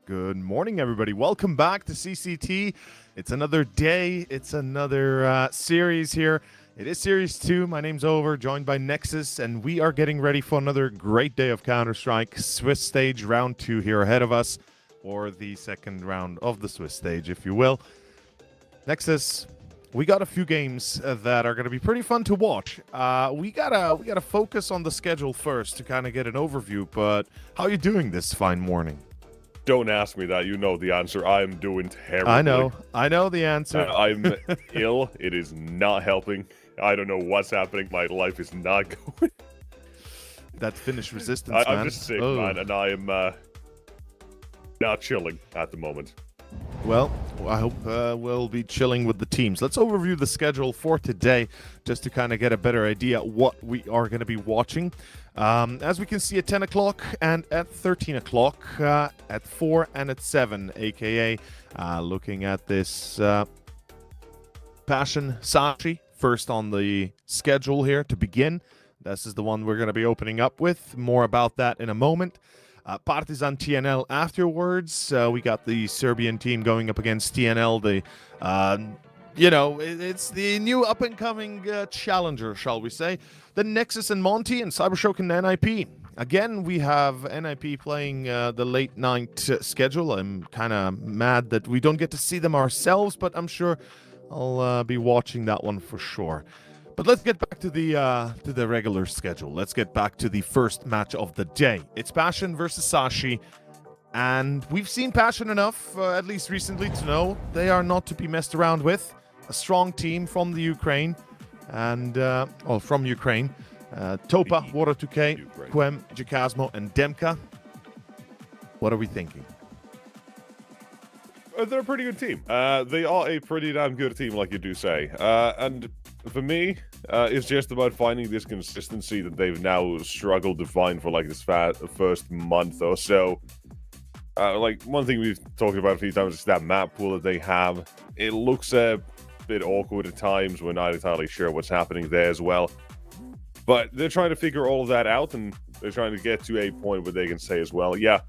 Good morning, everybody. Welcome back to CCT. It's another day. It's another series here. It is Series 2. My name's Over, joined by Nexus, and we are getting ready for another great day of Counter-Strike. Swiss stage round 2 here ahead of us, or the second round of the Swiss stage, if you will. Nexus, we got a few games that are going to be pretty fun to watch. We gotta focus on the schedule first to kind of get an overview, but how are you doing this fine morning? Don't ask me that. You know the answer. I'm doing terribly. I know the answer. I'm ill. It is not helping. I don't know what's happening. My life is not going. That Finnish resistance, man. I'm just sick, man, and I am not chilling at the moment. Well, I hope we'll be chilling with the teams. Let's overview the schedule for today, just to kind of get a better idea what we are going to be watching. As we can see, at 10 o'clock and at 13 o'clock, at 4 and at 7, aka looking at this Passion Sashi first on the schedule here to begin. This is the one we're going to be opening up with. More about that in a moment. Partisan TNL afterwards. We got the Serbian team going up against TNL. It's the new up-and-coming challenger, shall we say. Then Nexus and Monty and CyberShoke and NIP. Again, we have NIP playing the late night schedule. I'm kind of mad that we don't get to see them ourselves, but I'm sure I'll be watching that one for sure. But let's get back to the regular schedule. Let's get back to the first match of the day. It's Passion versus Sashi, and we've seen Passion enough, at least recently, to know they are not to be messed around with. A strong team from the Ukraine, and from Ukraine. Topa, Water 2K, Quem, Jacasmo, and Demka. What are we thinking? They're a pretty good team. They are a pretty damn good team, like you do say. And for me, it's just about finding this consistency that they've now struggled to find for like this first month or so. Like one thing we've talked about a few times is that map pool that they have. It looks a bit awkward at times. We're not entirely sure what's happening there as well. But they're trying to figure all of that out, and they're trying to get to a point where they can say as well, yeah,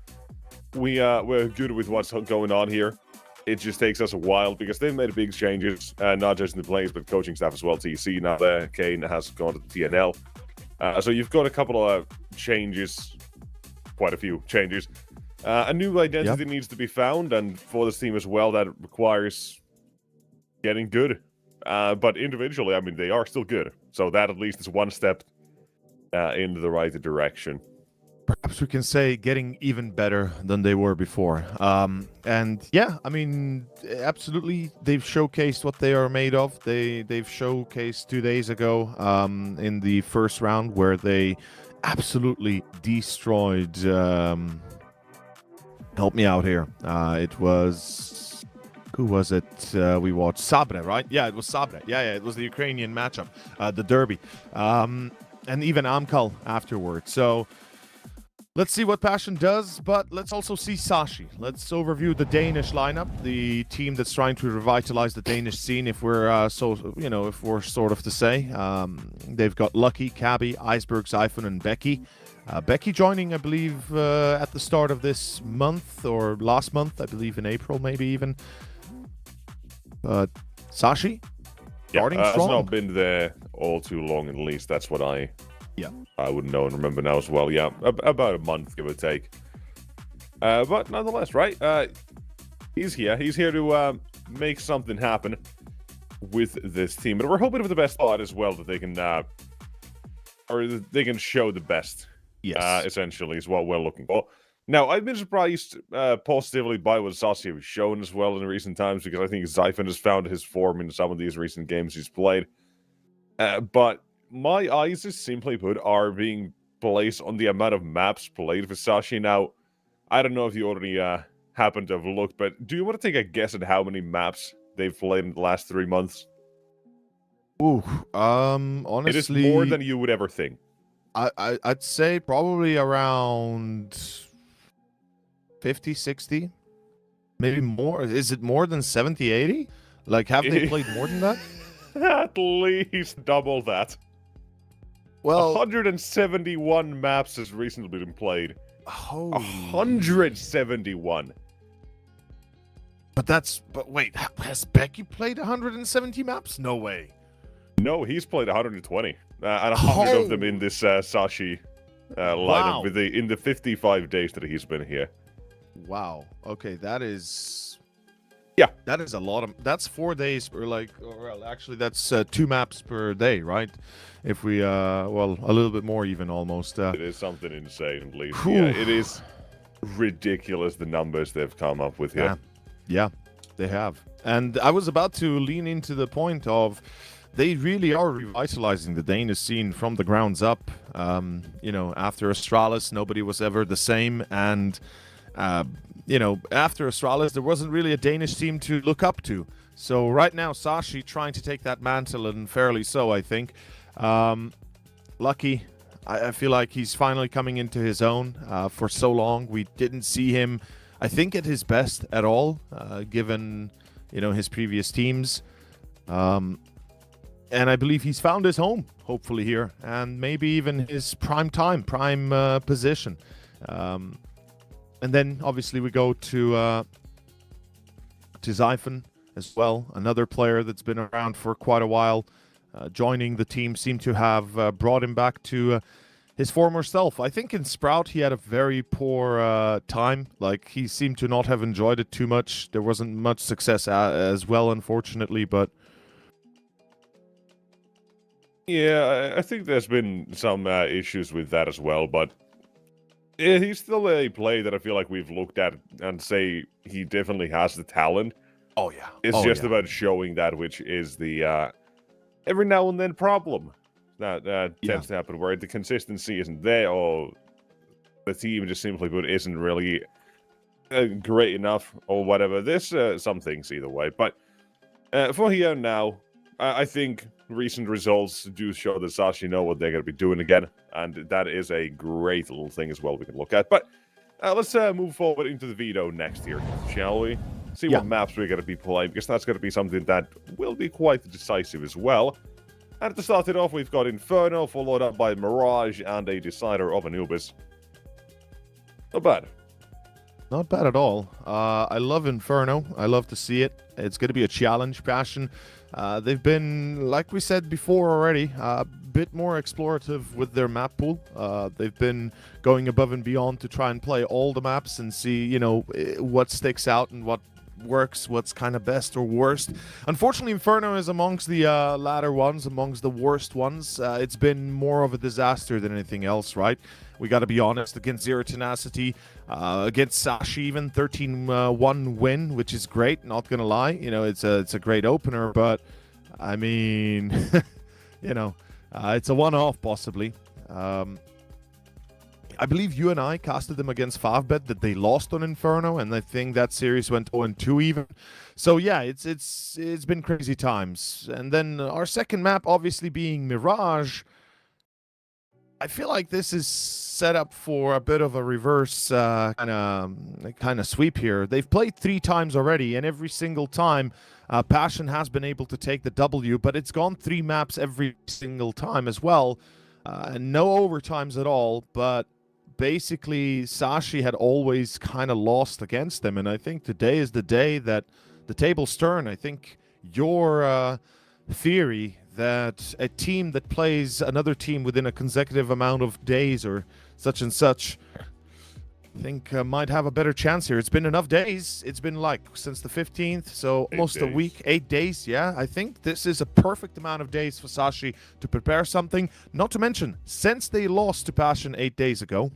we're good with what's going on here. It just takes us a while because they've made big changes, not just in the players, but coaching staff as well. TC now there, Kane has gone to the TNL. So you've got a couple of changes, quite a few changes. A new identity needs to be found, and for this team as well, that requires getting good. But individually, I mean, they are still good. So that at least is one step in the right direction. perhaps we can say getting even better than they were before. And yeah, I mean, absolutely, they've showcased what they are made of. They've showcased 2 days ago in the first round where they absolutely destroyed. Help me out here. It was who was it? We watched Sabre, right? Yeah, it was Sabre. Yeah, it was the Ukrainian matchup, the derby, and even Amkal afterwards. So. Let's see what Passion does, but let's also see Sashi. Let's overview the Danish lineup, the team that's trying to revitalize the Danish scene, if we're if we're sort of to say. They've got Lucky, Cabby, Iceberg, Zyphon, and Becky. Becky joining, I believe, at the start of this month, or last month, I believe in April, maybe even. Sashi? Starting strong. It's not been there all too long, at least. That's what I would know and remember now as well. Yeah, about a month, give or take. But nonetheless, right? He's here. He's here to make something happen with this team. But we're hoping for the best thought as well, that they can, or they can show the best. Yes. Essentially, is what we're looking for. Now, I've been surprised positively by what Sashi has shown as well in recent times, because I think Zyphon has found his form in some of these recent games he's played. But my eyes, just simply put, are being placed on the amount of maps played for Sashi. Now, I don't know if you already happen to have looked, but do you want to take a guess at how many maps they've played in the last 3 months? Ooh, honestly... It is more than you would ever think. I'd say probably around 50, 60, maybe more. Is it more than 70, 80? Like, have they played more than that? At least double that. Well, 171 maps has recently been played. Holy 171. But wait, has Becky played 170 maps? No way. No, he's played 120. And 100 of them in this Sashi lineup in the 55 days that he's been here. Wow. Okay, that is... Yeah. That is a lot of... That's 4 days per, well, actually, that's 2 maps per day, right? If we, well, a little bit more even, almost. It is something insane, believe me. Yeah, it is ridiculous, the numbers they've come up with here. Yeah, they have. And I was about to lean into the point of... They really are revitalizing the Danish scene from the grounds up. After Astralis, nobody was ever the same. And, after Astralis, there wasn't really a Danish team to look up to. So right now, Sashi trying to take that mantle, and fairly so, I think. Lucky, I feel like he's finally coming into his own. For so long, we didn't see him, I think, at his best at all, given, his previous teams. And I believe he's found his home, hopefully, here. And maybe even his prime position. And then, obviously, we go to Zyphon as well. Another player that's been around for quite a while. Joining the team, seemed to have brought him back to his former self. I think in Sprout, he had a very poor time. Like, he seemed to not have enjoyed it too much. There wasn't much success as well, unfortunately, but... Yeah, I think there's been some issues with that as well, but he's still a play that I feel like we've looked at and say he definitely has the talent. Oh, yeah. It's just about showing that, which is the every now and then problem that tends to happen, where the consistency isn't there, or the team just simply put isn't really great enough, or whatever. There's some things either way, but for here now, I think recent results do show that Sashi know what they're going to be doing again, and that is a great little thing as well we can look at. But let's move forward into the Veto next here, shall we? See what maps we're going to be playing, because that's going to be something that will be quite decisive as well. And to start it off, we've got Inferno, followed up by Mirage and a Decider of Anubis. Not bad. Not bad at all. I love Inferno. I love to see it. It's going to be a challenge, Passion. They've been, like we said before already, a bit more explorative with their map pool. They've been going above and beyond to try and play all the maps and see, what sticks out and what works, what's kind of best or worst. Unfortunately, Inferno is amongst the latter ones, amongst the worst ones. It's been more of a disaster than anything else, right? We got to be honest, against Zero Tenacity, against Sashi even, 13-1 win, which is great, not going to lie. You know, it's a great opener, but, I mean, you know, it's a one-off possibly. I believe you and I casted them against Favbet that they lost on Inferno, and I think that series went 0-2 even. So yeah, it's been crazy times. And then our second map, obviously being Mirage, I feel like this is set up for a bit of a reverse kind of sweep here. They've played 3 times already, and every single time Passion has been able to take the W, but it's gone 3 maps every single time as well. And no overtimes at all, but basically Sashi had always kind of lost against them, and I think today is the day that the tables turn. I think your theory that a team that plays another team within a consecutive amount of days or such and such, I think might have a better chance here. It's been enough days. It's been like since the 15th, so almost a week, 8 days. Yeah, I think this is a perfect amount of days for Sashi to prepare something. Not to mention, since they lost to Passion 8 days ago,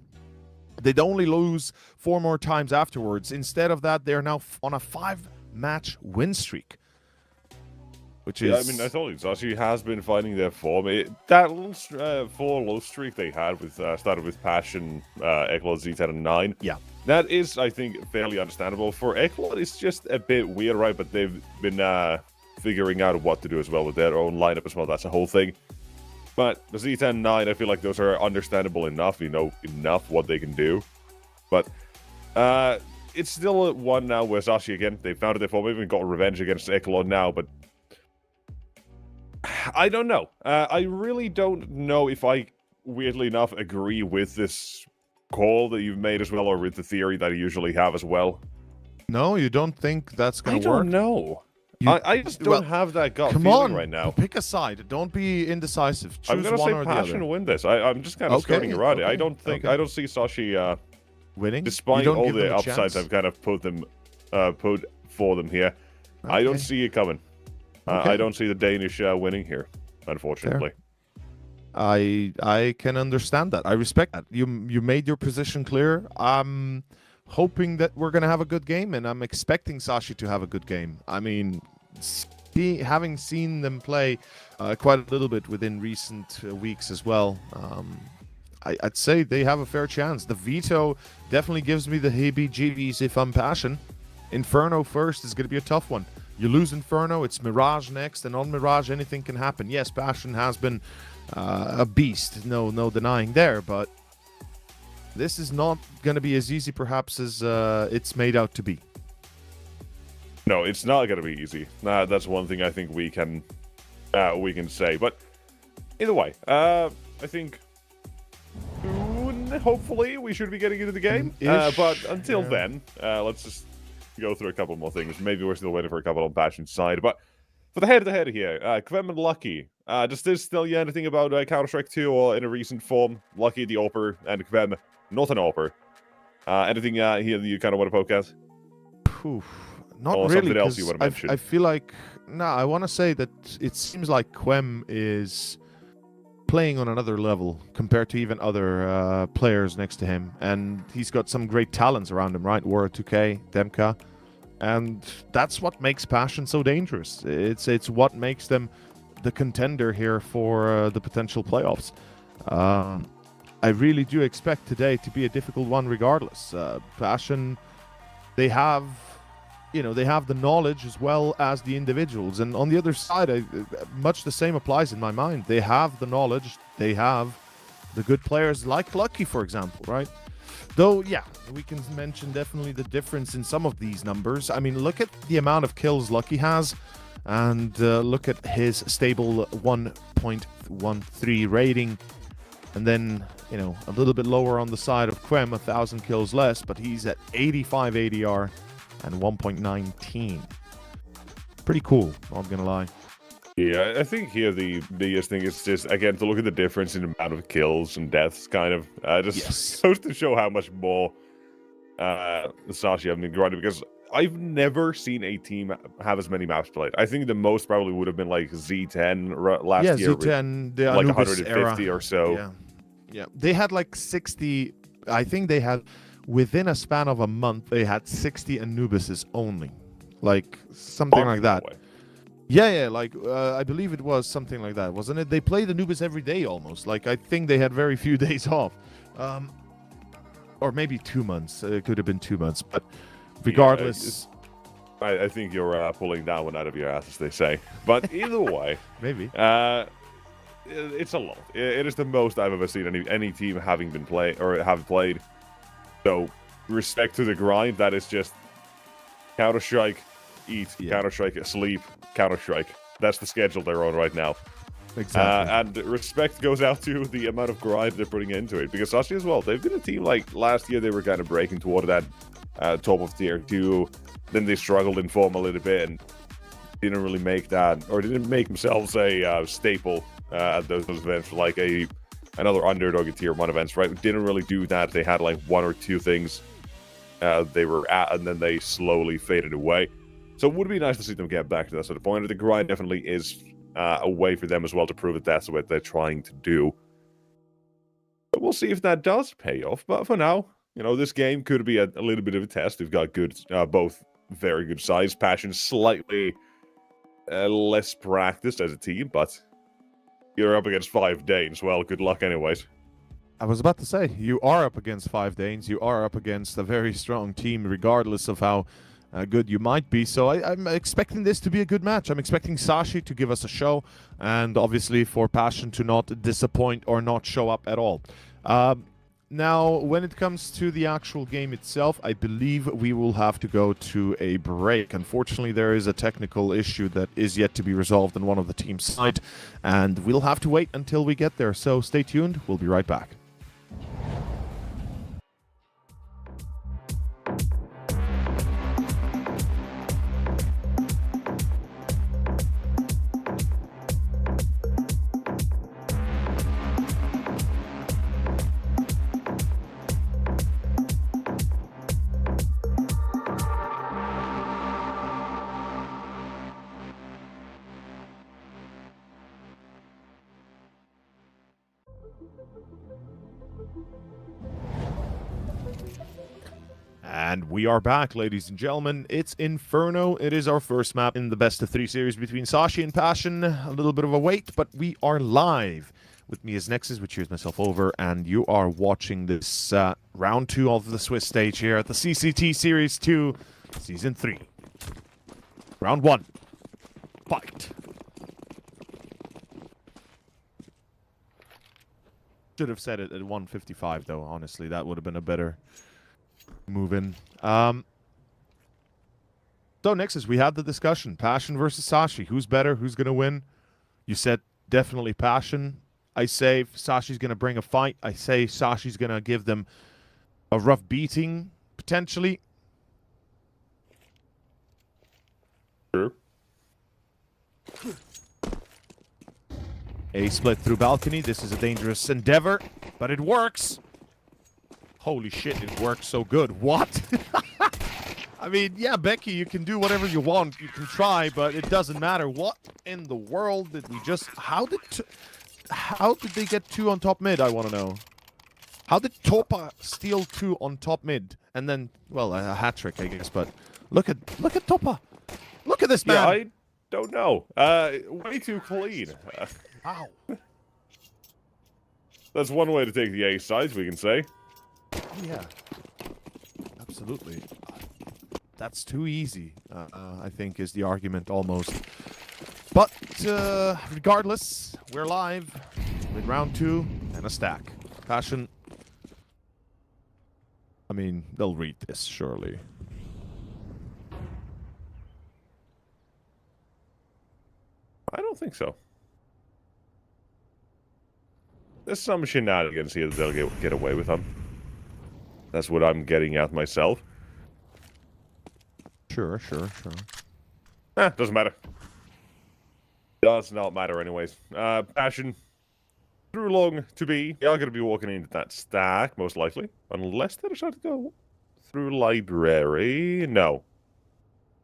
they'd only lose 4 more times afterwards. Instead of that, they're now on a 5-match win streak. Which is... Yeah, I mean, I told you, Sashi has been finding their form. That little 4-low streak they had with started with Passion, Eklot, Z10, and 9. Yeah. That is, I think, fairly understandable. For Eklot, it's just a bit weird, right? But they've been figuring out what to do as well with their own lineup as well. That's a whole thing. But the Z10, 9, I feel like those are understandable enough. You know enough what they can do. But it's still one now where Sashi, again, they found their form. They've even got revenge against Eklot now, but I don't know. I really don't know if I, weirdly enough, agree with this call that you've made as well, or with the theory that I usually have as well. No, you don't think that's going to work? I don't know. I just don't have that gut feeling right now. Pick a side. Don't be indecisive. Choose I'm gonna one say or the Passion other. win this. I'm just kind of skirting around it. I don't think I don't see Sashi winning, despite all the upsides I've kind of put for them here. Okay. I don't see it coming. I don't see the Danish winning here, unfortunately. Fair. I can understand that. I respect that. You made your position clear. I'm hoping that we're going to have a good game, and I'm expecting Sashi to have a good game. I mean, having seen them play quite a little bit within recent weeks as well, I'd say they have a fair chance. The Veto definitely gives me the heebie-jeebies if I'm Passion. Inferno first is going to be a tough one. You lose Inferno, it's Mirage next, and on Mirage anything can happen. Yes, Passion has been a beast, no denying there, but this is not going to be as easy perhaps as it's made out to be. No, it's not going to be easy. That's one thing I think we can say. But either way, I think soon, hopefully, we should be getting into the game. But until then, let's just go through a couple more things. Maybe we're still waiting for a couple on Passion's side. But for the head-to-head here, Kvem and Lucky. Does this tell you anything about Counter-Strike 2 or in a recent form? Lucky the AWPer and Kvem not an AWPer. Anything here that you kind of want to poke at? Not or really. Something else you want to mention? I feel like... I want to say that it seems like Kvem is playing on another level compared to even other players next to him. And he's got some great talents around him, right? Wara 2K, Demka. And that's what makes Passion so dangerous. It's what makes them the contender here for the potential playoffs. I really do expect today to be a difficult one regardless. Passion, they have the knowledge as well as the individuals. And on the other side, much the same applies in my mind. They have the knowledge. They have the good players like Lucky, for example, right? Though, yeah, we can mention definitely the difference in some of these numbers. I mean, look at the amount of kills Lucky has, and look at his stable 1.13 rating. And then, a little bit lower on the side of Kvem, 1,000 kills less, but he's at 85 ADR and 1.19. Pretty cool, not gonna lie. Yeah, I think here the biggest thing is just, again, to look at the difference in the amount of kills and deaths, kind of. Just goes to show how much more Sashi have been grinding, because I've never seen a team have as many maps played. I think the most probably would have been like Z10 last year. Z10, the like Anubis 150 era. or so. Yeah, they had like 60. I think they had, within a span of a month, they had 60 Anubises only, like something like that. Yeah, like I believe it was something like that, wasn't it? They played Anubis every day almost. Like I think they had very few days off, or maybe 2 months. It could have been 2 months, but regardless. Yeah, I think you're pulling that one out of your ass, as they say. But either way, maybe. It's a lot. It is the most I've ever seen any team having been have played. So, respect to the grind. That is just Counter-Strike, eat, Counter-Strike, sleep, Counter-Strike. That's the schedule they're on right now. Exactly. And respect goes out to the amount of grind they're putting into it. Because Sashi as well, they've been a team like last year. They were kind of breaking toward that top of tier 2. Then they struggled in form a little bit and didn't really make that, or didn't make themselves a staple at those events, like another underdog at tier 1 events, right? Didn't really do that. They had like 1 or 2 things they were at, and then they slowly faded away. So it would be nice to see them get back to that sort of point. The grind definitely is a way for them as well to prove that that's what they're trying to do. But we'll see if that does pay off. But for now, you know, this game could be a little bit of a test. We've got good, both very good size. Passion slightly less practiced as a team, but you're up against 5 Danes. Well, good luck anyways. I was about to say, you are up against 5 Danes. You are up against a very strong team, regardless of how good you might be. So I'm expecting this to be a good match. I'm expecting Sashi to give us a show, and obviously for Passion to not disappoint or not show up at all. Now, when it comes to the actual game itself, I believe we will have to go to a break. Unfortunately, there is a technical issue that is yet to be resolved on one of the team's side, and we'll have to wait until we get there. So stay tuned. We'll be right back. And we are back, ladies and gentlemen. It's Inferno. It is our first map in the best of 3 series between Sashi and Passion. A little bit of a wait, but we are live. With me is Nexus, which cheers myself over, and you are watching this round 2 of the Swiss stage here at the CCT Series 2, Season 3. Round 1. Fight. Should have said it at 155, though, honestly. That would have been a better move in. So, Nexus, we had the discussion. Passion versus Sashi. Who's better? Who's going to win? You said definitely Passion. I say Sashi's going to bring a fight. I say Sashi's going to give them a rough beating, potentially. Sure. A split through balcony. This is a dangerous endeavor, but it works. Holy shit, it works so good. What? I mean, yeah, Becky, you can do whatever you want. You can try, but it doesn't matter. What in the world did we just... How did they get 2 on top mid, I want to know. How did Topa steal 2 on top mid? And then, well, a hat trick, I guess, but look at Topa. Look at this man. Yeah, I don't know. Way too clean. Wow. That's one way to take the A sides, we can say. Oh, yeah. Absolutely. That's too easy, I think, is the argument almost. But regardless, we're live with round 2 and a stack. Passion. I mean, they'll read this, surely. I don't think so. There's some shenanigans here that they'll get away with them. That's what I'm getting at myself. Sure. Doesn't matter. Does not matter anyways. Passion. Through long to be. They are going to be walking into that stack, most likely. Unless they decide to go through library. No.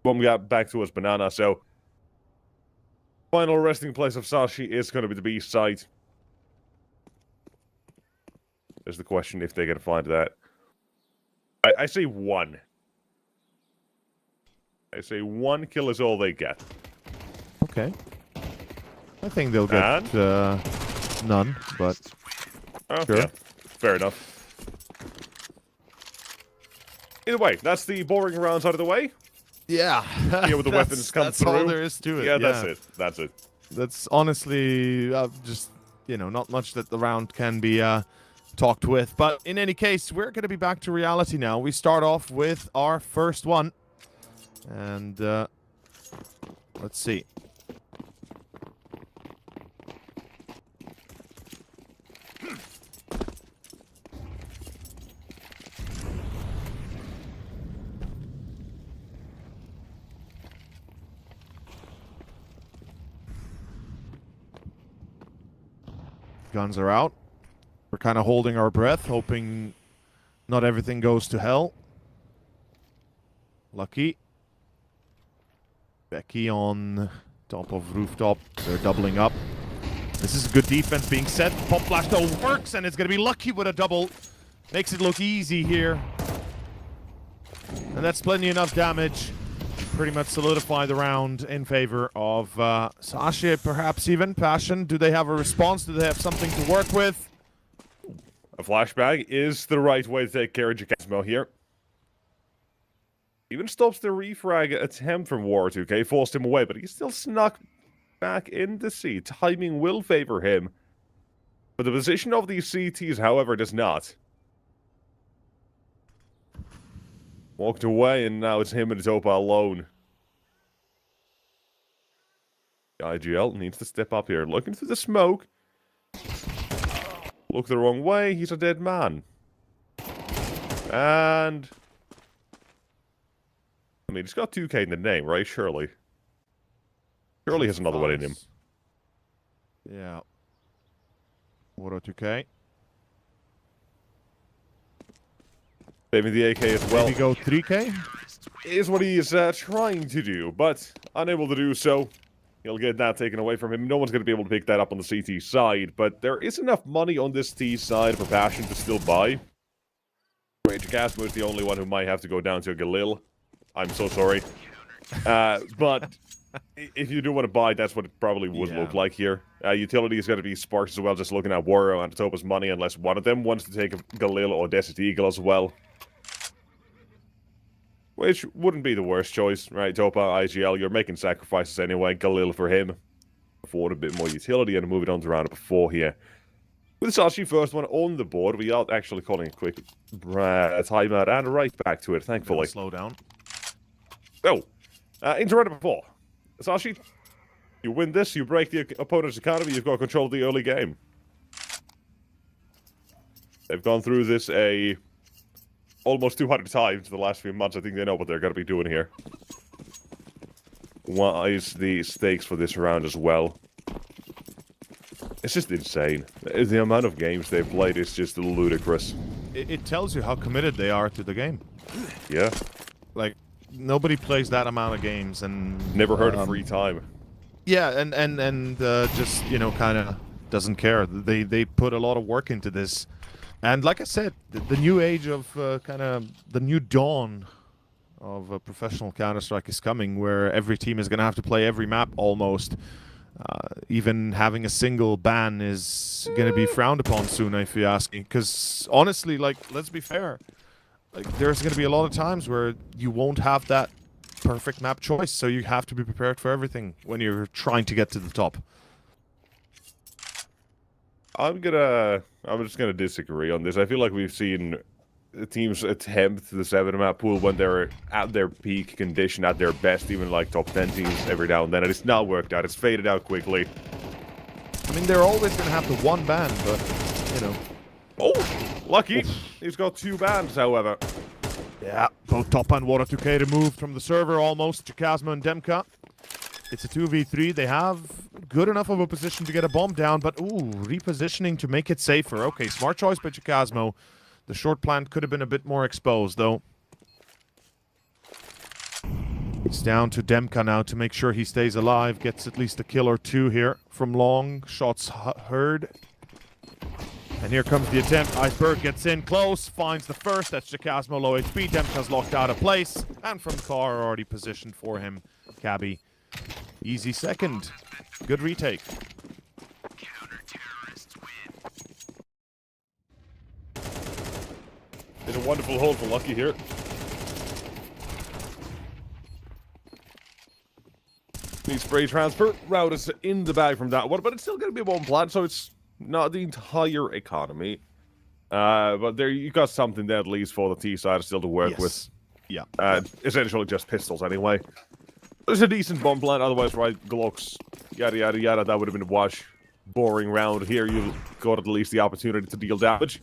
When we got back towards Banana, so... Final resting place of Sashi is going to be the B site. is the question if they can find that. I say 1. I say 1 kill is all they get. Okay. I think they'll get none, but sure. Yeah, fair enough. Either way, that's the boring rounds out of the way. Yeah. Here with the weapons come that's through. All there is to it. Yeah, that's it. That's it. That's honestly just, not much that the round can be talked with. But in any case, we're going to be back to reality now. We start off with our first one. And let's see. Guns are out. We're kind of holding our breath, hoping not everything goes to hell. Lucky. Becky on top of rooftop. They're doubling up. This is good defense being set. Pop flash though works, and it's going to be Lucky with a double. Makes it look easy here. And that's plenty enough damage. Pretty much solidify the round in favor of Sashi, perhaps even. Passion, do they have a response? Do they have something to work with? A flashbang is the right way to take care of Jacasmo here. Even stops the refrag attempt from War 2K, forced him away, but he still snuck back in the seat. Timing will favor him. But the position of these CTs, however, does not. Walked away, and now it's him and Topa alone. The IGL needs to step up here. Looking through the smoke. Look the wrong way, he's a dead man. And... I mean, he's got 2K in the name, right? Surely. Surely has another one in him. Yeah. What a 2K. Saving the AK as well. Maybe go 3K? Is what he is trying to do, but unable to do so. He'll get that taken away from him. No one's going to be able to pick that up on the CT side, but there is enough money on this T side for Passion to still buy. Ranger Casmo is the only one who might have to go down to Galil. I'm so sorry. But if you do want to buy, that's what it probably would look like here. Utility is going to be Sparks as well, just looking at Warrior and Topa's money, unless one of them wants to take Galil or Desert Eagle as well. Which wouldn't be the worst choice, right? Topa, IGL, you're making sacrifices anyway. Galil for him. Afford a bit more utility and move it on to round 4 here. With the Sashi first one on the board, we are actually calling a quick timeout and right back to it, thankfully. Slow down. Oh, into round 4. Sashi, you win this, you break the opponent's economy, you've got control of the early game. They've gone through this almost 200 times in the last few months. I think they know what they're going to be doing here. What is the stakes for this round as well? It's just insane. The amount of games they've played is just ludicrous. It tells you how committed they are to the game. Yeah. Like, nobody plays that amount of games, and... Never heard of free time. Yeah, and just, kind of doesn't care. They put a lot of work into this. And like I said, the new age of the new dawn of professional Counter-Strike is coming, where every team is going to have to play every map almost. Even having a single ban is going to be frowned upon soon, if you ask me. Because honestly, let's be fair. There's going to be a lot of times where you won't have that perfect map choice, so you have to be prepared for everything when you're trying to get to the top. I'm just gonna disagree on this. I feel like we've seen teams attempt the 7-map pool when they're at their peak condition, at their best, even like top 10 teams every now and then, and it's not worked out. It's faded out quickly. I mean, they're always gonna have the one ban, but Oh, lucky. Oof. He's got 2 bans, however. Yeah, both top and Water 2K removed from the server almost. Jacasmo and Demka. It's a 2v3. They have good enough of a position to get a bomb down, but ooh, repositioning to make it safer. Okay, smart choice by Jacasmo. The short plant could have been a bit more exposed, though. It's down to Demka now to make sure he stays alive. Gets at least a kill or 2 here from long. Shots heard. And here comes the attempt. Iceberg gets in close, finds the first. That's Jacasmo, low HP. Demka's locked out of place. And from car already positioned for him. Cabby, easy second. Good retake. It's a wonderful hold for Lucky here. The spray transfer route is in the bag from that one, but it's still going to be one plant, so it's not the entire economy. But there you got something there at least for the T side still to work with. Yeah. Essentially just pistols anyway. There's a decent bomb plant, otherwise, right, Glocks, yada yada yada, that would have been a wash. Boring round. Here you got at least the opportunity to deal damage.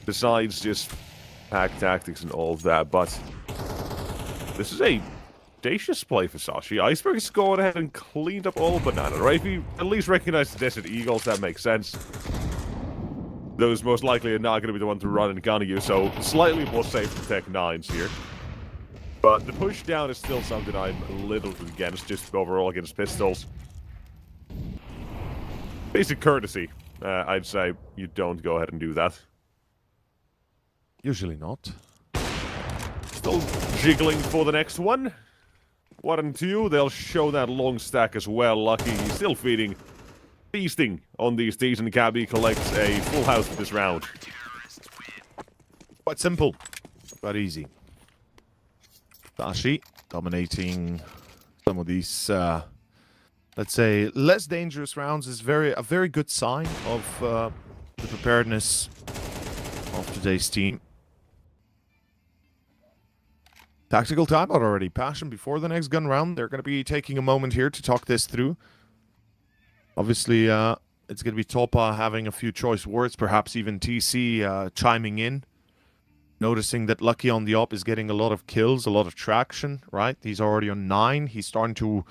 Besides just pack tactics and all of that, but this is a audacious play for Sashi. Iceberg's gone ahead and cleaned up all banana, right? If you at least recognize the Desert Eagles, that makes sense. Those most likely are not going to be the one to run and gun you, so slightly more safe to Tech 9s here. But the push down is still something I'm a little against, just overall against pistols. Basic courtesy, I'd say you don't go ahead and do that. Usually not. Still jiggling for the next one. 1 and 2, they'll show that long stack as well. Lucky, he's still feasting on these T's, and Cabby collects a full house for this round. Quite simple, but easy. Sashi dominating some of these, let's say, less dangerous rounds is a very good sign of the preparedness of today's team. Tactical timeout already. Passion before the next gun round. They're going to be taking a moment here to talk this through. Obviously, it's going to be Topa having a few choice words, perhaps even TC chiming in. Noticing that Lucky on the op is getting a lot of kills, a lot of traction, right? He's already on 9. He's starting to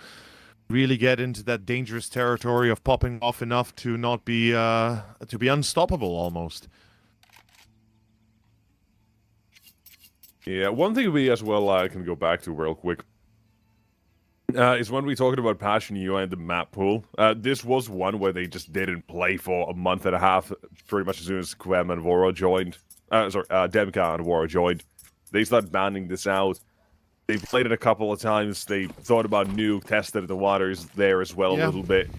really get into that dangerous territory of popping off enough to not be, to be unstoppable almost. Yeah, one thing we as well I can go back to real quick is when we talked about Passion UI and the map pool. This was one where they just didn't play for a month and a half, pretty much as soon as Quem and Voro joined. Demka and Voro joined. They started banning this out. They played it a couple of times. They thought about Nuke, tested the waters there as well a little bit.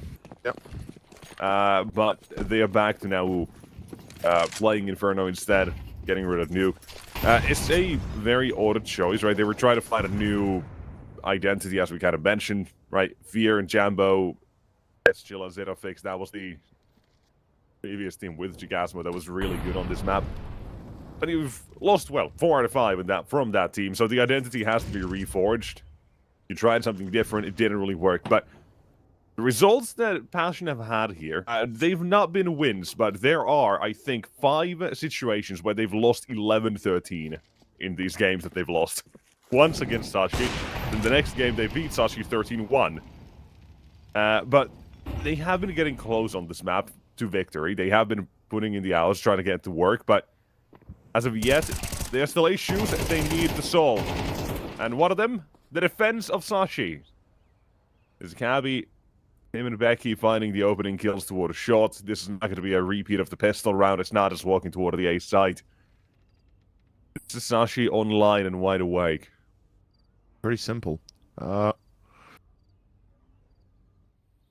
Yep. But they are back to now playing Inferno instead, getting rid of Nuke. It's a very odd choice, right? They were trying to find a new identity, as we kind of mentioned, right? Fear and Jambo, Chilla, Zetafix, that was the previous team with Gigasmo that was really good on this map. But you've lost, well, 4 out of 5 from that team, so the identity has to be reforged. You tried something different, it didn't really work, but the results that Passion have had here, they've not been wins, but there are, I think, 5 situations where they've lost 11-13 in these games that they've lost. Once against Sashi, then the next game they beat Sashi 13-1. But they have been getting close on this map to victory. They have been putting in the hours, trying to get it to work, but as of yet, there are still issues that they need to solve. And one of them, the defense of Sashi. Is Cabby, him and Becky finding the opening kills toward a shot. This is not going to be a repeat of the pistol round. It's not just walking toward the A site. It's Sashi online and wide awake. Pretty simple.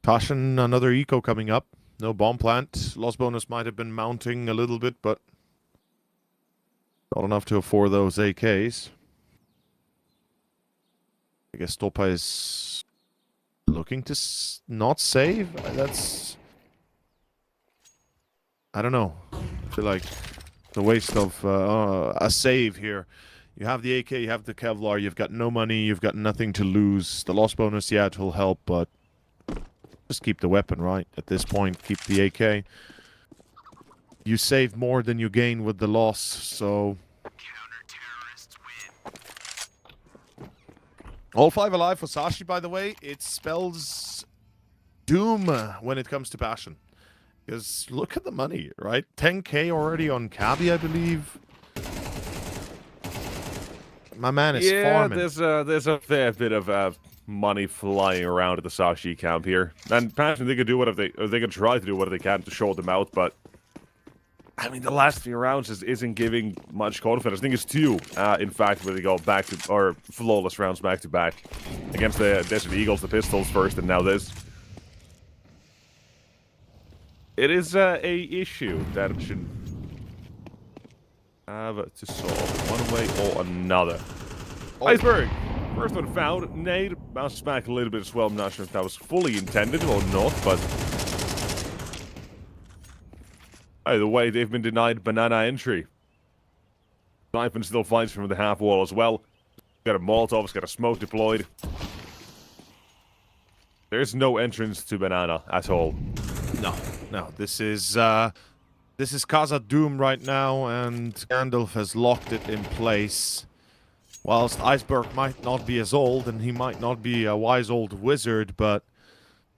Passion, another eco coming up. No bomb plant. Loss bonus might have been mounting a little bit, but not enough to afford those AKs. I guess Topa is looking to not save. That's... I don't know. I feel like the waste of a save here. You have the AK, you have the Kevlar, you've got no money, you've got nothing to lose. The loss bonus, yeah, it will help, but just keep the weapon, right? At this point, keep the AK. You save more than you gain with the loss, so... All 5 alive for Sashi, by the way. It spells doom when it comes to Passion. Because look at the money, right? 10k already on Cabby, I believe. My man is farming. Yeah, there's a fair bit of money flying around at the Sashi camp here. And Passion, they could do whatever they could try to do whatever they can to short them out, but I mean, the last 3 rounds isn't giving much confidence. I think it's 2, in fact, where they go back to, or flawless rounds back to back against the Desert Eagles, the Pistols first, and now this. It is a issue that should have to solve one way or another. Oh. Iceberg! First one found. Nade bounced back a little bit as well. I'm not sure if that was fully intended or not, but either way, they've been denied banana entry. Siphon still fights from the half wall as well. Got a Molotov, he's got a smoke deployed. There's no entrance to banana at all. No, this is Casa Doom right now, and Gandalf has locked it in place. Whilst Iceberg might not be as old, and he might not be a wise old wizard, but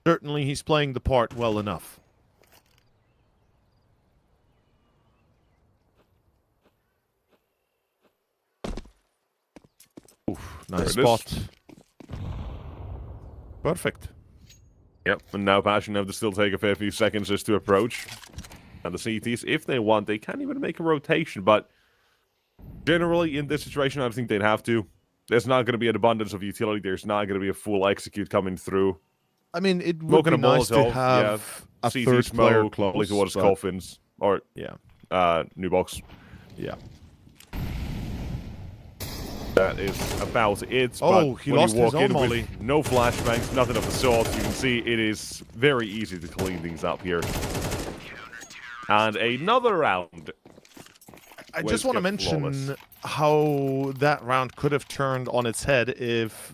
certainly he's playing the part well enough. Oof, nice spot. Perfect. Yep, and now Passion have to still take a fair few seconds just to approach. And the CTs, if they want, they can't even make a rotation, but generally, in this situation, I don't think they'd have to. There's not going to be an abundance of utility. There's not going to be a full execute coming through. I mean, it would be nice to have a CT third player smoke, close, towards but coffins, or new box. Yeah. That is about it. Oh, but he when lost you walk his own in molly. with no flashbangs, nothing of the sort. You can see it is very easy to clean things up here. And another round. I just want to mention how that round could have turned on its head if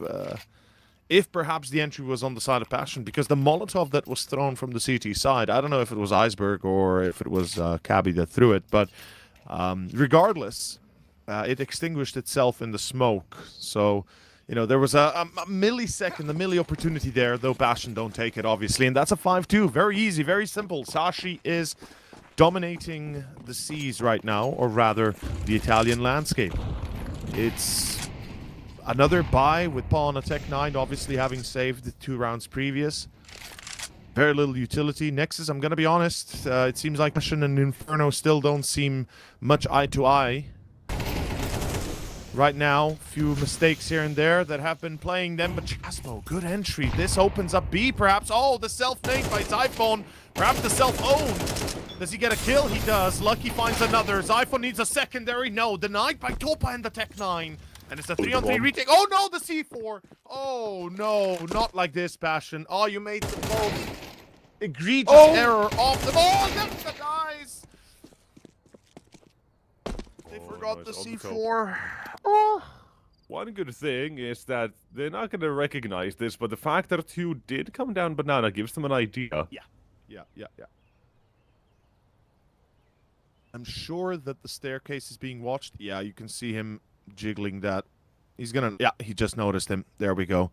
perhaps the entry was on the side of Passion, because the Molotov that was thrown from the CT side, I don't know if it was Iceberg or if it was Cabby that threw it, but regardless, it extinguished itself in the smoke. So, you know, there was a millisecond, a milli opportunity there, though Passion don't take it, obviously, and that's a 5-2. Very easy, very simple. Sashi is dominating the seas right now, or rather, the Italian landscape. It's another buy with Paul on a Tech 9, obviously having saved the 2 rounds previous. Very little utility. Nexus, I'm going to be honest, it seems like Passion and Inferno still don't seem much eye to eye. Right now, few mistakes here and there that have been playing them, but Chasmo, good entry. This opens up B, perhaps. Oh, the self-nade by Zyphone. Perhaps the self-own. Does he get a kill? He does. Lucky finds another. Zyphone needs a secondary. No, denied by Topa and the Tech 9. And it's a 3-on-3 retake. Oh, no, the C4. Oh, no, not like this, Passion. Oh, you made the most egregious error off the ball. That's the guys. They forgot the C4. Oh. One good thing is that they're not going to recognize this, but the fact that 2 did come down banana gives them an idea. Yeah. I'm sure that the staircase is being watched. Yeah, you can see him jiggling that. He's gonna... Yeah, he just noticed him. There we go.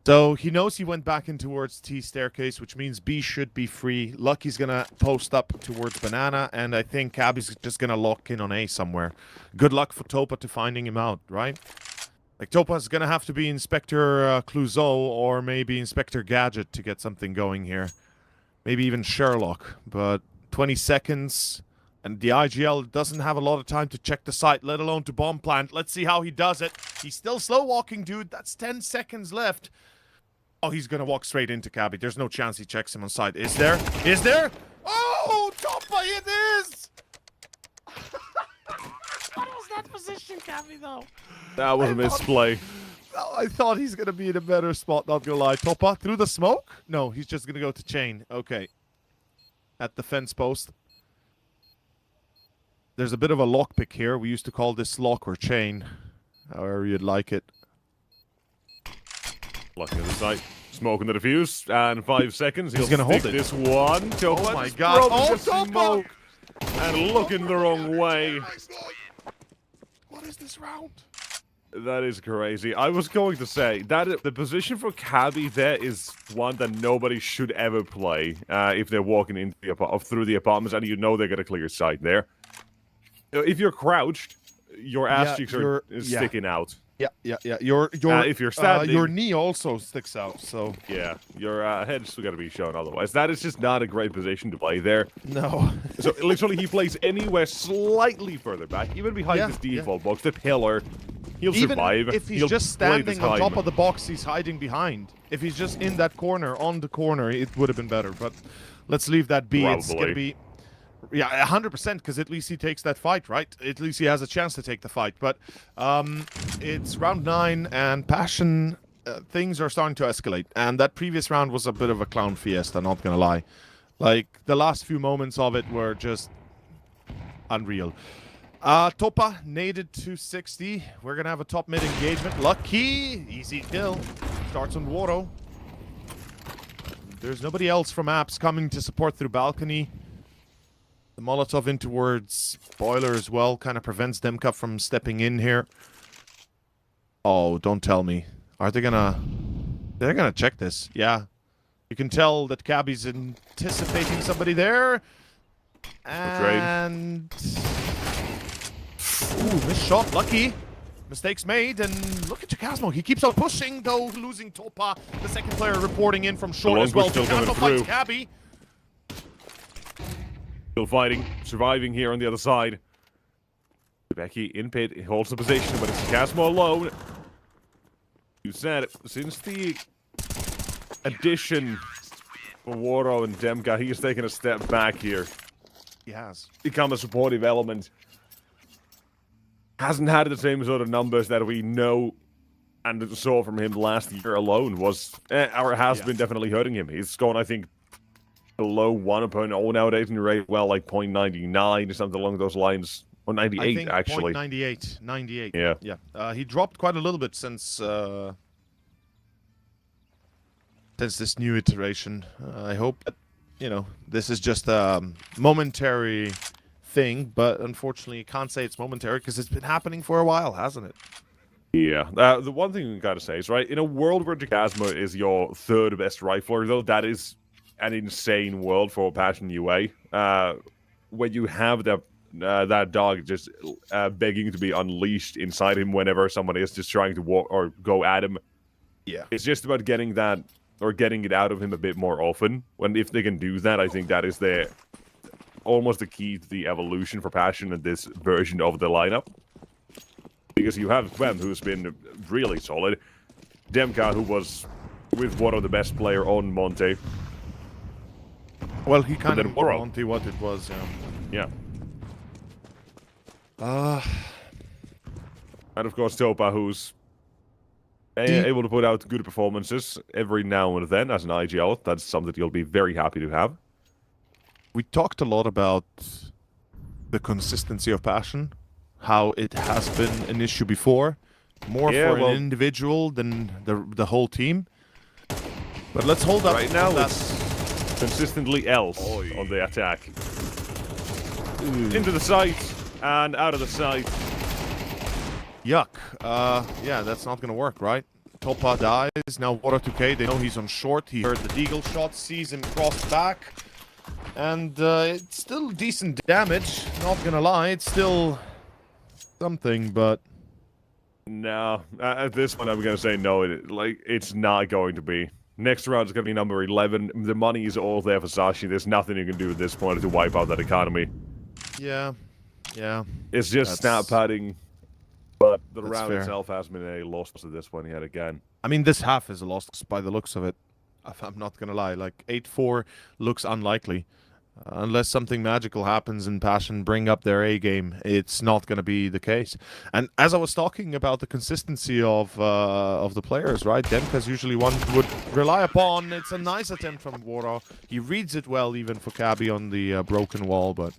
So he knows he went back in towards T staircase, which means B should be free. Lucky's gonna post up towards banana, and I think Cabby's just gonna lock in on A somewhere. Good luck for Topa to finding him out, right? Like, Topa's gonna have to be Inspector Clouseau or maybe Inspector Gadget to get something going here. Maybe even Sherlock, but 20 seconds, and the IGL doesn't have a lot of time to check the site, let alone to bomb plant. Let's see how he does it. He's still slow walking, dude. That's 10 seconds left. Oh, he's gonna walk straight into Cabby. There's no chance he checks him on site. Is there? Is there? Oh, Topa, it is! What was that position, Cabby, though? That was a misplay. Oh, I thought he's gonna be in a better spot, not gonna lie. Topa, through the smoke? No, he's just gonna go to chain. Okay. At the fence post. There's a bit of a lockpick here. We used to call this lock or chain. However you'd like it. Locking at the site. Smoking the defuse. And 5 seconds. He's gonna hold it. This one. Topa, oh my god. Oh, Topa! And looking the wrong way. What is this round? That is crazy. I was going to say that the position for Cabby there is one that nobody should ever play if they're walking into through the apartments and you know they're gonna clear sight there. If you're crouched, your ass cheeks are sticking out. Yeah. If you're standing, your knee also sticks out. So yeah, your head's still got to be shown. Otherwise, that is just not a great position to play there. no. So literally, he plays anywhere slightly further back, even behind Yeah, this default box, the pillar. He'll Even survive. if he's He'll just play the standing on top time. of the box he's hiding behind. If he's just in that corner, on the corner, it would have been better. But let's leave that be. It's going to be... Yeah, 100%, because at least he takes that fight, right? At least he has a chance to take the fight. But it's round 9, and Passion, things are starting to escalate. And that previous round was a bit of a clown fiesta, not going to lie. Like, the last few moments of it were just unreal. Topa, naded 260. We're going to have a top mid engagement. Lucky! Easy kill. Starts on Waro. There's nobody else from apps coming to support through balcony. The Molotov in towards Boiler as well kind of prevents Demka from stepping in here. Oh, don't tell me. Are they gonna... They're gonna check this. Yeah. You can tell that Cabby's anticipating somebody there. And... Ooh, missed shot. Lucky. Mistakes made, and look at Chicasmo. He keeps on pushing, though, losing Topa. The second player reporting in from short as well. Chicasmo fights Cabby. Still fighting, surviving here on the other side. Becky in pit, he holds the position, but it's Chicasmo alone. You said, since the addition of Waro and Demka, he has taken a step back here. He has. Become a supportive element. Hasn't had the same sort of numbers that we know and saw from him last year alone. Has been definitely hurting him. He's gone, I think, below 1 opponent all nowadays in the rate, well, like 0.99 or something along those lines. Or 98, I think actually. 0.98. 98. Yeah. Yeah. He dropped quite a little bit since this new iteration. I hope that, you know, this is just a momentary thing, but unfortunately you can't say it's momentary because it's been happening for a while, hasn't it? Yeah. The one thing we gotta say is, right, in a world where Chicasmo is your third best rifler, though, that is an insane world for Passion UA. When you have that dog just begging to be unleashed inside him whenever somebody is just trying to walk or go at him. Yeah. It's just about getting that, or getting it out of him a bit more often. If they can do that, I think that is almost the key to the evolution for Passion in this version of the lineup. Because you have Quem, who's been really solid. Demka, who was with one of the best player on Monty. Well, he kind of Monty what it was, yeah. And of course Topa, who's able to put out good performances every now and then as an IGL. That's something you'll be very happy to have. We talked a lot about the consistency of Passion, how it has been an issue before, more for an individual than the whole team. But let's hold up. Right now, it's consistently else on the attack. Into the site and out of the site. Yuck. Yeah, that's not gonna work, right? Topa dies. Now Water 2K, they know he's on short. He heard the deagle shot, sees him cross back. And it's still decent damage, not gonna lie. It's still something, but... No, at this point I'm gonna say no, it's not going to be. Next round is gonna be number 11. The money is all there for Sashi. There's nothing you can do at this point to wipe out that economy. Yeah. It's just stat padding, but the round itself has been a loss to this one yet again. I mean, this half is a loss by the looks of it. I'm not gonna lie, like 8-4 looks unlikely. Unless something magical happens and Passion bring up their A game, it's not going to be the case. And as I was talking about the consistency of the players, right? Demka's usually one would rely upon. It's a nice attempt from Waro. He reads it well, even for Cabby on the broken wall. But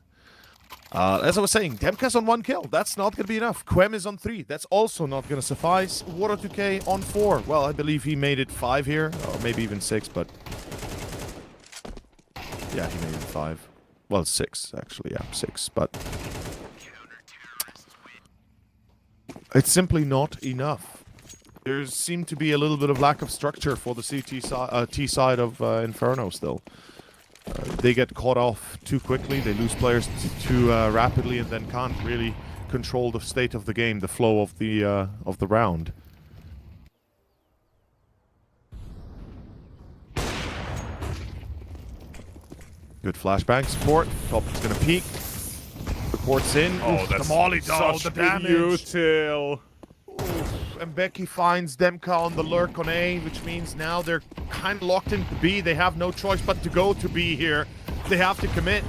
as I was saying, Demka's on 1 kill. That's not going to be enough. Quem is on 3. That's also not going to suffice. Waro 2K on 4. Well, I believe he made it 5 here, or maybe even 6, but... Yeah, he made it 5. Well, 6, actually. Yeah, 6, but... It's simply not enough. There seemed to be a little bit of lack of structure for the T side of Inferno still. They get caught off too quickly, they lose players too rapidly, and then can't really control the state of the game, the flow of the round. Good flashbang support. Top is gonna peek. Reports in. Oh, Oof, that's the molly doll, such the damage. util. And Becky finds Demka on the lurk on A, which means now they're kind of locked into B. They have no choice but to go to B here. They have to commit.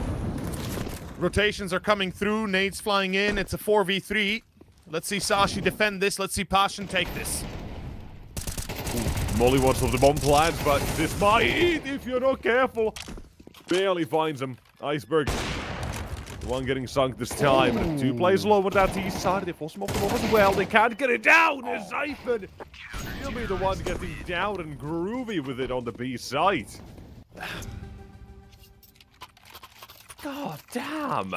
Rotations are coming through. Nades flying in. It's a 4v3. Let's see Sashi defend this. Let's see Passion take this. Molly wants of the bomb plans, but this might eat if you're not careful. Barely finds him. Iceberg. The one getting sunk this time. Ooh. 2 plays low on that east side. They force him off the bomb as well. They can't get it down. Zyphon. He'll be the one getting down and groovy with it on the B side. God damn.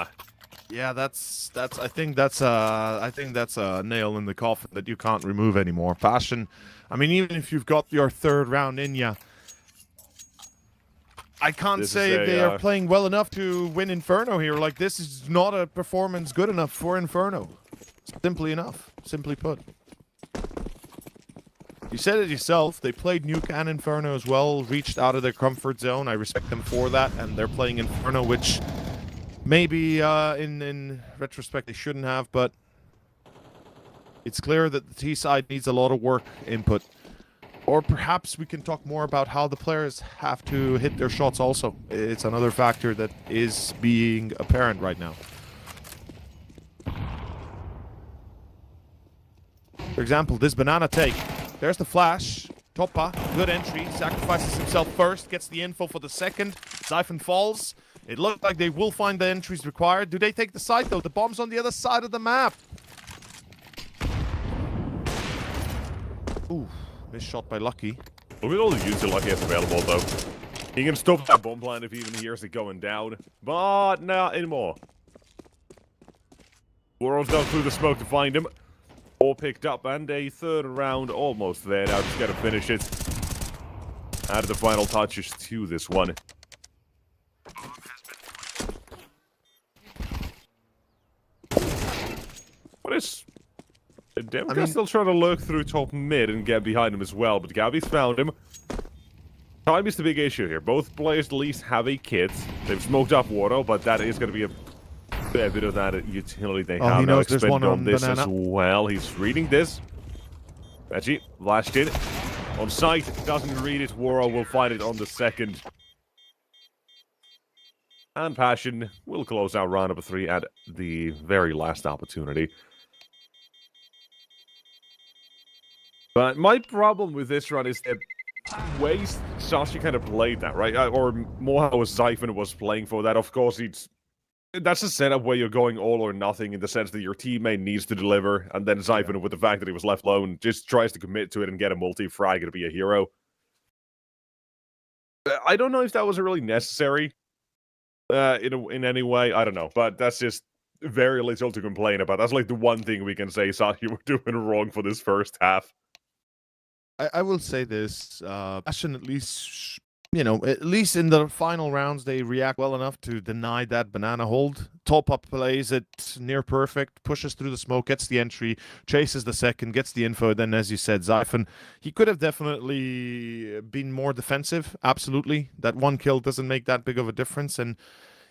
Yeah, I think that's a nail in the coffin that you can't remove anymore. Passion. I mean, even if you've got your 3rd round in ya, I can't say they are playing well enough to win Inferno here. Like, this is not a performance good enough for Inferno. Simply enough. Simply put. You said it yourself. They played Nuke and Inferno as well. Reached out of their comfort zone. I respect them for that. And they're playing Inferno, which maybe in retrospect they shouldn't have. But it's clear that the T side needs a lot of work input. Or perhaps we can talk more about how the players have to hit their shots also. It's another factor that is being apparent right now. For example, this banana take. There's the flash. Toppa, good entry. Sacrifices himself first. Gets the info for the second. Zyphon falls. It looks like they will find the entries required. Do they take the site though? The bomb's on the other side of the map. Ooh. Missed shot by Lucky. Look at all the util Lucky has available, though. He can stop that bomb plant if he even hears it going down. But not anymore. World's gone through the smoke to find him. All picked up, and a 3rd round almost there. Now just gotta finish it. Add the final touches to this one. What is... Demka's still trying to lurk through top mid and get behind him as well, but Gabby's found him. Time is the big issue here. Both players at least have a kit. They've smoked up Water, but that is going to be a fair bit of that utility they have now expended on this banana as well. He's reading this. Veggie, lashed in. On sight, doesn't read it. Waro will find it on the second. And Passion will close out round number 3 at the very last opportunity. But my problem with this run is that ways Sashi kind of played that, right? Or more how Zyphon was playing for that. Of course, that's a setup where you're going all or nothing in the sense that your teammate needs to deliver, and then Zyphon, with the fact that he was left alone, just tries to commit to it and get a multi-frag to be a hero. I don't know if that was really necessary in any way. I don't know, but that's just very little to complain about. That's like the one thing we can say Sashi were doing wrong for this first half. I will say this, Passion at least, you know, at least in the final rounds, they react well enough to deny that banana hold. Top up plays it near perfect, pushes through the smoke, gets the entry, chases the second, gets the info. Then, as you said, Zyphon, he could have definitely been more defensive, absolutely. That one kill doesn't make that big of a difference, and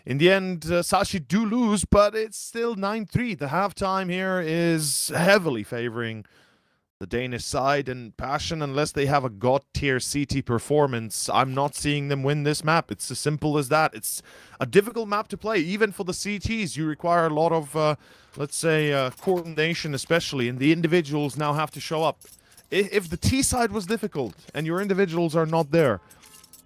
in the end, Sashi do lose, but it's still 9-3. The halftime here is heavily favoring the Danish side, and Passion, unless they have a god-tier CT performance, I'm not seeing them win this map. It's as simple as that. It's a difficult map to play. Even for the CTs, you require a lot of, let's say, coordination especially, and the individuals now have to show up. If the T side was difficult, and your individuals are not there,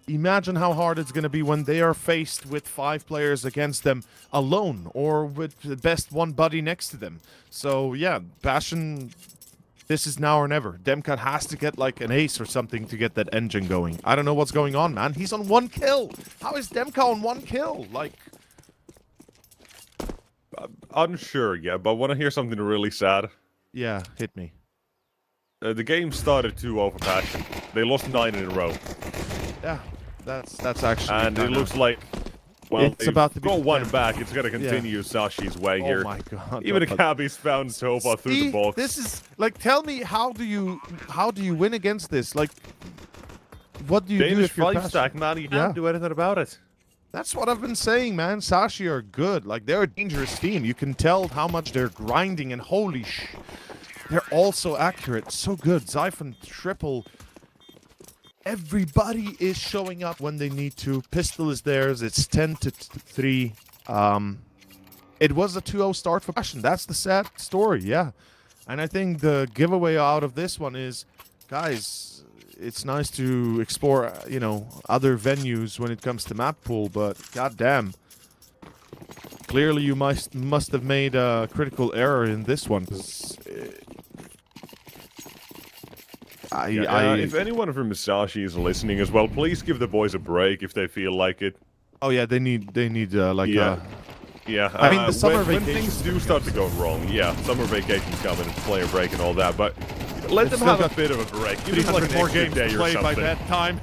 imagine how hard it's going to be when they are faced with 5 players against them alone, or with the best one buddy next to them. So, yeah, Passion... This is now or never. Demka has to get like an ace or something to get that engine going. I don't know what's going on, man. He's on 1 kill. How is Demka on 1 kill? Like... unsure, yeah, but want to hear something really sad? Yeah, hit me. The game started 2-0 for Passion. They lost 9 in a row. Yeah, that's actually... And it looks like Well, it's about to be... got one back. It's going to continue Sashi's way here. Oh my god. Even Akabi's found Topa through the box. This is like, tell me, how do you win against this? Like, what do you do Danish if you're 5-stack, man. You can't do anything about it. That's what I've been saying, man. Sashi are good. Like, they're a dangerous team. You can tell how much they're grinding, and holy they're also accurate. So good. Xiphon triple. Everybody is showing up when they need to. Pistol is theirs. It's 10-3. It was a 2-0 start for Passion. That's the sad story, yeah. And I think the giveaway out of this one is, guys, it's nice to explore, you know, other venues when it comes to map pool, but goddamn, clearly you must have made a critical error in this one. If anyone from Musashi is listening as well, please give the boys a break if they feel like it. Oh yeah, they need Yeah, I mean, the summer when vacations things do start to go wrong, yeah, summer vacations come and player break and all that, but let them have a bit of a break. Give them like more games to play by that time.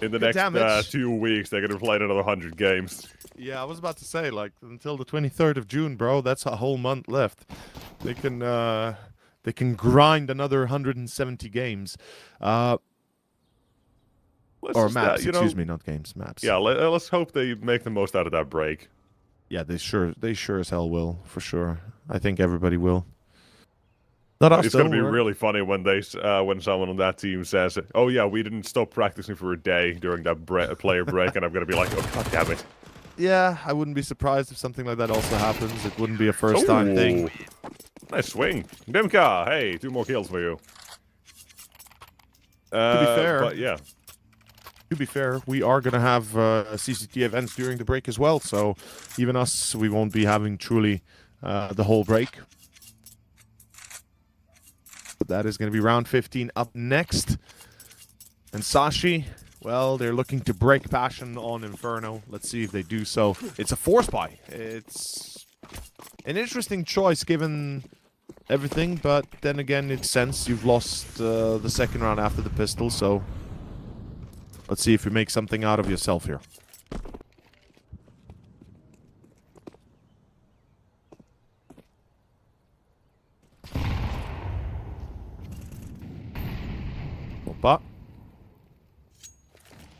In the next 2 weeks, they're gonna play another 100 games. Yeah, I was about to say, like, until the 23rd of June, bro. That's a whole month left. They can grind another 170 games. Or maps, excuse me, not games, maps. Yeah, let's hope they make the most out of that break. Yeah, they sure as hell will, for sure. I think everybody will. Not us, it's going to be really funny when when someone on that team says, "Oh yeah, we didn't stop practicing for a day during that player break," and I'm going to be like, "Oh god damn it." Yeah, I wouldn't be surprised if something like that also happens. It wouldn't be a first-time thing. Nice swing, Dimka. Hey, 2 more kills for you. To be fair, but yeah. To be fair, we are going to have CCT events during the break as well, so even us, we won't be having truly the whole break. But that is going to be round 15 up next. And Sashi, well, they're looking to break Passion on Inferno. Let's see if they do so. It's a force buy. It's an interesting choice given everything, but then again, it's sense. You've lost the second round after the pistol, so... Let's see if you make something out of yourself here. Opa.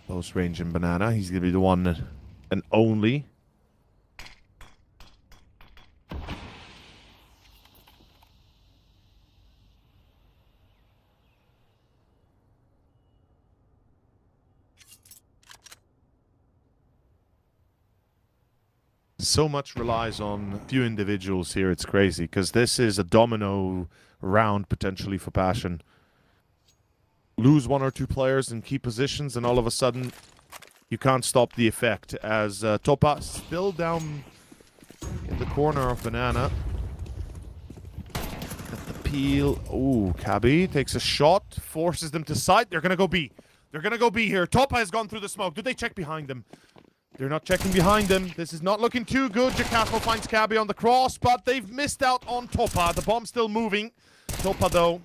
Close range and banana. He's going to be the one and only. So much relies on a few individuals here. It's crazy because this is a domino round potentially for Passion. Lose 1 or 2 players in key positions and all of a sudden you can't stop the effect as Topa still down in the corner of banana. At the peel. Ooh, Kabi takes a shot, forces them to side. They're going to go B. They're going to go B here. Topa has gone through the smoke. Did they check behind them? They're not checking behind them. This is not looking too good. Jacapo finds Kabi on the cross, but they've missed out on Topa. The bomb's still moving. Topa, though,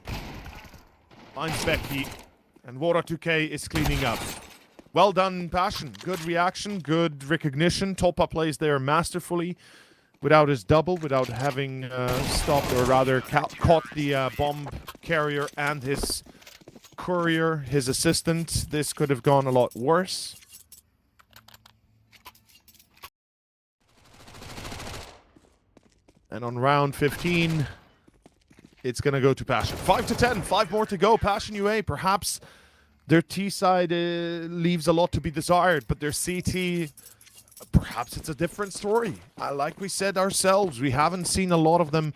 finds Becky. And Wara 2K is cleaning up. Well done, Passion. Good reaction, good recognition. Topa plays there masterfully. Without his double, without having stopped, or rather caught the bomb carrier and his courier, his assistant. This could have gone a lot worse. And on round 15, it's going to go to Passion. 5-10, 5 more to go. Passion UA, perhaps their T side leaves a lot to be desired, but their CT, perhaps it's a different story. Like we said ourselves, we haven't seen a lot of them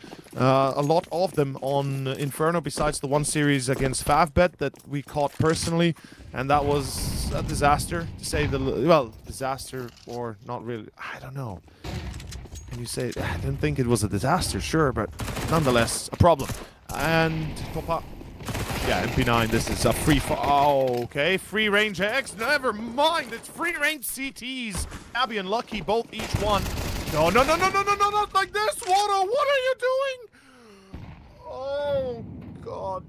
on Inferno besides the one series against Favbet that we caught personally, and that was a disaster, to say the... Well, disaster or not really, I don't know. Can you say, I didn't think it was a disaster, sure, but nonetheless, a problem. And Topa, yeah, MP9, this is a free... Oh, okay, free range X, never mind, it's free range CTs. Abby and Lucky, both each one. No, no, no, no, no, no, no, not like this, Wada, what are you doing? Oh, God.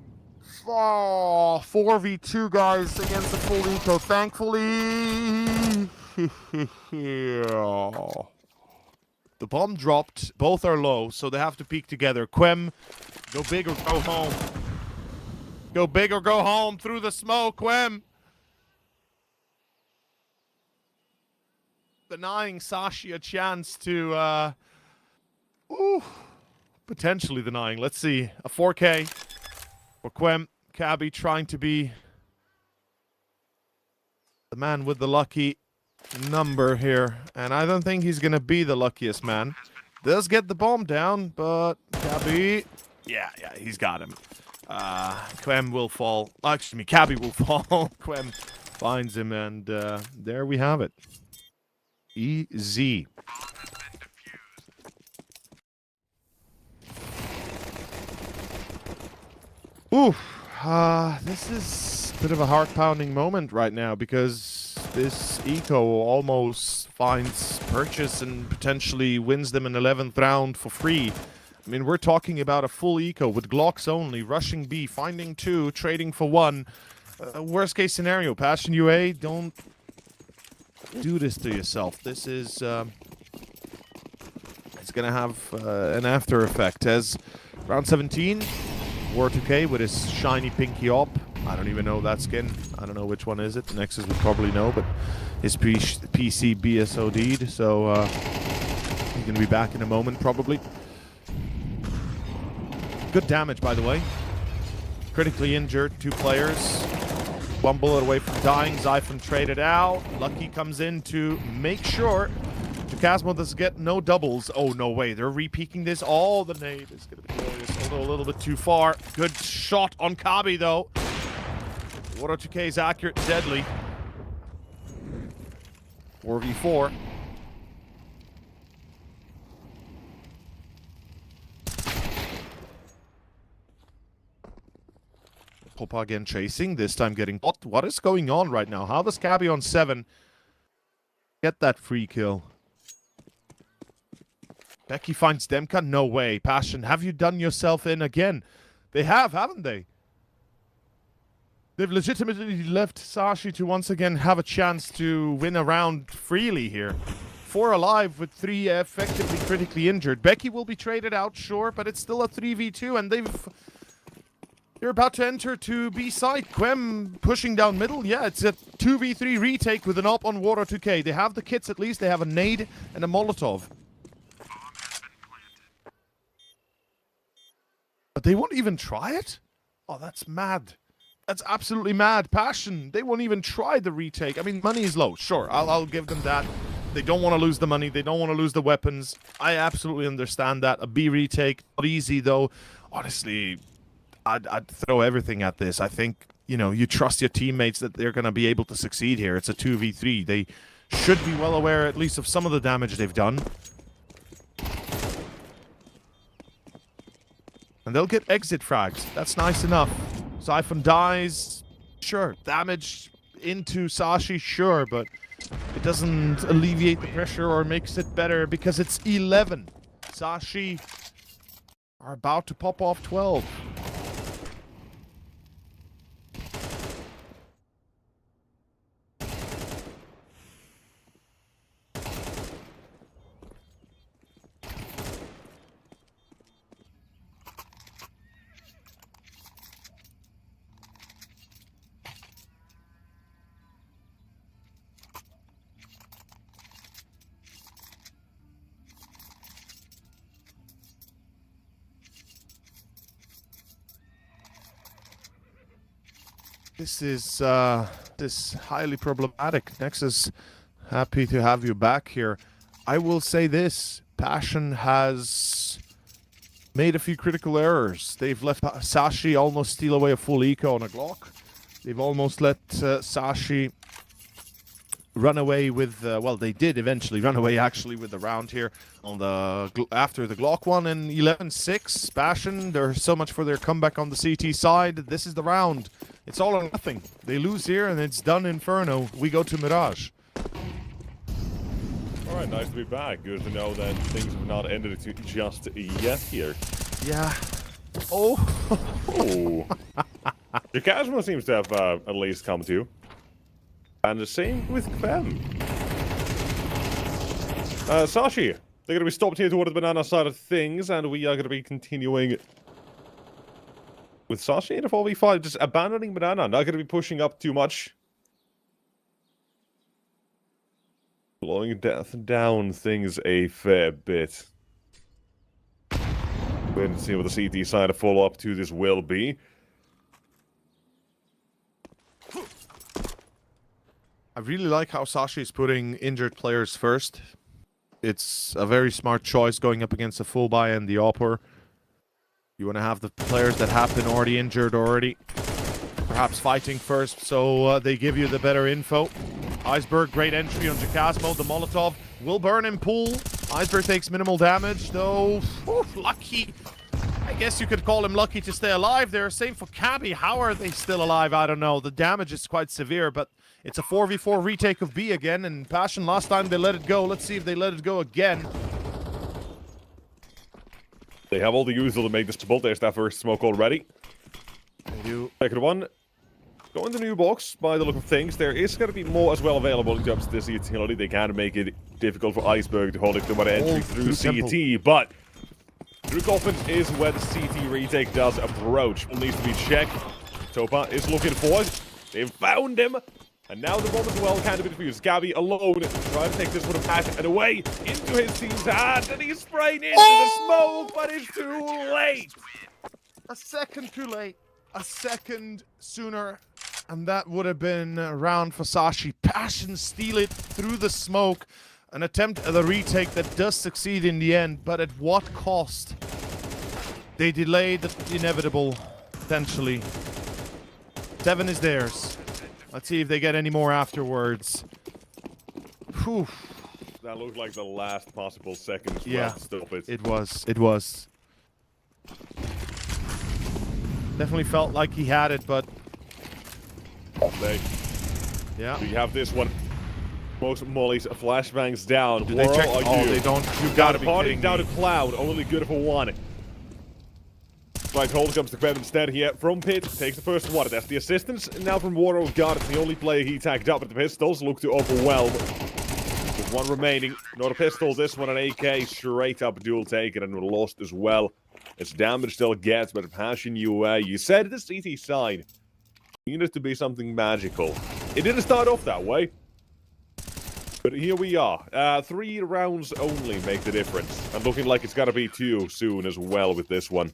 Oh, 4v2 guys against the full eco, thankfully. The bomb dropped. Both are low, so they have to peek together. Quem, go big or go home. Go big or go home through the smoke, Quem. Denying Sashi a chance to, potentially denying. Let's see. A 4K for Quem. Cabby trying to be the man with the lucky number here. And I don't think he's going to be the luckiest man. Does get the bomb down, but Cabby... Yeah, he's got him. Quem will fall. Excuse me, Cabby will fall. Quem finds him, and there we have it. Easy. Oof. This is a bit of a heart-pounding moment right now because this eco almost finds purchase and potentially wins them an 11th round for free. I mean, we're talking about a full eco with Glocks only, rushing B, finding 2, trading for 1. Worst case scenario, Passion UA, don't do this to yourself. This is, it's gonna have an after effect as round 17, War 2K with his shiny pinky op. I don't even know that skin. I don't know which one is it. Nexus would probably know, but his PC BSOD'd, so he's gonna be back in a moment probably. Good damage, by the way. Critically injured, 2 players. 1 bullet away from dying. Zyphon traded out. Lucky comes in to make sure Chasmo does get no doubles. Oh, no way. They're re-peeking this. Oh, the nade is going to be glorious. Although a little bit too far. Good shot on Kabi, though. Water 2K is accurate, deadly. 4v4. Popa again chasing, this time getting... What is going on right now? How does Cabby on 7 get that free kill? Becky finds Demka? No way. Passion, have you done yourself in again? They have, haven't they? They've legitimately left Sashi to once again have a chance to win a round freely here. 4 alive with 3 effectively critically injured. Becky will be traded out, sure, but it's still a 3v2 and they're about to enter to B side. Quem pushing down middle. Yeah, it's a 2v3 retake with an op on Water 2K. They have the kits at least. They have a nade and a Molotov. But they won't even try it? Oh, that's mad. That's absolutely mad. Passion, they won't even try the retake. I mean, money is low. Sure, I'll give them that. They don't want to lose the money. They don't want to lose the weapons. I absolutely understand that. A B retake, not easy though. Honestly... I'd throw everything at this. I think, you know, you trust your teammates that they're going to be able to succeed here. It's a 2v3. They should be well aware at least of some of the damage they've done. And they'll get exit frags. That's nice enough. Zyphon dies. Sure. Damage into Sashi. Sure. But it doesn't alleviate the pressure or makes it better because it's 11. Sashi are about to pop off 12. This is highly problematic. Nexus, happy to have you back here. I will say this, Passion has made a few critical errors. They've let Sashi almost steal away a full eco on a Glock. They've almost let Sashi run away with, well, they did eventually run away actually with the round here on the after the Glock one in 11-6. Passion, there's so much for their comeback on the CT side. This is the round. It's all or nothing. They lose here and it's done. Inferno. We go to Mirage. Alright, nice to be back. Good to know that things have not ended just yet here. Yeah. Oh. Oh. Your Casmo seems to have at least come to. And the same with Quem. Sashi, they're going to be stopped here toward the banana side of things, and we are going to be continuing with Sashi in a 4v5, just abandoning banana, not going to be pushing up too much. Slowing down things a fair bit. Wait and see what the CT side of follow-up to this will be. I really like how Sashi is putting injured players first. It's a very smart choice going up against the full buy and the AWPer. You want to have the players that have been already injured perhaps fighting first, so they give you the better info. Iceberg, great entry on Jacasmo. The Molotov will burn in pool. Iceberg takes minimal damage, though. Lucky. I guess you could call him lucky to stay alive there. Same for Cabby. How are they still alive? I don't know. The damage is quite severe, but it's a 4v4 retake of B again, and Passion, last time they let it go. Let's see if they let it go again. They have all the usual to make this bolt. There's that first smoke already. They do. Second one. Go in the new box, by the look of things. There is going to be more as well available in terms of this utility. They can make it difficult for Iceberg to hold it to entry through CT, but through Coffin is where the CT retake does approach. Will needs to be checked. Topa is looking for it. They've found him. And now the bomb as well can be defused. Gabby alone trying to take this one back and away into his team's hand. And he's spraying into the smoke, but it's too late. A second too late. A second sooner. And that would have been a round for Sashi. Passion steal it through the smoke. An attempt at a retake that does succeed in the end, but at what cost? They delayed the inevitable, potentially. 7 is theirs. Let's see if they get any more afterwards. Whew. That looked like the last possible second. Yeah, stop it. It was. Definitely felt like he had it, but... Yeah. We have this one. Most Molly's flashbangs down. Do they check? Oh, you? They don't. You Got gotta a be party kidding down me. to Cloud. Only good for one. Right, hold comes to Queb instead here from Pit. Takes the first one. That's the assistance. And now from Warrior of God, it's the only player he tagged up. But the pistols look to overwhelm. With one remaining. Not a pistol. This one an AK. Straight up dual taken and lost as well. It's damage still gets, but Passion you said the CT side needed to be something magical. It didn't start off that way. But here we are. 3 rounds only make the difference. And looking like it's gotta be 2 soon as well with this one.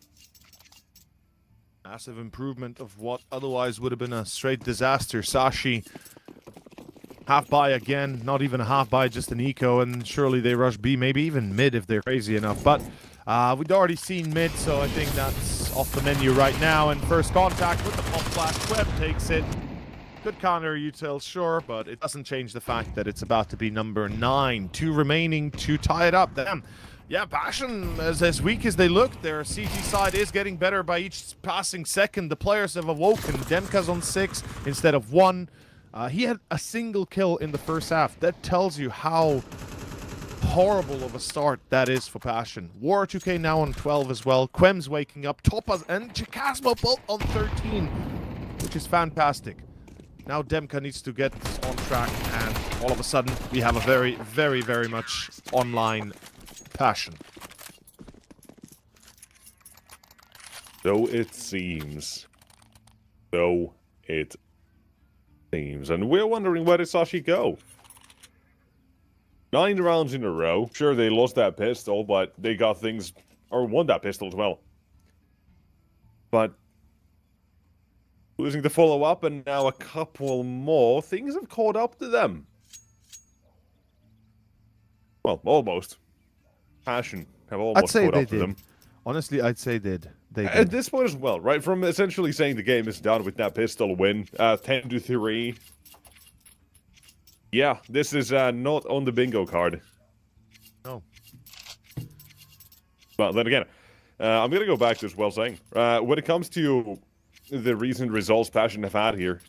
Massive improvement of what otherwise would have been a straight disaster. Sashi, half buy again. Not even a half buy, just an eco. And surely they rush B, maybe even mid if they're crazy enough. But we'd already seen mid, so I think that's off the menu right now. And first contact with the pop flash. Web takes it. Good counter util, sure, but it doesn't change the fact that it's about to be number 9. 2 remaining to tie it up. Damn. Yeah, Passion, as weak as they look, their CT side is getting better by each passing second. The players have awoken. Demka's on 6 instead of 1. He had a single kill in the first half. That tells you how horrible of a start that is for Passion. War 2K now on 12 as well. Quem's waking up. Topaz and Chikasmo both on 13, which is fantastic. Now Demka needs to get on track, and all of a sudden we have a very, very, very much online Passion. So it seems. So it seems. And we're wondering, where did Sashi go? 9 rounds in a row. Sure, they lost that pistol, but they got things... or won that pistol as well. But... losing the follow-up, and now a couple more. Things have caught up to them. Well, almost. Passion have almost caught up to them. Honestly, I'd say they did. At this point as well, right? From essentially saying the game is done with that pistol win. 10-3. Yeah, this is not on the bingo card. No. But then again, I'm going to go back to as well saying, when it comes to the recent results Passion have had here,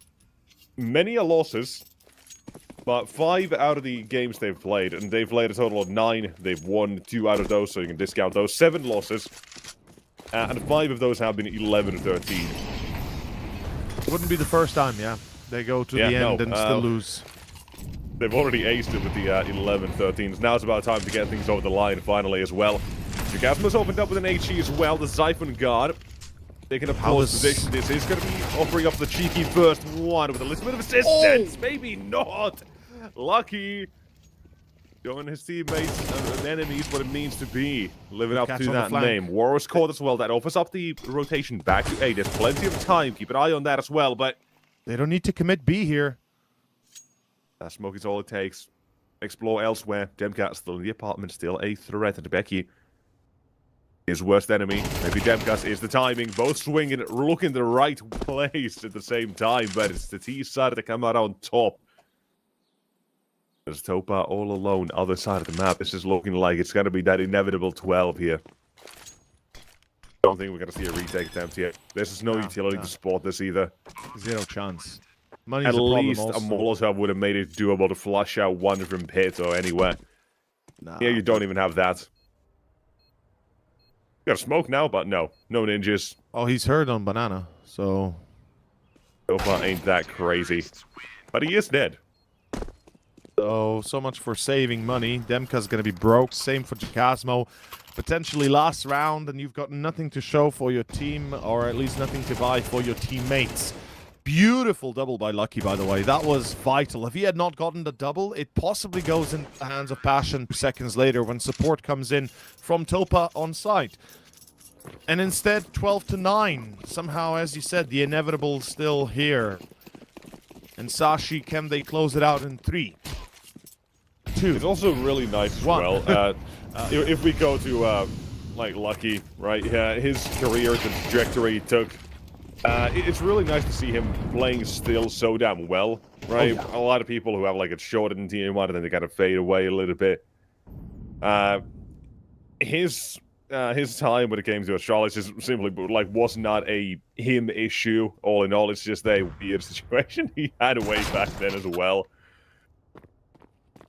many are losses, but 5 out of the games they've played, and they've played a total of 9, they've won 2 out of those, so you can discount those. 7 losses, and 5 of those have been 11-13. Wouldn't be the first time, yeah. They go to the end and still lose. They've already aced it with the 11-13s. Now it's about time to get things over the line finally as well. Jacasmo's opened up with an HE as well. The Siphon Guard taking a pose position. This is going to be offering up the cheeky first one with a little bit of assistance. Maybe not. Lucky. Showing his teammates and enemies what it means to be living up to that name. War's caught as well. That offers up the rotation back to A. There's plenty of time. Keep an eye on that as well, but they don't need to commit B here. That smoke is all it takes. Explore elsewhere. Demcat still in the apartment, still a threat. And Becky, his worst enemy. Maybe Demcat is the timing. Both swinging, looking the right place at the same time, but it's the T side to come out on top. There's Topa all alone, other side of the map. This is looking like it's going to be that inevitable 12 here. Don't think we're going to see a retake attempt here. There's no utility to support this either. Zero chance. Money's At least a a Molotov would have made it doable to flush out one from pit or anywhere. Here you don't even have that. You got a smoke now, but no ninjas. Oh, he's hurt on banana, so Topa ain't that crazy. But he is dead. So much for saving money. Demka's gonna be broke. Same for Jacasmo. Potentially last round, and you've got nothing to show for your team, or at least nothing to buy for your teammates. Beautiful double by Lucky, by the way. That was vital. If he had not gotten the double, it possibly goes in the hands of Passion seconds later when support comes in from Topa on site. And instead, 12-9. Somehow, as you said, the inevitable still here. And Sashi, can they close it out in 3, 2? It's also really nice as well. If we go to like Lucky, right? His career, the trajectory he took. It's really nice to see him playing still so damn well, right? A lot of people who have like a shorter than T1 and then they kind of fade away a little bit. His time when it came to Australia just simply like was not a him issue. All in all, it's just a weird situation he had way back then as well.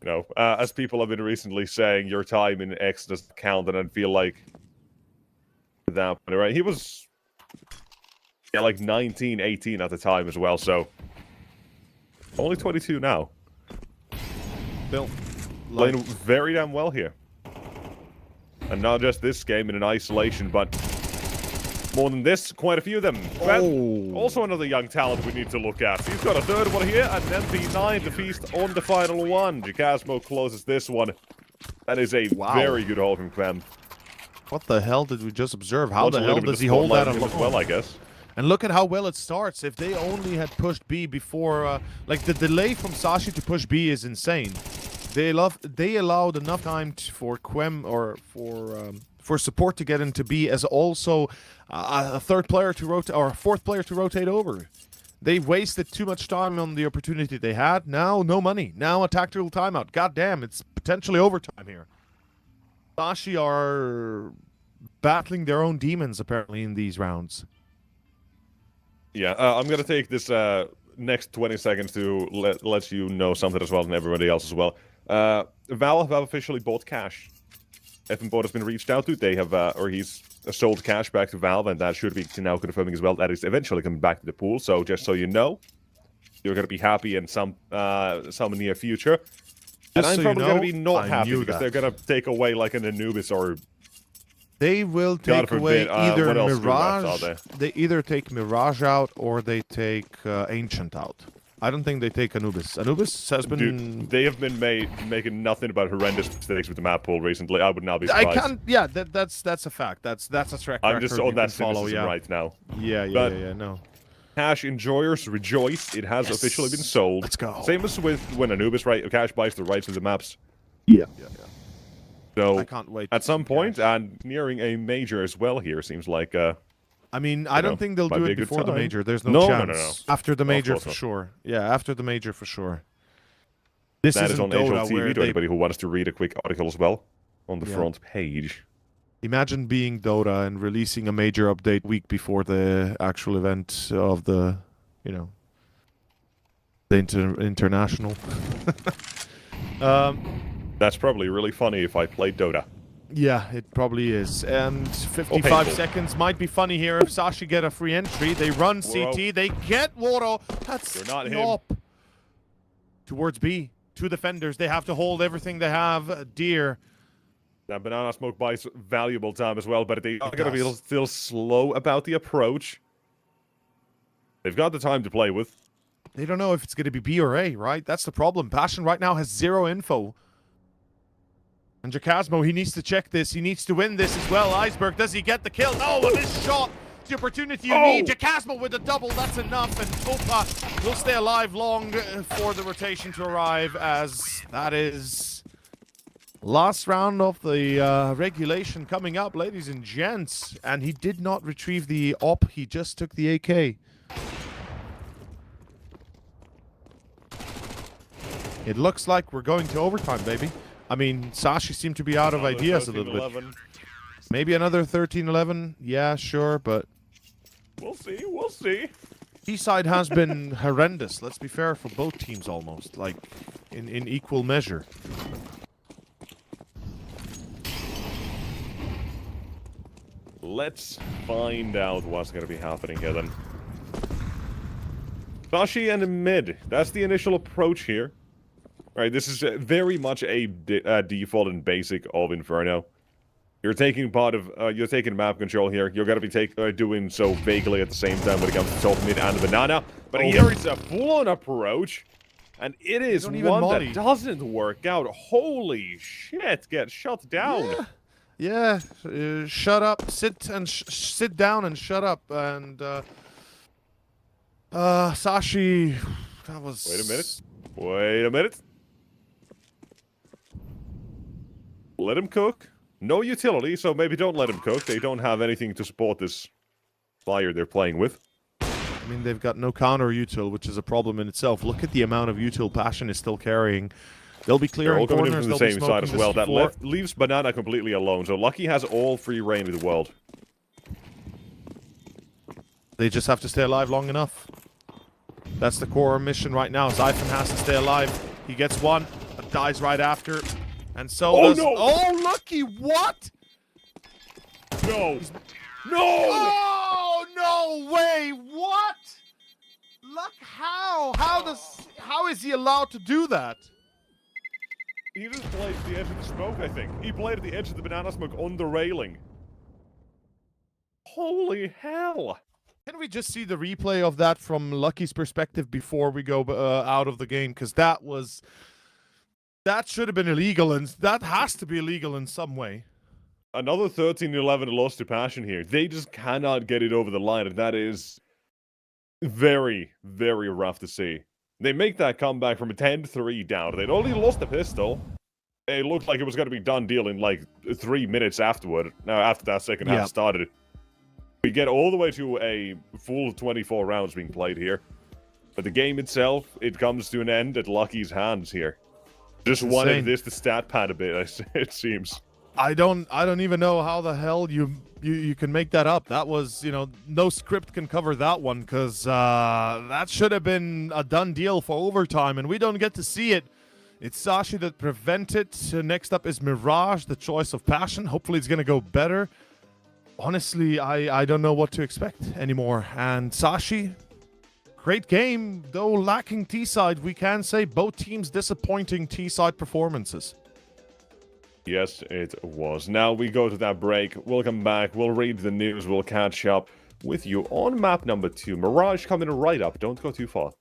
You know, as people have been recently saying, your time in X doesn't count, and I feel like that, right? He was like 19, 18 at the time as well, so only 22 now. Bill, playing very damn well here. And not just this game in an isolation, but more than this, quite a few of them. Also another young talent we need to look at. He's got a third one here, and then P9 to feast on the final one. Jacasmo closes this one. That is a very good haul from Clem. What the hell did we just observe? How the hell does he hold that alone? Well, I guess. And look at how well it starts. If they only had pushed B before, like the delay from Sashi to push B is insane. They allowed enough time for Quem or for support to get into B, as also a third player to rotate or a fourth player to rotate over. They wasted too much time on the opportunity they had. Now no money. Now a tactical timeout. God damn, it's potentially overtime here. Sashi are battling their own demons apparently in these rounds. Yeah, I'm gonna take this next 20 seconds to let you know something as well, and everybody else as well. Valve have officially bought Cash. Effenport has been reached out to. They have, or he's sold Cash back to Valve, and that should be now confirming as well that is eventually coming back to the pool. So just so you know, you're gonna be happy in some near future. And I'm probably gonna be not happy because they're gonna take away like an Anubis or. They will take away either Mirage. They either take Mirage out or they take Ancient out. I don't think they take Anubis. Anubis has been. Dude, they have been making nothing but horrendous mistakes with the map pool recently. I would not be surprised. I can't. Yeah, that's a fact. That's a track record. I'm just on that cynicism right now. Yeah. No. Cash enjoyers rejoice! It has officially been sold. Let's go. Same as with when Anubis, right? Cash buys the rights to the maps. Yeah. So I can't wait. At some point, and nearing a major as well here, seems like. I mean, I don't think they'll do it before the major. There's no chance. No. After the major, for sure. Yeah, after the major, for sure. This is on HLTV to anybody who wants to read a quick article as well on the front page. Imagine being Dota and releasing a major update week before the actual event of the, the international. That's probably really funny if I played Dota. Yeah, it probably is. And 55 seconds might be funny here if Sashi get a free entry. They run CT, they get Woro. That's not him. Towards B. two defenders. They have to hold everything they have dear. That banana smoke buys valuable time as well, but they are going to be still slow about the approach. They've got the time to play with. They don't know if it's going to be B or A, right? That's the problem. Passion right now has 0 info. And Jacasmo, he needs to check this. He needs to win this as well. Iceberg, does he get the kill? No, but this shot, the opportunity you need. Jacasmo with a double, that's enough. And Topa will stay alive long for the rotation to arrive, as that is last round of the regulation coming up, ladies and gents. And he did not retrieve the op. He just took the AK. It looks like we're going to overtime, baby. I mean, Sashi seemed to be out of ideas a little bit. Maybe another 13-11. Yeah, sure, but... We'll see, we'll see. T-side has been horrendous. Let's be fair for both teams almost. Like, in equal measure. Let's find out what's going to be happening here, then. Sashi and mid. That's the initial approach here. Right, this is very much a default and basic of Inferno. You're taking you're taking map control here. You're gonna be doing so vaguely at the same time when it comes to top mid and banana. But here it's a full-on approach, and it is one that doesn't work out. Holy shit! Get shut down. Yeah. Shut up. Sit down and shut up. And Sashi, that was. Wait a minute. Wait a minute. Let him cook. No utility, so maybe don't let him cook. They don't have anything to support this fire they're playing with. I mean, they've got no counter util, which is a problem in itself. Look at the amount of util Passion is still carrying. They'll be clearing corners. They're all coming in from the same side as well. That leaves Banana completely alone. So Lucky has all free reign of the world. They just have to stay alive long enough. That's the core mission right now. Zyphon has to stay alive. He gets one, but dies right after. And so does... No! Oh, Lucky, what? No! No! Oh, no way! What? Luck, how? How is he allowed to do that? He just played at the edge of the smoke, I think. He played at the edge of the banana smoke on the railing. Holy hell! Can we just see the replay of that from Lucky's perspective before we go out of the game? Because that was... That should have been illegal, and that has to be illegal in some way. Another 13-11 loss to Passion here. They just cannot get it over the line, and that is very, very rough to see. They make that comeback from a 10-3 down. They'd only lost the pistol. It looked like it was going to be done deal in like 3 minutes afterward. Now, after that second half started. We get all the way to a full 24 rounds being played here. But the game itself, it comes to an end at Lucky's hands here. Just wanted this to stat pad a bit, it seems. I don't even know how the hell you can make that up. That was, you know, no script can cover that one, because that should have been a done deal for overtime, and we don't get to see it. It's Sashi that prevented. Next up is Mirage, the choice of Passion. Hopefully it's going to go better. Honestly, I don't know what to expect anymore. And Sashi... Great game, though lacking T-side. We can say both teams disappointing T-side performances. Yes, it was. Now we go to that break. We'll come back. We'll read the news. We'll catch up with you on map number 2. Mirage coming right up. Don't go too far.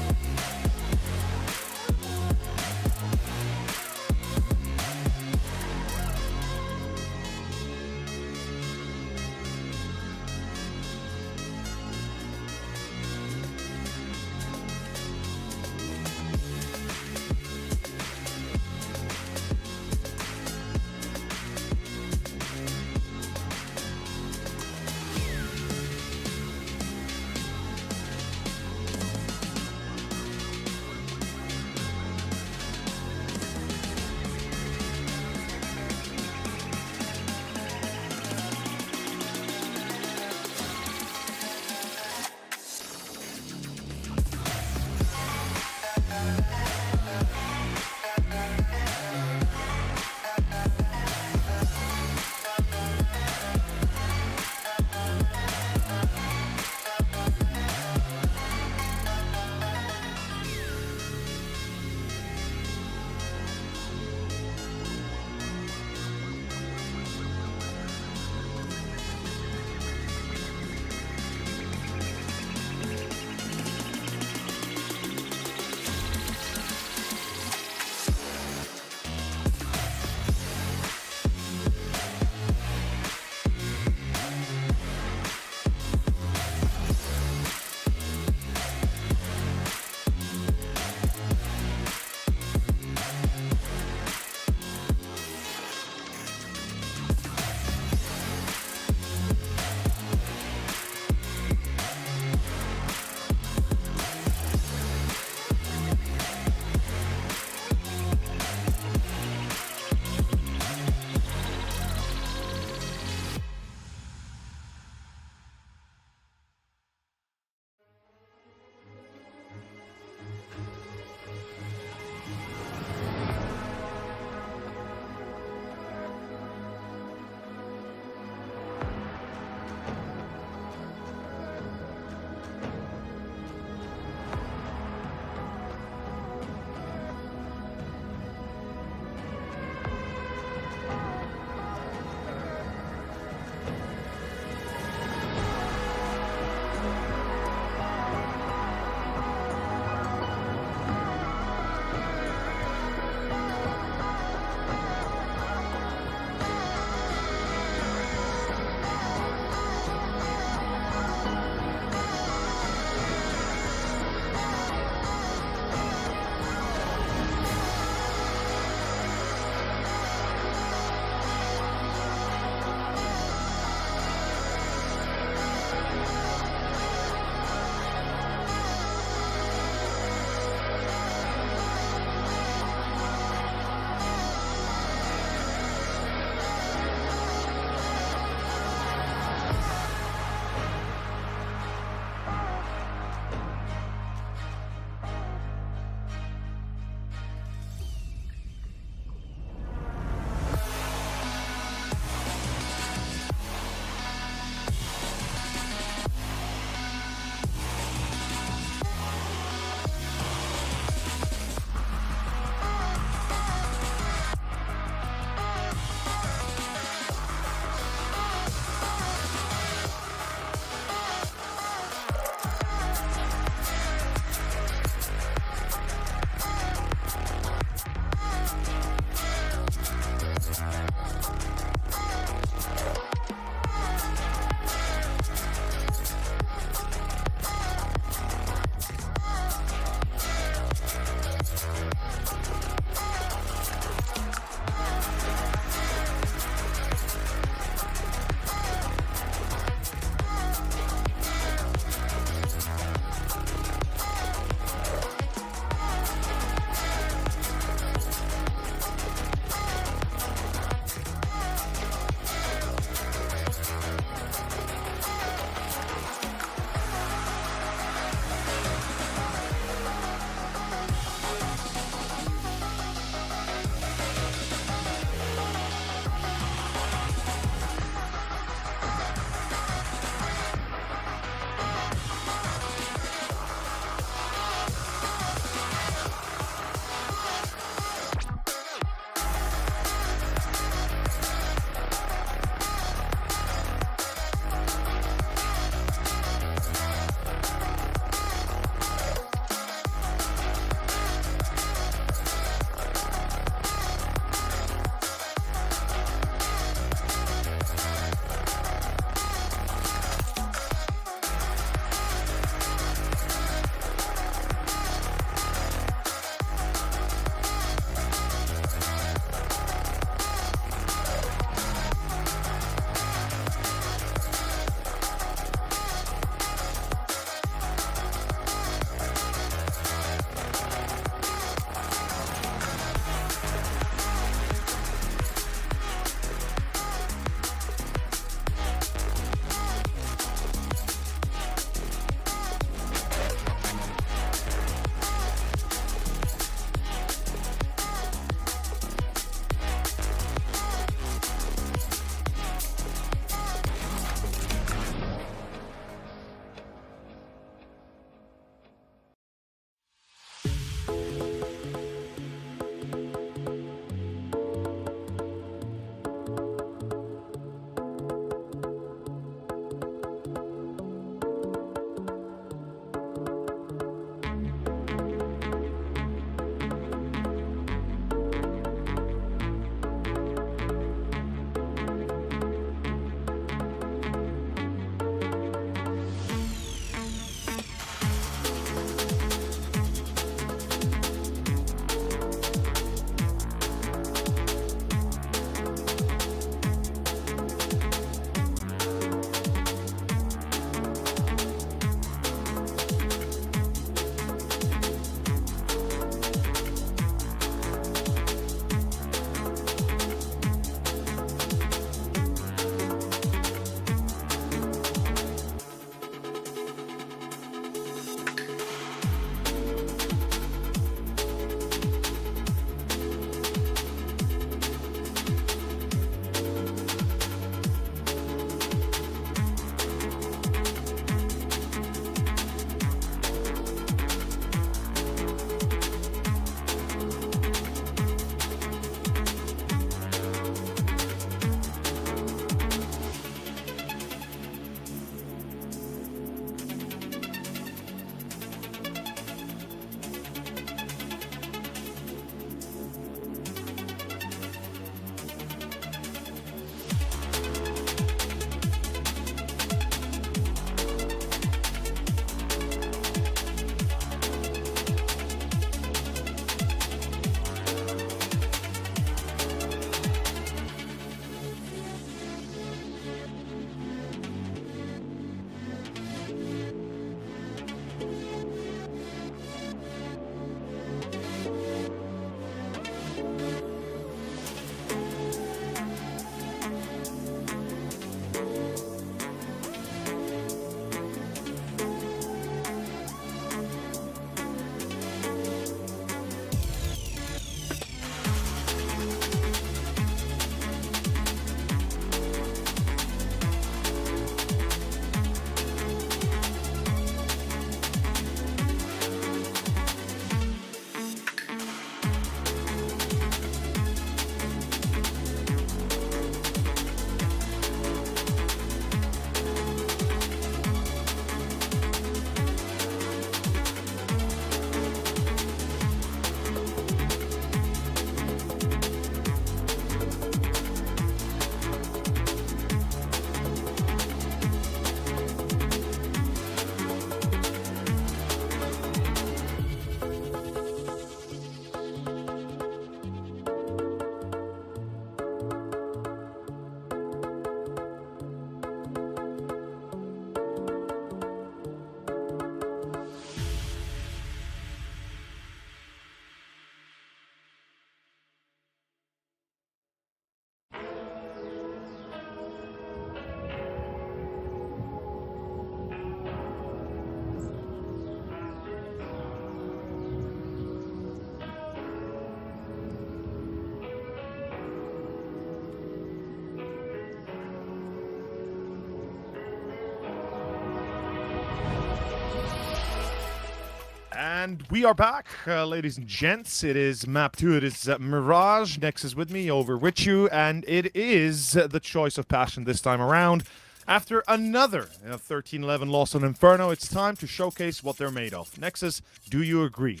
And we are back, ladies and gents. It is map 2. It is Mirage. Nexus with me over Richu, and it is the choice of Passion this time around. After another 13-11 loss on Inferno, it's time to showcase what they're made of. Nexus, do you agree?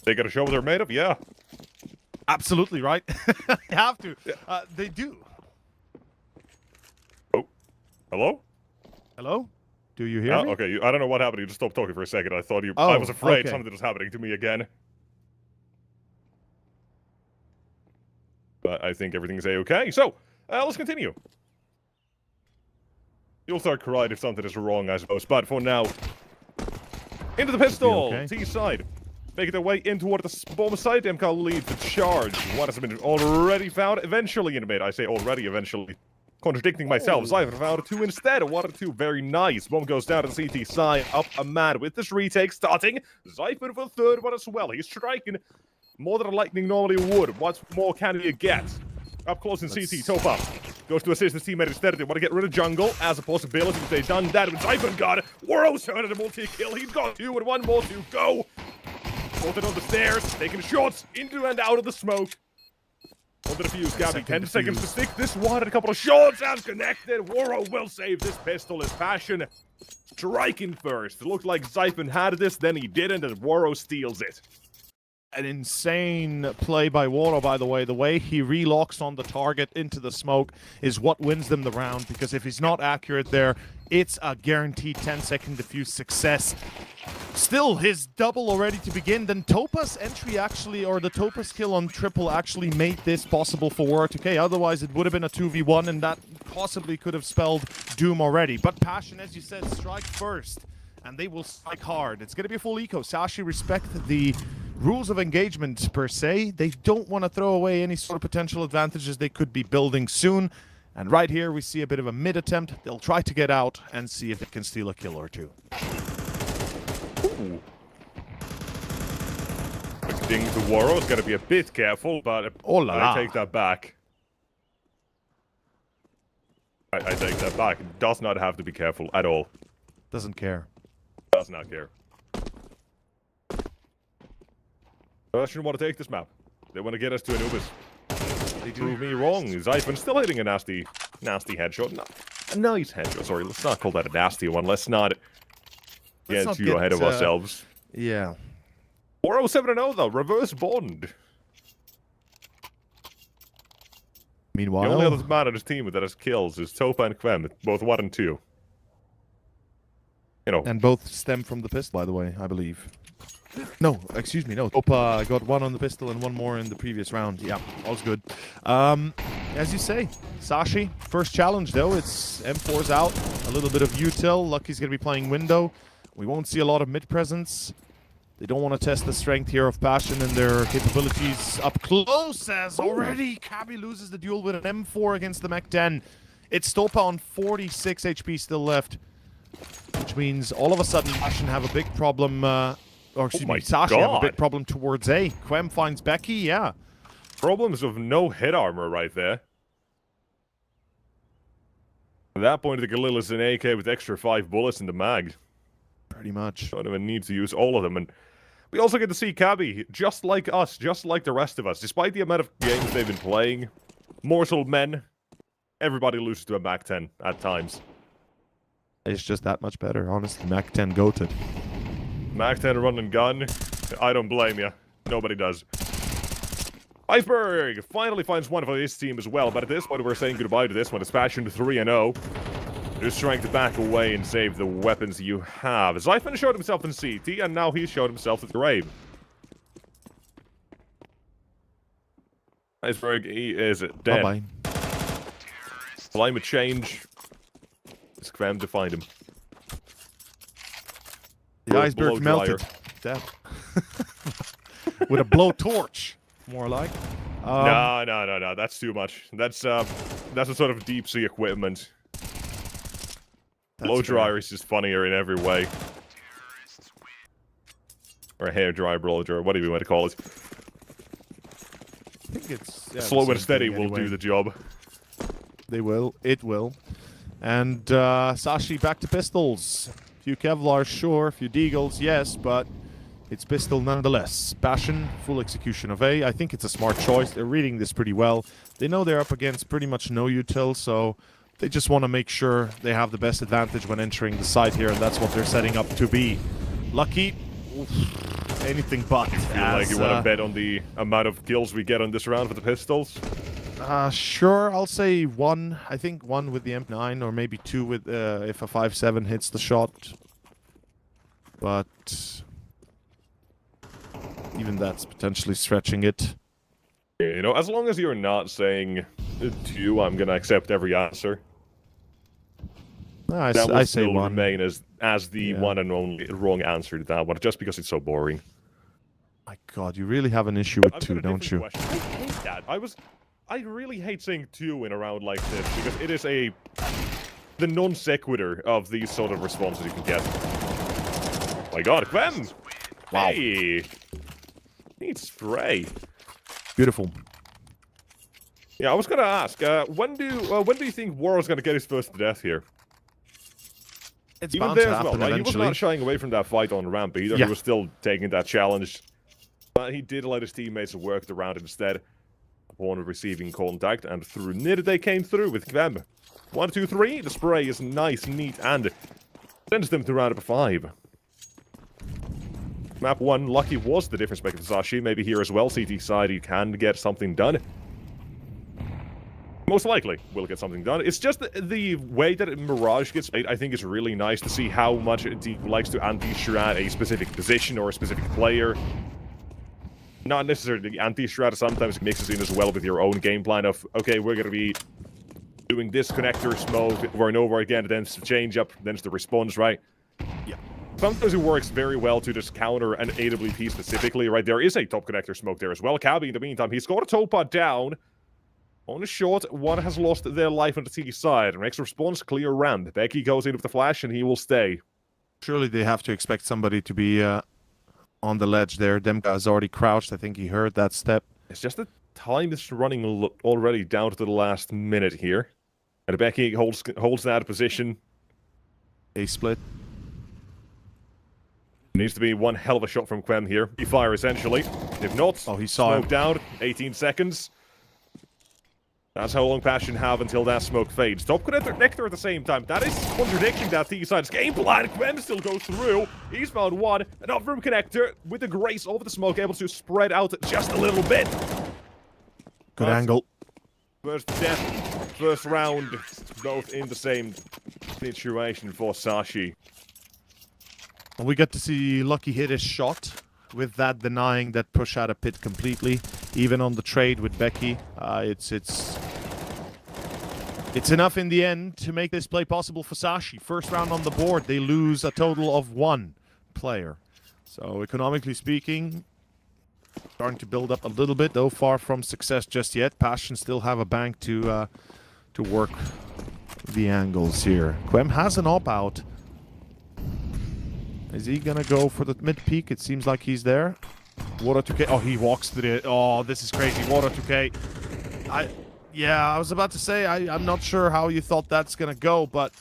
They gotta show what they're made of? Yeah. Absolutely, right? You have to. They do. Oh. Hello? Hello? Do you hear me? Okay, I don't know what happened. You just stopped talking for a second. I thought you... Oh, I was afraid okay. something was happening to me again. But I think everything's a-okay. So, let's continue. You'll start crying if something is wrong, I suppose. But for now... Into the pistol! Okay. T side. Making their way in toward the bomb site. MK leads the charge. What has been already found? Eventually in mid. I say already, eventually. Contradicting myself, Zypher found 2 instead. 1 or 2, very nice. Bomb goes down to the CT side, up a man with this retake starting. Zypher for the 3rd one as well. He's striking more than a lightning normally would. What more can he get? Up close in CT, top up. Goes to assist his teammate instead. They want to get rid of jungle as a possibility. If they've done that, with Zypher got World's turn a multi-kill. He's got 2 and 1 more to go. Bolted on the stairs, taking shots into and out of the smoke. On the defuse, Gabby, 10 seconds to stick this one, and a couple of shots as connected. Woro will save this pistol, his Passion. Striking first. It looked like Zypher had this, then he didn't, and Woro steals it. An insane play by Woro, by the way. The way he relocks on the target into the smoke is what wins them the round, because if he's not accurate there, it's a guaranteed 10-second defuse success. Still, his double already to begin. Then Topa's entry actually, or the Topa's kill on triple actually made this possible for War 2K. Otherwise, it would have been a 2v1, and that possibly could have spelled doom already. But Passion, as you said, strike first, and they will strike hard. It's going to be a full eco. Sashi respect the rules of engagement, per se. They don't want to throw away any sort of potential advantages they could be building soon. And right here, we see a bit of a mid attempt. They'll try to get out and see if they can steal a kill or 2. Ooh. Ding to Woro is going to be a bit careful, but I take that back. I take that back. Does not have to be careful at all. Doesn't care. Does not care. I shouldn't want to take this map. They want to get us to Anubis. They prove me wrong. Zypher's still hitting a nasty headshot. No, a nice headshot. Sorry, let's not call that a nasty one. Let's not get too ahead of ourselves. Yeah. 407-0 though. Reverse Bond. Meanwhile, the only other man on his team that has kills is Topa and Quem, both 1 and 2. You know. And both stem from the pistol, by the way, I believe. No, excuse me, no. Topa got 1 on the pistol and 1 more in the previous round. Yeah, all's good. As you say, Sashi, first challenge though. It's M4's out. A little bit of util. Lucky's going to be playing window. We won't see a lot of mid presence. They don't want to test the strength here of Passion and their capabilities up close, as already Kabi loses the duel with an M4 against the Mech 10. It's Topa on 46 HP still left, which means all of a sudden Passion have a big problem, or excuse me, Sashi have a big problem towards A. Quem finds Becky, yeah. Problems of no hit armor right there. At that point, the Galil is an AK with extra 5 bullets in the mag. Pretty much. Don't even need to use all of them. And we also get to see Kabi, just like us, just like the rest of us. Despite the amount of games they've been playing, mortal men, everybody loses to a Mac 10 at times. It's just that much better, honestly. Mac 10 goated. Mac 10 run and gun, I don't blame you. Nobody does. Iceberg finally finds one for his team as well, but at this point we're saying goodbye to this one. It's Passion 3-0. Just trying to back away and save the weapons you have. Zypher showed himself in CT, and now he's showed himself at the grave. Iceberg, he is dead. Bye-bye. Climate change. It's crammed to find him. The iceberg melted. Dead. With a blowtorch, more like. No. That's too much. That's a sort of deep sea equipment. Blow dryer is just funnier in every way. Or a hair dryer, blow dryer, whatever you want to call it. I think it's slow and steady will do the job. They will. It will. And Sashi back to pistols. few Kevlars, sure. A few Deagles, yes, but it's pistol nonetheless. Passion, full execution of A. I think it's a smart choice. They're reading this pretty well. They know they're up against pretty much no util, so they just want to make sure they have the best advantage when entering the site here, and that's what they're setting up to be. Lucky, oof, anything but. You feel like you want to bet on the amount of kills we get on this round with the pistols? Sure, I'll say 1. I think 1 with the M9, or maybe 2 with if a 5.7 hits the shot. But even that's potentially stretching it. You know, as long as you're not saying 2, I'm gonna accept every answer. I That will say still 1. remain as the one and only wrong answer to that one, just because it's so boring. My God, you really have an issue with I've 2, got a don't different you? question. I hate that. I really hate saying 2 in a round like this, because it is the non sequitur of these sort of responses you can get. Oh my God, Clem! Wow. Hey! Neat spray. Beautiful. Yeah, I was gonna ask, when do you think Warrow's gonna get his first death here? It's Even bound there to as well, happen right? He was eventually. not shying away from that fight on ramp either. Yeah. He was still taking that challenge. But he did let his teammates work the round instead. Upon receiving contact, and through mid they came through with Kvem. 1, 2, 3. The spray is nice, neat, and sends them to round up 5. Map 1, Lucky was the difference maker to Sashi. Maybe here as well, CT side, he can get something done. Most likely, will get something done. It's just the way that Mirage gets played, I think is really nice to see how much Deep likes to anti-strat a specific position or a specific player. Not necessarily anti-strat, sometimes mixes in as well with your own game plan of, okay, we're going to be doing this connector smoke over and over again, and then it's the change up, then it's the response, right? Yeah. Sometimes it works very well to just counter an AWP specifically, right? There is a top connector smoke there as well. Cabby, in the meantime, he's got a top pod down. On a short, one has lost their life on the T side. Next response, clear ramp. Becky goes in with the flash, and he will stay. Surely they have to expect somebody to be on the ledge there. Demka has already crouched. I think he heard that step. It's just that time is running already down to the last minute here. And Becky holds that position. A split. Needs to be one hell of a shot from Quem here. He fire essentially. If not, Oh, he saw smoke him. down. 18 seconds. That's how long Passion have until that smoke fades. Top connector at the same time. That is contradicting that T-side's game plan. Quem still goes through. He's found one. An up-room connector with the grace of the smoke, able to spread out just a little bit. Good But angle. First death, first round, both in the same situation for Sashi. We get to see Lucky hit his shot with that denying that push out of pit completely. Even on the trade with Becky, it's enough in the end to make this play possible for Sashi. First round on the board, they lose a total of 1 player. So economically speaking, starting to build up a little bit, though far from success just yet. Passion still have a bank to work the angles here. Quem has an op out. Is he gonna go for the mid peak? It seems like he's there. Water 2K. Oh, he walks to the. Oh, this is crazy. Water 2K. I was about to say I'm not sure how you thought that's gonna go, but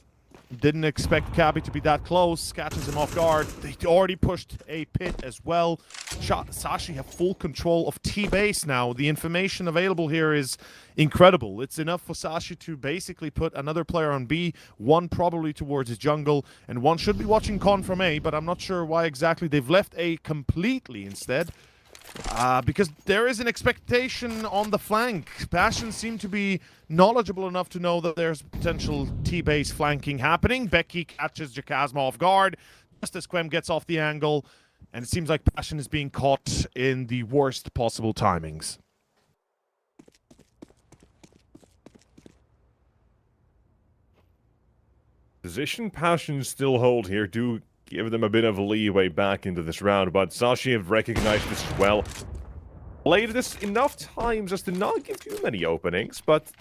didn't expect Cabby to be that close. Catches him off guard. They already pushed a pit as well. Sashi have full control of T base now. The information available here is incredible. It's enough for Sashi to basically put another player on B, one probably towards his jungle, and one should be watching Con from A, but I'm not sure why exactly they've left A completely instead. Because there is an expectation on the flank. Passion seem to be knowledgeable enough to know that there's potential T-base flanking happening. Becky catches Jakazma off guard just as Quem gets off the angle, and it seems like Passion is being caught in the worst possible timings. Position Passion still hold here. Do give them a bit of leeway back into this round, but Sashi have recognized this as well. Played this enough times as to not give too many openings, but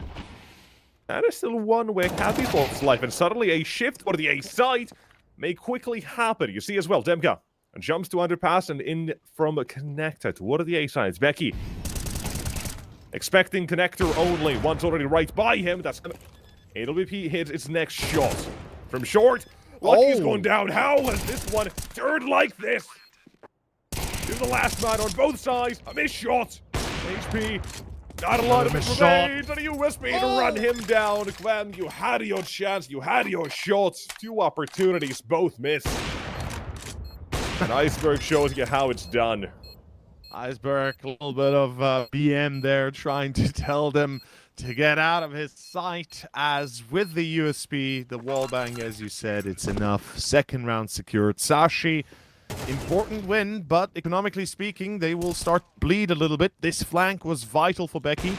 that is still one where Cabby falls life, and suddenly a shift for the A side may quickly happen. You see as well, Demka jumps to underpass and in from a connector to one of the A sides. Becky expecting connector only. One's already right by him. That's gonna... AWP hits its next shot. From short, Lucky's going down. How has this one turned like this? Here's the last man on both sides. A missed shot. HP. Not a lot of it remains. And a USB to run him down. Gwen, you had your chance. You had your shots. 2 opportunities, both missed. And Iceberg shows you how it's done. Iceberg, a little bit of BM there, trying to tell them to get out of his sight, as with the USP, the wallbang, as you said, it's enough. Second round secured. Sashi, important win, but economically speaking, they will start bleed a little bit. This flank was vital for Becky.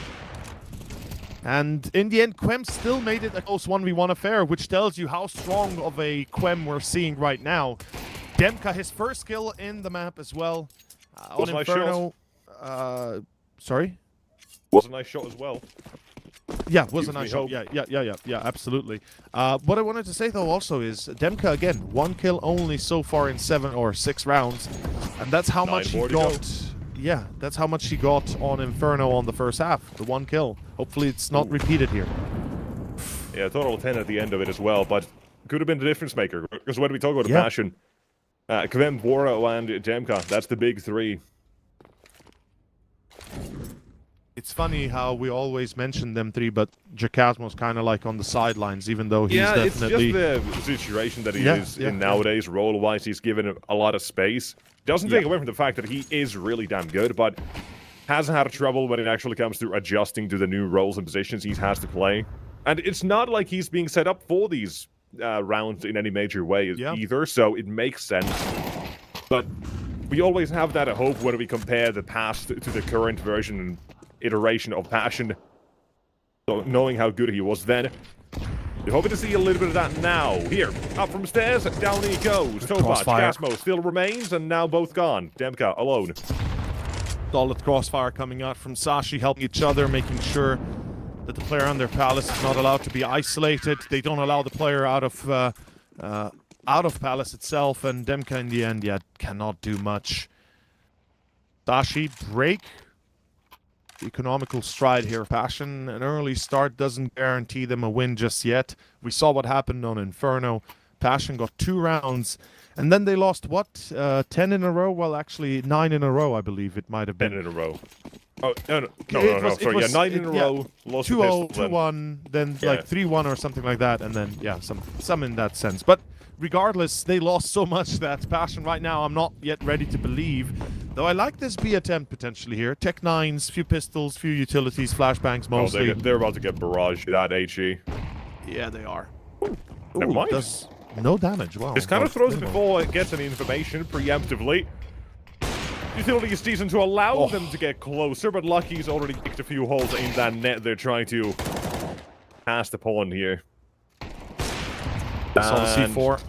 And in the end, Quem still made it a close 1v1 affair, which tells you how strong of a Quem we're seeing right now. Demka, his first kill in the map as well. On Inferno. Sorry? Was a nice shot as well. Yeah, was a nice shot. Yeah, absolutely. What I wanted to say though also is Demka again, 1 kill only so far in 7 or 6 rounds, and that's how much he got. Yeah, that's how much he got on Inferno on the first half. The 1 kill. Hopefully it's not repeated here. Yeah, total 10 at the end of it as well, but could have been the difference maker. Because when we talk about the passion, Kvem, Bora, and Demka, that's the big 3. It's funny how we always mention them 3, but Jacasmo's kind of like on the sidelines, even though he's definitely... it's just the situation that he is in nowadays. Role-wise, he's given a lot of space. Doesn't take away from the fact that he is really damn good, but hasn't had trouble when it actually comes to adjusting to the new roles and positions he has to play. And it's not like he's being set up for these rounds in any major way either, so it makes sense. But we always have that hope when we compare the past to the current version and iteration of Passion. So knowing how good he was then, you're hoping to see a little bit of that now. Here, up from stairs, down he goes. Topaz, Gasmo still remains, and now both gone. Demka alone. Solid crossfire coming out from Sashi, helping each other, making sure that the player on their palace is not allowed to be isolated. They don't allow the player out of palace itself, and Demka in the end, cannot do much. Sashi break. Economical stride here. Passion, an early start doesn't guarantee them a win just yet. We saw what happened on Inferno. Passion got 2 rounds, and then they lost, what, 10 in a row? Well, actually, 9 in a row, I believe it might have been. 10 in a row. Oh, no, sorry, 9 in a row, lost 2-0, 2-1, then like 3-1 or something like that, and then, some in that sense. But regardless, they lost so much that Passion right now I'm not yet ready to believe. Though I like this B attempt potentially here. Tech 9s, few pistols, few utilities, flashbangs mostly. Oh, they're about to get barrage that HE. Yeah, they are. Never mind. Does no damage. Wow. This kind of throws it before it gets any information preemptively. Utility is decent to allow them to get closer, but Lucky's already kicked a few holes in that net they're trying to cast upon here. That's on C4.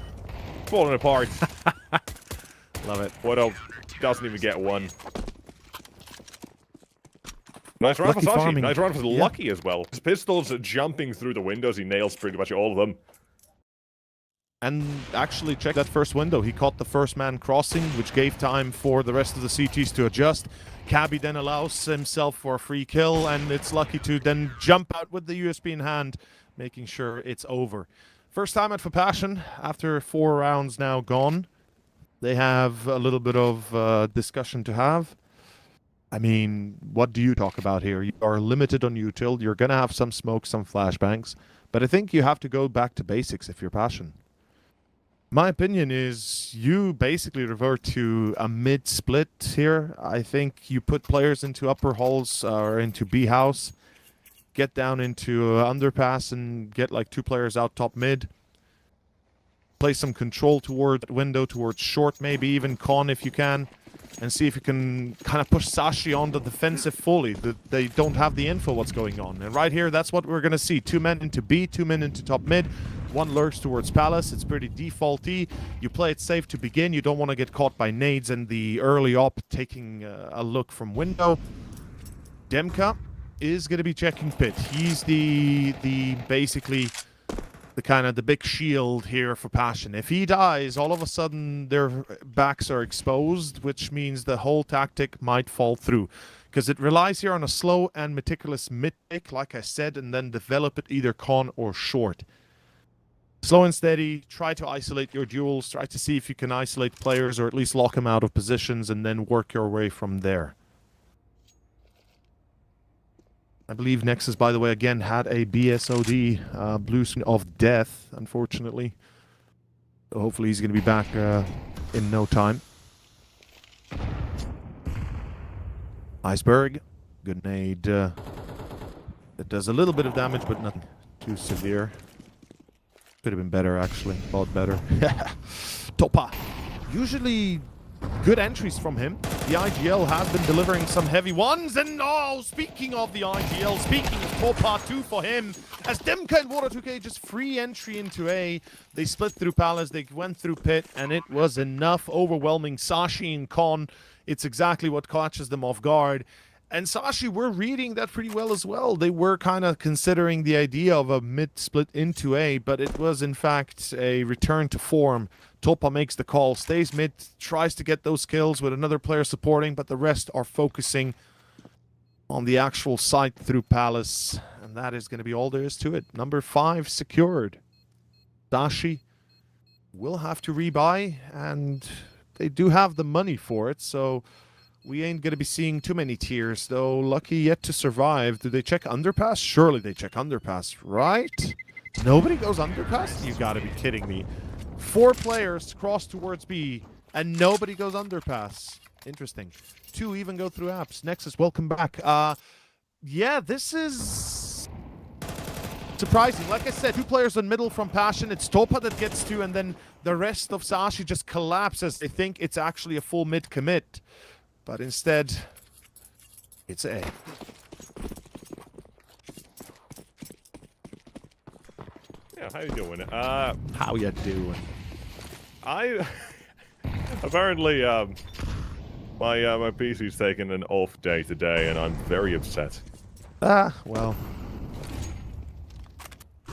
Falling apart. Love it. What else? Doesn't even get one. Nice round for Sashi. Nice round for Lucky as well. His pistols jumping through the windows. He nails pretty much all of them. And actually, check that first window. He caught the first man crossing, which gave time for the rest of the CTs to adjust. Cabby then allows himself for a free kill, and it's Lucky to then jump out with the USB in hand, making sure it's over. First time out for Passion, after 4 rounds now gone. They have a little bit of discussion to have. I mean, what do you talk about here? You are limited on util. You're going to have some smoke, some flashbangs. But I think you have to go back to basics if you're Passion. My opinion is you basically revert to a mid-split here. I think you put players into upper halls or into B house. Get down into underpass and get like 2 players out top mid. Play some control toward window, towards short, maybe even con if you can, and see if you can kind of push Sashi on the defensive fully. They don't have the info what's going on. And right here, that's what we're going to see. 2 men into B, 2 men into top mid. 1 lurks towards Palace. It's pretty defaulty. You play it safe to begin. You don't want to get caught by nades and the early op taking a look from window. Demka is going to be checking pit. He's the basically the kind of the big shield here for Passion. If he dies, all of a sudden their backs are exposed, which means the whole tactic might fall through. Because it relies here on a slow and meticulous mid-pick, like I said, and then develop it either con or short. Slow and steady, try to isolate your duels, try to see if you can isolate players or at least lock them out of positions and then work your way from there. I believe Nexus, by the way, again had a BSOD, blue screen of death, unfortunately. So hopefully he's going to be back in no time. Iceberg, good nade. That does a little bit of damage, but nothing too severe. Could have been better, actually. A lot better. Topa. Usually good entries from him. The IGL has been delivering some heavy ones. And oh, speaking of the IGL, speaking of Topa 2 for him, as Demka and Water 2K just free entry into A. They split through Palace, they went through Pit, and it was enough, overwhelming Sashi and Con. It's exactly what catches them off guard. And Sashi were reading that pretty well as well. They were kind of considering the idea of a mid split into A, but it was in fact a return to form. Topa makes the call, stays mid, tries to get those kills with another player supporting, but the rest are focusing on the actual site through Palace. And that is going to be all there is to it. Number 5 secured. Sashi will have to rebuy, and they do have the money for it, so we ain't going to be seeing too many tiers, though. Lucky yet to survive. Do they check underpass? Surely they check underpass, right? Nobody goes underpass? You got to be kidding me. 4 players cross towards B, and nobody goes underpass. Interesting. 2 even go through apps. Nexus, welcome back. Yeah, this is surprising. Like I said, 2 players in middle from Passion. It's Topa that gets 2, and then the rest of Sashi just collapses. They think it's actually a full mid commit. But instead, it's A. Yeah, how you doing? How you doing? I apparently my PC's taking an off day today, and I'm very upset. Well,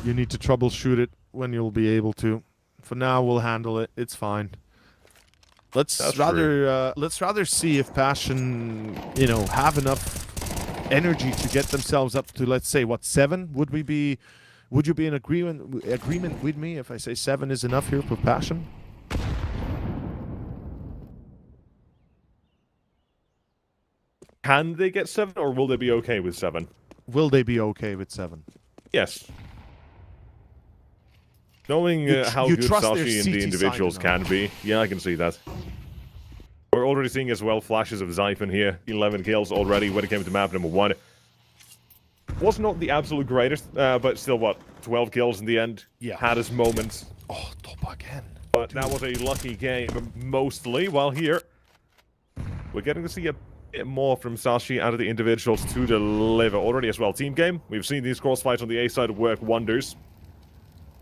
you need to troubleshoot it when you'll be able to. For now, we'll handle it. It's fine. Let's rather see if Passion, you know, have enough energy to get themselves up to, let's say, what, 7? Would you be in agreement with me if I say 7 is enough here for Passion? Can they get 7, or will they be okay with 7? Will they be okay with 7? Yes. Knowing how good Sashi and the individuals can be, yeah, I can see that. We're already seeing as well flashes of Zyphon here. 11 kills already when it came to map number 1. Was not the absolute greatest, but still, what, 12 kills in the end? Yeah. Had his moments. Oh, Topa again. But that was a lucky game, mostly, while here, we're getting to see a bit more from Sashi and the individuals to deliver. Already as well, team game. We've seen these crossfights on the A side work wonders.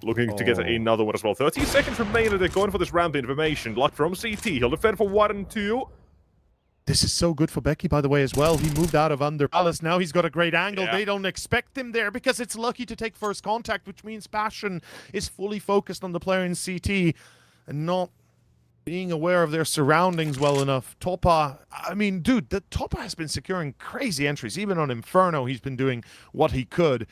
Looking to get another one as well. 30 seconds remaining. They're going for this ramp information. Luck from CT. He'll defend for 1 and 2. This is so good for Becky, by the way, as well. He moved out of under Palace. Now he's got a great angle. Yeah. They don't expect him there because it's Lucky to take first contact, which means Passion is fully focused on the player in CT and not being aware of their surroundings well enough. Topa, I mean, dude, the Topa has been securing crazy entries. Even on Inferno, he's been doing what he could.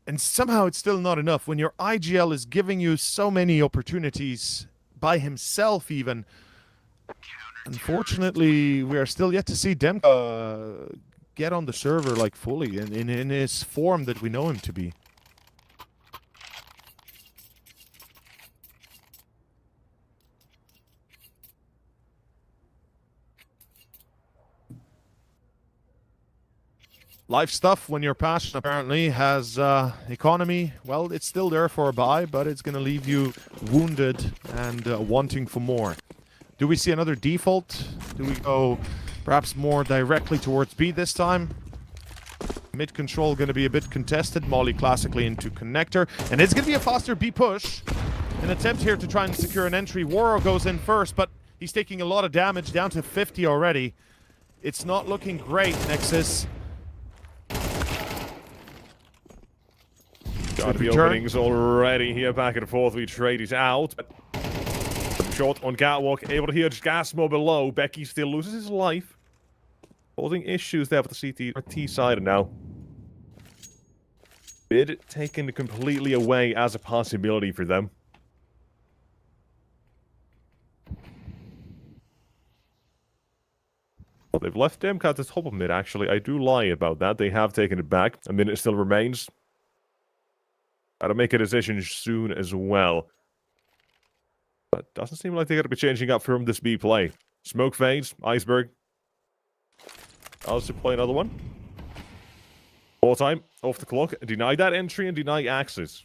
And somehow it's still not enough when your IGL is giving you so many opportunities by himself even. Unfortunately, we are still yet to see Demka get on the server like fully in his form that we know him to be. Life stuff when your Passion apparently has economy. Well, it's still there for a buy, but it's going to leave you wounded and wanting for more. Do we see another default? Do we go perhaps more directly towards B this time? Mid control going to be a bit contested. Molly classically into connector. And it's going to be a faster B push. An attempt here to try and secure an entry. Waro goes in first, but he's taking a lot of damage, down to 50 already. It's not looking great, Nexus. Got the openings already here, back and forth. We trade it out. Short on catwalk, able to hear Gasmo below. Becky still loses his life. Causing issues there for the CT or T side now. Mid taken completely away as a possibility for them. Well, they've left Demka at the top of mid, actually. I do lie about that. They have taken it back. A minute still remains. Gotta make a decision soon as well. But doesn't seem like they're gonna be changing up from this B play. Smoke fades, Iceberg. I'll just play another one. More time, off the clock. Deny that entry and deny access.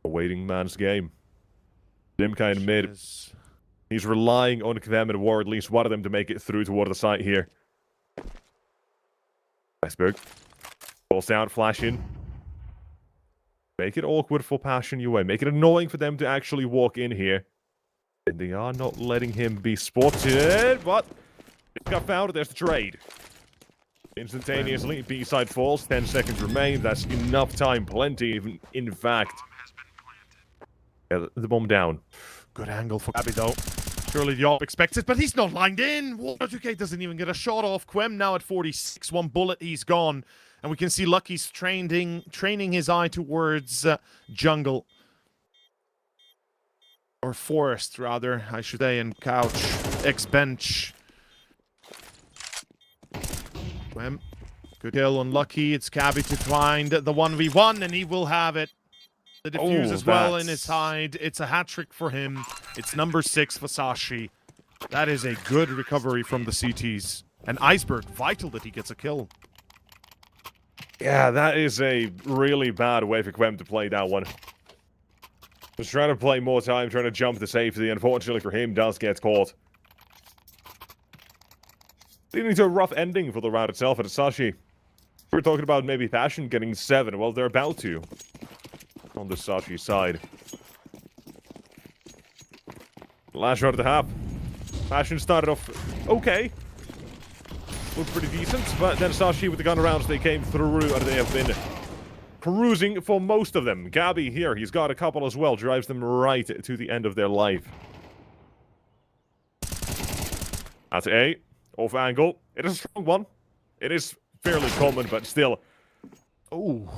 A waiting man's game. Dimka in mid. He's relying on them and War, at least one of them, to make it through toward the site here. Iceberg. Falls down, flash in. Make it awkward for Passion UA. Make it annoying for them to actually walk in here. And they are not letting him be spotted, but it got found. There's the trade. Instantaneously, B-side falls. 10 seconds remain. That's enough time. Plenty, even in fact. Yeah, the bomb down. Good angle for Gabby, though. Surely the op expects it, but he's not lined in. Water2K doesn't even get a shot off. Quem now at 46. One bullet, he's gone. And we can see Lucky's training his eye towards jungle. Or forest, rather, I should say, and couch. X-bench. Quem. Good kill on Lucky. It's Cabby to find the 1v1, and he will have it. The defuse as well in his hide. It's a hat-trick for him. It's number 6 for Sashi. That is a good recovery from the CTs. And Iceberg, vital that he gets a kill. Yeah, that is a really bad way for Quem to play that one. Was trying to play more time, trying to jump to safety. Unfortunately for him, does get caught. Leading to a rough ending for the round itself at Sashi. We were talking about maybe Passion getting 7. Well, they're about to. On the Sashi side. Last round of the half. Passion started off okay. Looked pretty decent, but then Sashi with the gun rounds, they came through and they have been cruising for most of them. Gabby here, he's got a couple as well, drives them right to the end of their life. That's A, off angle. It is a strong one. It is fairly common, but still. Oh.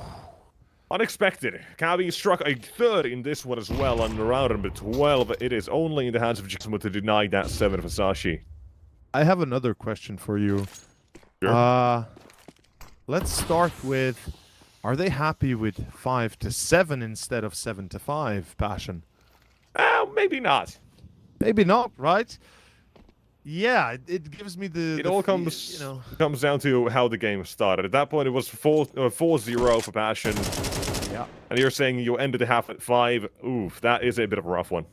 Unexpected. Gabby struck a 3rd in this one as well on round number 12. It is only in the hands of Jasmine to deny that 7 for Sashi. I have another question for you. Sure. Let's start with, are they happy with 5 to 7 instead of 7 to 5, Passion? Maybe not. Maybe not, right? Yeah, it gives me the... It all comes, comes down to how the game started. At that point, it was 4-0 for Passion. Yeah. And you're saying you ended the half at 5. Oof, that is a bit of a rough one.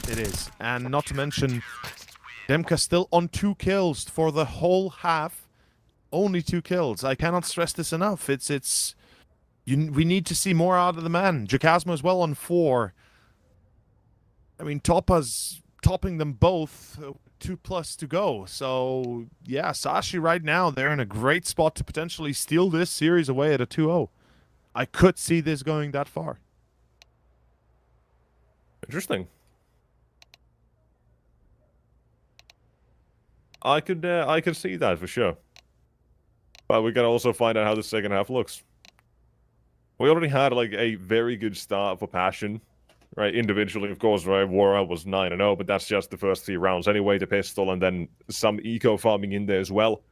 It is. And not to mention, Demka still on 2 kills for the whole half. Only 2 kills. I cannot stress this enough. We need to see more out of the man. Jacasmo as well on 4. I mean, Toppa's topping them both. 2+ to go. So, yeah, Sashi right now, they're in a great spot to potentially steal this series away at a 2-0. I could see this going that far. Interesting. I could see that for sure. But we gotta also find out how the second half looks. We already had like a very good start for Passion. Right, individually, of course, right, Wara was 9-0, but that's just the first 3 rounds anyway, the pistol, and then some eco farming in there as well.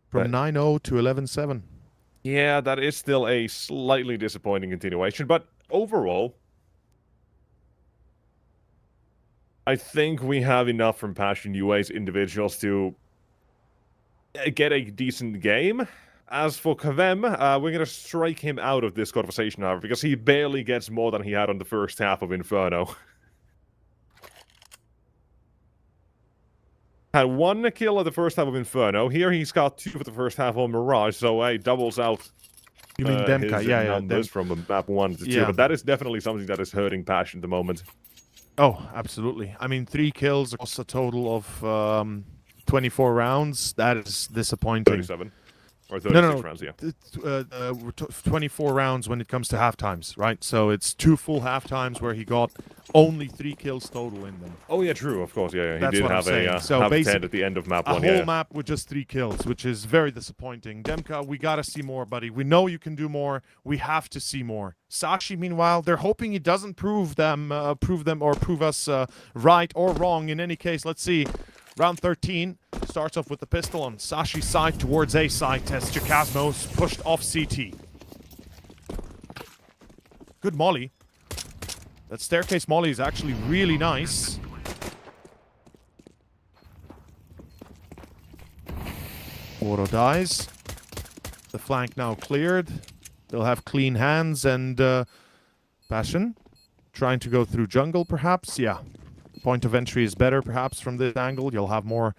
From 9-0 to 11-7. Yeah, that is still a slightly disappointing continuation, but overall, I think we have enough from Passion UA's individuals to get a decent game. As for Kvem, we're going to strike him out of this conversation, however, because he barely gets more than he had on the first half of Inferno. Had 1 kill at the first half of Inferno. Here he's got 2 for the first half on Mirage, so he doubles out. You mean Demka? Yeah, numbers from map 1 to 2, but that is definitely something that is hurting Passion at the moment. Oh, absolutely. I mean, 3 kills across a total of 24 rounds. That is disappointing. 37. Or 36 No. rounds, yeah. We're 24 rounds when it comes to half times, right? So it's 2 full half times where he got only 3 kills total in them. Oh yeah, true. Of course, yeah. He That's did what I'm have saying. a So half 10 at the end of map a 1. whole Yeah. map with just 3 kills, which is very disappointing. Demka, we gotta see more, buddy. We know you can do more. We have to see more. Sashi, meanwhile, they're hoping he doesn't prove us right or wrong. In any case, let's see. Round 13 starts off with the pistol on Sashi's side towards A side. As Chikasmos pushed off CT. Good molly. That staircase molly is actually really nice. Auto dies. The flank now cleared. They'll have clean hands and Passion trying to go through jungle perhaps. Yeah. Point of entry is better perhaps from this angle. You'll have more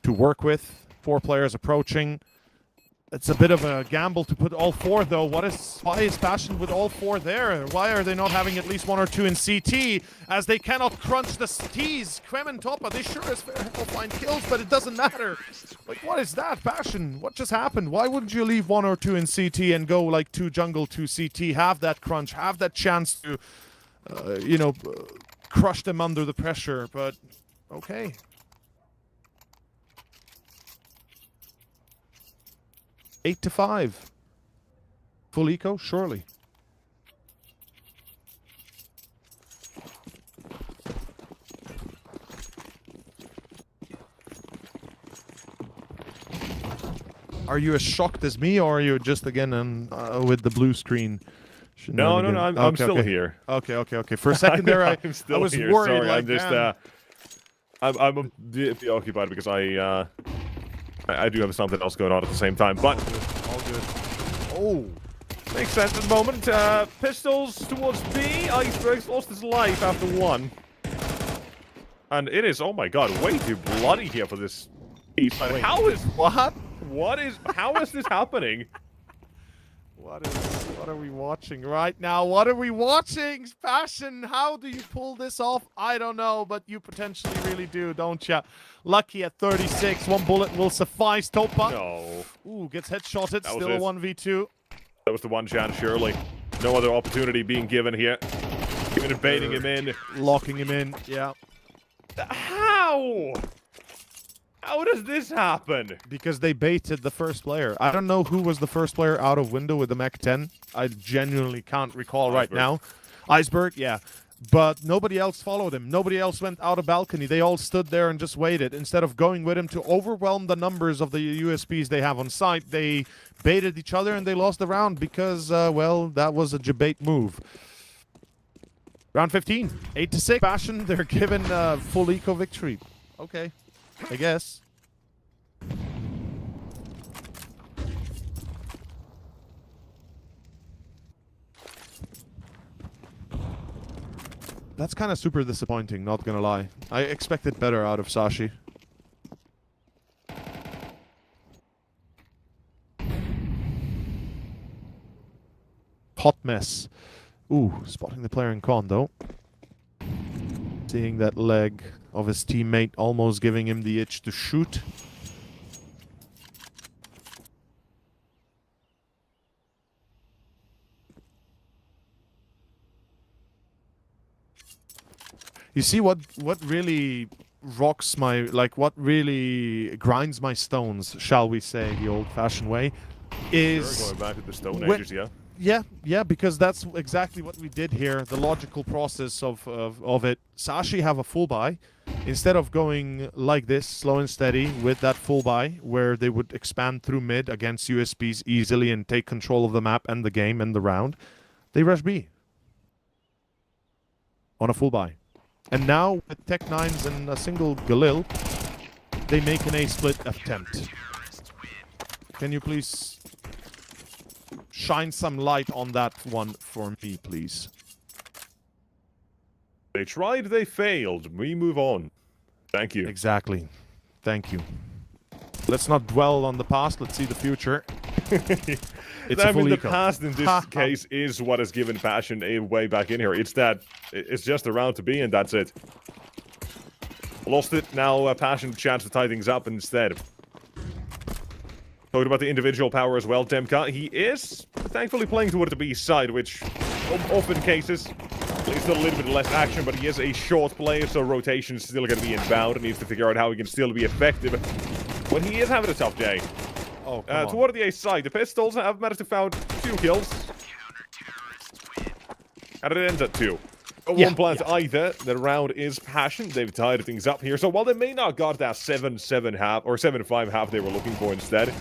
to work with. 4 players approaching. It's a bit of a gamble to put all 4 though. Why is Passion with all 4 there? Why are they not having at least 1 or 2 in CT as they cannot crunch the T's? Quem and Toppa, they sure as hell find kills, but it doesn't matter. Like, what is that, Passion? What just happened? Why wouldn't you leave 1 or 2 in CT and go like 2 jungle, 2 CT, have that crunch, have that chance to, crush them under the pressure, but okay. Eight to 5. Full eco, surely. Are you as shocked as me, or are you just again with the blue screen? No, I'm still here. Okay. For a second there, I was here. worried. Sorry, like, I'm just I'm a bit preoccupied because I do have something else going on at the same time, but all good. Oh, makes sense at the moment. Pistols towards B. Iceberg's lost his life after 1. And it is, oh my god, way too bloody here for this piece. How is how is this happening? What are we watching right now? What are we watching? Passion, how do you pull this off? I don't know, but you potentially really do, don't ya? Lucky at 36, 1 bullet will suffice. Toppa. No. Ooh, gets headshotted. Still it. a 1v2. That was the one chance, surely. No other opportunity being given here. Even baiting him in. Locking him in, yeah. How? How does this happen? Because they baited the first player. I don't know who was the first player out of window with the Mach 10. I genuinely can't recall right now. Iceberg, yeah. But nobody else followed him. Nobody else went out of balcony. They all stood there and just waited. Instead of going with him to overwhelm the numbers of the USPs they have on site, they baited each other and they lost the round because, well, that was a debate move. Round 15, 8 to 6. Passion, they're given full eco victory. Okay. I guess. That's kind of super disappointing, not gonna lie. I expected better out of Sashi. Hot mess. Ooh, spotting the player in con though. Seeing that leg of his teammate almost giving him the itch to shoot. You see what really rocks my, like what really grinds my stones, shall we say, the old-fashioned way, is... Sure, going back to the Stone Ages, yeah. Yeah, because that's exactly what we did here. The logical process of it. Sashi have a full buy. Instead of going like this, slow and steady, with that full buy, where they would expand through mid against USPs easily and take control of the map and the game and the round, they rush B. On a full buy. And now, with Tech 9s and a single Galil, they make an A-split attempt. Can you please... shine some light on that one for me, please. They tried, they failed. We move on. Thank you. Exactly. Thank you. Let's not dwell on the past. Let's see the future. It's I mean, the past in this case is what has given Passion a way back in here. It's that it's just a round to be, and that's it. Lost it. Now Passion chance to tie things up instead. Talking about the individual power as well, Demka, he is thankfully playing toward the B side, which often cases leads to a little bit less action, but he is a short player, so rotation is still going to be inbound and needs to figure out how he can still be effective when he is having a tough day. Oh, toward the A side, the Pistols have managed to found 2 kills. And it ends at 2. One plant either. The round is Passion. They've tied things up here. So while they may not got that 7-7 half or 7-5 half they were looking for instead,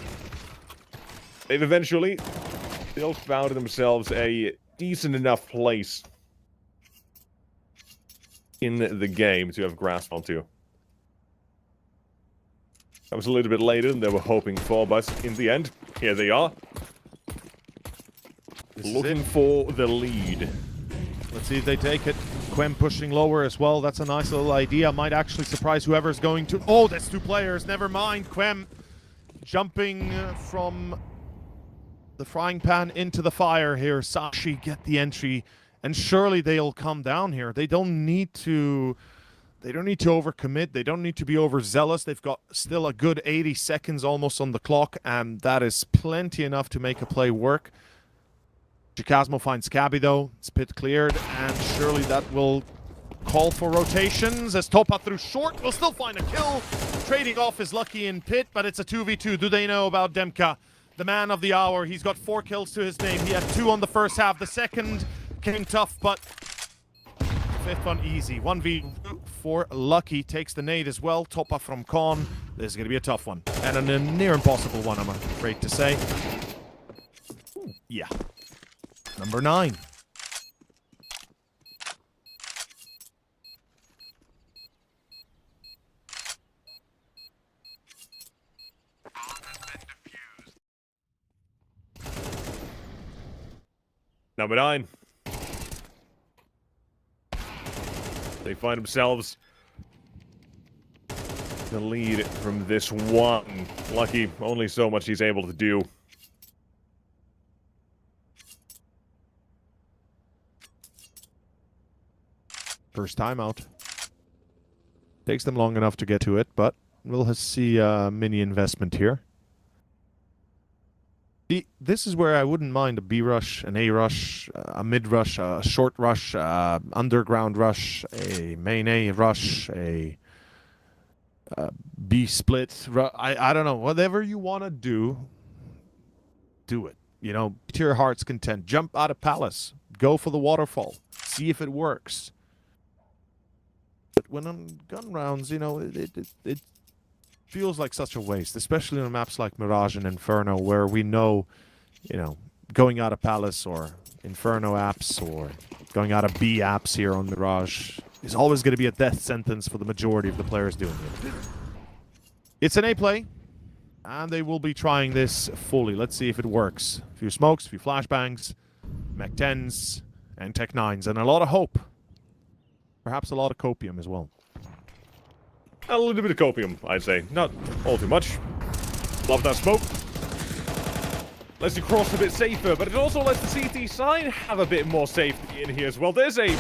they've eventually still found themselves a decent enough place in the game to have grasp onto. That was a little bit later than they were hoping for, but in the end, here they are. Looking for the lead. Let's see if they take it. Quem pushing lower as well. That's a nice little idea. Might actually surprise whoever's going to... Oh, that's 2 players. Never mind. Quem jumping from the frying pan into the fire here. Sashi get the entry. And surely they'll come down here. They don't need to... They don't need to overcommit. They don't need to be overzealous. They've got still a good 80 seconds almost on the clock. And that is plenty enough to make a play work. Chikasmo finds Cabby though. It's pit cleared, and surely that will call for rotations as Topa through short will still find a kill. Trading off is lucky in pit, but it's a 2v2. Do they know about Demka? The man of the hour. He's got 4 kills to his name. He had 2 on the first half. The second came tough, but 5th one easy. 1v2 for Lucky. Takes the nade as well. Topa from Con. This is going to be a tough one. And a near impossible one, I'm afraid to say. Yeah. Number 9. Number 9. They find themselves the lead from this one. Lucky, only so much he's able to do. First timeout. Takes them long enough to get to it, but we'll see a mini investment here. This is where I wouldn't mind a B rush, an A rush, a mid rush, a short rush, underground rush, a main A rush, a B split. I don't know. Whatever you want to do it. You know, to your heart's content. Jump out of Palace. Go for the waterfall. See if it works. But when on gun rounds, you know, it feels like such a waste, especially on maps like Mirage and Inferno, where we know, you know, going out of Palace or Inferno apps or going out of B apps here on Mirage is always going to be a death sentence for the majority of the players doing it. It's an A play, and they will be trying this fully. Let's see if it works. A few smokes, a few flashbangs, Mech 10s, and Tech 9s, and a lot of hope. Perhaps a lot of copium as well. A little bit of copium, I'd say. Not all too much. Love that smoke. Lets you cross a bit safer, but it also lets the CT side have a bit more safety in here as well. There's a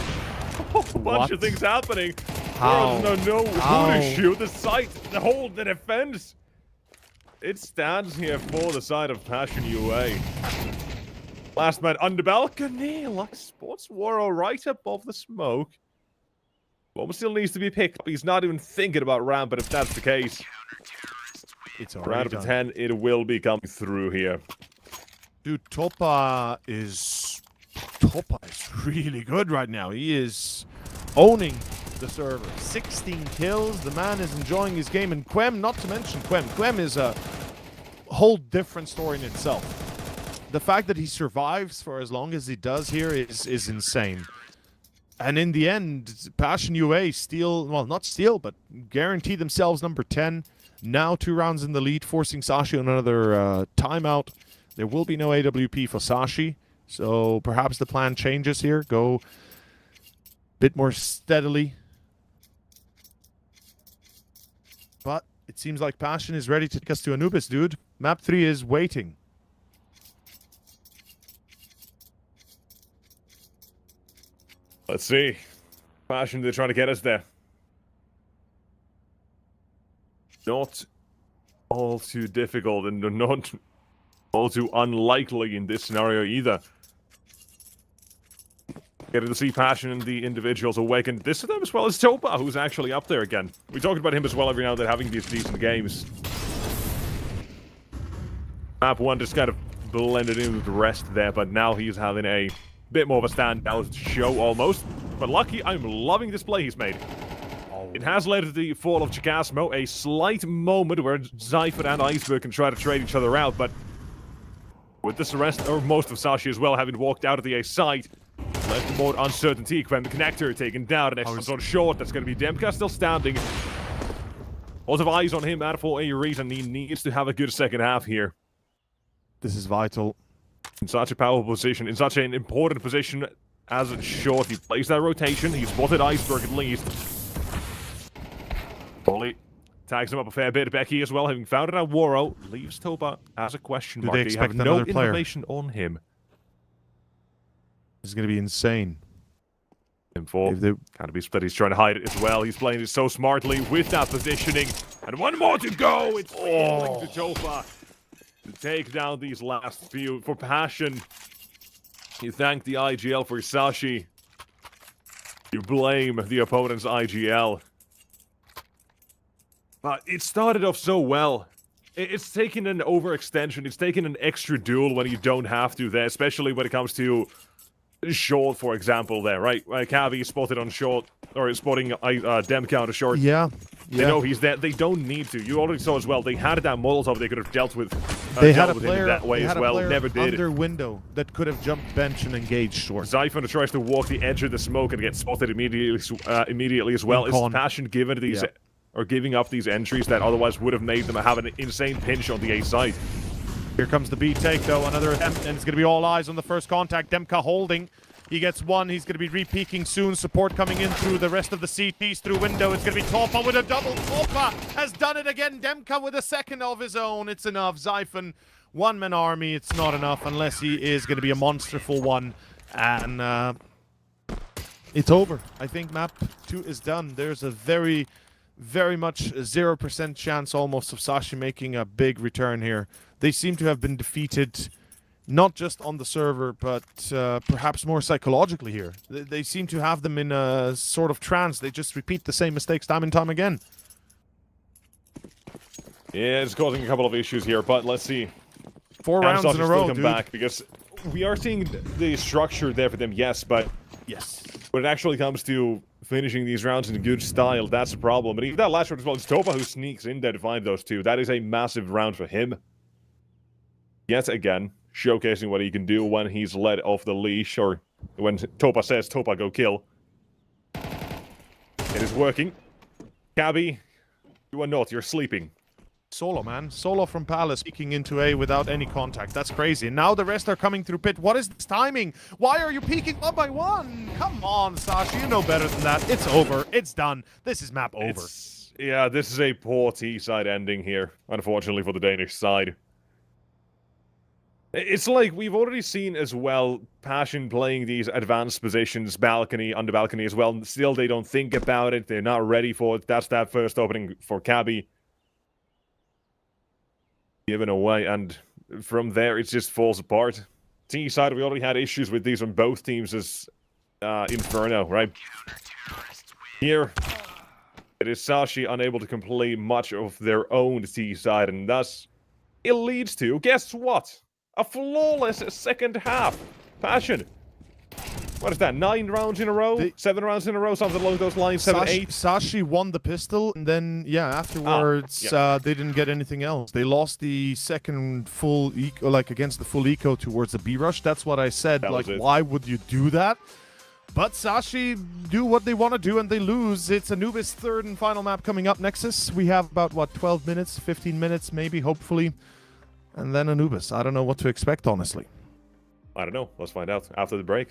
bunch of things happening. How? There is no who to shoot. The site, the hold, the defense. It stands here for the side of Passion UA. Last man under balcony. Like Sports Waro right above the smoke. Bomb still needs to be picked up. He's not even thinking about ramp, but if that's the case, It's round of 10, it will be coming through here. Dude, Topa is really good right now. He is owning the server. 16 kills. The man is enjoying his game. And Quem, not to mention Quem. Quem is a whole different story in itself. The fact that he survives for as long as he does here is insane. And in the end, Passion UA steal, well, not steal, but guarantee themselves number 10. Now 2 rounds in the lead, forcing Sashi on another timeout. There will be no AWP for Sashi, so perhaps the plan changes here. Go a bit more steadily. But it seems like Passion is ready to take us to Anubis, dude. Map 3 is waiting. Let's see. Passion, they're trying to get us there. Not all too difficult and not all too unlikely in this scenario either. Getting to see Passion and the individuals awaken. This of them as well as Topa, who's actually up there again. We talked about him as well every now and then having these decent games. Map 1 just kind of blended in with the rest there, but now he's having a bit more of a standout show almost. But lucky, I'm loving this play he's made. It has led to the fall of Chicasmo, a slight moment where Zypher and Iceberg can try to trade each other out, but with this arrest, or most of Sashi as well, having walked out of the A site, left more uncertainty when the connector taken down, and Nexus on short, that's going to be Demka still standing. Lots of eyes on him, and for a reason, he needs to have a good second half here. This is vital. In such a powerful position, in such an important position as short, he plays that rotation, he spotted Iceberg at least. Polly tags him up a fair bit. Becky as well, having found it out. Waro leaves Topa as a question mark. Do they expect have no another player? information on him. This is going to be insane. M4 can't be split. He's trying to hide it as well. He's playing it so smartly with that positioning. And one more to go. It's falling to Topa to take down these last few. For Passion, you thank the IGL. For Sashi, you blame the opponent's IGL. But it started off so well. It's taken an overextension. It's taken an extra duel when you don't have to there, especially when it comes to short, for example, there, right? Cavi spotted on short, or spotting Dem counter short. Yeah. They know he's there. They don't need to. You already saw as well. They had that Molotov. They could have dealt with. They had a player that way as well. Never did under window that could have jumped bench and engaged short. Zyphon tries to walk the edge of the smoke and gets spotted immediately as well. Is Passion given these or giving up these entries that otherwise would have made them have an insane pinch on the A side? Here comes the B take though, another attempt, and it's going to be all eyes on the first contact. Demka holding. He gets one. He's going to be re-peeking soon. Support coming in through the rest of the CTs through window. It's going to be Topa with a double. Topa has done it again. Demka with a second of his own. It's enough. Zyphon, one-man army. It's not enough unless he is going to be a monsterful one. And it's over. I think map 2 is done. There's a very much 0% chance almost of Sashi making a big return here. They seem to have been defeated not just on the server, but perhaps more psychologically here. They seem to have them in a sort of trance. They just repeat the same mistakes time and time again. Yeah, it's causing a couple of issues here, but let's see. 4 rounds in a row, come back, because we are seeing the structure there for them, yes, but when it actually comes to finishing these rounds in good style, that's a problem. But even that last round as well, it's Topa who sneaks in there to find those two. That is a massive round for him. Yet again, showcasing what he can do when he's let off the leash, or when Topa says, Topa, go kill. It is working. Cabby, you are not, you're sleeping. Solo, man. Solo from Palace peeking into A without any contact. That's crazy. And now the rest are coming through pit. What is this timing? Why are you peeking 1 by 1? Come on, Sashi. You know better than that. It's over. It's done. This is map over. Yeah, this is a poor T-side ending here, unfortunately, for the Danish side. It's like we've already seen as well Passion playing these advanced positions, balcony, under balcony as well. Still, they don't think about it. They're not ready for it. That's that first opening for Cabby. Given away, and from there it just falls apart. T side, we already had issues with these on both teams as Inferno, right? Here, it is Sashi unable to complete much of their own T side, and thus it leads to, guess what? A flawless second half. Passion. What is that, 9 rounds in a row? 7 rounds in a row? Something along those lines, 7, 8? Sashi won the pistol, and then, yeah, afterwards, they didn't get anything else. They lost the second full eco, like, against the full eco towards the B-rush. That's what I said, like, why would you do that? But Sashi do what they want to do, and they lose. It's Anubis' third and final map coming up, Nexus. We have about, what, 12 minutes, 15 minutes, maybe, hopefully. And then Anubis. I don't know what to expect, honestly. I don't know. Let's find out after the break.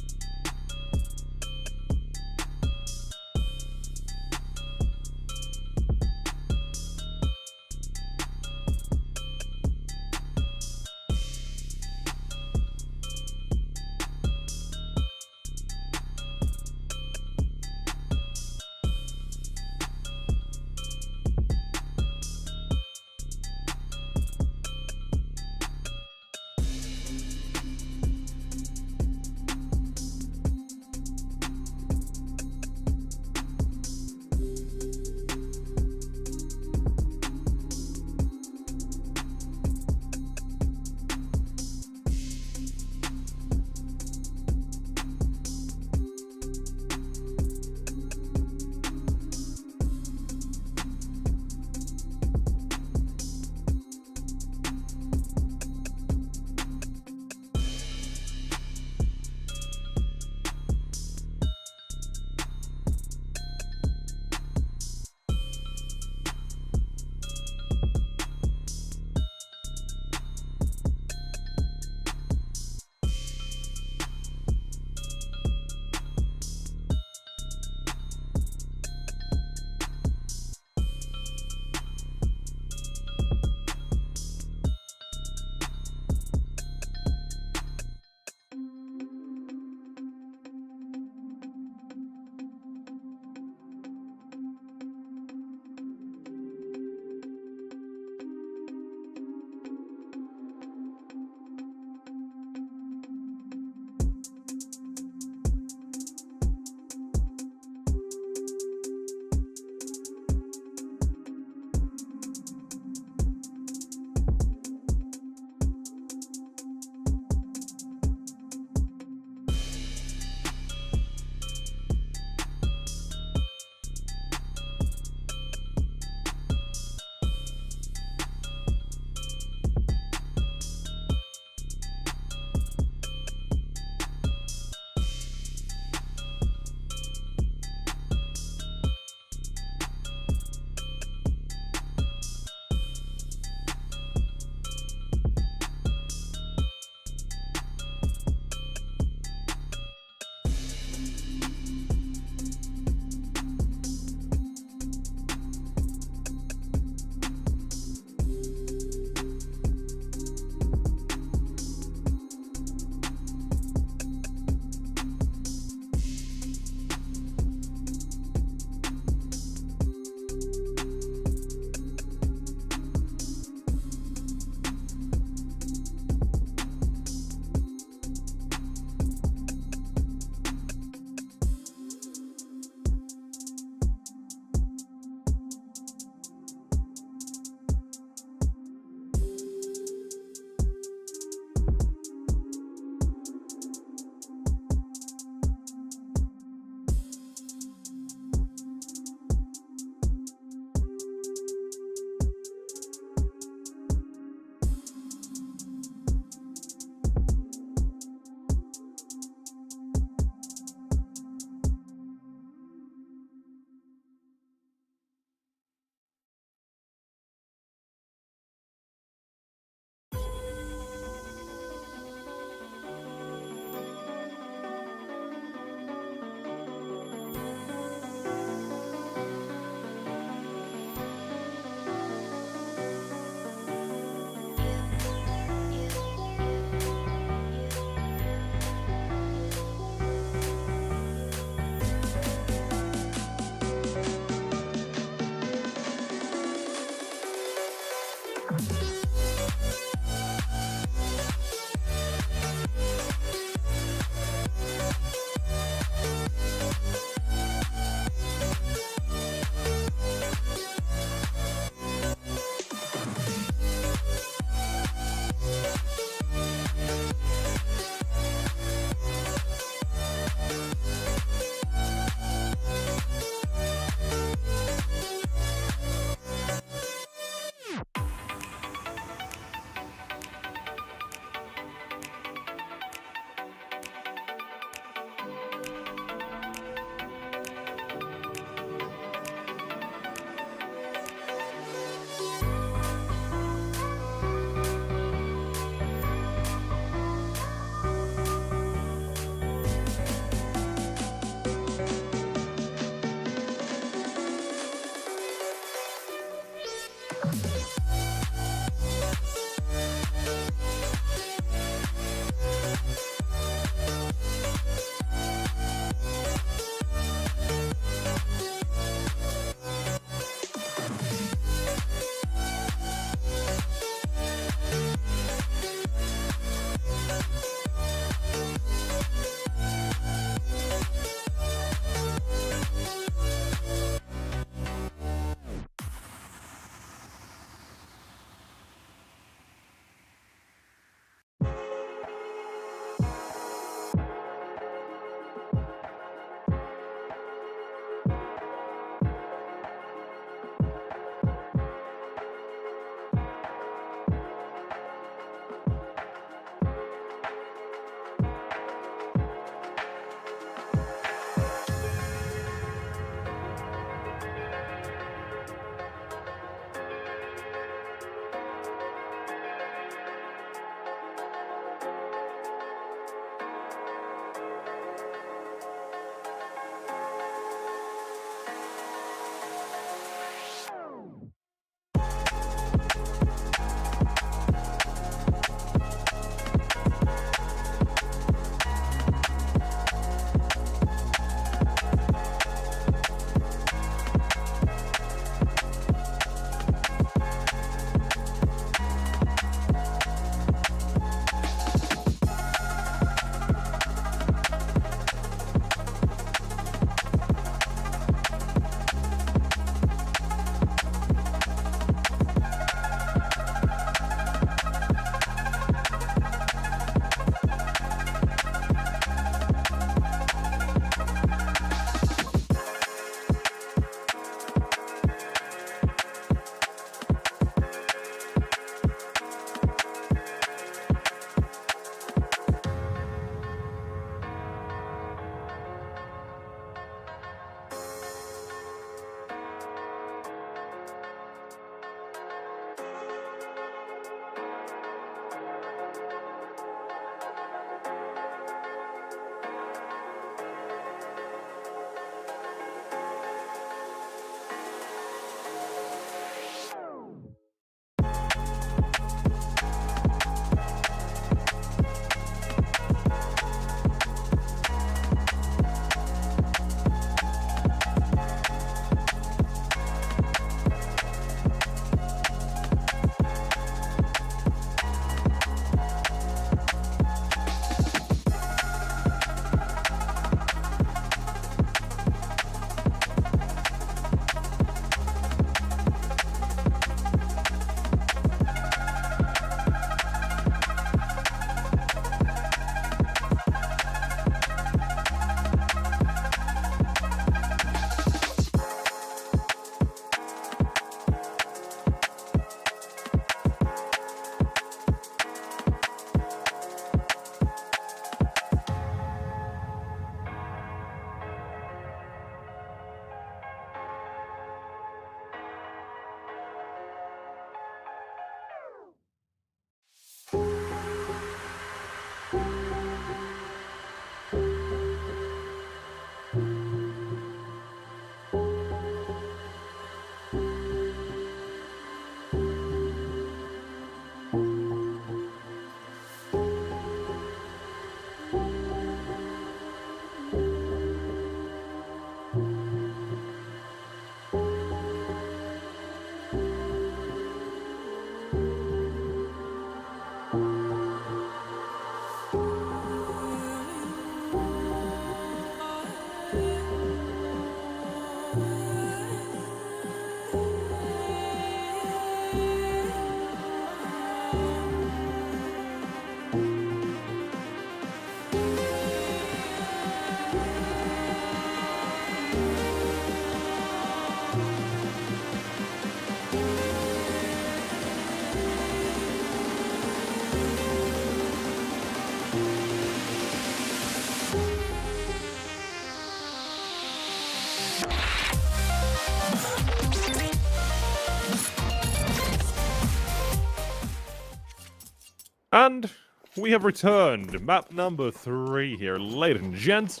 And we have returned. Map number 3 here, ladies and gents.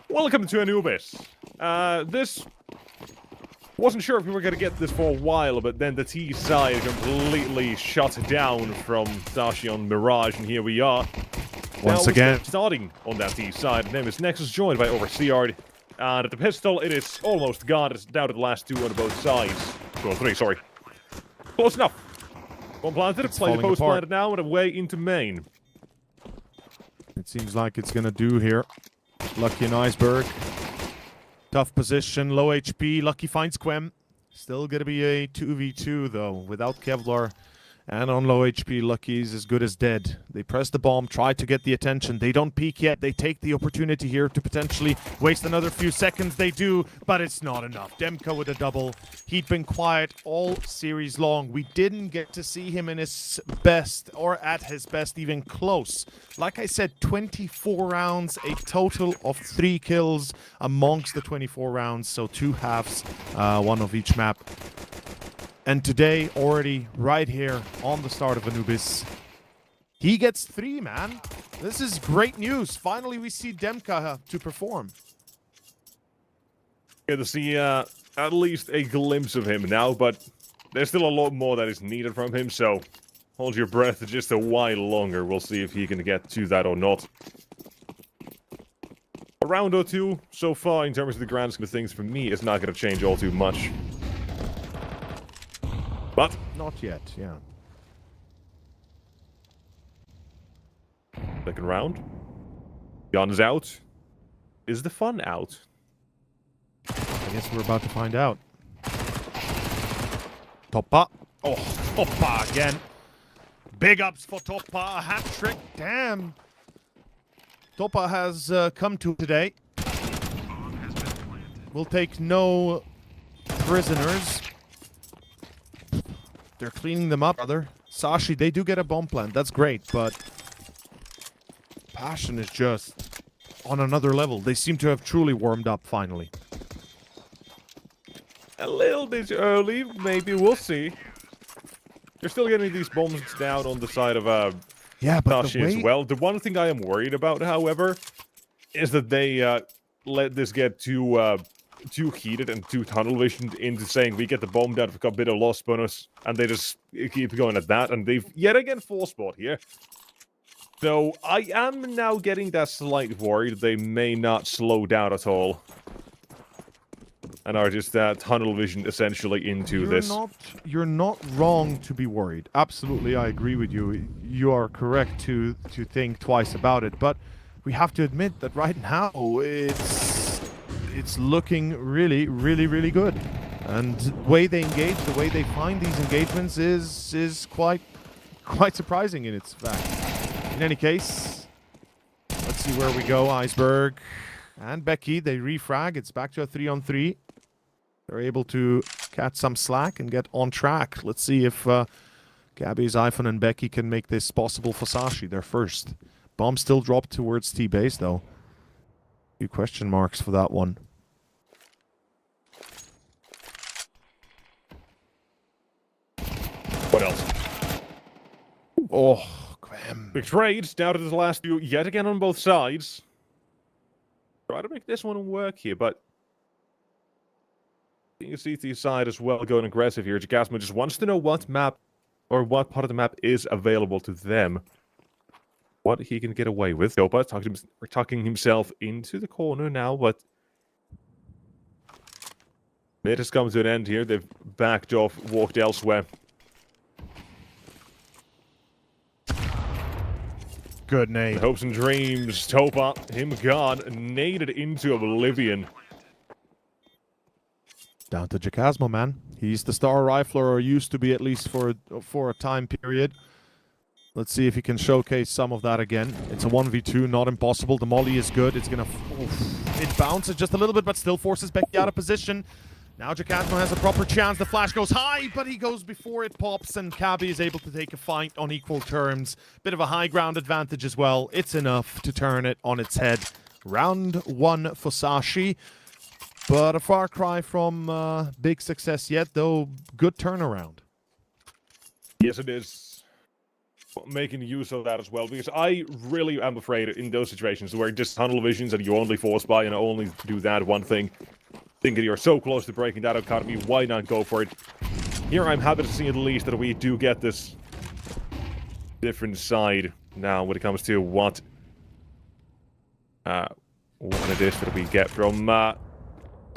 Welcome to Anubis. This... Wasn't sure if we were going to get this for a while, but then the T side completely shut down from Sashi on Mirage, and here we are. Once again. Starting on that T side. The name is Nexus, joined by Overseer. And at the pistol, it is almost gone. It's down to the last 2 on both sides. 2 or 3, sorry. Close enough. One planted, play the post planted now, and away into main. It seems like it's gonna do here. Lucky and Iceberg. Tough position, low HP. Lucky finds Quem. Still gonna be a 2v2 though, without Kevlar. And on low HP, Lucky's as good as dead. They press the bomb, try to get the attention. They don't peek yet. They take the opportunity here to potentially waste another few seconds. They do, but it's not enough. Demka with a double. He'd been quiet all series long. We didn't get to see him in his best, or at his best, even close. Like I said, 24 rounds, a total of 3 kills amongst the 24 rounds. So 2 halves, 1 of each map. And today, already right here on the start of Anubis, he gets 3, man. This is great news. Finally, we see Demka to perform. Get to see at least a glimpse of him now, but there's still a lot more that is needed from him, so hold your breath just a while longer. We'll see if he can get to that or not. A round or 2 so far in terms of the grand scheme of things for me is not going to change all too much. But not yet, yeah. Second round. Guns out. Is the fun out? I guess we're about to find out. Toppa. Oh, Toppa again. Big ups for Toppa. A hat trick. Damn. Toppa has come to today. We'll take no prisoners. They're cleaning them up, brother. Sashi, they do get a bomb plant. That's great, but Passion is just on another level. They seem to have truly warmed up finally. A little bit early, maybe. We'll see. They're still getting these bombs down on the side of yeah, but Sashi as well. The one thing I am worried about, however, is that they let this get too heated and too tunnel visioned into saying we get the bomb down for a bit of loss bonus, and they just keep going at that, and they've yet again full spot here. So I am now getting that slight worry that they may not slow down at all, and are just tunnel vision essentially into this. You're not wrong to be worried. Absolutely, I agree with you. You are correct to think twice about it, but we have to admit that right now it's looking really, really, really good. And the way they engage, the way they find these engagements is quite surprising in its fact. In any case, let's see where we go. Iceberg and Becky, they refrag. It's back to a 3-on-3. They're able to catch some slack and get on track. Let's see if Gabby's iPhone and Becky can make this possible for Sashi. They're first. Bomb still dropped towards T-base, though. Few question marks for that one. What else? Oh, Graham. Big trades down to the last few yet again on both sides. Try to make this one work here, but you can see the side as well going aggressive here. Jakasmo just wants to know what map or what part of the map is available to them. What he can get away with. Dopa tucking himself into the corner now, but mid has come to an end here. They've backed off, walked elsewhere. Good nade. Hopes and dreams. Topa, him gone, naded into oblivion. Down to Jakasmo, man. He's the star rifler, or used to be at least for a time period. Let's see if he can showcase some of that again. It's a 1v2, not impossible. The molly is good. It's gonna... It bounces just a little bit, but still forces Becky out of position. Now Jakasmo has a proper chance. The flash goes high, but he goes before it pops, and Kabi is able to take a fight on equal terms. Bit of a high ground advantage as well. It's enough to turn it on its head. Round 1 for Sashi. But a far cry from big success yet, though good turnaround. Yes, it is. making use of that as well, because I really am afraid in those situations where just tunnel visions and you only force by and only do that one thing, thinking you're so close to breaking that economy, why not go for it? Here I'm happy to see at least that we do get this different side now when it comes to what it is that we get from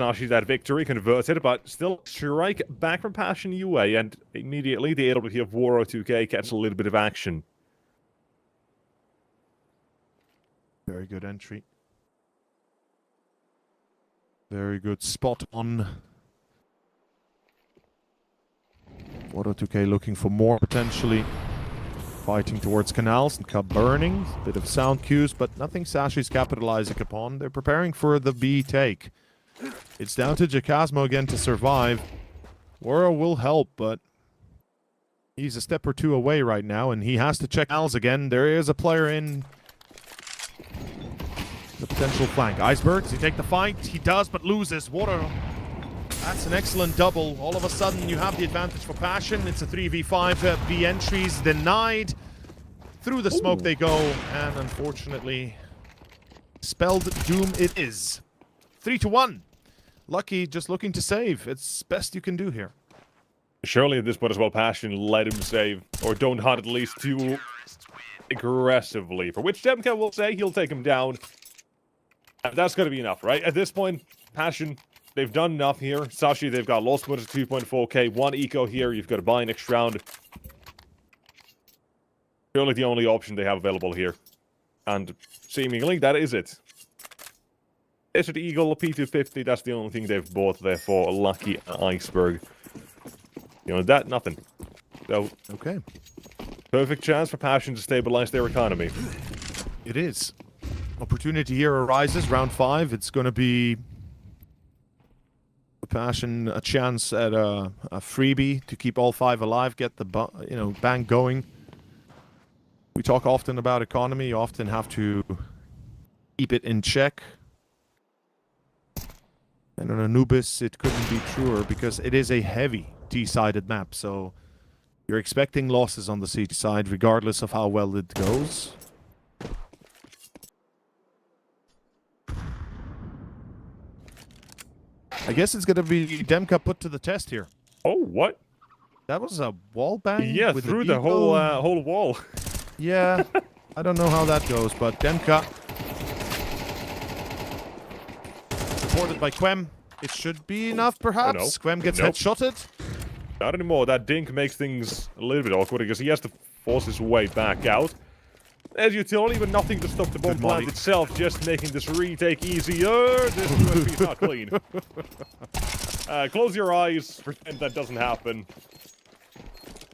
Actually, that victory converted, but still strike back from Passion UA, and immediately the AWP of Waro 2K gets a little bit of action. Very good entry. Very good spot on. Waro 2K looking for more potentially. Fighting towards canals and Cub burning. Bit of sound cues, but nothing Sashi's capitalizing upon. They're preparing for the B take. It's down to Jacasmo again to survive. Waro will help, but he's a step or two away right now, and he has to check Als again. There is a player in the potential flank. Iceberg, does he take the fight? He does, but loses. Waro. That's an excellent double. All of a sudden, you have the advantage for Passion. It's a 3v5. B entries denied. Through the smoke they go, and unfortunately, spelled doom it is. 3-1. Lucky just looking to save. It's best you can do here. Surely at this point as well, Passion let him save, or don't hunt at least too aggressively. For which Demka will say he'll take him down. And that's going to be enough, right? At this point, Passion, they've done enough here. Sashi, they've got lost mode at 2.4k. 1 eco here. You've got to buy next round. Surely the only option they have available here. And seemingly that is it. Desert Eagle, P250, that's the only thing they've bought there for Lucky Iceberg. You know, that, nothing. So, okay. Perfect chance for Passion to stabilize their economy. It is. Opportunity here arises, round 5. It's going to be Passion a chance at a freebie to keep all 5 alive, get the bank going. We talk often about economy. You often have to keep it in check. And on Anubis, it couldn't be truer because it is a heavy T-sided map. So you're expecting losses on the C side regardless of how well it goes. I guess it's going to be Demka put to the test here. Oh, what? That was a wall bang? Yeah, with through the whole wall. Yeah, I don't know how that goes, but Demka supported by Quem. It should be enough, perhaps. Oh, no. Quem gets headshotted. Not anymore. That dink makes things a little bit awkward because he has to force his way back out. As utility, but nothing to stop the bomb plant itself, just making this retake easier. This USB is not clean. Close your eyes, pretend that doesn't happen.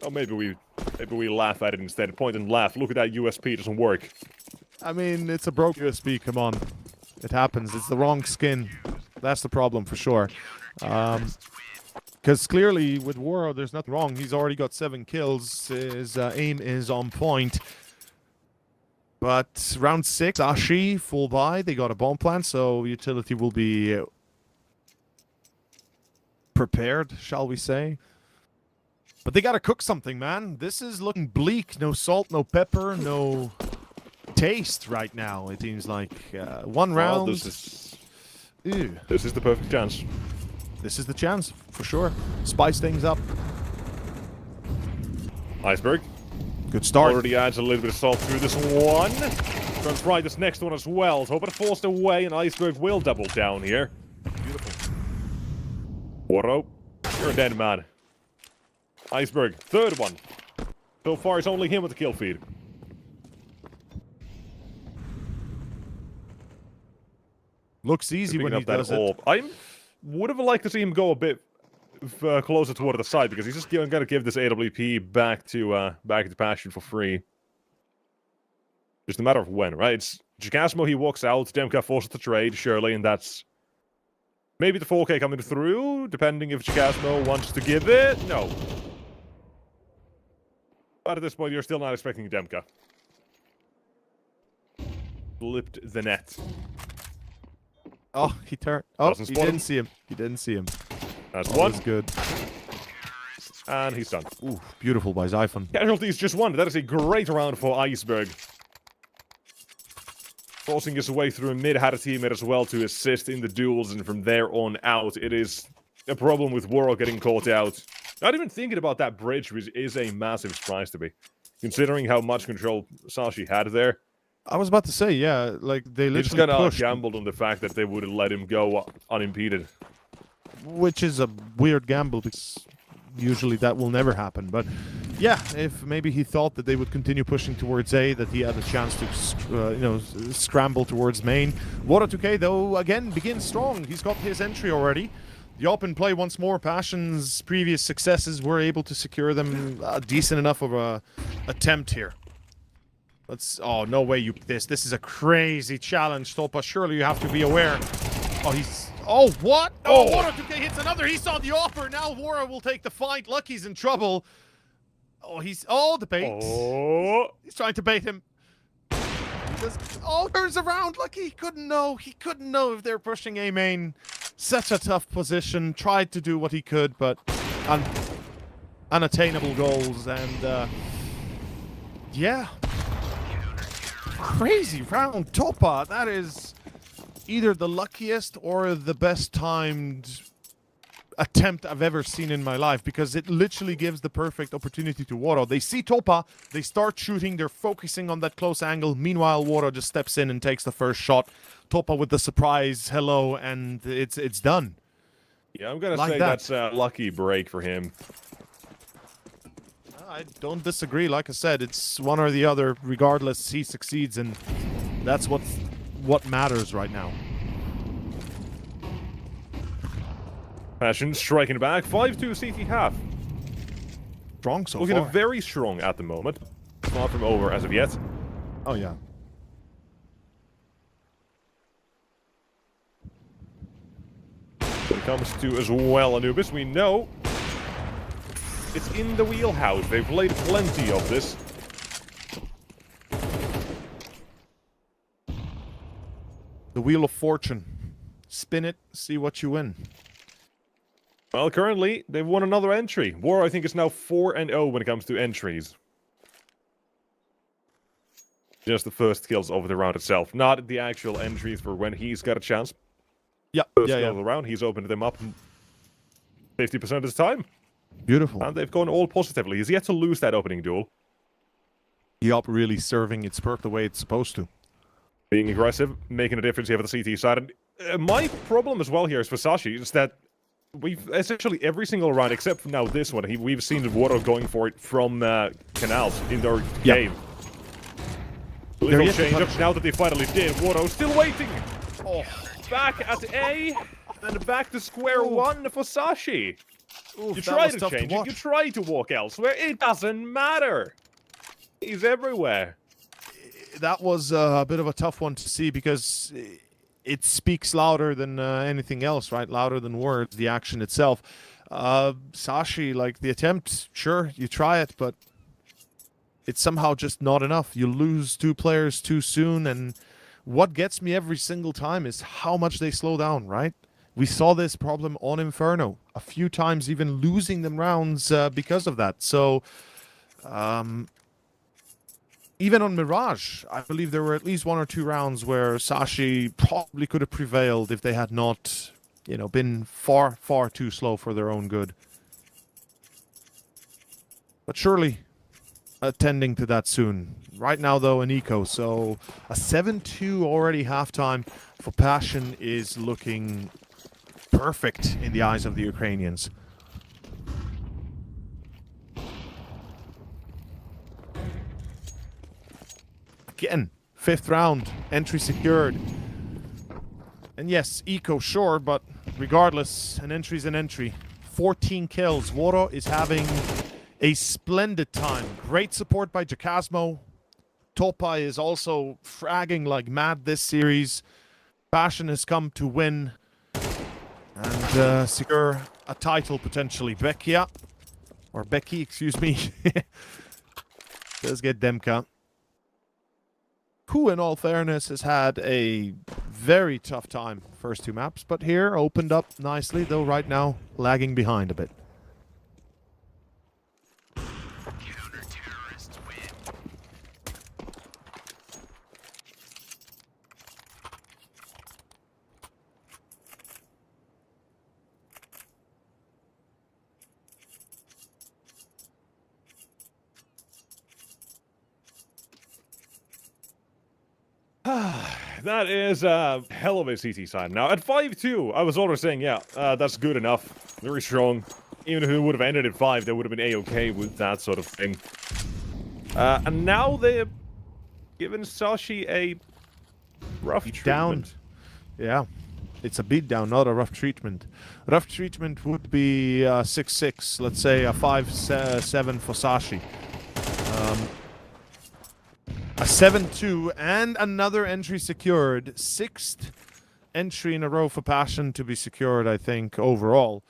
Oh, maybe we laugh at it instead. Point and laugh. Look at that USP, it doesn't work. I mean, it's a broke USB, come on. It happens. It's the wrong skin. That's the problem for sure. Because clearly with Waro, there's nothing wrong. He's already got 7 kills. His aim is on point. But round 6, Ashi, full buy. They got a bomb plant, so utility will be prepared, shall we say. But they gotta cook something, man. This is looking bleak. No salt, no pepper, no taste right now, it seems like. One round. Well, this is the perfect chance. This is the chance, for sure. Spice things up. Iceberg. Good start. Already adds a little bit of salt through this one. Trying to try this next one as well. So, but forced away, and Iceberg will double down here. Beautiful. Waro, you're a dead man. Iceberg, third one. So far, it's only him with the kill feed. Looks easy when he does it. I would have liked to see him go a bit closer toward the side because he's just going to give this AWP back to Passion for free. Just a matter of when, right? It's Jacasmo, he walks out, Demka forces the trade, surely, and that's maybe the 4K coming through, depending if Jacasmo wants to give it. No. But at this point, you're still not expecting Demka. Flipped the net. Oh, he turned. Oh, he didn't see him. He didn't see him. That's one. That was good. And he's done. Ooh, beautiful by Xiphon. Casualties just one. That is a great round for Iceberg. Forcing his way through mid, had a teammate as well to assist in the duels, and from there on out, it is a problem with Woro getting caught out. Not even thinking about that bridge, which is a massive surprise to me. Considering how much control Sashi had there. I was about to say, yeah, like they literally just kind of pushed, gambled on the fact that they would have let him go unimpeded. which is a weird gamble because usually that will never happen. But yeah, if maybe he thought that they would continue pushing towards A, that he had a chance to, scramble towards main. Water 2K though again begins strong. He's got his entry already. The open play once more. Passion's previous successes were able to secure them a decent enough of a attempt here. Oh, no way you this. This is a crazy challenge, Topa. Surely you have to be aware. Oh, he's... Oh, what? Oh, Water 2K hits another. He saw the offer. Now Wara will take the fight. Lucky's in trouble. Oh, he's... Oh, the bait. Oh. He's trying to bait him. Oh, there's a round. Lucky, he couldn't know. He couldn't know if they're pushing A main. Such a tough position. Tried to do what he could, but unattainable goals. And, yeah. Crazy round, Topa. That is either the luckiest or the best timed attempt I've ever seen in my life, because it literally gives the perfect opportunity to Woro. They see Topa, they start shooting, they're focusing on that close angle. Meanwhile, Woro just steps in and takes the first shot. Topa with the surprise hello, and it's done. Yeah, I'm gonna Like say that. that's a lucky break for him. I don't disagree. Like I said, it's one or the other. Regardless, he succeeds, and that's what matters right now. Passion striking back, 5-2 CT half. Strong so Looking far. very strong at the moment. Far from over as of yet. Oh yeah. When it comes to as well Anubis, we know it's in the wheelhouse. They've played plenty of this. The Wheel of Fortune. Spin it, see what you win. Well, currently, they've won another entry. War, I think, is now 4-0 when it comes to entries. Just the first kills over the round itself. Not the actual entries for when he's got a chance. Yeah, First yeah, kill yeah. of the round, he's opened them up 50% of the time. Beautiful. And they've gone all positively. He's yet to lose that opening duel. Yup, really serving its perk the way it's supposed to. Being aggressive, making a difference here for the CT side. And my problem as well here is for Sashi, is that we've essentially every single round, except for now this one, we've seen the Water going for it from canals in their cave. Little change up now that they finally did. Water still waiting. Oh, back at A, and back to square one for Sashi. Oof, You try to change it, you try to walk elsewhere, it doesn't matter. He's everywhere. That was a bit of a tough one to see, because it speaks louder than anything else, right? Louder than words, the action itself. Sashi, like, the attempt, sure, you try it, but it's somehow just not enough. You lose two players too soon, and what gets me every single time is how much they slow down, right? We saw this problem on Inferno a few times, even losing them rounds because of that. So, even on Mirage, I believe there were at least 1 or 2 rounds where Sashi probably could have prevailed if they had not, been far, far too slow for their own good. But surely attending to that soon. Right now, though, an eco. So a 7-2 already halftime for Passion is looking perfect in the eyes of the Ukrainians. Again, 5th round, entry secured. And yes, eco, sure, but regardless, an entry's an entry. 14 kills. Woro is having a splendid time. Great support by Jacasmo. Topa is also fragging like mad this series. Passion has come to win and secure a title potentially. Becky, excuse me, does get Demka, who in all fairness has had a very tough time first 2 maps, but here opened up nicely, though right now lagging behind a bit. That is a hell of a CT side. Now, at 5-2, I was already saying, yeah, that's good enough. Very strong. Even if it would have ended at 5, they would have been A-okay with that sort of thing. And now they're giving Sashi a rough treatment. Down. Yeah. It's a beatdown, not a rough treatment. Rough treatment would be 6-6. Let's say a 5-7 for Sashi. A 7-2 and another entry secured. 6th entry in a row for Passion to be secured, I think, overall.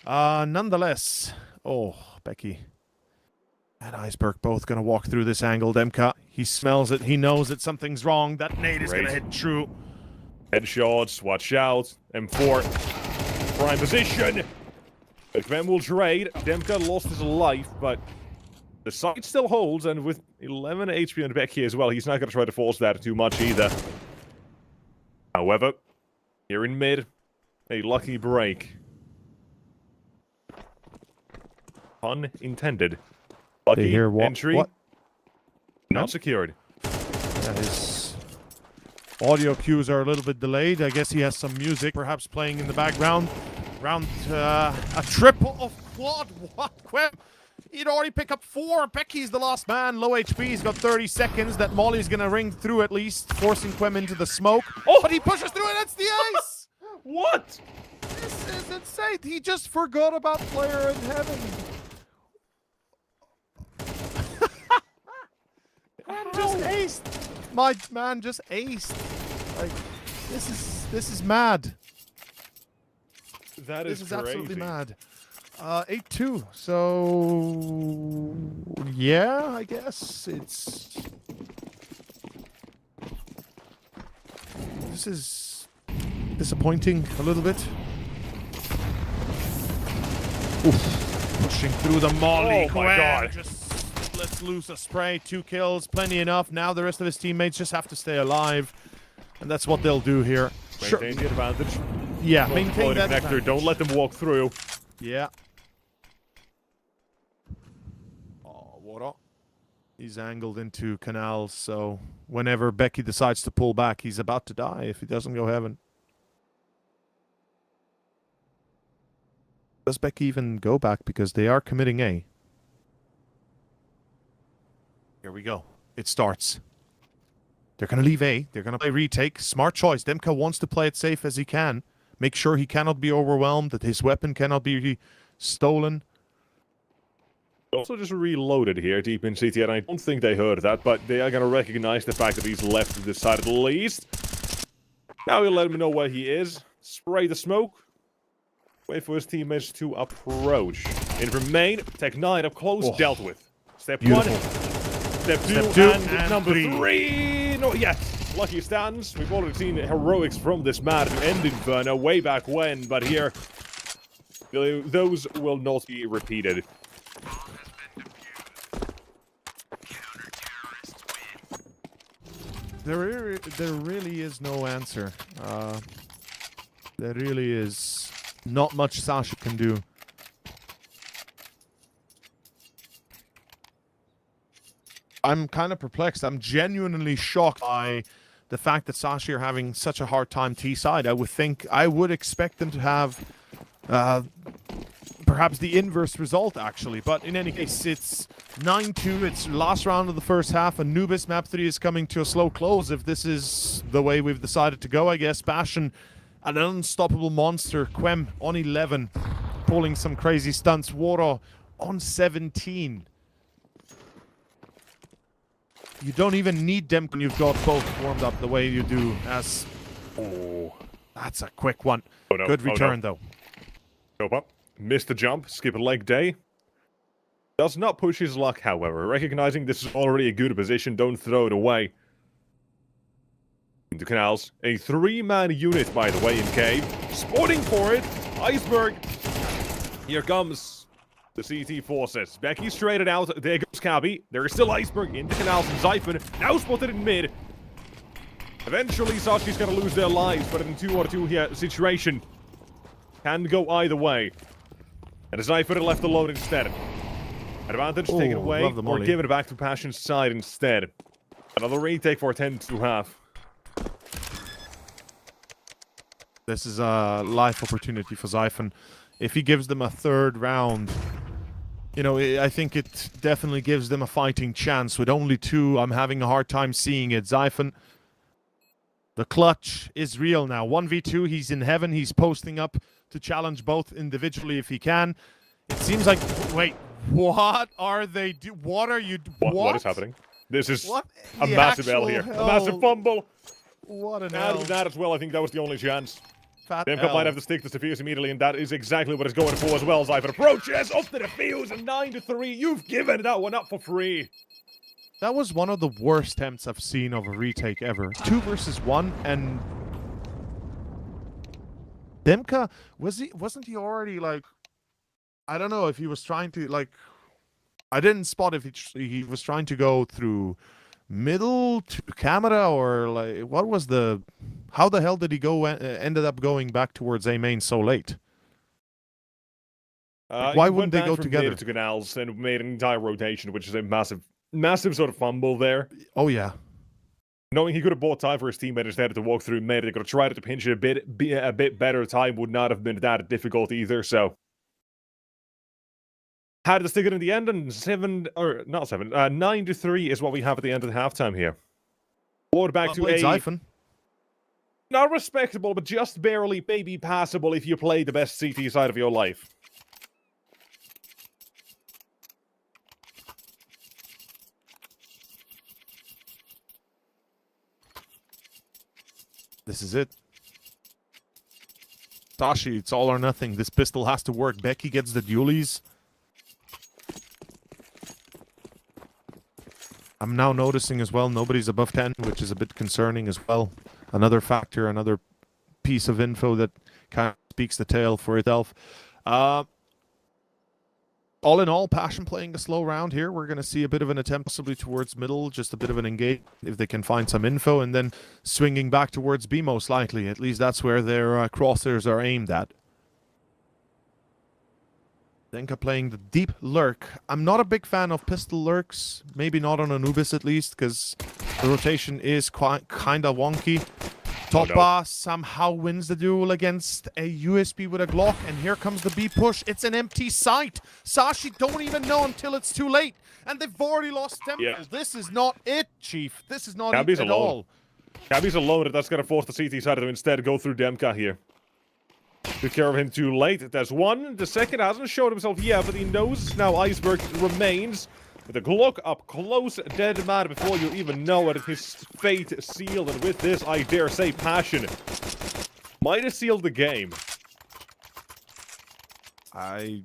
Nonetheless, oh, Becky and Iceberg both going to walk through this angle. Demka, he smells it. He knows that something's wrong. That nade is going to hit true. Headshots, watch out. M4, prime position. Gwen will trade. Demka lost his life, but the site still holds, and with 11 HP on Becky as well, he's not going to try to force that too much either. However, here in mid, a lucky break. Pun intended. Lucky entry. What? Not secured. Yeah, his audio cues are a little bit delayed. I guess he has some music perhaps playing in the background. Round a triple of quad. What? Quem? He'd already picked up 4. Becky's the last man. Low HP. He's got 30 seconds. That Molly's going to ring through at least, forcing Quem into the smoke. Oh, but he pushes through and it's the ace! What? This is insane. He just forgot about player in heaven. Quem just aced. My man just aced. Like, this is mad. That is This is crazy. absolutely mad. 8-2. So yeah, I guess it's. This is disappointing a little bit. Oof. Pushing through the molly. Oh my god. Just lets loose a spray. 2 kills, plenty enough. Now the rest of his teammates just have to stay alive, and that's what they'll do here. Maintain the advantage. Yeah, maintain that connector. advantage. Don't let them walk through. Yeah. Oh, water. He's angled into canals, so whenever Becky decides to pull back, he's about to die if he doesn't go heaven. Does Becky even go back? Because they are committing A. Here we go. It starts. They're going to leave A. They're going to play retake. Smart choice. Demka wants to play it safe as he can. Make sure he cannot be overwhelmed, that his weapon cannot be stolen. Also just reloaded here deep in CT, and I don't think they heard that, but they are going to recognize the fact that he's left this side at least. Now he'll let him know where he is. Spray the smoke. Wait for his teammates to approach. In remain, Tech 9 up close, dealt with. Step Beautiful. 1, step 2, and number 3. 3. No, yes. Lucky stands. We've already seen heroics from this map to end Inferno way back when, but here, those will not be repeated. There really is no answer. There really is not much Sasha can do. I'm kind of perplexed. I'm genuinely shocked by the fact that Sashi are having such a hard time T-side. I would expect them to have perhaps the inverse result, actually. But in any case, it's 9-2. It's last round of the first half. Anubis map 3 is coming to a slow close. If this is the way we've decided to go, I guess. Bastion, an unstoppable monster. Quem on 11, pulling some crazy stunts. Waro on 17. You don't even need them when you've got both warmed up the way you do as... Oh, that's a quick one. Oh, no. Good return, though. Go up. Missed the jump. Skip a leg day. Does not push his luck, however. Recognizing this is already a good position, don't throw it away. Into canals. A 3-man unit, by the way, in cave. Sporting for it. Iceberg. Here comes the CT forces. Becky straight it out. There goes Cabby. There is still Iceberg into canals and Zyphon. Now spotted in mid. Eventually, Sashi's going to lose their lives, but in a 2-on-2 here situation can go either way. And Zyphon left alone instead. Advantage taken away, or give it back to Passion's side instead. Another retake for 10-2 half. This is a life opportunity for Zyphon. If he gives them a third round, you know, I think it definitely gives them a fighting chance. With only 2, I'm having a hard time seeing it. Zyphon, the clutch is real now. 1v2, he's in heaven. He's posting up to challenge both individually if he can. It seems like... Wait, what are they do? What are you... What is happening? This is what a massive L here. hell? A massive fumble. What an And L. with that as well, I think that was the only chance. Fat Demka L. might have to stick this defuse immediately, and that is exactly what it's going for as well. Zyphon approaches up the defuse, and 9-3. You've given that one up for free. That was one of the worst attempts I've seen of a retake ever. 2 versus 1, and Demka, wasn't he already like, I don't know if he was trying to like, I didn't spot if he was trying to go through middle to camera, or like what was the, how the hell did he go ended up going back towards A main so late? Why wouldn't they go together? To canals and made an entire rotation, which is a massive sort of fumble there. Oh yeah. Knowing he could have bought time for his teammate instead to walk through mid, they could have tried to pinch it a bit better. Time would not have been that difficult either. So had to stick it in the end, and 9-3 is what we have at the end of the halftime here. Forward back to a Zyphon. Not respectable, but just barely maybe passable if you play the best CT side of your life. This is it. Tashi, it's all or nothing. This pistol has to work. Becky gets the dualies. I'm now noticing as well, nobody's above 10, which is a bit concerning as well. Another factor, another piece of info that kind of speaks the tale for itself. All in all, Passion playing a slow round here. We're going to see a bit of an attempt possibly towards middle, just a bit of an engage if they can find some info, and then swinging back towards B most likely. At least that's where their crosshairs are aimed at. Denka playing the deep lurk. I'm not a big fan of pistol lurks. Maybe not on Anubis at least, because the rotation is kind of wonky. Top Boss somehow wins the duel against a USP with a Glock, and here comes the B push. It's an empty site. Sashi don't even know until it's too late, and they've already lost tempo. Yeah. This is not it, Chief. This is not it at all. Cabby's alone, that's going to force the CT side to instead go through Demka here. Took care of him too late. There's one. The second hasn't showed himself yet, but he knows now Iceberg remains. With the Glock up close, dead man before you even know it. His fate sealed, and with this, I dare say, Passion might have sealed the game. You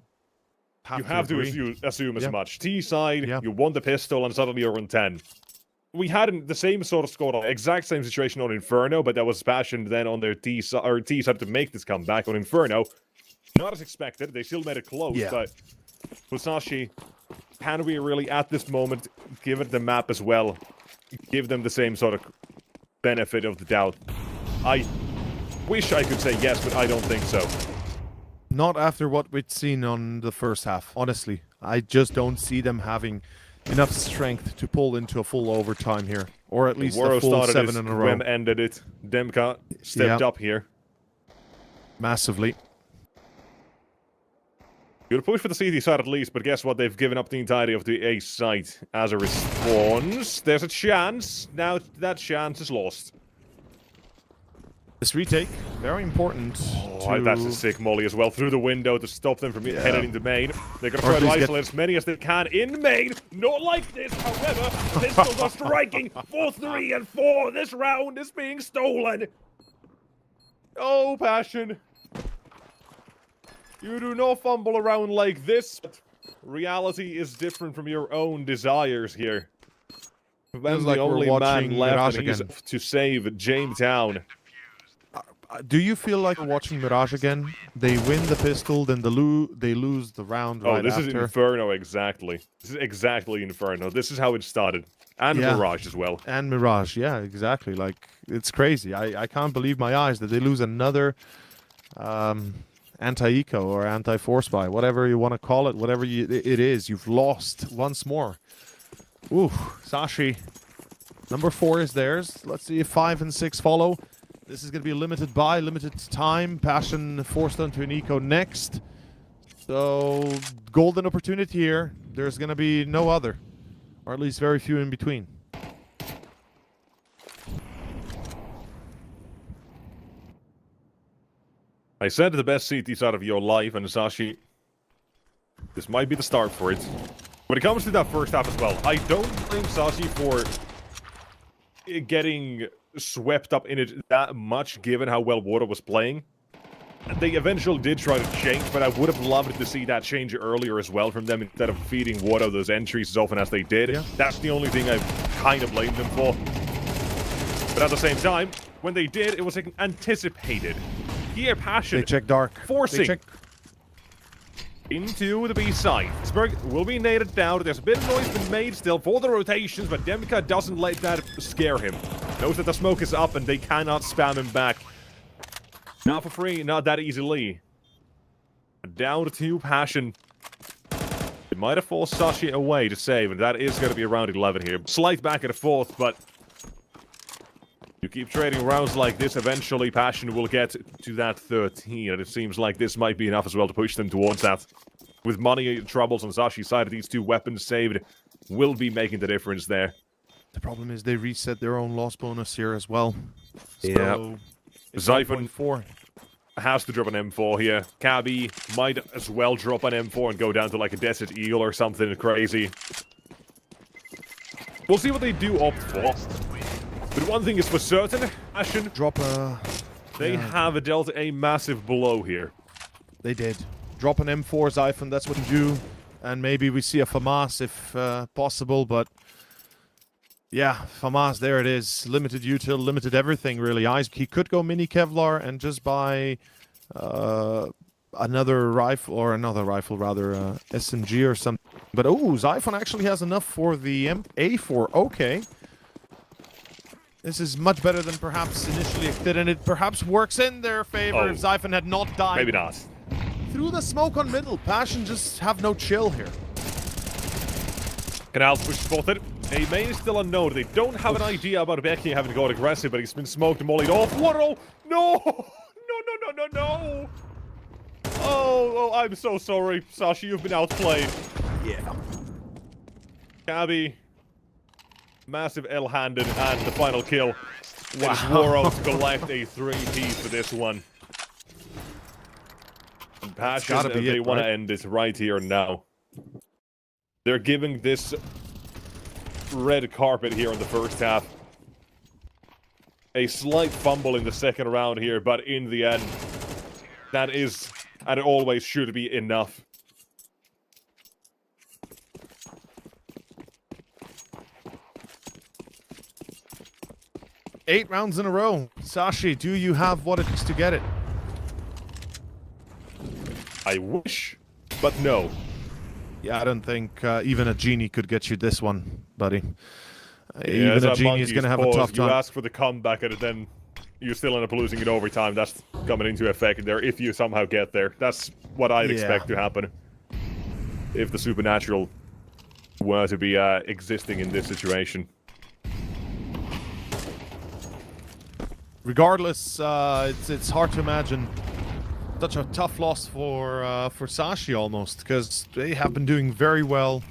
have to assume as much. T side, you won the pistol, and suddenly you're on 10. We had the same sort of score, exact same situation on Inferno, but that was Passion then on their T side to make this comeback on Inferno. Not as expected. They still made it close, but Musashi, can we really, at this moment, give it the map as well? Give them the same sort of benefit of the doubt? I wish I could say yes, but I don't think so. Not after what we've seen on the first half, honestly. I just don't see them having enough strength to pull into a full overtime here. Or at least a full 7 in a row. Wem ended it. Demka stepped up here. Massively. Good push for the CT side at least, but guess what? They've given up the entirety of the A site as a response. There's a chance. Now that chance is lost. This retake, very important. That's a sick molly as well through the window to stop them from heading into main. They're going to try to isolate as many as they can in main. Not like this, however. Pistols are striking for 3 and 4. This round is being stolen. Oh, Passion. You do not fumble around like this. Reality is different from your own desires here. Ben's like the only man left again. To save Jamestown. Do you feel like we're watching Mirage again? They win the pistol, then they lose the round right after. This is Inferno, exactly. This is exactly Inferno. This is how it started. And Mirage as well. And Mirage, yeah, exactly. Like, it's crazy. I can't believe my eyes that they lose another anti-eco or anti-force buy, whatever you want to call it, whatever it is. You've lost once more. Ooh, Sashi. Number 4 is theirs. Let's see if 5 and 6 follow. This is going to be a limited buy, limited time. Passion forced onto an eco next. So, golden opportunity here. There's going to be no other. Or at least very few in between. I said the best CTs out of your life, and Sashi, this might be the start for it. When it comes to that first half as well, I don't blame Sashi for getting swept up in it that much, given how well Water was playing. They eventually did try to change, but I would have loved to see that change earlier as well from them, instead of feeding Water those entries as often as they did. Yeah. That's the only thing I kind of blame them for. But at the same time, when they did, it was like anticipated. Here, Passion. They check dark. Forcing into the B side. Spurg will be naded down. There's a bit of noise been made still for the rotations, but Demka doesn't let that scare him. Knows that the smoke is up and they cannot spam him back. Not for free, not that easily. Down to Passion. It might have forced Sashi away to save, and that is going to be around 11 here. Slight back at the fourth, but you keep trading rounds like this, eventually Passion will get to that 13, and it seems like this might be enough as well to push them towards that. With money troubles on Sashi's side, these two weapons saved will be making the difference there. The problem is they reset their own loss bonus here as well. Yeah. Zyphon has to drop an M4 here. Cabby might as well drop an M4 and go down to like a Desert Eagle or something crazy. We'll see what they do opt for. But one thing is for certain, Passion, they have dealt a massive blow here. They did. Drop an M4 Zyphon, that's what you do. And maybe we see a FAMAS if possible, but yeah, FAMAS, there it is. Limited util, limited everything, really. He could go mini Kevlar and just buy another rifle, SMG or something. But, oh, Zyphon actually has enough for the A4. Okay. This is much better than perhaps initially expected, and it perhaps works in their favor if Zyphon had not died. Maybe not. Through the smoke on middle, Passion just have no chill here. Canal push spotted. A main is still unknown. They don't have an idea about Becky having gone aggressive, but he's been smoked and mollied off. Waddle! No! No! Oh, I'm so sorry, Sashi. You've been outplayed. Yeah. Cabby. Massive L-handed and the final kill. Wow. And Waro to collect a 3-piece for this one. And Passion, they want to end this right here and now. They're giving this red carpet here in the first half. A slight fumble in the second round here, but in the end, that is, and it always should be, enough. Eight rounds in a row. Sashi, do you have what it takes to get it? I wish, but no. Yeah, I don't think even a genie could get you this one, buddy. Yeah, even a genie is going to have a tough time. You ask for the comeback and then you still end up losing it overtime. That's coming into effect there if you somehow get there. That's what I'd expect to happen. If the supernatural were to be existing in this situation. Regardless, it's hard to imagine such a tough loss for Sashi almost, because they have been doing very well.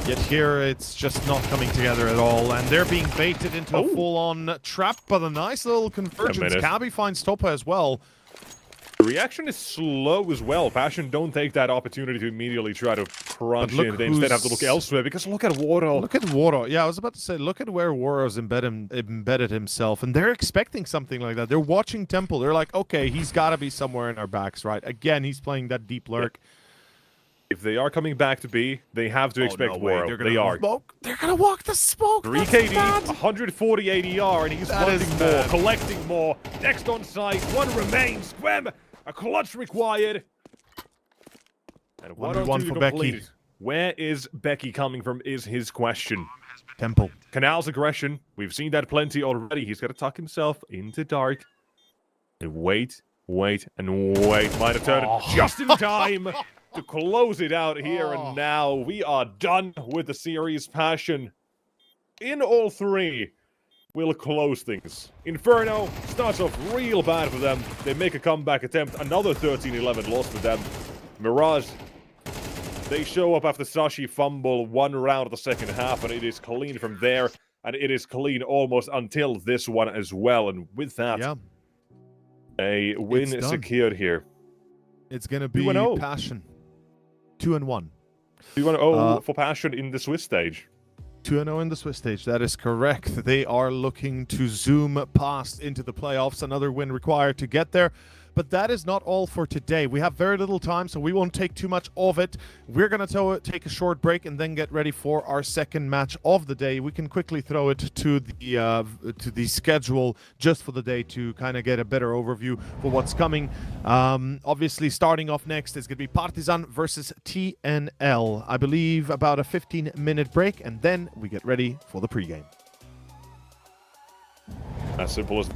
Yet here it's just not coming together at all, and they're being baited into a full-on trap, but a nice little convergence. Cabby finds Topa as well. The reaction is slow as well. Passion don't take that opportunity to immediately try to crunch in. They instead have to look elsewhere, because look at Waro. Look at Waro. Yeah, I was about to say, look at where Waro's embedded himself, and they're expecting something like that. They're watching Temple. They're like, okay, he's got to be somewhere in our backs, right? Again, he's playing that deep lurk. Yeah. If they are coming back to B, they have to expect Waro. They are. They're gonna walk the smoke. 3 KD, 140 ADR, and he's wanting more, collecting more. Next on site, one remains. Squem, a clutch required. And 1-2 for Becky. Where is Becky coming from is his question. Temple. Canal's aggression. We've seen that plenty already. He's got to tuck himself into dark. And wait. Might have turned it just in time to close it out here and now. We are done with the series. Passion in all three. will close things. Inferno starts off real bad for them. They make a comeback attempt. Another 13-11 loss for them. Mirage, they show up after Sashi fumble one round of the second half, and it is clean from there. And it is clean almost until this one as well. And with that, a win secured here. It's going to be 2-0. Passion. 2-1. 2-0 for Passion in the Swiss stage. 2-0 in the Swiss stage. That is correct. They are looking to zoom past into the playoffs. Another win required to get there. But that is not all for today. We have very little time, so we won't take too much of it. We're going to take a short break and then get ready for our second match of the day. We can quickly throw it to the schedule just for the day to kind of get a better overview for what's coming. Obviously, starting off next is going to be Partisan versus TNL. I believe about a 15-minute break, and then we get ready for the pregame. As simple as...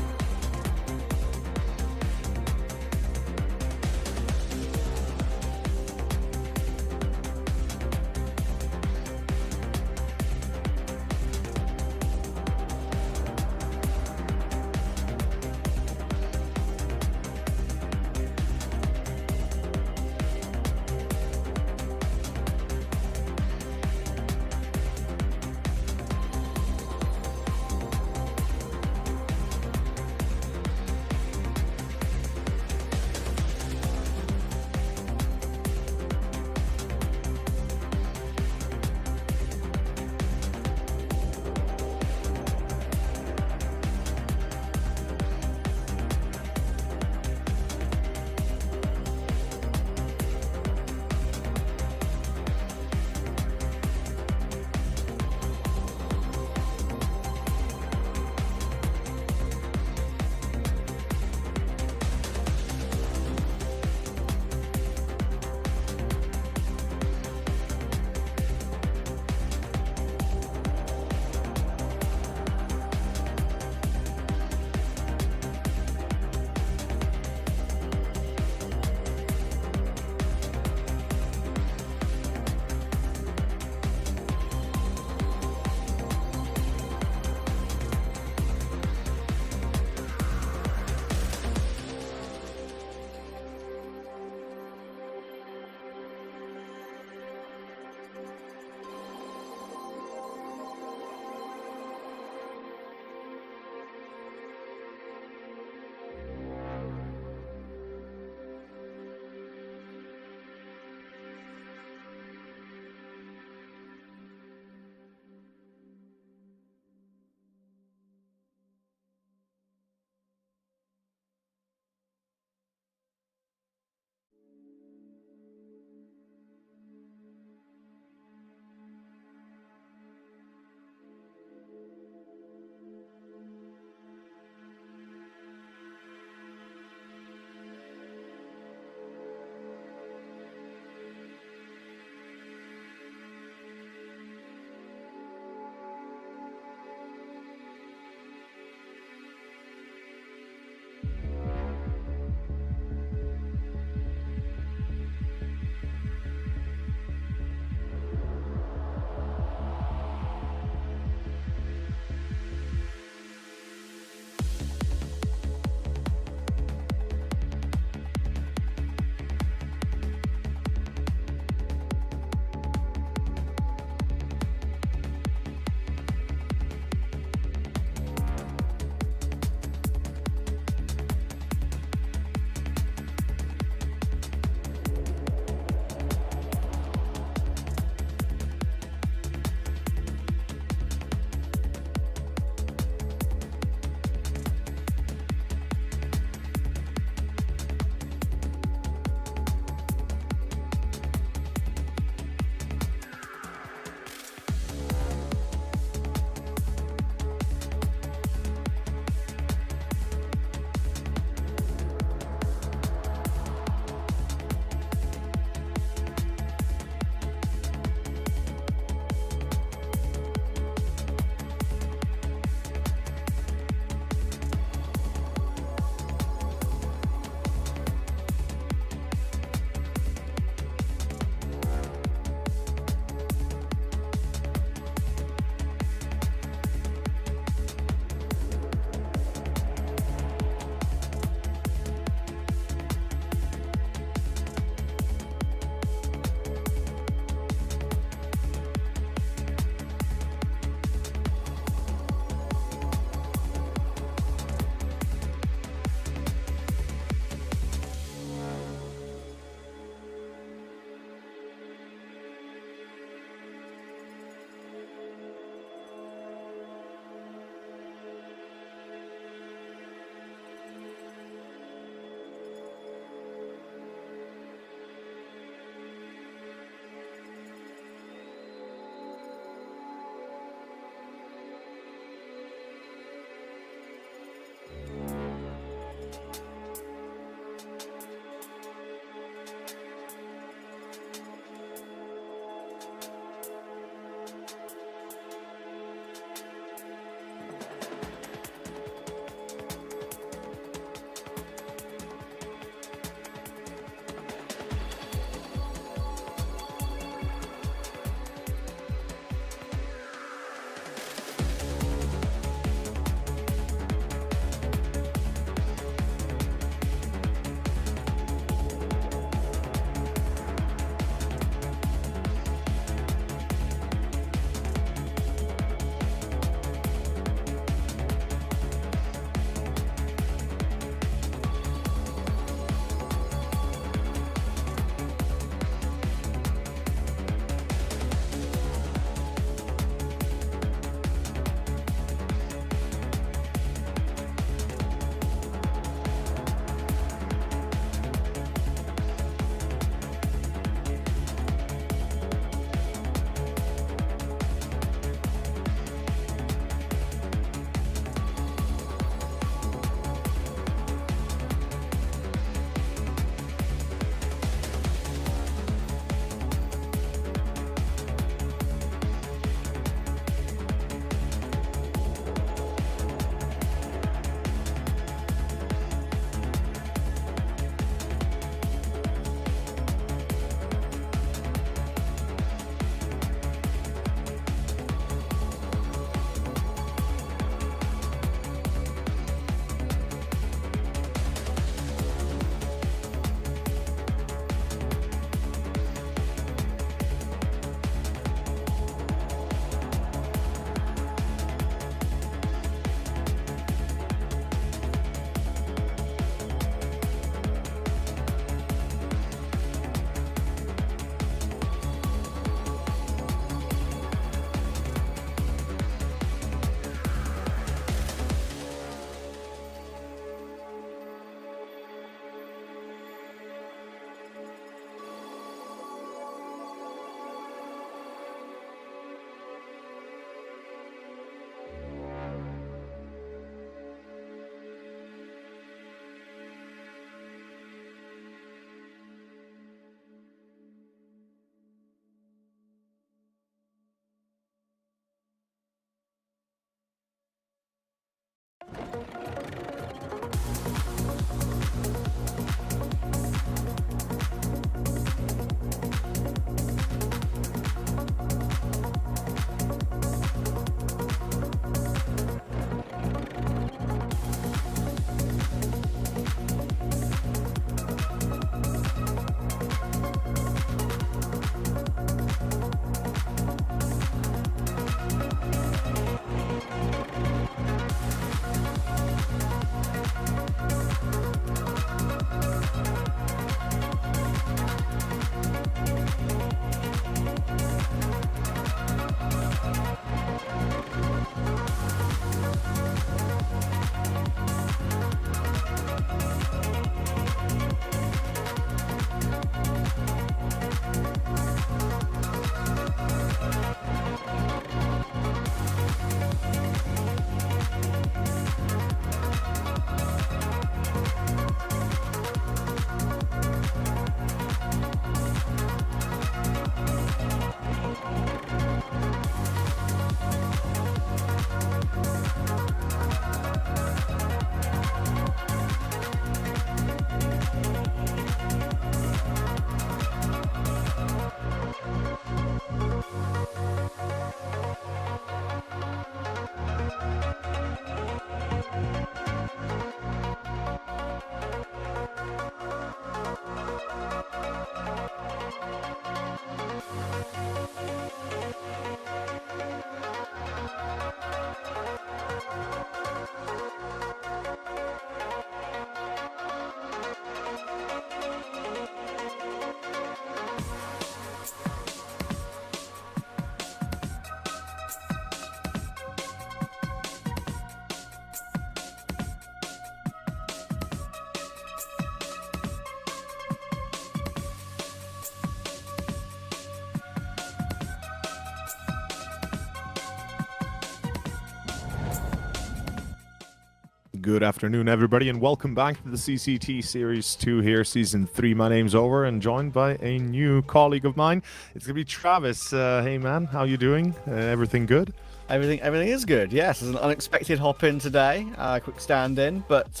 Good afternoon, everybody, and welcome back to the CCT Series 2 here, Season 3. My name's Over, and joined by a new colleague of mine. It's going to be Travis. Hey, man, how you doing? Everything good? Everything is good. Yes, there's an unexpected hop in today, quick stand in. But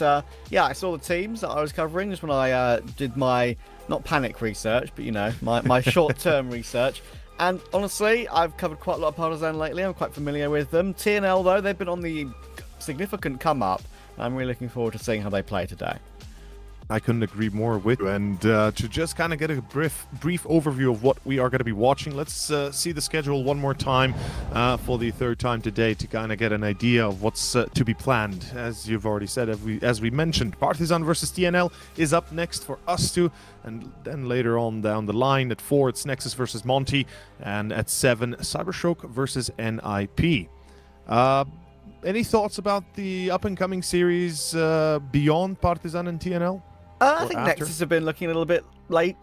yeah, I saw the teams that I was covering just when I did my, not panic research, but you know, my short-term research. And honestly, I've covered quite a lot of Partisan lately. I'm quite familiar with them. TNL, though, they've been on the significant come-up. I'm really looking forward to seeing how they play today. I couldn't agree more with you. And to just kind of get a brief overview of what we are going to be watching, let's see the schedule one more time for the third time today to kind of get an idea of what's to be planned. As you've already said, as we mentioned, Partisan versus TNL is up next for us two. And then later on down the line at 4, it's Nexus versus Monty. And at 7, CyberShoke versus NIP. Any thoughts about the up-and-coming series beyond Partisan and TNL? I think Nexus have been looking a little bit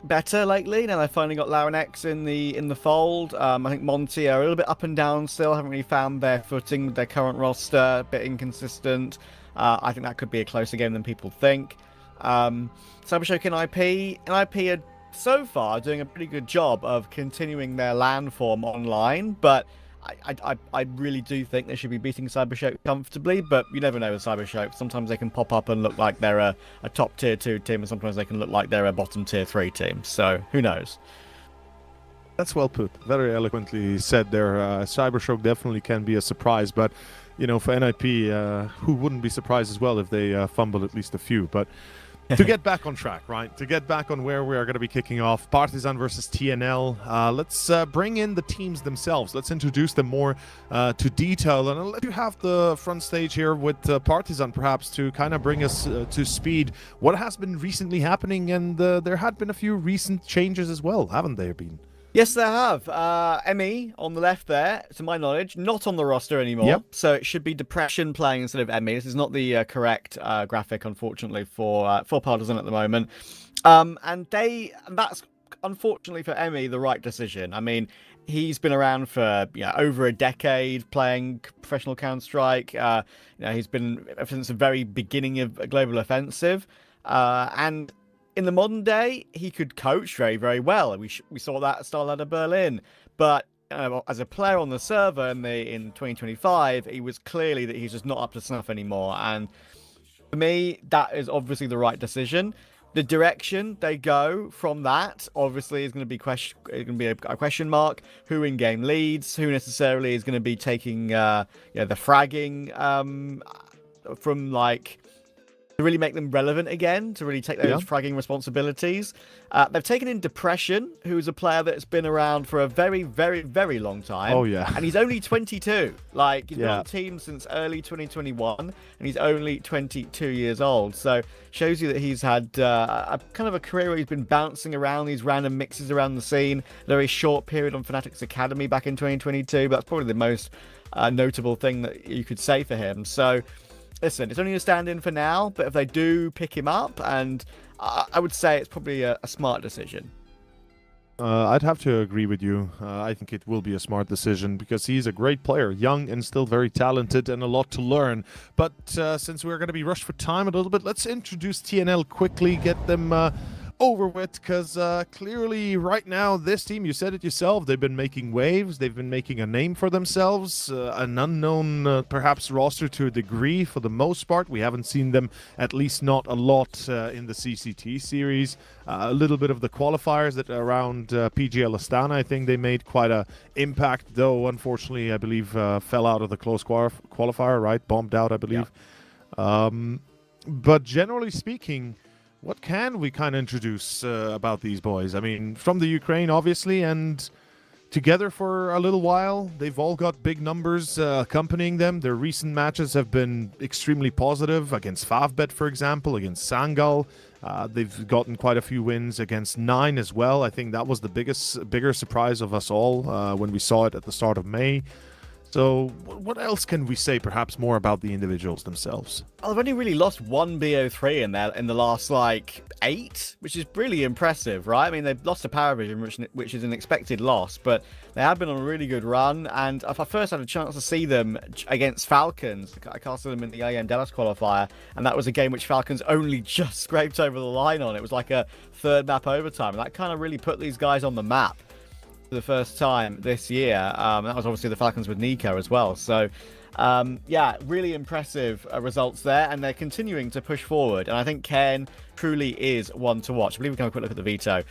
better lately. Now they've finally got Laurenex in the fold. I think Monty are a little bit up and down still. Haven't really found their footing with their current roster. A bit inconsistent. I think that could be a closer game than people think. CyberShoke and NIP are so far doing a pretty good job of continuing their landform online, but I really do think they should be beating CyberShoke comfortably, but you never know with CyberShoke. Sometimes they can pop up and look like they're a top tier 2 team, and sometimes they can look like they're a bottom tier 3 team. So who knows? That's well put. Very eloquently said there. CyberShoke definitely can be a surprise, but you know, for NIP, who wouldn't be surprised as well if they fumble at least a few? But to get back on track, right? To get back on where we are going to be kicking off, Partisan versus TNL. Let's bring in the teams themselves. Let's introduce them more to detail. And I'll let you have the front stage here with Partisan, perhaps, to kind of bring us to speed. What has been recently happening? And there had been a few recent changes as well, haven't there been? Yes, they have. ME on the left there, to my knowledge, not on the roster anymore. Yep. So it should be Depression playing instead of ME. This is not the correct graphic, unfortunately, for Partisan at the moment. And that's, unfortunately for ME, the right decision. I mean, he's been around for over a decade playing professional Counter-Strike. He's been since the very beginning of Global Offensive. And in the modern day, he could coach very, very well. We saw that at Starladder Berlin. But as a player on the server in 2025, he was clearly that he's just not up to snuff anymore. And for me, that is obviously the right decision. The direction they go from that obviously is going to be a question mark. Who in game leads? Who necessarily is going to be taking the fragging from like, to really make them relevant again, to really take those fragging responsibilities. They've taken in Depression, who's a player that's been around for a very, very, very long time. Oh, yeah. And he's only 22. Like, he's been on the team since early 2021, and he's only 22 years old. So, shows you that he's had a kind of a career where he's been bouncing around these random mixes around the scene. A very short period on Fanatics Academy back in 2022, but that's probably the most notable thing that you could say for him. So, listen, it's only a stand-in for now, but if they do pick him up, and I would say it's probably a smart decision. I'd have to agree with you. I think it will be a smart decision because he's a great player, young and still very talented and a lot to learn. But since we're going to be rushed for time a little bit, let's introduce TNL quickly, get them over with, because clearly right now this team, you said it yourself, they've been making waves, they've been making a name for themselves, an unknown perhaps roster to a degree for the most part. We haven't seen them, at least not a lot, in the CCT series. A little bit of the qualifiers that around PGL Astana, I think they made quite a impact, though unfortunately I believe fell out of the close qualifier, right? Bombed out, I believe. Yeah. But generally speaking, what can we kind of introduce about these boys? I mean, from the Ukraine, obviously, and together for a little while. They've all got big numbers accompanying them. Their recent matches have been extremely positive against Favbet, for example, against Sangal. They've gotten quite a few wins against Nine as well. I think that was the bigger surprise of us all when we saw it at the start of May. So what else can we say perhaps more about the individuals themselves? Well, they've only really lost one BO3 in the last, like, 8, which is really impressive, right? I mean, they've lost to Paravision, which is an expected loss, but they have been on a really good run, and if I first had a chance to see them against Falcons, I casted them in the AM Dallas qualifier, and that was a game which Falcons only just scraped over the line on. It was like a third map overtime, and that kind of really put these guys on the map for the first time this year. That was obviously the Falcons with Nico as well. So, yeah, really impressive results there, and they're continuing to push forward. And I think Ken truly is one to watch. I believe we can have a quick look at the Veto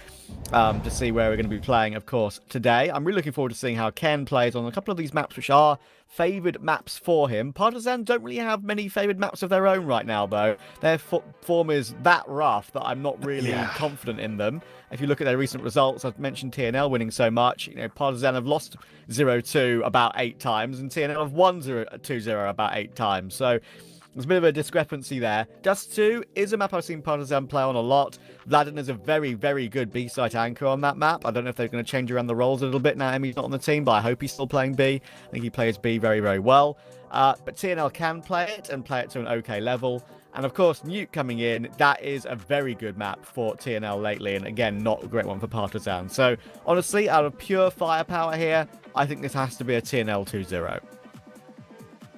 to see where we're going to be playing, of course, today. I'm really looking forward to seeing how Ken plays on a couple of these maps, which are favoured maps for him. Partisan don't really have many favoured maps of their own right now, though. Their form is that rough that I'm not really confident in them. If you look at their recent results, I've mentioned TNL winning so much. You know, Partisan have lost 0-2 about 8 times, and TNL have won 2-0 about 8 times. So there's a bit of a discrepancy there. Dust 2 is a map I've seen Partisan play on a lot. Vladen is a very, very good B-site anchor on that map. I don't know if they're going to change around the roles a little bit now Emmy's not on the team, but I hope he's still playing B. I think he plays B very, very well. But TNL can play it and play it to an okay level. And of course, Nuke coming in, that is a very good map for TNL lately. And again, not a great one for Partisan. So honestly, out of pure firepower here, I think this has to be a TNL 2-0.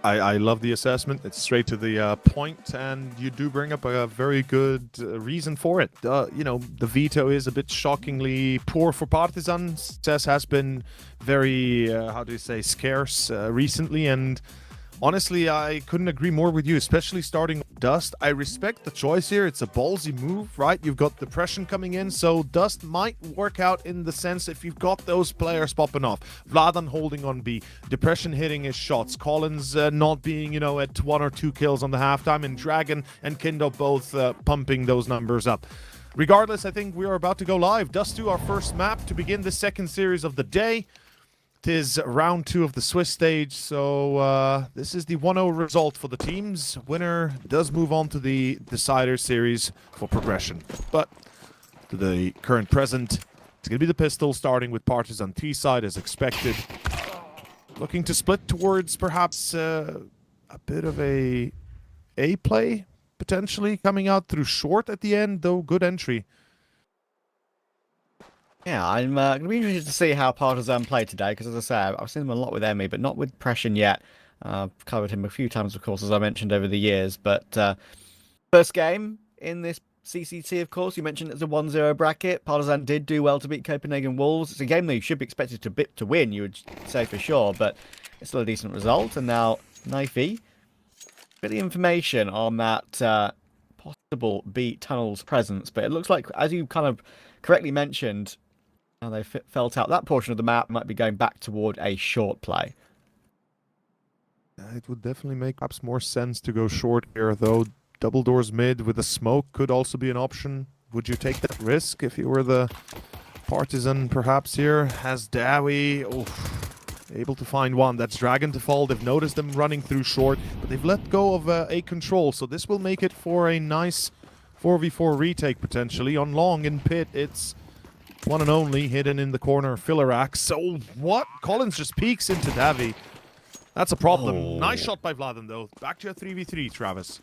I love the assessment. It's straight to the point, and you do bring up a very good reason for it. You know, the Veto is a bit shockingly poor for Partisan. Success has been very, how do you say, scarce recently, and honestly, I couldn't agree more with you, especially starting with Dust. I respect the choice here. It's a ballsy move, right? You've got depression coming in, so Dust might work out in the sense if you've got those players popping off. Vladan holding on B, depression hitting his shots, Collins not being, you know, at 1 or 2 kills on the halftime, and Dragon and Kindo both pumping those numbers up. Regardless, I think we are about to go live. Dust 2, our first map to begin the second series of the day. It is round 2 of the Swiss stage, so this is the 1-0 result for the teams. Winner does move on to the Decider series for progression. But to the current present, it's going to be the pistol, starting with Partisan T-side as expected. Looking to split towards perhaps a bit of a play, potentially, coming out through short at the end, though good entry. Yeah, I'm going to be interested to see how Partisan play today, because as I say, I've seen him a lot with Emmy, but not with Pression yet. I've covered him a few times, of course, as I mentioned over the years. But first game in this CCT, of course, you mentioned it's a 1-0 bracket. Partisan did do well to beat Copenhagen Wolves. It's a game that you should be expected to win, you would say for sure, but it's still a decent result. And now, Knifey, bit of information on that possible B Tunnels presence, but it looks like, as you kind of correctly mentioned, now they felt out that portion of the map might be going back toward a short play. It would definitely make perhaps more sense to go short here, though. Double doors mid with a smoke could also be an option. Would you take that risk if you were the Partisan perhaps here? Has Dowie able to find one. That's Dragon to fall. They've noticed them running through short, but they've let go of a control, so this will make it for a nice 4v4 retake potentially. On long in pit, it's one and only, hidden in the corner, Fillerax. So what? Collins just peeks into Davi. That's a problem. Nice shot by Vladen, though. Back to a 3v3, Travis.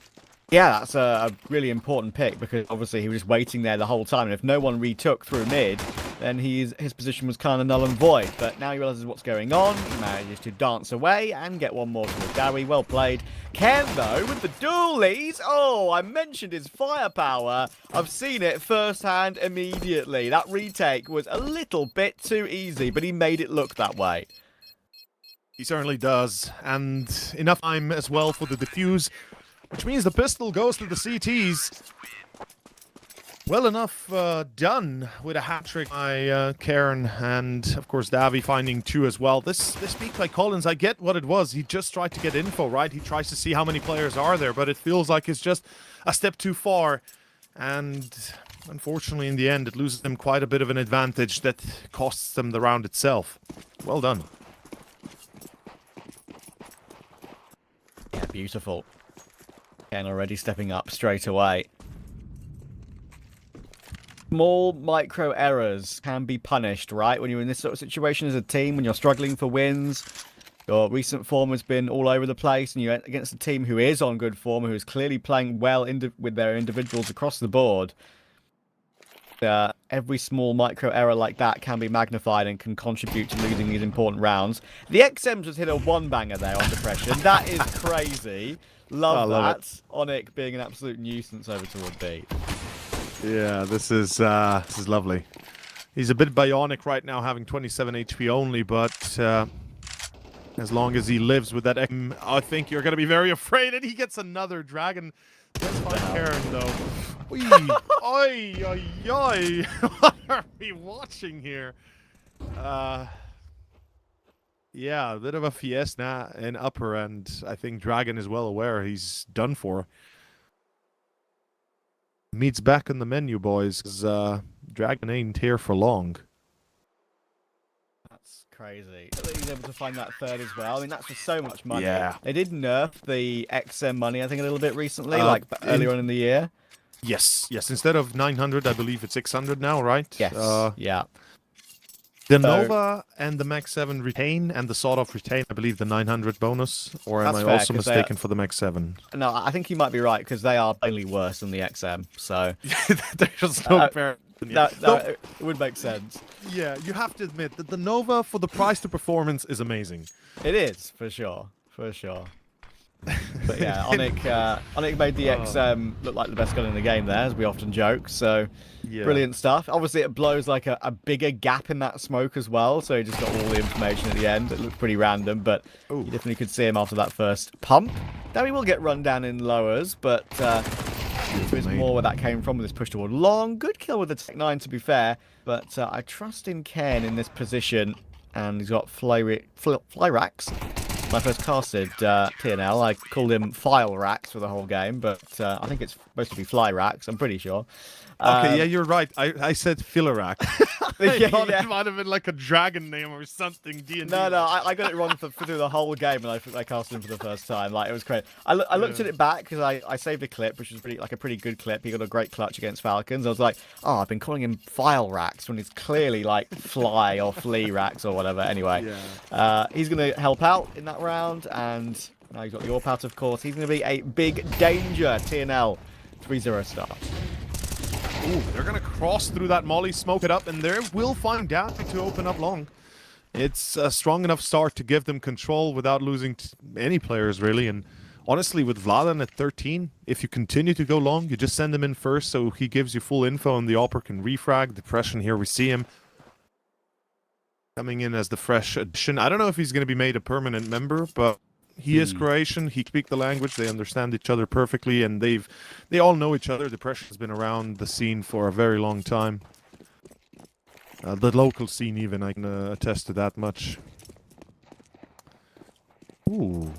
Yeah, that's a really important pick, because obviously he was just waiting there the whole time, and if no one retook through mid, then his position was kind of null and void. But now he realizes what's going on. He manages to dance away and get one more towards Dowie. Well played. Ken, though, with the dualies. Oh, I mentioned his firepower. I've seen it firsthand immediately. That retake was a little bit too easy, but he made it look that way. He certainly does. And enough time as well for the defuse, which means the pistol goes to the CTs. Well enough done with a hat-trick by Cairn, and of course Davi finding 2 as well. This peak by Collins, I get what it was. He just tried to get info, right? He tries to see how many players are there, but it feels like it's just a step too far. And unfortunately, in the end, it loses them quite a bit of an advantage that costs them the round itself. Well done. Yeah, beautiful. Ken already stepping up straight away. Small micro errors can be punished, right? When you're in this sort of situation as a team, when you're struggling for wins, Your recent form has been all over the place, and you're against a team who is on good form, who is clearly playing well with their individuals across the board. Every small micro error like that can be magnified and can contribute to losing these important rounds. The XMs just hit a one-banger there on depression. That is crazy. Love that. Onyx being an absolute nuisance over toward B. Yeah, this is lovely. He's a bit bionic right now, having 27 HP only, but as long as he lives with that, I think you're going to be very afraid that he gets another dragon. Let's find Karen, though. Oi, oi, oi. What are we watching here? Yeah, a bit of a fiesta in upper, and I think Dragon is well aware he's done for. Meat's back on the menu, boys, because Dragon ain't here for long. That's crazy. He's able to find that third as well. I mean, that's for so much money. Yeah. They did nerf the XM money, I think, a little bit recently, like earlier on in the year. Yes, yes. Instead of 900, I believe it's 600 now, right? Yes, yeah. The Nova and the Max 7 retain, and the Sawed Off retain, I believe, the 900 bonus. Or am I also mistaken for the Max 7? No, I think you might be right, because they are plainly worse than the XM, so... There's no comparison. It would make sense. Yeah, you have to admit that the Nova, for the price to performance, is amazing. It is, for sure. For sure. But yeah, Onyx made the XM look like the best gun in the game there, as we often joke, so yeah. Brilliant stuff. Obviously, it blows like a bigger gap in that smoke as well, so he just got all the information at the end. It looked pretty random, but you definitely could see him after that first pump. Now he will get run down in lowers, but there's more where that came from with this push toward long. Good kill with the Tech 9, to be fair, but I trust in Ken in this position, and he's got fly racks. When I first casted TNL, I called him file racks for the whole game, but I think it's supposed to be fly racks, I'm pretty sure. Okay, yeah, you're right. I said Fillarak. I thought it might have been like a dragon name or something. D&D. No, I got it wrong through the whole game, and I casted him for the first time. Like, it was crazy. I looked at it back because I saved a clip, which was a pretty good clip. He got a great clutch against Falcons. I was like, oh, I've been calling him file racks when he's clearly like fly or flea racks or whatever. Anyway, he's going to help out in that round, and now he's got the AWP out, of course. He's going to be a big danger. TNL 3-0 start. Ooh, they're going to cross through that molly, smoke it up, and they will find Down to open up long. It's a strong enough start to give them control without losing any players, really. And honestly, with Vladan at 13, if you continue to go long, you just send him in first so he gives you full info, and the Opera can refrag. Depression here, we see him coming in as the fresh addition. I don't know if he's going to be made a permanent member, but he is Croatian. He speaks the language. They understand each other perfectly, and they all know each other. Depression has been around the scene for a very long time. The local scene, even, I can attest to that much. Ooh,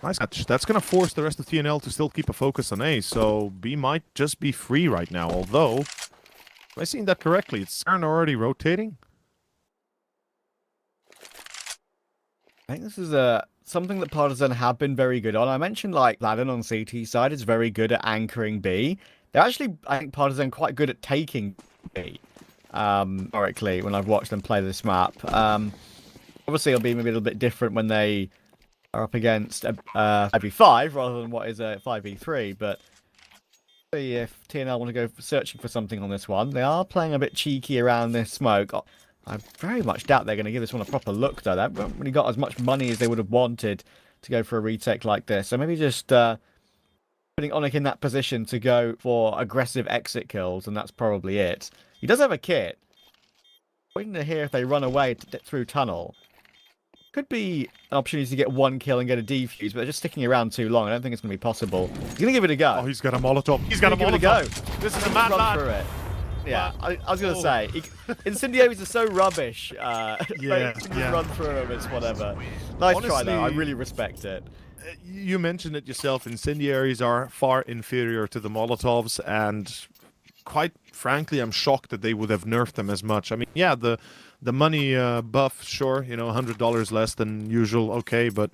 nice catch. That's going to force the rest of TNL to still keep a focus on A, so B might just be free right now. Although, am I seeing that correctly? It's Cern already rotating? I think this is something that Partisan have been very good on. I mentioned like Vladan on CT side is very good at anchoring B. They're actually, I think, Partisan quite good at taking B. Historically, when I've watched them play this map. Obviously, it'll be maybe a little bit different when they are up against a 5v5 rather than what is a 5v3. But if TNL want to go searching for something on this one, they are playing a bit cheeky around this smoke. I very much doubt they're going to give this one a proper look, though. They haven't really got as much money as they would have wanted to go for a retake like this. So maybe just putting Onyx in that position to go for aggressive exit kills, and that's probably it. He does have a kit. Waiting to hear if they run away through tunnel. Could be an opportunity to get one kill and get a defuse, but they're just sticking around too long. I don't think it's going to be possible. He's going to give it a go. Oh, he's got a Molotov. He's got a Molotov. Go. This is a mad lad. Through it. Yeah, I was going to say, incendiaries are so rubbish. Run through them, it's whatever. Nice try, though. I really respect it. You mentioned it yourself. Incendiaries are far inferior to the Molotovs, and quite frankly, I'm shocked that they would have nerfed them as much. I mean, yeah, the money buff, sure, you know, $100 less than usual, okay, but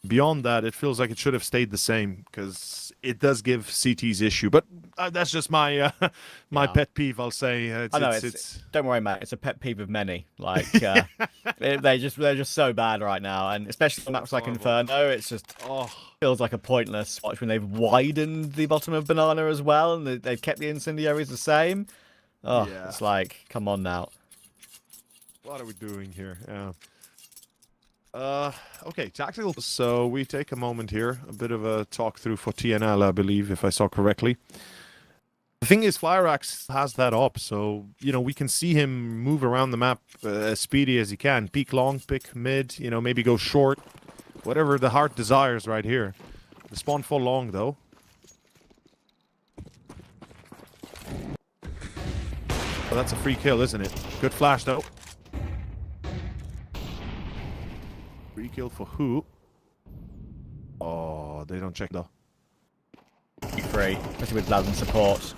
Beyond that, it feels like it should have stayed the same because it does give CT's issue. But that's just my my pet peeve. I'll say. I know it's. Don't worry, mate. It's a pet peeve of many. Like they're just so bad right now, and especially on maps like Inferno, it's just feels like a pointless watch when they've widened the bottom of Banana as well, and they've kept the incendiaries the same. Oh, yeah. It's like, come on now. What are we doing here? Yeah. Okay, tactical. So we take a moment here, a bit of a talk through for TNL, I believe, if I saw correctly. The thing is, Flyrax has that up, so, you know, we can see him move around the map as speedy as he can. Peek long, pick mid, you know, maybe go short. Whatever the heart desires right here. The spawn full long, though. Well, that's a free kill, isn't it? Good flash, though. Free kill for who? Oh, they don't check though. Free, especially with Laden support.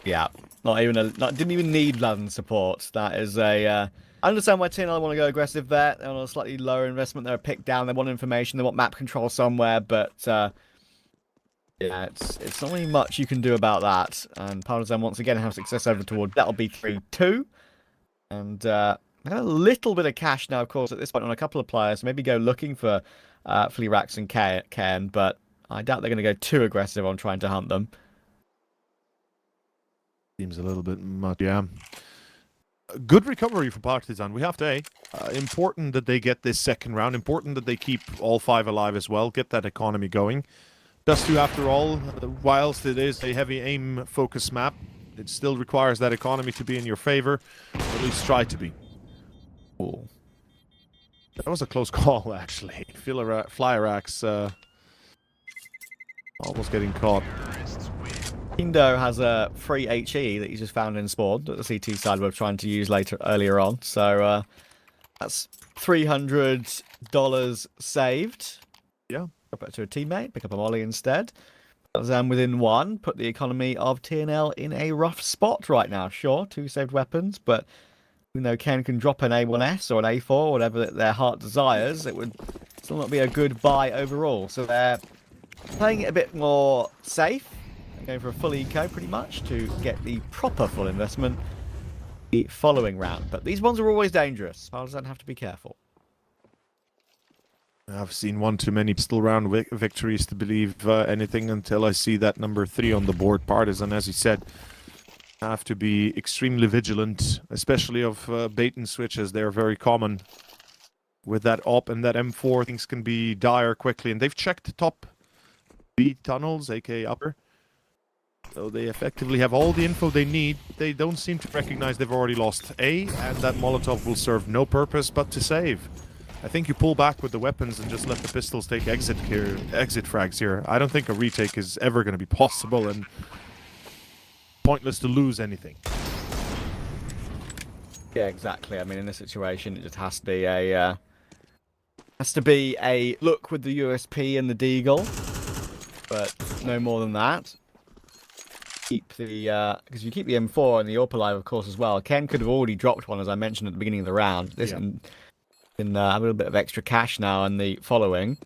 Yeah, didn't even need Laden support. That is a. I understand why TNL want to go aggressive there. They're on a slightly lower investment. They're a pick down. They want information. They want map control somewhere, but yeah, it's not really much you can do about that. And Partisan once again have success over toward. That'll be 3-2, and. They have a little bit of cash now, of course, at this point on a couple of players. Maybe go looking for Fleerax and Ken, but I doubt they're going to go too aggressive on trying to hunt them. Seems a little bit much, yeah. Good recovery for Partisan. We have to, important that they get this second round. Important that they keep all 5 alive as well. Get that economy going. Just to, after all, whilst it is a heavy aim focus map, it still requires that economy to be in your favor. Or at least try to be. Cool. That was a close call, actually. Flyrax almost getting caught. Indo has a free HE that he just found in spawn that the CT side were trying to use earlier on. So that's $300 saved. Yeah. Drop it to a teammate, pick up a molly instead. Within 1, put the economy of TNL in a rough spot right now. Sure, 2 saved weapons, but even though Ken can drop an A1S or an A4, whatever their heart desires, it would still not be a good buy overall. So they're playing it a bit more safe, going for a full eco pretty much to get the proper full investment the following round. But these ones are always dangerous. Partisan have to be careful. I've seen one too many pistol round victories to believe anything until I see that number 3 on the board. Partisan, as he said, have to be extremely vigilant, especially of bait and switches. They're very common. With that op and that M4, things can be dire quickly. And they've checked top B tunnels, aka upper. So they effectively have all the info they need. They don't seem to recognize they've already lost A, and that Molotov will serve no purpose but to save. I think you pull back with the weapons and just let the pistols take exit frags here. I don't think a retake is ever going to be possible, and pointless to lose anything. Yeah, exactly. I mean, in this situation, it just has to be a look with the USP and the Deagle, but no more than that. Keep the because you keep the M4 and the AWP alive, of course, as well. Ken could have already dropped one, as I mentioned at the beginning of the round. This can have a little bit of extra cash now in the following.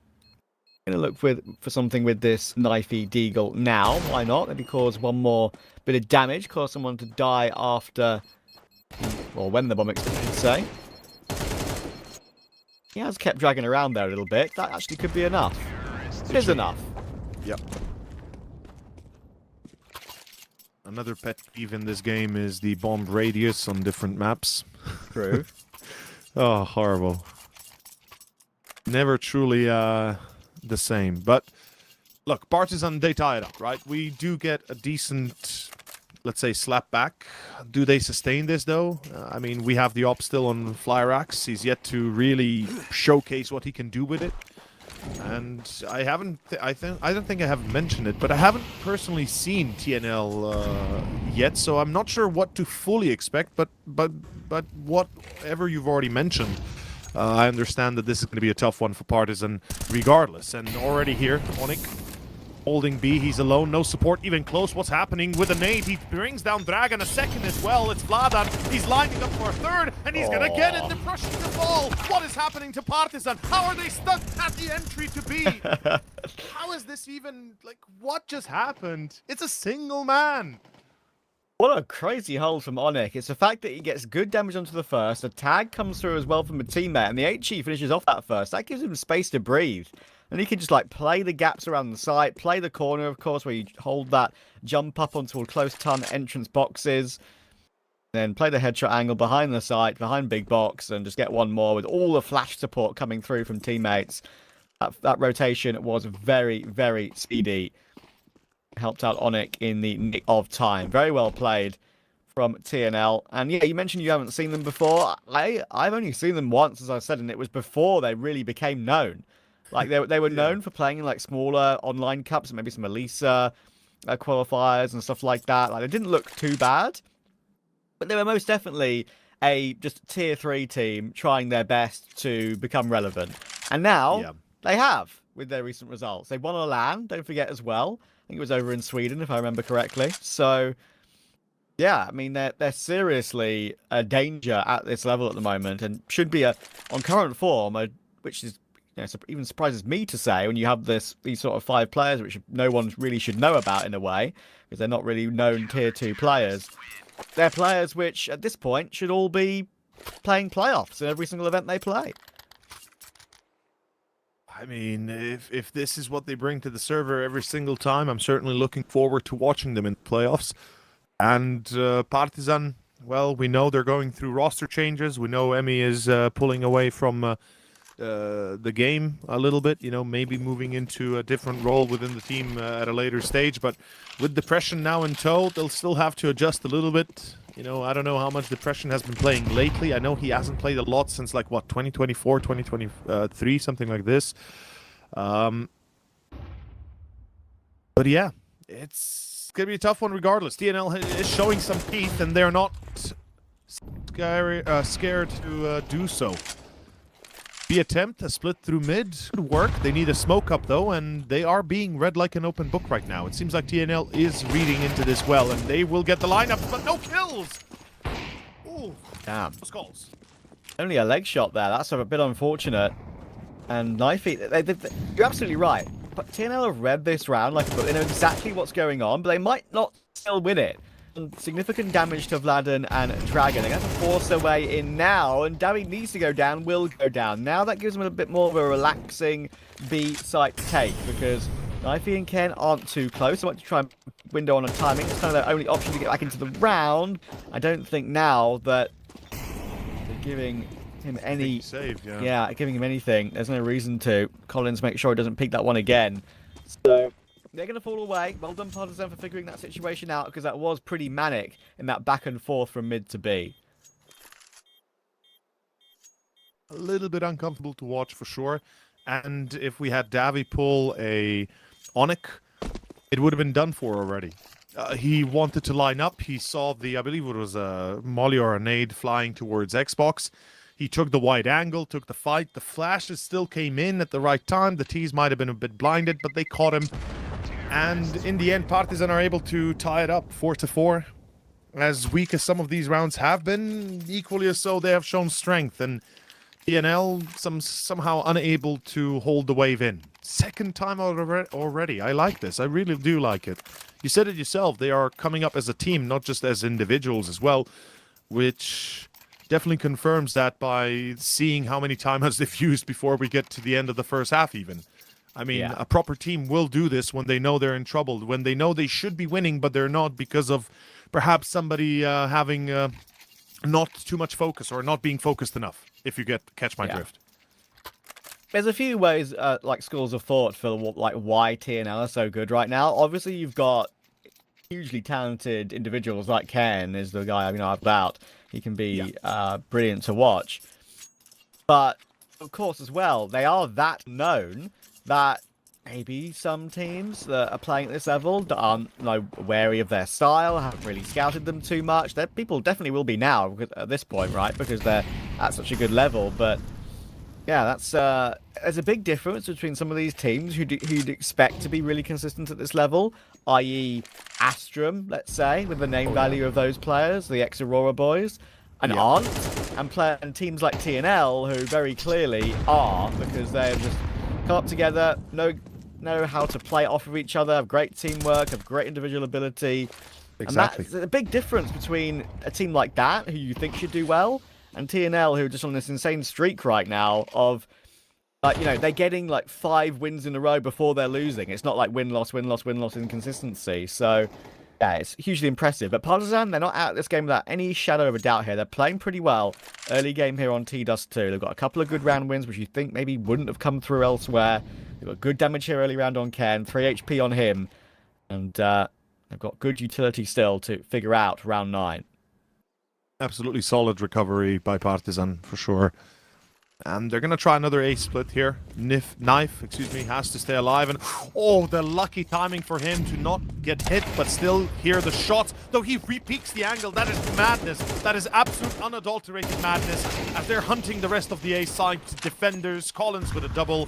Going to look for something with this knifey Deagle now. Why not? Maybe cause one more bit of damage, cause someone to die after, or when the bomb explodes, I should say. He has kept dragging around there a little bit. That actually could be enough. It is enough. Yep. Another pet peeve in this game is the bomb radius on different maps. True. Oh, horrible. Never truly the same. But look, Partisan, they tie it up, right? We do get a decent, let's say, slap back. Do they sustain this, though? I mean, we have the op still on Flyrax. He's yet to really showcase what he can do with it. And I don't think I have mentioned it, but I haven't personally seen TNL yet, so I'm not sure what to fully expect. But whatever you've already mentioned, I understand that this is going to be a tough one for Partisan, regardless. And already here, Onyx Holding B, he's alone, no support even close. What's happening with a nade? He brings down Dragon, a second as well. It's Vladan, he's lining up for a third, and he's gonna get it, the Prussians to fall. What is happening to Partisan? How are they stuck at the entry to B? How is this even, like, what just happened? It's a single man. What a crazy hold from Onyx. It's the fact that he gets good damage onto the first, a tag comes through as well from a teammate, and the HE finishes off that first. That gives him space to breathe. And he can just, like, play the gaps around the site, play the corner, of course, where you hold that jump up onto close ton entrance boxes, then play the headshot angle behind the site, behind big box, and just get one more with all the flash support coming through from teammates. That rotation was very, very speedy. Helped out Onyx in the nick of time. Very well played from TNL. And yeah, you mentioned you haven't seen them before. I've only seen them once, as I said, and it was before they really became known. Like, they were known for playing in, like, smaller online cups, maybe some Elisa qualifiers and stuff like that. Like, they didn't look too bad, but they were most definitely a just tier 3 team trying their best to become relevant. And now they have, with their recent results. They won a LAN, don't forget, as well. I think it was over in Sweden, if I remember correctly. So, yeah, I mean, they're seriously a danger at this level at the moment, and should be on current form, which is, you know, even surprises me to say when you have these sort of 5 players, which no one really should know about in a way, because they're not really known tier 2 players. They're players which, at this point, should all be playing playoffs in every single event they play. I mean, if this is what they bring to the server every single time, I'm certainly looking forward to watching them in playoffs. And Partisan, well, we know they're going through roster changes. We know Emmy is pulling away from the game a little bit, you know, maybe moving into a different role within the team at a later stage. But with Depression now in tow, they'll still have to adjust a little bit. You know, I don't know how much Depression has been playing lately. I know he hasn't played a lot since, like, what, 2024, 2023, something like this. But yeah, it's going to be a tough one regardless. DNL is showing some teeth, and they're not scared to do so. B attempt a split through mid could work. They need a smoke up though, and they are being read like an open book right now. It seems like TNL is reading into this well, and they will get the lineups, but no kills. Ooh, damn. Skulls. Only a leg shot there. That's a bit unfortunate. And Knifey, you're absolutely right. But TNL have read this round like a book. They know exactly what's going on, but they might not still win it. Significant damage to Vladan and Dragon. They're going to force their way in now, and Davi needs to go down, will go down. Now that gives them a bit more of a relaxing B site take, because Knifey and Ken aren't too close. They want to try and window on a timing. It's kind of their only option to get back into the round. I don't think now that they're giving him any... Save, yeah, giving him anything. There's no reason to. Collins, make sure he doesn't pick that one again. So... they're going to fall away. Well done, Partisan, for figuring that situation out, because that was pretty manic in that back and forth from mid to B. A little bit uncomfortable to watch for sure. And if we had Davi pull a Onyx, it would have been done for already. He wanted to line up. He saw the, I believe it was a molly or a nade flying towards Xbox. He took the wide angle, took the fight. The flashes still came in at the right time. The T's might have been a bit blinded, but they caught him. And in the end, Partisan are able to tie it up 4-4. As weak as some of these rounds have been, equally as so, they have shown strength. And TNL somehow unable to hold the wave in. Second time already. I like this. I really do like it. You said it yourself. They are coming up as a team, not just as individuals as well, which definitely confirms that by seeing how many timers they've used before we get to the end of the first half even. I mean, a proper team will do this when they know they're in trouble, when they know they should be winning, but they're not because of perhaps somebody having not too much focus or not being focused enough, if you catch my drift. There's a few ways, like schools of thought for like why TNL are so good right now. Obviously, you've got hugely talented individuals like Ken is the guy I'm about. He can be brilliant to watch. But, of course, as well, they are that known that maybe some teams that are playing at this level aren't wary of their style, haven't really scouted them too much. People definitely will be now at this point, right? Because they're at such a good level. But Yeah, that's there's a big difference between some of these teams who'd expect to be really consistent at this level, i.e. Astrum, let's say, with the name value of those players, the ex-Aurora boys, and aren't, and teams like TNL who very clearly are, because they've just come up together, know how to play off of each other, have great teamwork, have great individual ability. Exactly. And that's a big difference between a team like that, who you think should do well, and TNL, who are just on this insane streak right now of, like, you know, they're getting like 5 wins in a row before they're losing. It's not like win-loss, win-loss, win-loss inconsistency. So, yeah, it's hugely impressive. But Partisan, they're not out of this game without any shadow of a doubt here. They're playing pretty well. Early game here on T-Dust 2. They've got a couple of good round wins, which you think maybe wouldn't have come through elsewhere. They've got good damage here early round on Ken, 3 HP on him. And they've got good utility still to figure out round 9. Absolutely solid recovery by Partisan, for sure. And they're going to try another ace split here. Knife, has to stay alive. And, oh, the lucky timing for him to not get hit, but still hear the shots. Though he re-peaks the angle. That is madness. That is absolute unadulterated madness. As they're hunting the rest of the ace side defenders. Collins with a double.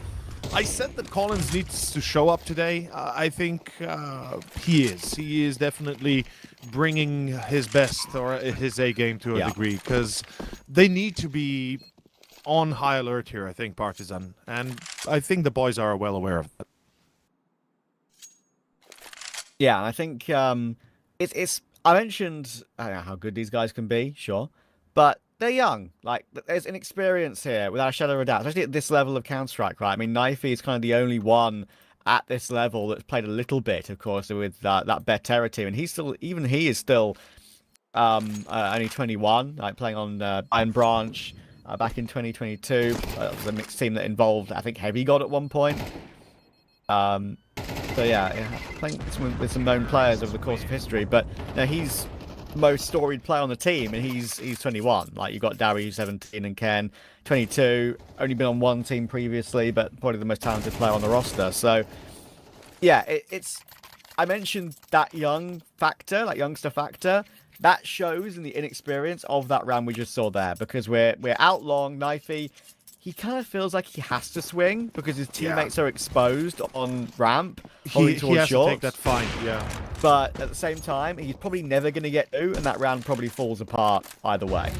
I said that Collins needs to show up today. I think he is. He is definitely bringing his best, or his A game to a degree, because they need to be on high alert here, I think, Partisan. And I think the boys are well aware of that. Yeah, and I think it's I mentioned, I don't know how good these guys can be, sure, but they're young. Like, there's inexperience here, without a shadow of a doubt, especially at this level of Counter-Strike, right? I mean, Knifey is kind of the only one at this level that's played a little bit, of course, with that Betera team, and even he is still only 21, like playing on Iron Branch back in 2022. The mixed team that involved, I think, Heavy God at one point. So yeah, playing with some known players over the course of history, but now he's most storied player on the team, and he's 21. Like, you've got Dowie, 17, and Ken, 22. Only been on one team previously, but probably the most talented player on the roster. So yeah, it's I mentioned that youngster factor. That shows in the inexperience of that round we just saw there, because we're out long. Knifey, he kind of feels like he has to swing because his teammates are exposed on ramp, holding towards he has short. to take that fight, yeah. But at the same time, he's probably never going to get through, and that round probably falls apart either way.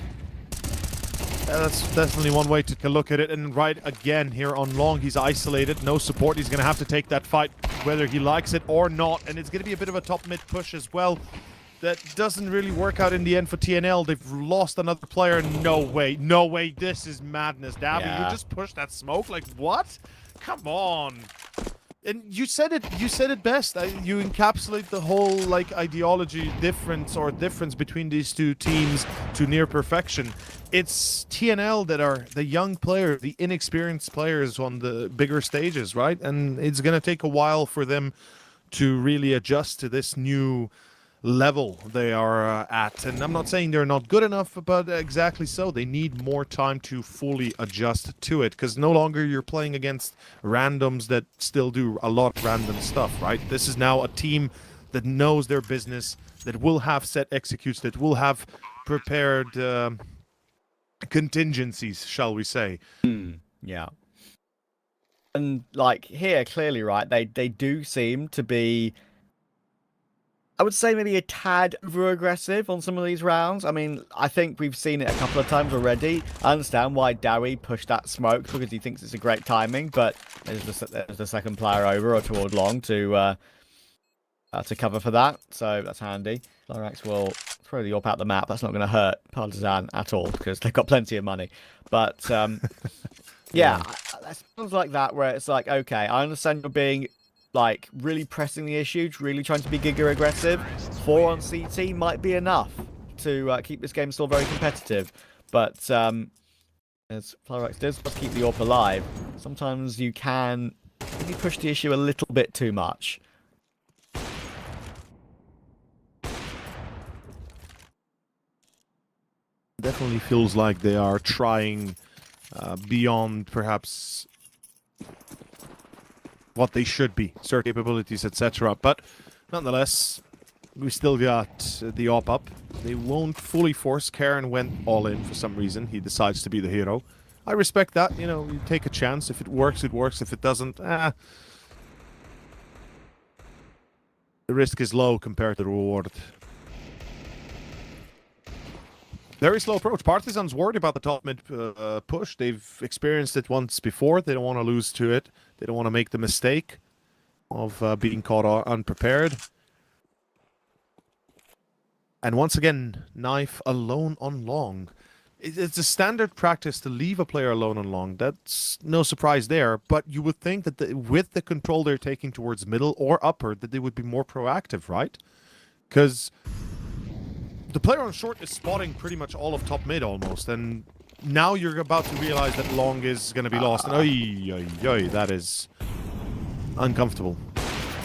That's definitely one way to look at it. And right again here on long, he's isolated, no support. He's going to have to take that fight whether he likes it or not, and it's going to be a bit of a top mid push as well. That doesn't really work out in the end for TNL. They've lost another player. No way. No way. This is madness. Davy, you just pushed that smoke? Like, what? Come on. And you said it best. You encapsulate the whole, like, ideology difference between these two teams to near perfection. It's TNL that are the young player, the inexperienced players on the bigger stages, right? And it's going to take a while for them to really adjust to this new level they are at. And I'm not saying they're not good enough, but exactly so. They need more time to fully adjust to it, because no longer you're playing against randoms that still do a lot of random stuff, right? This is now a team that knows their business, that will have set executes, that will have prepared contingencies, shall we say. Yeah. And, like, here, clearly, right, they do seem to be, I would say, maybe a tad over-aggressive on some of these rounds. I mean, I think we've seen it a couple of times already. I understand why Dowie pushed that smoke, because he thinks it's a great timing, but there's the second player over or toward long to cover for that, so that's handy. Lyrax will throw the AWP out the map. That's not going to hurt Partisan at all, because they've got plenty of money. But, yeah, it sounds like that, where it's like, okay, I understand you're being, like, really pressing the issue, really trying to be giga aggressive. 4 on CT might be enough to keep this game still very competitive. But as Lyrax does, must keep the AWP alive. Sometimes you can maybe push the issue a little bit too much. Definitely feels like they are trying beyond perhaps what they should be, certain capabilities, etc. But nonetheless, we still got the AWP up. They won't fully force. Karen went all in for some reason. He decides to be the hero. I respect that. You know, you take a chance. If it works, it works. If it doesn't, the risk is low compared to the reward. Very slow approach. Partisan's worried about the top mid push. They've experienced it once before. They don't want to lose to it. They don't want to make the mistake of being caught unprepared. And once again, Knife alone on long. It's a standard practice to leave a player alone on long. That's no surprise there. But you would think that with the control they're taking towards middle or upper, that they would be more proactive, right? Because the player on short is spotting pretty much all of top mid almost, and now you're about to realize that long is going to be lost. And that is uncomfortable.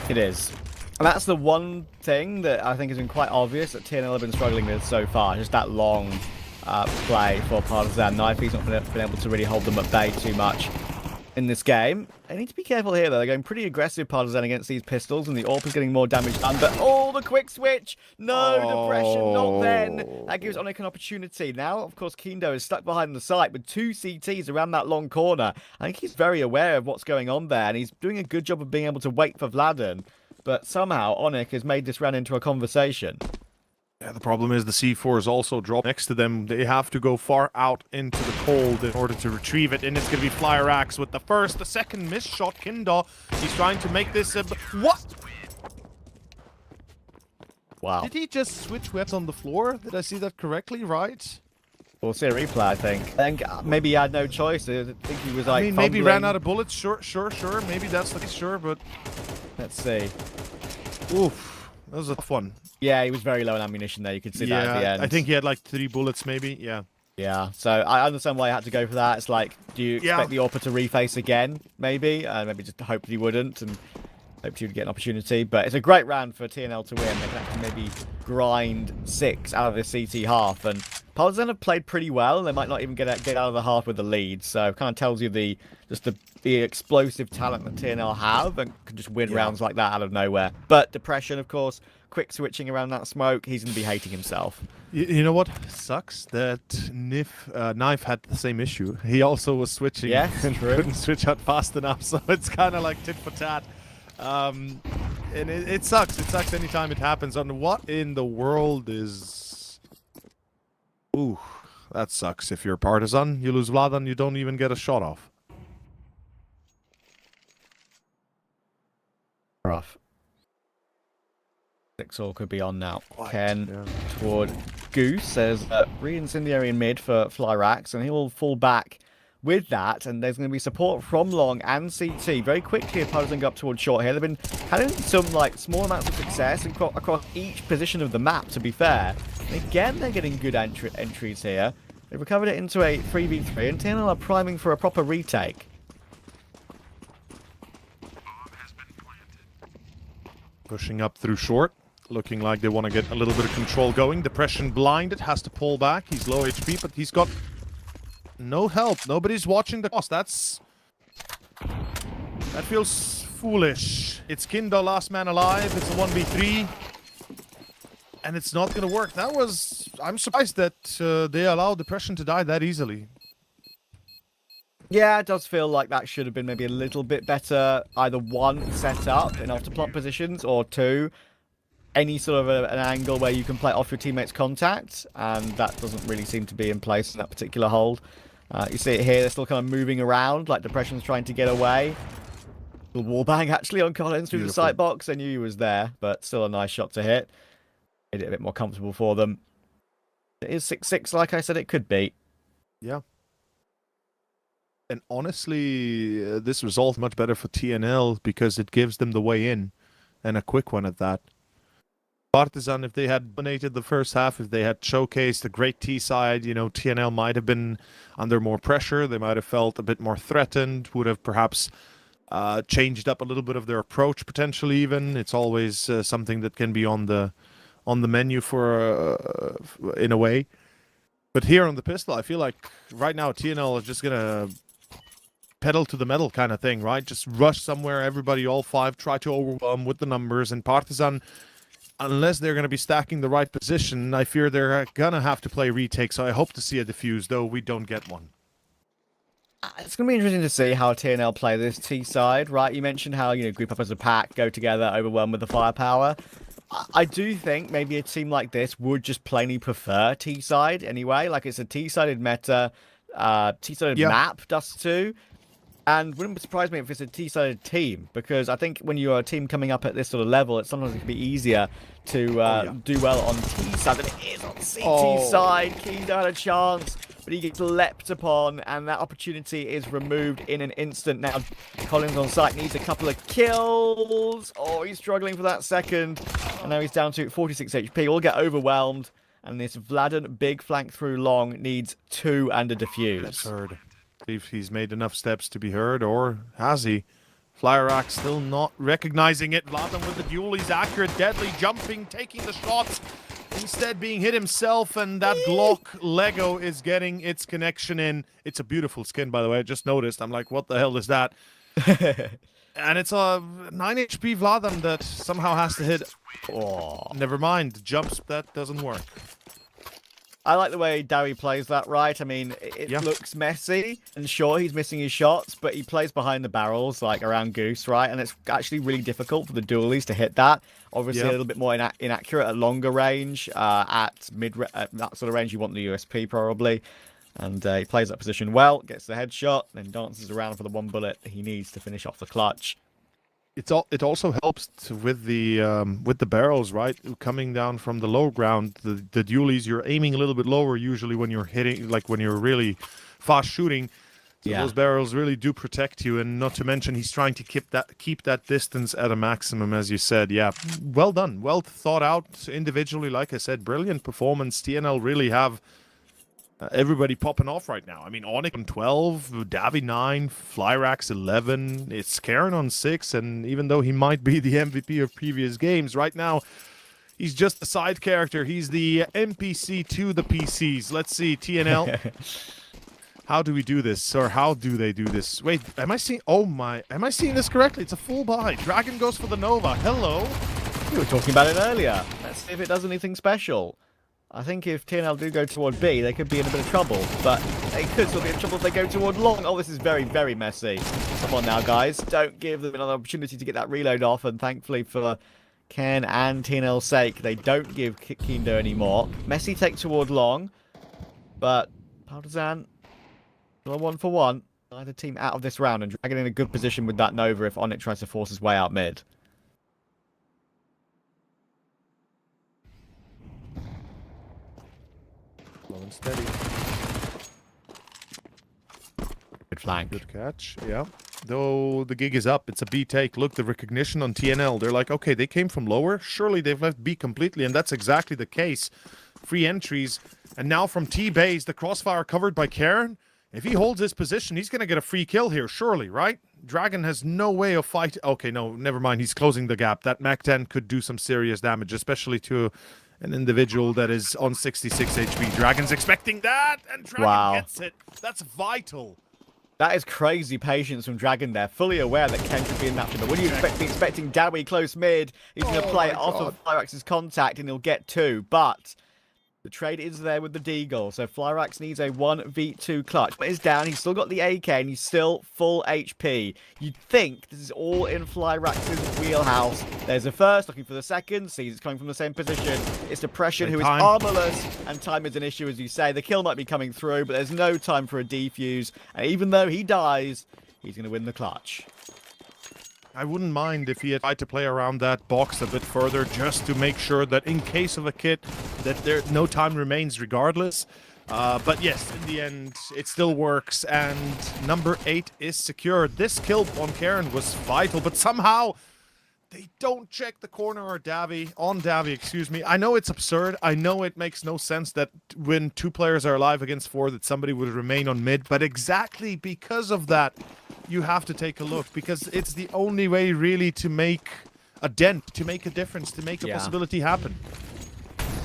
It is. And that's the one thing that I think has been quite obvious that TNL have been struggling with so far, just that long play for Partisan. Knife, he's not been able to really hold them at bay too much in this game. They need to be careful here, though. They're going pretty aggressive, Partisan, against these pistols, and the AWP is getting more damage done. But, oh, the quick switch! No, depression, not then. That gives Onyx an opportunity. Now, of course, Kindo is stuck behind the site with 2 CTs around that long corner. I think he's very aware of what's going on there, and he's doing a good job of being able to wait for Vladen. But somehow, Onyx has made this run into a conversation. Yeah, the problem is the C4 is also dropped next to them. They have to go far out into the cold in order to retrieve it, and it's going to be Flyer Axe with the first. The second missed shot, Kindo. He's trying to make this... What? Wow. Did he just switch weapons on the floor? Did I see that correctly, right? We'll see a replay, I think. I think maybe he had no choice. I think he was like, I mean, maybe ran out of bullets. Sure. Maybe that's the case, sure, but... Let's see. Oof. That was a tough one. Yeah, he was very low on ammunition there. You could see that at the end. I think he had like 3 bullets, maybe. Yeah. Yeah, so I understand why he had to go for that. It's like, do you expect the AWP to reface again, maybe? Maybe just hope he wouldn't, and hope he would get an opportunity. But it's a great round for TNL to win. They can actually maybe grind 6 out of this CT half. And Partisan have played pretty well. They might not even get out of the half with the lead. So it kind of tells you the explosive talent that TNL have and can just win rounds like that out of nowhere. But Depression, of course, quick switching around that smoke, he's going to be hating himself. You know what sucks? That Knife had the same issue. He also was switching and couldn't switch out fast enough, so it's kind of like tit for tat. And it sucks. It sucks anytime it happens. And what in the world is... Ooh, that sucks. If you're a Partisan, you lose Vladan, you don't even get a shot off. Rough. 6-all could be on now. Ken toward Goose. There's re-incendiary in mid for Flyrax, and he will fall back with that. And there's going to be support from long and CT. Very quickly, Partisan go up towards short here. They've been having some like small amounts of success across each position of the map, to be fair. And again, they're getting good entries here. They've recovered it into a 3v3, and TNL are priming for a proper retake. Pushing up through short. Looking like they want to get a little bit of control going. Depression blinded, has to pull back. He's low HP, but he's got no help. Nobody's watching the cost. That feels foolish. It's Kindo, last man alive. It's a 1v3. And it's not going to work. I'm surprised that they allowed Depression to die that easily. Yeah, it does feel like that should have been maybe a little bit better. Either 1, set up in after-plant positions, or 2, any sort of an angle where you can play off your teammates' contact, and that doesn't really seem to be in place in that particular hold. You see it here, they're still kind of moving around, like Depression's trying to get away. The wallbang actually on Collins through the sight box. I knew he was there, but still a nice shot to hit. Made it a bit more comfortable for them. It is 6-6, like I said, it could be. Yeah. And honestly, this result much better for TNL because it gives them the way in, and a quick one at that. Partisan, if they had dominated the first half, if they had showcased a great T side, you know, TNL might have been under more pressure. They might have felt a bit more threatened, would have perhaps changed up a little bit of their approach potentially even. It's always something that can be on the menu for in a way. But here on the pistol, I feel like right now TNL is just going to pedal to the metal kind of thing, right? Just rush somewhere, everybody, all 5, try to overwhelm with the numbers. And Partisan, unless they're going to be stacking the right position, I fear they're going to have to play retake. So I hope to see a defuse, though we don't get one. It's going to be interesting to see how TNL play this T side, right? You mentioned how, group up as a pack, go together, overwhelm with the firepower. I do think maybe a team like this would just plainly prefer T side anyway. Like, it's a T-sided meta, T-sided map, Dust 2. And wouldn't surprise me if it's a T-sided team, because I think when you're a team coming up at this sort of level, sometimes it can be easier to do well on T side than it is on CT side. Kindo had a chance, but he gets leapt upon, and that opportunity is removed in an instant. Now, Collins on site needs a couple of kills. Oh, he's struggling for that second. And now he's down to 46 HP. All get overwhelmed. And this Vladen big flank through long needs 2 and a defuse. That's heard. See if he's made enough steps to be heard, or has he? Flyerak still not recognizing it. Vladen with the duel. He's accurate, deadly, jumping, taking the shots. Instead being hit himself, and that Glock Lego is getting its connection in. It's a beautiful skin, by the way. I just noticed. I'm like, what the hell is that? And it's a 9 HP Vladen that somehow has to hit. Oh, never mind. Jumps, that doesn't work. I like the way Dowie plays that, right? I mean, it looks messy, and sure, he's missing his shots, but he plays behind the barrels, like around Goose, right? And it's actually really difficult for the dualies to hit that. Obviously, a little bit more inaccurate at longer range. At that sort of range, you want the USP, probably. And he plays that position well, gets the headshot, then dances around for the one bullet he needs to finish off the clutch. It also helps with the barrels, right? Coming down from the low ground, the dualies, you're aiming a little bit lower usually when you're hitting, like when you're really fast shooting. So those barrels really do protect you, and not to mention he's trying to keep that distance at a maximum, as you said. Yeah, well done, well thought out individually. Like I said, brilliant performance. TNL really have everybody popping off right now. I mean, Onyx on 12, Davi 9, Flyrax 11, it's Karen on 6, and even though he might be the MVP of previous games, right now, he's just a side character. He's the NPC to the PCs. Let's see, TNL. How do we do this? Or how do they do this? Wait, am I seeing... Oh my... Am I seeing this correctly? It's a full buy. Dragon goes for the Nova. Hello. We were talking about it earlier. Let's see if it does anything special. I think if TNL do go toward B, they could be in a bit of trouble, but they could still be in trouble if they go toward long. Oh, this is very, very messy. Come on now, guys. Don't give them another opportunity to get that reload off, and thankfully for Ken and TNL's sake, they don't give Kindo anymore. Messy take toward long, but Partisan, still a 1-for-1. Either team out of this round, and Dragon in a good position with that Nova if Onyx tries to force his way out mid. Slow and steady. Good flank. Good catch, yeah. Though the gig is up, it's a B take. Look, the recognition on TNL. They're like, okay, they came from lower. Surely they've left B completely, and that's exactly the case. Free entries. And now from T-base, the crossfire covered by Karen. If he holds his position, he's going to get a free kill here, surely, right? Dragon has no way of fighting. Okay, no, never mind. He's closing the gap. That Mac 10 could do some serious damage, especially to an individual that is on 66 HP. Dragon's expecting that, and Dragon gets it. That's vital. That is crazy patience from Dragon there, fully aware that Ken could be in that. But what do you expect? Expecting Dowie close mid. He's going to play it off of Flyrax's contact, and he'll get 2. But the trade is there with the Deagle, so Flyrax needs a 1v2 clutch. But he's down, he's still got the AK, and he's still full HP. You'd think this is all in Flyrax's wheelhouse. There's a first, looking for the second, sees it's coming from the same position. It's Depression, who is armorless, and time is an issue, as you say. The kill might be coming through, but there's no time for a defuse. And even though he dies, he's going to win the clutch. I wouldn't mind if he had tried to play around that box a bit further, just to make sure that in case of a kit, that there no time remains regardless. But yes, in the end, it still works, and number 8 is secured. This kill on Karen was vital, but somehow they don't check the corner on Davi, excuse me. I know it's absurd. I know it makes no sense that when 2 players are alive against 4 that somebody would remain on mid, but exactly because of that, you have to take a look, because it's the only way really to make a dent, to make a difference, to make a possibility happen.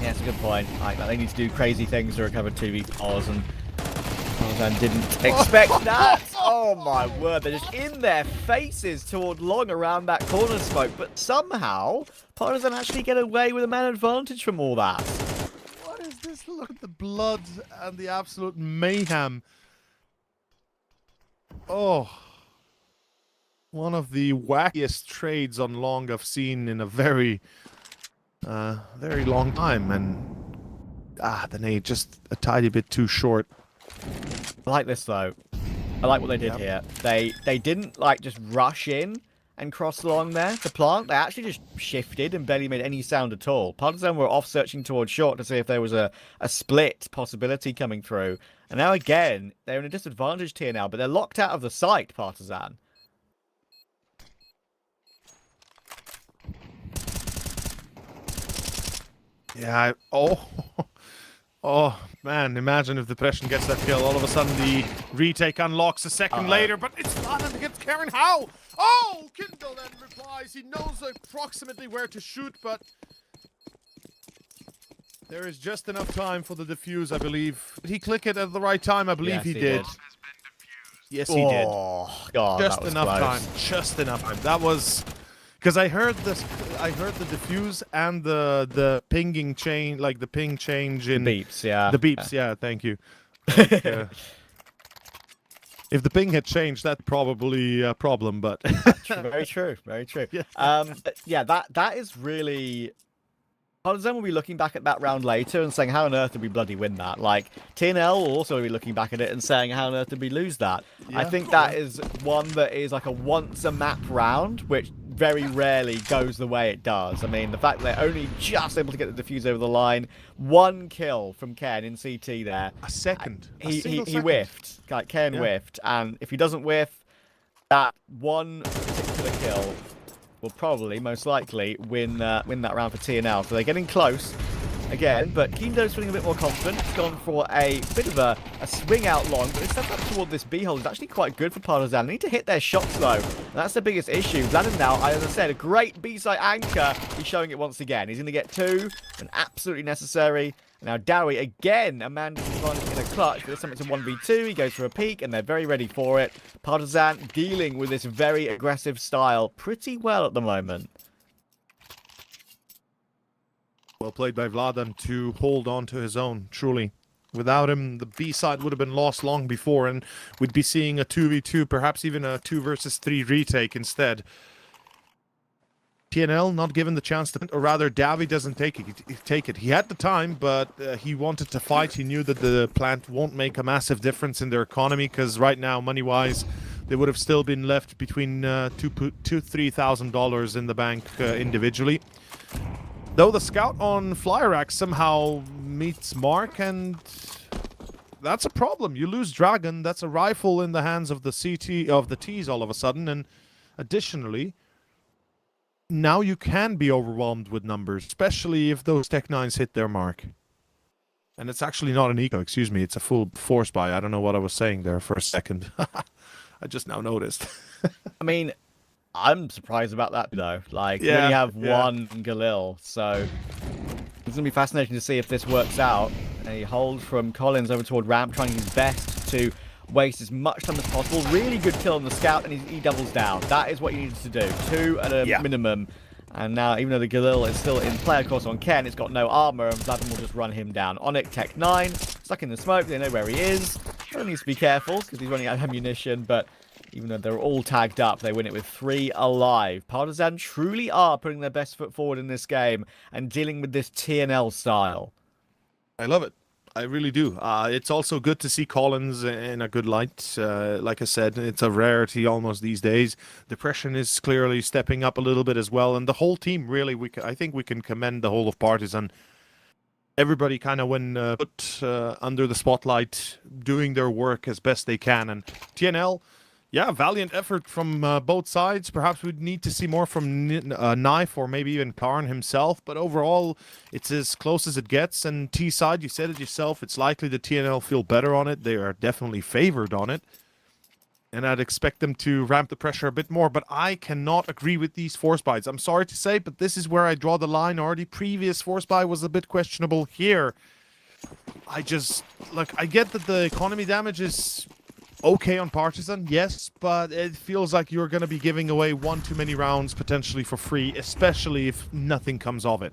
Yeah, it's a good point. Like, they need to do crazy things to recover 2v4s, and Partisan didn't expect that. Oh my word, they're just in their faces toward long around that corner smoke, but somehow Partisan actually get away with a man advantage from all that. What is this? Look at the blood and the absolute mayhem. Oh, one of the wackiest trades on long I've seen in a very long time, and the nade just a tiny bit too short. I like this though. I like what they did here. They didn't like just rush in and cross along there to plant. They actually just shifted and barely made any sound at all. Partisan were off searching towards short to see if there was a split possibility coming through. And now again, they're in a disadvantaged tier now, but they're locked out of the site, Partisan. Yeah, oh man, imagine if Depression gets that kill. All of a sudden the retake unlocks a second later, but it's not against Karen. How? Oh, Kindle then replies. He knows approximately where to shoot, but there is just enough time for the defuse, I believe. Did he click it at the right time? I believe Yes, he did. Yes, he did. Oh, God, Just that was enough close. time. Just enough time. That was because I heard this. I heard the diffuse and the pinging chain, like the ping change in Beeps, yeah. the beeps. Yeah, thank you. Like, if the ping had changed, that's probably a problem. But Very true, very true. Yeah. But yeah, that is really. Partisan will be looking back at that round later and saying, how on earth did we bloody win that? Like, TNL will also be looking back at it and saying, how on earth did we lose that? I Yeah. think that is one that is like a once-a-map round, which very rarely goes the way it does. I mean, the fact that they're only just able to get the defuse over the line, one kill from Ken in CT there. a second. A He single second. whiffed. Like, Ken Yeah. whiffed. And if he doesn't whiff, that one particular kill will probably, most likely, win that round for TNL. So they're getting close again, but Kindo's feeling a bit more confident. He's gone for a bit of a swing out long, but his step up toward this B hole is actually quite good for Partisan. They need to hit their shots though, and that's the biggest issue. Vladimir now, as I said, a great B-side anchor. He's showing it once again. He's going to get two, and absolutely necessary. Now Dowie, again, a man disadvantage in a clutch, but this time it's a 1v2. He goes for a peek, and they're very ready for it. Partisan dealing with this very aggressive style pretty well at the moment. Well played by Vladan to hold on to his own, truly. Without him, the B side would have been lost long before, and we'd be seeing a 2v2, perhaps even a 2 versus 3 retake instead. TNL not given the chance to, or rather, Davi doesn't take it. He had the time, but he wanted to fight. He knew that the plant won't make a massive difference in their economy, because right now, money-wise, they would have still been left between $2,000-3,000 in the bank individually. Though the scout on Flyrack somehow meets mark, and that's a problem. You lose Dragon, that's a rifle in the hands of the CT of the T's all of a sudden, and additionally, now you can be overwhelmed with numbers, especially if those Tech 9s hit their mark. And it's actually not an eco, excuse me, it's a full force buy. I don't know what I was saying there for a second. I just now noticed. I mean, I'm surprised about that though. Like, we only have one Galil, so it's gonna be fascinating to see if this works out. A hold from Collins over toward ramp, trying his best to waste as much time as possible. Really good kill on the scout, and he doubles down. That is what he needs to do. 2 at a minimum. And now, even though the Galil is still in play, of course, on Ken, it's got no armor, and Vladimir will just run him down. Onyx, Tech 9, stuck in the smoke. They know where he is. He needs to be careful because he's running out of ammunition, but even though they're all tagged up, they win it with 3 alive. Partisan truly are putting their best foot forward in this game and dealing with this TNL style. I love it. I really do. It's also good to see Collins in a good light. Like I said, it's a rarity almost these days. Depression is clearly stepping up a little bit as well. And the whole team, really, I think we can commend the whole of Partisan. Everybody kind of when put under the spotlight, doing their work as best they can. And TNL, yeah, valiant effort from both sides. Perhaps we'd need to see more from Knife or maybe even Karn himself. But overall, it's as close as it gets. And T side, you said it yourself, it's likely the TNL feel better on it. They are definitely favored on it. And I'd expect them to ramp the pressure a bit more. But I cannot agree with these force buys. I'm sorry to say, but this is where I draw the line. Already previous force buy was a bit questionable here. I just, look, I get that the economy damage is okay on Partisan, yes, but it feels like you're going to be giving away one too many rounds potentially for free, especially if nothing comes of it.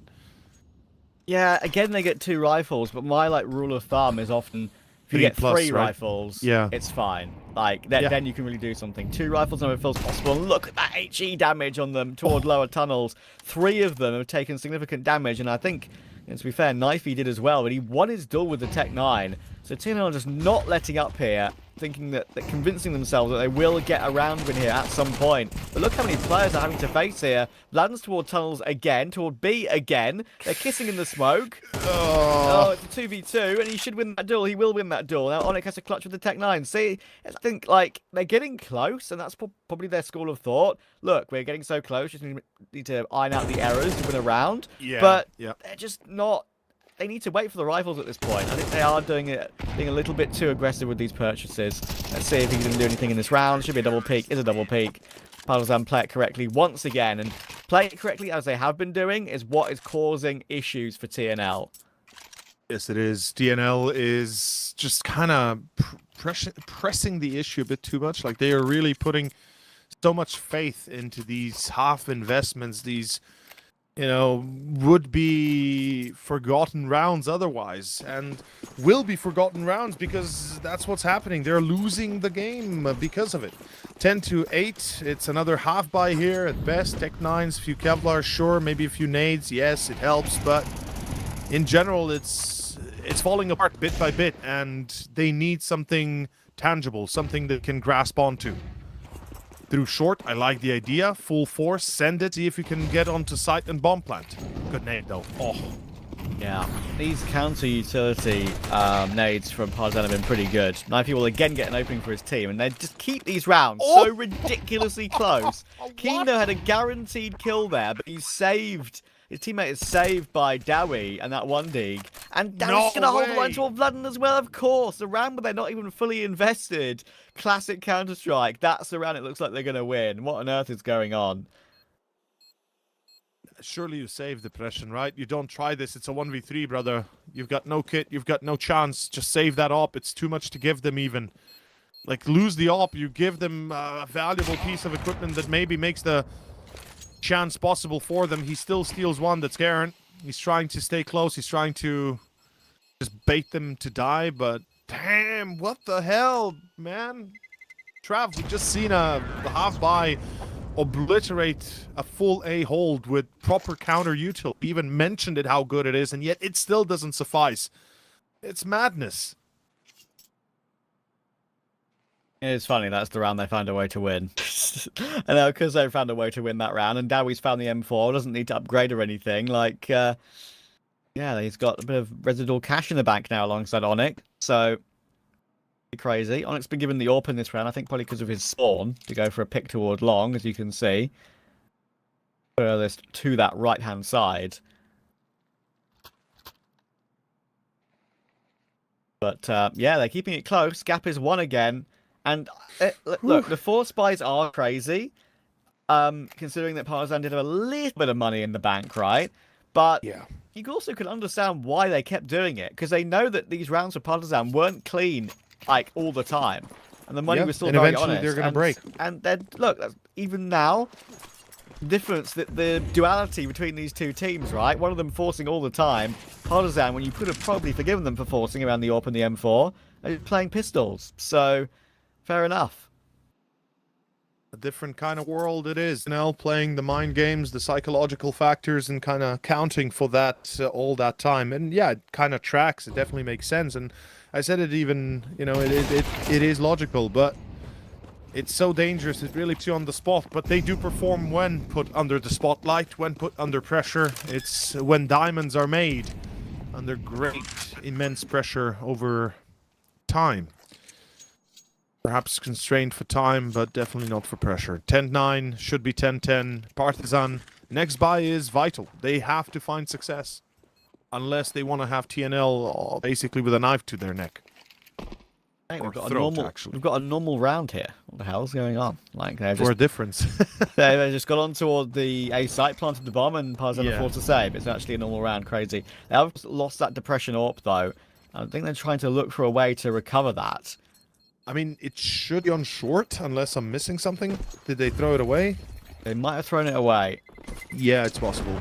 Yeah, again, they get 2 rifles, but my rule of thumb is often If you get 3+, three right? rifles, Yeah. it's fine. Like, then you can really do something. 2 rifles never feels possible. And look at that HE damage on them toward lower tunnels. 3 of them have taken significant damage, and I think, to be fair, Knifey did as well, but he won his duel with the Tech 9. So TNL are just not letting up here, thinking that they're convincing themselves that they will get a round win here at some point. But look how many players are having to face here. Lands toward tunnels again, toward B again. They're kissing in the smoke. Oh, it's a 2v2, and he should win that duel. He will win that duel. Now Onyx has to clutch with the Tech 9. See, I think, like, they're getting close, and that's probably their school of thought. Look, we're getting so close, just need to iron out the errors to win a round. Yeah, but yeah. they're just not... They need to wait for the rifles at this point. I think they are being a little bit too aggressive with these purchases. Let's see if he can do anything in this round. Should be a double peak. Is a double peak. Partisan play it correctly once again. And playing it correctly, as they have been doing, is what is causing issues for TNL. Yes, it is. TNL is just kind of pressing the issue a bit too much. Like, they are really putting so much faith into these half investments, these... would be forgotten rounds otherwise, and will be forgotten rounds because that's what's happening. They're losing the game because of it. 10-8. It's another half buy here at best. Tech 9s, few Kevlar, sure, maybe a few nades. Yes, it helps, but in general, it's falling apart bit by bit, and they need something tangible, something they can grasp onto. Through short, I like the idea. Full force, send it, see if you can get onto site and bomb plant. Good nade, though. Oh. Yeah, these counter-utility nades from Partisan have been pretty good. Knifey will again get an opening for his team, and they just keep these rounds so ridiculously close. Kino had a guaranteed kill there, but he's saved. His teammate is saved by Dowie and that one dig. And Dowie's going to hold the line toward Vladden as well, of course. The round where they're not even fully invested. Classic Counter-Strike. That's the round it looks like they're going to win. What on earth is going on? Surely you save depression, right? You don't try this. It's a 1v3, brother. You've got no kit. You've got no chance. Just save that op. It's too much to give them even. Like, lose the op. You give them a valuable piece of equipment that maybe makes the chance possible for them. He still steals one that's Garen. He's trying to stay close. He's trying to just bait them to die, but damn, what the hell, man? Trav, we've just seen the half-buy obliterate a full A hold with proper counter util. We even mentioned it, how good it is, and yet it still doesn't suffice. It's madness. It's funny, that's the round they found a way to win. And because they found a way to win that round, and Dowie's found the M4, doesn't need to upgrade or anything. Like, yeah, he's got a bit of residual cash in the bank now alongside Onyx. So, crazy. Onyx been given the AWP in this round, I think probably because of his spawn, to go for a pick toward long, as you can see. Furthest to that right-hand side. But, yeah, they're keeping it close. Gap is 1 again. And look, the 4 spies are crazy, considering that Partisan did have a little bit of money in the bank, right? But yeah, you also can understand why they kept doing it, because they know that these rounds for Partisan weren't clean, like, all the time. And the money was still very honest. Eventually they're going to break. And then, look, even now, difference, that the duality between these two teams, right? One of them forcing all the time. Partisan, when you could have probably forgiven them for forcing around the AWP and the M4, are playing pistols. So... fair enough. A different kind of world it is. Playing the mind games, the psychological factors, and kind of counting for that all that time. And yeah, it kind of tracks. It definitely makes sense. And I said it even, it is logical, but it's so dangerous. It really puts you on the spot. But they do perform when put under the spotlight, when put under pressure. It's when diamonds are made under great, immense pressure over time. Perhaps constrained for time, but definitely not for pressure. 10-9, should be 10-10. Partisan, next buy is vital. They have to find success. Unless they want to have TNL basically with a knife to their neck. Hey, Or we've got throat, a normal, actually. we've got a normal round here. What the hell's going on? Like, they've For just, a difference. they just got on toward the A site, planted the bomb, and Partisan Yeah. are forced to save. It's actually a normal round. Crazy. They have lost that depression AWP, though. I think they're trying to look for a way to recover that. I mean, it should be on short, unless I'm missing something. Did they throw it away? They might have thrown it away. Yeah, it's possible.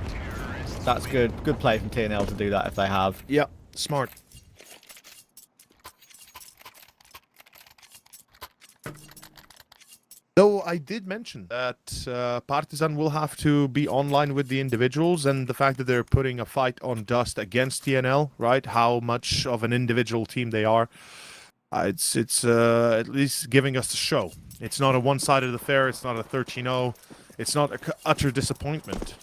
That's good. Good play from TNL to do that if they have. Yeah, smart. I did mention that Partisan will have to be online with the individuals, and the fact that they're putting a fight on Dust against TNL, right? How much of an individual team they are. It's at least giving us a show. It's not a one-sided affair. It's not a 13-0. It's not a utter disappointment.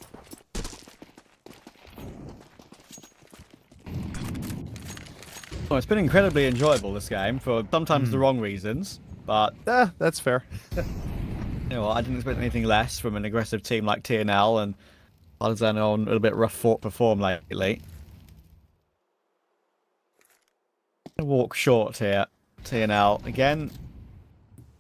Well, it's been incredibly enjoyable, this game, for sometimes the wrong reasons, but... that's fair. You know what, I didn't expect anything less from an aggressive team like TNL, and Partisan on a little bit rough form lately. Walk short here, TNL. Again,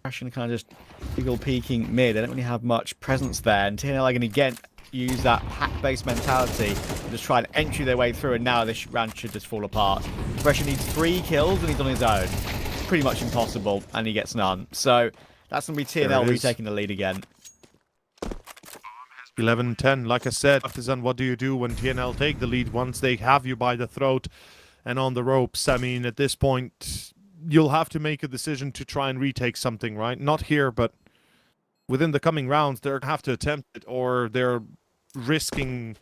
Passion kind of just wiggle peeking mid. They don't really have much presence there, and TNL are going to again use that pack-based mentality and just try and entry their way through, and now this round should just fall apart. Pressure needs 3 kills and he's on his own. It's pretty much impossible, and he gets none. So that's going to be TNL retaking the lead again. 11-10. Like I said, Partisan, what do you do when TNL take the lead once they have you by the throat and on the ropes? I mean, at this point, you'll have to make a decision to try and retake something, right? Not here, but within the coming rounds, they're going to have to attempt it, or they're risking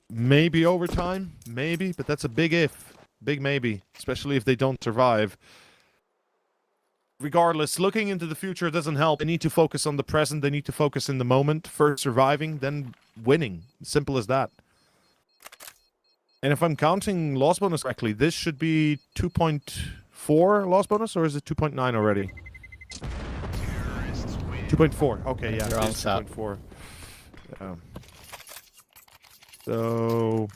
maybe overtime, maybe, but that's a big if, big maybe, especially if they don't survive. Regardless, looking into the future doesn't help. They need to focus on the present. They need to focus in the moment. First surviving, then winning. Simple as that. And if I'm counting loss bonus correctly, this should be 2.4 loss bonus, or is it 2.9 already? 2.4. Okay, yeah, You're it's 2.4. So,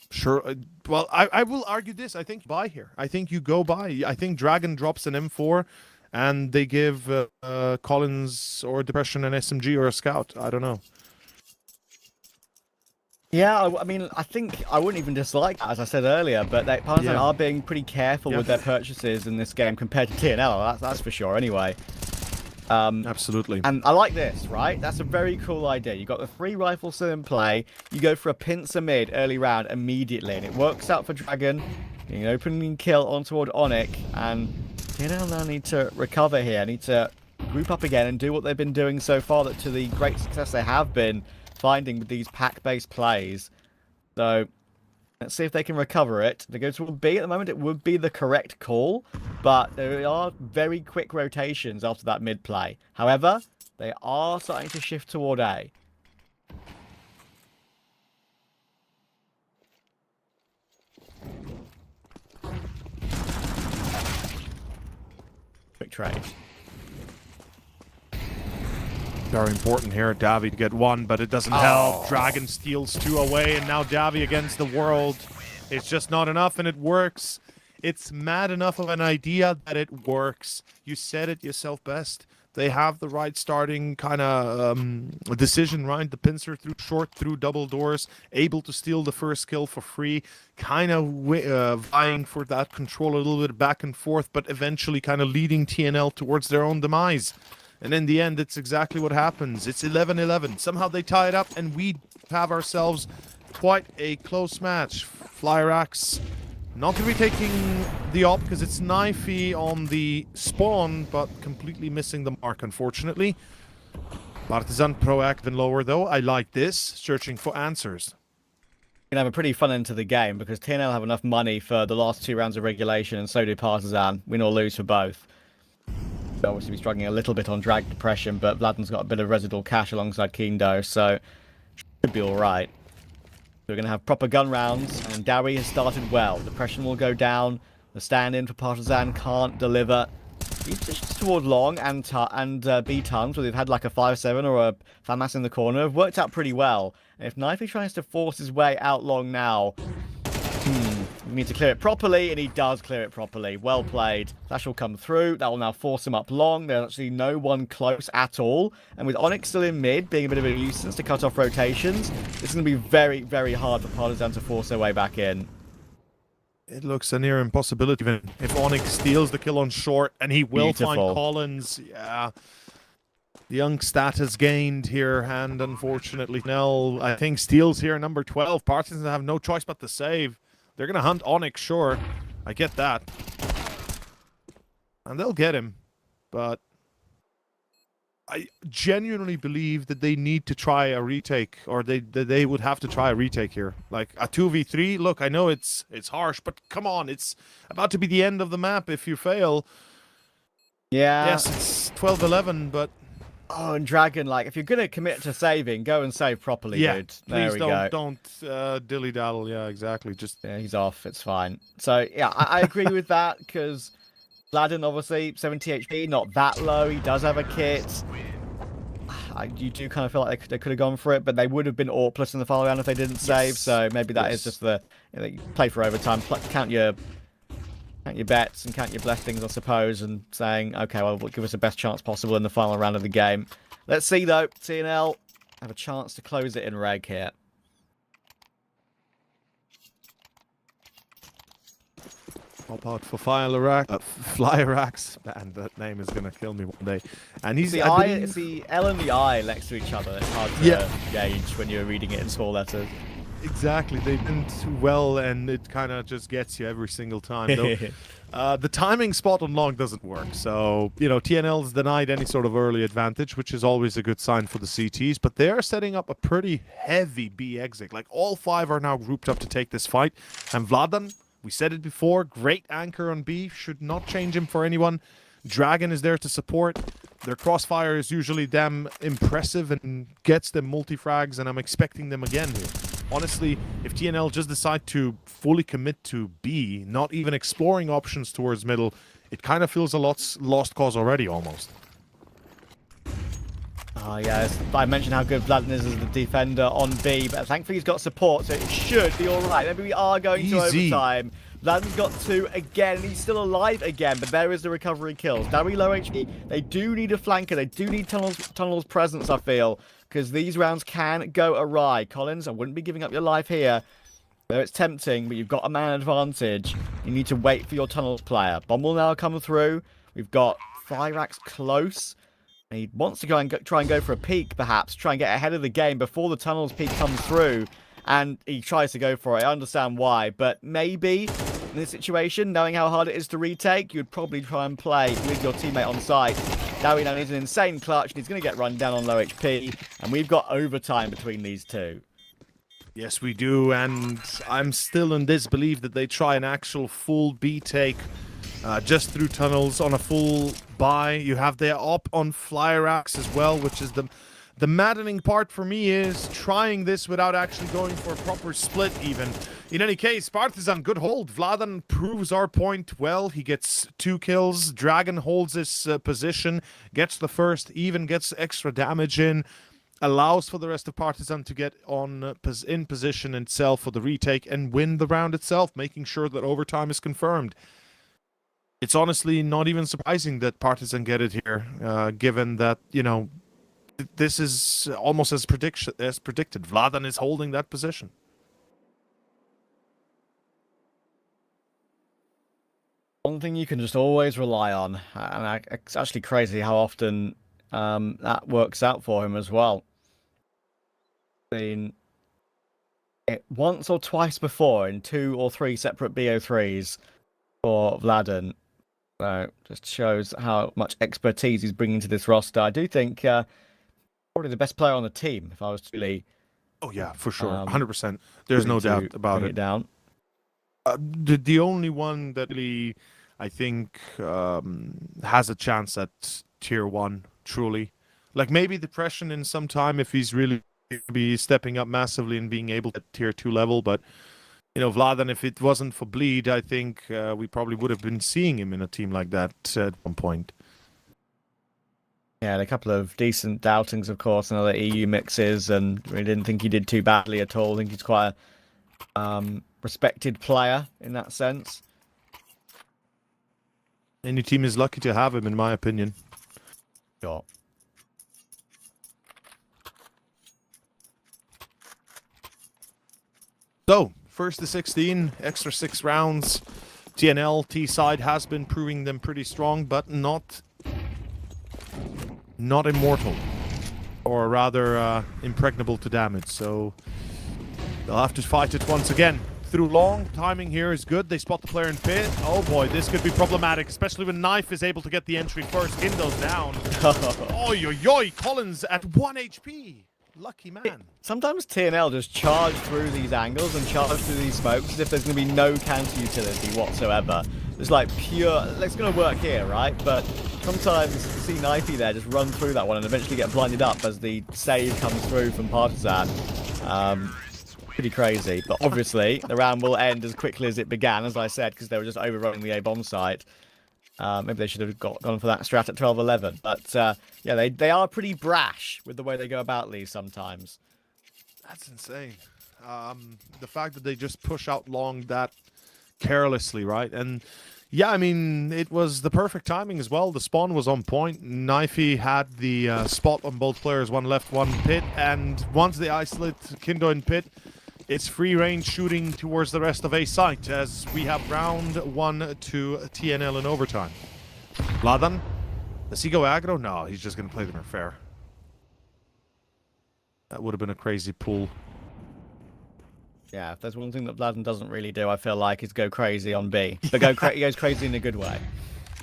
sure. Well, I will argue this. I think buy here. I think you go buy. I think Dragon drops an M4, and they give Collins or Depression an SMG or a Scout. I don't know. Yeah, I mean, I think I wouldn't even dislike that, as I said earlier, but Partisan are being pretty careful with their purchases in this game compared to TNL. That's for sure, anyway. Absolutely. And I like this, right? That's a very cool idea. You got the 3 rifles still in play. You go for a pincer mid early round immediately, and it works out for Dragon. Getting an opening kill on toward Onyx, and TNL now need to recover here. Need to group up again and do what they've been doing so far, that to the great success they have been finding with these pack-based plays. So let's see if they can recover it. They go to a B at the moment. It would be the correct call, but there are very quick rotations after that mid play. However, they are starting to shift toward A. Quick trade. Very important here, Davi to get 1, but it doesn't help. Dragon steals 2 away, and now Davi against the world. It's just not enough, and it works. It's mad enough of an idea that it works. You said it yourself best. They have the right starting kind of decision, right? The pincer through short, through double doors, able to steal the first kill for free, kind of vying for that control a little bit back and forth, but eventually kind of leading TNL towards their own demise. And in the end, it's exactly what happens. It's 11-11. Somehow they tie it up, and we have ourselves quite a close match. Flyer Axe not going to be taking the op because it's knifey on the spawn, but completely missing the mark, unfortunately. Partisan proactive and lower, though. I like this. Searching for answers. Going to have a pretty fun end to the game because TNL have enough money for the last 2 rounds of regulation, and so do Partisan. Win or lose for both. They'll obviously be struggling a little bit on drag depression, but Vladden's got a bit of residual cash alongside Kindo, so should be all right. We're going to have proper gun rounds, and Dowie has started well. Depression will go down. The stand-in for Partisan can't deliver. He's just toward long and B tons, where they've had like a 5-7 or a FAMAS in the corner, have worked out pretty well. And if Knifey tries to force his way out long now, we need to clear it properly, and he does clear it properly. Well played. Flash will come through. That will now force him up long. There's actually no one close at all. And with Onyx still in mid, being a bit of a nuisance to cut off rotations, it's going to be very, very hard for Partisan to force their way back in. It looks a near impossibility, even if Onyx steals the kill on short, and he will find Collins. Yeah. The young stat has gained here, and unfortunately, Nell, I think, steals here number 12. Partisan have no choice but to save. They're going to hunt Onyx, sure. I get that. And they'll get him. But I genuinely believe that they need to try a retake, or they would have to try a retake here. Like a 2v3, look, I know it's harsh, but come on, it's about to be the end of the map if you fail. Yeah. Yes, it's 12-11, but... Oh, and Dragon, like, if you're going to commit to saving, go and save properly, yeah, dude. There please we go. don't dilly-daddle. Yeah, exactly. Just Yeah, he's off. It's fine. So, yeah, I agree with that, because Vladden, obviously, 70 HP, not that low. He does have a kit. You do kind of feel like they could have gone for it, but they would have been AWP in the final round if they didn't save. So maybe that is just the you play for overtime, count your bets and count your blessings, I suppose, and saying, okay, well, give us the best chance possible in the final round of the game. Let's see, though. TNL have a chance to close it in reg here. pop out for Flyrax. Man, that name is gonna kill me one day. And he's it's the L and the I next to each other. It's hard to gauge when you're reading it in small letters. Exactly, they didn't well, and it kind of just gets you every single time. Though, the timing spot on long doesn't work, so you know TNL's denied any sort of early advantage, which is always a good sign for the CTs. But they are setting up a pretty heavy B exit. Like all 5 are now grouped up to take this fight, and Vladan, we said it before, great anchor on B, should not change him for anyone. Dragon is there to support. Their crossfire is usually damn impressive and gets them multi-frags, and I'm expecting them again here. Honestly, if TNL just decide to fully commit to B, not even exploring options towards middle, it kind of feels a lot lost cause already, almost. Oh, yeah, I mentioned how good Vladden is as the defender on B, but thankfully he's got support, so it should be all right. Maybe we are going to overtime. Vladden's got 2 again, and he's still alive again, but there is the recovery kills. Very low HP. They do need a flanker. They do need Tunnel's presence, I feel, because these rounds can go awry. Collins, I wouldn't be giving up your life here. Though it's tempting, but you've got a man advantage. You need to wait for your Tunnels player. Bomb will now come through. We've got Flyrax close. And he wants to try and go for a peek, perhaps. Try and get ahead of the game before the Tunnels peek comes through. And he tries to go for it. I understand why. But maybe in this situation, knowing how hard it is to retake, you'd probably try and play with your teammate on site. Now he needs an insane clutch, and he's going to get run down on low HP. And we've got overtime between these two. Yes, we do. And I'm still in disbelief that they try an actual full B take just through tunnels on a full buy. You have their op on Flyrax as well, which is the maddening part for me is trying this without actually going for a proper split even. In any case, Partisan, good hold. Vladan proves our point well. He gets 2 kills. Dragon holds his position, gets the first, even gets extra damage in, allows for the rest of Partisan to get in position itself for the retake and win the round itself, making sure that overtime is confirmed. It's honestly not even surprising that Partisan get it here, given that, you know, this is almost as predicted. Vladan is holding that position. One thing you can just always rely on, and it's actually crazy how often that works out for him as well. Seen it once or twice before in 2 or 3 separate BO3s for Vladan. So just shows how much expertise he's bringing to this roster. I do think probably the best player on the team, if I was to really... Oh yeah, for sure, 100%. There's no doubt about it. Down. The only one that really, I think, has a chance at tier 1, truly. Like maybe depression in some time if he's really be stepping up massively and being able to at tier 2 level, but you know, Vladan, if it wasn't for Bleed, I think we probably would have been seeing him in a team like that at one point. Yeah, and a couple of decent outings, of course, and other EU mixes, and we didn't think he did too badly at all. I think he's quite a respected player in that sense. Any team is lucky to have him, in my opinion. Sure. So, first to 16, extra 6 rounds. TNL, T-side has been proving them pretty strong, but not immortal. Or rather, impregnable to damage. So, they'll have to fight it once again. through long. Timing here is good. They spot the player in pit. Oh boy, this could be problematic, especially when Knife is able to get the entry first. Kindo's down. Oi, oi, oi. Collins at 1 HP. Lucky man. Sometimes TNL just charge through these angles and charge through these smokes as if there's going to be no counter utility whatsoever. It's like pure, it's going to work here, right? But sometimes see Knifey there just run through that one and eventually get blinded up as the save comes through from Partisan. Pretty crazy. But obviously, the round will end as quickly as it began, as I said, because they were just overrunning the A-bomb site. Maybe they should have gone for that strat at 12-11. But yeah, they are pretty brash with the way they go about these sometimes. That's insane. The fact that they just push out long that carelessly, right? And yeah, I mean, it was the perfect timing as well. The spawn was on point. Knifey had the spot on both players, one left, one pit. And once they isolate Kindo in pit, it's free range shooting towards the rest of A site as we have round 1 to TNL in overtime. Vladan, does he go aggro? No, he's just going to play them fair. That would have been a crazy pull. Yeah, if there's one thing that Vladan doesn't really do, I feel like, is go crazy on B. But he goes crazy in a good way.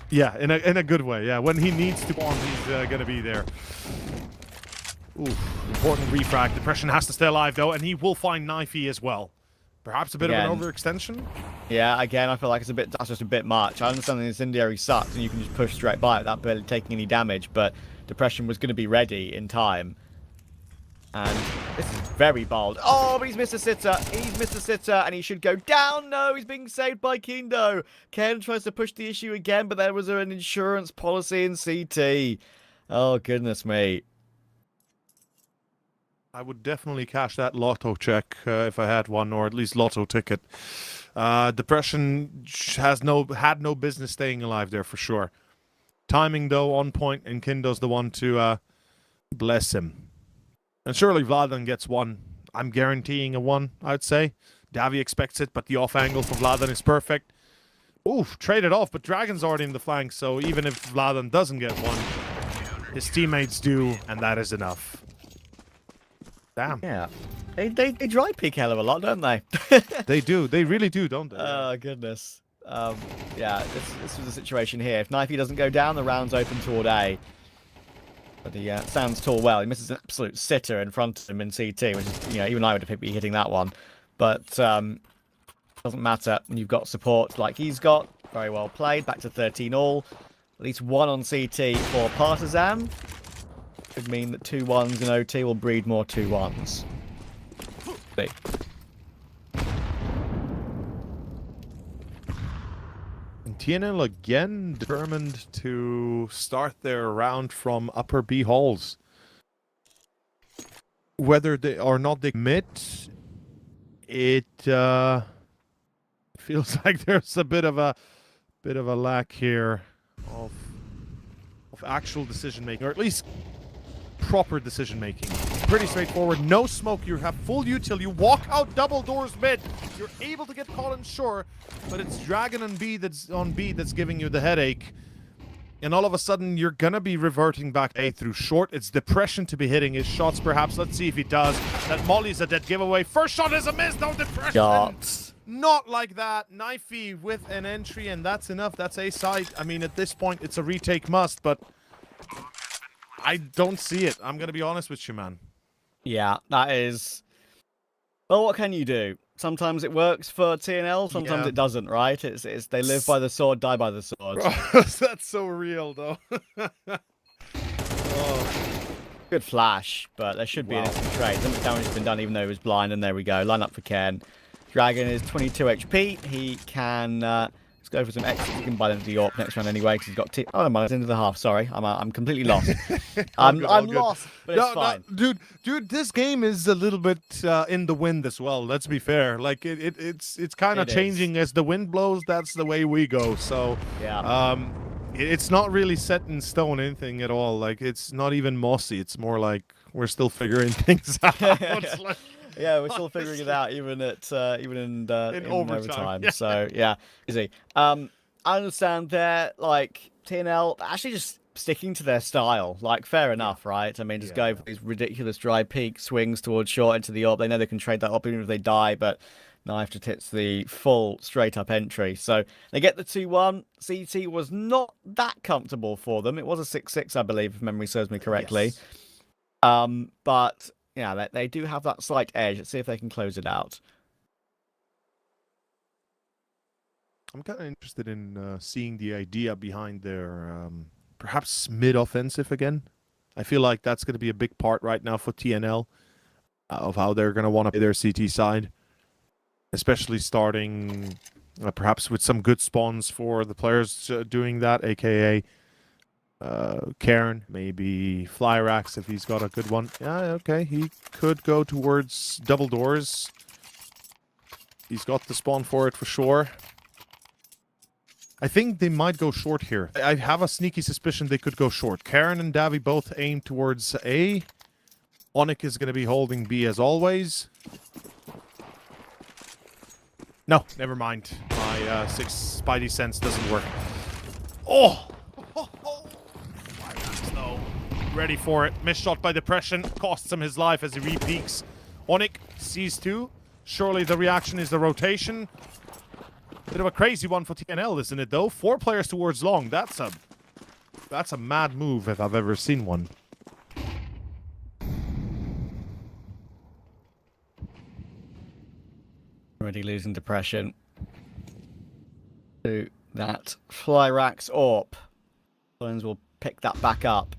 Yeah, in a good way. Yeah, when he needs to bomb, he's going to be there. Ooh, important refrag. Depression has to stay alive, though, and he will find Knifey as well. Perhaps a bit of an overextension? Yeah, again, I feel like that's just a bit much. I understand the incendiary sucks, and you can just push straight by it without barely taking any damage, but Depression was going to be ready in time. And this is very bold. Oh, but he's missed a sitter. He's missed a sitter, and he should go down. No, he's being saved by Kindo. Ken tries to push the issue again, but there was an insurance policy in CT. Oh, goodness me. I would definitely cash that lotto check if I had one, or at least lotto ticket. Depression had no business staying alive there for sure. Timing, though, on point, and Kindo's the one to bless him. And surely Vladan gets one. I'm guaranteeing a one, I'd say. Davi expects it, but the off angle for Vladan is perfect. Oof, traded off, but Dragon's already in the flank, so even if Vladan doesn't get one, his teammates do, and that is enough. Damn. Yeah. They dry peek hell of a lot, don't they? They do. They really do, don't they? Oh, goodness. Yeah, this was the situation here. If Knifey doesn't go down, the round's open toward A. But he stands tall well. He misses an absolute sitter in front of him in CT, which is, even I would have been hitting that one. But doesn't matter when you've got support like he's got. Very well played. Back to 13 all. At least one on CT for Partisan. Could mean that 2 1s in OT will breed more 2 1s. See. And TNL again determined to start their round from upper B halls. Whether they or not they commit, it feels like there's a bit of a lack here of actual decision making, or at least proper decision making. Pretty straightforward. No smoke. You have full util. You walk out double doors mid. You're able to get Collins, sure, but it's Dragon on B that's giving you the headache. And all of a sudden, you're gonna be reverting back A through short. It's Depression to be hitting his shots, perhaps. Let's see if he does. That Molly's a dead giveaway. First shot is a miss. No Depression. Shots. Not like that. Knifey with an entry, and that's enough. That's A side. I mean, at this point, it's a retake must, but I don't see it. I'm gonna be honest with you, man. Yeah, that is. Well, what can you do? Sometimes it works for TNL, sometimes it doesn't, right? It's they live by the sword, die by the sword. That's so real, though. Oh. Good flash, but there should be an instant trade. Some damage has been done even though he was blind, and there we go. Line up for Ken. Dragon is 22 HP. He can let's go for some exits. He can buy them to York next round anyway because he's got oh no, it's into the half. Sorry, I'm completely lost. I'm lost, but it's fine. No, dude, this game is a little bit in the wind as well. Let's be fair. Like it's kind of changing as the wind blows. That's the way we go. So yeah. It's not really set in stone anything at all. Like it's not even mossy. It's more like we're still figuring things out. Like, yeah, we're still figuring it out, even in overtime. Yeah. So yeah, easy. I understand they're like TNL actually just sticking to their style. Like fair enough, right? I mean, just go for these ridiculous dry peak swings towards short into the AWP. They know they can trade that up even if they die, but Knife just hits the full straight-up entry. So they get the 2-1. CT was not that comfortable for them. It was a 6-6, I believe, if memory serves me correctly. Yes. But yeah, they do have that slight edge. Let's see if they can close it out. I'm kind of interested in seeing the idea behind their perhaps mid-offensive again. I feel like that's going to be a big part right now for TNL of how they're going to want to play their CT side, especially starting perhaps with some good spawns for the players doing that, aka Karen, maybe Flyrax if he's got a good one. Yeah, okay, he could go towards double doors. He's got the spawn for it for sure. I think they might go short here. I have a sneaky suspicion they could go short. Karen and Davi both aim towards A. Onyx is going to be holding B as always. No, never mind. My 6 Spidey sense doesn't work. Oh! No. Ready for it. Missed shot by depression. Costs him his life as he re-peeks. Onyx sees 2. Surely the reaction is the rotation. Bit of a crazy one for TNL, isn't it, though? 4 players towards long. That's a mad move if I've ever seen one. Already losing depression to that Flyrax AWP. Clones will pick that back up.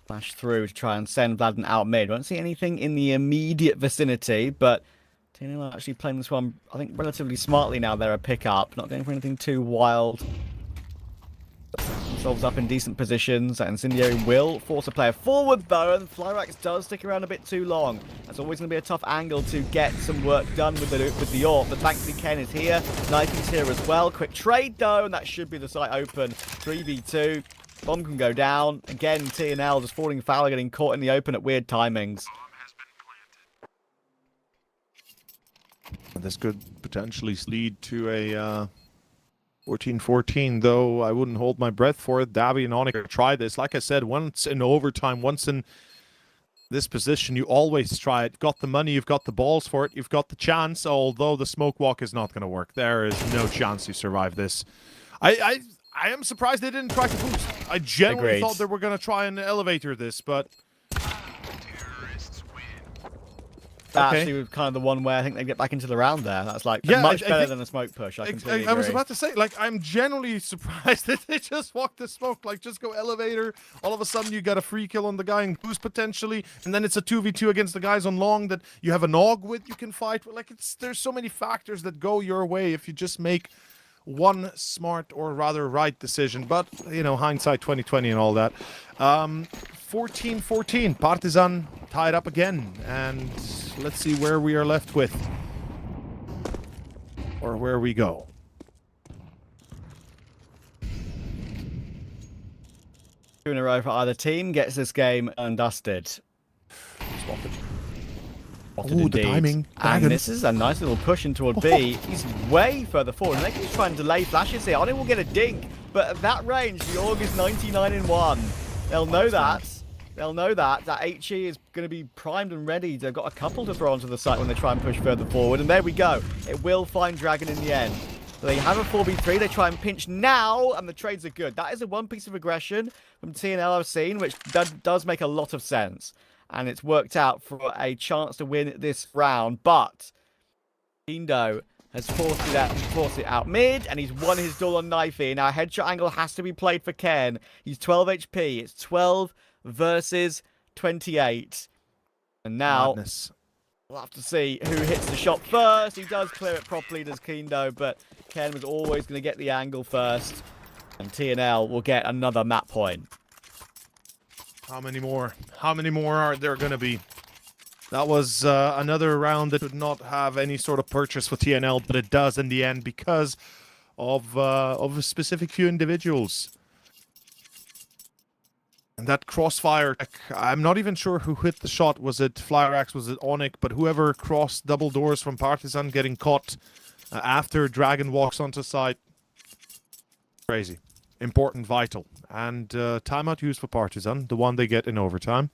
Flash through to try and send Vladden out mid. Won't see anything in the immediate vicinity, but TNL are actually playing this one, I think, relatively smartly now. They're a pick-up, not going for anything too wild. Themselves up in decent positions, and Incendiary will force a player forward, though, and Flyrax does stick around a bit too long. That's always going to be a tough angle to get some work done with the AWP, but thankfully Ken is here. Knifey's here as well. Quick trade, though, and that should be the site open. 3v2. Bomb can go down. Again, TNL just falling foul, getting caught in the open at weird timings. This could potentially lead to a 14-14, though I wouldn't hold my breath for it. Davi and Onyx try this. Like I said, once in overtime, once in this position, you always try it. You've got the money, you've got the balls for it, you've got the chance, although the smoke walk is not going to work. There is no chance you survive this. I am surprised they didn't try to boost. I genuinely thought they were going to try and elevator this, but... Actually was kind of the one where I think they get back into the round there. That's like much better than a smoke push. I completely agree. I was about to say, like, I'm genuinely surprised that they just walked the smoke. Like, just go elevator. All of a sudden, you got a free kill on the guy and boost potentially, and then it's a 2v2 against the guys on long that you have a Nog with. You can fight. Like, there's so many factors that go your way if you just make one smart or rather right decision. But you know, hindsight 2020 and all that. 14-14. Partisan tied up again, and let's see where we are left with, or where we go. Two in a row for either team gets this game undusted. Spotted. Ooh, the timing. And this is a nice little push in toward B. He's way further forward, and they can just try and delay flashes here. Oni will get a dink, but at that range, the Org is 99 in 1. They'll know that. They'll know that HE is going to be primed and ready. They've got a couple to throw onto the site when they try and push further forward. And there we go. It will find Dragon in the end. So they have a 4v3. They try and pinch now, and the trades are good. That is a one piece of aggression from TNL I've seen, which does make a lot of sense. And it's worked out for a chance to win this round. But Indo has forced it out mid, and he's won his duel on Knifey. Now, headshot angle has to be played for Ken. He's 12 HP. It's 12 versus 28. And now, we'll have to see who hits the shot first. He does clear it properly, does Kindo, but Ken was always going to get the angle first. And TNL will get another map point. How many more? How many more are there going to be? That was another round that would not have any sort of purchase for TNL, but it does in the end because of a specific few individuals. And that crossfire, I'm not even sure who hit the shot. Was it Flyrax? Was it Onyx? But whoever crossed double doors from Partisan getting caught after Dragon walks onto site. Crazy. Important, vital. And timeout used for Partisan, the one they get in overtime.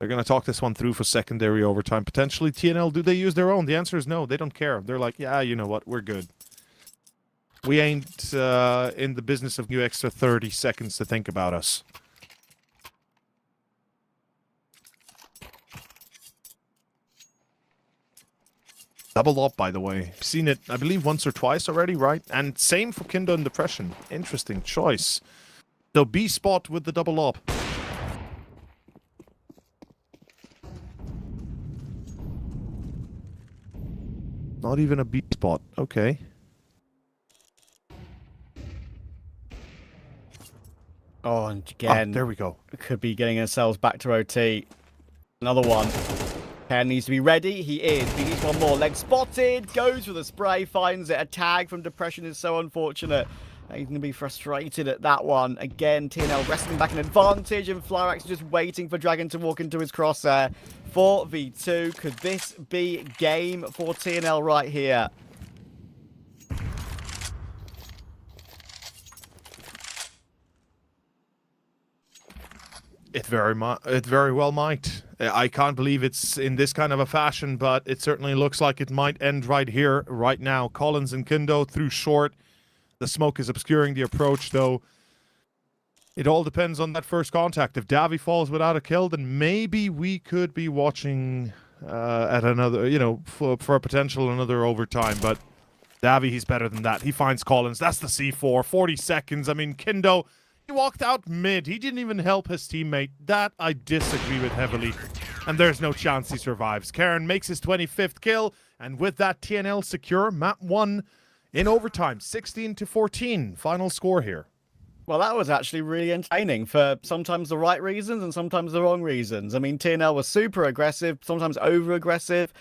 They're going to talk this one through for secondary overtime. Potentially TNL, do they use their own? The answer is no. They don't care. They're like, yeah, you know what? We're good. We ain't in the business of new extra 30 seconds to think about us. Double up, by the way. Seen it, I believe, once or twice already, right? And same for Kindo and Depression. Interesting choice. So B spot with the double up. Not even a B spot. Okay. Oh, and again, there we go. Could be getting ourselves back to OT. Another one. Ken needs to be ready. He is. He needs one more. Leg spotted. Goes for the spray. Finds it. A tag from Depression is so unfortunate. He's going to be frustrated at that one. Again, TNL wrestling back an advantage. And Flyrax is just waiting for Dragon to walk into his crosshair. 4v2. Could this be game for TNL right here? It very well might. I can't believe it's in this kind of a fashion, but it certainly looks like it might end right here, right now. Collins and Kindo through short. The smoke is obscuring the approach, though. It all depends on that first contact. If Davi falls without a kill, then maybe we could be watching at another, you know, for a potential another overtime. But Davi, he's better than that. He finds Collins. That's the C4. 40 seconds. I mean, Kindo, he walked out mid. He didn't even help his teammate. That I disagree with heavily. And there's no chance he survives. Karen makes his 25th kill. And with that, TNL secure map 1 in overtime. 16-14. Final score here. Well, that was actually really entertaining for sometimes the right reasons and sometimes the wrong reasons. I mean, TNL was super aggressive, sometimes over-aggressive.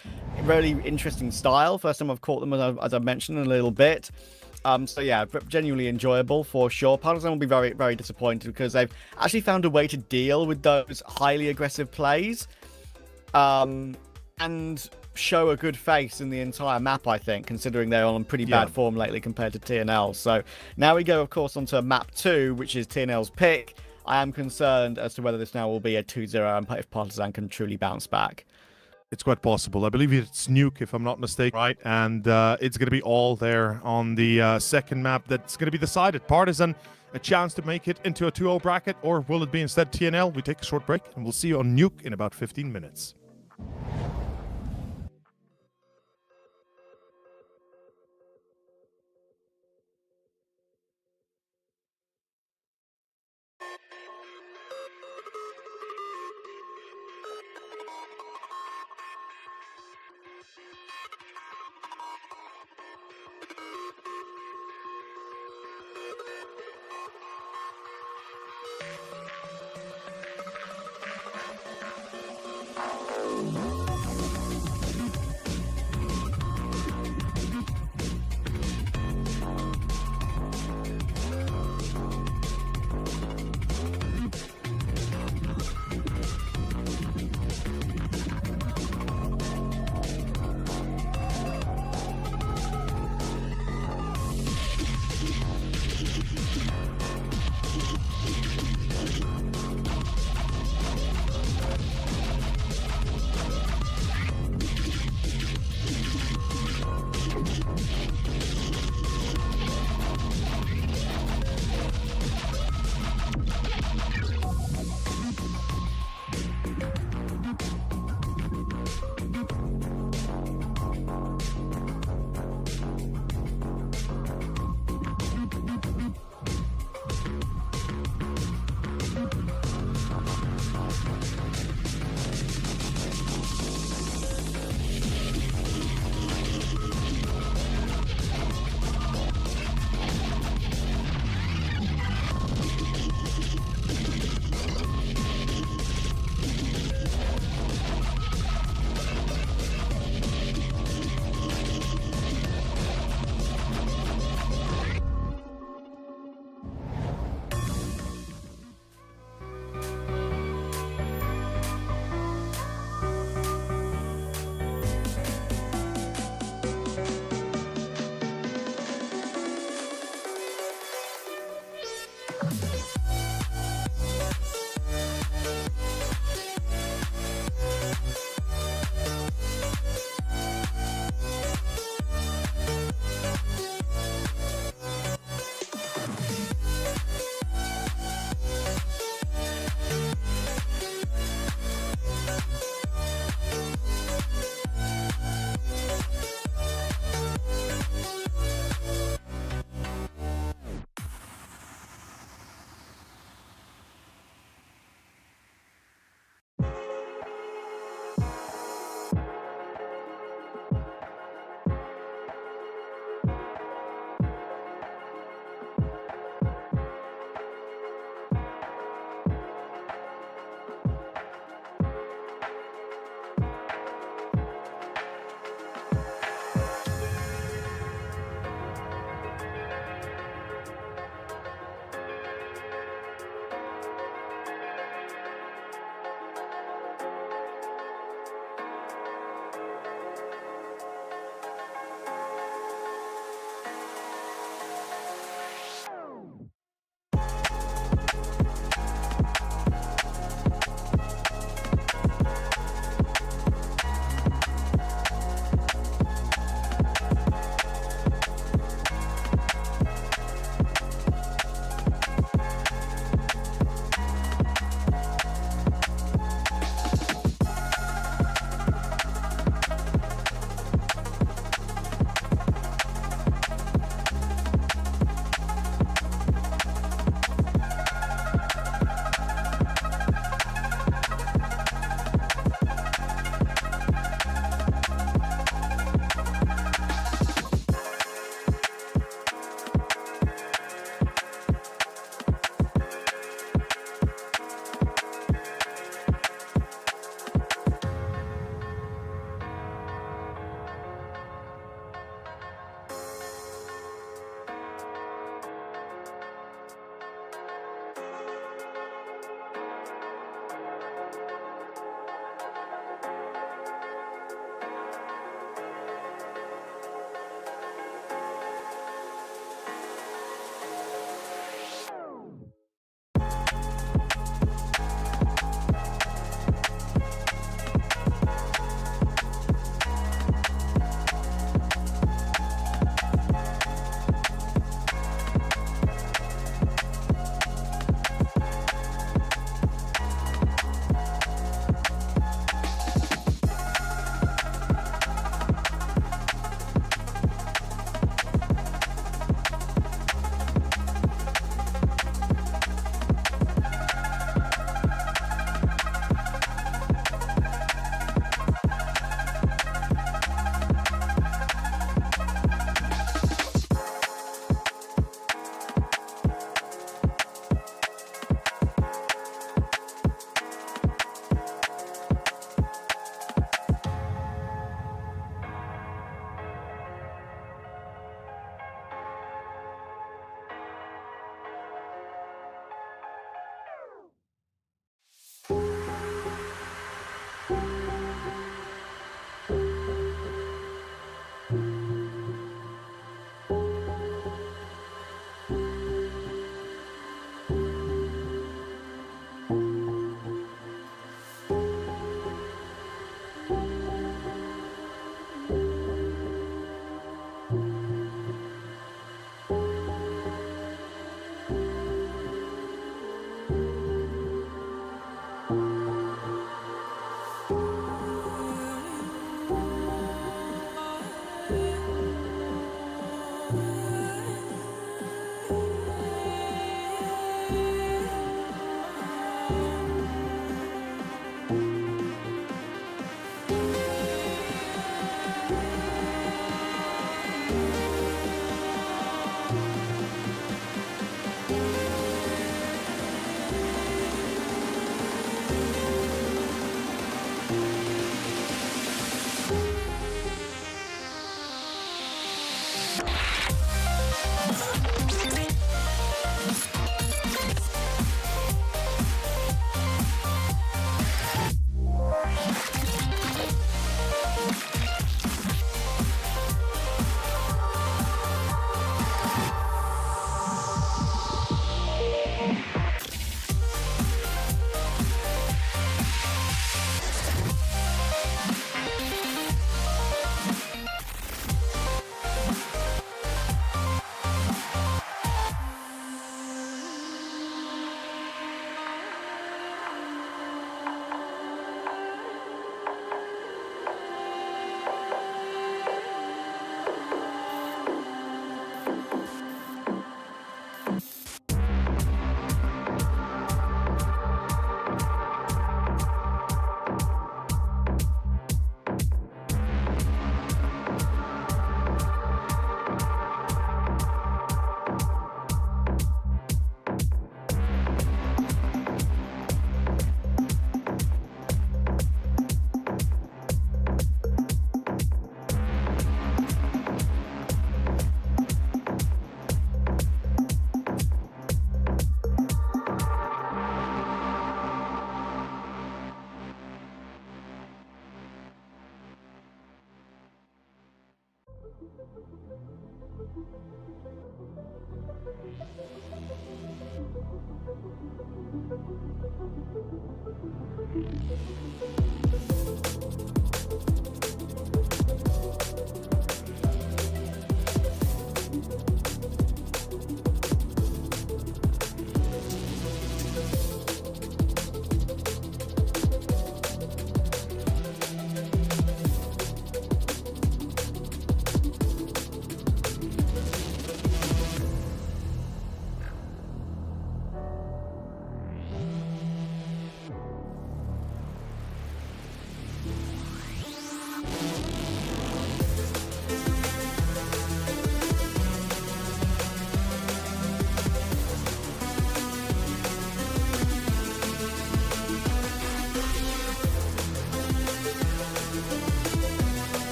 Really interesting style. First time I've caught them, as I mentioned, a little bit. So yeah, genuinely enjoyable for sure. Partisan will be very, very disappointed because they've actually found a way to deal with those highly aggressive plays and show a good face in the entire map, I think, considering they're on pretty bad form lately compared to TNL. So now we go, of course, onto map 2, which is TNL's pick. I am concerned as to whether this now will be a 2-0 and if Partisan can truly bounce back. It's quite possible. I believe it's Nuke, if I'm not mistaken, right? And it's going to be all there on the second map that's going to be decided. Partisan, a chance to make it into a 2-0 bracket, or will it be instead TNL? We take a short break, and we'll see you on Nuke in about 15 minutes.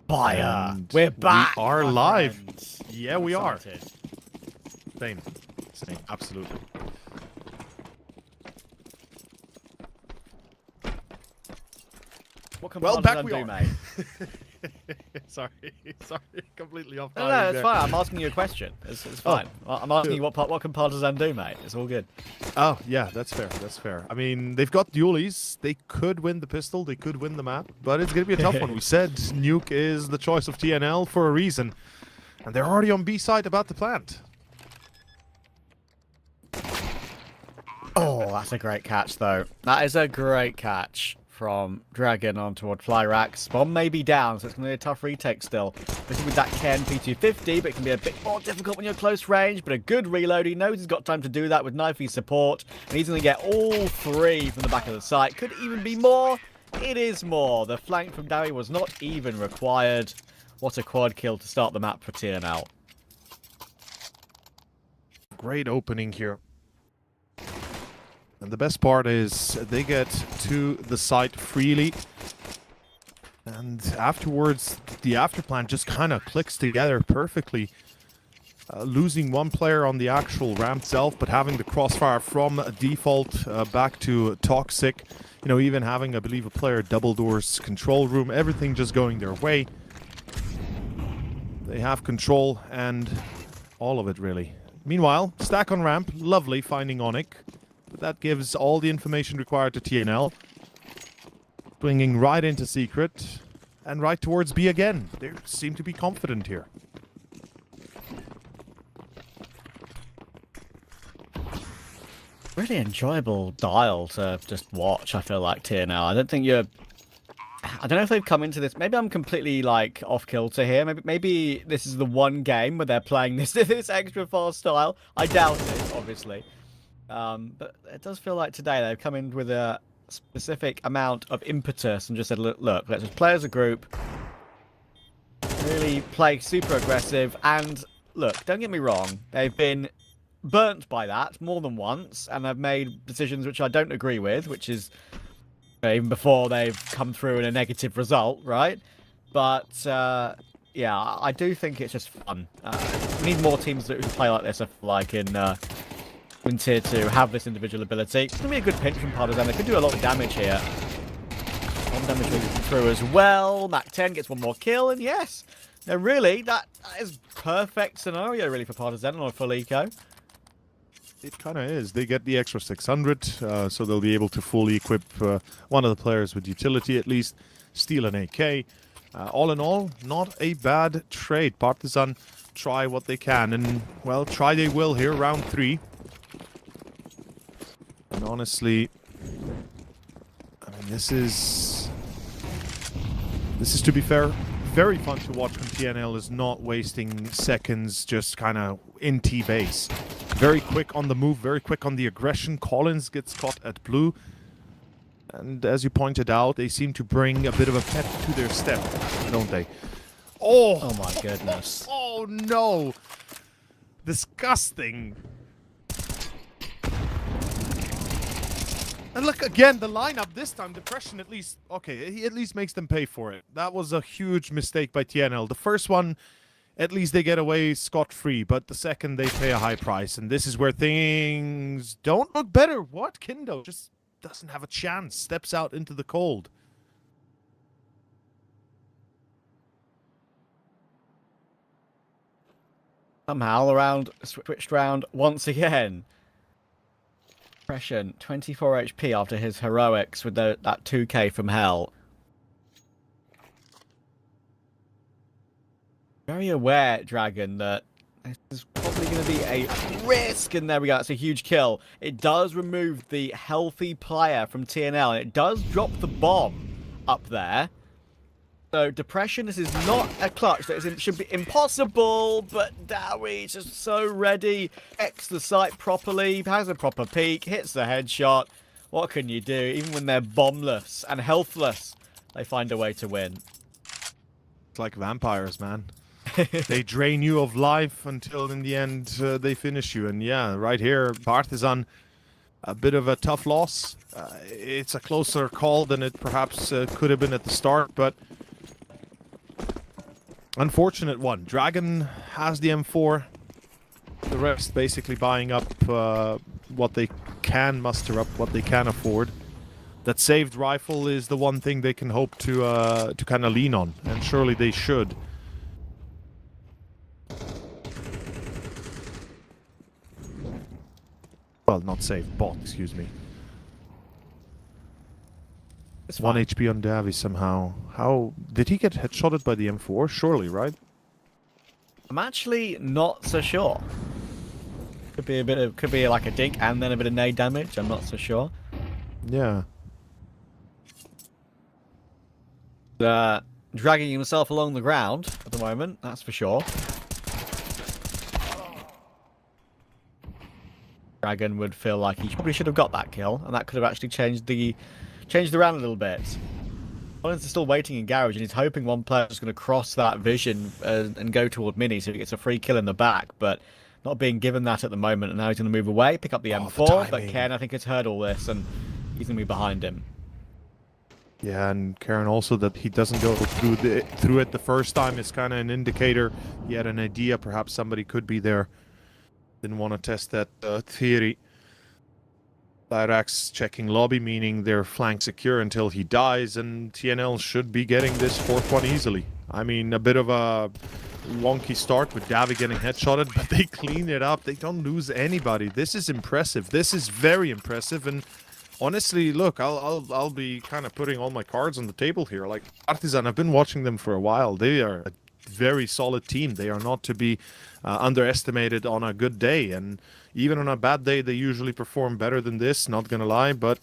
Fire! And We're back! We are my live. friends. Yeah, we are. Excited. Same. Same. Absolutely. What can Well, Partisan back we do, are. mate? Sorry. Completely off No, timing it's there. fine. I'm asking you a question. It's fine. I'm asking you what can Partisan do, mate? It's all good. Oh, yeah, that's fair. That's fair. I mean, they've got dualies. They could win the pistol. They could win the map. But it's going to be a tough one. We said Nuke is the choice of TNL for a reason. And they're already on B side about to plant. Oh, that's a great catch, though. That is a great catch from Dragon on toward Flyrax. Bomb may be down, so it's going to be a tough retake still. This is with that Ken P250, but it can be a bit more difficult when you're close range, but a good reload. He knows he's got time to do that with knifey support, and he's going to get all three from the back of the site. Could even be more. It is more. The flank from Dowie was not even required. What a quad kill to start the map for TNL. Great opening here. And the best part is they get to the site freely. And afterwards, the afterplan just kind of clicks together perfectly. Losing one player on the actual ramp itself, but having the crossfire from default back to toxic. You know, even having, I believe, a player double doors control room. Everything just going their way. They have control and all of it, really. Meanwhile, stack on ramp. Lovely finding Onic. But that gives all the information required to TNL. Bringing right into Secret. And right towards B again. They seem to be confident here. Really enjoyable dial to just watch, I feel like, TNL. I don't know if they've come into this. Maybe I'm completely like off kilter here. Maybe this is the one game where they're playing this extra fast style. I doubt it, obviously. But it does feel like today they've come in with a specific amount of impetus and just said, look, let's just play as a group. Really play super aggressive. And look, don't get me wrong. They've been burnt by that more than once. And they've made decisions which I don't agree with, which is even before they've come through in a negative result, right? But, yeah, I do think it's just fun. We need more teams that play like this, I feel like, in Tier 2, have this individual ability. It's going to be a good pinch from Partisan. They could do a lot of damage here. One damage moving through as well. Mac 10 gets one more kill, and yes, now really, that is perfect scenario, really, for Partisan on a full eco. It kind of is. They get the extra 600, so they'll be able to fully equip one of the players with utility at least, steal an AK. All in all, not a bad trade. Partisan try what they can, and, well, try they will here, round 3. And honestly, I mean, this is, to be fair, very fun to watch when TNL is not wasting seconds just kind of in T-base. Very quick on the move, very quick on the aggression. Collins gets caught at blue. And as you pointed out, they seem to bring a bit of a pep to their step, don't they? Oh my goodness. Oh no! Disgusting. And look, again, the lineup this time, Depression at least, okay, he at least makes them pay for it. That was a huge mistake by TNL. The first one, at least they get away scot-free, but the second they pay a high price. And this is where things don't look better. What? Kindo just doesn't have a chance, steps out into the cold. Somehow the round switched round once again. Depression, 24 HP after his heroics with that 2k from hell. Very aware, Dragon, that this is probably going to be a risk. And there we go. That's a huge kill. It does remove the healthy player from TNL. And it does drop the bomb up there. So, Depression, this is not a clutch. That should be impossible. But Dowie just so ready. Checks the site properly. Has a proper peek. Hits the headshot. What can you do? Even when they're bombless and healthless, they find a way to win. It's like vampires, man. They drain you of life until in the end they finish you. And yeah, right here, Partisan, a bit of a tough loss. It's a closer call than it perhaps could have been at the start, but unfortunate one. Dragon has the M4. The rest basically buying up what they can muster up, what they can afford. That saved rifle is the one thing they can hope to kind of lean on, and surely they should. Well, not saved, bot, excuse me. It's 1 fine. HP on Davy somehow. How did he get headshotted by the M4? Surely, right? I'm actually not so sure. Could be like a dink and then a bit of nade damage. I'm not so sure. Yeah. Dragging himself along the ground at the moment, that's for sure. Dragon would feel like he probably should have got that kill, and that could have actually changed the round a little bit. Collins is still waiting in garage, and he's hoping one player is going to cross that vision and go toward Mini, so he gets a free kill in the back, but not being given that at the moment, and now he's going to move away, pick up the M4, but Ken, I think, has heard all this, and he's going to be behind him. Yeah, and Karen also that he doesn't go through it the first time is kind of an indicator. He had an idea, perhaps somebody could be there. Didn't want to test that theory. Lyrax checking lobby, meaning they're flank secure until he dies, and TNL should be getting this fourth one easily. I mean, a bit of a wonky start with Davy getting headshotted, but they clean it up. They don't lose anybody. This is impressive. This is very impressive, and honestly, look, I'll be kind of putting all my cards on the table here. Like Partisan, I've been watching them for a while. They are a very solid team. They are not to be underestimated on a good day, and even on a bad day, they usually perform better than this. Not gonna lie, but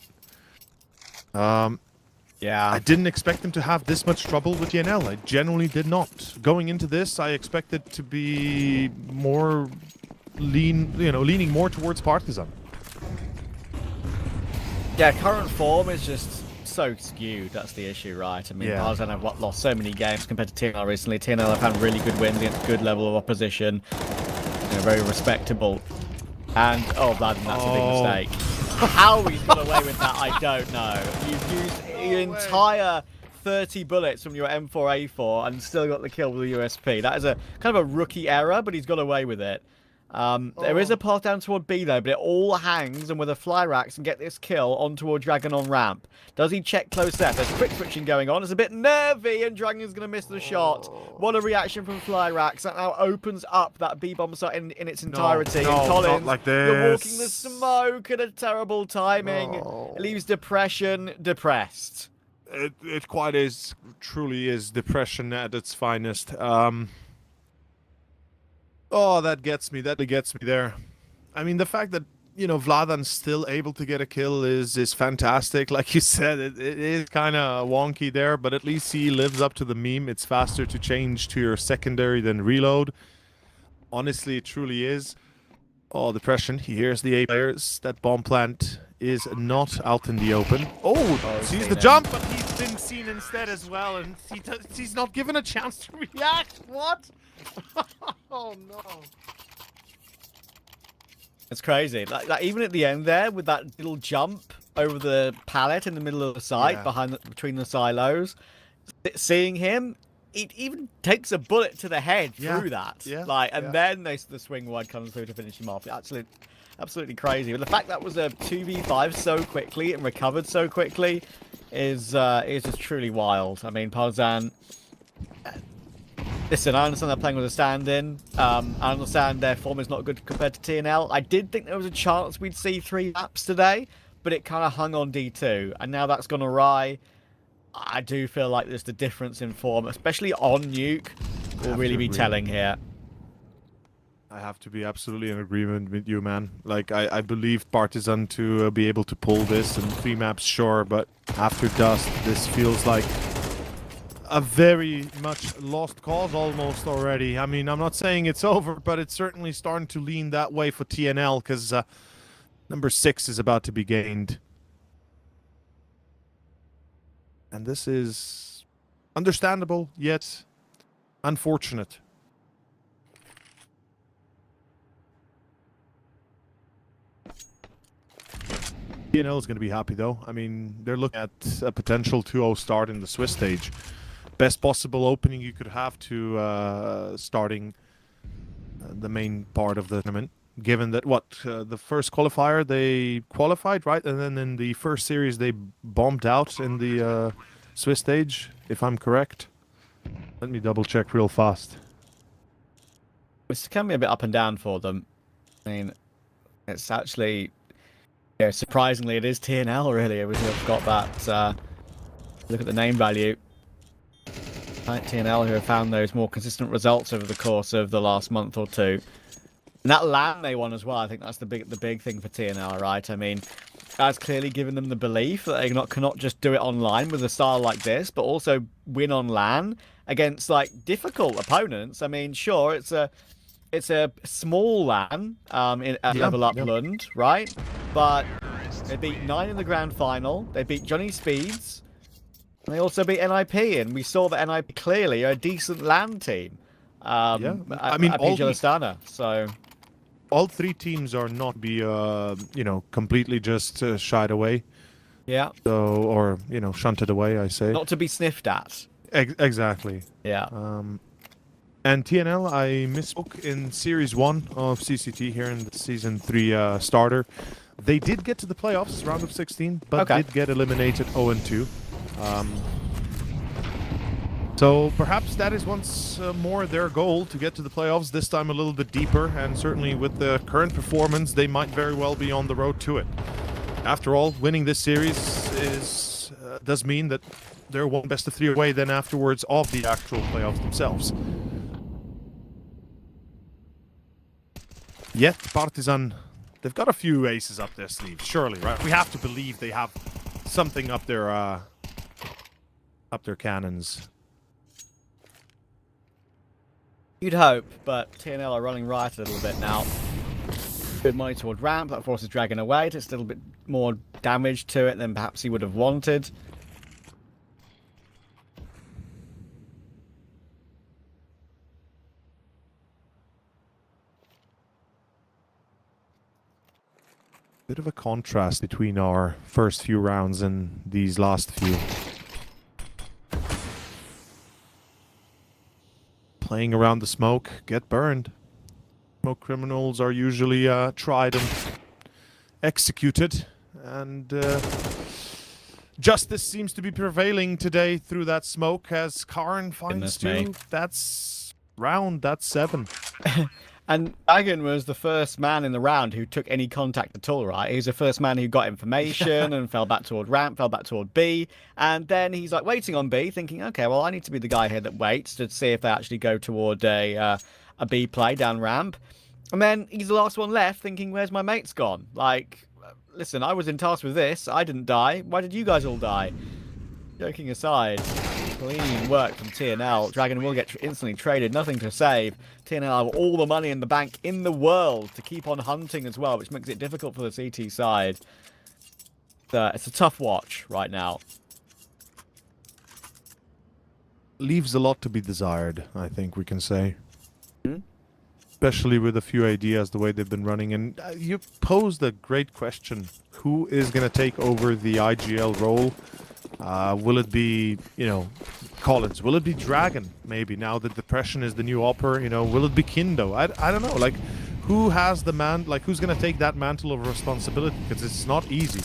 yeah, I didn't expect them to have this much trouble with TNL. I genuinely did not. Going into this, I expected to be more leaning more towards Partisan. Yeah, current form is just so skewed. That's the issue, right? I mean, Yeah. Partisan have lost so many games compared to TNL recently. TNL have had really good wins against good level of opposition. Very respectable. And, oh, that's a big mistake. How he's got away with that, I don't know. You've used your entire 30 bullets from your M4A4 and still got the kill with the USP. That is a kind of a rookie error, but he's got away with it. There is a path down toward B though, but it all hangs and with a fly racks and get this kill on toward Dragon on ramp. Does he check close there? There's quick switching going on. It's a bit nervy and Dragon's going to miss the shot. What a reaction from fly racks. That now opens up that B bomb site in its entirety. No, and Collins, not like you're walking the this. smoke at a terrible timing. No. It leaves Depression depressed. It quite is, truly is depression at its finest. Oh, that gets me there. I mean, the fact that, Vladan's still able to get a kill is fantastic. Like you said, it is kind of wonky there, but at least he lives up to the meme. It's faster to change to your secondary than reload. Honestly, it truly is. Oh, depression. He hears the A players. That bomb plant is not out in the open. Oh, sees the jump, but he's been seen instead as well, and he's not given a chance to react. What? Oh no. It's crazy. Like even at the end there, with that little jump over the pallet in the middle of the site, between the silos, seeing him, it even takes a bullet to the head through that. Yeah. Then the swing wide comes through to finish him off. Absolutely crazy. But the fact that was a 2v5 so quickly and recovered so quickly is just truly wild. I mean, Partisan Listen, I understand they're playing with a stand-in. I understand their form is not good compared to TNL. I did think there was a chance we'd see 3 maps today, but it kind of hung on D2, and now that's gone awry. I do feel like there's the difference in form, especially on Nuke, will really be telling here. I have to be absolutely in agreement with you, man. Like, I believe Partisan to be able to pull this, and 3 maps, sure, but after Dust, this feels like a very much lost cause almost already. I mean, I'm not saying it's over, but it's certainly starting to lean that way for TNL, because number 6 is about to be gained. And this is understandable, yet unfortunate. TNL is going to be happy, though. I mean, they're looking at a potential 2-0 start in the Swiss stage. Best possible opening you could have to starting the main part of the tournament. Given that, the first qualifier, they qualified, right? And then in the first series, they bombed out in the Swiss stage, if I'm correct. Let me double check real fast. This can be a bit up and down for them. I mean, it's actually... Yeah, surprisingly, it is TNL, really. We've got that. Look at the name value. Right, TNL, who have found those more consistent results over the course of the last month or two. And that LAN they won as well, I think that's the big thing for TNL, right? I mean, that's clearly given them the belief that they cannot just do it online with a style like this, but also win on LAN against, like, difficult opponents. I mean, sure, it's a small LAN at Level Up Lund, right? But they beat 9 in the grand final. They beat Johnny Speeds. And they also beat NIP, and we saw that NIP clearly are a decent LAN team. I mean, so all 3 teams are not completely just shied away. Yeah. So, or shunted away, I say. Not to be sniffed at. Exactly. Yeah. And TNL, I misspoke in Series 1 of CCT here in the Season 3 starter. They did get to the playoffs, round of 16, but did get eliminated 0-2. So perhaps that is once more their goal, to get to the playoffs, this time a little bit deeper, and certainly with the current performance, they might very well be on the road to it. After all, winning this series does mean that they're one best of 3 away then afterwards of the actual playoffs themselves. Yet, Partisan, they've got a few aces up their sleeve, surely, right? We have to believe they have something up their cannons. You'd hope, but TNL are running riot a little bit now. Good money toward ramp, that forces Dragon away. It's a little bit more damage to it than perhaps he would have wanted. Bit of a contrast between our first few rounds and these last few. Playing around the smoke, get burned. Smoke criminals are usually tried and executed, and justice seems to be prevailing today through that smoke as Karn finds 2. That's 7. And Dragon was the first man in the round who took any contact at all, right? He was the first man who got information and fell back toward ramp, fell back toward B. And then he's like waiting on B, thinking, okay, well, I need to be the guy here that waits to see if they actually go toward a B play down ramp. And then he's the last one left thinking, where's my mates gone? Like, listen, I was in task with this. I didn't die. Why did you guys all die? Joking aside, clean work from TNL. Dragon will get instantly traded, nothing to save. TNL have all the money in the bank in the world to keep on hunting as well, which makes it difficult for the CT side. It's a tough watch right now. Leaves a lot to be desired, I think we can say. Especially with a few ideas, the way they've been running. And you posed a great question. Who is going to take over the IGL role? Will it be, Collins? Will it be Dragon? Maybe now that Depression is the new opera, will it be Kindo? I don't know. Like, who has the who's going to take that mantle of responsibility? Because it's not easy.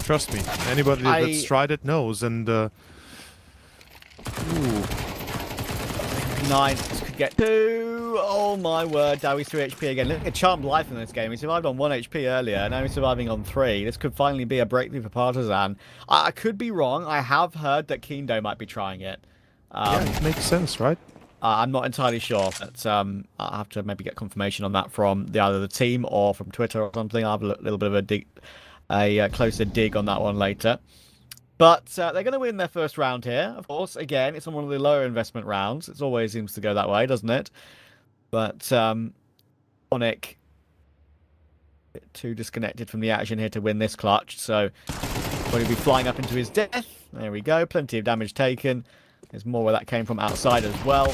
Trust me. Anybody that's tried it knows. And, 9. This could get 2. Oh my word. Dowie's 3 HP again. Look at Charmed Life in this game. He survived on 1 HP earlier. Now he's surviving on 3. This could finally be a breakthrough for Partisan. I could be wrong. I have heard that Kendo might be trying it. Yeah, it makes sense, right? I'm not entirely sure, but I'll have to maybe get confirmation on that from either the team or from Twitter or something. I'll have a little bit of a closer dig on that one later. But they're going to win their first round here. Of course, again, it's on one of the lower investment rounds. It always seems to go that way, doesn't it? But Onyx, a bit too disconnected from the action here to win this clutch. So he'll be flying up into his death. There we go. Plenty of damage taken. There's more where that came from outside as well.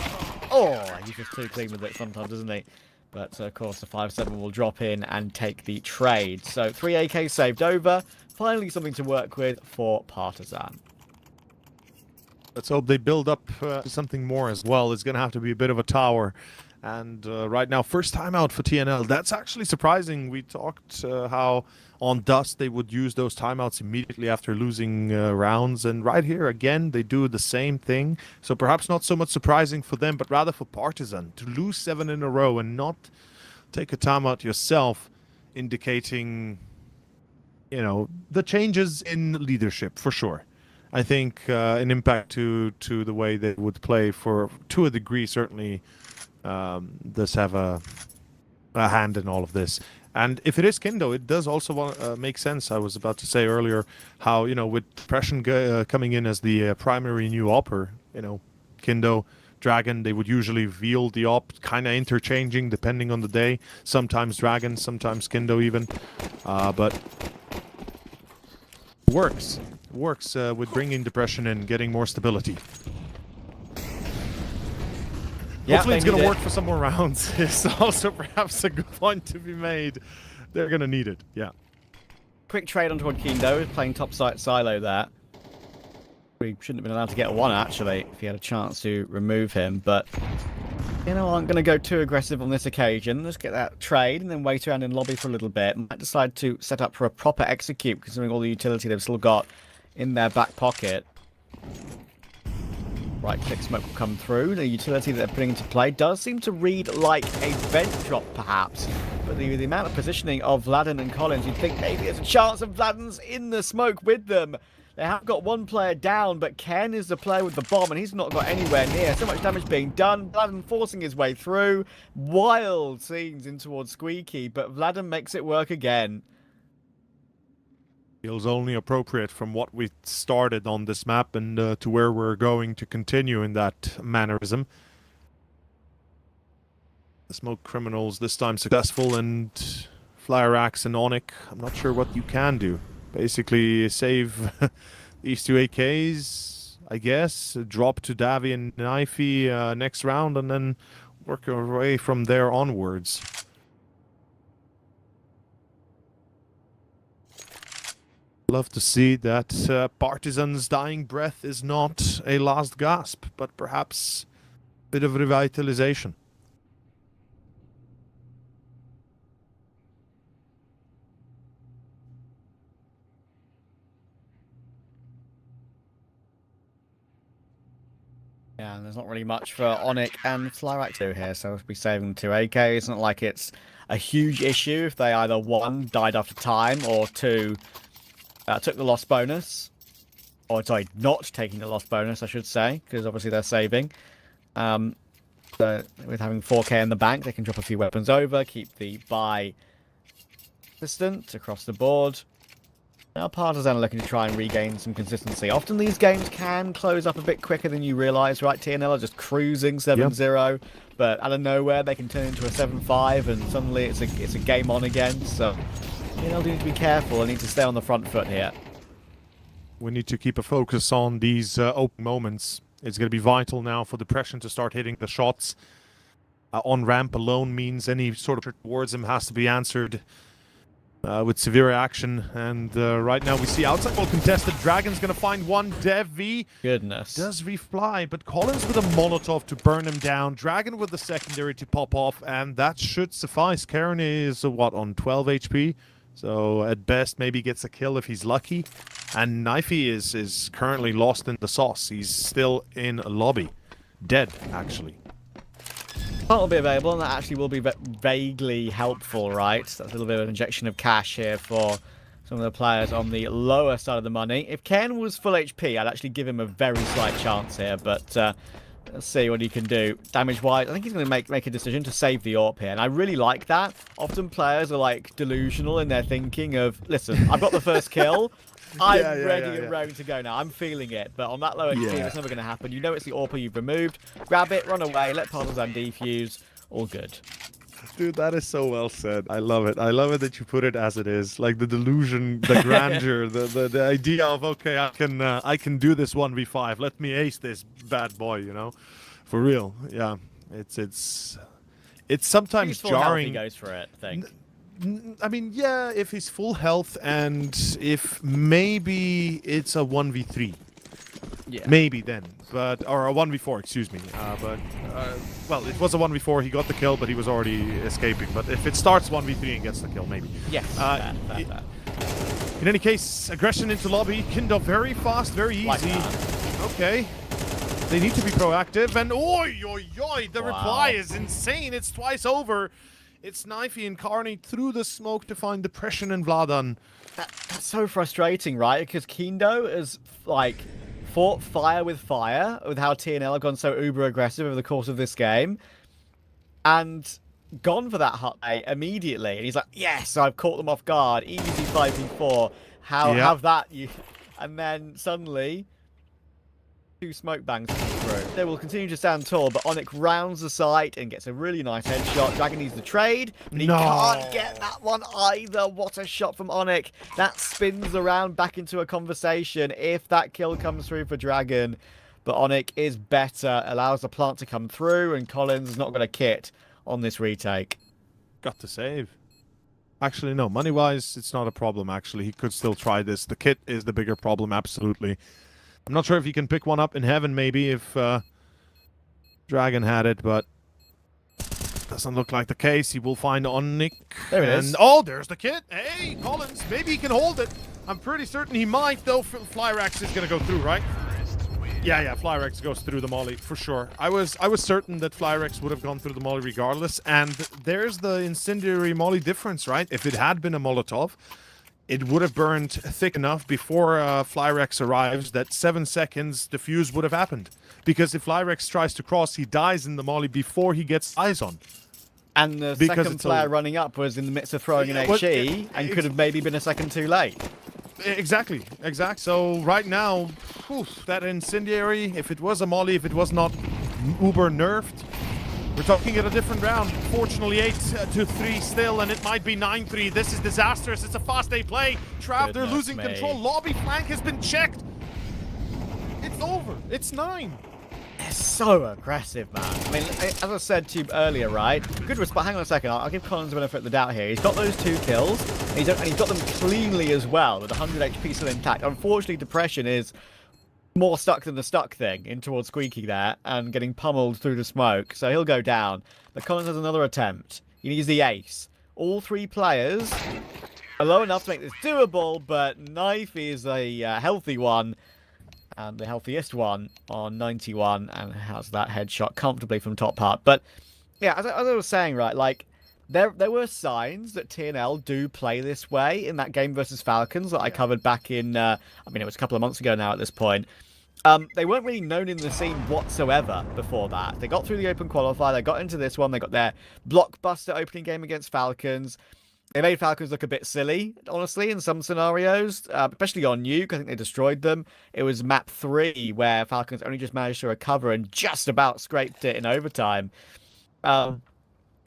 Oh, he's just too clean with it sometimes, isn't he? But, of course, the 5-7 will drop in and take the trade. So 3 AK saved over. Finally something to work with for Partisan. Let's hope they build up something more as well. It's going to have to be a bit of a tower. And right now, first time out for TNL. That's actually surprising. We talked how on Dust they would use those timeouts immediately after losing rounds. And right here, again, they do the same thing. So perhaps not so much surprising for them, but rather for Partisan. To lose 7 in a row and not take a timeout yourself, indicating, you know, the changes in leadership, for sure. I think an impact to the way they would play to a degree, certainly does have a hand in all of this. And if it is Kendo, it does also make sense. I was about to say earlier how, you know, with Depression coming in as the primary new opper, you know, Kendo, Dragon, they would usually wield the op, kind of interchanging depending on the day. Sometimes Dragon, sometimes Kendo even. But works with bringing Depression in, getting more stability. Yeah, hopefully it's going to work for some more rounds. It's also perhaps a good point to be made. They're going to need it, yeah. Quick trade onto Kendo, playing top side silo there. We shouldn't have been allowed to get one, actually, if he had a chance to remove him. But, you know, I'm going to go too aggressive on this occasion. Let's get that trade and then wait around in lobby for a little bit. Might decide to set up for a proper execute, considering all the utility they've still got in their back pocket. Right-click smoke will come through. The utility that they're putting into play does seem to read like a vent drop, perhaps. But the amount of positioning of Vladden and Collins, you'd think maybe there's a chance of Vladden's in the smoke with them. They have got one player down, but Ken is the player with the bomb, and he's not got anywhere near. So much damage being done. Vladden forcing his way through. Wild scenes in towards Squeaky, but Vladden makes it work again. Feels only appropriate from what we started on this map and to where we're going to continue in that mannerism. The Smoke Criminals this time successful, and Flyer Axe and Onyx, I'm not sure what you can do. Basically save these 2 AKs, I guess, drop to Davi and Knifey next round, and then work our way from there onwards. Love to see that Partisan's dying breath is not a last gasp, but perhaps a bit of revitalization. Yeah, and there's not really much for Onyx and Flyrack to here, so we'll be saving 2 AK. It's not like it's a huge issue if they either 1, died after time, or 2, took the lost bonus. Or, sorry, not taking the lost bonus, I should say, because obviously they're saving. So with having 4k in the bank, they can drop a few weapons over, keep the buy consistent across the board. Now Partisan are looking to try and regain some consistency. Often these games can close up a bit quicker than you realise, right? TNL are just cruising 7-0, but out of nowhere they can turn into a 7-5, and suddenly it's a game on again. So TNL do need to be careful. They need to stay on the front foot here. We need to keep a focus on these open moments. It's going to be vital now for Depression to start hitting the shots. On ramp alone means any sort of towards him has to be answered with severe action. And right now we see outside well contested. Dragon's going to find one. Devi Goodness. does refly, but Collins with a Molotov to burn him down. Dragon with the secondary to pop off, and that should suffice. Karen is, what, on 12 HP? So at best maybe gets a kill if he's lucky. And Knifey is currently lost in the sauce. He's still in a lobby. Dead, actually. Plant will be available, and that actually will be vaguely helpful, right? So that's a little bit of an injection of cash here for some of the players on the lower side of the money. If Ken was full HP, I'd actually give him a very slight chance here, but let's see what he can do. Damage-wise, I think he's going to make a decision to save the AWP here, and I really like that. Often players are, like, delusional in their thinking of, listen, I've got the first kill, I'm ready and raring to go now. I'm feeling it, but on that low HP, it's never going to happen. You know it's the AWP you've removed. Grab it, run away, let Partisan defuse. All good. Dude, that is so well said. I love it. I love it that you put it as it is. Like the delusion, the grandeur, the idea of, okay, I can do this 1v5. Let me ace this bad boy, you know? For real. Yeah. It's sometimes jarring. He goes for it, I think. I mean, yeah, if he's full health and if maybe it's a 1v3. Yeah. Maybe then, or a 1v4, excuse me. Well, it was a 1v4. He got the kill, but he was already escaping. But if it starts 1v3 and gets the kill, maybe. Yes. In any case, aggression into lobby. Kindo very fast, very easy. Like okay. They need to be proactive. And the reply is insane. It's twice over. It's Knifey and Carney through the smoke to find depression in Vladan. That's so frustrating, right? Because Kindo is, like, fought fire with how TNL have gone so uber aggressive over the course of this game. And gone for that hot A immediately. And he's like, yes, I've caught them off guard. Easy 5v4. Have that. And then suddenly, 2 smoke bangs come through. They will continue to stand tall, but Onyx rounds the site and gets a really nice headshot. Dragon needs the trade, but he can't get that one either. What a shot from Onyx. That spins around back into a conversation if that kill comes through for Dragon. But Onyx is better, allows the plant to come through, and Collins has not got a kit on this retake. Got to save. Actually, no. Money-wise, it's not a problem, actually. He could still try this. The kit is the bigger problem, absolutely. I'm not sure if he can pick one up in heaven, maybe, if Dragon had it, but doesn't look like the case. He will find Onyx. There it is. Oh, there's the kit. Hey, Collins, maybe he can hold it. I'm pretty certain he might, though. Flyrax is going to go through, right? Yeah, Flyrex goes through the molly, for sure. I was certain that Flyrex would have gone through the molly regardless, and there's the incendiary molly difference, right? If it had been a Molotov, it would have burned thick enough before Flyrex arrives that 7 seconds the fuse would have happened. Because if Flyrex tries to cross, he dies in the molly before he gets eyes on. And the second player running up was in the midst of throwing an HE and could have maybe been a second too late. Exactly. So right now, that incendiary, if it was a molly, if it was not uber nerfed, we're talking at a different round. Fortunately, 8-3 still, and it might be 9-3. This is disastrous. It's a fast A play. Trav, they're losing control. Lobby flank has been checked. It's over. It's 9. They're so aggressive, man. I mean, as I said to you earlier, right? Good response. Hang on a second. I'll give Collins the benefit of the doubt here. He's got those 2 kills, and he's got them cleanly as well, with 100 HP still intact. Unfortunately, Depression is more stuck than the stuck thing in towards Squeaky there and getting pummeled through the smoke, so he'll go down. But Collins has another attempt. He needs the ace. All 3 players are low enough to make this doable, but Knife is a healthy one. And the healthiest one on 91 and has that headshot comfortably from top part. But yeah, as I was saying, right, like there were signs that TNL do play this way in that game versus Falcons that I covered back in, I mean, it was a couple of months ago now at this point. They weren't really known in the scene whatsoever before that. They got through the open qualifier, they got into this one, they got their blockbuster opening game against Falcons. They made Falcons look a bit silly, honestly, in some scenarios, especially on Nuke. I think they destroyed them. It was map 3 where Falcons only just managed to recover and just about scraped it in overtime. And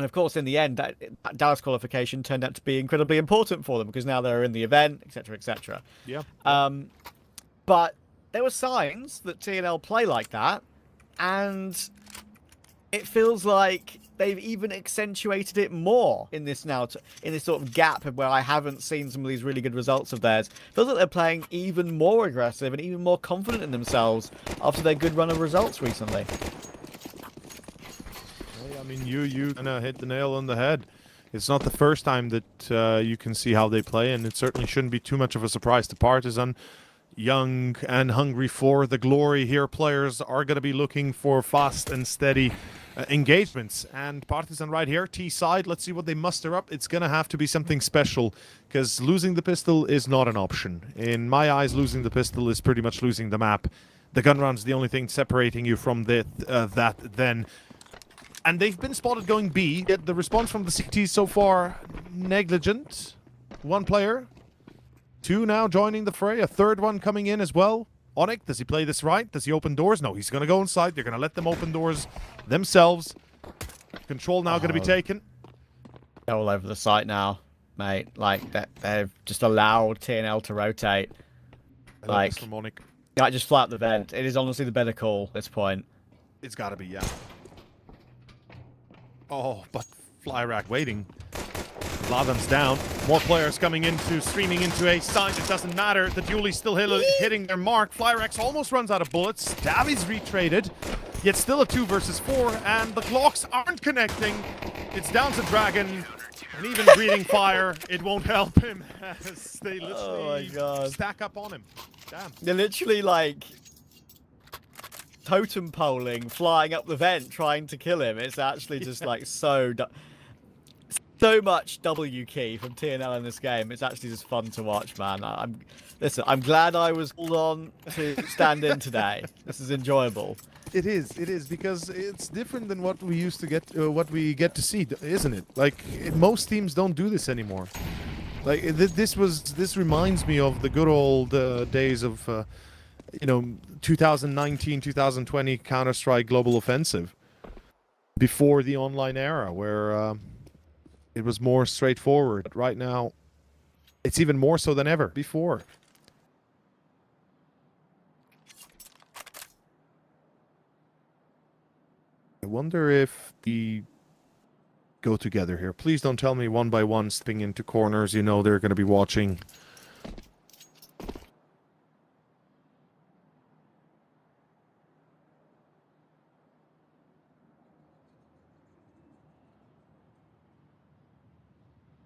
of course, in the end, that Dallas qualification turned out to be incredibly important for them because now they're in the event, etc., etc. Yeah. But there were signs that TNL play like that, and it feels like they've even accentuated it more in this in this sort of gap where I haven't seen some of these really good results of theirs. Feels like they're playing even more aggressive and even more confident in themselves after their good run of results recently. I mean, you kind of hit the nail on the head. It's not the first time that you can see how they play, and it certainly shouldn't be too much of a surprise to Partisan. Young and hungry for the glory here, players are going to be looking for fast and steady engagements. And Partisan right here, T side. Let's see what they muster up. It's gonna have to be something special, because losing the pistol is not an option. In my eyes, losing the pistol is pretty much losing the map. The gun round's the only thing separating you from that then. And they've been spotted going B, yet the response from the CT so far, negligent. One player. Two now joining the fray. A third one coming in as well. Onyx, does he play this right? Does he open doors? No, he's going to go inside. They're going to let them open doors themselves. Control now going to be taken. They're all over the site now, mate. Like, they've just allowed TNL to rotate. Like, from Onyx. Just fly up the vent. It is honestly the better call at this point. It's got to be, yeah. Oh, but fly rack waiting. Ladan's down. More players coming into, streaming into a side. It doesn't matter. The duelie's still hitting their mark. Flyrex almost runs out of bullets. Davi's retraded. Yet still a 2 versus 4, and the clocks aren't connecting. It's down to Dragon, and even breathing fire, it won't help him as they literally stack up on him. Damn. They're literally like totem poling, flying up the vent, trying to kill him. It's actually just like so much W key from TNL in this game. It's actually just fun to watch, man. Listen, I'm glad I was called on to stand in today. This is enjoyable. It is, because it's different than what we used to get, what we get to see, isn't it? Like, most teams don't do this anymore. Like, this reminds me of the good old days of, 2019, 2020 Counter-Strike Global Offensive. Before the online era, where it was more straightforward. But right now, it's even more so than ever before. I wonder if we go together here. Please don't tell me one by one stepping into corners. You know they're going to be watching.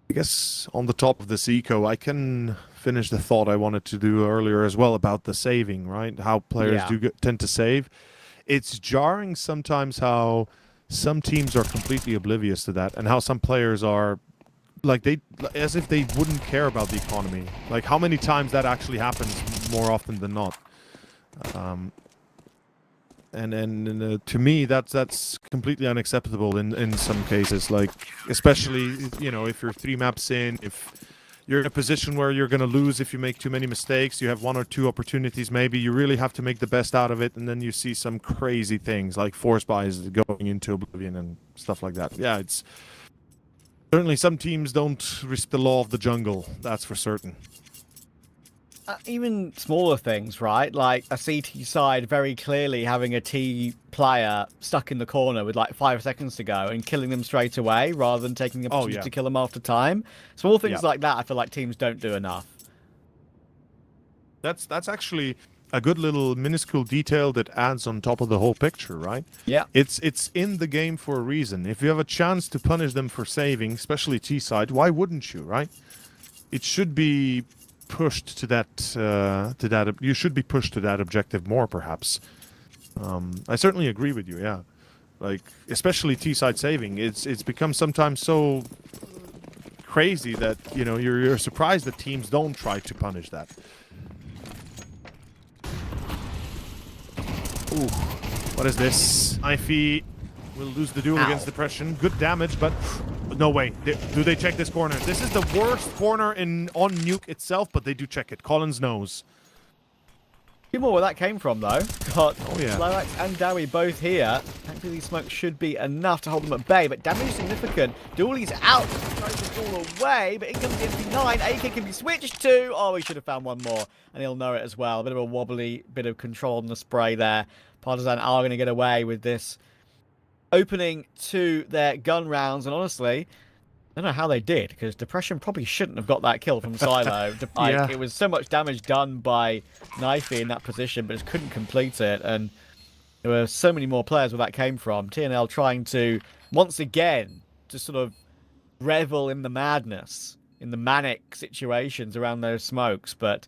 I guess on the top of this eco, I can finish the thought I wanted to do earlier as well about the saving, right? How players tend to save. It's jarring sometimes how some teams are completely oblivious to that, and how some players are like as if they wouldn't care about the economy. Like how many times that actually happens more often than not. And to me, that's completely unacceptable in some cases. Like especially if you're 3 maps in, if you're in a position where you're going to lose if you make too many mistakes, you have 1 or 2 opportunities, maybe you really have to make the best out of it, and then you see some crazy things like force buys going into oblivion and stuff like that. Yeah, it's certainly some teams don't risk the law of the jungle, that's for certain. Even smaller things, right? Like a CT side very clearly having a T player stuck in the corner with like 5 seconds to go and killing them straight away rather than taking the opportunity to kill them after time. Small things like that I feel like teams don't do enough. That's actually a good little minuscule detail that adds on top of the whole picture, right? Yeah. It's in the game for a reason. If you have a chance to punish them for saving, especially T side, why wouldn't you, right? It should be pushed to that you should be pushed to that objective more, perhaps. I certainly agree with you, yeah. Like especially T-side saving, it's become sometimes so crazy that you're surprised that teams don't try to punish that. Ooh, what is this? Ify will lose the duel against Depression. Good damage, but no way. Do they check this corner? This is the worst corner on Nuke itself, but they do check it. Collins knows. Few more where that came from, though. Got yeah. Lorax and Dowie both here. Thankfully, these smokes should be enough to hold them at bay, but damage is significant. Dooley's out. Tries to fall away, but in comes the MP9. AK can be switched to. Oh, he should have found one more, and he'll know it as well. A bit of a wobbly bit of control on the spray there. Partisan are going to get away with this opening to their gun rounds, and honestly, I don't know how they did, because Depression probably shouldn't have got that kill from Silo. It was so much damage done by Knifey in that position, but just couldn't complete it, and there were so many more players where that came from. TNL trying to, once again, just sort of revel in the madness, in the manic situations around those smokes, but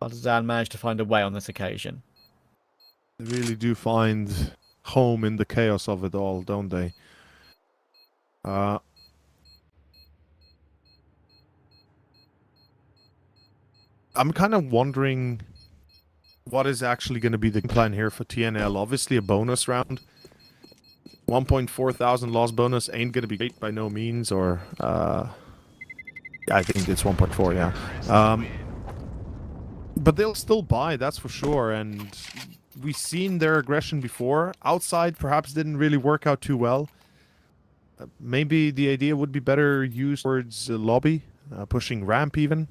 Partisan managed to find a way on this occasion. They really do find home in the chaos of it all, don't they? I'm kind of wondering what is actually going to be the plan here for TNL. Obviously a bonus round. 1.4 thousand loss bonus ain't going to be great by no means, or I think it's 1.4, yeah. But they'll still buy, that's for sure, and we've seen their aggression before. Outside perhaps didn't really work out too well. Maybe the idea would be better used towards lobby, pushing ramp even.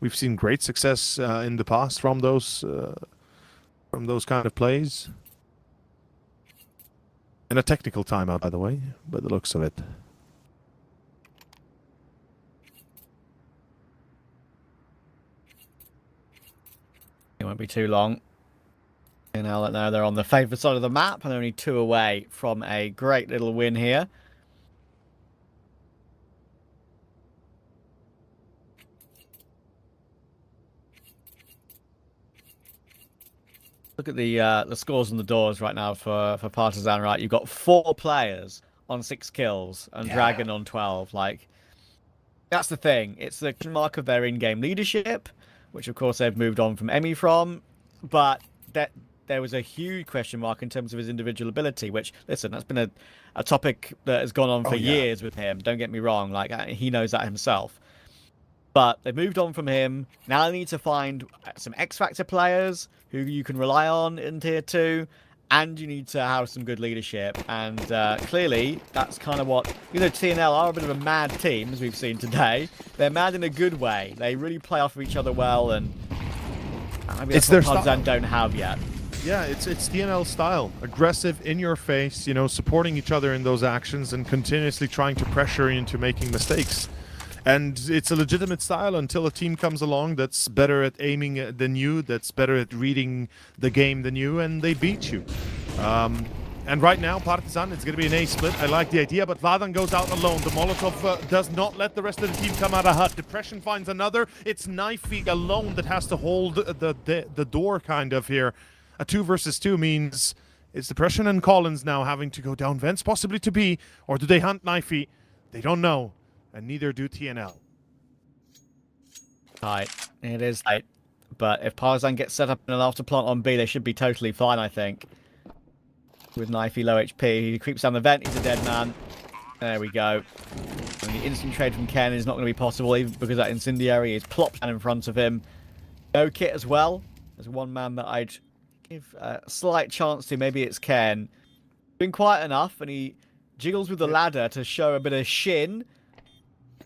We've seen great success in the past from those kind of plays. And a technical timeout, by the way, by the looks of it. It won't be too long. And now that they're on the favoured side of the map and only 2 away from a great little win here. Look at the scores on the doors right now for Partisan, right? You've got 4 players on 6 kills and Dragon on 12. Like, that's the thing. It's the mark of their in-game leadership, which of course they've moved on from Emmy from, but there was a huge question mark in terms of his individual ability, which, listen, that's been a topic that has gone on for years with him. Don't get me wrong, like, he knows that himself. But they've moved on from him. Now they need to find some X-Factor players who you can rely on in Tier 2, and you need to have some good leadership. And clearly, that's kind of what... You know, TNL are a bit of a mad team, as we've seen today. They're mad in a good way. They really play off of each other well, and maybe that's what Partisan don't have yet. Yeah, it's TNL style. Aggressive, in your face, you know, supporting each other in those actions and continuously trying to pressure you into making mistakes. And it's a legitimate style until a team comes along that's better at aiming than you, that's better at reading the game than you, and they beat you. And right now, Partisan, it's going to be an A split. I like the idea, but Vladan goes out alone. The Molotov does not let the rest of the team come out of hut. Depression finds another. It's Knifey alone that has to hold the door kind of here. A 2 versus 2 means it's Depression and Collins now having to go down vents, possibly to B, or do they hunt Knifey? They don't know. And neither do TNL. Tight. It is tight. But if Partisan gets set up in an after plant on B, they should be totally fine, I think. With Knifey low HP. He creeps down the vent. He's a dead man. There we go. And the instant trade from Ken is not going to be possible, even because that incendiary is plopped down in front of him. No kit as well. There's one man that I'd give a slight chance to. Maybe it's Ken. Been quiet enough, and he jiggles with the ladder to show a bit of shin.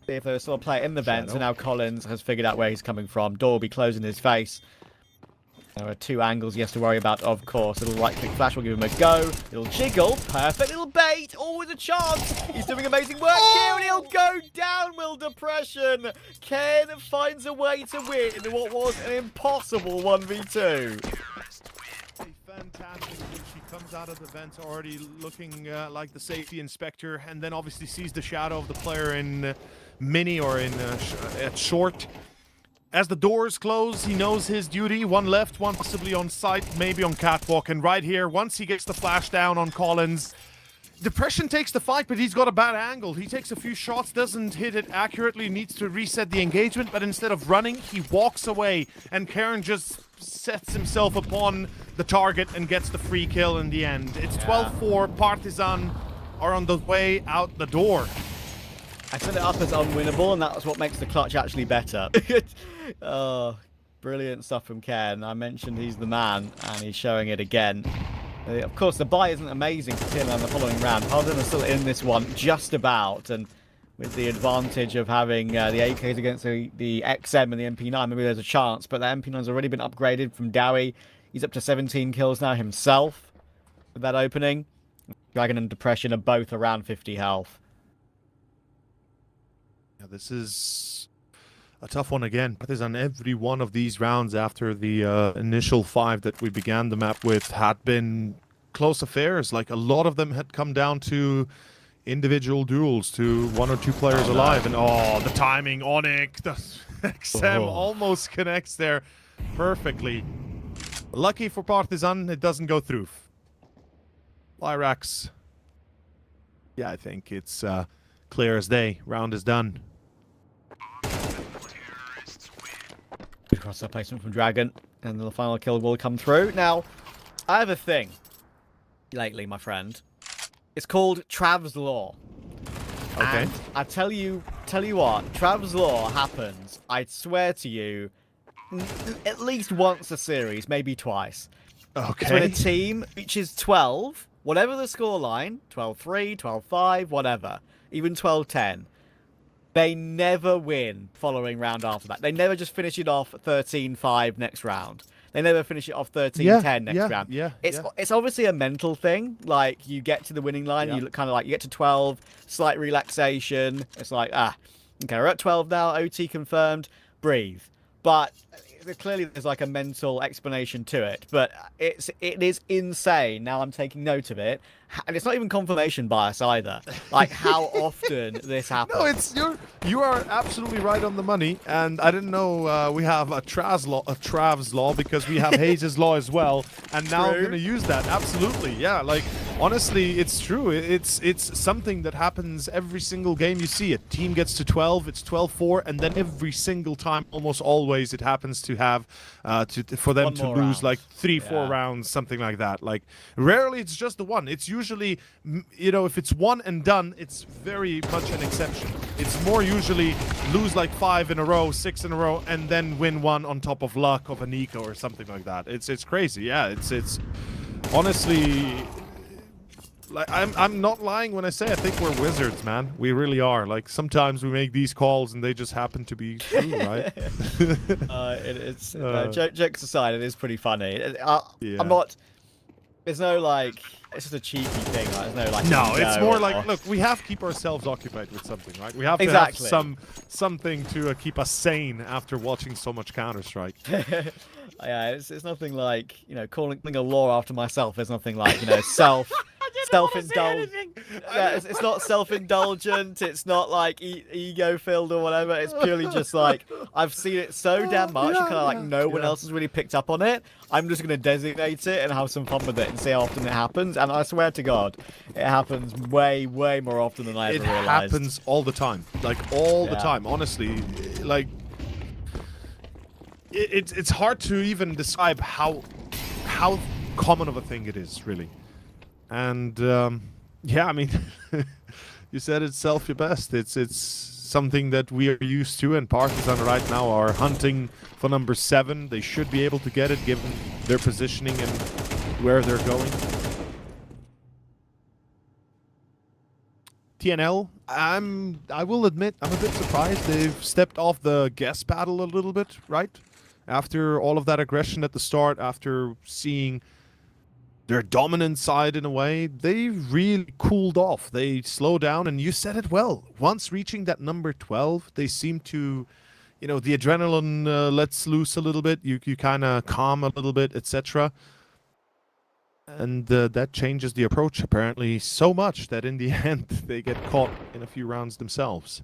See if there's still a player in the vents, and now Collins has figured out where he's coming from. Door will be closing his face. There are 2 angles he has to worry about, of course. A little right-click flash will give him a go. Little jiggle. Perfect little bait. Always a chance. He's doing amazing work here, and he'll go down, will Depression. Ken finds a way to win in what was an impossible 1v2. Fantastic. She comes out of the vent already looking like the safety inspector, and then obviously sees the shadow of the player in mini or in at short. As the doors close, he knows his duty. One left, one possibly on site, maybe on catwalk. And right here, once he gets the flash down on Collins, Depression takes the fight, but he's got a bad angle. He takes a few shots, doesn't hit it accurately, needs to reset the engagement, but instead of running, he walks away, and Karen just sets himself upon the target and gets the free kill in the end. It's 12-4. Partisan are on the way out the door. I set it up as unwinnable, and that's what makes the clutch actually better. Oh, brilliant stuff from Ken. I mentioned he's the man, and he's showing it again. Of course, the buy isn't amazing for TNL in the following round. Partisan are still in this one, just about, and with the advantage of having the AKs against the XM and the MP9, maybe there's a chance, but the MP9's already been upgraded from Dowie. He's up to 17 kills now himself with that opening. Dragon and Depression are both around 50 health. Yeah, this is a tough one again. Partisan, every one of these rounds after the initial 5 that we began the map with had been close affairs. Like, a lot of them had come down to individual duels, to 1 or 2 players alive. And the timing, Onyx, the XM almost connects there perfectly. Lucky for Partisan, it doesn't go through. Lyrax. Yeah, I think it's clear as day. Round is done. Good cross-up placement from Dragon, and the final kill will come through. Now, I have a thing lately, my friend. It's called Trav's Law. Okay. And I tell you what, Trav's Law happens, I swear to you, at least once a series, maybe twice. Okay. It's when a team reaches 12, whatever the scoreline, 12-3, 12-5, whatever, even 12-10, they never win following round after that. They never just finish it off 13-5 next round. They never finish it off 13-10 next round. It's obviously a mental thing. Like, you get to the winning line, you kind of like, you get to 12, slight relaxation. It's like, okay, we're at 12 now, OT confirmed, breathe. But clearly there's like a mental explanation to it. But it is insane. Now I'm taking note of it. And it's not even confirmation bias either. Like, how often this happens. No, you are absolutely right on the money, and I didn't know we have a Trav's law because we have Hayes' law as well, and now I'm gonna use that. Absolutely, yeah. Like, honestly, it's true. It's something that happens every single game you see. A team gets to 12, it's 12-4, and then every single time, almost always, it happens to have for them to lose like 3-4 rounds, something like that. Like, rarely it's just the one. It's usually, you know, if it's one and done, it's very much an exception. It's more usually lose like 5 in a row, 6 in a row, and then win one on top of luck of a Nico or something like that. It's crazy. Yeah, it's honestly, like, I'm not lying when I say I think we're wizards, man. We really are. Like, sometimes we make these calls and they just happen to be true, right? Jokes aside, it is pretty funny. I'm not. There's no like. It's just a cheeky thing. Right? There's no like. No, it's more like, look, we have to keep ourselves occupied with something, right? We have to have something to keep us sane after watching so much Counter-Strike. Yeah, it's nothing like, you know, calling a law after myself. There's nothing like, you know, self-indulgent. Yeah, it's not self-indulgent. It's not like ego-filled or whatever. It's purely just like, I've seen it so damn much, and kind of like no one else has really picked up on it. I'm just gonna designate it and have some fun with it and see how often it happens. And I swear to God, it happens way more often than I ever realized. It happens all the time, like all the time. Honestly, like. It's hard to even describe how common of a thing it is, really. And yeah, I mean, you said it self your best. It's something that we are used to, and Partisan right now are hunting for number 7. They should be able to get it given their positioning and where they're going. TNL, I will admit, I'm a bit surprised. They've stepped off the guess battle a little bit, right? After all of that aggression at the start, after seeing their dominant side in a way, they really cooled off. They slowed down, and you said it well. Once reaching that number 12, they seem to, you know, the adrenaline lets loose a little bit. You kind of calm a little bit, etc. And that changes the approach, apparently, so much that in the end, they get caught in a few rounds themselves.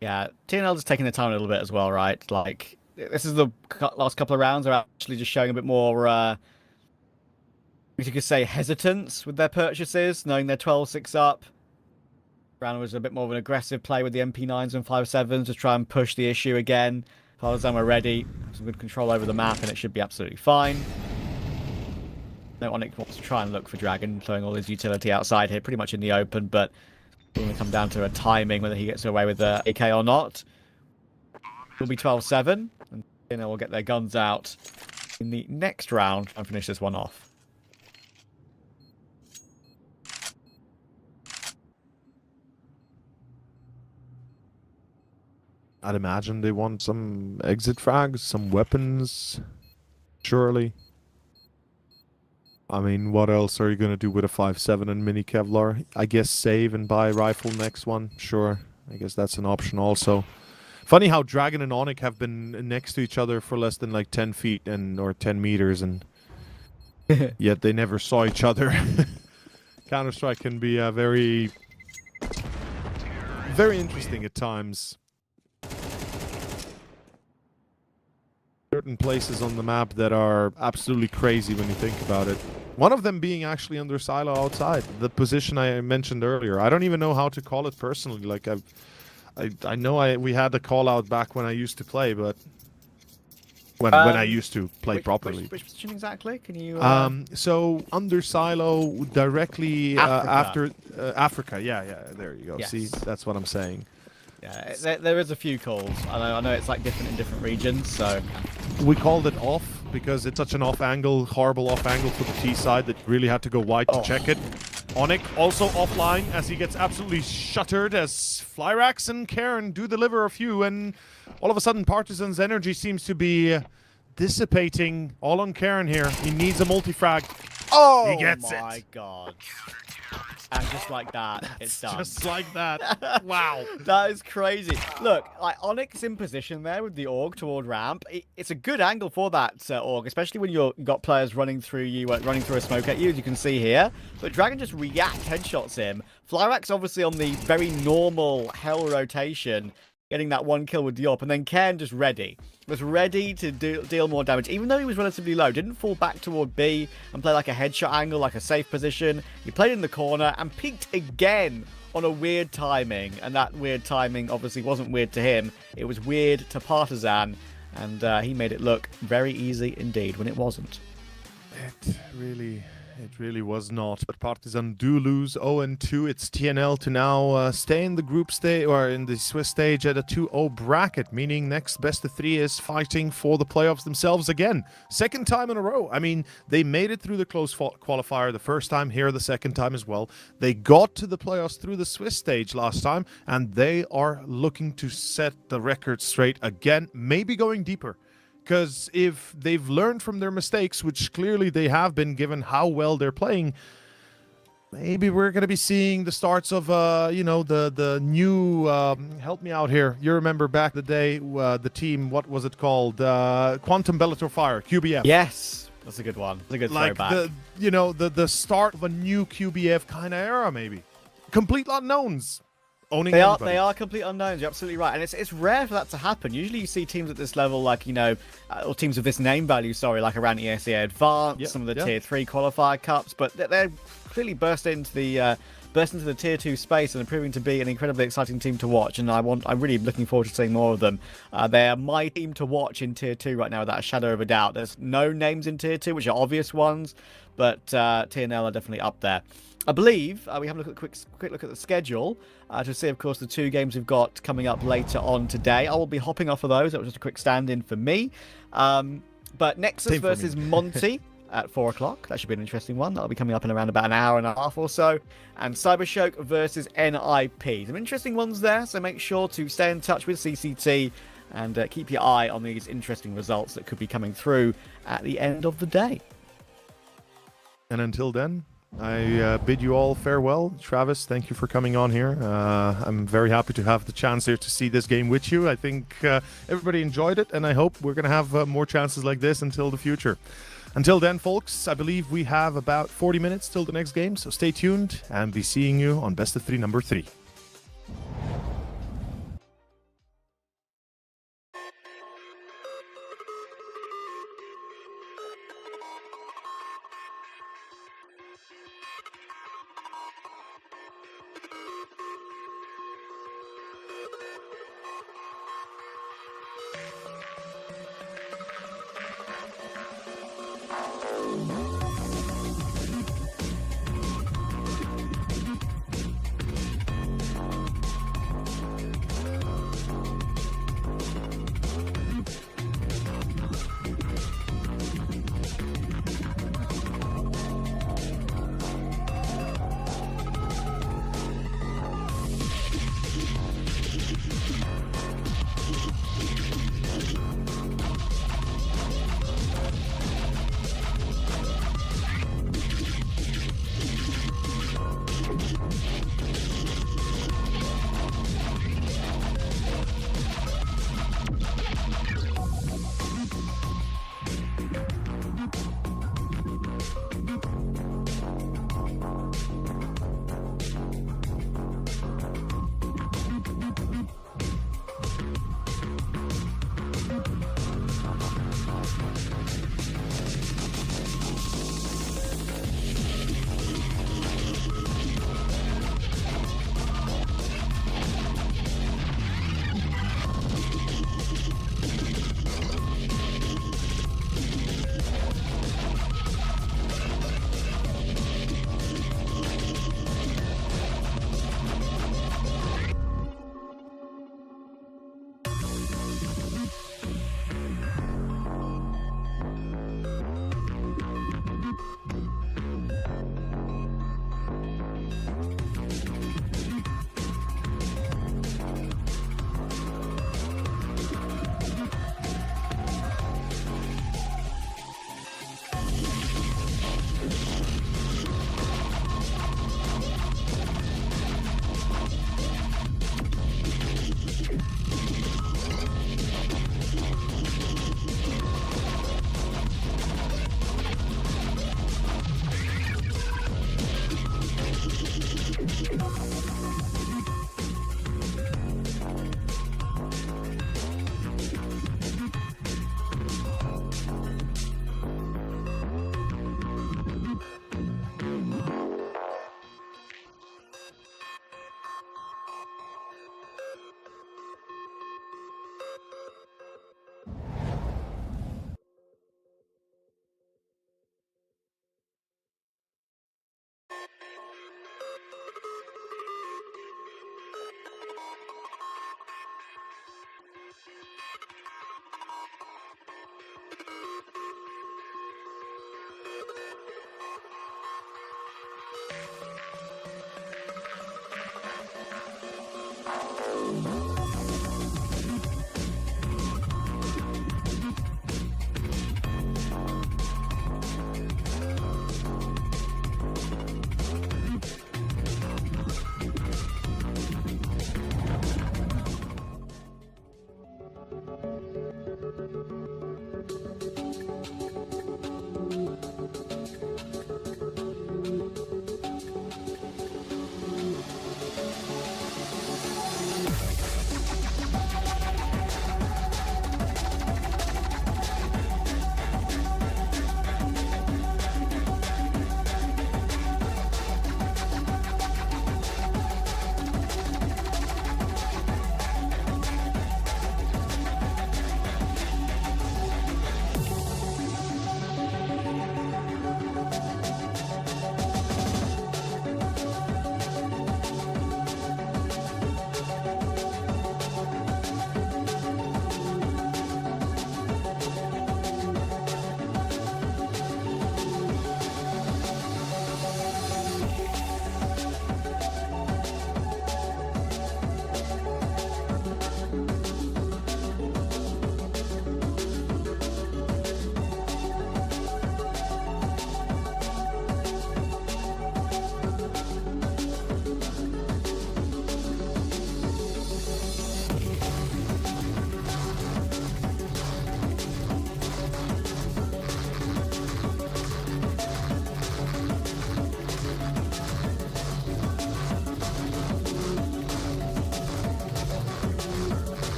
Yeah, TNL just taking their time a little bit as well, right? Like, this is the last couple of rounds are actually just showing a bit more, you could say, hesitance with their purchases, knowing they're 12-6 up. Round was a bit more of an aggressive play with the MP9s and 5.7s to try and push the issue again. Partisan were ready, some good control over the map, and it should be absolutely fine. No, Onyx wants to try and look for Dragon, throwing all his utility outside here, pretty much in the open, but it's going to come down to a timing, whether he gets away with the AK or not. It'll be 12-7, and then we'll get their guns out in the next round and finish this one off. I'd imagine they want some exit frags, some weapons, surely. I mean, what else are you going to do with a 5.7 and mini Kevlar? I guess save and buy rifle next one. Sure. I guess that's an option also. Funny how Dragon and Onyx have been next to each other for less than like 10 feet or 10 meters, and yet they never saw each other. Counter-Strike can be very interesting at times. certain places on the map that are absolutely crazy when you think about it. One of them being actually under silo outside, the position I mentioned earlier. I don't even know how to call it personally. Like I know we had a call out back when I used to play, but when I used to play properly. Which position exactly? Can you? So under silo, directly after Africa. Yeah, there you go. Yes. See, that's what I'm saying. Yeah, there is a few calls. I know it's like different in different regions. So we called it off because it's such an off angle, horrible off angle for the T side that you really had to go wide to check it. Onyx also offline as he gets absolutely shuttered as Flyrax and Karen do deliver a few, and all of a sudden Partisan's energy seems to be dissipating all on Karen here. He needs a multi-frag. oh He gets my it. god! And just like that, it's done. Just like that. Wow. That is crazy. Look, like Onyx in position there with the Org toward ramp. It's a good angle for that Org, especially when you've got players running through you, running through a smoke at you, as you can see here. But Dragon just react headshots him. Flyrax obviously on the very normal hell rotation, getting that one kill with the AWP, and then Ken just was ready to deal more damage, even though he was relatively low. Didn't fall back toward B and play like a headshot angle, like a safe position. He played in the corner and peeked again on a weird timing, and that weird timing obviously wasn't weird to him. It was weird to Partisan, and he made it look very easy indeed when it wasn't. It really was not. But Partisan do lose 0-2. It's TNL to now stay in the group stage or in the Swiss stage at a 2-0 bracket, meaning next best of 3 is fighting for the playoffs themselves again. Second time in a row. I mean, they made it through the close qualifier the first time, here the second time as well. They got to the playoffs through the Swiss stage last time, and they are looking to set the record straight again, maybe going deeper. Because if they've learned from their mistakes, which clearly they have been given how well they're playing, maybe we're going to be seeing the starts of, the new, help me out here. You remember back the day, the team, what was it called? Quantum Bellator Fire, QBF. Yes, that's a good one. That's a good throwback. The start of a new QBF kind of era, maybe. Complete unknowns. They are complete unknowns. You're absolutely right, and it's rare for that to happen. Usually, you see teams at this level, like or teams with this name value. Sorry, like around ESEA Advanced, some of the Tier 3 qualifier cups, but they're clearly burst into the Tier 2 space and are proving to be an incredibly exciting team to watch. And I'm really looking forward to seeing more of them. They're my team to watch in Tier 2 right now, without a shadow of a doubt. There's no names in Tier 2, which are obvious ones, but TNL are definitely up there. I believe we have a quick look at the schedule to see, of course, the 2 games we've got coming up later on today. I will be hopping off of those. That was just a quick stand-in for me. But Nexus versus Monty at 4 o'clock. That should be an interesting one. That'll be coming up in around about an hour and a half or so. And CyberShoke versus NIP. Some interesting ones there, so make sure to stay in touch with CCT and keep your eye on these interesting results that could be coming through at the end of the day. And until then, I bid you all farewell. Travis, thank you for coming on here. I'm very happy to have the chance here to see this game with you. I think everybody enjoyed it, and I hope we're going to have more chances like this until the future. Until then, folks, I believe we have about 40 minutes till the next game, so stay tuned and be seeing you on Best of 3 number 3.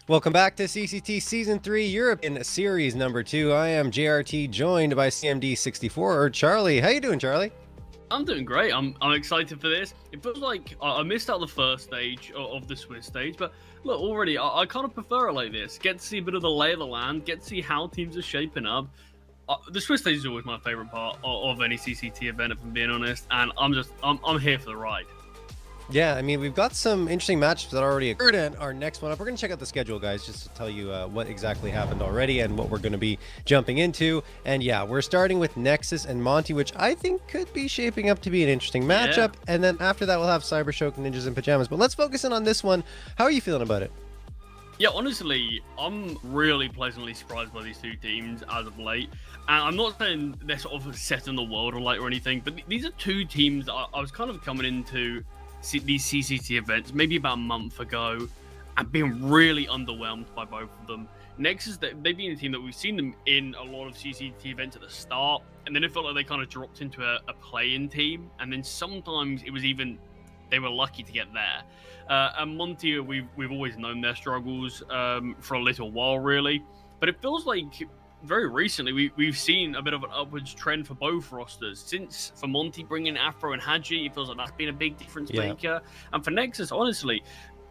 Welcome back to CCT Season 3 European Series number 2. I am JRT, joined by CMD64, or Charlie. How you doing, Charlie? I'm doing great. I'm excited for this. It feels like I missed out the first stage of the Swiss stage, but look, already I kind of prefer it like this. Get to see a bit of the lay of the land, get to see how teams are shaping up. The Swiss stage is always my favorite part of any CCT event, if I'm being honest, and I'm here for the ride. Yeah, I mean, we've got some interesting matchups that already occurred, and our next one up, we're going to check out the schedule, guys, just to tell you what exactly happened already and what we're going to be jumping into. And yeah, we're starting with Nexus and Monty, which I think could be shaping up to be an interesting matchup. Yeah. And then after that, we'll have CyberShoke, Ninjas in Pajamas. But let's focus in on this one. How are you feeling about it? Yeah, honestly, I'm really pleasantly surprised by these two teams as of late. And I'm not saying they're sort of set in the world or light or anything, but these are two teams that I was kind of coming into these CCT events maybe about a month ago and being really underwhelmed by both of them. Nexus, they've been a team that we've seen them in a lot of CCT events at the start, and then it felt like they kind of dropped into a play-in team, and then sometimes it was even they were lucky to get there. And Monty, we've always known their struggles for a little while, really, but it feels like very recently we've seen a bit of an upwards trend for both rosters. Since for Monty bringing Afro and Haji, it feels like that's been a big difference maker. And for Nexus, honestly,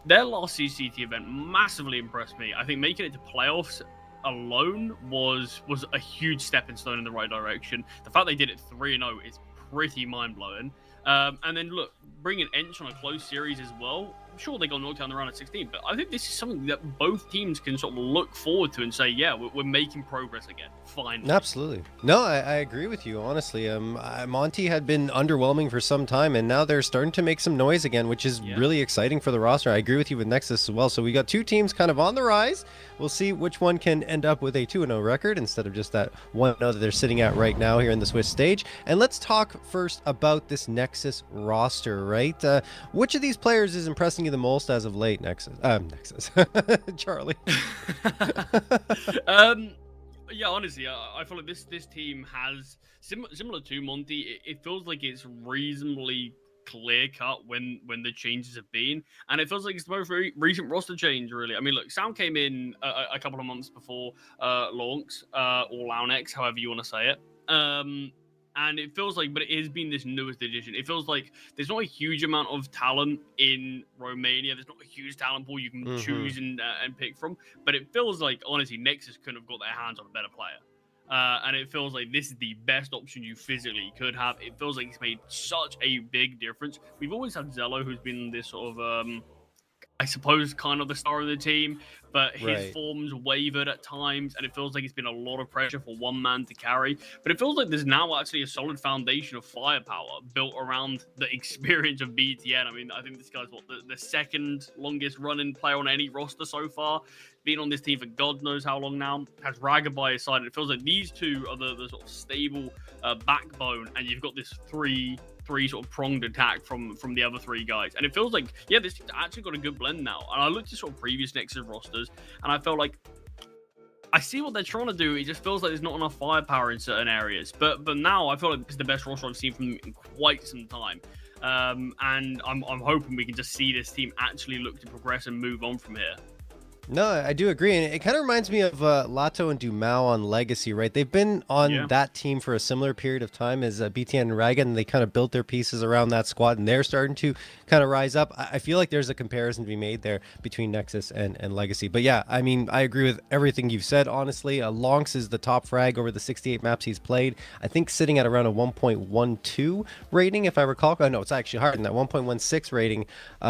their last CCT event massively impressed me. I think making it to playoffs alone was a huge stepping stone in the right direction. The fact they did it 3-0 is pretty mind-blowing. And then look, bringing Ench on a close series as well. I'm sure they got knocked down in the round of 16, but I think this is something that both teams can sort of look forward to and say, yeah, we're making progress again. Finally. Absolutely. No, I agree with you, honestly. Monty had been underwhelming for some time, and now they're starting to make some noise again, which is really exciting for the roster. I agree with you with Nexus as well. So we got two teams kind of on the rise. We'll see which one can end up with a 2-0 record instead of just that 1-0 that they're sitting at right now here in the Swiss stage. And let's talk first about this Nexus roster, right? Which of these players is impressing you the most as of late, Nexus? Charlie. Yeah, honestly, I feel like this team has similar to Monty. It feels like it's reasonably clear cut when the changes have been, and it feels like it's the most recent roster change, really. I mean, look, Sound came in a couple of months before Launx or Launex, however you want to say it. And it feels like, but it has been this newest edition. It feels like there's not a huge amount of talent in Romania. There's not a huge talent pool you can choose and pick from. But it feels like, honestly, Nexus couldn't have got their hands on a better player. And it feels like this is the best option you physically could have. It feels like it's made such a big difference. We've always had Zello, who's been this sort of, I suppose, kind of the star of the team, but his forms wavered at times, and it feels like it's been a lot of pressure for one man to carry. But it feels like there's now actually a solid foundation of firepower built around the experience of BTN. I mean, I think this guy's the second longest running player on any roster so far. Been on this team for God knows how long now. Has Raga by his side. It feels like these two are the sort of stable backbone, and you've got this three sort of pronged attack from the other three guys. And it feels like, yeah, this team's actually got a good blend now. And I looked at sort of previous Nexus rosters, and I felt like I see what they're trying to do. It just feels like there's not enough firepower in certain areas. But now I feel like this is the best roster I've seen from them in quite some time. And I'm hoping we can just see this team actually look to progress and move on from here. No, I do agree. And it kind of reminds me of Lato and Dumao on Legacy, right? They've been on that team for a similar period of time as BTN and Raga, and they kind of built their pieces around that squad, and they're starting to kind of rise up. I feel like there's a comparison to be made there between Nexus and Legacy. But yeah, I mean, I agree with everything you've said, honestly. Launx is the top frag over the 68 maps he's played. I think sitting at around a 1.12 rating, if I recall. Oh, no, it's actually higher than that, 1.16 rating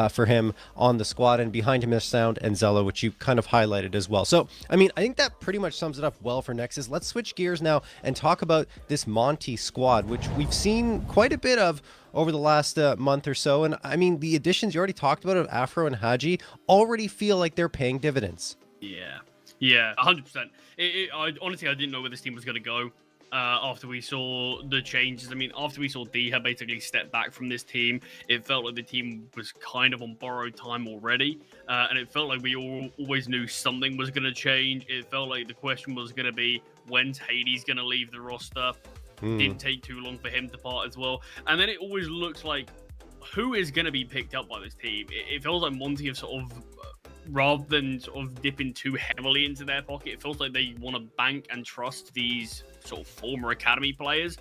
for him on the squad, and behind him is Sound and Zello, which you kind of highlighted as well. So, I mean, I think that pretty much sums it up well for Nexus. Let's switch gears now and talk about this Monty squad, which we've seen quite a bit of over the last month or so. And I mean, the additions you already talked about of Afro and Haji already feel like they're paying dividends. Yeah, 100%. Honestly, I didn't know where this team was going to go. After we saw the changes. I mean, after we saw Diha basically step back from this team, it felt like the team was kind of on borrowed time already. And it felt like we always knew something was going to change. It felt like the question was going to be, when's Hades going to leave the roster? Didn't take too long for him to part as well. And then it always looks like, who is going to be picked up by this team? It feels like Monty have sort of rather than sort of dipping too heavily into their pocket, it feels like they want to bank and trust these sort of former academy players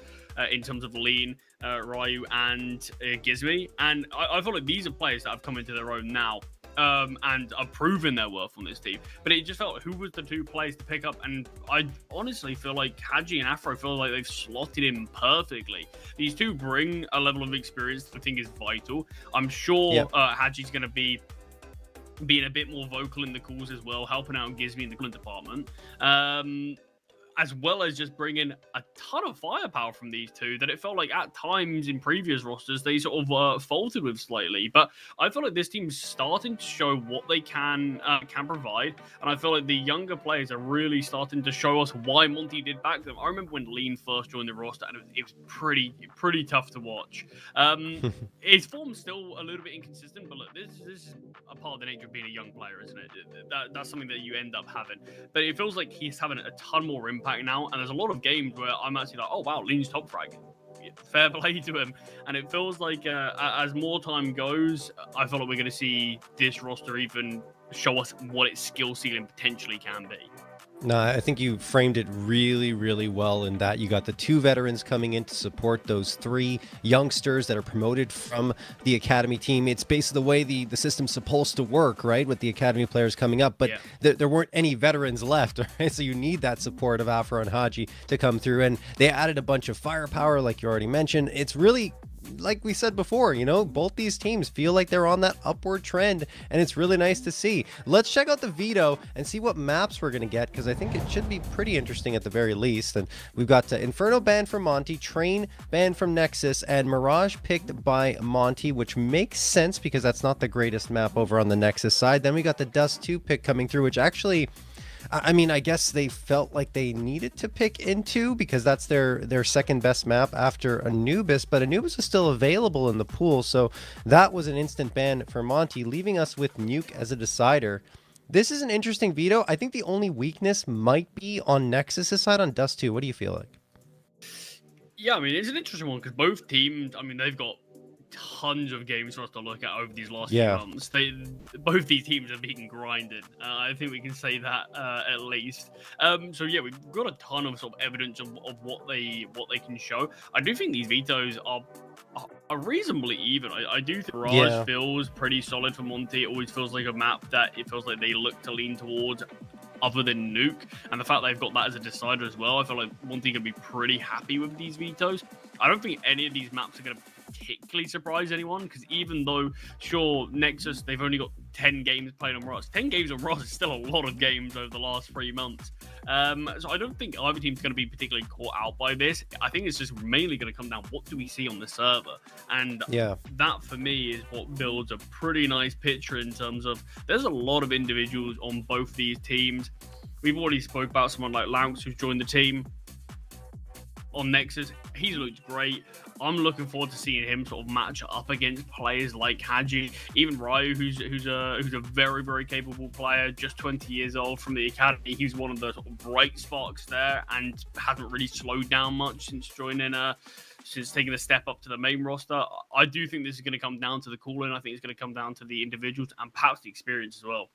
in terms of Lean, Ryu, and Gizmi. And I feel like these are players that have come into their own now. And are proving their worth on this team. But it just felt who was the two players to pick up, and I honestly feel like Hadji and Afro feel like they've slotted in perfectly. These two bring a level of experience that I think is vital. I'm sure Hadji's going to be being a bit more vocal in the calls as well, helping out Gizmi in the calling department. As well as just bringing a ton of firepower from these two that it felt like at times in previous rosters they sort of faltered with slightly. But I feel like this team's starting to show what they can provide, and I feel like the younger players are really starting to show us why Monty did back them. I remember when Lean first joined the roster, and it was pretty tough to watch. His form's still a little bit inconsistent, but look, this is a part of the nature of being a young player, isn't it? That's something that you end up having. But it feels like he's having a ton more impact now, and there's a lot of games where I'm actually like, oh wow, Lean's top frag, fair play to him. And it feels like as more time goes, I feel like we're going to see this roster even show us what its skill ceiling potentially can be. No, I think you framed it really, really well in that you got the two veterans coming in to support those three youngsters that are promoted from the academy team. It's basically the way the system's supposed to work, right, with the academy players coming up. But there weren't any veterans left, right? So you need that support of Afro and Hadji to come through. And they added a bunch of firepower, like you already mentioned. It's really, like we said before, you know, both these teams feel like they're on that upward trend, and it's really nice to see. Let's check out the Veto and see what maps we're going to get, because I think it should be pretty interesting at the very least. And we've got Inferno banned from Monty, Train banned from Nexus, and Mirage picked by Monty, which makes sense because that's not the greatest map over on the Nexus side. Then we got the Dust 2 pick coming through, which actually, I mean, I guess they felt like they needed to pick into because that's their second best map after Anubis, but Anubis was still available in the pool, so that was an instant ban for Monty, leaving us with Nuke as a decider. This is an interesting Veto. I think the only weakness might be on Nexus' side on Dust 2. What do you feel like? Yeah, I mean, it's an interesting one because both teams, I mean, they've got tons of games for us to look at over these last few months. Both these teams are being grinded. I think we can say that at least. So yeah, we've got a ton of sort of evidence of what they can show. I do think these vetoes are reasonably even. I do think Mirage feels pretty solid for Monty. It always feels like a map that it feels like they look to lean towards, other than Nuke, and the fact they've got that as a decider as well. I feel like Monty can be pretty happy with these vetoes. I don't think any of these maps are going to particularly surprise anyone, because even though, sure, Nexus, they've only got 10 games played on Mirage. 10 games on Mirage is still a lot of games over the last 3 months. So I don't think either team's going to be particularly caught out by this. I think it's just mainly going to come down, what do we see on the server? And that, for me, is what builds a pretty nice picture in terms of there's a lot of individuals on both these teams. We've already spoke about someone like Laux, who's joined the team on Nexus. He's looked great. I'm looking forward to seeing him sort of match up against players like Hadji, even Ryu, who's a very, very capable player, just 20 years old from the academy. He's one of the sort of bright sparks there and hasn't really slowed down much since joining since taking a step up to the main roster. I do think this is going to come down to the cooling. I think it's going to come down to the individuals and perhaps the experience as well.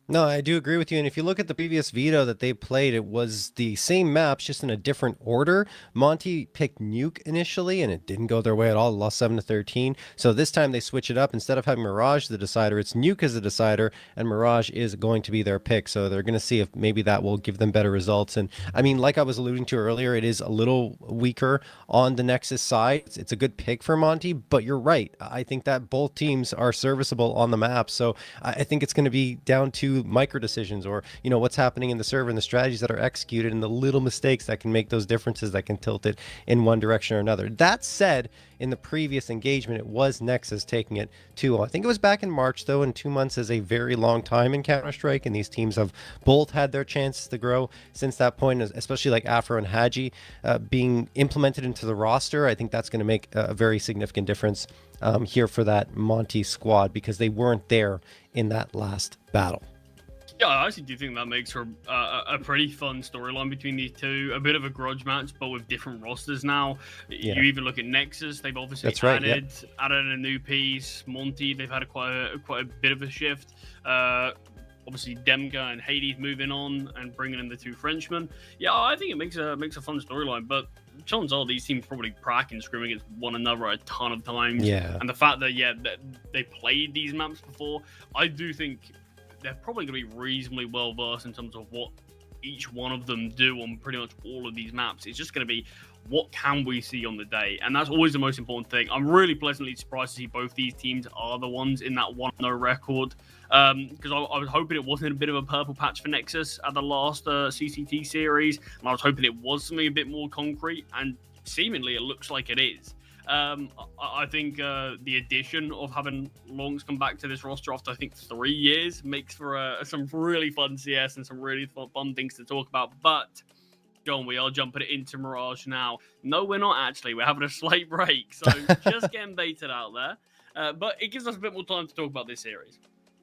No, I do agree with you. And if you look at the previous Veto that they played, it was the same maps, just in a different order. Monty picked Nuke initially, and it didn't go their way at all. It lost 7-13. So this time they switch it up. Instead of having Mirage the decider, it's Nuke as the decider, and Mirage is going to be their pick. So they're going to see if maybe that will give them better results. And I mean, like I was alluding to earlier, it is a little weaker on the Nexus side. It's a good pick for Monty, but you're right. I think that both teams are serviceable on the map. So I think it's going to be down to micro decisions, or what's happening in the server and the strategies that are executed and the little mistakes that can make those differences that can tilt it in one direction or another. That said, in the previous engagement, it was Nexus taking it 2-0. I think it was back in March, though, and 2 months is a very long time in Counter-Strike, and these teams have both had their chances to grow since that point, especially like Afro and Hadji being implemented into the roster. I think that's going to make a very significant difference here for that Monty squad, because they weren't there in that last battle. Yeah, I actually do think that makes for a pretty fun storyline between these two. A bit of a grudge match, but with different rosters now. Yeah. You even look at Nexus; they've obviously That's right, added a new piece. Monty, they've had quite a bit of a shift. Obviously, Demga and Hades moving on and bringing in the two Frenchmen. Yeah, I think it makes a fun storyline. But chances are these teams probably prac and scream against one another a ton of times. Yeah. And the fact that that they played these maps before, I do think they're probably going to be reasonably well versed in terms of what each one of them do on pretty much all of these maps. It's just going to be what can we see on the day, and that's always the most important thing. I'm really pleasantly surprised to see both these teams are the ones in that 1-0 record, because I was hoping it wasn't a bit of a purple patch for Nexus at the last CCT series, and I was hoping it was something a bit more concrete, and seemingly it looks like it is. I think the addition of having Longs come back to this roster after, I think, 3 years makes for some really fun CS and some really fun things to talk about. But, John, we are jumping into Mirage now. No, we're not actually. We're having a slight break, so just getting baited out there. But it gives us a bit more time to talk about this series.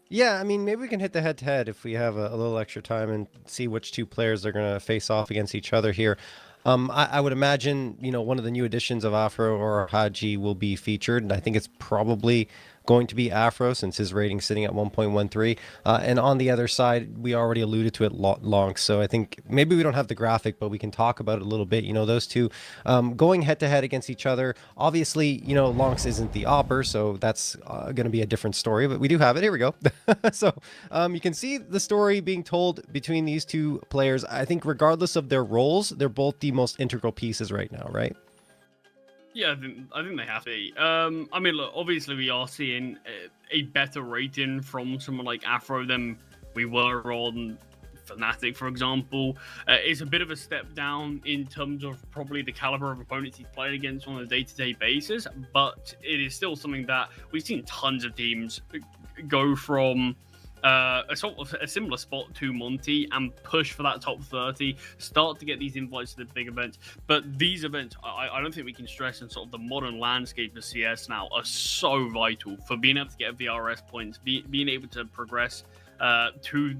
Yeah, I mean, maybe we can hit the head-to-head if we have a little extra time and see which two players are going to face off against each other here. I would imagine, one of the new additions of Afro or Haji will be featured, and I think it's probably going to be Afro since his rating's sitting at 1.13. And on the other side, we already alluded to it long, so I think maybe we don't have the graphic, but we can talk about it a little bit. Those two going head-to-head against each other. Obviously, Lonks isn't the Opper, so that's going to be a different story, but we do have it. Here we go. So you can see the story being told between these two players. I think regardless of their roles, they're both the most integral pieces right now, right? Yeah, I think they have to be. I mean, look, obviously we are seeing a better rating from someone like Afro than we were on Fnatic, for example. It's a bit of a step down in terms of probably the caliber of opponents he's playing against on a day-to-day basis, but it is still something that we've seen tons of teams go from a sort of a similar spot to Monty and push for that top 30, start to get these invites to the big events. But these events, I don't think we can stress, in sort of the modern landscape of CS now, are so vital for being able to get VRS points, being able to progress to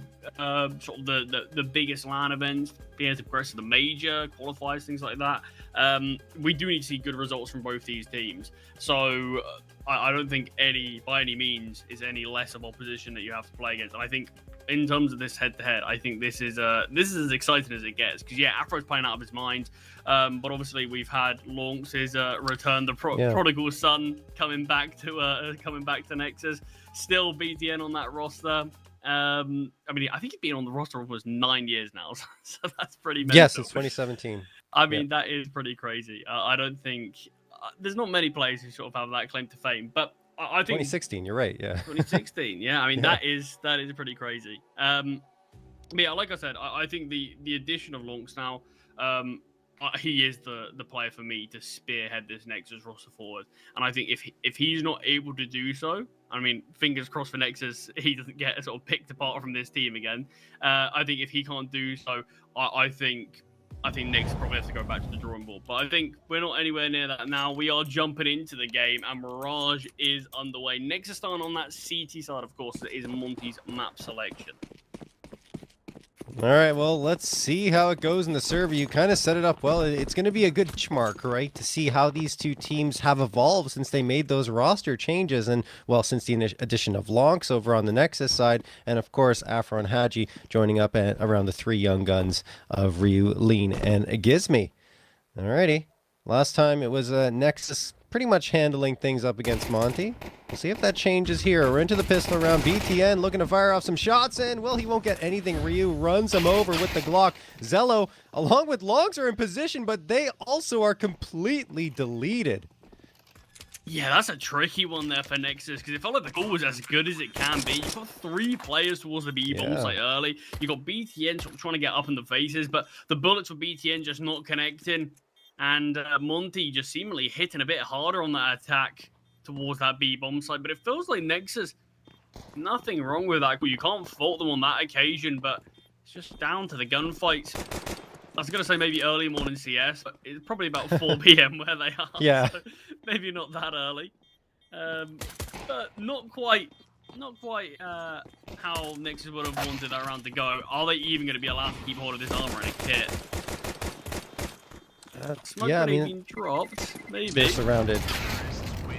sort of the biggest LAN events, being able to progress to the major qualifiers, things like that. We do need to see good results from both these teams. So I don't think by any means is any less of opposition that you have to play against. And I think in terms of this head-to-head, I think this is as exciting as it gets. Because yeah, Afro's playing out of his mind, but obviously we've had Lonks' return, the prodigal son coming back to Nexus. Still BTN on that roster. I mean, I think he's been on the roster almost 9 years now, so that's pretty mental. Yes, since 2017. I mean, that is pretty crazy. I don't think there's not many players who sort of have that claim to fame, but I think 2016. You're right. Yeah. 2016. Yeah, I mean that is pretty crazy. But yeah, like I said, I think the addition of Lonks now, he is the player for me to spearhead this Nexus roster forward. And I think if he's not able to do so, I mean, fingers crossed for Nexus, he doesn't get sort of picked apart from this team again. I think if he can't do so, I think Nexus probably has to go back to the drawing board. But I think we're not anywhere near that now. We are jumping into the game, and Mirage is underway. Nexus starting on that CT side, of course, that is Monty's map selection. All right, well, let's see how it goes in the server. You kind of set it up well. It's going to be a good benchmark, right, to see how these two teams have evolved since they made those roster changes. And, well, since the addition of Lonks over on the Nexus side, and, of course, Afro and Haji joining up around the three young guns of Ryu, Lean, and Gizmi. All righty. Last time it was Nexus pretty much handling things up against Monty. We'll see if that changes here. We're into the pistol round. BTN looking to fire off some shots, and, well, he won't get anything. Ryu runs him over with the Glock. Zello, along with Longs, are in position, but they also are completely deleted. Yeah, that's a tricky one there for Nexus, because it felt like the goal was as good as it can be. You've got three players towards the B-bomb site early. You've got BTN sort of trying to get up in the faces, but the bullets for BTN just not connecting. And Monty just seemingly hitting a bit harder on that attack towards that B-bomb side. But it feels like Nexus, nothing wrong with that. You can't fault them on that occasion, but it's just down to the gunfights. I was going to say maybe early morning CS, but it's probably about 4 p.m. where they are. Yeah. So maybe not that early. But not quite not quite how Nexus would have wanted that round to go. Are they even going to be allowed to keep hold of this armor and a kit? Smoke grenade being dropped, maybe. They're surrounded.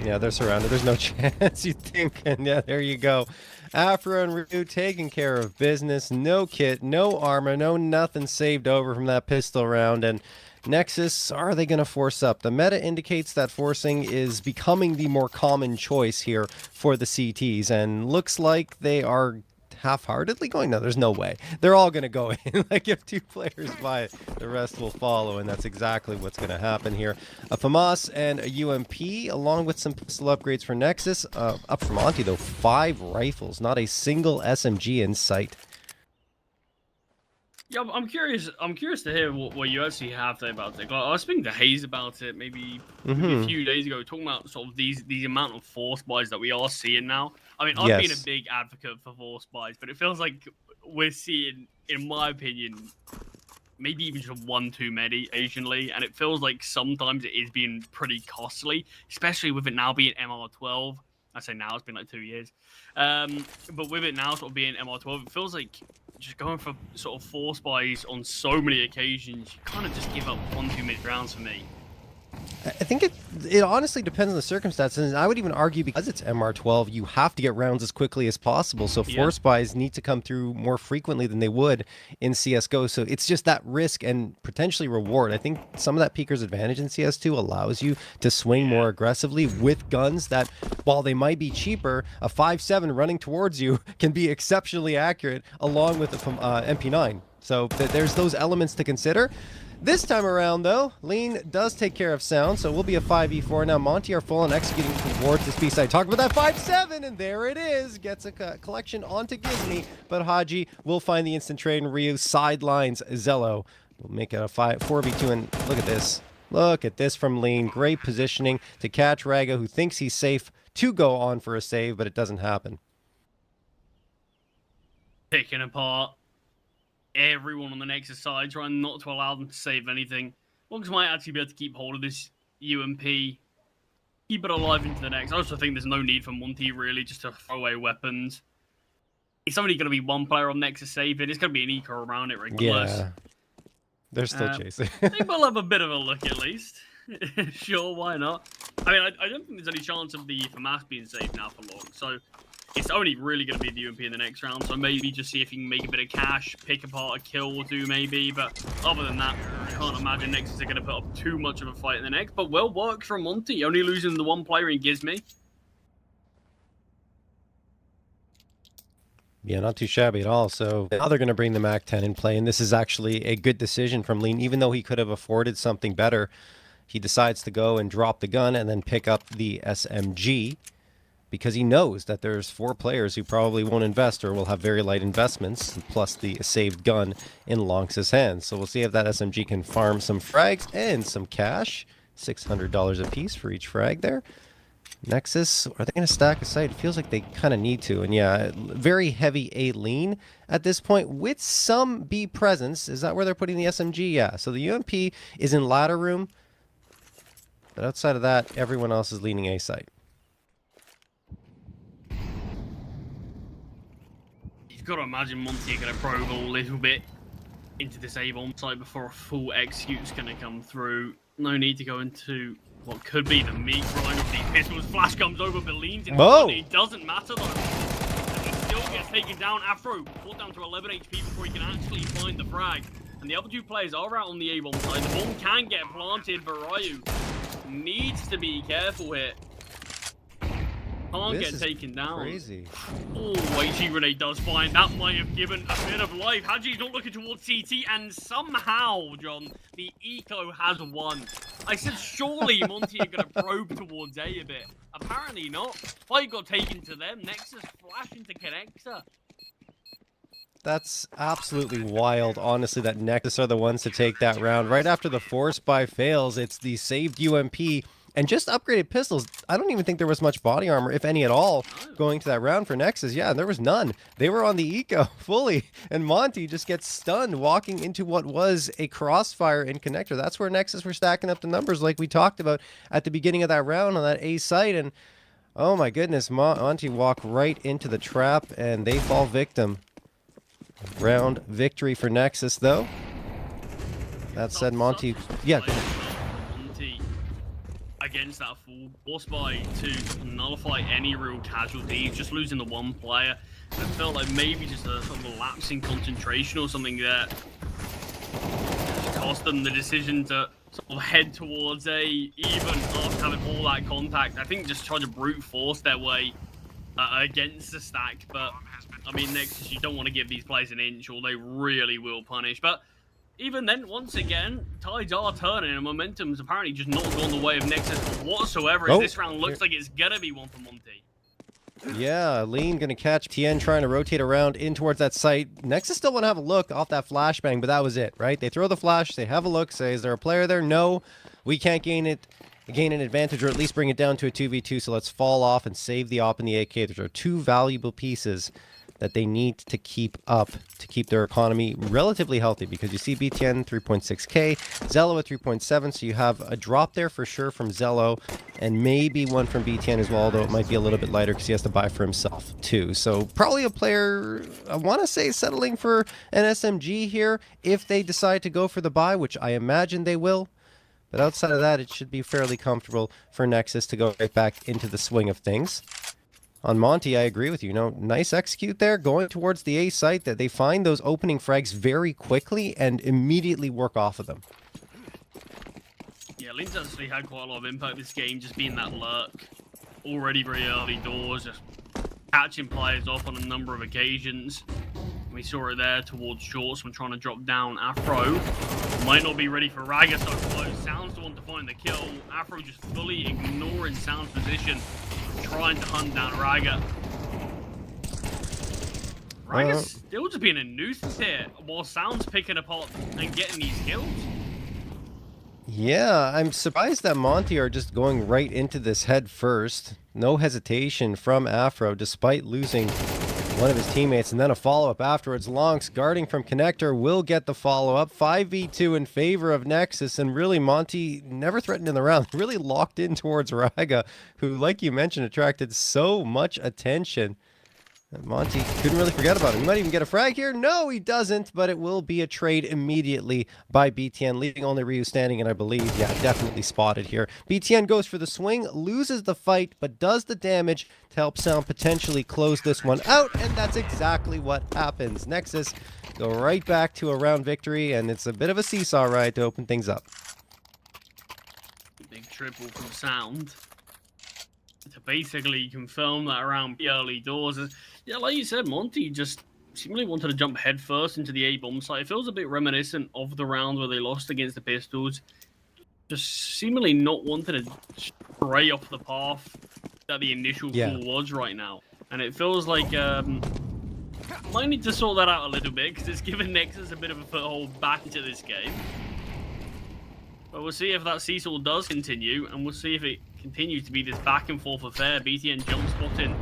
Yeah, they're surrounded. There's no chance, you think. And yeah, there you go. Afro and Ryu taking care of business. No kit, no armor, no nothing saved over from that pistol round. And Nexus, are they going to force up? The meta indicates that forcing is becoming the more common choice here for the CTs. And looks like they are half-heartedly going. No, there's no way. They're all going to go in. Like, if 2 players buy it, the rest will follow, and that's exactly what's going to happen here. A FAMAS and a UMP, along with some pistol upgrades for Nexus. Up for Monty, though, 5 rifles, not a single SMG in sight. Yeah, I'm curious. I'm curious to hear what you actually have to say about it. Like, I was speaking to Hayes about it maybe a few days ago, talking about sort of these amount of force buys that we are seeing now. I mean, I've been a big advocate for force buys, but it feels like we're seeing, in my opinion, maybe even just one too many occasionally, and it feels like sometimes it is being pretty costly, especially with it now being MR12. I say now, it's been like 2 years. But with it now sort of being MR12, it feels like just going for sort of force buys on so many occasions, you kind of just give up one too many rounds for me. I think it honestly depends on the circumstances, and I would even argue because it's MR12, you have to get rounds as quickly as possible, so force buys need to come through more frequently than they would in CSGO, so it's just that risk and potentially reward. I think some of that Peeker's advantage in CS2 allows you to swing more aggressively with guns that, while they might be cheaper, a 5.7 running towards you can be exceptionally accurate, along with the MP9. So there's those elements to consider. This time around, though, Lean does take care of Sound, so we'll be a 5v4. Now, Monty are full on executing towards this B-side. Talk about that 5-7, and there it is. Gets a collection onto Gizmi, but Haji will find the instant trade, and Ryu sidelines Zello. We'll make it a 4v2, and look at this. Look at this from Lean. Great positioning to catch Raga, who thinks he's safe to go on for a save, but it doesn't happen. Picking apart everyone on the Nexus side, trying not to allow them to save anything. Lux might actually be able to keep hold of this UMP, keep it alive into the next. I also think there's no need for Monty, really, just to throw away weapons. It's only going to be one player on Nexus saving. It's going to be an eco around it regardless. Yeah, they're still chasing. They will have a bit of a look, at least. Sure, why not? I mean, I don't think there's any chance of the FAMAS being saved now for long, so it's only really going to be the UMP in the next round, so maybe just see if you can make a bit of cash, pick apart a kill or two maybe, but other than that, I can't imagine Nexus are going to put up too much of a fight in the next, but well worked from Monty, only losing the one player in Gizmi. Yeah, not too shabby at all. So now they're going to bring the MAC-10 in play, and this is actually a good decision from Lean. Even though he could have afforded something better, he decides to go and drop the gun and then pick up the SMG, because he knows that there's 4 players who probably won't invest or will have very light investments, plus the saved gun in Lonx's hands. So we'll see if that SMG can farm some frags and some cash. $600 a piece for each frag there. Nexus, are they going to stack a site? It feels like they kind of need to. And yeah, very heavy A lean at this point with some B presence. Is that where they're putting the SMG? Yeah, so the UMP is in ladder room. But outside of that, everyone else is leaning A site. You've got to imagine Monty are going to probe a little bit into this A-bomb site before a full execute's going to come through. No need to go into what could be the meat grind of these pistols. Flash comes over, but leans in. It doesn't matter though. And he still gets taken down. Afro put down to 11 HP before he can actually find the frag. And the other 2 players are out on the A-bomb side. The bomb can get planted, but Ryu needs to be careful here. Can't get taken down. Crazy. Oh, HE Grenade does find. That might have given a bit of life. Haji's not looking towards CT, and somehow, John, the eco has won. I said surely Monty are going to probe towards A a bit. Apparently not. Fight got taken to them. Nexus flash into connector. That's absolutely wild, honestly, that Nexus are the ones to take that round. Right after the force buy fails, it's the saved UMP and just upgraded pistols. I don't even think there was much body armor, if any at all, going to that round for Nexus. Yeah, there was none. They were on the eco fully, and Monty just gets stunned walking into what was a crossfire in connector. That's where Nexus were stacking up the numbers like we talked about at the beginning of that round on that A site, and Oh my goodness, Monty walk right into the trap and they fall victim. Round victory for Nexus though. That said, Monty, yeah. Monty against that full boss by to nullify any real casualties, just losing the one player. I felt like maybe just a sort of a lapse in concentration or something that cost them the decision to sort of head towards A, even after having all that contact. I think just try to brute force their way against the stack. But I mean, Nexus, you don't want to give these players an inch, or they really will punish. But even then, once again, tides are turning, and momentum's apparently just not gone the way of Nexus whatsoever. As this round looks like it's gonna be one for Monty. Yeah, Lean gonna catch Tien trying to rotate around in towards that site. Nexus still want to have a look off that flashbang, but that was it, right? They throw the flash, they have a look, say, is there a player there? No, we can't gain an advantage, or at least bring it down to a 2v2, so let's fall off and save the op and the AK. Those are two valuable pieces that they need to keep up to keep their economy relatively healthy, because you see BTN 3.6k, Zello at 3.7, so you have a drop there for sure from Zello, and maybe one from BTN as well, although it might be a little bit lighter because he has to buy for himself too. So probably a player, I want to say, settling for an SMG here if they decide to go for the buy, which I imagine they will. But outside of that, it should be fairly comfortable for Nexus to go right back into the swing of things. On Monty, I agree with you. Nice execute there, going towards the A site, that they find those opening frags very quickly and immediately work off of them. Yeah, Lin's actually had quite a lot of impact this game, just being that lurk. Already very early doors, just catching players off on a number of occasions. We saw it there towards shorts when trying to drop down Afro. Might not be ready for Raga so close. Sounds the one to find the kill. Afro just fully ignoring Sound's position, trying to hunt down Raga. Raga's still just being a nuisance here, while Sound's picking apart and getting these kills. Yeah, I'm surprised that Monty are just going right into this head first. No hesitation from Afro, despite losing one of his teammates, and then a follow-up afterwards. Lonks guarding from Connector will get the follow-up. 5v2 in favor of Nexus, and really Monty never threatened in the round. Really locked in towards Raga, who, like you mentioned, attracted so much attention. And Monty couldn't really forget about him. He might even get a frag here. No, he doesn't, but it will be a trade immediately by BTN, leaving only Ryu standing, and I believe, yeah, definitely spotted here. BTN goes for the swing, loses the fight, but does the damage to help Sound potentially close this one out, and that's exactly what happens. Nexus go right back to a round victory, and it's a bit of a seesaw ride to open things up. Big triple from Sound to basically confirm that around the early doors. Yeah, like you said, Monty just seemingly wanted to jump headfirst into the A-bomb site. It feels a bit reminiscent of the round where they lost against the Pistols. Just seemingly not wanting to stray off the path that the initial call was right now. And it feels like might need to sort that out a little bit, because it's given Nexus a bit of a foothold back into this game. But we'll see if that seesaw does continue, and we'll see if it continues to be this back and forth affair. BTN jump spotting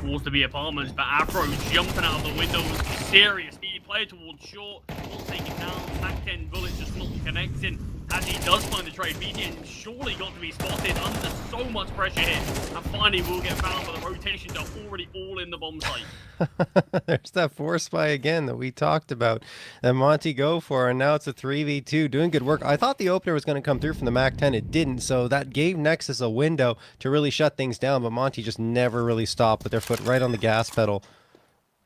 towards the B apartments, but Afro jumping out of the window was serious. He played towards short, not taking down. Mac-10 bullets just not connecting. As he does find the trade, BTN surely got to be spotted under so much pressure here, and finally will get found with a rotation dot already all in the bomb site. There's that force spy again that we talked about that Monty go for, and now it's a 3v2, doing good work. I thought the opener was going to come through from the Mac-10, it didn't, so that gave Nexus a window to really shut things down, but Monty just never really stopped with their foot right on the gas pedal.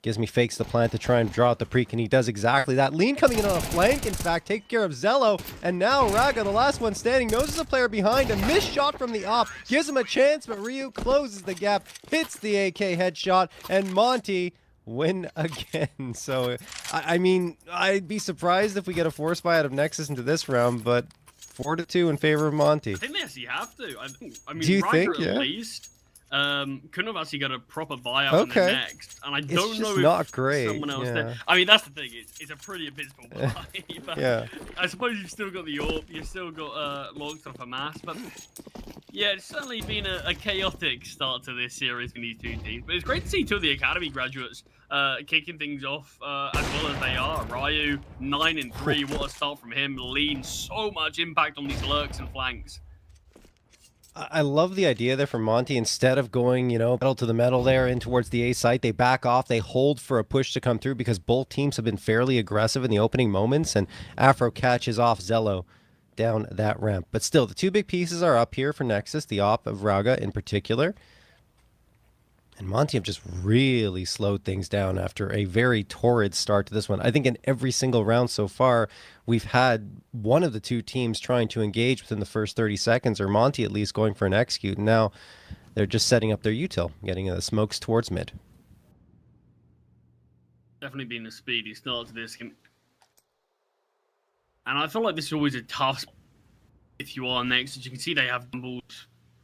Gives me fakes the plant to try and draw out the preak, and he does exactly that. Lean coming in on a flank, in fact, take care of Zello, and now Raga, the last one standing, noses a player behind. A missed shot from the op gives him a chance, but Ryu closes the gap, hits the AK headshot, and Monty win again. So, I mean, I'd be surprised if we get a force buy out of Nexus into this round, but 4-2 in favor of Monty. I think they actually have to. I mean, do you Raga think? at least couldn't have actually got a proper buyout in the next, and I don't know if not great. Someone else did. I mean, that's the thing, it's a pretty abysmal buy. But yeah, I suppose you've still got the AWP, you've still got logs off a mass, but yeah, it's certainly been a chaotic start to this series for these two teams. But it's great to see two of the academy graduates kicking things off as well as they are. Ryu 9-3, what a start from him. Lean, so much impact on these lurks and flanks. I love the idea there from Monty. Instead of going, pedal to the metal there in towards the A site, they back off. They hold for a push to come through because both teams have been fairly aggressive in the opening moments, and Afro catches off Zello down that ramp. But still, the two big pieces are up here for Nexus, the op of Raga in particular. And Monty have just really slowed things down after a very torrid start to this one. I think in every single round so far, we've had one of the two teams trying to engage within the first 30 seconds, or Monty at least going for an execute. And now they're just setting up their util, getting the smokes towards mid. Definitely been a speedy start to this game. And I feel like this is always a tough spot if you are next. As you can see, they have gambled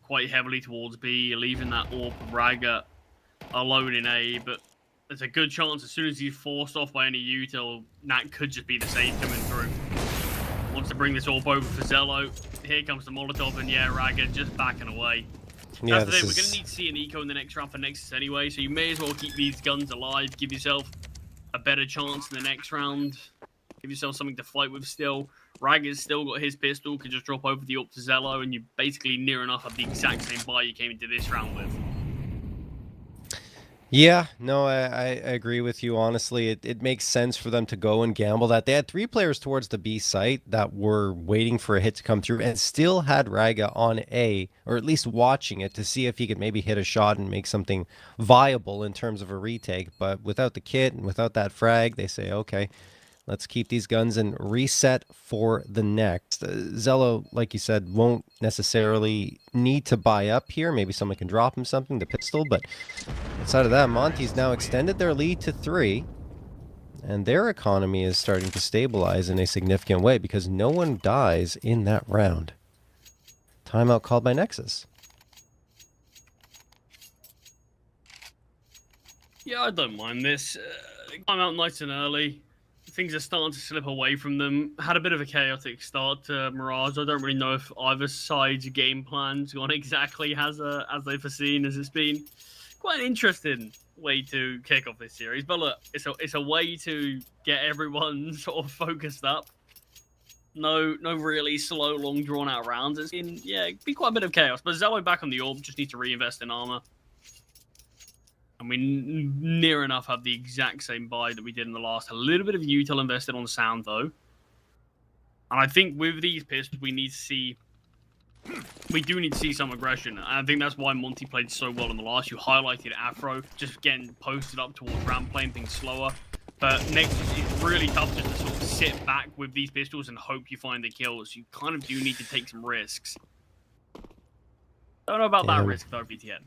quite heavily towards B, leaving that AWP Raga alone in A, but there's a good chance as soon as he's forced off by any util, that could just be the save coming through. Wants to bring this AWP over for Zello. Here comes the Molotov, and yeah, Raga just backing away. Yeah, That's the thing, we're going to need to see an eco in the next round for Nexus anyway, so you may as well keep these guns alive, give yourself a better chance in the next round, give yourself something to fight with still. Raga's still got his pistol, can just drop over the AWP to Zello, and you basically near enough have the exact same buy you came into this round with. Yeah, no, I agree with you. Honestly, it makes sense for them to go and gamble that. They had 3 players towards the B site that were waiting for a hit to come through and still had Raga on A, or at least watching it to see if he could maybe hit a shot and make something viable in terms of a retake. But without the kit and without that frag, they say, okay, let's keep these guns and reset for the next. Zello, like you said, won't necessarily need to buy up here. Maybe someone can drop him something, the pistol. But outside of that, Monty's now extended their lead to 3. And their economy is starting to stabilize in a significant way because no one dies in that round. Timeout called by Nexus. Yeah, I don't mind this. I'm out nice and early. Things are starting to slip away from them. Had a bit of a chaotic start to Mirage. I don't really know if either side's game plan's gone exactly as they foreseen, as it's been quite an interesting way to kick off this series. But look, it's a way to get everyone sort of focused up. No really slow, long, drawn out rounds. It's been, it'd be quite a bit of chaos. But Zello back on the AWP, just needs to reinvest in armor. And we near enough have the exact same buy that we did in the last. A little bit of util invested on sound, though. And I think with these pistols, we do need to see some aggression. And I think that's why Monty played so well in the last. You highlighted Afro, just getting posted up towards ramp, playing things slower. But Nexus is really tough just to sort of sit back with these pistols and hope you find the kills. You kind of do need to take some risks. Don't know about that risk, though, BTN.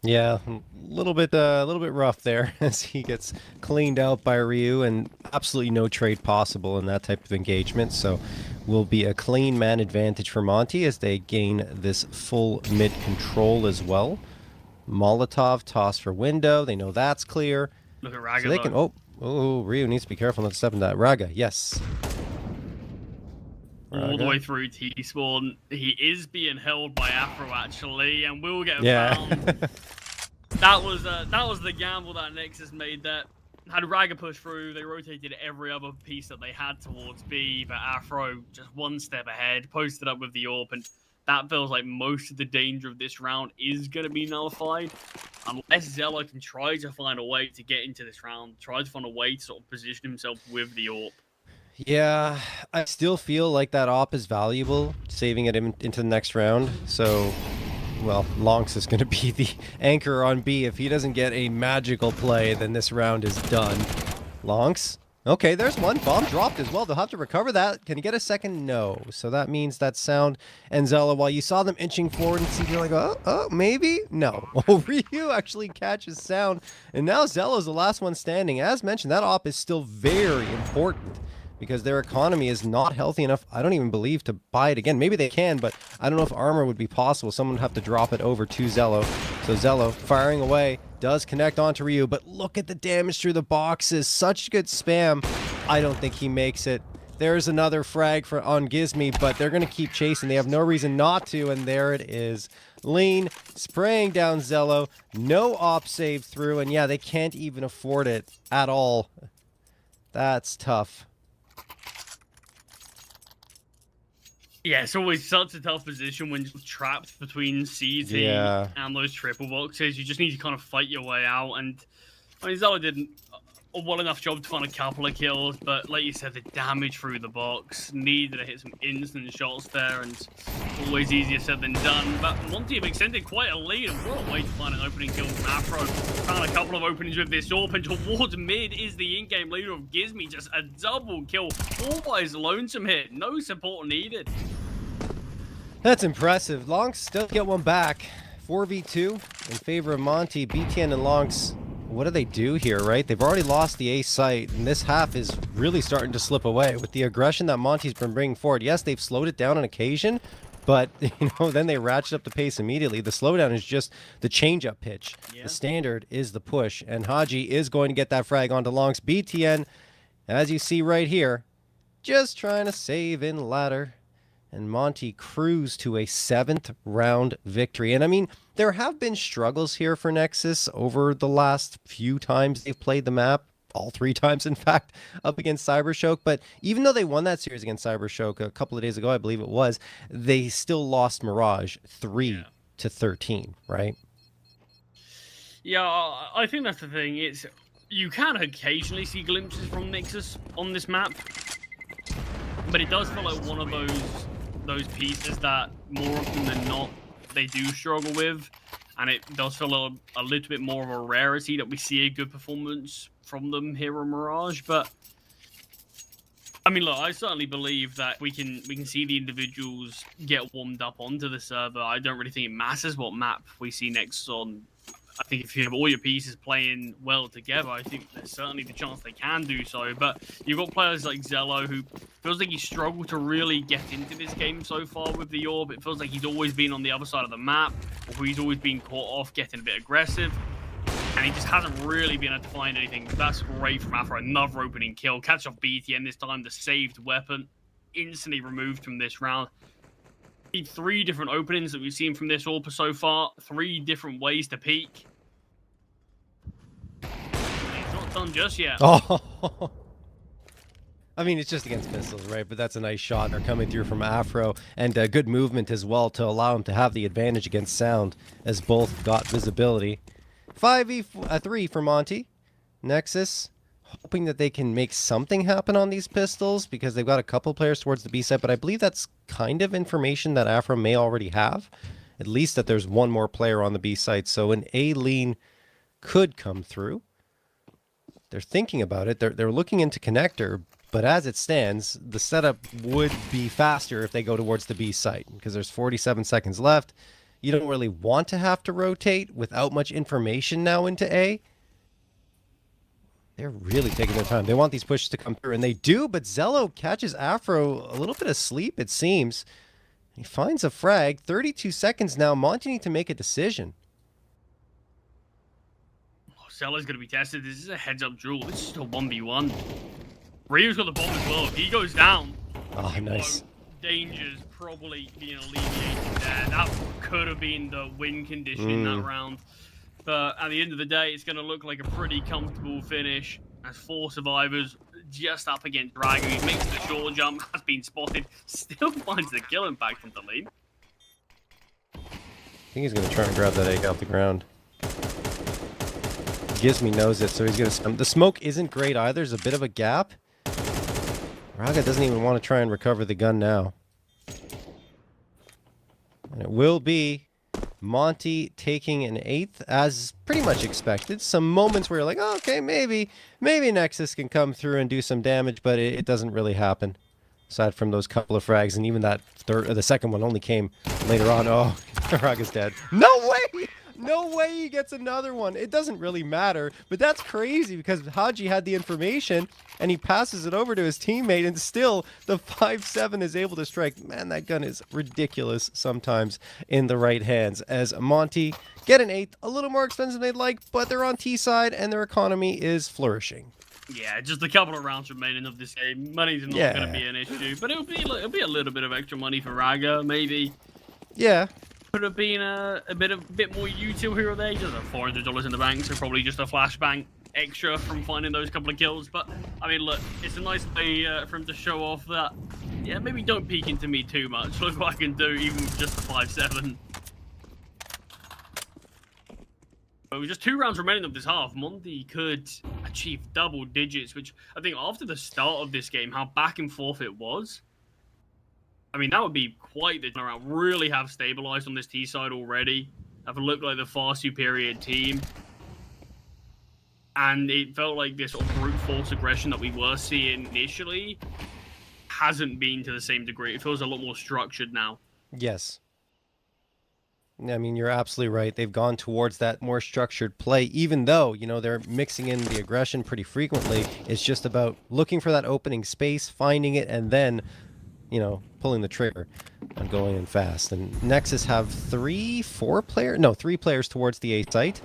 Yeah, a little bit rough there as he gets cleaned out by Ryu, and absolutely no trade possible in that type of engagement. So will be a clean man advantage for Monty as they gain this full mid control as well. Molotov toss for window. They know that's clear. Look at Raga. So they can. Oh, Ryu needs to be careful not to step in that. Raga, yes. All the way through T-spawn. He is being held by Afro, actually, and will get found. That was the gamble that Nexus made there. Had Raga push through, they rotated every other piece that they had towards B, but Afro just one step ahead, posted up with the AWP, and that feels like most of the danger of this round is going to be nullified. Unless Zello can try to find a way to get into this round, try to find a way to sort of position himself with the AWP. Yeah, I still feel like that op is valuable, saving it into the next round. So, well, Lonks is going to be the anchor on B. If he doesn't get a magical play, then this round is done. Lonks. Okay, there's one. Bomb dropped as well. They'll have to recover that. Can he get a second? No. So that means that Sound and Zello, while you saw them inching forward and see, you're like, oh, maybe? No. Oh, Ryu actually catches Sound. And now Zello's the last one standing. As mentioned, that op is still very important, because their economy is not healthy enough, I don't even believe, to buy it again. Maybe they can, but I don't know if armor would be possible. Someone would have to drop it over to Zello. So Zello, firing away, does connect onto Ryu, but look at the damage through the boxes. Such good spam. I don't think he makes it. There's another frag on Gizmy, but they're going to keep chasing. They have no reason not to, and there it is. Lean, spraying down Zello. No op save through, and yeah, they can't even afford it at all. That's tough. Yeah, it's always such a tough position when you're trapped between CT and those triple boxes. You just need to kind of fight your way out. And I mean, Zella did a well enough job to find a couple of kills, but like you said, the damage through the box needed to hit some instant shots there, and always easier said than done. But Monty have extended quite a lead, and what a way to find an opening kill from Afro. Found a couple of openings with this AWP, and towards mid is the in-game leader of Gizmy, just a double kill, all by his lonesome hit, no support needed. That's impressive. Lonks still get one back. 4v2 in favor of Monty. BTN and Lonks, what do they do here, right? They've already lost the A site, and this half is really starting to slip away with the aggression that Monty's been bringing forward. Yes, they've slowed it down on occasion, but then they ratchet up the pace immediately. The slowdown is just the change-up pitch. Yeah. The standard is the push, and Haji is going to get that frag onto Lonks. BTN, as you see right here, just trying to save in ladder. And Monty cruise to a 7th round victory. And I mean, there have been struggles here for Nexus over the last few times they've played the map. All 3 times, in fact, up against CyberShoke. But even though they won that series against CyberShoke a couple of days ago, I believe it was, they still lost Mirage 3-13, right? Yeah, I think that's the thing. It's you can occasionally see glimpses from Nexus on this map, but it does feel like one of those pieces that more often than not they do struggle with, and it does feel a little bit more of a rarity that we see a good performance from them here on Mirage. But I mean, look, I certainly believe that we can see the individuals get warmed up onto the server. I don't really think it matters what map we see Nexus on. I think if you have all your pieces playing well together, I think there's certainly the chance they can do so. But you've got players like Zello, who feels like he's struggled to really get into this game so far with the AWP. It feels like he's always been on the other side of the map, or he's always been caught off getting a bit aggressive. And he just hasn't really been able to find anything. That's great from Afro. Another opening kill. Catch off BTN this time. The saved weapon instantly removed from this round. 3 different openings that we've seen from this AWP so far. 3 different ways to peek. It's not done just yet. Oh, I mean, it's just against pistols, right? But that's a nice shot. They're coming through from Afro, and good movement as well to allow him to have the advantage against sound, as both got visibility. 5v3 for Monty. Nexus hoping that they can make something happen on these pistols, because they've got a couple players towards the B side, but I believe that's kind of information that Afro may already have. At least that there's one more player on the B side, so an A lean could come through. They're thinking about it. They're looking into connector, but as it stands, the setup would be faster if they go towards the B site, because there's 47 seconds left. You don't really want to have to rotate without much information now into A. They're really taking their time. They want these pushes to come through, and they do, but Zello catches Afro a little bit asleep, it seems. He finds a frag. 32 seconds now. Monty needs to make a decision. Zello's going to be tested. This is a heads-up duel. This is just a 1v1. Rio's got the bomb as well. If he goes down, oh, nice. Danger's probably being alleviated there. That could have been the win condition in that round. But at the end of the day, it's going to look like a pretty comfortable finish as 4 survivors just up against Drago. He makes the short jump, has been spotted, still finds the kill impact from the lead. I think he's going to try and grab that egg off the ground. Gizmy knows it, so he's going to... The smoke isn't great either. There's a bit of a gap. Raga doesn't even want to try and recover the gun now. And it will be Monty taking an 8th, as pretty much expected. Some moments where you're like, oh, okay, maybe Nexus can come through and do some damage, but it doesn't really happen. Aside from those couple of frags, and even that the second one only came later on. Oh, Raga's dead. No way! No way he gets another one. It doesn't really matter, but that's crazy because Haji had the information and he passes it over to his teammate, and still the 5-7 is able to strike. Man, that gun is ridiculous sometimes in the right hands. As Monty get an 8th, a little more expensive than they'd like, but they're on T side and their economy is flourishing. Yeah, just a couple of rounds remaining of this game. Money's not going to be an issue, but it'll be a little bit of extra money for Raga, maybe. Yeah. Could have been a bit more util here or there. Just $400 in the bank, so probably just a flashbang extra from finding those couple of kills. But I mean, look, it's a nice way for him to show off that Yeah, maybe don't peek into me too much. Look what I can do, even with just the 5-7. But with just 2 rounds remaining of this half, Monty could achieve double digits, which I think after the start of this game, how back and forth it was, I mean, that would be quite the turnaround. Really have stabilized on this T side already. Have looked like the far superior team. And it felt like this sort of brute force aggression that we were seeing initially hasn't been to the same degree. It feels a lot more structured now. Yes. I mean, you're absolutely right. They've gone towards that more structured play, even though, you know, they're mixing in the aggression pretty frequently. It's just about looking for that opening space, finding it, and then, you know, pulling the trigger and going in fast. And Nexus have 3 players towards the A site.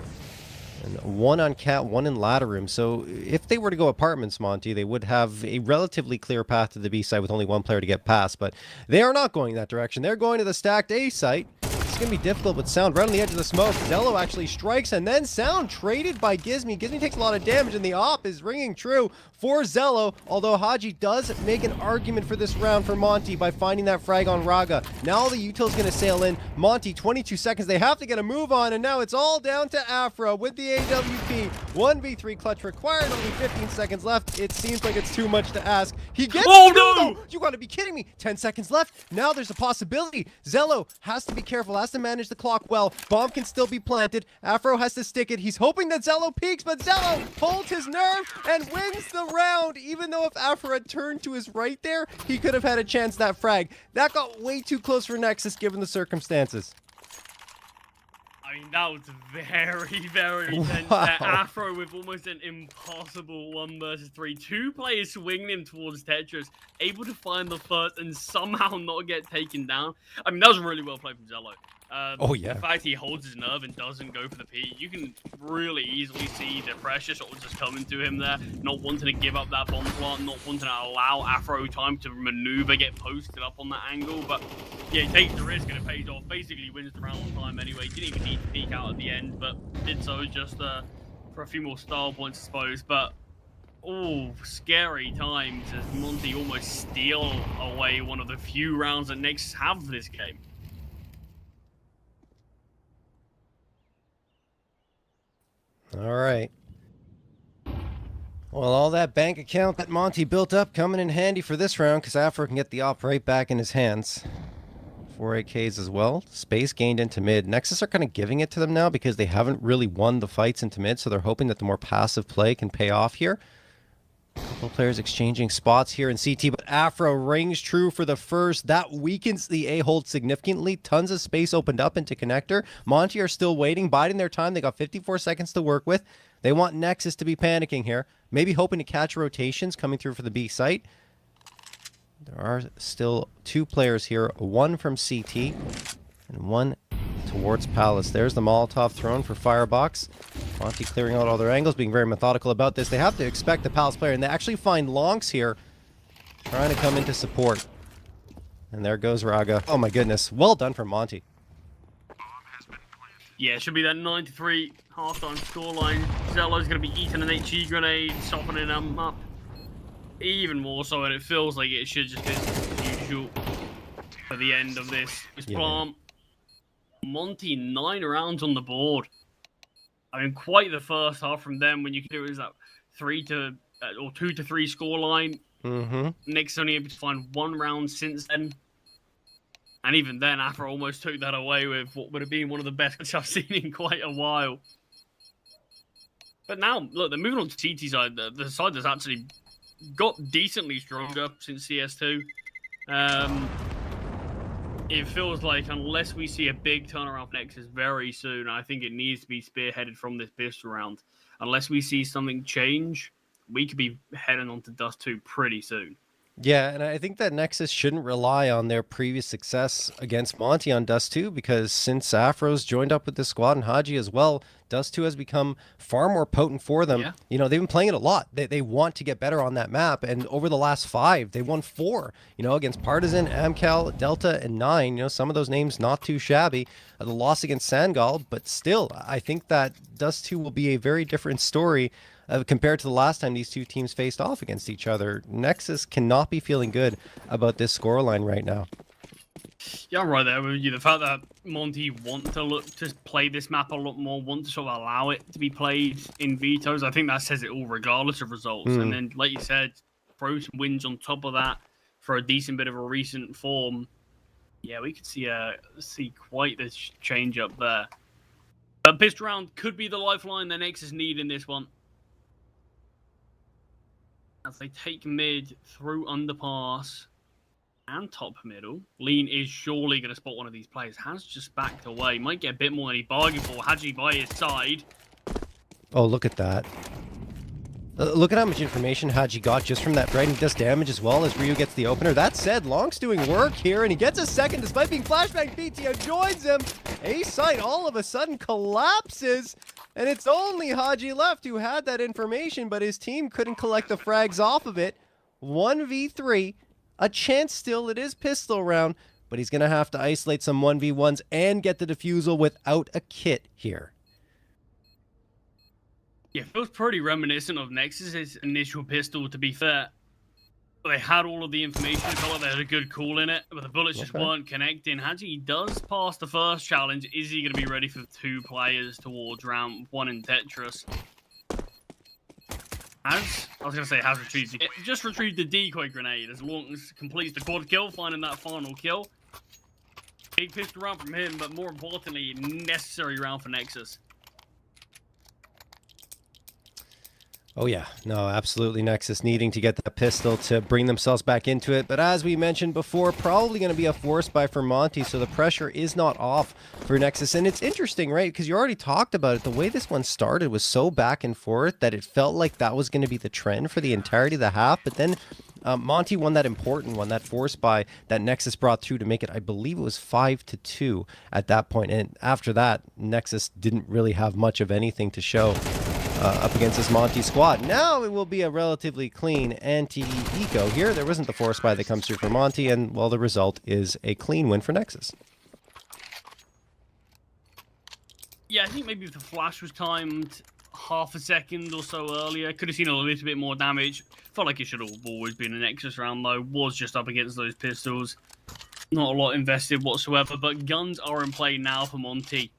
And 1 on cat, 1 in ladder room. So if they were to go apartments, Monty, they would have a relatively clear path to the B site with only 1 player to get past. But they are not going that direction. They're going to the stacked A site. It's going to be difficult with Sound right on the edge of the smoke. Zello actually strikes, and then Sound traded by Gizmy. Gizmy takes a lot of damage, and the op is ringing true for Zello, although Haji does make an argument for this round for Monty by finding that frag on Raga. Now the util's going to sail in. Monty, 22 seconds. They have to get a move on, and now it's all down to Afro with the AWP. 1v3 clutch required, only 15 seconds left. It seems like it's too much to ask. He gets through, though. You got to be kidding me. 10 seconds left. Now there's a possibility. Zello has to be careful, has to manage the clock well. Bomb can still be planted. Afro has to stick it. He's hoping that Zello peaks, but Zello holds his nerve and wins the round. Even though if Afro had turned to his right there, he could have had a chance that frag. That got way too close for Nexus given the circumstances. I mean, that was very, very tense. Wow. Afro with almost an impossible 1 versus 3. 2 players swinging him towards Tetris, able to find the first and somehow not get taken down. I mean, that was really well played from Zello. Oh, yeah. The fact he holds his nerve and doesn't go for the P, you can really easily see the pressure sort of just coming to him there, not wanting to give up that bomb plant, not wanting to allow Afro time to maneuver, get posted up on that angle. But yeah, he takes the risk and it pays off. Basically wins the round on time anyway. Didn't even need to peek out at the end, but did so just for a few more style points, I suppose. But oh, scary times as Monty almost steal away one of the few rounds that Nexus have this game. All right. Well, all that bank account that Monty built up coming in handy for this round because Afro can get the op right back in his hands. 4 AKs as well. Space gained into mid. Nexus are kind of giving it to them now because they haven't really won the fights into mid, so they're hoping that the more passive play can pay off here. A couple players exchanging spots here in CT, but Afro rings true for the first. That weakens the A hold significantly. Tons of space opened up into connector. Monty are still waiting, biding their time. They got 54 seconds to work with. They want Nexus to be panicking here, maybe hoping to catch rotations coming through for the B site. There are still 2 players here, 1 from CT and 1 towards Palace. There's the Molotov thrown for Firebox. Monty clearing out all their angles, being very methodical about this. They have to expect the Palace player, and they actually find Lonks here trying to come into support. And there goes Raga. Oh my goodness. Well done from Monty. Yeah, it should be that 9-3 halftime scoreline. Zello's going to be eating an HE grenade, softening them up even more so, and it feels like it should just be as usual for the end of this. Plant. Monty, 9 rounds on the board. I mean, quite the first half from them when you can do it as that 2 to 3 scoreline. Nick's only able to find 1 round since then. And even then, Afro almost took that away with what would have been one of the best which I've seen in quite a while. But now, look, they're moving on to CT side. The side that's actually got decently stronger since CS2. It feels like unless we see a big turnaround for Nexus very soon, I think it needs to be spearheaded from this pistol round. Unless we see something change, we could be heading on to Dust 2 pretty soon. Yeah, and I think that Nexus shouldn't rely on their previous success against Monty on Dust 2, because since Afro's joined up with this squad and Haji as well, Dust 2 has become far more potent for them. Yeah. You know, they've been playing it a lot. They want to get better on that map, and over the last 5, they won 4, you know, against Partisan, Amcal, Delta, and 9. You know, some of those names not too shabby. The loss against Sangal, but still, I think that Dust 2 will be a very different story compared to the last time these two teams faced off against each other. Nexus cannot be feeling good about this scoreline right now. Yeah, I'm right there with you. The fact that Monty want to look to play this map a lot more, want to sort of allow it to be played in vetoes, I think that says it all regardless of results. And then, like you said, throw some wins on top of that for a decent bit of a recent form. Yeah, we could see quite the change up there. But pistol round could be the lifeline the Nexus need in this one. As they take mid through underpass and top middle. Lean is surely going to spot one of these players. Has just backed away. Might get a bit more than he bargained for. Haji by his side. Oh, look at that. Look at how much information Haji got just from that frag. He does damage as well as Ryu gets the opener. That said, Long's doing work here, and he gets a second despite being flashbang. BTO joins him. A-site all of a sudden collapses, and it's only Haji left who had that information, but his team couldn't collect the frags off of it. 1v3. A chance still, it is pistol round, but he's going to have to isolate some 1v1s and get the defusal without a kit here. Yeah, it feels pretty reminiscent of Nexus's initial pistol, to be fair. They had all of the information, it felt like they had a good call in it, but the bullets just weren't connecting. Haji does pass the first challenge. Is he going to be ready for 2 players towards round 1 in Tetris? I was going to say has retrieved it. Just retrieved the decoy grenade as long as completes the quad kill, finding that final kill. Big pistol round from him, but more importantly, necessary round for Nexus. Oh yeah, no, absolutely Nexus needing to get that pistol to bring themselves back into it. But as we mentioned before, probably going to be a force buy for Monty, so the pressure is not off for Nexus. And it's interesting, right? Because you already talked about it. The way this one started was so back and forth that it felt like that was going to be the trend for the entirety of the half. But then Monty won that important one, that force buy that Nexus brought through to make it, I believe it was 5-2 at that point. And after that, Nexus didn't really have much of anything to show up against this Monty squad. Now it will be a relatively clean anti-eco here. There wasn't the force buy that comes through for Monty, and well, the result is a clean win for Nexus. Yeah, I think maybe if the flash was timed half a second or so earlier, could have seen a little bit more damage. Felt like it should have always been a Nexus round, though. Was just up against those pistols. Not a lot invested whatsoever, but guns are in play now for Monty.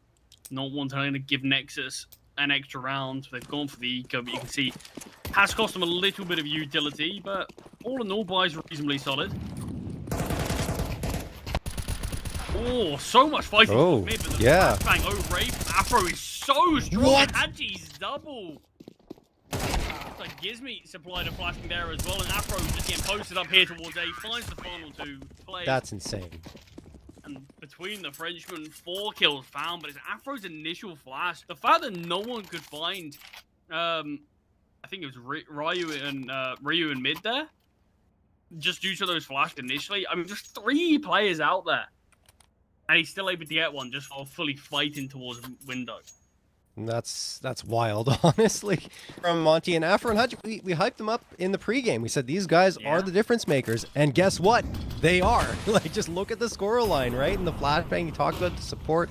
Not wanting to give Nexus an extra round. They've gone for the eco, but you can see has cost them a little bit of utility, but all in all, buys reasonably solid. Oh, so much fighting. Oh, mid, but the yeah. flashbang, oh, Rafe, Afro is so strong. What? Haji's double. Like Gizmy supplied a flashbang there as well, and Afro just getting posted up here towards A. Finds the final 2 players. That's insane. And between the Frenchmen, 4 kills found, but it's Afro's initial flash. The fact that no one could find, I think it was Ryu and mid there, just due to those flashes initially. I mean, just 3 players out there, and he's still able to get one just while fully fighting towards window. That's wild, honestly. From Monty and Afro and Haji, we hyped them up in the pregame. We said these guys are the difference makers, and guess what? They are. Like, just look at the scoreline, right? And the flashbang you talked about, the support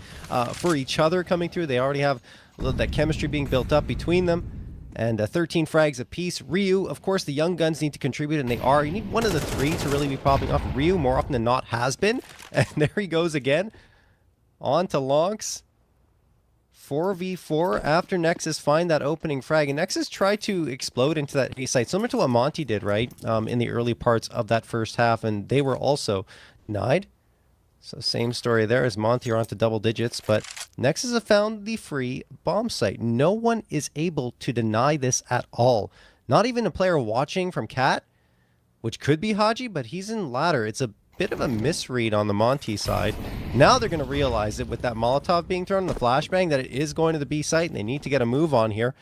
for each other coming through. They already have a little, that chemistry being built up between them. And 13 frags apiece. Ryu, of course, the young guns need to contribute, and they are. You need one of the 3 to really be popping off. Ryu, more often than not, has been. And there he goes again. On to Lonks. 4v4 after Nexus find that opening frag. And Nexus tried to explode into that A site, similar to what Monty did, right? In the early parts of that first half, and they were also denied. So same story there as Monty are onto double digits, but Nexus have found the free bomb site. No one is able to deny this at all. Not even a player watching from Cat, which could be Haji, but he's in ladder. It's a bit of a misread on the Monty side. Now they're going to realize it with that Molotov being thrown in the flashbang that it is going to the B site, and they need to get a move on here.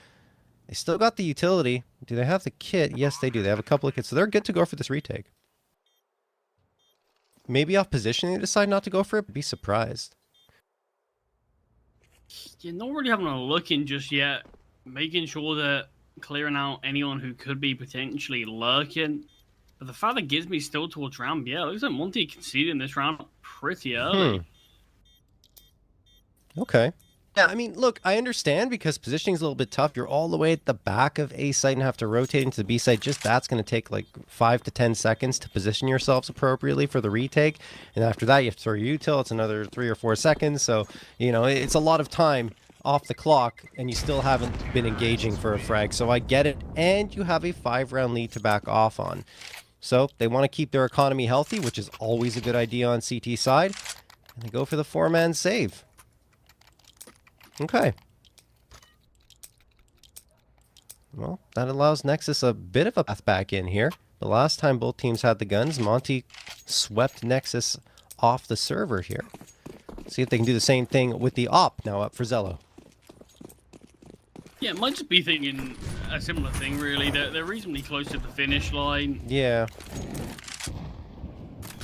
They still got the utility. Do they have the kit? Yes, they do. They have a couple of kits, so they're good to go for this retake. Maybe off position they decide not to go for it. Be surprised. You're not really having a look in just yet. Making sure that clearing out anyone who could be potentially lurking. But the fact that gives me still towards round, yeah, it looks like Monty conceding this round pretty early. Okay. Yeah, I mean, look, I understand because positioning's a little bit tough. You're all the way at the back of A site and have to rotate into the B site. Just that's going to take like 5 to 10 seconds to position yourselves appropriately for the retake. And after that, you have to throw your util. It's another 3 or 4 seconds. So, you know, it's a lot of time off the clock, and you still haven't been engaging for a frag. So I get it. And you have a 5-round lead to back off on. So they want to keep their economy healthy, which is always a good idea on CT side. And they go for the 4-man save. Okay. Well, that allows Nexus a bit of a path back in here. The last time both teams had the guns, Monty swept Nexus off the server here. See if they can do the same thing with the op now up for Zello. Yeah, might just be thinking a similar thing, really. They're reasonably close to the finish line. Yeah.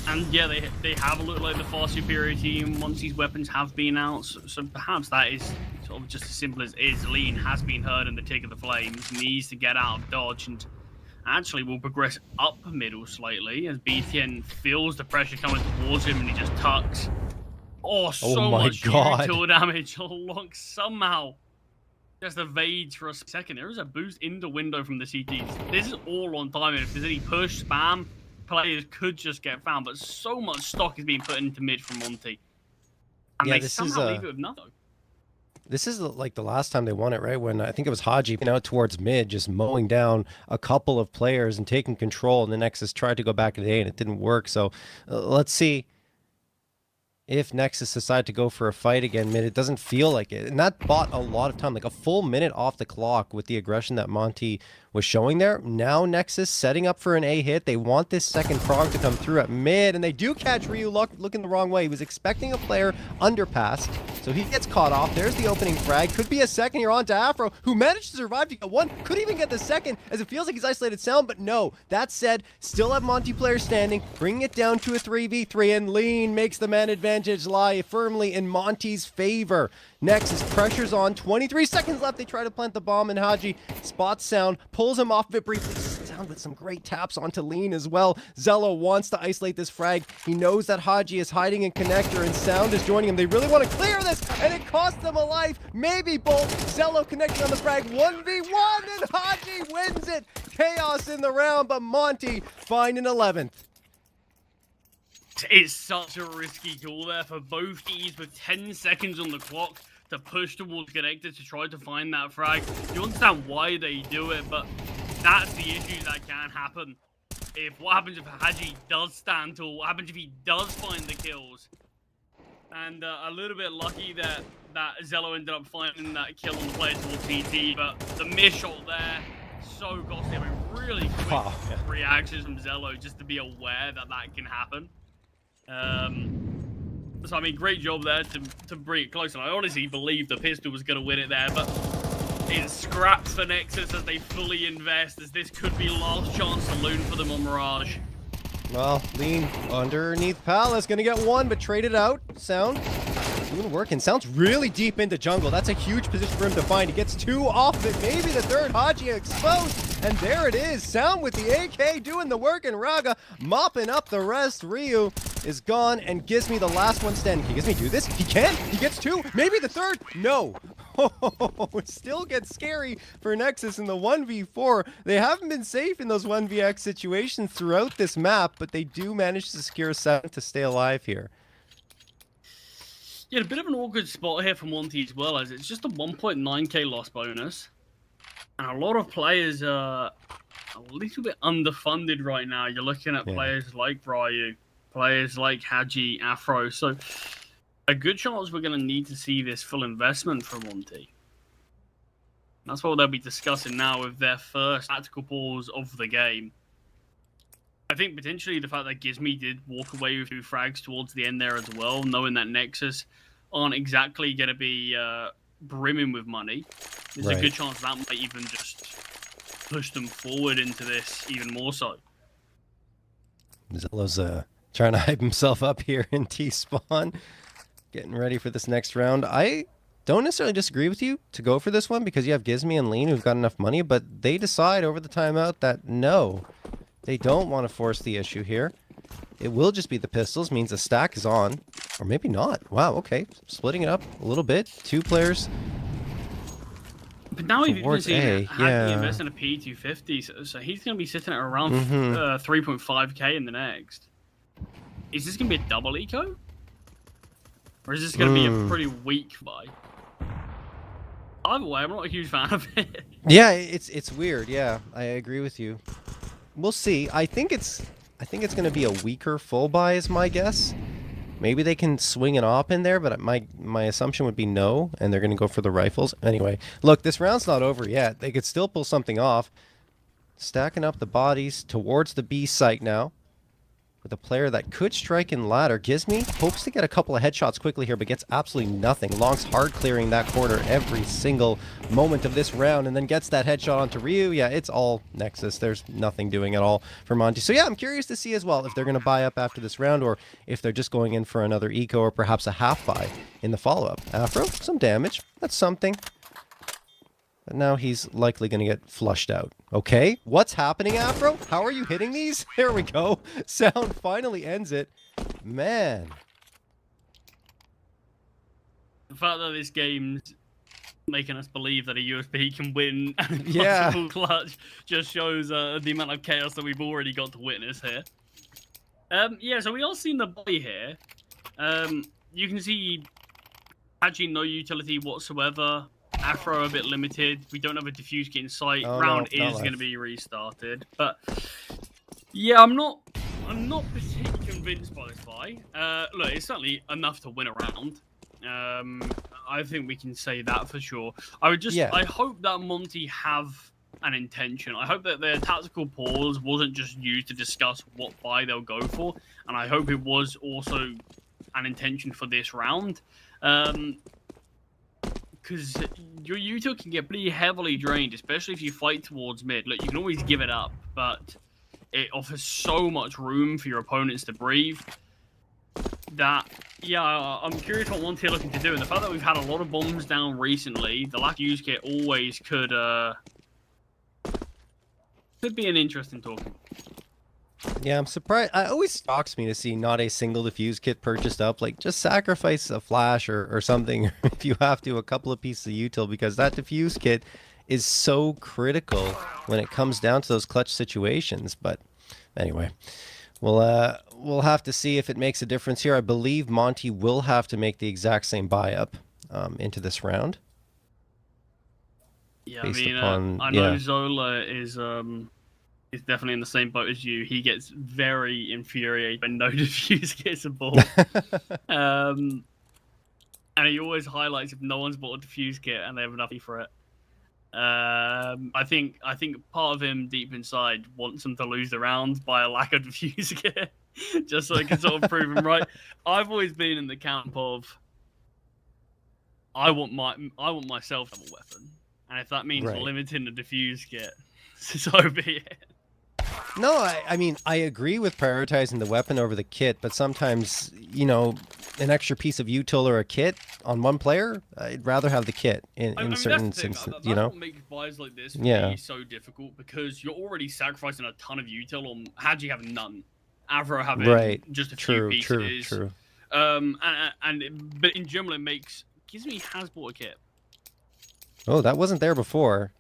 And yeah, they have looked like the far superior team once these weapons have been out. So perhaps that is sort of just as simple as is. Lean has been heard in the tick of the flames, needs to get out of dodge, and actually will progress up middle slightly as BTN feels the pressure coming towards him and he just tucks. Oh, so much util damage along somehow. Just evades for a second. There is a boost in the window from the CTs. This is all on time, and if there's any push, spam, players could just get found, but so much stock is being put into mid from Monty. And yeah, they somehow leave it with nothing. This is like the last time they won it, right? When I think it was Haji out towards mid, just mowing down a couple of players and taking control, and the Nexus tried to go back in the A and it didn't work. So let's see if Nexus decide to go for a fight again mid. It doesn't feel like it. And that bought a lot of time, like a full minute off the clock with the aggression that Monty was showing there. Now Nexus setting up for an A hit. They want this second prong to come through at mid, and they do catch Ryu looking the wrong way. He was expecting a player underpass, so he gets caught off. There's the opening frag. Could be a second here on to Afro, who managed to survive to get one. Could even get the second, as it feels like he's isolated sound, but no. That said, still have Monty players standing, bringing it down to a 3v3, and Lean makes the man advantage lie firmly in Monty's favor. Nexus pressures on. 23 seconds left. They try to plant the bomb, and Haji spots Sound, pulls him off of it briefly. Sound with some great taps onto Lean as well. Zello wants to isolate this frag. He knows that Haji is hiding in connector, and Sound is joining him. They really want to clear this, and it costs them a life. Maybe both. Zello connecting on the frag. 1v1, and Haji wins it. Chaos in the round, but Monty fine in 11th. It's such a risky call there for both teams with 10 seconds on the clock to push towards connector to try to find that frag. You understand why they do it, but that's the issue that can happen. What happens if Haji does stand tall? What happens if he does find the kills? And a little bit lucky that Zello ended up finding that kill on the player towards CT, but the miss shot there, so ghastly. I mean, really quick reactions from Zello just to be aware that that can happen. So, I mean, great job there to bring it close. And I honestly believe the pistol was going to win it there, but it's scraps for Nexus as they fully invest, as this could be last chance saloon for them on Mirage. Well, Lean underneath Palace, gonna get one, but traded out. Sound doing work, and Sound's really deep into jungle. That's a huge position for him to find. He gets two off of it, maybe the third. Haji exposed, and there it is. Sound with the AK doing the work, and Raga mopping up the rest. Ryu is gone, and gives me the last one standing. Can Gizmi do this? He can. He gets two, maybe the third. No. It still gets scary for Nexus in the 1v4. They haven't been safe in those 1vx situations throughout this map, but they do manage to secure Sound to stay alive here. Yeah, a bit of an awkward spot here for Monty as well, as it's just a 1.9k loss bonus. And a lot of players are a little bit underfunded right now. You're looking at players like Ryu, players like Haji, Afro. So a good chance we're going to need to see this full investment from Monty. That's what they'll be discussing now with their first tactical pause of the game. I think potentially the fact that Gizmi did walk away with 2 frags towards the end there as well, knowing that Nexus aren't exactly going to be brimming with money, there's a good chance that might even just push them forward into this even more so. Zello's trying to hype himself up here in T-spawn, getting ready for this next round. I don't necessarily disagree with you to go for this one because you have Gizmi and Lean who've got enough money, but they decide over the timeout that no, they don't want to force the issue here. It will just be the pistols, means the stack is on. Or maybe not. Wow, okay. Splitting it up a little bit. 2 players. But now we've even Towards seen A, Hacky yeah. invest in a P250, so he's going to be sitting at around Mhm. 3.5k in the next. Is this going to be a double eco? Or is this going to be a pretty weak buy? Either way, I'm not a huge fan of it. Yeah, it's weird. Yeah, I agree with you. We'll see. I think it's going to be a weaker full buy is my guess. Maybe they can swing an op in there, but my assumption would be no, and they're going to go for the rifles. Anyway, look, this round's not over yet. They could still pull something off. Stacking up the bodies towards the B site now. With a player that could strike in ladder. Gizmy hopes to get a couple of headshots quickly here, but gets absolutely nothing. Long's hard clearing that corner every single moment of this round, and then gets that headshot onto Ryu. Yeah, it's all Nexus. There's nothing doing at all for Monty. So yeah, I'm curious to see as well if they're going to buy up after this round, or if they're just going in for another eco, or perhaps a half buy in the follow-up. Afro, some damage. That's something. But now he's likely going to get flushed out. Okay, what's happening, Afro? How are you hitting these? There we go. Sound finally ends it. Man. The fact that this game's making us believe that a USB can win and a Yeah. possible clutch just shows the amount of chaos that we've already got to witness here. Yeah, so we all seen the buy here. You can see actually no utility whatsoever. Afro a bit limited. We don't have a diffuse kit in sight. Oh, Round no, is going to be restarted. But yeah, I'm not particularly convinced by this buy. Look, it's certainly enough to win a round. I think we can say that for sure. I hope that Monty have an intention. I hope that their tactical pause wasn't just used to discuss what buy they'll go for, and I hope it was also an intention for this round. Because your util can get pretty heavily drained, especially if you fight towards mid. Look, you can always give it up, but it offers so much room for your opponents to breathe that, yeah, I'm curious what Monty are looking to do. And the fact that we've had a lot of bombs down recently, the lack of use kit always could be an interesting talking. Yeah, I'm surprised. It always shocks me to see not a single diffuse kit purchased up. Like, just sacrifice a flash or something if you have to, a couple of pieces of util, because that diffuse kit is so critical when it comes down to those clutch situations. But anyway, we'll have to see if it makes a difference here. I believe Monty will have to make the exact same buy up into this round. Yeah, I know Zola is definitely in the same boat as you. He gets very infuriated when no diffuse gets a ball. And he always highlights if no one's bought a diffuse kit and they have enough for it. I think part of him deep inside wants him to lose the round by a lack of diffuse kit, just so he can sort of prove him right. I've always been in the camp of I want myself to have a weapon, and if that means limiting the diffuse kit, so be it. No, I mean, I agree with prioritizing the weapon over the kit, but sometimes, you know, an extra piece of util or a kit on one player, I'd rather have the kit in certain instances, you know? That's what makes buys like this be so difficult, because you're already sacrificing a ton of util on Hadji having none, Avro having just a few pieces. True. But in general, it makes Gizmy has bought a kit. Oh, that wasn't there before.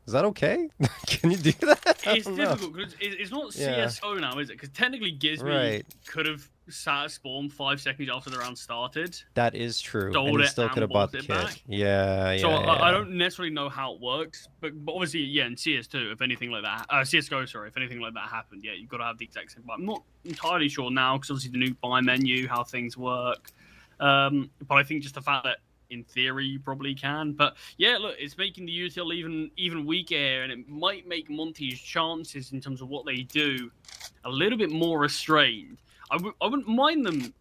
Is that okay? Can you do that? It's difficult because it's not CS:GO now, is it? Because technically Gizmy could have sat at spawn 5 seconds after the round started. That is true. Stole and he it still could have bought the kit. Back. Yeah. So I don't necessarily know how it works, but obviously, yeah, in CS2, if anything like that, CS:GO, sorry, if anything like that happened, yeah, you've got to have the exact same. But I'm not entirely sure now because obviously the new buy menu, how things work. But I think just the fact that in theory you probably can, but yeah, look, it's making the util even weaker here, and it might make Monty's chances in terms of what they do a little bit more restrained. I wouldn't mind them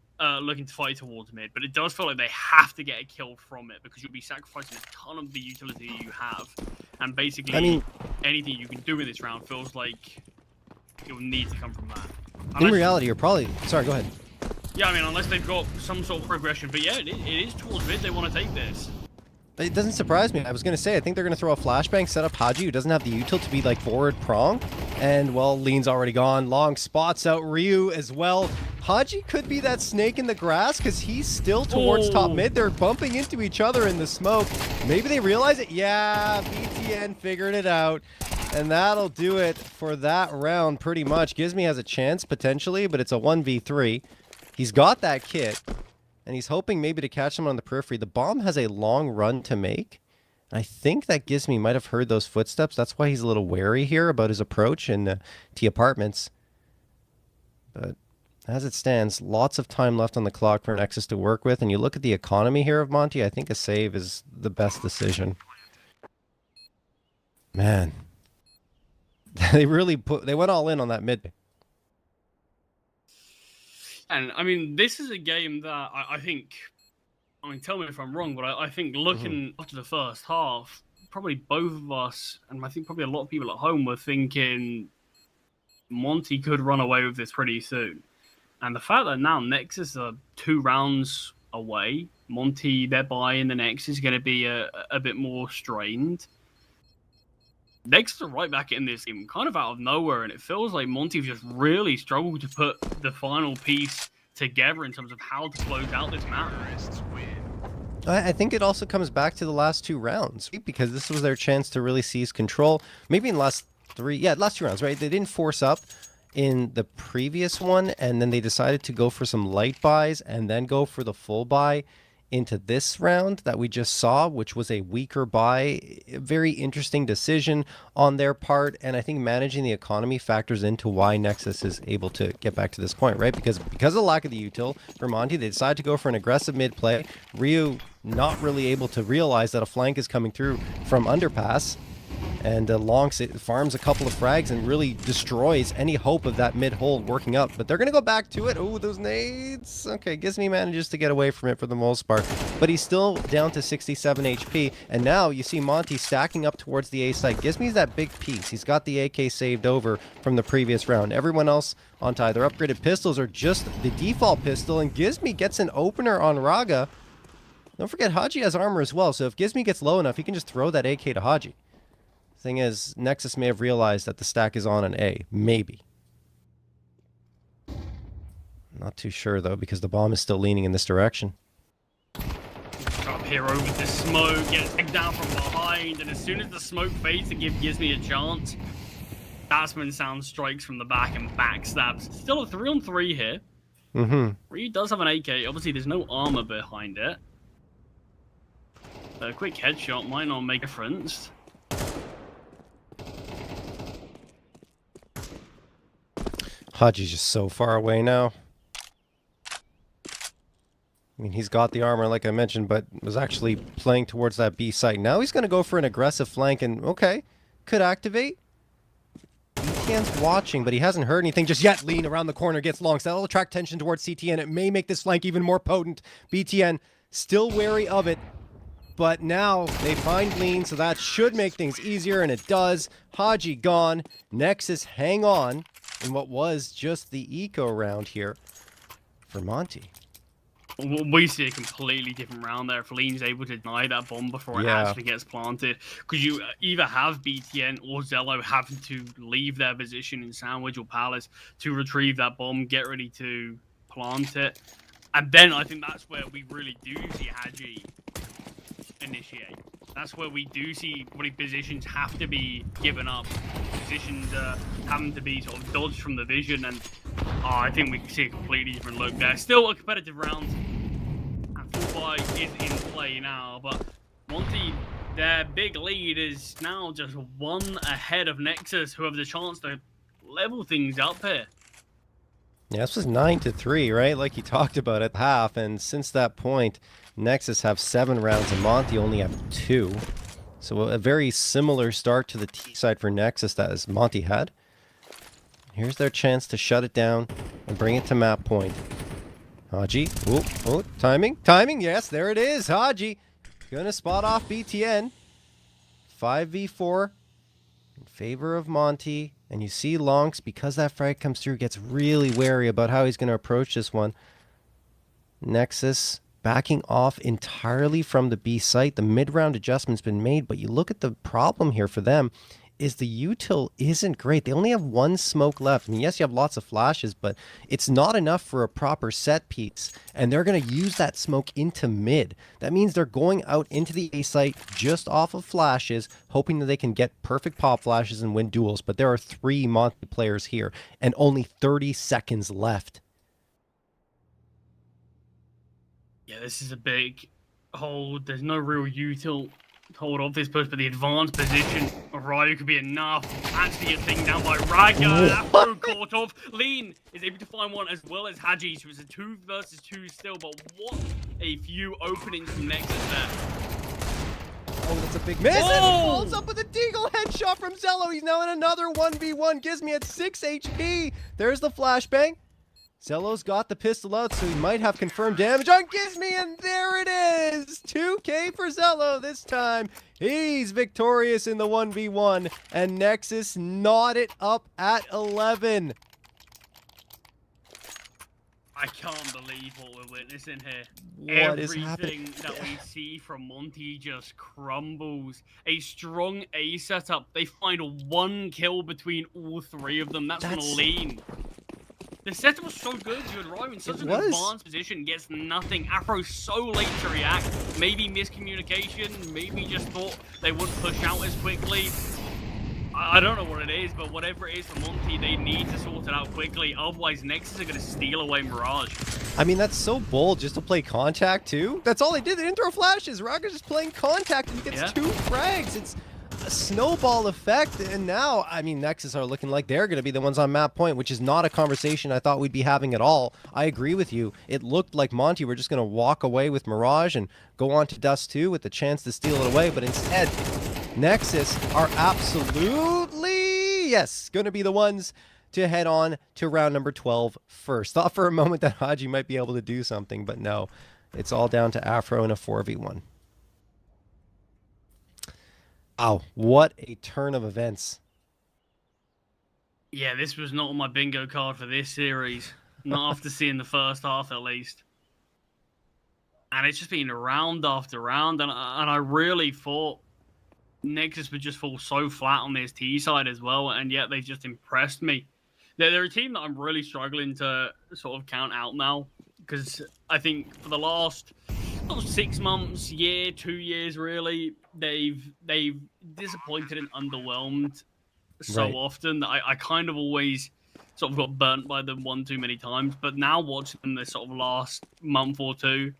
looking to fight towards mid, but it does feel like they have to get a kill from it, because you'll be sacrificing a ton of the utility you have, and basically anything you can do in this round feels like it will need to come from that. In reality, you're probably... Sorry, go ahead. Yeah, I mean, unless they've got some sort of progression. But yeah, it is towards mid. They want to take this. It doesn't surprise me. I was going to say, I think they're going to throw a flashbang, set up Hadji, who doesn't have the util, to be like forward prong, And, well, Lean's already gone. Long spots out Ryu as well. Haji could be that snake in the grass because he's still towards top mid. They're bumping into each other in the smoke. Maybe they realize it. Yeah, BTN figured it out. And that'll do it for that round pretty much. Gizmy has a chance potentially, but it's a 1v3. He's got that kit, and he's hoping maybe to catch him on the periphery. The bomb has a long run to make. I think that Gizmy might have heard those footsteps. That's why he's a little wary here about his approach in T Apartments. But as it stands, lots of time left on the clock for Nexus to work with. And you look at the economy here of Monty, I think a save is the best decision. Man. They went all in on that mid. And, I mean, this is a game that I think... I mean, tell me if I'm wrong, but I think looking after the first half, probably both of us, and I think probably a lot of people at home were thinking Monty could run away with this pretty soon. And the fact that now Nexus are 2 rounds away, Monty, their buy in the Nexus is going to be a bit more strained. Nexus are right back in this game, kind of out of nowhere, and it feels like Monty's just really struggled to put the final piece together in terms of how to close out this map. I think it also comes back to the last 2 rounds, because this was their chance to really seize control. Maybe in the last 2 rounds, right? They didn't force up in the previous one, and then they decided to go for some light buys and then go for the full buy into this round that we just saw, which was a weaker buy. A very interesting decision on their part, and I think managing the economy factors into why Nexus is able to get back to this point, right? Because of the lack of the util for Monty, they decide to go for an aggressive mid play. Ryu not really able to realize that a flank is coming through from underpass, and Long farms a couple of frags and really destroys any hope of that mid hold working up. But they're going to go back to it. Oh, those nades. Okay, Gizmy manages to get away from it for the most part. But he's still down to 67 HP. And now you see Monty stacking up towards the A site. Gizmy's that big piece. He's got the AK saved over from the previous round. Everyone else onto either upgraded pistols or just the default pistol. And Gizmy gets an opener on Raga. Don't forget, Haji has armor as well. So if Gizmy gets low enough, he can just throw that AK to Haji. Thing is, Nexus may have realized that the stack is on an A. Maybe. Not too sure, though, because the bomb is still leaning in this direction. Up here over the smoke, gets taken down from behind, and as soon as the smoke fades to give Gizmy a chance, that's when Sound strikes from the back and backstabs. Still a 3-on-3 here. Ryu does have an AK. Obviously, there's no armor behind it. A quick headshot might not make a difference. Haji's just so far away now. I mean, he's got the armor, like I mentioned, but was actually playing towards that B site. Now he's going to go for an aggressive flank, and okay, could activate. BTN's watching, but he hasn't heard anything just yet. Lean around the corner, gets long, so that'll attract tension towards CTN. It may make this flank even more potent. BTN still wary of it, but now they find Lean, so that should make things easier, and it does. Haji gone. Nexus hang on in what was just the eco round here for Monty. We see a completely different round there if Lean's able to deny that bomb before it actually gets planted. Because you either have BTN or Zello having to leave their position in Sandwich or Palace to retrieve that bomb, get ready to plant it. And then I think that's where we really do see Haji initiate. That's where we do see what positions have to be given up. Positions having to be sort of dodged from the vision, and I think we can see a completely different look there. Still a competitive round, and full buy is in play now, but Monty, their big lead is now just 1 ahead of Nexus, who have the chance to level things up here. Yeah, this was 9-3, right? Like you talked about at half, and since that point, Nexus have 7 rounds and Monty only have 2. So a very similar start to the T side for Nexus that as Monty had. Here's their chance to shut it down and bring it to map point. Haji, oh, timing, yes, there it is. Haji gonna spot off BTN. 5v4 in favor of Monty. And you see Lonks, because that frag comes through, gets really wary about how he's going to approach this one. Nexus backing off entirely from the B site. The mid-round adjustment's been made, but you look at the problem here for them is the util isn't great. They only have one smoke left. I mean, yes, you have lots of flashes, but it's not enough for a proper set piece. And they're going to use that smoke into mid. That means they're going out into the A site just off of flashes, hoping that they can get perfect pop flashes and win duels. But there are 3 Monty players here and only 30 seconds left. Yeah, this is a big hold. There's no real util hold of this post, but the advanced position of Ryu could be enough. Actually, a thing down by Raga. Afro caught off. Lean is able to find one as well as Haji. So it's a 2 versus 2 still, but what a few openings from Nexus there. Oh, that's a big miss. And follows up with a deagle headshot from Zello. He's now in another 1v1. Gizmy at 6 HP. There's the flashbang. Zello's got the pistol out, so he might have confirmed damage on Gizmy, and there it is! 2k for Zello this time. He's victorious in the 1v1, and Nexus gnawed it up at 11. I can't believe what we're witnessing here. What is happening? Everything that we see from Monty just crumbles. A strong A setup. They find 1 kill between all 3 of them. That's gonna lean. The setup was so good. You had Ryu in such an advanced position, gets nothing. Afro so late to react. Maybe miscommunication. Maybe just thought they wouldn't push out as quickly. I don't know what it is, but whatever it is for Monty, they need to sort it out quickly. Otherwise, Nexus are going to steal away Mirage. I mean, that's so bold just to play contact, too. That's all they did. They didn't throw flashes. Raga's just playing contact, and he gets 2 frags. It's a snowball effect, and now, I mean, Nexus are looking like they're going to be the ones on map point, which is not a conversation I thought we'd be having at all. I agree with you. It looked like Monty were just going to walk away with Mirage and go on to Dust 2 with the chance to steal it away, but instead, Nexus are absolutely, yes, going to be the ones to head on to round number 12 first. Thought for a moment that Haji might be able to do something, but no. It's all down to Afro in a 4v1. Wow, what a turn of events. Yeah, this was not on my bingo card for this series. Not after seeing the first half, at least. And it's just been round after round, and I really thought Nexus would just fall so flat on this T side as well, and yet they just impressed me. They're a team that I'm really struggling to sort of count out now, because I think for the last 6 months, 2 years really, they've disappointed and underwhelmed so often that I kind of always sort of got burnt by them one too many times. But now watching them this sort of last month or 2,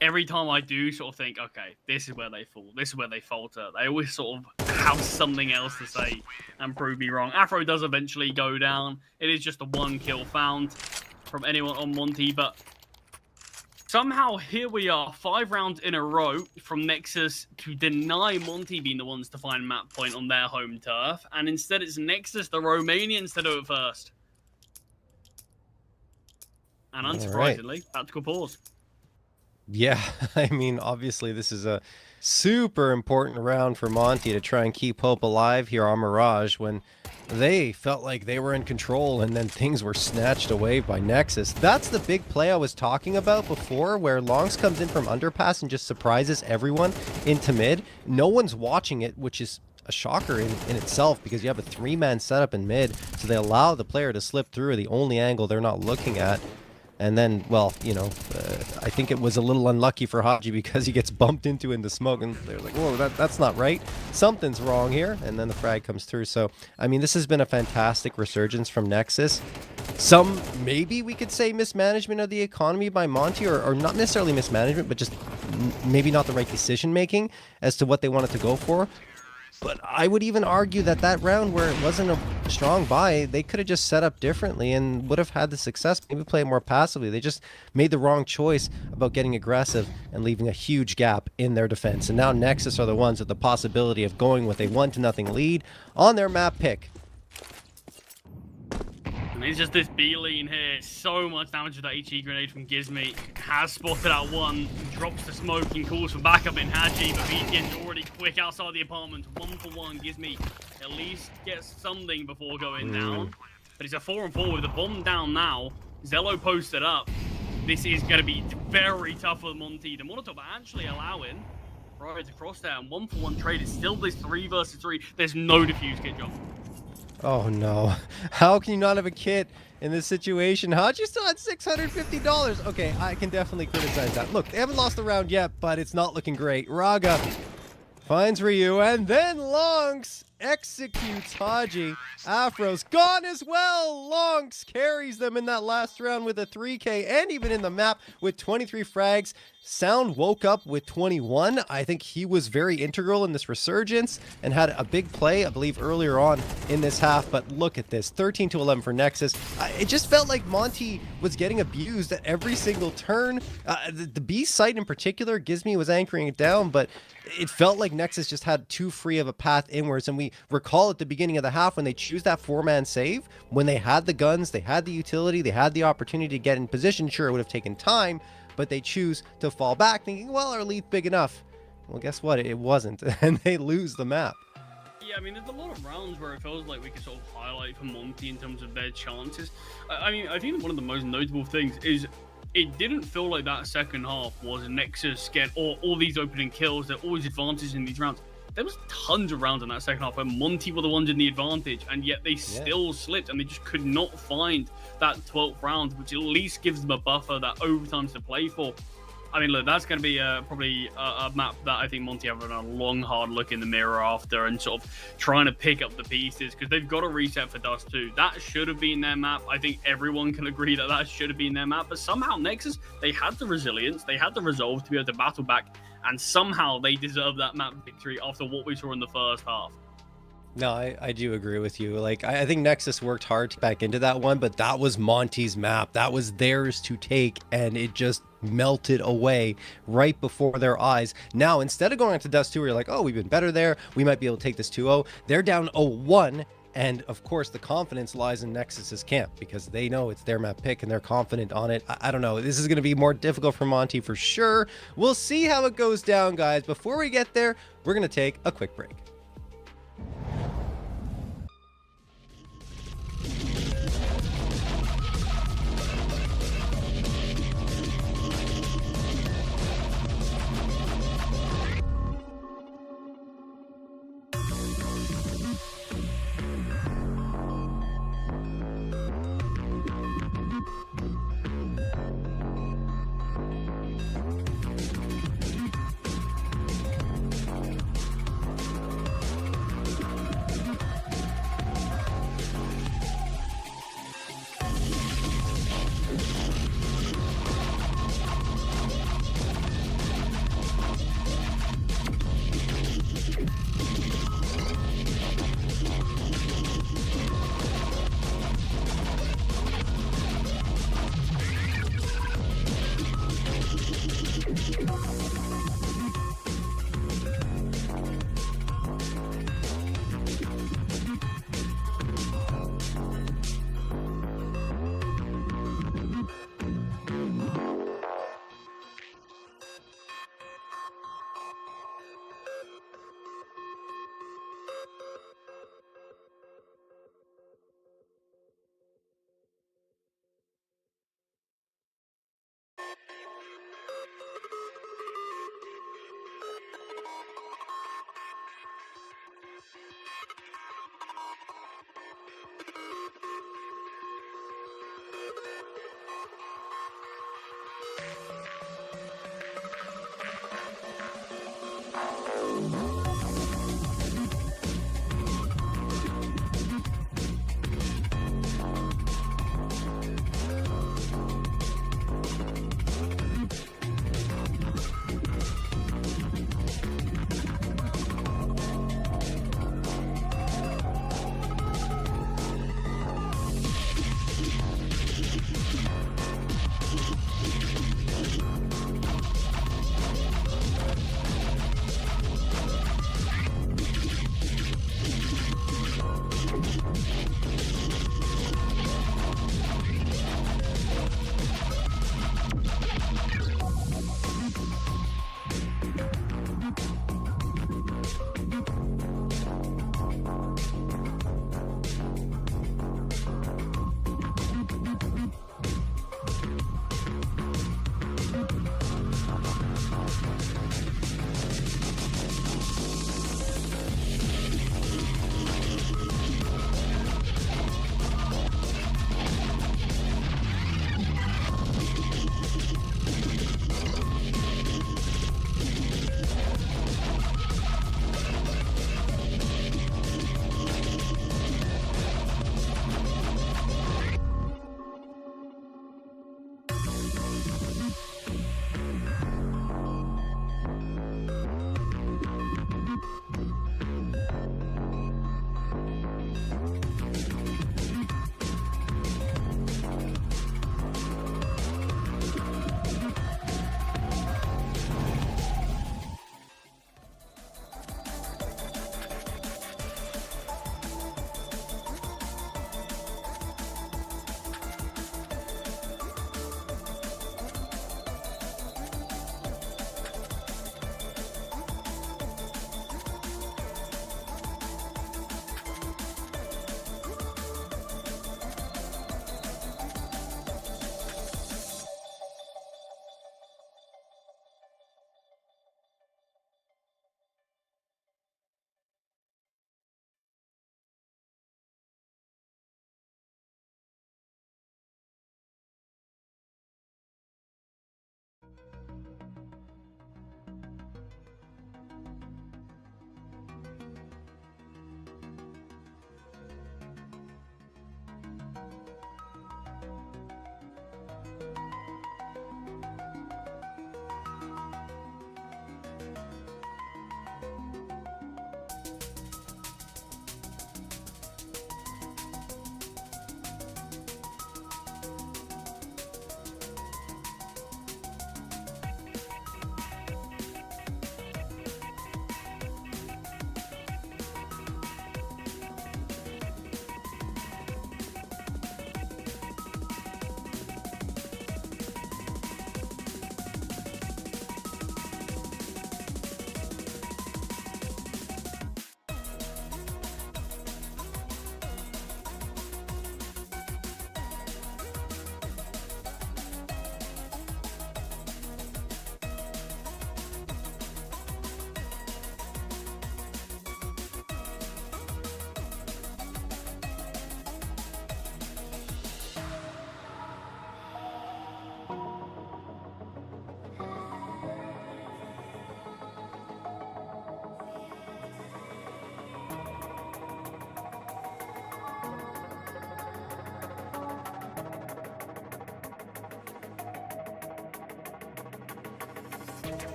every time I do sort of think, okay, this is where they fall, this is where they falter, they always sort of have something else to say and prove me wrong. Afro does eventually go down. It is just a 1 kill found from anyone on Monty, but somehow here we are, 5 rounds in a row from Nexus to deny Monty being the ones to find map point on their home turf, and instead it's Nexus, the Romanians, to do it first. And unsurprisingly, tactical pause. Yeah, I mean, obviously this is a super important round for Monty to try and keep hope alive here on Mirage when they felt like they were in control and then things were snatched away by Nexus. That's the big play I was talking about before, where Longs comes in from underpass and just surprises everyone into mid. No one's watching it, which is a shocker in itself, because you have a 3-man setup in mid, so they allow the player to slip through the only angle they're not looking at. And then, well, you know, I think it was a little unlucky for Haji because he gets bumped into in the smoke, and they're like, whoa, that's not right. Something's wrong here. And then the frag comes through. So, I mean, this has been a fantastic resurgence from Nexus. Some, maybe we could say mismanagement of the economy by Monty, or not necessarily mismanagement, but just maybe not the right decision-making as to what they wanted to go for. But I would even argue that that round where it wasn't a strong buy, they could have just set up differently and would have had the success, maybe play more passively. They just made the wrong choice about getting aggressive and leaving a huge gap in their defense. And now Nexus are the ones with the possibility of going with a 1-0 lead on their map pick. It's just this B lean here. So much damage with that HE grenade from Gizmy. Has spotted out one. Drops the smoke and calls for backup in Haji. But BTN's already quick outside the apartment. 1-for-1. Gizmy at least gets something before going down. But it's a 4-on-4 with the bomb down now. Zello posted up. This is going to be very tough for Monty. The Molotov actually allowing rides across there, and 1-for-1 trade is still this 3 versus 3. There's no defuse kit, John. Oh no. How can you not have a kit in this situation? How'd you still had $650? Okay, I can definitely criticize that. Look, they haven't lost the round yet, but it's not looking great. Raga finds Ryu, and then Lonks executes Haji. Afro's gone as well. Lonks carries them in that last round with a 3K, and even in the map with 23 frags. Sound woke up with 21. I think he was very integral in this resurgence and had a big play, I believe, earlier on in this half. But look at this, 13-11 for Nexus. It just felt like Monty was getting abused at every single turn. The B site in particular, Gizmi was anchoring it down, but it felt like Nexus just had too free of a path inwards. And we recall at the beginning of the half when they choose that 4-man save, when they had the guns, they had the utility, they had the opportunity to get in position. Sure, it would have taken time, but they choose to fall back thinking, well, our lead's big enough. Well, guess what? It wasn't, and they lose the map. Yeah, I mean, there's a lot of rounds where it feels like we can sort of highlight for Monty in terms of their chances. I mean, I think one of the most notable things is it didn't feel like that second half was Nexus get all these opening kills. They're always advantages in these rounds. There was tons of rounds in that second half where Monty were the ones in the advantage, and yet they still slipped, and they just could not find that 12th round, which at least gives them a buffer, that overtime to play for. I mean, look, that's going to be probably a map that I think Monty have a long, hard look in the mirror after and sort of trying to pick up the pieces, because they've got to reset for Dust 2. That should have been their map. I think everyone can agree that that should have been their map, but somehow Nexus, they had the resilience, they had the resolve to be able to battle back, and somehow they deserve that map victory after what we saw in the first half. No, I do agree with you. Like, I think Nexus worked hard to back into that one, but that was Monty's map. That was theirs to take, and it just melted away right before their eyes. Now, instead of going into Dust 2, where you're like, oh, we've been better there, we might be able to take this 2-0, they're down 0-1, and of course, the confidence lies in Nexus's camp, because they know it's their map pick, and they're confident on it. I don't know. This is going to be more difficult for Monty for sure. We'll see how it goes down, guys. Before we get there, we're going to take a quick break.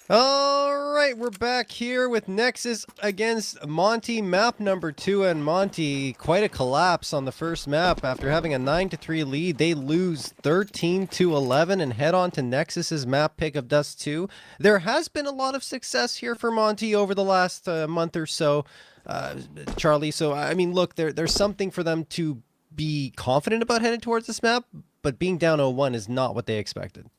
All right, we're back here with Nexus against Monty, map number 2, and Monty, quite a collapse on the first map. After having a 9-3 lead, they lose 13-11 and head on to Nexus's map pick of Dust 2. There has been a lot of success here for Monty over the last month or so, Charlie. So, I mean, look, there's something for them to be confident about heading towards this map, but being down 0-1 is not what they expected.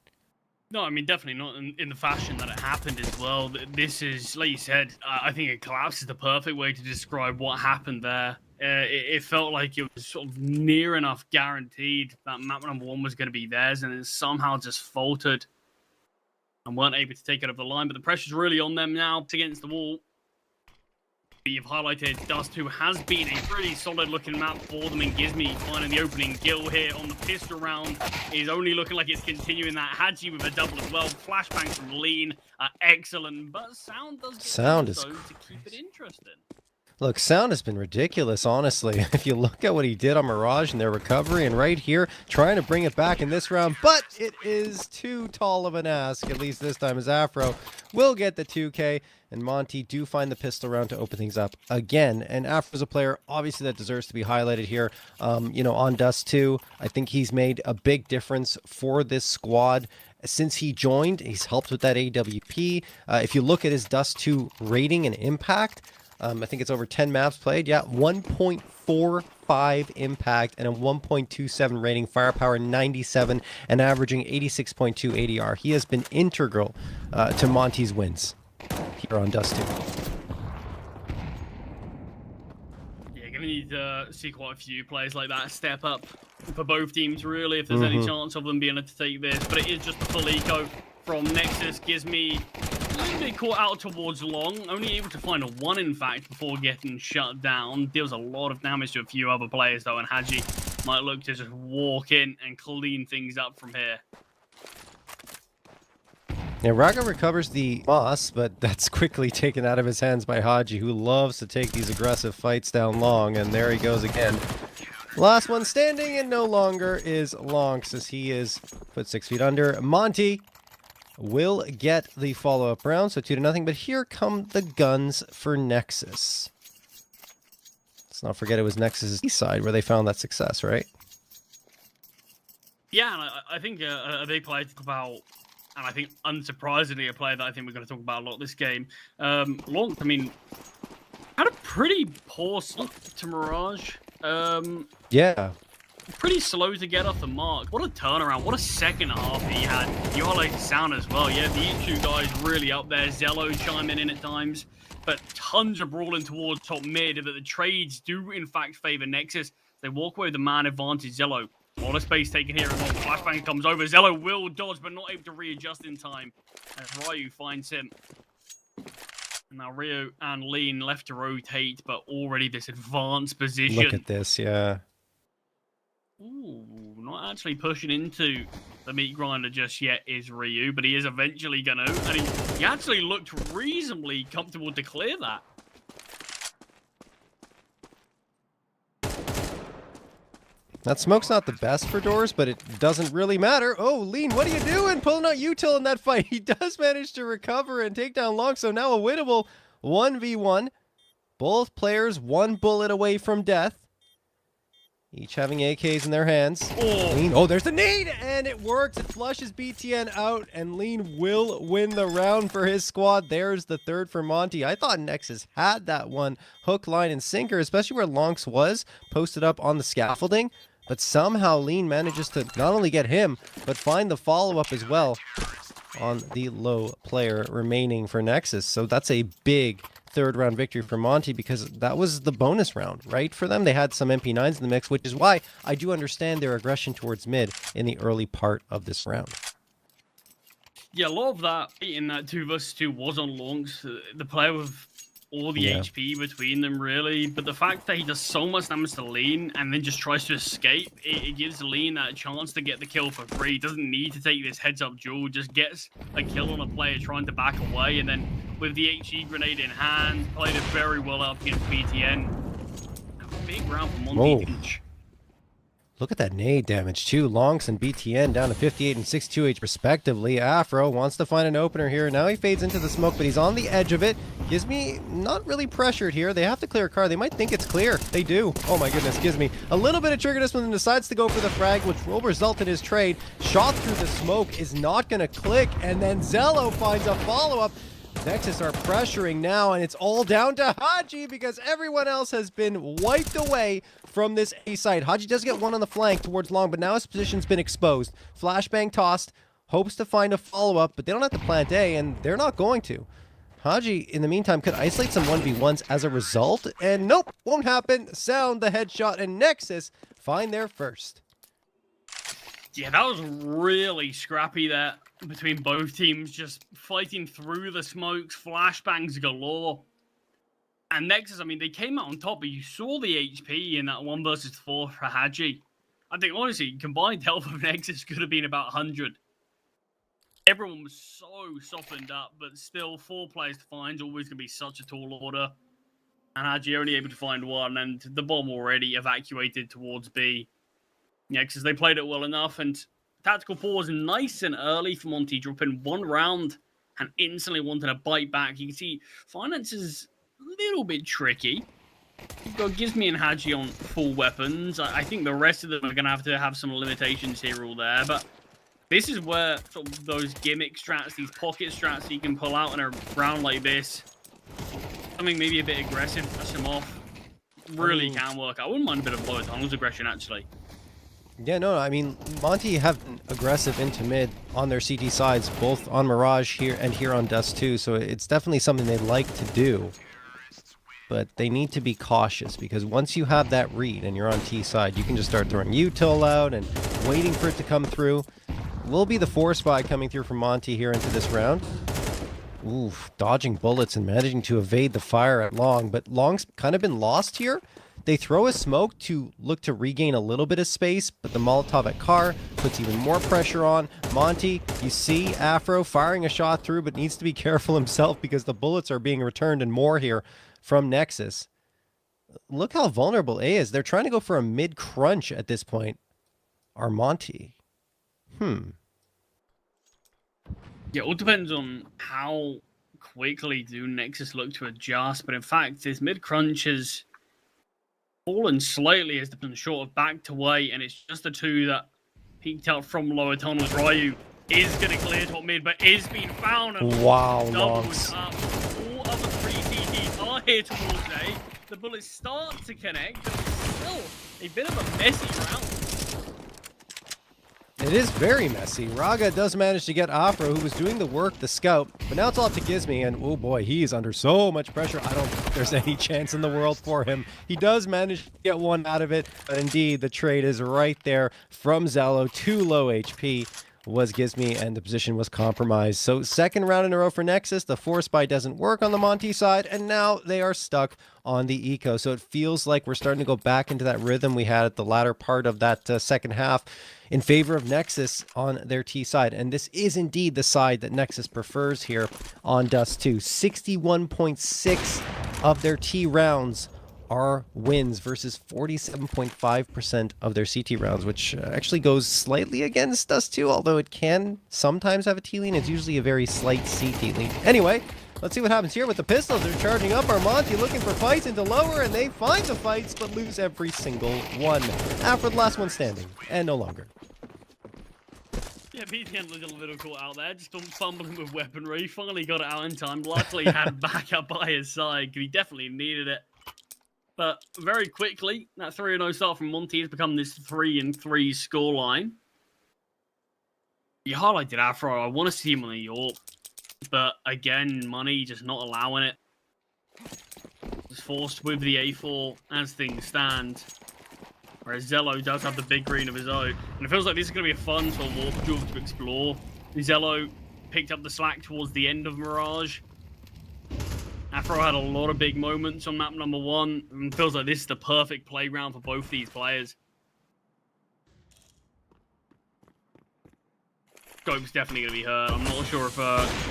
No, I mean, definitely not in the fashion that it happened as well. This is, like you said, I think a collapse is the perfect way to describe what happened there. It felt like it was sort of near enough guaranteed that map number 1 was going to be theirs, and it somehow just faltered and weren't able to take it over the line. But the pressure's really on them now. It's against the wall. You've highlighted Dust 2 has been a pretty solid looking map for them, and Gizmy finding the opening kill here on the pistol round is only looking like it's continuing that. Hadji with a double as well. Flashbangs from Lean are excellent, but Sound does get Sound is to keep it interesting. Look, Sound has been ridiculous, honestly. If you look at what he did on Mirage and their recovery, and right here, trying to bring it back in this round, but it is too tall of an ask, at least this time, as Afro will get the 2K, and Monty do find the pistol round to open things up again. And Afro's a player, obviously, that deserves to be highlighted here. You know, on Dust 2, I think he's made a big difference for this squad. Since he joined, he's helped with that AWP. If you look at his Dust 2 rating and impact, I think it's over 10 maps played. Yeah, 1.45 impact and a 1.27 rating, firepower 97, and averaging 86.2 ADR. He has been integral to Monty's wins here on Dust 2. Yeah, gonna need to see quite a few players like that step up for both teams, really, if there's any chance of them being able to take this. But it is just a full eco from Nexus. Gizmy a little bit caught out towards long, only able to find a 1 in fact before getting shut down. Deals a lot of damage to a few other players though, and Hadji might look to just walk in and clean things up from here. Yeah, Raga recovers the moss, but that's quickly taken out of his hands by Hadji, who loves to take these aggressive fights down long, and there he goes again. Last one standing, and no longer is long, since he is put 6 feet under. Monty will get the follow-up round, so 2-0, but here come the guns for Nexus. Let's not forget it was Nexus's east side where they found that success, right? Yeah, and I think a big player to talk about, and I think unsurprisingly a player that I think we're going to talk about a lot this game. Long, I mean, had a pretty poor start to Mirage. Yeah. Pretty slow to get off the mark. What a turnaround. What a second half he had. You highlighted Sound as well. Yeah, the E2 guys really up there. Zello chiming in at times. But tons of brawling towards top mid. But the trades do, in fact, favor Nexus. They walk away with the man advantage. Zello. A lot of space taken here. And flashbang comes over. Zello will dodge, but not able to readjust in time. As Ryu finds him. Now Rio and Lean left to rotate, but already this advanced position. Look at this, yeah. Ooh, not actually pushing into the meat grinder just yet is Ryu, but he is eventually going to. And he actually looked reasonably comfortable to clear that. That smoke's not the best for doors, but it doesn't really matter. Oh, Lean, what are you doing? Pulling out util in that fight. He does manage to recover and take down Long, so now a winnable 1v1. Both players 1 bullet away from death. Each having AKs in their hands. Oh, Lean, oh, there's the nade, and it works. It flushes BTN out, and Lean will win the round for his squad. There's the 3rd for Monty. I thought Nexus had that one hook, line, and sinker, especially where Lonks was posted up on the scaffolding. But somehow Lean manages to not only get him, but find the follow-up as well on the low player remaining for Nexus. So that's a big 3rd round victory for Monty, because that was the bonus round, right? For them, they had some MP9s in the mix, which is why I do understand their aggression towards mid in the early part of this round. yeah, a lot of that in that 2 versus 2 was on Longs. The player with all the HP between them, really. But the fact that he does so much damage to Lean and then just tries to escape, it gives Lean that chance to get the kill for free. He doesn't need to take this heads-up duel, just gets a kill on a player trying to back away, and then with the HE grenade in hand, played it very well up against BTN. A big round for Monty. Look at that nade damage too. Lonks and BTN down to 58 and 62H respectively. Afro wants to find an opener here. Now he fades into the smoke, but he's on the edge of it. Gizmi not really pressured here. They have to clear a car. They might think it's clear. They do. Oh my goodness, Gizmi. A little bit of triggerness when he decides to go for the frag, which will result in his trade. Shot through the smoke is not going to click, and then Zello finds a follow-up. Nexus are pressuring now, and it's all down to Haji because everyone else has been wiped away from this A site. Haji does get one on the flank towards long, but now his position's been exposed. Flashbang tossed, hopes to find a follow-up, but they don't have to plant A, and they're not going to. Haji, in the meantime, could isolate some 1v1s as a result, and nope, won't happen. Sound the headshot, and Nexus find their first. Yeah, that was really scrappy there between both teams, just fighting through the smokes, flashbangs galore. And Nexus, I mean, they came out on top, but you saw the HP in that 1 versus 4 for Haji. I think, honestly, combined health of Nexus could have been about 100. Everyone was so softened up, but still, 4 players to find is always going to be such a tall order. And Haji only able to find 1, and the bomb already evacuated towards B. Yeah, because they played it well enough, and tactical pause nice and early for Monty, dropping 1 round and instantly wanted to bite back. You can see Finance is a little bit tricky. You've got Gizmi and Haji on full weapons. I think the rest of them are going to have some limitations here or there, but this is where sort of those gimmick strats, these pocket strats you can pull out in a round like this, something maybe a bit aggressive, push them off, really can work. I wouldn't mind a bit of lower tunnels aggression, actually. Yeah, no, I mean, Monty have been aggressive into mid on their CT sides, both on Mirage here and here on Dust 2, so it's definitely something they'd like to do. But they need to be cautious, because once you have that read and you're on T side, you can just start throwing util out and waiting for it to come through. Will be the 4 spy coming through from Monty here into this round. Oof, dodging bullets and managing to evade the fire at Long, but Long's kind of been lost here. They throw a smoke to look to regain a little bit of space, but the Molotov at car puts even more pressure on. Monty, you see Afro firing a shot through, but needs to be careful himself because the bullets are being returned and more here from Nexus. Look how vulnerable A is. They're trying to go for a mid-crunch at this point. Are Monty? Yeah, it all depends on how quickly do Nexus look to adjust, but in fact, this mid-crunch has fallen slightly as they've been sort of backed away, and it's just the 2 that peeked out from lower tunnels. Ryu is going to clear top mid, but is being found. And wow, doubles up. All other 3 CTs are here towards A. The bullets start to connect, but it's still a bit of a messy round. It is very messy. Raga does manage to get Afro, who was doing the work, the scout, but now it's all up to Gizmi, and oh boy, he's under so much pressure. I don't think there's any chance in the world for him. He does manage to get 1 out of it, but indeed, the trade is right there from Zello. 2 low HP was Gizmi, and the position was compromised. So 2nd round in a row for Nexus. The 4 spy doesn't work on the Monty side, and now they are stuck on the eco. So it feels like we're starting to go back into that rhythm we had at the latter part of that second half in favor of Nexus on their T side. And this is indeed the side that Nexus prefers here on Dust 2. 61.6 of their T rounds are wins versus 47.5% of their CT rounds, which actually goes slightly against Dust 2, although it can sometimes have a T lean. It's usually a very slight CT lean. Anyway, let's see what happens here with the pistols. They're charging up. Armonti looking for fights into lower, and they find the fights, but lose every single one. After the last one standing, and no longer. Yeah, BTN looked a little caught out there, just fumbling with weaponry. Finally got it out in time. Luckily had backup by his side, because he definitely needed it. But very quickly, that 3-0 start from Monty has become this 3-3 scoreline. You highlighted Afro. I want to see him on the York. But again, money just not allowing it. Just forced with the A4 as things stand. Whereas Zello does have the big green of his own. And it feels like this is going to be a fun sort of warp duel to explore. Zello picked up the slack towards the end of Mirage. Afro had a lot of big moments on map number 1. And it feels like this is the perfect playground for both these players. Scope's definitely going to be hurt. I'm not sure if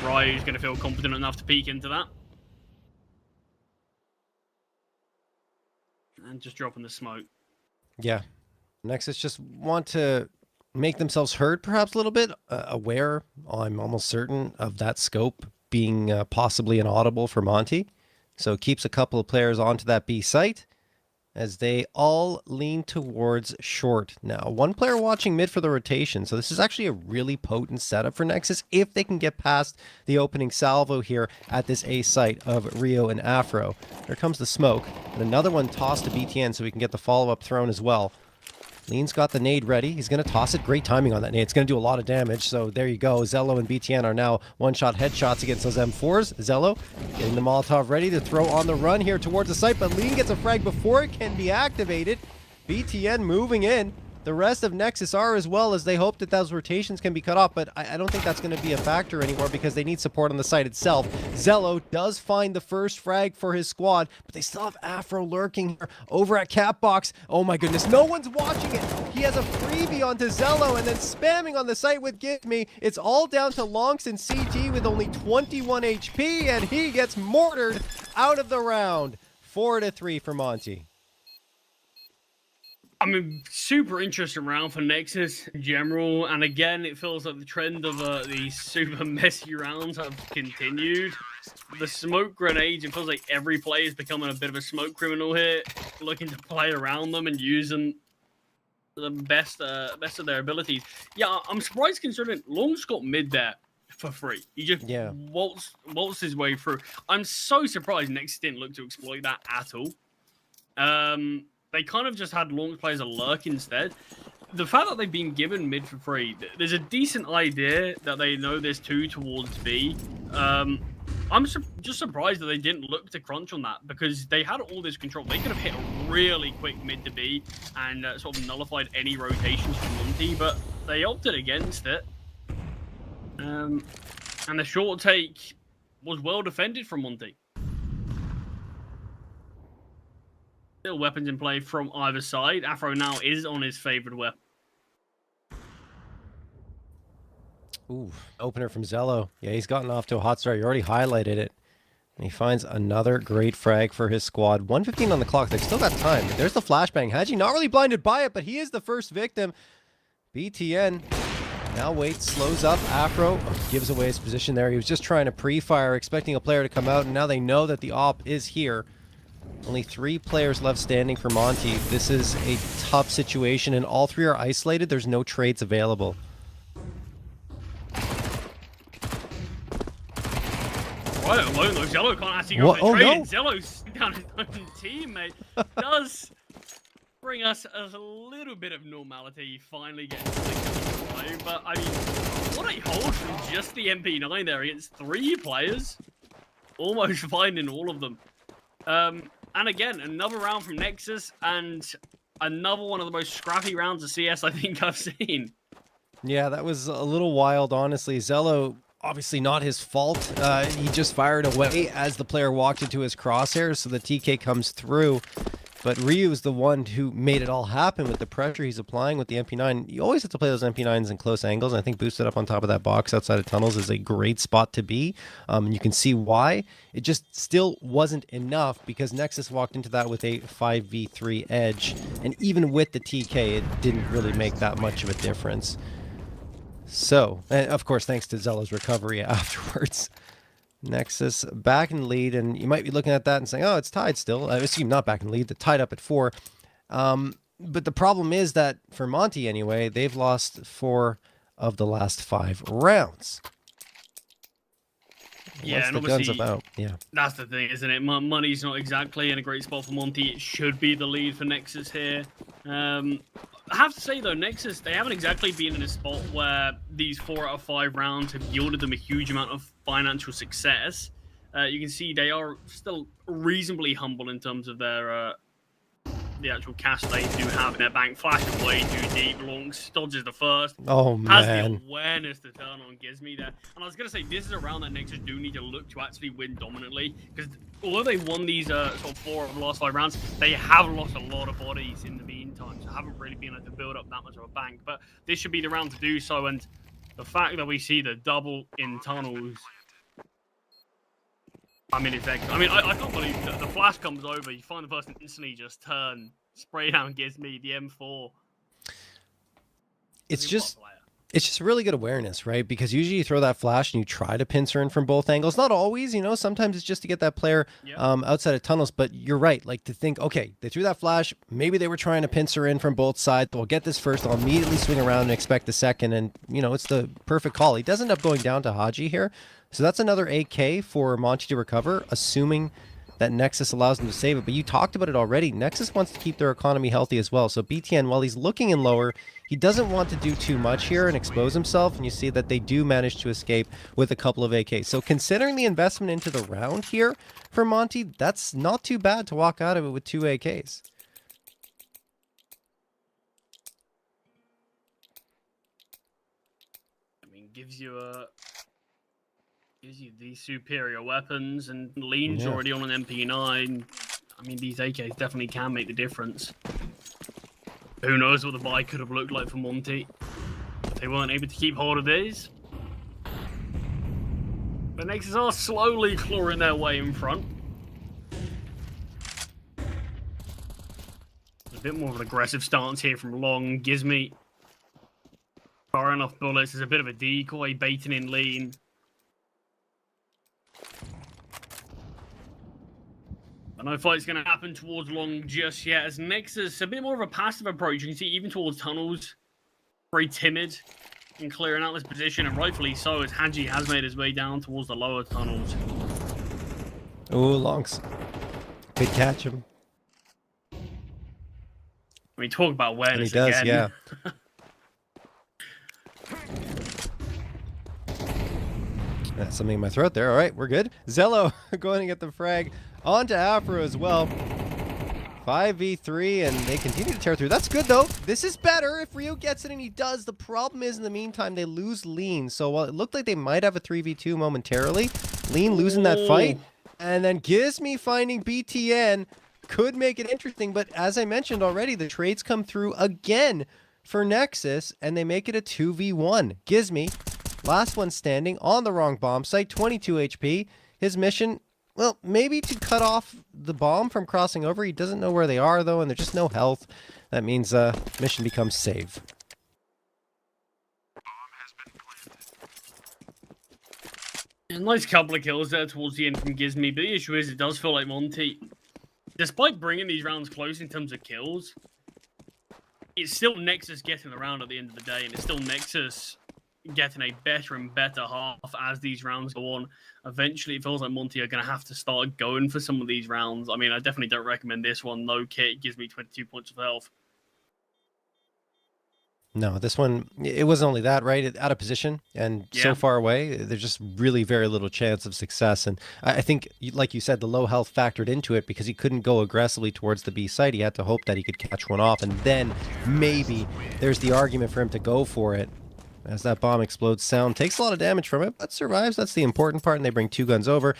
Ryu's going to feel confident enough to peek into that. And just dropping the smoke. Yeah. Nexus just want to make themselves heard perhaps a little bit, aware, I'm almost certain, of that scope being possibly inaudible for Monty. So it keeps a couple of players onto that B site as they all lean towards short now. One player watching mid for the rotation. So this is actually a really potent setup for Nexus if they can get past the opening salvo here at this A site of Rio and Afro. There comes the smoke. And another one tossed to BTN so we can get the follow-up thrown as well. Lean's got the nade ready. He's going to toss it. Great timing on that nade. It's going to do a lot of damage. So there you go. Zello and BTN are now one-shot headshots against those M4s. Zello getting the Molotov ready to throw on the run here towards the site, but Lean gets a frag before it can be activated. BTN moving in. The rest of Nexus are as well, as they hope that those rotations can be cut off, but I don't think that's going to be a factor anymore because they need support on the site itself. Zello does find the first frag for his squad, but they still have Afro lurking here over at Catbox. Oh my goodness, no one's watching it. He has a freebie onto Zello and then spamming on the site with Give Me. It's all down to Lonks and CT with only 21 HP, and he gets mortared out of the round. 4-3 for Monty. I mean, super interesting round for Nexus in general, and again, it feels like the trend of these super messy rounds have continued. The smoke grenades, it feels like every player is becoming a bit of a smoke criminal here, looking to play around them and using the best of their abilities. Yeah, I'm surprised considering Long's got mid there for free. He just waltzed his way through. I'm so surprised Nexus didn't look to exploit that at all. They kind of just had launch players lurk instead. The fact that they've been given mid for free, there's a decent idea that they know there's two towards B. I'm just surprised that they didn't look to crunch on that because they had all this control. They could have hit a really quick mid to B and sort of nullified any rotations from Monty, but they opted against it. And the short take was well defended from Monty. Still weapons in play from either side. Afro now is on his favorite weapon. Ooh, opener from Zello. Yeah, he's gotten off to a hot start. You already highlighted it. And he finds another great frag for his squad. 1:15 on the clock. They've still got time. There's the flashbang. Haji not really blinded by it, but he is the first victim. BTN now waits, slows up. Afro gives away his position there. He was just trying to pre-fire, expecting a player to come out, and now they know that the op is here. Only 3 players left standing for Monty. This is a tough situation, and all 3 are isolated. There's no trades available. Right alone though, Zello can't actually go for the trade. No. Zello's down his own teammate. Does bring us a little bit of normality, finally getting to but I mean, what a hold from just the MP9 there against 3 players. Almost finding all of them. And again, another round from Nexus, and another one of the most scrappy rounds of CS I think I've seen. Yeah, that was a little wild, honestly. Zello, obviously not his fault. He just fired away as the player walked into his crosshairs, so the TK comes through. But Ryu is the one who made it all happen with the pressure he's applying with the MP9. You always have to play those MP9s in close angles, and I think boosted up on top of that box outside of tunnels is a great spot to be. And you can see why. It just still wasn't enough because Nexus walked into that with a 5v3 edge. And even with the TK, it didn't really make that much of a difference. So, and of course, thanks to Zello's recovery afterwards. Nexus back in the lead, and you might be looking at that and saying, oh, it's tied still. Excuse me, not back in the lead, tied up at 4. But the problem is that, for Monty anyway, they've lost 4 of the last 5 rounds. Yeah, and obviously, that's the thing, isn't it? Money's not exactly in a great spot for Monty. It should be the lead for Nexus here. I have to say, though, Nexus, they haven't exactly been in a spot where these 4 out of 5 rounds have yielded them a huge amount of financial success. You can see they are still reasonably humble in terms of their the actual cash they do have in their bank. Flashes way too deep. Longs dodges the first. Oh, man. Has the awareness to turn on Gizme there. And I was going to say, this is a round that Nexus do need to look to actually win dominantly. Because although they won these sort of 4 of the last 5 rounds, they have lost a lot of bodies in the meantime. So haven't really been able to build up that much of a bank. But this should be the round to do so. And the fact that we see the double in tunnels, I mean, I can't believe that the flash comes over, you find the person instantly just turn, spray down Gizme, the M4. It's He's a just player. it's just really good awareness, right? Because usually you throw that flash and you try to pincer in from both angles. Not always, you know, sometimes it's just to get that player outside of tunnels. But you're right, like to think, okay, they threw that flash. Maybe they were trying to pincer in from both sides. We'll get this first. I'll immediately swing around and expect the second. And, you know, it's the perfect call. He does end up going down to Haji here. So that's another AK for Monty to recover, assuming that Nexus allows them to save it. But you talked about it already. Nexus wants to keep their economy healthy as well. So BTN, while he's looking in lower, he doesn't want to do too much here and expose himself. And you see that they do manage to escape with a couple of AKs. So considering the investment into the round here for Monty, that's not too bad to walk out of it with 2 AKs. I mean, gives you these superior weapons, and Lean's already on an MP9. I mean, these AKs definitely can make the difference. Who knows what the buy could have looked like for Monty if they weren't able to keep hold of these. The Nexus are slowly clawing their way in front. A bit more of an aggressive stance here from Long. Gizmy firing off bullets. There's a bit of a decoy baiting in Lean. But no fight's going to happen towards Long just yet, as Nexus, a bit more of a passive approach. You can see even towards tunnels, very timid in clearing out this position, and rightfully so, as Haji has made his way down towards the lower tunnels. Oh, Longs. Good catch him. I mean, talk about And awareness he does, again. yeah. That's something in my throat there. All right, we're good. Zello going to get the frag onto Afro as well. 5v3, and they continue to tear through. That's good, though. This is better if Rio gets it, and he does. The problem is, in the meantime, they lose Lean. So while it looked like they might have a 3v2 momentarily, Lean losing that fight, and then Gizmy finding BTN could make it interesting. But as I mentioned already, the trades come through again for Nexus, and they make it a 2v1. Gizmy, last one standing on the wrong bomb site, 22 HP. His mission, well, maybe to cut off the bomb from crossing over. He doesn't know where they are, though, and there's just no health. That means mission becomes save. A nice couple of kills there towards the end from Gizmy, but the issue is it does feel like Monty, despite bringing these rounds close in terms of kills, it's still Nexus getting the round at the end of the day, and it's still Nexus getting a better and better half as these rounds go on. Eventually, it feels like Monty are going to have to start going for some of these rounds. I mean, I definitely don't recommend this one. No kit gives me 22 points of health. No, this one, it wasn't only that, right? Out of position and so far away, there's just really very little chance of success. And I think, like you said, the low health factored into it because he couldn't go aggressively towards the B site. He had to hope that he could catch one off, and then maybe there's the argument for him to go for it. As that bomb explodes, Sound takes a lot of damage from it, but survives. That's the important part, and they bring 2 guns over.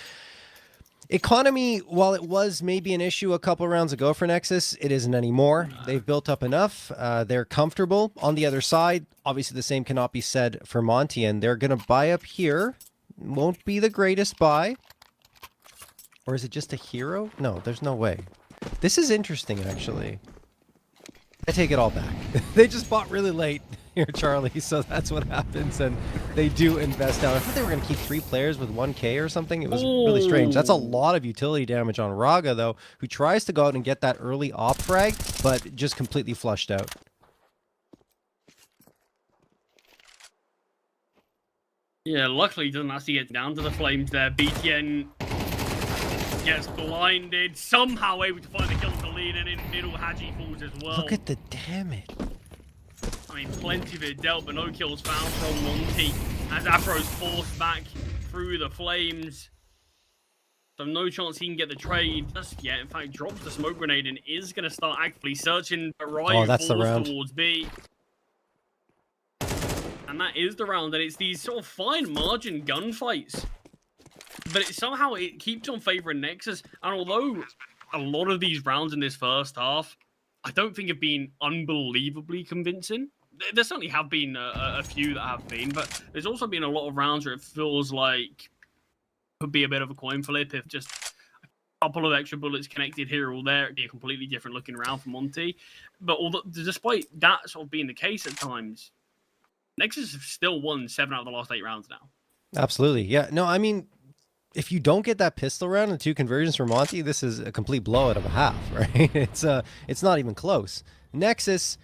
Economy, while it was maybe an issue a couple rounds ago for Nexus, it isn't anymore. They've built up enough. They're comfortable on the other side. Obviously, the same cannot be said for Monty, and they're going to buy up here. Won't be the greatest buy. Or is it just a hero? No, there's no way. This is interesting, actually. I take it all back. They just bought really late here, Charlie, so that's what happens, and they do invest down. I thought they were going to keep 3 players with 1k or something. It was really strange. That's a lot of utility damage on Raga, though, who tries to go out and get that early op frag, but just completely flushed out. Yeah, luckily he doesn't actually get down to the flames there. BTN gets blinded, somehow able to find the kill to lead, and in middle, Haji falls as well. Look at the damage. I mean, plenty of it dealt, but no kills found from Monty as Afro's forced back through the flames. So no chance he can get the trade just yet. In fact, drops the smoke grenade and is going to start actively searching the right that's the round. towards B. And that is the round, and it's these sort of fine margin gunfights. But somehow it keeps on favoring Nexus. And although a lot of these rounds in this first half, I don't think have been unbelievably convincing. There certainly have been a few that have been, but there's also been a lot of rounds where it feels like could be a bit of a coin flip if just a couple of extra bullets connected here or there. It'd be a completely different looking round for Monty. But despite that sort of being the case at times, Nexus have still won 7 out of the last 8 rounds now. Absolutely. Yeah. No, I mean, if you don't get that pistol round and 2 conversions for Monty, this is a complete blowout of a half, right? It's not even close. Nexus,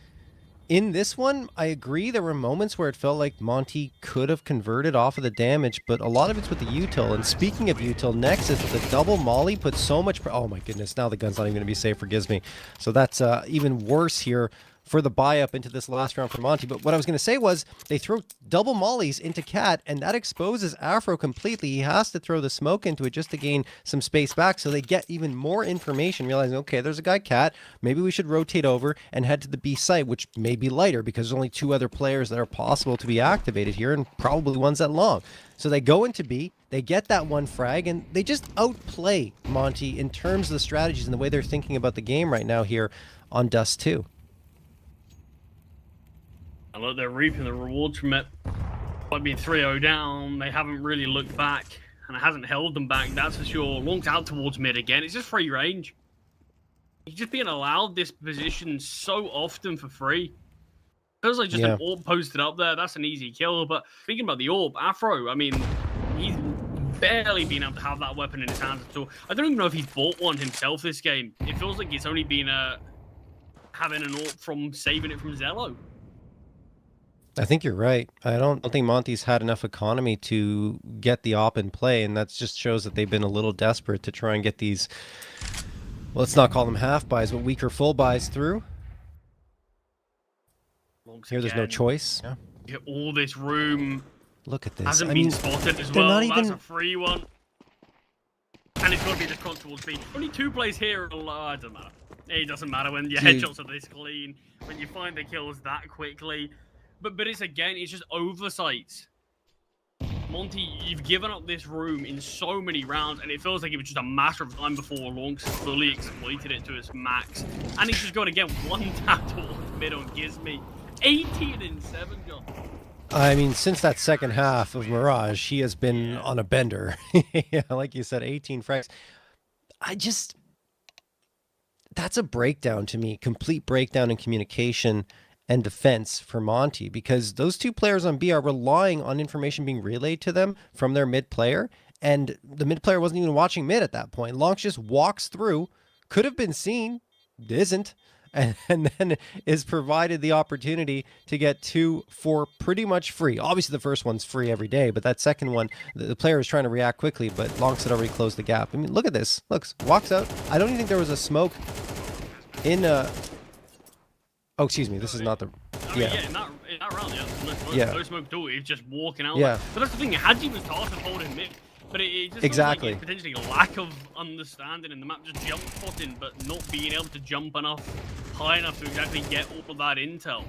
in this one, I agree. There were moments where it felt like Monty could have converted off of the damage, but a lot of it's with the util. And speaking of util, Nexus, the double molly put so much... Oh my goodness, now the gun's not even going to be safe, forgives me. So that's even worse here for the buy-up into this last round for Monty. But what I was going to say was they throw double mollies into Cat, and that exposes Afro completely. He has to throw the smoke into it just to gain some space back, so they get even more information, realizing, okay, there's a guy Cat. Maybe we should rotate over and head to the B site, which may be lighter because there's only 2 other players that are possible to be activated here, and probably ones that long. So they go into B, they get that 1 frag, and they just outplay Monty in terms of the strategies and the way they're thinking about the game right now here on Dust 2. And look, they're reaping the rewards from it. By being 3-0 down, they haven't really looked back, and it hasn't held them back, that's for sure. Long's out towards mid again. It's just free range. He's just being allowed this position so often for free. Feels like just an AWP posted up there. That's an easy kill. But speaking about the AWP, Afro, I mean, he's barely been able to have that weapon in his hands at all. I don't even know if he's bought one himself this game. It feels like it's only been having an AWP from saving it from Zello. I think you're right. I don't think Monty's had enough economy to get the op in play, and that just shows that they've been a little desperate to try and get these, well, let's not call them half buys, but weaker full buys through. Here there's no choice. Yeah. Get all this room. Look at this. Hasn't been spotted as well. That's a free one. And it's going to be the cross towards B. Only 2 plays here. It doesn't matter. It doesn't matter when your headshots are this clean, when you find the kills that quickly. But it's just oversights. Monty, you've given up this room in so many rounds, and it feels like it was just a matter of time before Lonks fully exploited it to its max. And he's just going to get 1 tap towards mid on Gizmy. 18-7, John. I mean, since that second half of Mirage, he has been on a bender. Yeah, like you said, 18 frags. That's a breakdown to me, complete breakdown in communication and defense for Monty, because those 2 players on B are relying on information being relayed to them from their mid player, and the mid player wasn't even watching mid at that point. Lonks just walks through, could have been seen, isn't, and then is provided the opportunity to get 2 for pretty much free. Obviously, the first one's free every day, but that second one, the player is trying to react quickly, but Lonks had already closed the gap. I mean, look at this. Looks, walks out. I don't even think there was a smoke in oh, excuse me. This is not the. Yeah, in that round, no smoke at all. He's just walking out. Yeah. But that's the thing. Hadji was tasked with holding mid, but it just exactly like potentially lack of understanding in the map, just jump spotting, but not being able to jump high enough to exactly get all of that intel.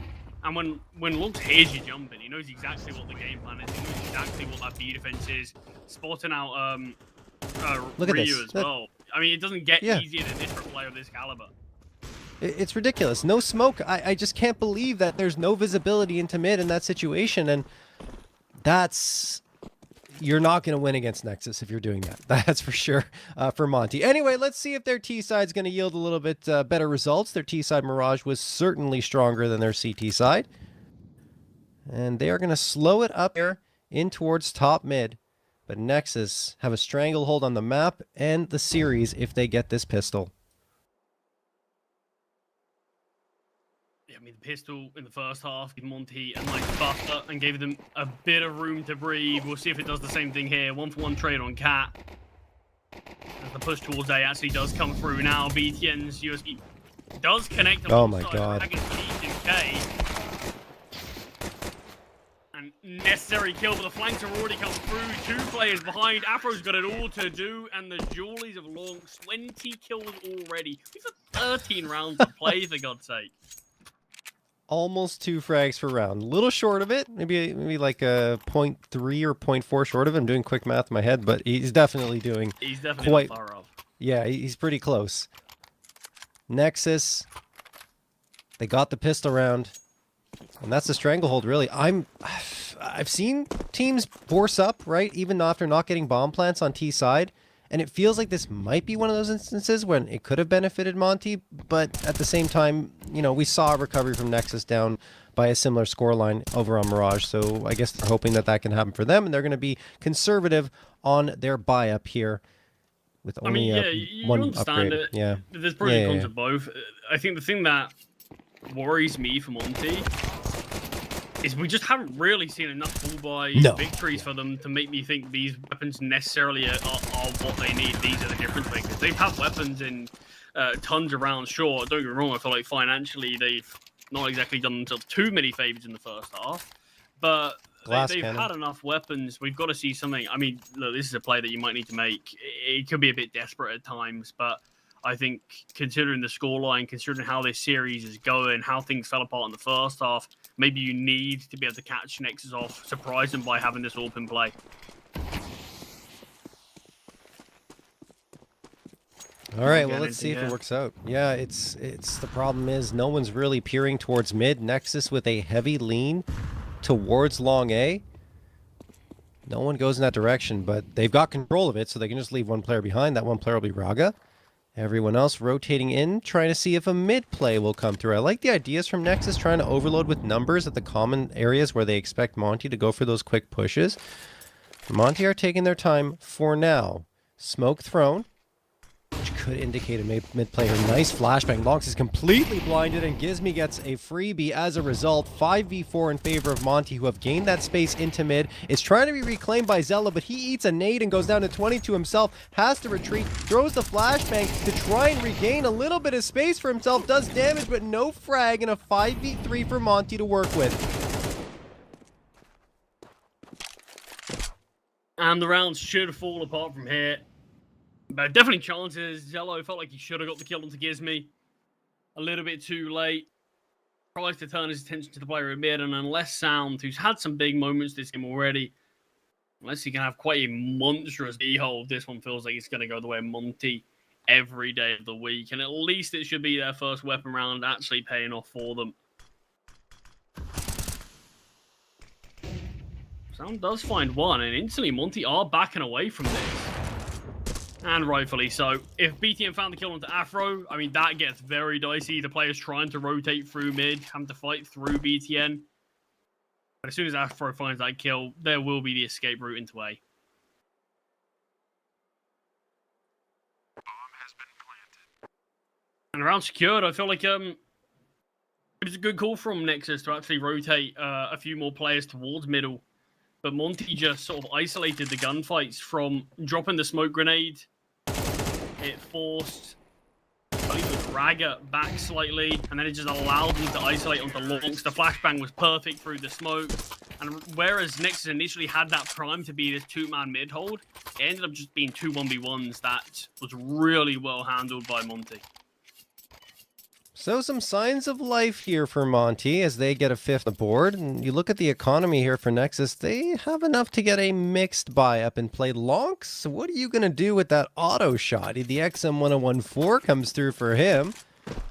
And when Lux hears you jumping, he knows exactly what the game plan is. He knows exactly what that B defense is. Spotting out look at Ryu this. as well. I mean, it doesn't get easier than this for a player of this caliber. It's ridiculous. No smoke. I just can't believe that there's no visibility into mid in that situation. And you're not going to win against Nexus if you're doing that. That's for sure for Monty. Anyway, let's see if their T side's going to yield a little bit better results. Their T side Mirage was certainly stronger than their CT side. And they are going to slow it up here in towards top mid. But Nexus have a stranglehold on the map and the series if they get this pistol. I mean, the pistol in the first half gave Monty a nice buffer and gave them a bit of room to breathe. We'll see if it does the same thing here. 1-for-1 trade on Cat. As the push towards A actually does come through now. BTN's USB does connect. Oh my god. And necessary kill, but the flanks have already come through. 2 players behind. Afro's got it all to do, and the Jewelies have launched 20 kills already. These are 13 rounds of play, for God's sake. Almost 2 frags per round. A little short of it. Maybe like a 0.3 or 0.4 short of it. I'm doing quick math in my head, but he's definitely doing quite far off. Yeah, he's pretty close. Nexus. They got the pistol round. And that's the stranglehold, really. I've seen teams force up, right? Even after not getting bomb plants on T side. And it feels like this might be one of those instances when it could have benefited Monty, but at the same time, you know, we saw a recovery from Nexus down by a similar scoreline over on Mirage. So I guess they're hoping that that can happen for them, and they're going to be conservative on their buy up here. With only you one understand upgrade. it. Yeah. There's pros and cons of both. I think the thing that worries me for Monty is we just haven't really seen enough full-buy victories for them to make me think these weapons necessarily are what they need. These are the difference makers. They've had weapons in tons of rounds, sure. Don't get me wrong, I feel like financially they've not exactly done themselves too many favors in the first half. But they've had enough weapons. We've got to see something. I mean, look, this is a play that you might need to make. It could be a bit desperate at times, but I think considering the scoreline, considering how this series is going, how things fell apart in the first half, maybe you need to be able to catch Nexus off, surprise them by having this open play. All right, well, let's see if it works out. Yeah, it's the problem is no one's really peering towards mid. Nexus with a heavy lean towards long A. No one goes in that direction, but they've got control of it, so they can just leave one player behind. That one player will be Raga. Everyone else rotating in, trying to see if a mid play will come through. I like the ideas from Nexus, trying to overload with numbers at the common areas where they expect Monty to go for those quick pushes. Monty are taking their time for now. Smoke thrown, which could indicate a mid player. Nice flashbang. Lonx is completely blinded, and Gizmy gets a freebie as a result. 5v4 in favor of Monty, who have gained that space into mid. It's trying to be reclaimed by Zella, but he eats a nade and goes down to 22 himself. Has to retreat, throws the flashbang to try and regain a little bit of space for himself. Does damage, but no frag, and a 5v3 for Monty to work with. And the rounds should fall apart from here. But definitely chances. Zello felt like he should have got the kill onto Gizmy. A little bit too late. Tries to turn his attention to the player in mid, and unless Sound, who's had some big moments this game already, unless he can have quite a monstrous D-hole, this one feels like it's going to go the way of Monty every day of the week. And at least it should be their first weapon round actually paying off for them. Sound does find one, and instantly Monty are backing away from this. And rightfully so. If BTN found the kill onto Afro, I mean, that gets very dicey. The player's trying to rotate through mid, having to fight through BTN. But as soon as Afro finds that kill, there will be the escape route into A. And around secured, I feel like it was a good call from Nexus to actually rotate a few more players towards middle. But Monty just sort of isolated the gunfights from dropping the smoke grenade. It forced, I believe it was Raga back slightly, and then it just allowed them to isolate onto Lonx. The flashbang was perfect through the smoke. And whereas Nexus initially had that prime to be this two-man mid-hold, it ended up just being two 1v1s that was really well handled by Monty. So some signs of life here for Monty as they get a fifth aboard. And you look at the economy here for Nexus, they have enough to get a mixed buy up and play Lonx. So what are you going to do with that auto shot? The XM1014 comes through for him.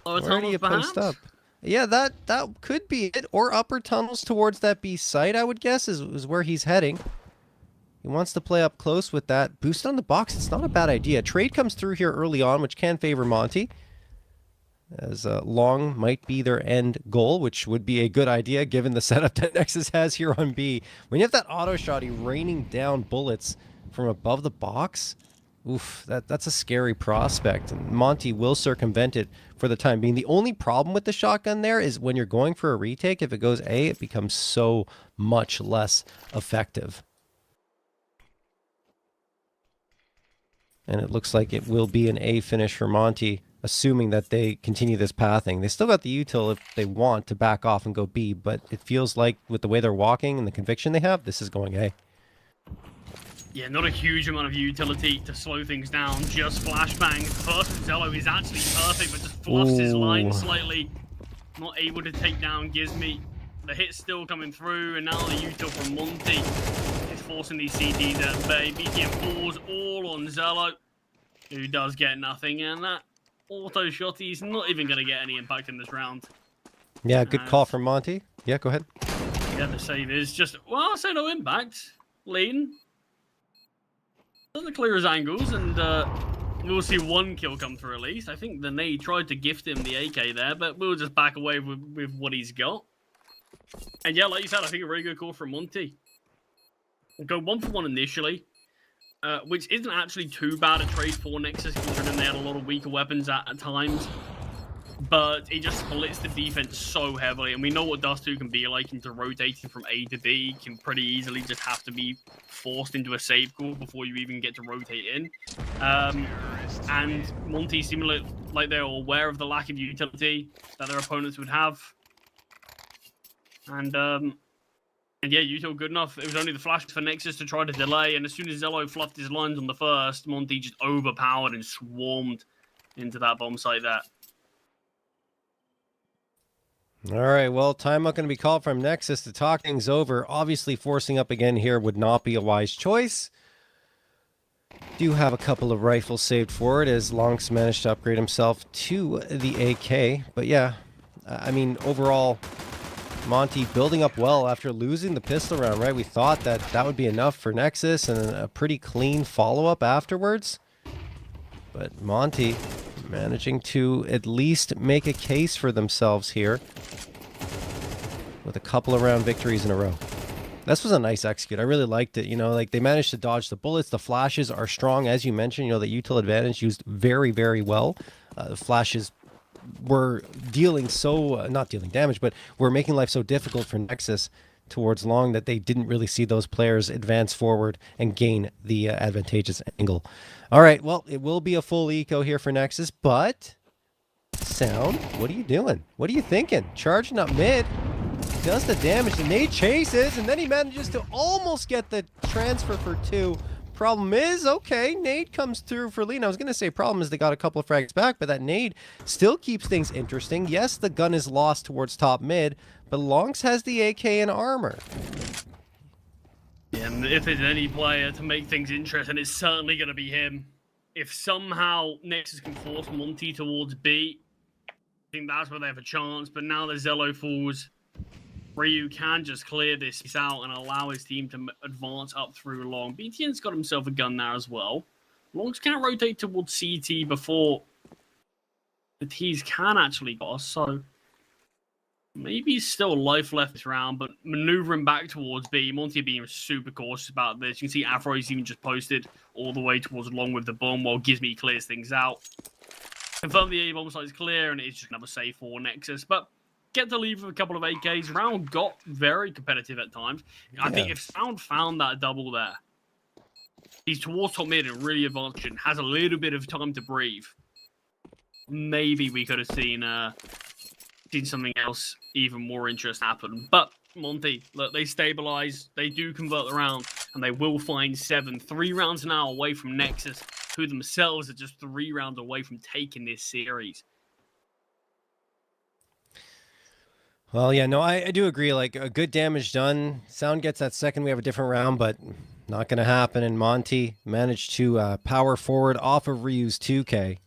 Where do you post up? Yeah, that could be it. Or upper tunnels towards that B site, I would guess, is where he's heading. He wants to play up close with that. Boost on the box, it's not a bad idea. Trade comes through here early on, which can favor Monty, as long might be their end goal, which would be a good idea given the setup that Nexus has here on B. When you have that auto shotty raining down bullets from above the box, oof, that's a scary prospect. And Monty will circumvent it for the time being. The only problem with the shotgun there is when you're going for a retake, if it goes A, it becomes so much less effective. And it looks like it will be an A finish for Monty, assuming that they continue this pathing. They still got the util if they want to back off and go B, but it feels like with the way they're walking and the conviction they have, this is going A. Yeah, not a huge amount of utility to slow things down, just flashbang. First from Zello is actually perfect, but just fluffs his line slightly. Not able to take down Gizmy. The hit's still coming through, and now the util from Monty is forcing these CTs at bay. BTM falls all on Zello, who does get nothing, and that auto shot, he's not even going to get any impact in this round. Yeah, good call from Monty. Yeah, go ahead. Yeah, the save is just, well, I'll say no impact. Lean. Doesn't clear his angles, and we'll see one kill come through at least. I think the nade tried to gift him the AK there, but we'll just back away with what he's got. And yeah, like you said, I think a really good call from Monty. Go 1-for-1 initially, which isn't actually too bad a trade for Nexus, considering they had a lot of weaker weapons at times. But it just splits the defense so heavily, and we know what Dust 2 can be like into rotating from A to B. Can pretty easily just have to be forced into a save call before you even get to rotate in. And Monty seemingly like they're aware of the lack of utility that their opponents would have. And yeah, util good enough. It was only the flash for Nexus to try to delay, and as soon as Zello fluffed his lines on the first, Monty just overpowered and swarmed into that bomb site there. All right, well, timeout going to be called from Nexus to talk things over. Obviously, forcing up again here would not be a wise choice. Do have a couple of rifles saved for it as Lonks managed to upgrade himself to the AK. But yeah, I mean, overall, Monty building up well after losing the pistol round, right? We thought that that would be enough for Nexus and a pretty clean follow-up afterwards. But Monty managing to at least make a case for themselves here with a couple of round victories in a row. This was a nice execute. I really liked it. You know, like they managed to dodge the bullets. The flashes are strong, as you mentioned. You know, the util advantage used very, very well. The flashes were dealing so, not dealing damage, but were making life so difficult for Nexus towards long that they didn't really see those players advance forward and gain the advantageous angle. All right, well, it will be a full eco here for Nexus, but Sound, what are you doing? What are you thinking? Charging up mid, does the damage, and Nate chases, and then he manages to almost get the transfer for 2. Problem is, okay, Nade comes through for lead. I was going to say problem is they got a couple of frags back, but that Nade still keeps things interesting. Yes, the gun is lost towards top mid, but Lonks has the AK and armor. Yeah, and if there's any player to make things interesting, it's certainly going to be him. If somehow Nexus can force Monty towards B, I think that's where they have a chance. But now the Zello falls, Ryu can just clear this out and allow his team to advance up through long. BTN's got himself a gun there as well. Longs can't rotate towards CT before the T's can actually go, so maybe still life left this round, but maneuvering back towards B. Monty being super cautious about this. You can see Afro's even just posted all the way towards long with the bomb while Gizmy clears things out. Confirm the A bomb site is clear, and it's just another save for Nexus. But get to leave with a couple of AKs. Round got very competitive at times. I think if Sound found that double there, he's towards top mid and really advanced and has a little bit of time to breathe. Maybe we could have seen something else even more interesting happen. But Monty, look, they stabilize, they do convert the round, and they will find 7. 3 rounds now away from Nexus, who themselves are just 3 rounds away from taking this series. Well, yeah, no, I do agree. Like, a good damage done. Sound gets that second. We have a different round, but not going to happen. And Monty managed to power forward off of Ryu's 2K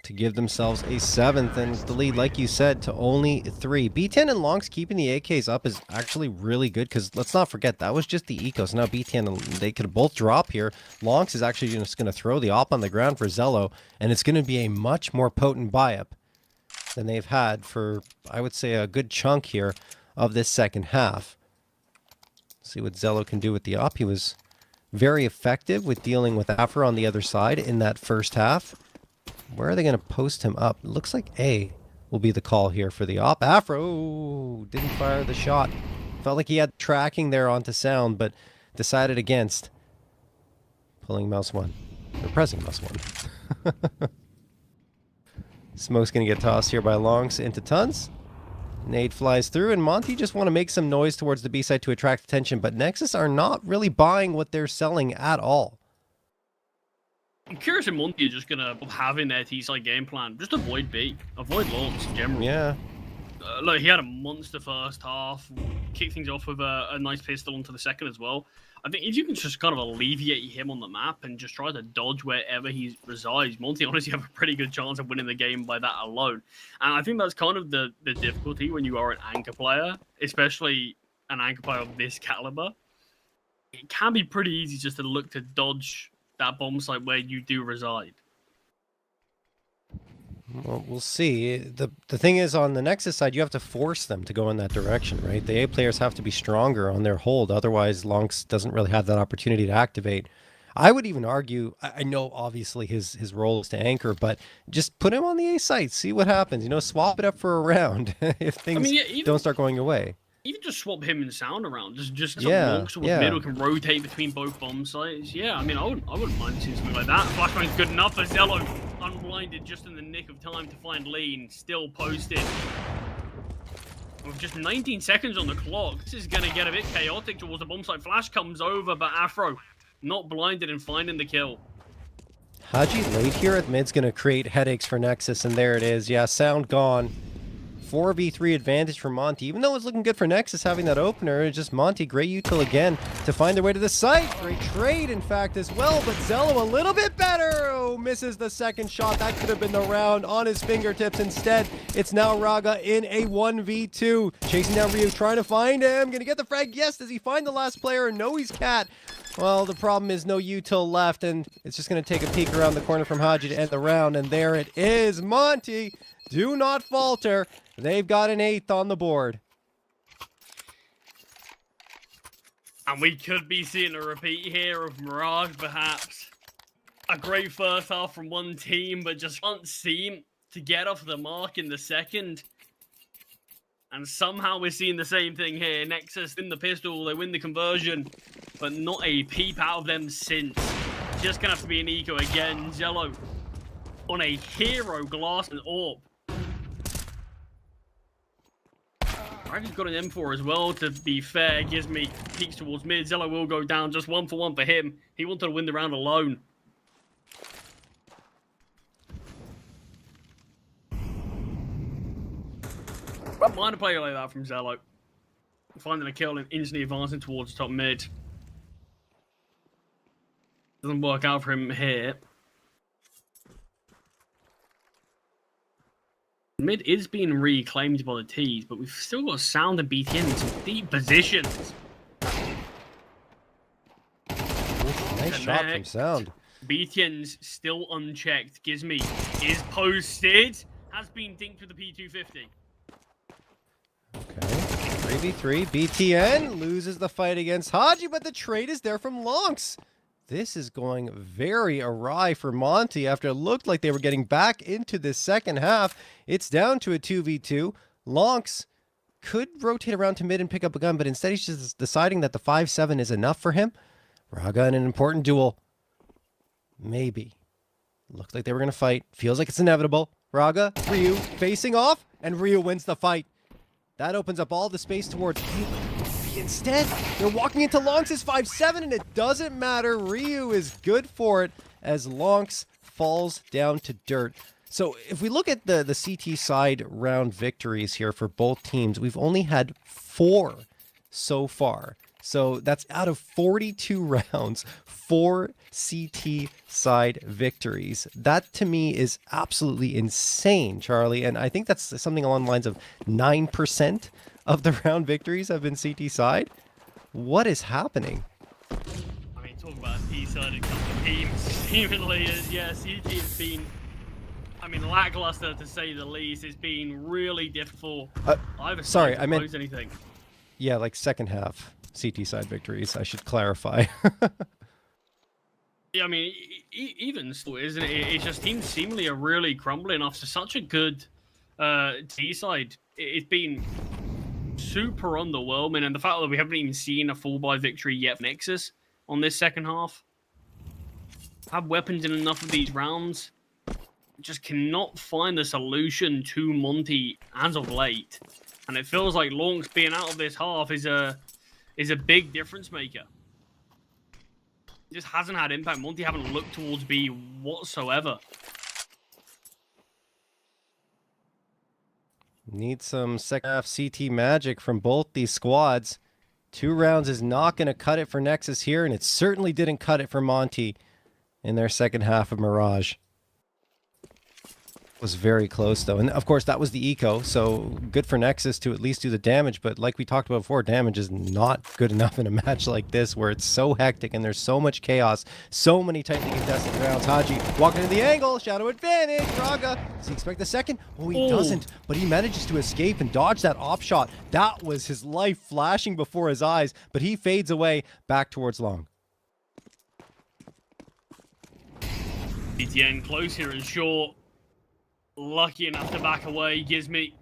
to give themselves a 7th, and the lead, like you said, to only 3. B10 and Lonks keeping the AKs up is actually really good, because let's not forget, that was just the ecos. Now B10, they could both drop here. Lonks is actually just going to throw the op on the ground for Zello, and it's going to be a much more potent buy-up than they've had for, I would say, a good chunk here of this second half. See what Zello can do with the op. He was very effective with dealing with Afro on the other side in that first half. Where are they going to post him up? It looks like A will be the call here for the op. Afro didn't fire the shot. Felt like he had tracking there onto Sound, but decided against pulling mouse 1. Or pressing mouse 1. Smoke's going to get tossed here by Lonks into Tons. Nade flies through, and Monty just want to make some noise towards the B side to attract attention, but Nexus are not really buying what they're selling at all. I'm curious if Monty is just going to have in their T-side game plan. Just avoid B. Avoid launch in general. Yeah. Look, he had a monster first half. Kick things off with a nice pistol into the second as well. I think if you can just kind of alleviate him on the map and just try to dodge wherever he resides, Monty honestly have a pretty good chance of winning the game by that alone. And I think that's kind of the difficulty when you are an anchor player, especially an anchor player of this caliber. It can be pretty easy just to look to dodge that bomb site where you do reside. Well, we'll see. The thing is, on the Nexus side, you have to force them to go in that direction, right? The A players have to be stronger on their hold. Otherwise, Lonks doesn't really have that opportunity to activate. I would even argue, I know obviously his role is to anchor, but just put him on the A site, see what happens. You know, swap it up for a round if things don't start going away. Even just swap him and Sound around. Just Yeah, mid who can rotate between both bomb sites. Yeah, I mean, I wouldn't mind seeing something like that. Flashbang's good enough for Zello. Unblinded just in the nick of time to find Lean. Still posted. With just 19 seconds on the clock, this is going to get a bit chaotic towards the bomb site. Flash comes over, but Afro not blinded and finding the kill. Haji late here at mid's going to create headaches for Nexus, and there it is. Yeah, Sound gone. 4v3 advantage for Monty. Even though it's looking good for Nexus having that opener, it's just Monty, great util again to find their way to the site. Great trade, in fact, as well, but Zello a little bit better. Oh, misses the second shot. That could have been the round on his fingertips. Instead, it's now Raga in a 1v2. Chasing down Ryu, trying to find him. Gonna get the frag. Yes, does he find the last player? No, he's Cat. Well, the problem is no util left, and it's just going to take a peek around the corner from Haji to end the round, and there it is. Monty, do not falter. They've got an 8th on the board. And we could be seeing a repeat here of Mirage, perhaps. A great first half from one team, but just can't seem to get off the mark in the second. And somehow we're seeing the same thing here. Nexus in the pistol, they win the conversion, but not a peep out of them since. Just gonna have to be an eco again. Zello on a hero glass and orb. I've just got an M4 as well, to be fair. Gives me peeks towards mid. Zello will go down, just 1-for-1 for him. He wanted to win the round alone. Wouldn't mind a player like that from Zello. Finding a kill and instantly advancing towards top mid. Doesn't work out for him here. Mid is being reclaimed by the T's, but we've still got Sound and BTN in some deep positions. Nice shot from Sound. BTN's still unchecked. Gizmy is posted. Has been dinked with the P250. Okay, 3v3. BTN loses the fight against Haji, but the trade is there from Lonks. This is going very awry for Monty after it looked like they were getting back into the second half. It's down to a 2v2. Lonks could rotate around to mid and pick up a gun, but instead he's just deciding that the 5-7 is enough for him. Raga in an important duel. Maybe. Looked like they were going to fight. Feels like it's inevitable. Raga, Ryu facing off, and Ryu wins the fight. That opens up all the space towards Ryu. Instead, they're walking into Lonks' 5-7, and it doesn't matter. Ryu is good for it as Lonks falls down to dirt. So if we look at the CT side round victories here for both teams, we've only had 4 so far. So that's out of 42 rounds, 4 CT side victories. That to me is absolutely insane, Charlie. And I think that's something along the lines of 9% of the round victories have been CT side. What is happening? I mean, talk about a T-sided couple of teams. Seemingly, yeah, CT has been, I mean, lackluster to say the least. It's been really difficult. Sorry, I meant anything. Yeah, like second half CT side victories. I should clarify. Yeah, I mean, even still, isn't it? It's just teams seemingly are really crumbling after such a good T side. It's been super underwhelming, and the fact that we haven't even seen a full buy victory yet for Nexus on this second half. Have weapons in enough of these rounds. Just cannot find the solution to Monty as of late, and it feels like Lonks being out of this half is a big difference maker. It just hasn't had impact. Monty haven't looked towards B whatsoever. Need some second half CT magic from both these squads. 2 rounds is not going to cut it for Nexus here, and it certainly didn't cut it for Monty in their second half of Mirage. Was very close though, and of course that was the eco, so good for Nexus to at least do the damage. But like we talked about before, damage is not good enough in a match like this where it's so hectic and there's so much chaos, so many tightly contested rounds. Haji walking into the angle, shadow advantage. Raga, does he expect the second? Oh, he doesn't, but he manages to escape and dodge that op shot. That was his life flashing before his eyes, but he fades away back towards long. BTN close here and short. Lucky enough to back away, Gizmy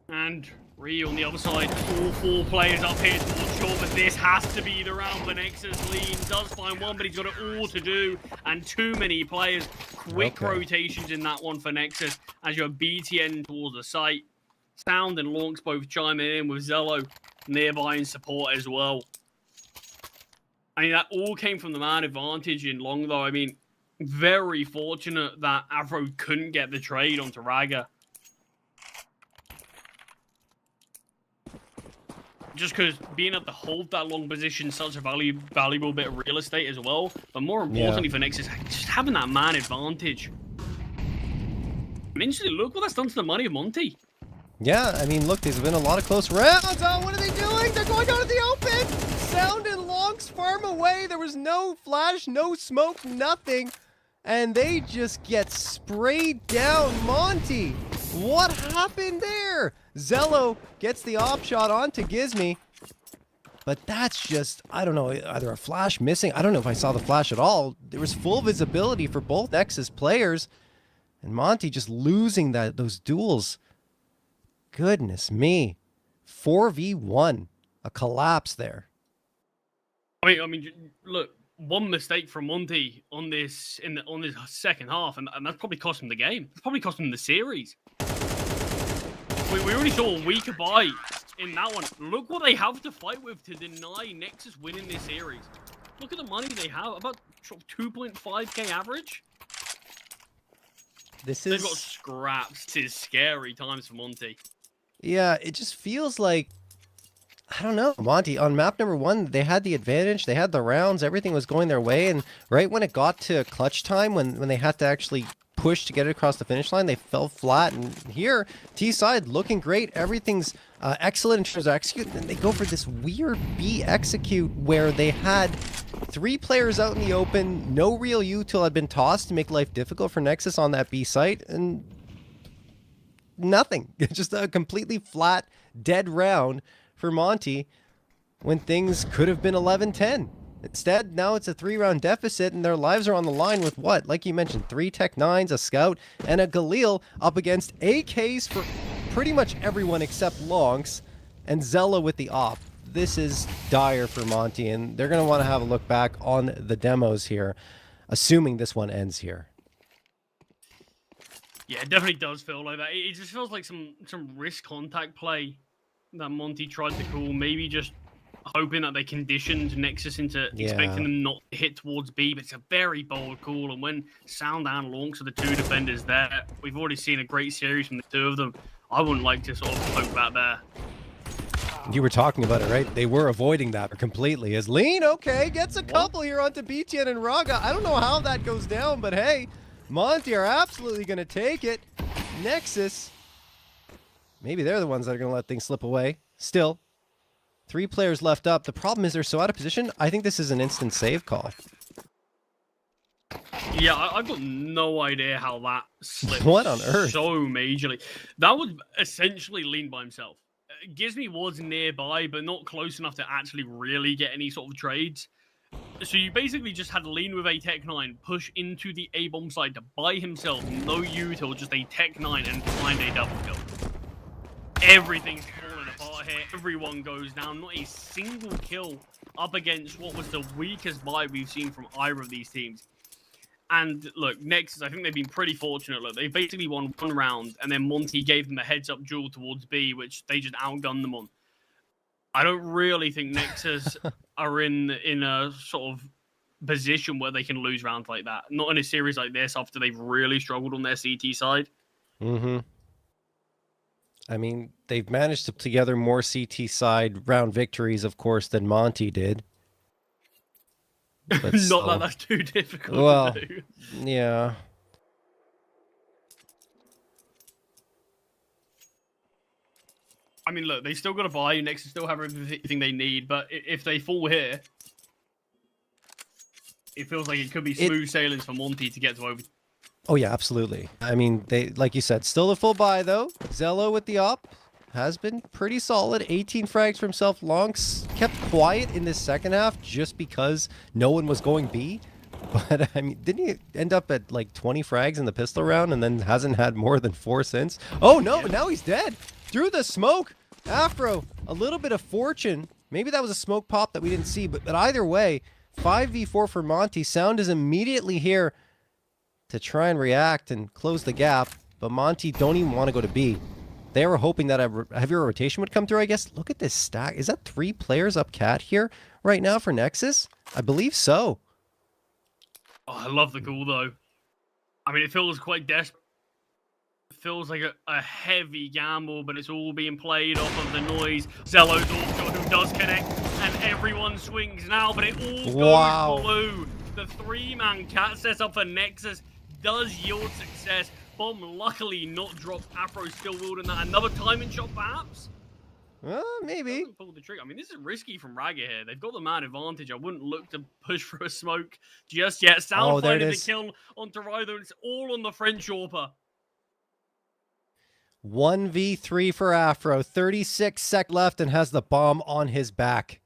and Ryu on the other side. All 4 players up here towards short, but this has to be the round for Nexus. Lean does find one, but he's got it all to do, and too many players. Quick rotations in that one for Nexus as your BTN towards the site. Sound and Launx both chiming in with Zello nearby in support as well. I mean, that all came from the man advantage in long, though. I mean, very fortunate that Avro couldn't get the trade onto Raga. Just because being able to hold that long position is such a valuable bit of real estate as well. But more importantly for Nexus, just having that man advantage. I mean, look what that's done to the money of Monty. Yeah, I mean, look, there's been a lot of close rounds. Oh, what are they doing? They're going out of the open! Sound and Launx farm away. There was no flash, no smoke, nothing. And they just get sprayed down. Monty, what happened there? Zello gets the op shot onto Gizmy. But that's just, I don't know, either a flash missing. I don't know if I saw the flash at all. There was full visibility for both Nexus players. And Monty just losing those duels. Goodness me. 4v1. A collapse there. I mean, look, one mistake from Monty on this on this second half, and that's probably cost him the game. It's probably cost him the series. We already saw a weaker buy in that one. Look what they have to fight with to deny Nexus winning this series. Look at the money they have, about 2.5k average. They've got scraps. This is scary times for Monty. Yeah, it just feels like, I don't know, Monty, on map number 1, they had the advantage, they had the rounds, everything was going their way, and right when it got to clutch time, when they had to actually push to get it across the finish line, they fell flat. And here, T-side looking great, everything's excellent in terms of execute, and they go for this weird B execute where they had 3 players out in the open, no real util had been tossed to make life difficult for Nexus on that B site, and nothing. Just a completely flat, dead round for Monty when things could have been 11-10. Instead, now it's a 3-round deficit and their lives are on the line with what? Like you mentioned, 3 Tech 9s, a Scout, and a Galil up against AKs for pretty much everyone except Launx, and Zello with the op. This is dire for Monty, and they're going to want to have a look back on the demos here, assuming this one ends here. Yeah, it definitely does feel like that. It just feels like some risk contact play that Monty tried to call. Maybe just hoping that they conditioned Nexus into expecting them not to hit towards B, but it's a very bold call. And when Sound and Launx are the 2 defenders there, we've already seen a great series from the 2 of them. I wouldn't like to sort of poke that there. You were talking about it, right? They were avoiding that completely. As Lean, okay, gets a couple here onto BTN and Raga. I don't know how that goes down, but hey, Monty are absolutely going to take it. Nexus, maybe they're the ones that are going to let things slip away. Still, 3 players left up. The problem is they're so out of position. I think this is an instant save call. Yeah, I've got no idea how that slipped. What on earth? So majorly. That was essentially Lean by himself. Gizmy was nearby, but not close enough to actually really get any sort of trades. So you basically just had Lean with a Tech 9 push into the A-bomb side to buy himself no util, just a Tech 9 and find a double kill. Everything's falling apart here. Everyone goes down. Not a single kill up against what was the weakest buy we've seen from either of these teams. And look, Nexus, I think they've been pretty fortunate. Look, they basically won 1 round, and then Monty gave them a heads-up duel towards B, which they just outgunned them on. I don't really think Nexus are in a sort of position where they can lose rounds like that. Not in a series like this after they've really struggled on their CT side. Mm-hmm. I mean, they've managed to put together more CT side round victories, of course, than Monty did. But Not that that's too difficult to do. Yeah. I mean, look, they still got to buy. Nexus still have everything they need, but if they fall here, it feels like it could be smooth sailing for Monty to get to over. Oh yeah, absolutely. I mean, they, like you said, still a full buy though. Zello with the op has been pretty solid. 18 frags for himself. Lonks kept quiet in this second half just because no one was going B. But I mean, didn't he end up at like 20 frags in the pistol round and then hasn't had more than 4 since? Oh no, now he's dead. Through the smoke. Afro, a little bit of fortune. Maybe that was a smoke pop that we didn't see, but either way, 5v4 for Monty. Sound is immediately here to try and react and close the gap, but Monty don't even want to go to B. They were hoping that a heavier rotation would come through, I guess. Look at this stack. Is that 3 players up cat here right now for Nexus? I believe so. Oh, I love the call, though. I mean, it feels quite desperate. It feels like a heavy gamble, but it's all being played off of the noise. Zello's also who does connect, and everyone swings now, but it all goes blue. The 3-man cat setup for Nexus does yield success. Bomb luckily not dropped. Afro still wielding that. Another timing shot, perhaps? Maybe. Doesn't pull the trigger. I mean, this is risky from Raga here. They've got the man advantage. I wouldn't look to push for a smoke just yet. Sound finding the kill onto Ryther. It's all on the French AWPer. 1v3 for Afro. 36 sec left and has the bomb on his back.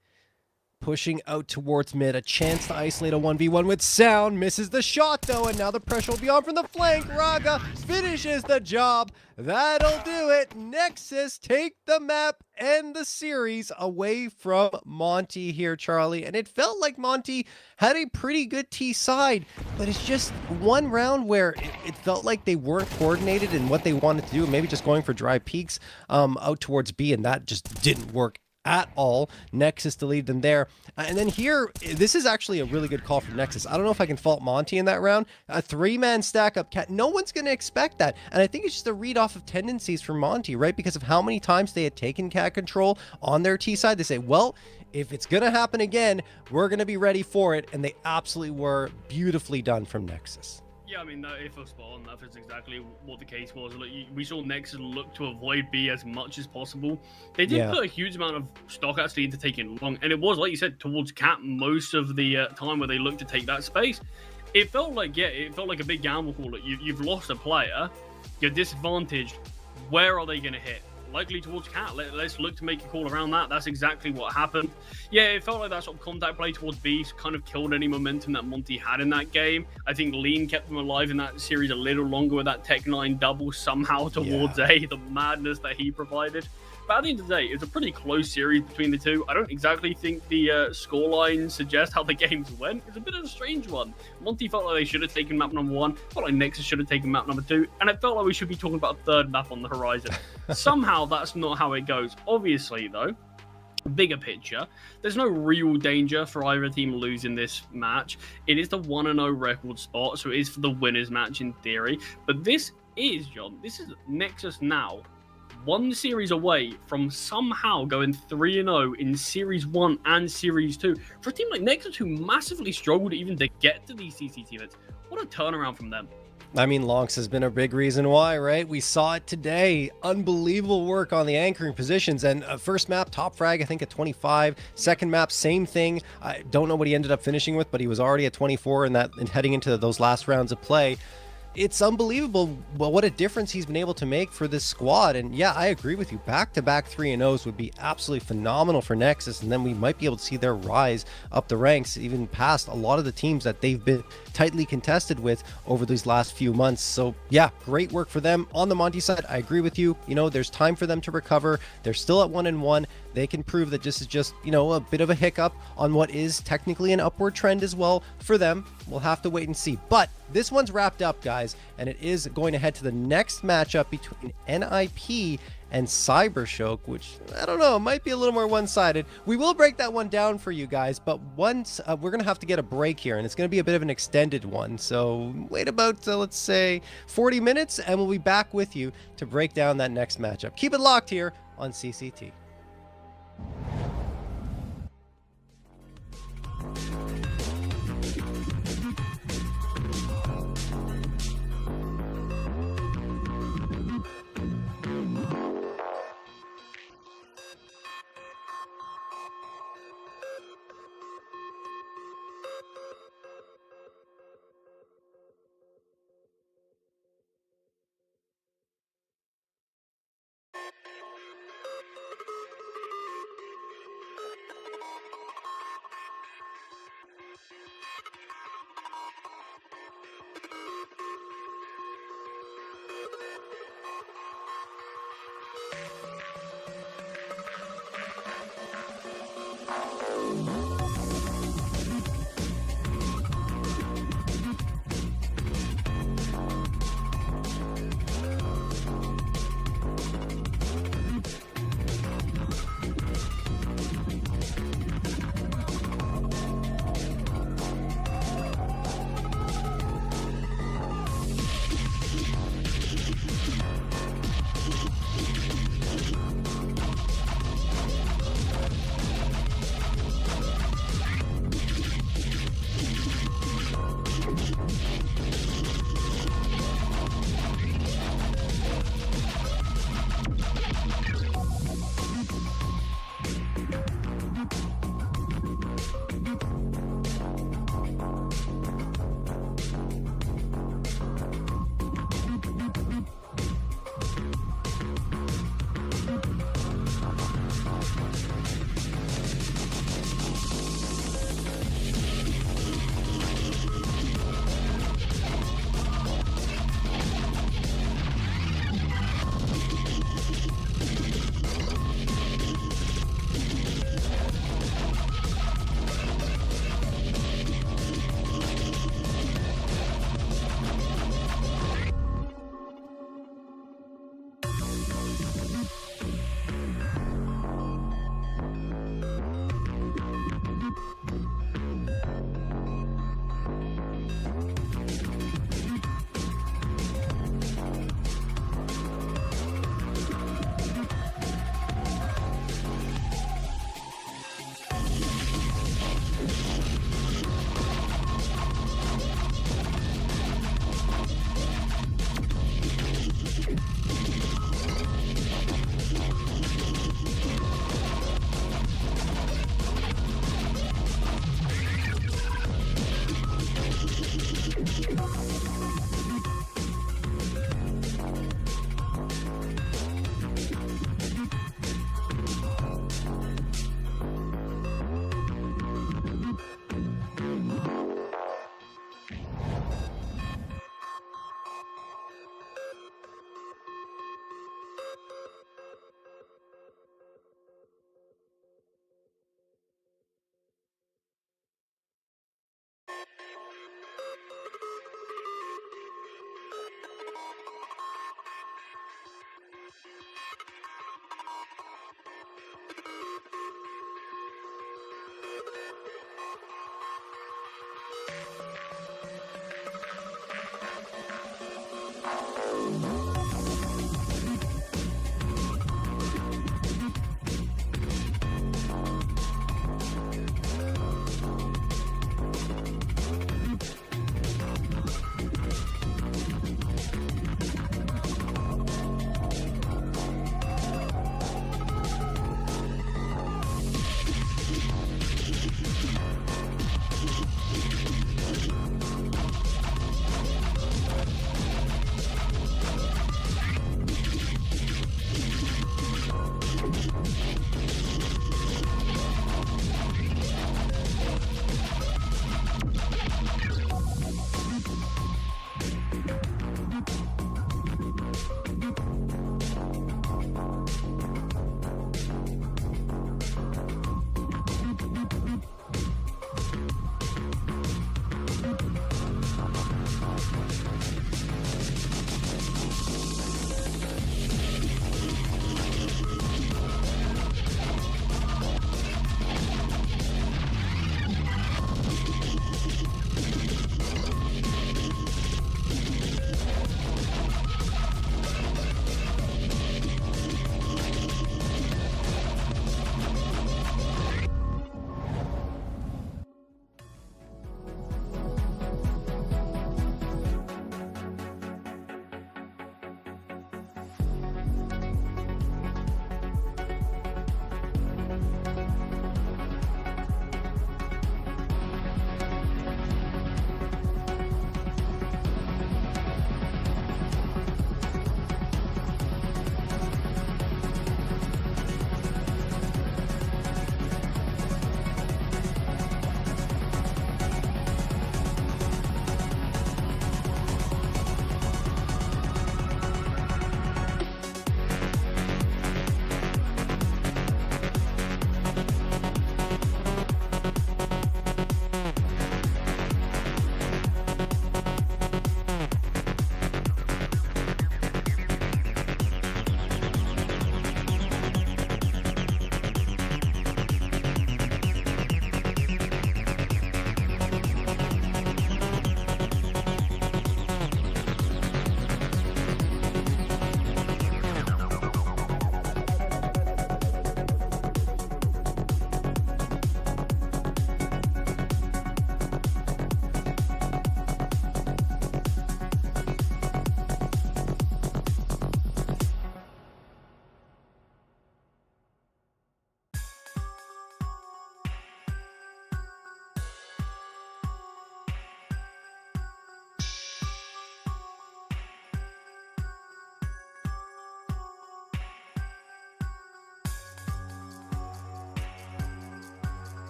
Pushing out towards mid. A chance to isolate a 1v1 with Sound. Misses the shot though, and now the pressure will be on from the flank. Raga finishes the job. That'll do it. Nexus take the map and the series away from Monty here, Charlie. And it felt like Monty had a pretty good T side, but it's just one round where it felt like they weren't coordinated in what they wanted to do. Maybe just going for dry peaks out towards B, and that just didn't work at all. Nexus deleted them there. And then here, this is actually a really good call from Nexus. I don't know if I can fault Monty in that round. A 3-man stack up cat. No one's going to expect that. And I think it's just a read off of tendencies from Monty, right? Because of how many times they had taken cat control on their T side. They say, well, if it's going to happen again, we're going to be ready for it. And they absolutely were. Beautifully done from Nexus. Yeah, I mean, if I spot on, that is exactly what the case was. Like, we saw Nexus look to avoid B as much as possible. They did put a huge amount of stock actually into taking long, and it was, like you said, towards Cat most of the time where they looked to take that space. It felt like, it felt like a big gamble call. Like, you've lost a player, you're disadvantaged. Where are they going to hit? Likely towards Cat. Let's look to make a call around that. That's exactly what happened. Yeah, it felt like that sort of contact play towards B kind of killed any momentum that Monty had in that game. I think Lean kept them alive in that series a little longer with that Tech 9 double somehow towards A, the madness that he provided. But at the end of the day, it was a pretty close series between the two. I don't exactly think the scoreline suggests how the games went. It's a bit of a strange one. Monty felt like they should have taken map number 1. Felt like Nexus should have taken map number 2. And it felt like we should be talking about a third map on the horizon. Somehow, that's not how it goes. Obviously, though, bigger picture, there's no real danger for either team losing this match. It is the 1-0 record spot, so it is for the winner's match in theory. But this is, John, this is Nexus now. 1 series away from somehow going 3-0 in Series 1 and Series 2. For a team like Nexus, who massively struggled even to get to these CCT events, what a turnaround from them. I mean, Lonks has been a big reason why, right? We saw it today. Unbelievable work on the anchoring positions. And first map, top frag, I think at 25. Second map, same thing. I don't know what he ended up finishing with, but he was already at 24 and heading into those last rounds of play. It's unbelievable what a difference he's been able to make for this squad. And yeah, I agree with you. Back-to-back 3-0s would be absolutely phenomenal for Nexus, and then we might be able to see their rise up the ranks, even past a lot of the teams that they've been tightly contested with over these last few months. So yeah, great work for them. On the Monty side, I agree with you. You know, there's time for them to recover. They're still at 1-1. They can prove that this is just, you know, a bit of a hiccup on what is technically an upward trend as well for them. We'll have to wait and see. But this one's wrapped up, guys, and it is going to head to the next matchup between NIP and CyberShoke, which, I don't know, might be a little more one-sided. We will break that one down for you guys, but once we're going to have to get a break here, and it's going to be a bit of an extended one. So wait about, let's say, 40 minutes, and we'll be back with you to break down that next matchup. Keep it locked here on CCT.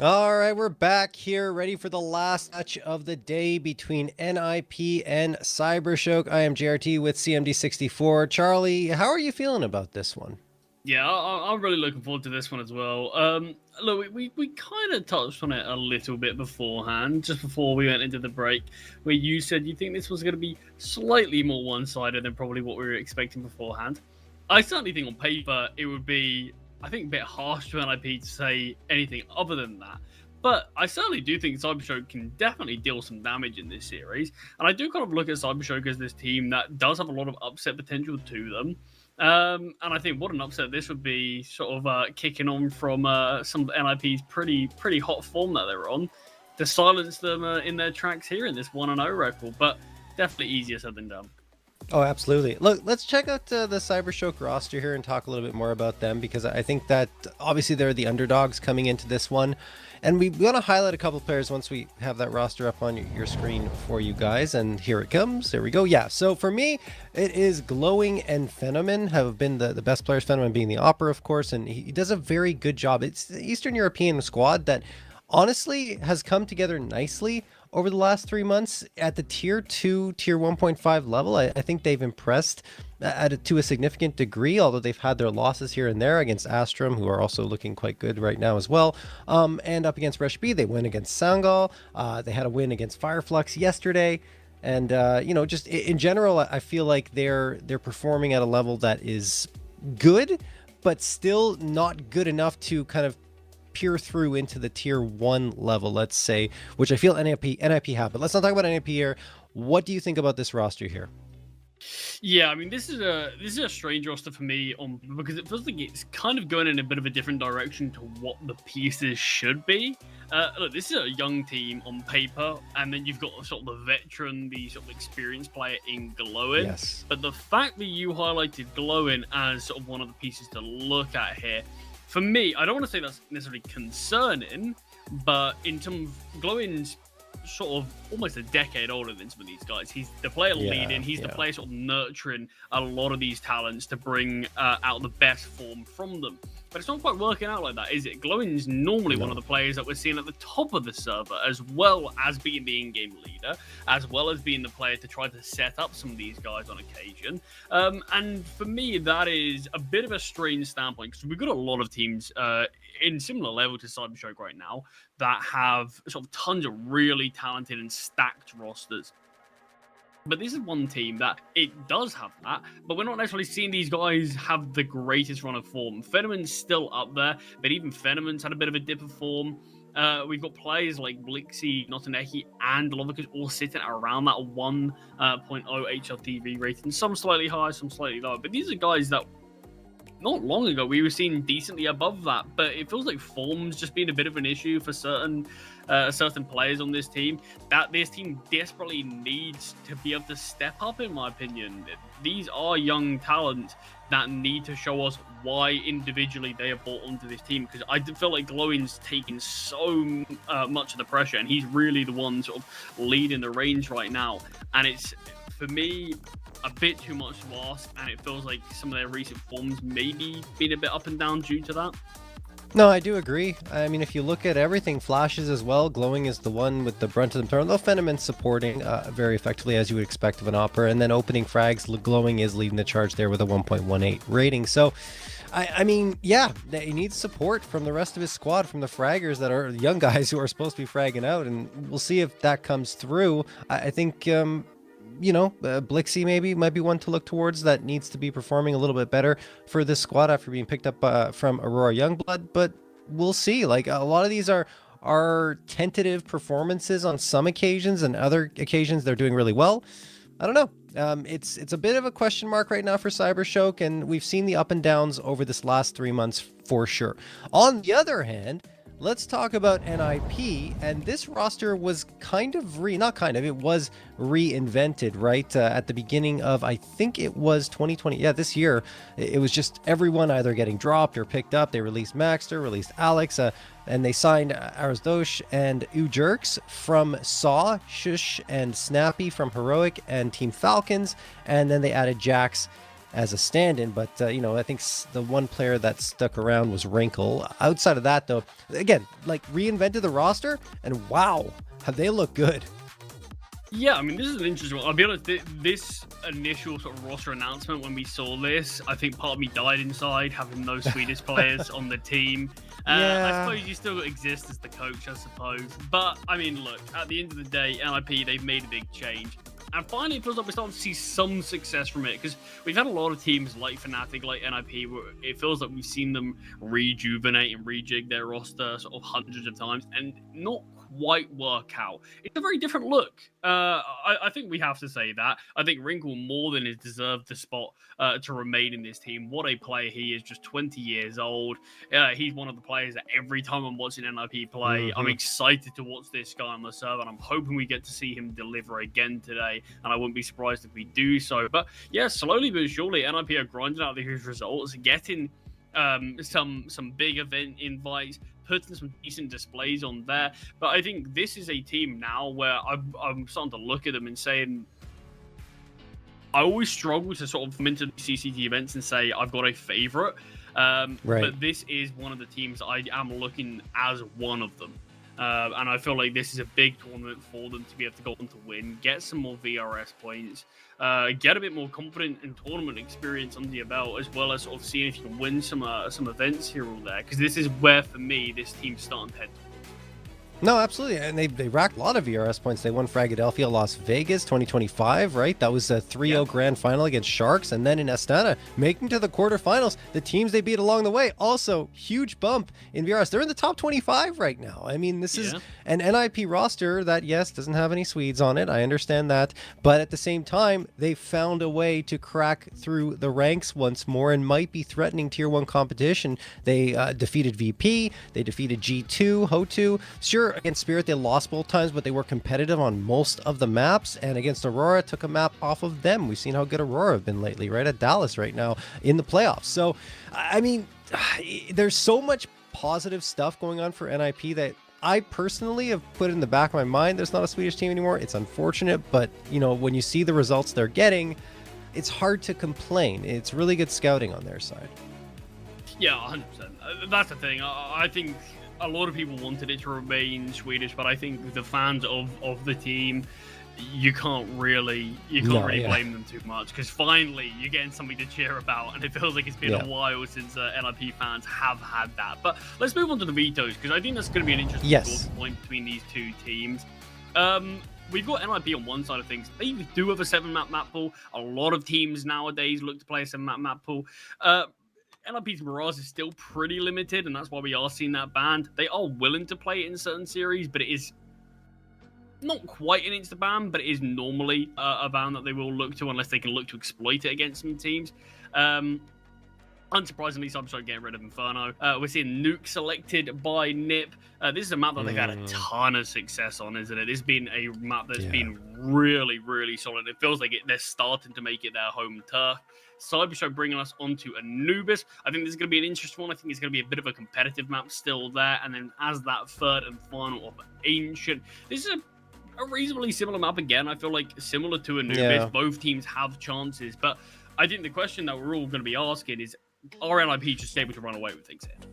All right, we're back here, ready for the last match of the day between NIP and CyberShoke. I am JRT with CMD64. Charlie, how are you feeling about this one? Yeah, I'm really looking forward to this one as well. Look, we kind of touched on it a little bit beforehand, just before we went into the break, where you said you think this was going to be slightly more one-sided than probably what we were expecting beforehand. I certainly think on paper it would be, I think, a bit harsh to NIP to say anything other than that. But I certainly do think CyberShoke can definitely deal some damage in this series. And I do kind of look at CyberShoke as this team that does have a lot of upset potential to them. And I think what an upset this would be, sort of kicking on from some of NIP's pretty hot form that they're on, to silence them in their tracks here in this 1-0 record. But definitely easier said than done. Oh, absolutely. Look, let's check out the CyberShoke roster here and talk a little bit more about them, because I think that obviously they're the underdogs coming into this one. And we want to highlight a couple players once we have that roster up on your screen for you guys. And here it comes. There we go. Yeah, so for me, it is Glowing and Phenomen have been the best players, Phenomen being the Opera, of course, and he does a very good job. It's the Eastern European squad that honestly has come together nicely over the last 3 months at the tier 2, tier 1.5 level. I think they've impressed to a significant degree, although they've had their losses here and there against Astrum, who are also looking quite good right now as well. And up against Resh B, they win against Sangal. They had a win against Fireflux yesterday. And, you know, just in general, I feel like they're performing at a level that is good, but still not good enough to kind of peer through into the tier 1 level, let's say, which I feel NIP have. But let's not talk about NIP here. What do you think about this roster here? Yeah, I mean, this is a strange roster for me, because it feels like it's kind of going in a bit of a different direction to what the pieces should be. Look, this is a young team on paper, and then you've got sort of the veteran, the sort of experienced player in Glowing. Yes. But the fact that you highlighted Glowing as sort of one of the pieces to look at here, for me, I don't want to say that's necessarily concerning, but in terms of Glowing's sort of almost a decade older than some of these guys. He's the player leading. He's the player sort of nurturing a lot of these talents to bring out the best form from them. But it's not quite working out like that, is it? Glowing's normally one of the players that we're seeing at the top of the server, as well as being the in-game leader, as well as being the player to try to set up some of these guys on occasion. And for me, that is a bit of a strange standpoint, because we've got a lot of teams in similar level to CyberShoke right now that have sort of tons of really talented and stacked rosters. But this is one team that it does have that, but we're not necessarily seeing these guys have the greatest run of form. Phenomen's still up there, but even Phenomen's had a bit of a dip of form. We've got players like Blixie, Notaneki, and Lovikus all sitting around that 1.0 HLTV rating. Some slightly higher, some slightly lower. But these are guys that not long ago we were seeing decently above that, but it feels like form's just been a bit of an issue for certain players on this team, that this team desperately needs to be able to step up, in my opinion. These are young talent that need to show us why individually they are brought onto this team, because I feel like Glowing's taking so much of the pressure, and he's really the one sort of leading the range right now. And it's, for me, a bit too much to ask, and it feels like some of their recent forms maybe been a bit up and down due to that. No, I do agree. I mean, if you look at everything, Flashes as well, Glowing is the one with the brunt of the turn, though Phenomen supporting very effectively, as you would expect of an Opera, and then opening frags, Glowing is leading the charge there with a 1.18 rating. So, I mean, yeah, he needs support from the rest of his squad, from the fraggers that are young guys who are supposed to be fragging out, and we'll see if that comes through. I think... you know, Blixie maybe might be one to look towards that needs to be performing a little bit better for this squad after being picked up from Aurora Youngblood, but we'll see. Like, a lot of these are tentative performances on some occasions, and other occasions they're doing really well. I don't know. It's a bit of a question mark right now for CyberShoke, and we've seen the up and downs over this last 3 months for sure. On the other hand, let's talk about NIP, and this roster was it was reinvented, right? At the beginning of, I think it was 2020. Yeah, this year, it was just everyone either getting dropped or picked up. They released Maxter, released Alex, and they signed Arazdosh and Ujerks from Saw, Shush, and Snappy from Heroic and Team Falcons, and then they added Jax as a stand-in, but you know, I think the one player that stuck around was Wrinkle. Outside of that, though, again, like, reinvented the roster, and wow, have they looked good. Yeah, I mean, this is an interesting one. I'll be honest, this initial sort of roster announcement, when we saw this, I think part of me died inside, having no Swedish players on the team. I suppose you still exist as the coach, I suppose. But, I mean, look, at the end of the day, NIP, they've made a big change. And finally, it feels like we're starting to see some success from it, because we've had a lot of teams like Fnatic, like NIP, where it feels like we've seen them rejuvenate and rejig their roster sort of hundreds of times and not quite work out. It's a very different look. I think we have to say that. I think Wrinkle more than has deserved the spot to remain in this team. What a player he is, just 20 years old. He's one of the players that every time I'm watching NIP play, I'm excited to watch this guy on the server, and I'm hoping we get to see him deliver again today, and I wouldn't be surprised if we do so. But yeah, slowly but surely, NIP are grinding out these results, getting some big event invites, putting some decent displays on there. But I think this is a team now where I'm starting to look at them and saying, I always struggle to sort of come into CCT events and say I've got a favorite. Right. But this is one of the teams I am looking as one of them. And I feel like this is a big tournament for them to be able to go on to win, get some more VRS points, get a bit more confident in tournament experience under your belt, as well as sort of seeing if you can win some events here or there. Because this is where, for me, this team's starting to head towards. No, absolutely. And they racked a lot of VRS points. They won Fragadelphia, Las Vegas 2025, right? That was a 3-0 grand final against Sharks. And then in Astana, making to the quarterfinals, the teams they beat along the way. Also, huge bump in VRS. They're in the top 25 right now. I mean, this is an NIP roster that, yes, doesn't have any Swedes on it. I understand that. But at the same time, they found a way to crack through the ranks once more and might be threatening Tier 1 competition. They defeated VP. They defeated G2, Ho2. Sure, against Spirit they lost both times, but they were competitive on most of the maps, and against Aurora took a map off of them. We've seen how good Aurora have been lately, right at Dallas right now in the playoffs. So I mean, there's so much positive stuff going on for NIP that I personally have put in the back of my mind. There's not a Swedish team anymore. It's unfortunate, but you know, when you see the results they're getting, it's hard to complain. It's really good scouting on their side. Yeah, 100%. That's the thing. I think a lot of people wanted it to remain Swedish, but I think the fans of the team, you can't really blame them too much, because finally you're getting something to cheer about, and it feels like it's been a while since NIP fans have had that. But let's move on to the vetoes, because I think that's going to be an interesting point between these two teams. We've got NIP on one side of things. They do have a 7-map map pool. A lot of teams nowadays look to play a 7-map map pool. NIP's Mirage is still pretty limited, and that's why we are seeing that banned. They are willing to play it in certain series, but it is not quite an insta-ban, but it is normally a ban that they will look to, unless they can look to exploit it against some teams. Unsurprisingly, CyberShoke getting rid of Inferno. We're seeing Nuke selected by NIP. This is a map that they've had a ton of success on, isn't it? It's been a map that's been really, really solid. It feels like they're starting to make it their home turf. CyberShoke bringing us onto Anubis. I think this is going to be an interesting one. I think it's going to be a bit of a competitive map still there. And then as that third and final of Ancient, this is a reasonably similar map again. I feel like similar to Anubis. Both teams have chances. But I think the question that we're all going to be asking is, are NIP just able to run away with things here?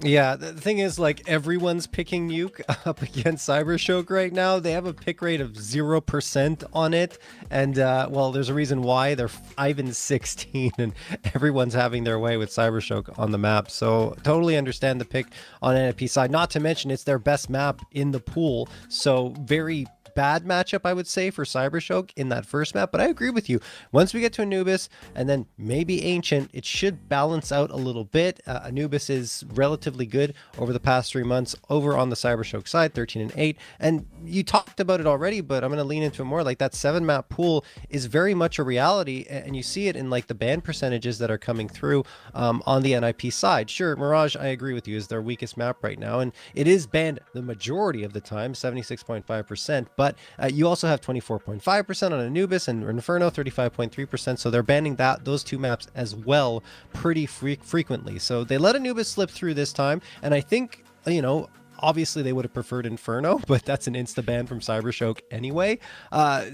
Yeah, the thing is, like, everyone's picking Nuke up against CyberShoke right now. They have a pick rate of 0% on it. And, well, there's a reason why. They're 5-16, and everyone's having their way with CyberShoke on the map. So totally understand the pick on NIP side. Not to mention, it's their best map in the pool. So very bad matchup, I would say, for CyberShoke in that first map. But I agree with you. Once we get to Anubis and then maybe Ancient, it should balance out a little bit. Anubis is relatively good over the past 3 months over on the CyberShoke side, 13-8. And you talked about it already, but I'm going to lean into it more. Like, that 7-map pool is very much a reality, and you see it in like the ban percentages that are coming through on the NIP side. Sure, Mirage, I agree with you, is their weakest map right now, and it is banned the majority of the time, 76.5%. But you also have 24.5% on Anubis and Inferno, 35.3%. So they're banning those two maps as well pretty frequently. So they let Anubis slip through this time. And I think, you know, obviously they would have preferred Inferno, but that's an insta-ban from CyberShoke anyway.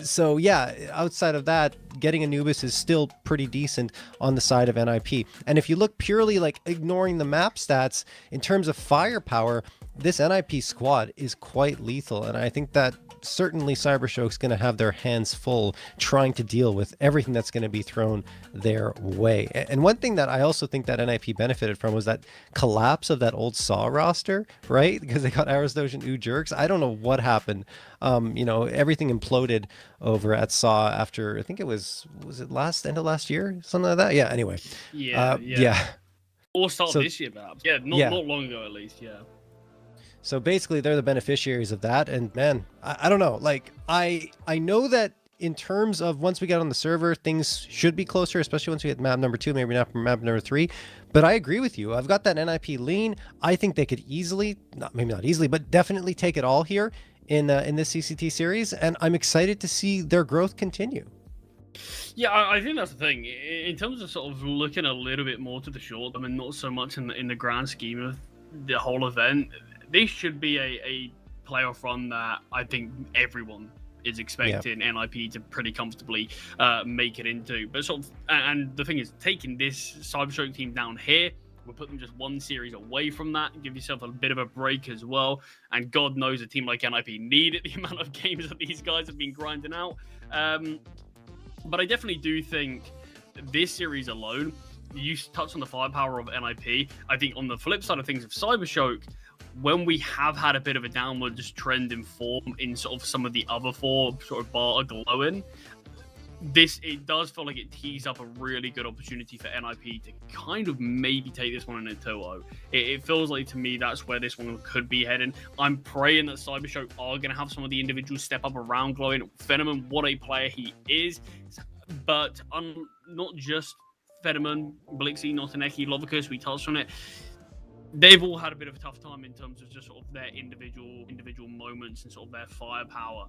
So yeah, outside of that, getting Anubis is still pretty decent on the side of NIP. And if you look purely like ignoring the map stats, in terms of firepower, this NIP squad is quite lethal, and I think that certainly CyberShoke's going to have their hands full trying to deal with everything that's going to be thrown their way. And one thing that I also think that NIP benefited from was that collapse of that old Saw roster, right? Because they got Aristosh and Jerks. I don't know what happened. You know, everything imploded over at Saw after, I think it was it end of last year? Something like that? Yeah, anyway. Yeah. Or start this year, perhaps. Yeah, not long ago at least, yeah. So basically, they're the beneficiaries of that. And man, I don't know. Like, I know that in terms of once we get on the server, things should be closer, especially once we hit map number 2, maybe not map number 3. But I agree with you. I've got that NIP lean. I think they could easily, maybe not easily, but definitely take it all here in this CCT series. And I'm excited to see their growth continue. Yeah, I think that's the thing. In terms of sort of looking a little bit more to the short term and not so much in the grand scheme of the whole event, this should be a playoff run that I think everyone is expecting NIP to pretty comfortably make it into. But sort of, and the thing is, taking this CyberShoke team down here will put them just one series away from that, give yourself a bit of a break as well. And God knows a team like NIP need it, the amount of games that these guys have been grinding out. But I definitely do think this series alone, you touched on the firepower of NIP. I think on the flip side of things of CyberShoke, when we have had a bit of a downward trend in form in sort of some of the other 4 sort of bar glowing, it does feel like it tees up a really good opportunity for NIP to kind of maybe take this one in a 2-0. It feels like to me that's where this one could be heading. I'm praying that CyberShoke are going to have some of the individuals step up around glowing. Fenomen, what a player he is, but not just Fenomen, Blixie, Notaneki, Lovicus, we touched on it. They've all had a bit of a tough time in terms of just sort of their individual moments and sort of their firepower.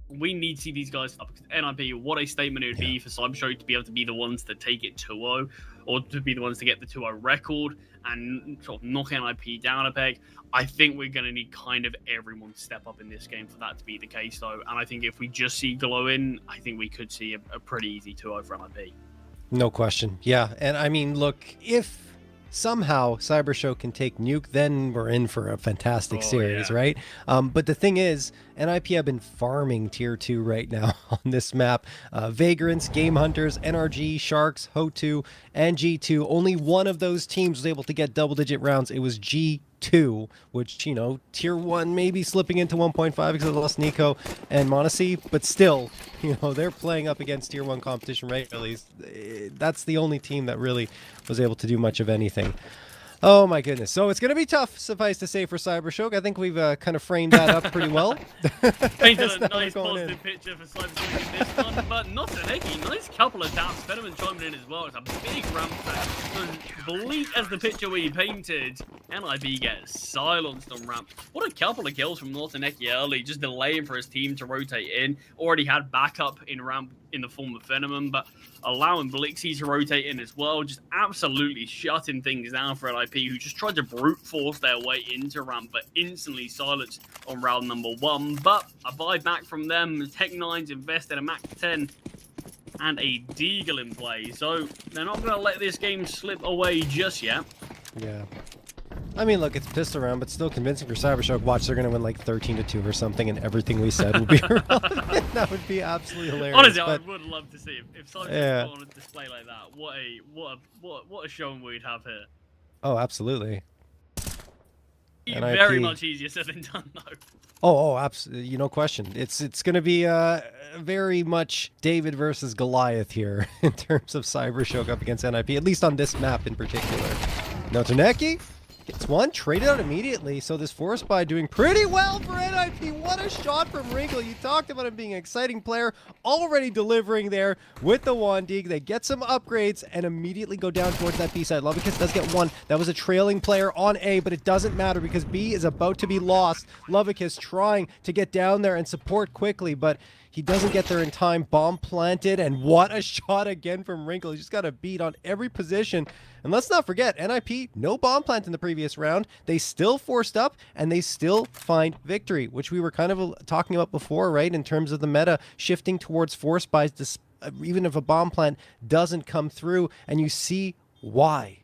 We need to see these guys up because NIP, what a statement it would be for CyberShoke to be able to be the ones to take it 2-0 or to be the ones to get the 2-0 record and sort of knock NIP down a peg. I think we're going to need kind of everyone to step up in this game for that to be the case, though. And I think if we just see glowing, I think we could see a pretty easy 2-0 for NIP. No question. Yeah. And I mean, look, if somehow CyberShoke can take Nuke, then we're in for a fantastic series, right? But the thing is, NIP have been farming tier 2 right now on this map. Vagrants, Game Hunters, NRG, Sharks, HO2, and G2. Only one of those teams was able to get double-digit rounds. It was G2, which, you know, tier 1 maybe slipping into 1.5 because they lost Nico and Monacy, but still, you know, they're playing up against tier 1 competition regularly. That's the only team that really was able to do much of anything. Oh my goodness. So it's going to be tough, suffice to say, for CyberShoke. I think we've kind of framed that up pretty well. Painted a nice positive picture for CyberShoke in this one, but not an eggy. Nice couple of taps. Fenomen chiming in as well. It's a big ramp there. Bleak as the picture we painted, NIB gets silenced on ramp. What a couple of kills from Nortoneki early, just delaying for his team to rotate in. Already had backup in ramp in the form of Fenomen, but allowing Blixie to rotate in as well, just absolutely shutting things down for LIP, who just tried to brute force their way into ramp, but instantly silenced on round number 1. But a buyback from them, Tech9's invested a Mac 10 and a Deagle in play, so they're not going to let this game slip away just yet. Yeah. I mean, look, it's pistol round, but still convincing for CyberShoke. Watch, they're going to win like 13-2 or something, and everything we said will be irrelevant. That would be absolutely hilarious. Honestly, I would love to see if CyberShoke put on a display like that. What a showing we'd have here. Oh, absolutely. Very much easier said than done, though. Oh, absolutely, no question. It's going to be very much David versus Goliath here in terms of CyberShoke up against NIP, at least on this map in particular. Notaneki gets one, traded out immediately, so this forest buy doing pretty well for NIP. What a shot from Wrinkle. You talked about him being an exciting player, already delivering there with the Wandig. They get some upgrades and immediately go down towards that B side. Lovicus does get one. That was a trailing player on A, but it doesn't matter because B is about to be lost. Lovicus trying to get down there and support quickly, but he doesn't get there in time. Bomb planted, and what a shot again from Wrinkle. He just got a beat on every position. And let's not forget, NIP, no bomb plant in the previous round. They still forced up, and they still find victory, which we were kind of talking about before, right? In terms of the meta shifting towards force buys, even if a bomb plant doesn't come through, and you see why.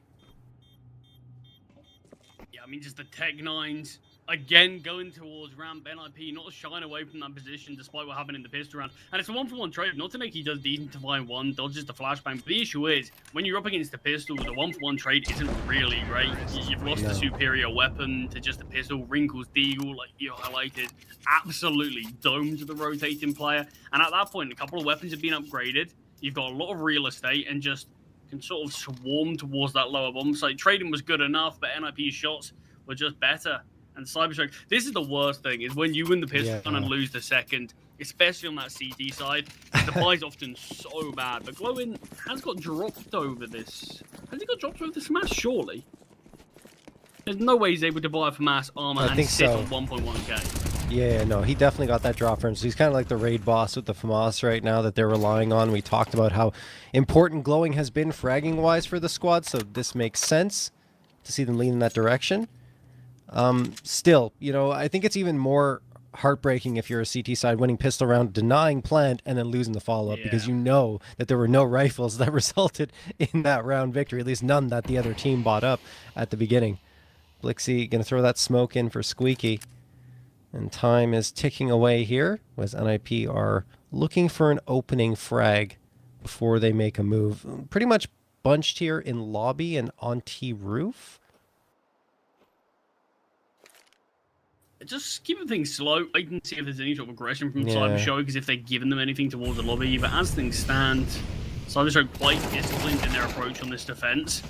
Yeah, I mean, just the Tech Nines again going towards ramp. NIP not shying away from that position despite what happened in the pistol round. And it's a 1-for-1 trade. Not to make he does decent to find one, dodges the flashbang. But the issue is, when you're up against the pistol, the 1-for-1 trade isn't really great. You've lost the superior weapon to just the pistol. Wrinkles, Deagle, like you highlighted, absolutely domed the rotating player. And at that point, a couple of weapons have been upgraded. You've got a lot of real estate and just can sort of swarm towards that lower bomb site. Trading was good enough, but NIP's shots were just better. And CyberShoke, this is the worst thing, is when you win the pistol and lose the second, especially on that CT side. The buy's often so bad. But Glowin has got dropped over this. Has he got dropped over the Smash? Surely. There's no way he's able to buy a FAMAS armor and sit on 1.1k. Yeah, no, he definitely got that drop for him. So he's kind of like the raid boss with the FAMAS right now that they're relying on. We talked about how important Glowing has been fragging-wise for the squad, so this makes sense to see them lean in that direction. Still, you know, I think it's even more heartbreaking if you're a CT side winning pistol round, denying plant, and then losing the follow-up because you know that there were no rifles that resulted in that round victory, at least none that the other team bought up at the beginning. Blixie going to throw that smoke in for Squeaky. And time is ticking away here as NIP are looking for an opening frag before they make a move. Pretty much bunched here in lobby and on T roof. Just keeping things slow. I can see if there's any sort of aggression from CyberShoke, because if they're giving them anything towards the lobby. But as things stand, CyberShoke quite disciplined in their approach on this defense.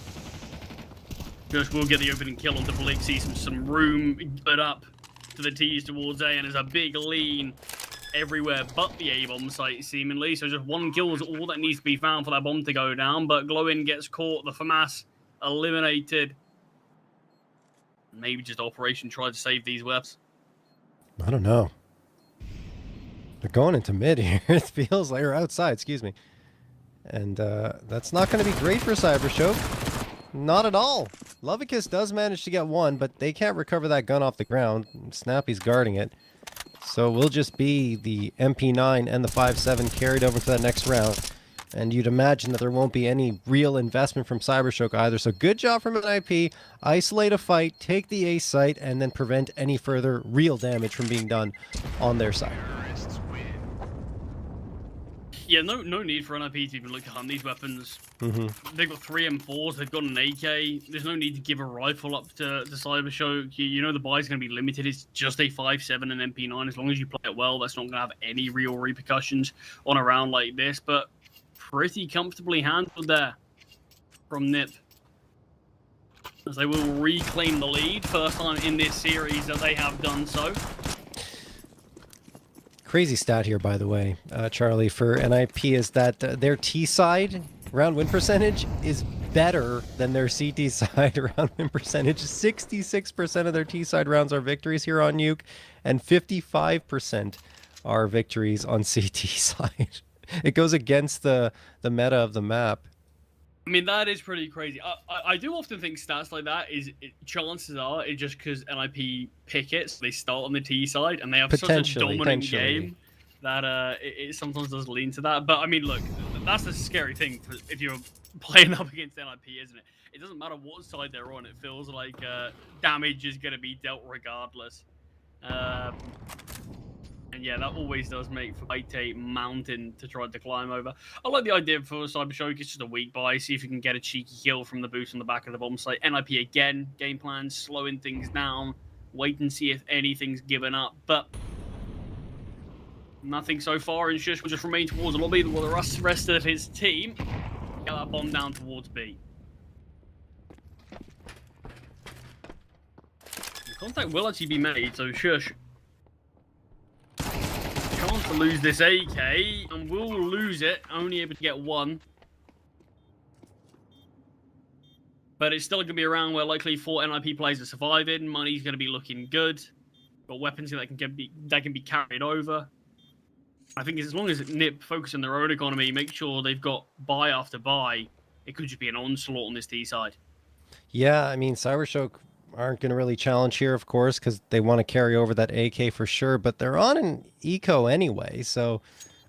Just will get the opening kill onto Blixie, some room put up to the T's towards A, and there's a big lean everywhere but the A-bomb site, seemingly. So just one kill is all that needs to be found for that bomb to go down. But Glowin gets caught, the FAMAS eliminated. Maybe just Operation try to save these weapons. I don't know. They're going into mid here. It feels like, or outside, excuse me. And that's not going to be great for CyberShoke. Not at all. Lovicus does manage to get one, but they can't recover that gun off the ground. Snappy's guarding it. So it will just be the MP9 and the 5.7 carried over to that next round. And you'd imagine that there won't be any real investment from CyberShoke either. So good job from NIP. Isolate a fight, take the A site, and then prevent any further real damage from being done on their side. Yeah, no need for NIP to even look to hunt these weapons. They've got 3 M4s, they've got an AK. There's no need to give a rifle up to CyberShoke. You know the buy's going to be limited. It's just a 5.7 and MP9. As long as you play it well, that's not going to have any real repercussions on a round like this. But pretty comfortably handled there from Nip, as they will reclaim the lead. First time in this series that they have done so. Crazy stat here, by the way, Charlie, for NIP is that their T side round win percentage is better than their CT side round win percentage. 66% of their T side rounds are victories here on Nuke, and 55% are victories on CT side. It goes against the meta of the map. I mean, that is pretty crazy. I do often think stats like that chances are it's just because NIP pick it, so they start on the T side, and they have such a dominant game that it sometimes does lean to that. But I mean, look, that's the scary thing if you're playing up against NIP, isn't it? It doesn't matter what side they're on. It feels like damage is going to be dealt regardless. And yeah, that always does make for quite a mountain to try to climb over. I like the idea for CyberShoke. It's just a weak buy. See if you can get a cheeky kill from the boost on the back of the bomb site. NIP again, game plan, slowing things down. Wait and see if anything's given up. But nothing so far. And Shush will just remain towards the lobby while the rest of his team get that bomb down towards B. Contact will actually be made, so Shush chance to lose this AK, and will lose it, only able to get one. But it's still going to be around where likely 4 NIP players are surviving. Money's going to be looking good. Got weapons that can be carried over. I think as long as NIP focus on their own economy, make sure they've got buy after buy, it could just be an onslaught on this T side. Yeah, I mean, CyberShoke aren't going to really challenge here, of course, because they want to carry over that AK for sure, but they're on an eco anyway, so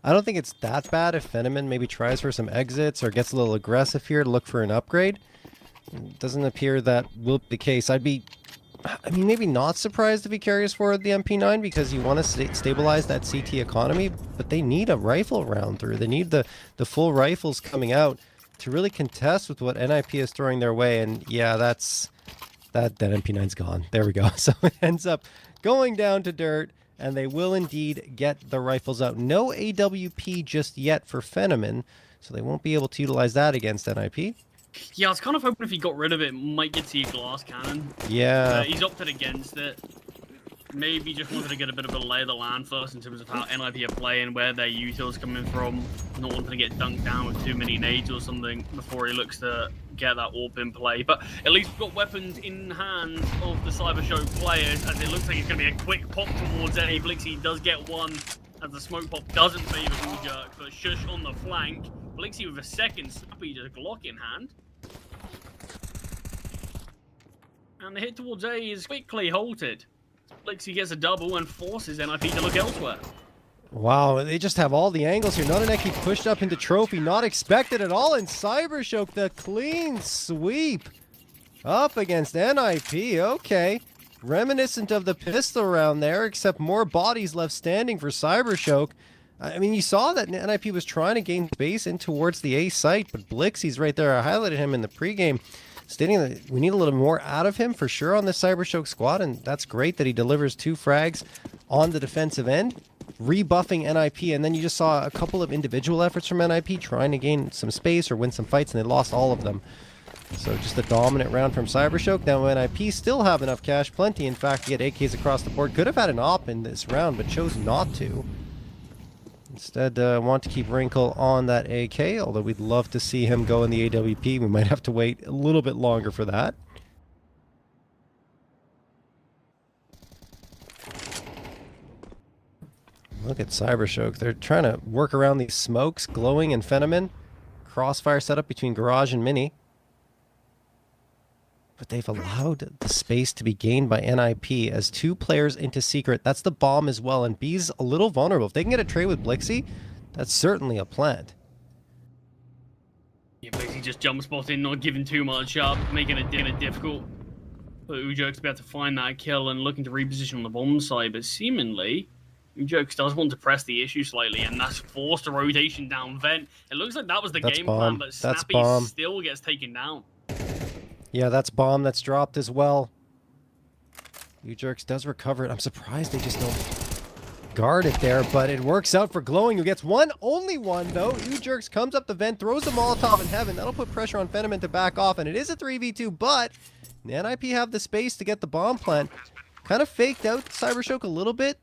I don't think it's that bad if Fenneman maybe tries for some exits or gets a little aggressive here to look for an upgrade. It doesn't appear that will be the case. I'd be I mean, maybe not surprised if he carries forward the MP9 because you want to stabilize that CT economy, but they need a rifle round through. They need the full rifles coming out to really contest with what NIP is throwing their way. And yeah, that MP9's gone. There we go. So it ends up going down to dirt, and they will indeed get the rifles out. No AWP just yet for Fenomen, so they won't be able to utilize that against NIP. Yeah, I was kind of hoping if he got rid of it, might get to your glass cannon. Yeah. He's opted against it. Maybe just wanted to get a bit of a lay of the land first in terms of how NIP are playing, where their util's coming from. Not wanting to get dunked down with too many nades or something before he looks to get that AWP in play. But at least we've got weapons in hand of the CyberShoke players, as it looks like it's going to be a quick pop towards any. Blixie does get one, as the smoke pop doesn't favour Ujerk, but Shush on the flank. Blixie with a second snappy, just Glock in hand. And the hit towards A is quickly halted. Blixie gets a double and forces NIP to look elsewhere. Wow, they just have all the angles here. Notaneki pushed up into trophy, not expected at all, and CyberShoke, the clean sweep up against NIP. Okay, reminiscent of the pistol round there, except more bodies left standing for CyberShoke. I mean, you saw that NIP was trying to gain space in towards the A site, but Blixie's right there. I highlighted him in the pregame, stating that we need a little more out of him for sure on this CyberShoke squad, and that's great that he delivers 2 frags on the defensive end, rebuffing NIP, and then you just saw a couple of individual efforts from NIP trying to gain some space or win some fights, and they lost all of them. So just a dominant round from CyberShoke. Now NIP still have enough cash, plenty in fact, to get AKs across the board. Could have had an AWP in this round, but chose not to. Instead, want to keep Wrinkle on that AK, although we'd love to see him go in the AWP. We might have to wait a little bit longer for that. Look at CyberShoke. They're trying to work around these smokes, Glowing and Fenomen. Crossfire setup between Garage and Mini. But they've allowed the space to be gained by NIP as 2 players into secret. That's the bomb as well, and B's a little vulnerable. If they can get a trade with Blixie, that's certainly a plant. Yeah, Blixie just jump spotting, not giving too much up, making it difficult for Ujerk to be able to find that kill and looking to reposition on the bomb side, but seemingly Ujerk does want to press the issue slightly, and that's forced a rotation down vent. It looks like that was the game plan, but Snappy still gets taken down. Yeah, that's bomb that's dropped as well. Ujerks does recover it. I'm surprised they just don't guard it there, but it works out for Glowing, who gets one, only one, though. Ujerks comes up the vent, throws a Molotov in heaven. That'll put pressure on Fenomen to back off, and it is a 3v2, but NIP have the space to get the bomb plant. Kind of faked out CyberShoke a little bit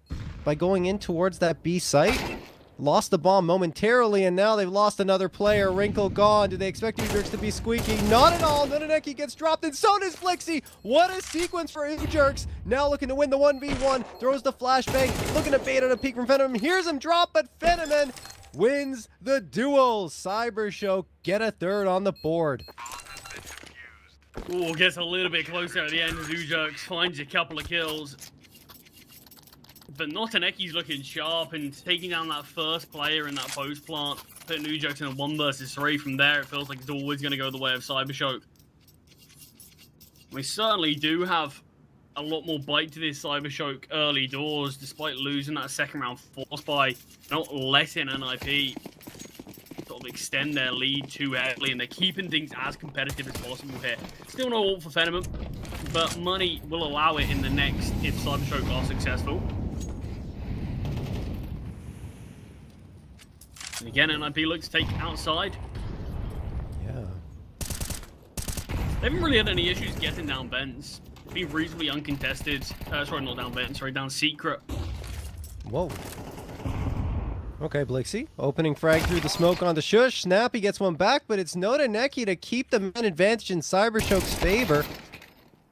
by going in towards that B site. Lost the bomb momentarily, and now they've lost another player. Wrinkle gone. Do they expect Ujerks to be squeaky? Not at all. Notaneki gets dropped, and so does Blixie. What a sequence for Ujerks. Now looking to win the 1v1. Throws the flashbang. Looking to bait on a peek from Fenomen. Here's him drop, but Fenomen wins the duel. CyberShoke get a 3rd on the board. Ooh, gets a little bit closer at the end as Ujerks finds a couple of kills. But Notaneki's looking sharp and taking down that first player in that post plant, putting Ujerks in a 1 versus 3. From there, it feels like it's always going to go the way of CyberShoke. We certainly do have a lot more bite to this CyberShoke early doors, despite losing that second round force by not letting NIP sort of extend their lead too heavily, and they're keeping things as competitive as possible here. Still no ult for Fenomen, but money will allow it in the next if CyberShoke are successful. And again, NIP looks to take outside. Yeah. They haven't really had any issues getting down vents. Been reasonably uncontested. Sorry, not down vents, sorry, down secret. Whoa. Okay, Blixie. Opening frag through the smoke onto Shush. Snappy gets one back, but it's Notaneki to keep the man advantage in CyberShoke's favor.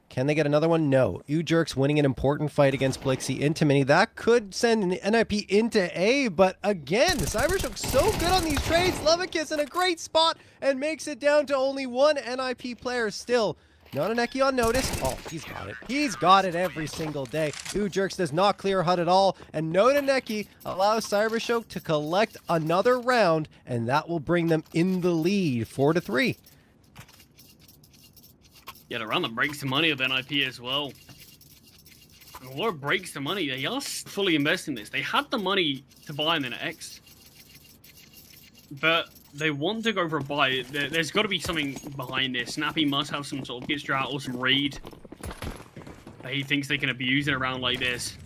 Can they get another one? No. Ujerks winning an important fight against Blixie into Mini. That could send NIP into A, but again, CyberShoke's so good on these trades. Lovekiss in a great spot and makes it down to only 1 NIP player still. Notaneki on notice. Oh, he's got it. He's got it every single day. Ujerks does not clear HUD at all, and Notaneki allows CyberShoke to collect another round, and that will bring them in the lead, 4-3. Yeah, the round that breaks the money of NIP as well. And what breaks the money, they are fully investing this. They had the money to buy an X, but they want to go for a buy. There's got to be something behind this. Snappy must have some sort of hit strat or some read that he thinks they can abuse it around like this.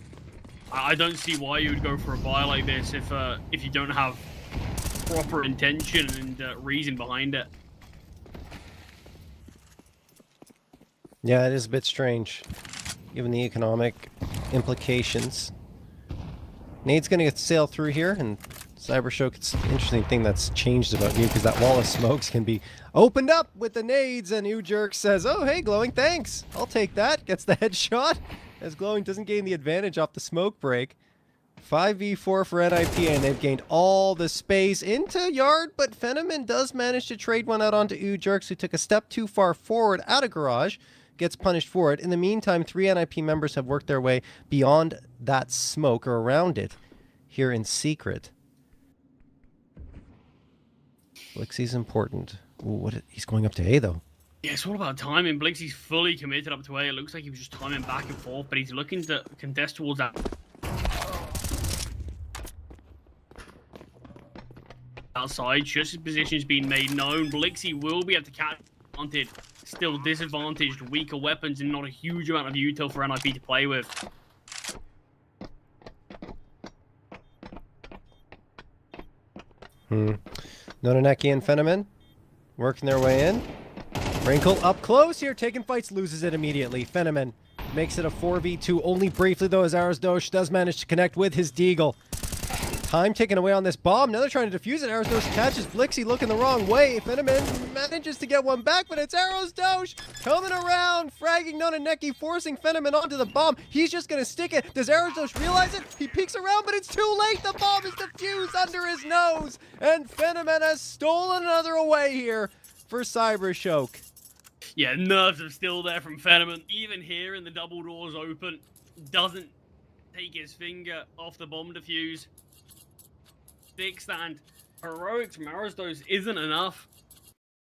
I don't see why you would go for a buy like this if you don't have proper intention and reason behind it. Yeah, it is a bit strange, given the economic implications. Nade's going to get sailed through here, and CyberShoke, it's an interesting thing that's changed about Nuke is that wall of smokes can be opened up with the nades, and Ujerk says, oh, hey, Glowing, thanks. I'll take that. Gets the headshot, as Glowing doesn't gain the advantage off the smoke break. 5v4 for NIP, and they've gained all the space into Yard, but Fenomen does manage to trade one out onto Ujerk, who took a step too far forward out of Garage. Gets punished for it. In the meantime, 3 NIP members have worked their way beyond that smoke or around it here in secret. Blixie's important. Ooh, he's going up to A though. Yeah, it's all about timing. Blixie's fully committed up to A. It looks like he was just timing back and forth, but he's looking to contest towards that outside. Just his position's been made known. Blixie will be able to catch wanted. Still disadvantaged, weaker weapons, and not a huge amount of util for NIP to play with. Nonaneki and Fenomen working their way in. Wrinkle up close here, taking fights, loses it immediately. Fenomen makes it a 4v2, only briefly though, as Arasdosh does manage to connect with his Deagle. Time taken away on this bomb. Now they're trying to defuse it. Arasdosh catches Blixie looking the wrong way. Fenomen manages to get one back, but it's Arasdosh coming around, fragging Nonaneki, forcing Fenomen onto the bomb. He's just going to stick it. Does Arasdosh realize it? He peeks around, but it's too late. The bomb is defused under his nose, and Fenomen has stolen another away here for CyberShoke. Yeah, nerves are still there from Fenomen. Even here in the double doors open, doesn't take his finger off the bomb defuse. Big stand. Heroics from Arasdos isn't enough.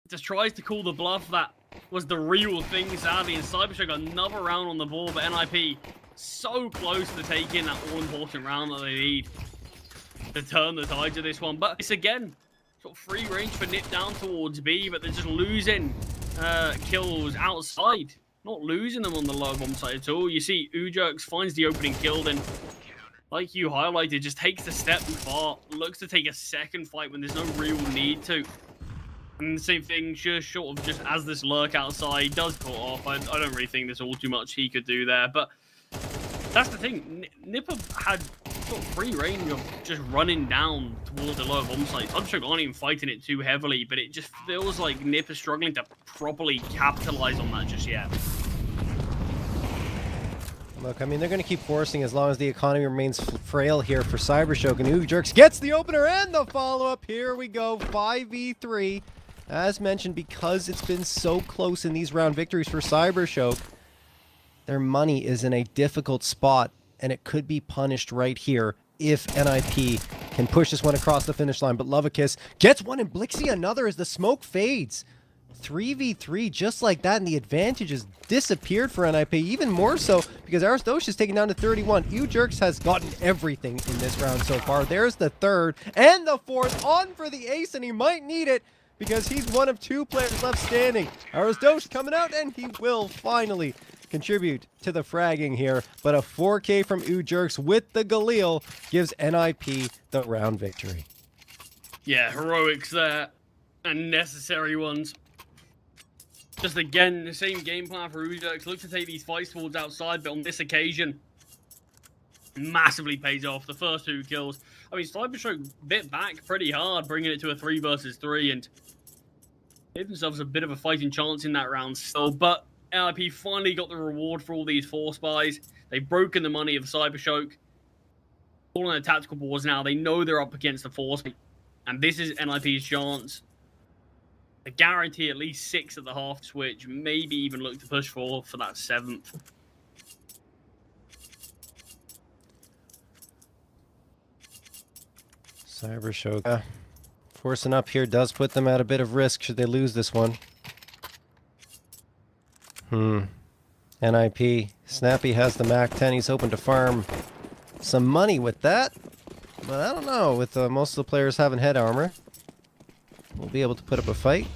Just tries to call the bluff that was the real thing, sadly, and CyberShoke got another round on the board, but NIP so close to taking that all-important round that they need to turn the tides of this one. But it's again sort of free range for Nip down towards B, but they're just losing kills outside. Not losing them on the low bomb side at all. You see Ujerk finds the opening kill, then like you highlighted, just takes the step too far, looks to take a second fight when there's no real need to. And the same thing, just short of just as this lurk outside does cut off. I don't really think there's all too much he could do there, but that's the thing. Nipper had sort of free range of just running down towards the lower bomb site. CyberShoke aren't even fighting it too heavily, but it just feels like Nipper's struggling to properly capitalize on that just yet. Look, I mean, they're going to keep forcing as long as the economy remains frail here for CyberShoke. And Ujerk gets the opener and the follow-up. Here we go, 5v3. As mentioned, because it's been so close in these round victories for CyberShoke, their money is in a difficult spot, and it could be punished right here if NIP can push this one across the finish line. But Lovakiss gets one, and Blixie another as the smoke fades. 3v3 just like that, and the advantage has disappeared for NIP, even more so because Arasdosh is taken down to 31. Ujerk has gotten everything in this round so far. There's the third and the fourth on for the ace, and he might need it because he's one of 2 players left standing. Arasdosh coming out, and he will finally contribute to the fragging here, but a 4K from Ujerk with the Galil gives NIP the round victory. Yeah, heroics there, and necessary ones. Just again, the same game plan for Ujerk. Look to take these fights towards outside, but on this occasion, massively pays off. The first 2 kills. I mean, CyberShoke bit back pretty hard, bringing it to a 3 versus 3, and gave themselves a bit of a fighting chance in that round still. But NIP finally got the reward for all these force buys. They've broken the money of CyberShoke. All on their tactical boards now. They know they're up against the force, and this is NIP's chance. I guarantee at least 6 at the half switch, maybe even look to push for that 7th. CyberShoke forcing up here does put them at a bit of risk should they lose this one. NIP. Snappy has the MAC-10. He's hoping to farm some money with that. But I don't know, with most of the players having head armor, we'll be able to put up a fight.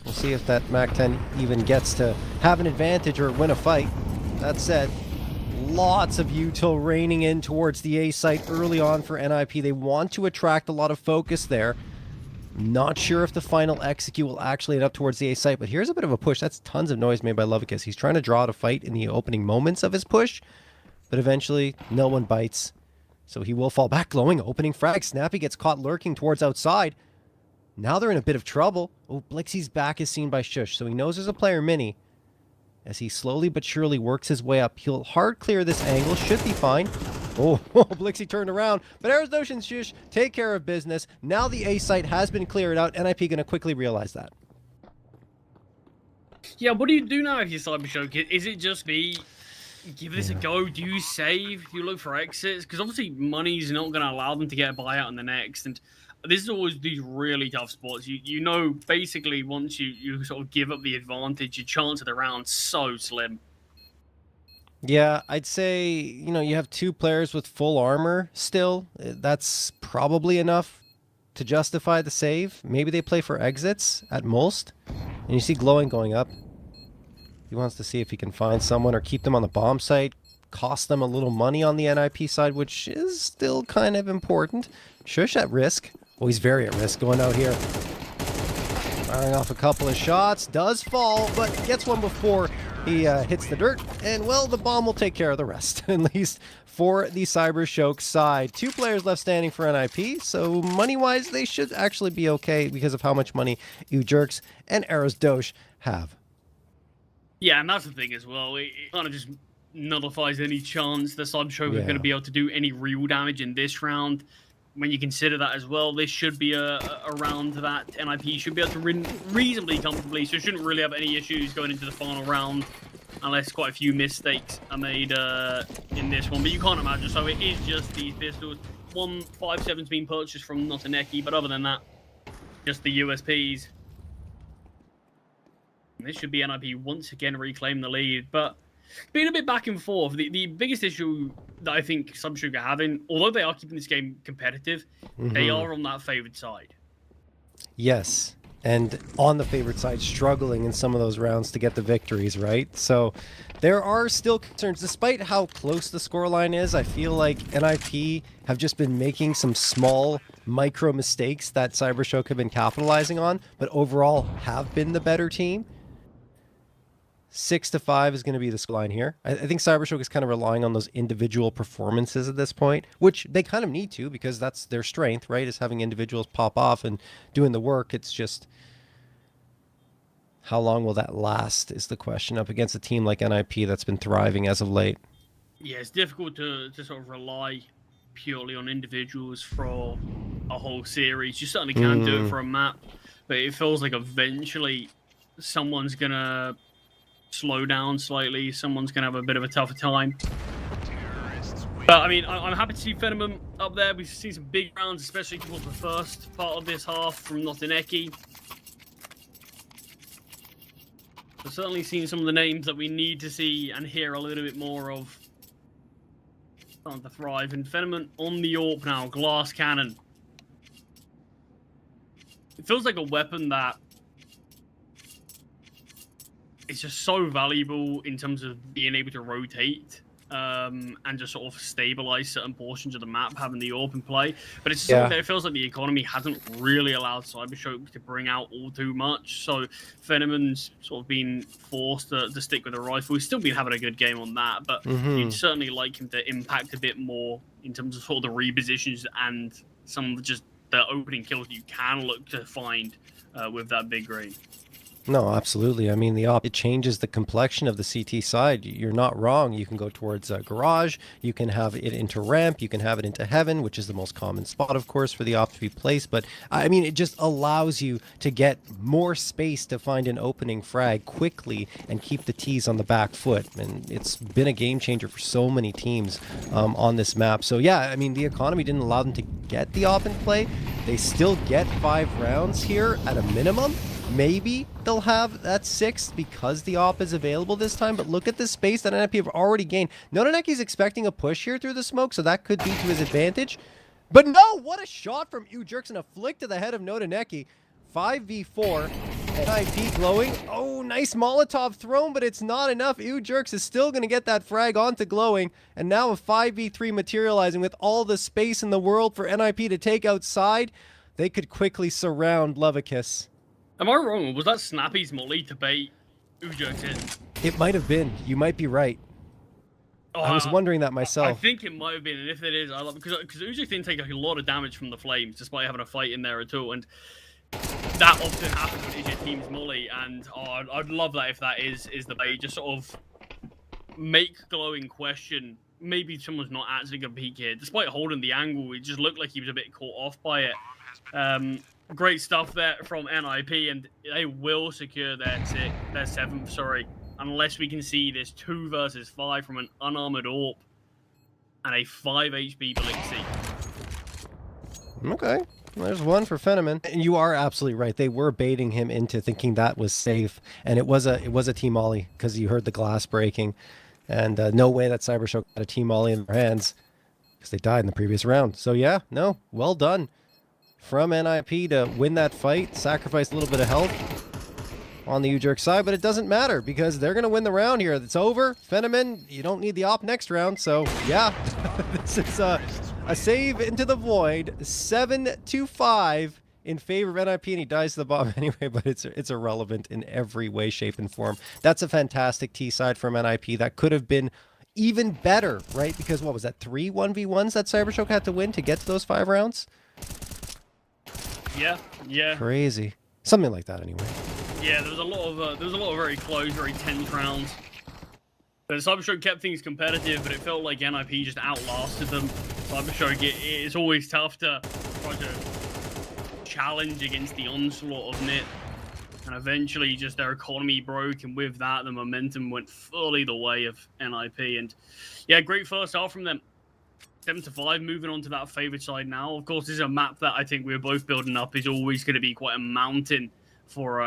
We'll see if that MAC-10 even gets to have an advantage or win a fight. That said, lots of util raining in towards the A site early on for NIP. They want to attract a lot of focus there. Not sure if the final execute will actually end up towards the A site, but here's a bit of a push. That's tons of noise made by Lovicus. He's trying to draw out a fight in the opening moments of his push, but eventually no one bites. So he will fall back. Glowing opening frag. Snappy gets caught lurking towards outside. Now they're in a bit of trouble. Oh, Blixie's back is seen by Shush, so he knows there's a player mini. As he slowly but surely works his way up, he'll hard clear this angle. Should be fine. Oh, Blixie turned around. But Arizdosh and Shush take care of business. Now the A site has been cleared out. NIP going to quickly realize that. Yeah, what do you do now if you're CyberShoke? Is it just be give this a go? Do you save? Do you look for exits? Because obviously money's not going to allow them to get a buyout in the next. And this is always these really tough spots. You know, basically once you sort of give up the advantage, your chance of the round's so slim. Yeah, I'd say, you know, you have two players with full armor still. That's probably enough to justify the save. Maybe they play for exits at most. And you see Glowing going up. He wants to see if he can find someone or keep them on the bomb site. Cost them a little money on the NIP side, which is still kind of important. Shush at risk. Well, he's very at risk going out here. Firing off a couple of shots. Does fall, but gets one before he hits the dirt. And, well, the bomb will take care of the rest, at least for the CyberShoke side. Two players left standing for NIP, so money-wise, they should actually be okay because of how much money Jerks and Arizdosh have. Yeah, and that's the thing as well. It kind of just nullifies any chance the CyberShoke are going to be able to do any real damage in this round. When you consider that as well, this should be a round that NIP should be able to win reasonably comfortably, so shouldn't really have any issues going into the final round, unless quite a few mistakes are made in this one. But you can't imagine, so it is just these pistols. 157's been purchased from Notaneki, but other than that, just the USPs. And this should be NIP once again reclaim the lead, but being a bit back and forth, the biggest issue that I think CyberShoke are having, although they are keeping this game competitive, they are on that favored side. Yes, and on the favored side, struggling in some of those rounds to get the victories, right? So there are still concerns. Despite how close the scoreline is, I feel like NIP have just been making some small micro mistakes that CyberShoke have been capitalizing on, but overall have been the better team. 6-5 is going to be the scoreline here. I think CyberShoke is kind of relying on those individual performances at this point, which they kind of need to because that's their strength, right? Is having individuals pop off and doing the work. It's just how long will that last is the question up against a team like NIP that's been thriving as of late. Yeah, it's difficult to sort of rely purely on individuals for a whole series. You certainly can do it for a map, but it feels like eventually someone's going to slow down slightly. Someone's going to have a bit of a tougher time. But, I mean, I'm happy to see Phenomen up there. We've seen some big rounds, especially towards the first part of this half from Notaneki. We've certainly seen some of the names that we need to see and hear a little bit more of starting to thrive. And Phenomen on the AWP now, glass cannon. It feels like a weapon that it's just so valuable in terms of being able to rotate and just sort of stabilize certain portions of the map, having the open play. But it's something that it feels like the economy hasn't really allowed CyberShoke to bring out all too much. So Phenomen's sort of been forced to stick with the rifle. He's still been having a good game on that, but you'd certainly like him to impact a bit more in terms of sort of the repositions and some of just the opening kills you can look to find with that big green. No, absolutely. I mean, it changes the complexion of the CT side. You're not wrong. You can go towards Garage. You can have it into Ramp. You can have it into Heaven, which is the most common spot, of course, for the op to be placed. But, I mean, it just allows you to get more space to find an opening frag quickly and keep the T's on the back foot. And it's been a game changer for so many teams on this map. So, yeah, I mean, the economy didn't allow them to get the op in play. They still get 5 rounds here at a minimum. Maybe they'll have that 6th because the op is available this time, but look at the space that NIP have already gained. Nodoneki's expecting a push here through the smoke, so that could be to his advantage. But no, what a shot from Ujurks and a flick to the head of Nodoneki. 5v4, NIP glowing. Oh, nice Molotov thrown, but it's not enough. Ujurks is still going to get that frag onto glowing, and now a 5v3 materializing with all the space in the world for NIP to take outside. They could quickly surround Lovicus. Am I wrong? Was that Snappy's molly to bait Ujurks in? It might have been. You might be right. I was wondering that myself. I think it might have been, and if it is, I love it because Ujurks didn't take a lot of damage from the flames, despite having a fight in there at all. And that often happens when it's your team's molly, and I'd love that if that is the bait. Just sort of make glowing question. Maybe someone's not actually gonna peek here, despite holding the angle. It just looked like he was a bit caught off by it. Great stuff there from NIP, and they will secure their 7th, sorry, unless we can see this 2 versus 5 from an unarmored AWP and a 5 HP Blixie. Okay, there's one for Fenneman. And you are absolutely right. They were baiting him into thinking that was safe, and it was a team ollie because you heard the glass breaking, and no way that CyberShoke had a team ollie in their hands because they died in the previous round. So yeah, no, well done from NIP to win that fight, sacrifice a little bit of health on the Ujurk side, but it doesn't matter because they're going to win the round here. It's over. Fenneman, you don't need the op next round, so yeah, this is a save into the void, 7-5 in favor of NIP, and he dies to the bomb anyway, but it's irrelevant in every way, shape, and form. That's a fantastic T side from NIP. That could have been even better, right? Because what was that, 3 1v1s that CyberShoke had to win to get to those 5 rounds? Yeah. Crazy. Something like that anyway. Yeah, there was a lot of very close, very tense rounds. But CyberShoke kept things competitive, but it felt like NIP just outlasted them. CyberShoke, it's always tough to try to challenge against the onslaught of NIT. And eventually just their economy broke, and with that the momentum went fully the way of NIP. And yeah, great first half from them. 7-5, moving on to that favored side now. Of course, this is a map that I think we're both building up is always going to be quite a mountain for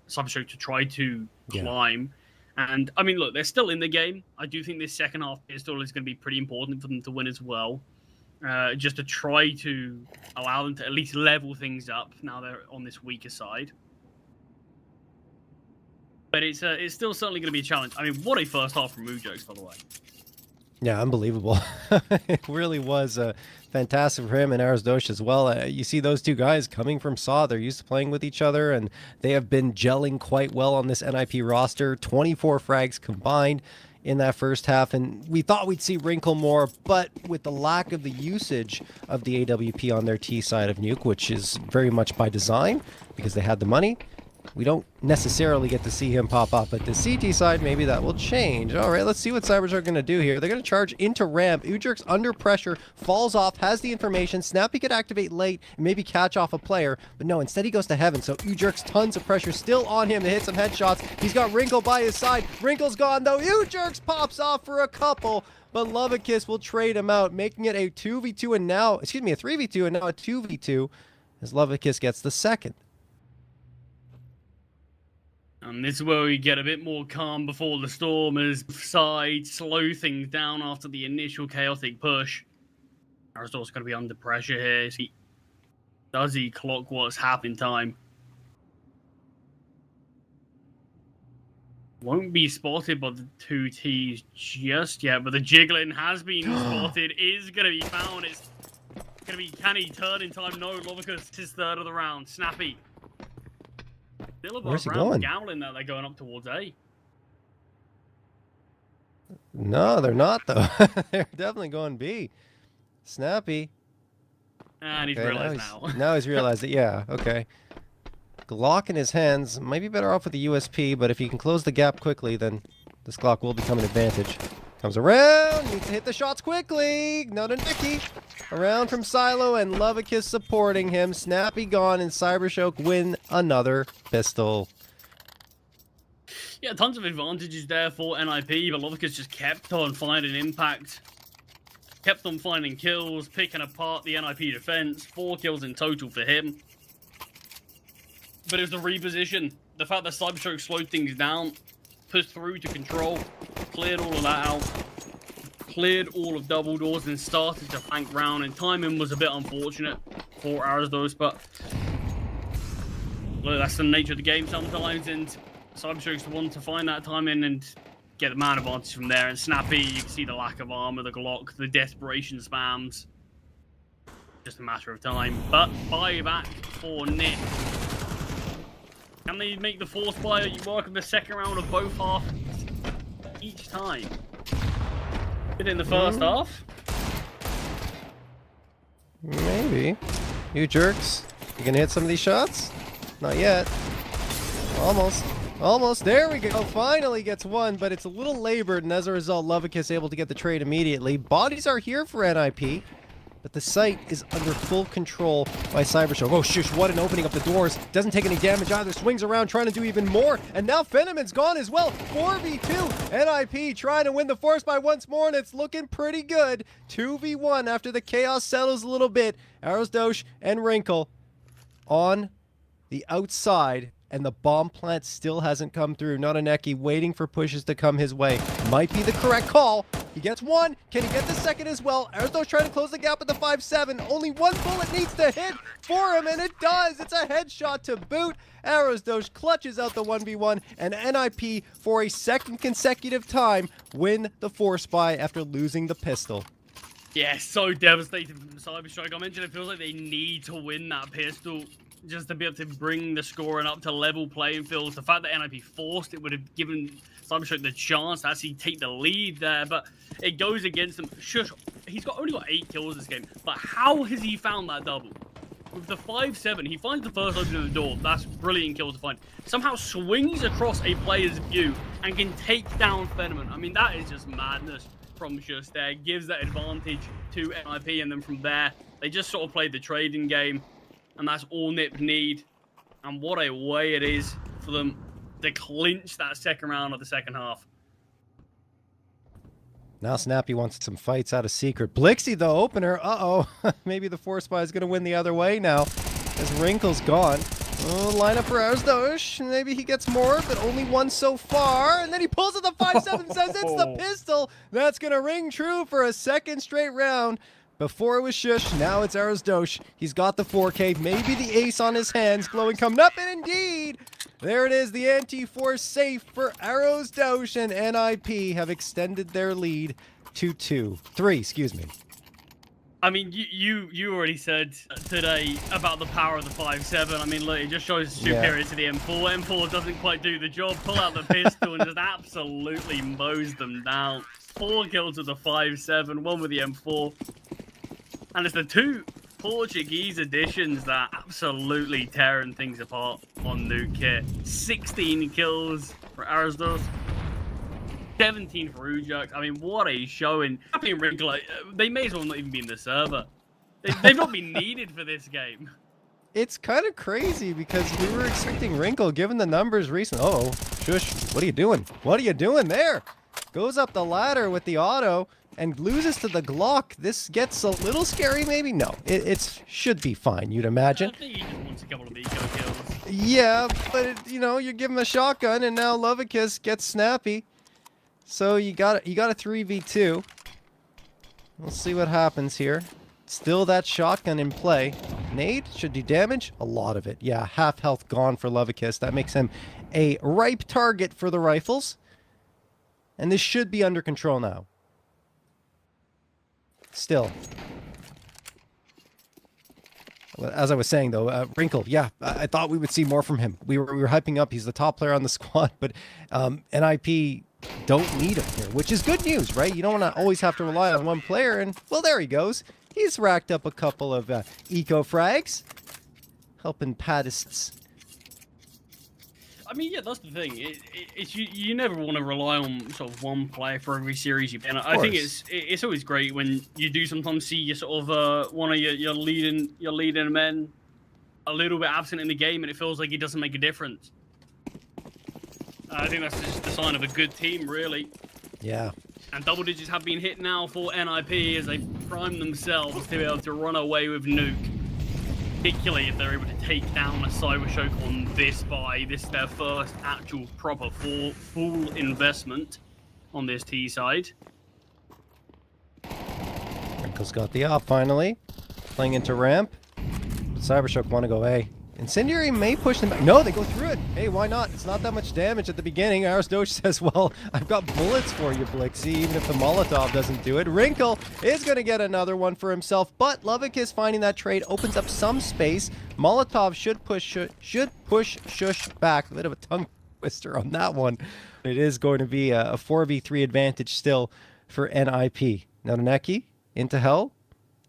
CyberShoke to try to climb. And I mean, look, they're still in the game. I do think this second half pistol is going to be pretty important for them to win as well. Just to try to allow them to at least level things up now they're on this weaker side. But it's still certainly going to be a challenge. I mean, what a first half from Ujurks, by the way. Yeah, unbelievable. It really was fantastic for him and Arizdosh as well. You see those two guys coming from SAW. They're used to playing with each other, and they have been gelling quite well on this NIP roster. 24 frags combined in that first half, and we thought we'd see Wrinkle more, but with the lack of the usage of the AWP on their T side of Nuke, which is very much by design because they had the money, we don't necessarily get to see him pop up. But the CT side, maybe that will change. All right, let's see what CyberShoke are going to do here. They're going to charge into ramp. Ujurk's under pressure, falls off, has the information. Snappy could activate late and maybe catch off a player. But no, instead he goes to heaven. So Ujurk's tons of pressure still on him to hit some headshots. He's got Wrinkle by his side. Wrinkle's gone, though. Ujurk's pops off for a couple. But Lovicus will trade him out, making it a 2v2 and now, excuse me, a 3v2 and now a 2v2 as Lovicus gets the second. And this is where we get a bit more calm before the storm as sides slow things down after the initial chaotic push. Aristo's going to be under pressure here. Does he clock what's happening time? Won't be spotted by the 2 Ts just yet, but the jiggling has been spotted, is going to be found. It's going to be, can he turn in time? No, Lovicus is third of the round. Snappy. Still Where's he around going? Gowling that they're going up towards A. No, they're not, though. They're definitely going B. Snappy. And he's realized now. Now he's realized it, yeah, okay. Glock in his hands. Might be better off with the USP, but if he can close the gap quickly, then this Glock will become an advantage. Comes around, needs to hit the shots quickly. Nodoneki around from Silo, and Lovicus supporting him. Snappy gone, and CyberShoke win another pistol. Yeah, tons of advantages there for NIP, but Lovicus just kept on finding impact. Kept on finding kills, picking apart the NIP defense. 4 kills in total for him. but it was the reposition. The fact that CyberShoke slowed things down, pushed through to control, cleared all of that out, cleared all of double doors, and started to flank round. And timing was a bit unfortunate for Arizdos, but look, that's the nature of the game sometimes. And CyberShoke's the one to find that timing and get the man advantage from there. And Snappy, you can see the lack of armor, the Glock, the desperation spams. Just a matter of time. But buyback for Nick. Can they make the force buy work in the second round of both halves each time? Did it in the first half? Maybe. You jerks. You gonna hit some of these shots? Not yet. Almost. Almost. There we go. Finally gets one, but it's a little labored, and as a result, Lovicus able to get the trade immediately. Bodies are here for NIP, but the site is under full control by CyberShoke. Oh, shush, what an opening up the doors. Doesn't take any damage either. Swings around trying to do even more, and now Phenomen's gone as well. 4v2. NIP trying to win the force by once more, and it's looking pretty good. 2v1 after the chaos settles a little bit. Arizdos and Wrinkle on the outside, and the bomb plant still hasn't come through. Notaneki waiting for pushes to come his way. Might be the correct call. He gets one. Can he get the second as well? Arizdos trying to close the gap at the 5-7. Only one bullet needs to hit for him, and it does. It's a headshot to boot. Arizdos clutches out the 1v1, and NIP, for a second consecutive time, win the force buy after losing the pistol. Yeah, so devastating from CyberShoke. I mentioned it feels like they need to win that pistol just to be able to bring the scoring up to level playing fields. The fact that NIP forced it would have given CyberShoke the chance to actually take the lead there, but it goes against them. Shush, he's only got 8 kills this game, but how has he found that double? With the 5-7, he finds the first opening of the door. That's brilliant kill to find. Somehow swings across a player's view and can take down Phenomen. I mean, that is just madness from Shush there. Gives that advantage to NIP, and then from there, they just sort of played the trading game. And that's all NIP need. And what a way it is for them to clinch that second round of the second half. Now Snappy wants some fights out of secret. Blixie, the opener. Uh-oh. Maybe the force buy is going to win the other way now, as Wrinkle's gone. Oh, line up for Arizdos. Maybe he gets more, but only one so far. And then he pulls at the 5-7, says it's the pistol. That's going to ring true for a second straight round. Before it was Shush, now it's Arizdos. He's got the 4K, maybe the ace on his hands. Glowing coming up, and indeed, there it is, the anti-force safe for Arizdos, and NIP have extended their lead to 3, excuse me. I mean, you already said today about the power of the 5-7. I mean, look, it just shows superiority to the M4. M4 doesn't quite do the job. Pull out the pistol and just absolutely mows them down. 4 kills with the 5-7, 1 with the M4. And it's the 2 Portuguese additions that absolutely tearing things apart on Nuke here. 16 kills for Arizdos, 17 for Ujak. I mean, what a showing. Happy and Wrinkle, they may as well not even be in the server. They've not been needed for this game. It's kind of crazy because we were expecting Wrinkle, given the numbers recently. Uh-oh, Shush, what are you doing? What are you doing there? Goes up the ladder with the auto and loses to the Glock. This gets a little scary, maybe? No, it should be fine, you'd imagine. I think he just wants a couple of eco kills. Yeah, but you give him a shotgun, and now Lovicus gets Snappy. So you got a 3v2. We'll see what happens here. Still that shotgun in play. Nade should do damage. A lot of it. Yeah, half health gone for Lovicus. That makes him a ripe target for the rifles. And this should be under control now. Still. As I was saying, though, Wrinkle, yeah, I thought we would see more from him. We were hyping up. He's the top player on the squad, but NIP don't need him here, which is good news, right? You don't want to always have to rely on one player, and, well, there he goes. He's racked up a couple of eco frags, helping Patists. I mean, yeah, that's the thing. You never want to rely on sort of one player for every series you play. And I think it's always great when you do sometimes see your sort of one of your leading men a little bit absent in the game, and it feels like he doesn't make a difference. I think that's just the sign of a good team, really. Yeah. And double digits have been hit now for NIP as they prime themselves to be able to run away with Nuke. particularly if they're able to take down a CyberShoke on this buy. This is their first actual proper full investment on this T side. Wrinkle's got the op finally. Playing into ramp. But CyberShoke want to go A. Incendiary may push them back. No, they go through it. Hey, why not? It's not that much damage at the beginning. Ars Doge says, well, I've got bullets for you, Blixie, even if the Molotov doesn't do it. Wrinkle is going to get another one for himself, but Lovick finding that trade opens up some space. Molotov should push Shush back. A bit of a tongue twister on that one. It is going to be a 4v3 advantage still for NIP. Now Neki into hell.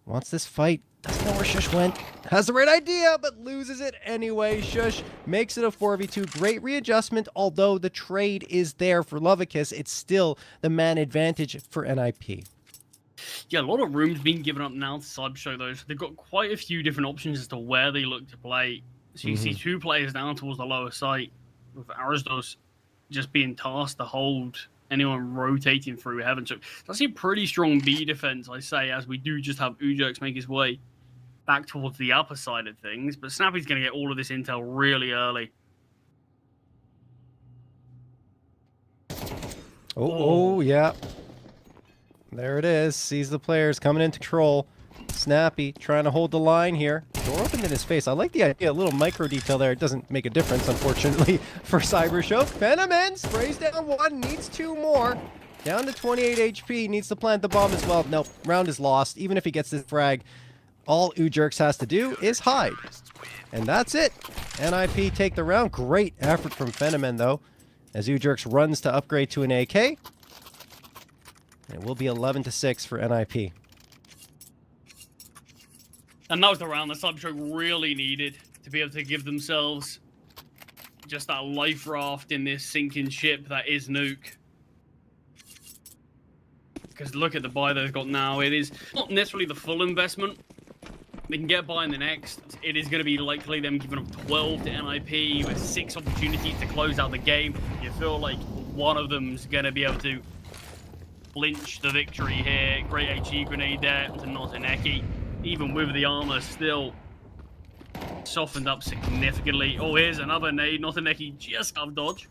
Wants this fight. Doesn't know where Shush went. Has the right idea, but loses it anyway. Shush makes it a 4v2. Great readjustment, although the trade is there for Lovicus. It's still the man advantage for NIP. Yeah, a lot of room's being given up now to CyberShoke, though. So they've got quite a few different options as to where they look to play. So you see 2 players down towards the lower site, with Aristos just being tasked to hold anyone rotating through heaven. So that's a pretty strong B defense, I say, as we do just have Ujerks make his way back towards the upper side of things. But Snappy's going to get all of this intel really early. Oh, yeah. There it is. Sees the players coming into control. Snappy trying to hold the line here. Door opened in his face. I like the idea. A little micro detail there. It doesn't make a difference, unfortunately, for CyberShoke. Phenomen sprays down 1, needs 2 more. Down to 28 HP. Needs to plant the bomb as well. Nope. Round is lost. Even if he gets this frag, all Ujerks has to do is hide. And that's it. NIP take the round. Great effort from Phenomen, though, as Ujerks runs to upgrade to an AK. It will be 11-6 for NIP. And that was the round that CyberShoke really needed to be able to give themselves just that life raft in this sinking ship that is Nuke. Because look at the buy they've got now. It is not necessarily the full investment. They can get by in the next. It is going to be likely them giving up 12 to NIP with 6 opportunities to close out the game. You feel like one of them's going to be able to clinch the victory here. Great HE grenade there to Notineki. Even with the armor still softened up significantly. Oh, here's another nade. Notineki just out of dodge.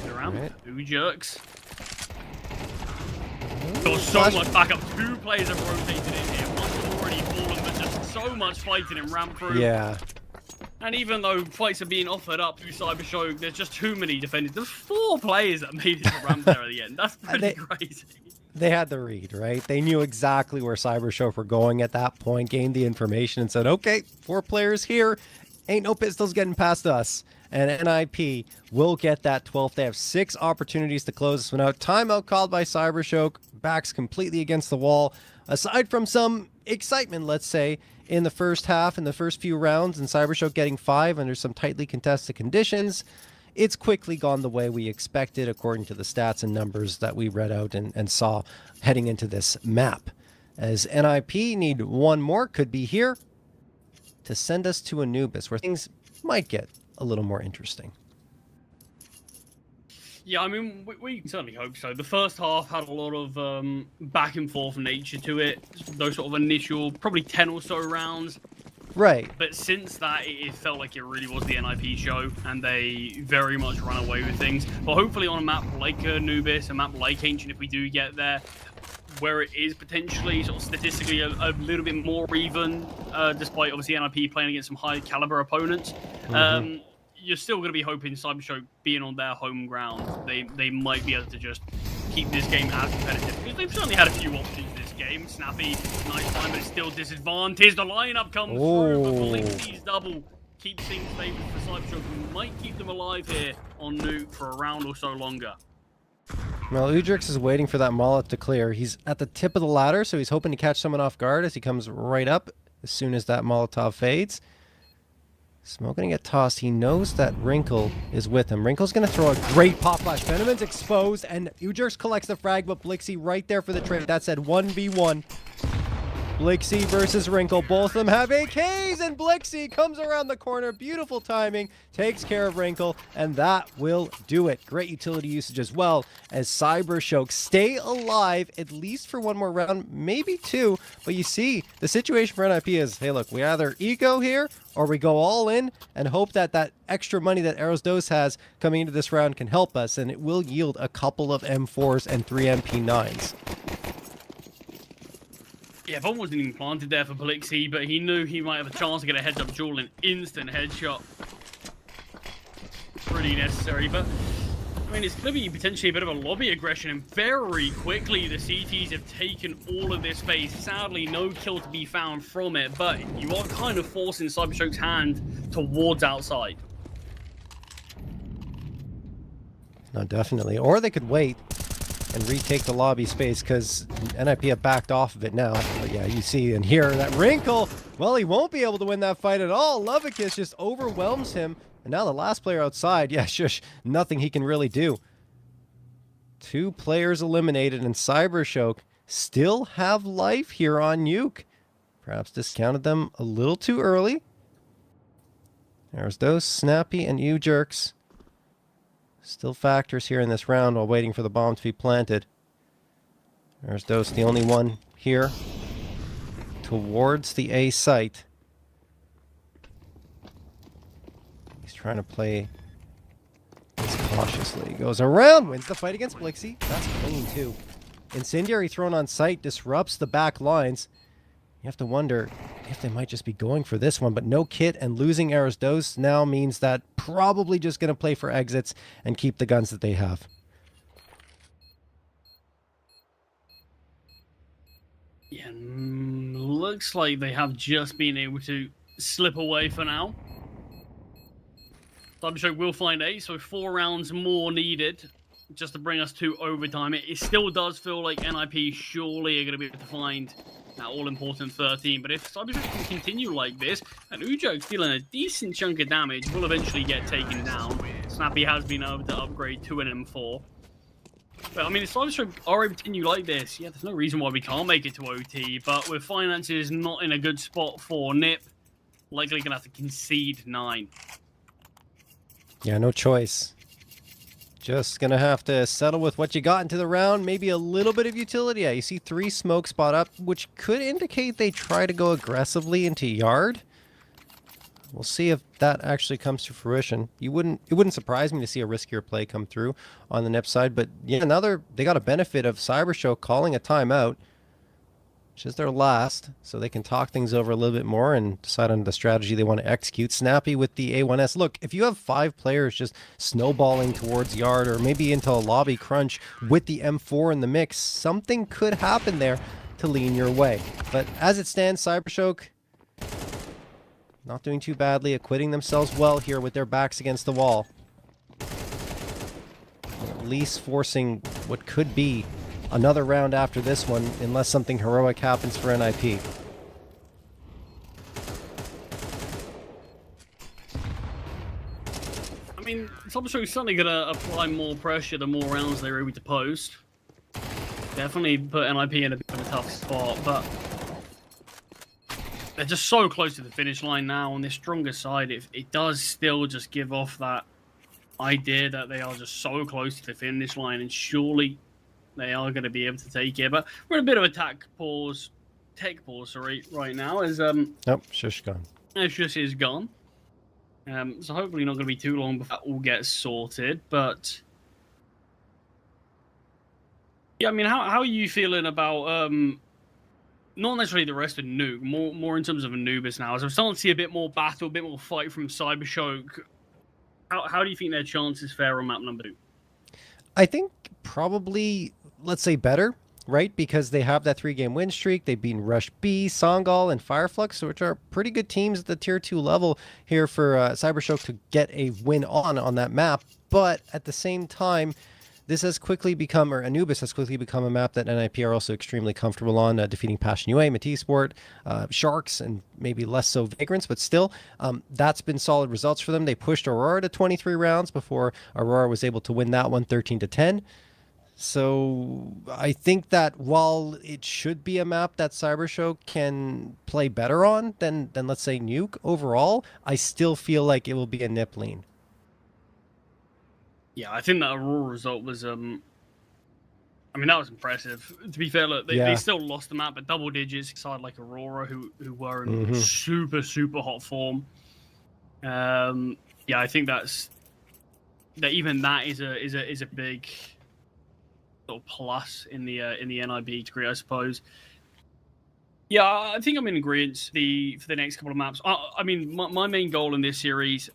Around. Right. Ujerks. Got so much backup. 2 players have rotated in here. One's already fallen, but just so much fighting in ramp through. Yeah. And even though fights are being offered up through CyberShoke, there's just too many defenders. There's 4 players that made it to ramp there at the end. That's pretty crazy. They had the read, right? They knew exactly where CyberShoke were going at that point, gained the information, and said, okay, 4 players here. Ain't no pistols getting past us. And NIP will get that 12th. They have 6 opportunities to close this one out. Timeout called by CyberShoke. Backs completely against the wall. Aside from some excitement, let's say, in the first half, in the first few rounds, and CyberShoke getting 5 under some tightly contested conditions, it's quickly gone the way we expected according to the stats and numbers that we read out and saw heading into this map. As NIP need 1 more, could be here, to send us to Anubis, where things might get a little more interesting. Yeah, I mean, we certainly hope so. The first half had a lot of back and forth nature to it. Those sort of initial, probably 10 or so rounds. Right. But since that, it felt like it really was the NIP show, and they very much run away with things. But hopefully on a map like Anubis, a map like Ancient, if we do get there, where it is potentially sort of statistically a little bit more even, despite obviously NIP playing against some high caliber opponents, you're still going to be hoping CyberShoke being on their home ground, they might be able to just keep this game as competitive. Because they've certainly had a few options this game. Snappy, nice time, but it's still disadvantaged. The lineup comes through, but Blixie's double keeps things favored for CyberShoke. We might keep them alive here on Nuke for a round or so longer. Well, Ujerks is waiting for that Molotov to clear. He's at the tip of the ladder, so he's hoping to catch someone off guard as he comes right up as soon as that Molotov fades. Smoke gonna get tossed. He knows that Wrinkle is with him. Wrinkle's gonna throw a great pop flash. Phenomen's exposed, and Ujerks collects the frag, but Blixie right there for the trade. That said 1v1. Blixie versus Wrinkle. Both of them have AKs, and Blixie comes around the corner. Beautiful timing. Takes care of Wrinkle, and that will do it. Great utility usage as well as CyberShoke stay alive at least for one more round, maybe two. But you see, the situation for NIP is, hey, look, we either eco here or we go all in and hope that that extra money that Arrows Dose has coming into this round can help us, and it will yield a couple of M4s and 3 MP9s. Yeah, bomb wasn't even planted there for Blixie, but he knew he might have a chance to get a heads-up duel, an instant headshot. Pretty necessary, but I mean, it's going to be potentially a bit of a lobby aggression, and very quickly the CTs have taken all of this space. Sadly, no kill to be found from it, but you are kind of forcing CyberShoke's hand towards outside. No, definitely. Or they could wait and retake the lobby space, because NIP have backed off of it now. But yeah, you see and hear that Wrinkle, well, he won't be able to win that fight at all. Lovicus just overwhelms him. And now the last player outside, yeah, shush, nothing he can really do. 2 players eliminated, and CyberShoke still have life here on Nuke. Perhaps discounted them a little too early. There's those Snappy and you jerks. Still factors here in this round while waiting for the bomb to be planted. There's Dose, the only one here towards the A site. He's trying to play this cautiously. Goes around, wins the fight against Blixie. That's clean too. Incendiary thrown on site disrupts the back lines. You have to wonder if they might just be going for this one, but no kit, and losing Arrows Dose now means that probably just going to play for exits and keep the guns that they have. Yeah, looks like they have just been able to slip away for now. CyberShoke will find 8, so 4 rounds more needed just to bring us to overtime. It still does feel like NIP surely are going to be able to find that all-important 13, but if CyberShoke can continue like this, and Ujoke's dealing a decent chunk of damage, will eventually get taken down. Snappy has been able to upgrade to an M4. But I mean, if CyberShoke are able to continue like this, yeah, there's no reason why we can't make it to OT, but with finances not in a good spot for NIP, likely going to have to concede 9. Yeah, no choice. Just gonna have to settle with what you got into the round. Maybe a little bit of utility. Yeah, you see 3 smoke spot up, which could indicate they try to go aggressively into yard. We'll see if that actually comes to fruition. It wouldn't surprise me to see a riskier play come through on the NIP side. But yeah, now they got a benefit of CyberShoke calling a timeout, which is their last, so they can talk things over a little bit more and decide on the strategy they want to execute. Snappy with the A1S. Look, if you have 5 players just snowballing towards yard, or maybe into a lobby crunch with the M4 in the mix, something could happen there to lean your way. But as it stands, CyberShoke not doing too badly, acquitting themselves well here with their backs against the wall. At least forcing what could be another round after this one, unless something heroic happens for NIP. I mean, CyberShoke's certainly going to apply more pressure the more rounds they're able to post. Definitely put NIP in a bit of a tough spot, but they're just so close to the finish line now. On this stronger side, it does still just give off that idea that they are just so close to the finish line, and surely they are going to be able to take it. But we're in a bit of a tech pause, right now, as Nope, Shush gone. Nexus is gone. So hopefully not going to be too long before that all gets sorted. But yeah, I mean, how are you feeling about not necessarily the rest of Nuke, more in terms of Anubis now? As I'm starting to see a bit more battle, a bit more fight from CyberShoke. How do you think their chances fare on map number 2? I think probably, let's say, better, right? Because they have that 3-game win streak. They've beaten Rush B, Songal, and Fireflux, which are pretty good teams at the tier 2 level here for CyberShoke to get a win on that map. But at the same time, this has quickly become, or Anubis has quickly become, a map that NIP are also extremely comfortable on, defeating Passion UA, Matisse Sport, Sharks, and maybe less so Vagrants, but still, that's been solid results for them. They pushed Aurora to 23 rounds before Aurora was able to win that one 13-10. So I think that while it should be a map that CyberShoke can play better on than let's say Nuke overall, I still feel like it will be a nip lean. Yeah, I think that Aurora result was I mean, that was impressive. To be fair, look, they still lost the map, but double digits side like Aurora, who were in super hot form. Yeah, I think that even that is a big sort of plus in the NIB degree, I suppose. Yeah, I think I'm in agreement for the next couple of maps. I mean, my main goal in this series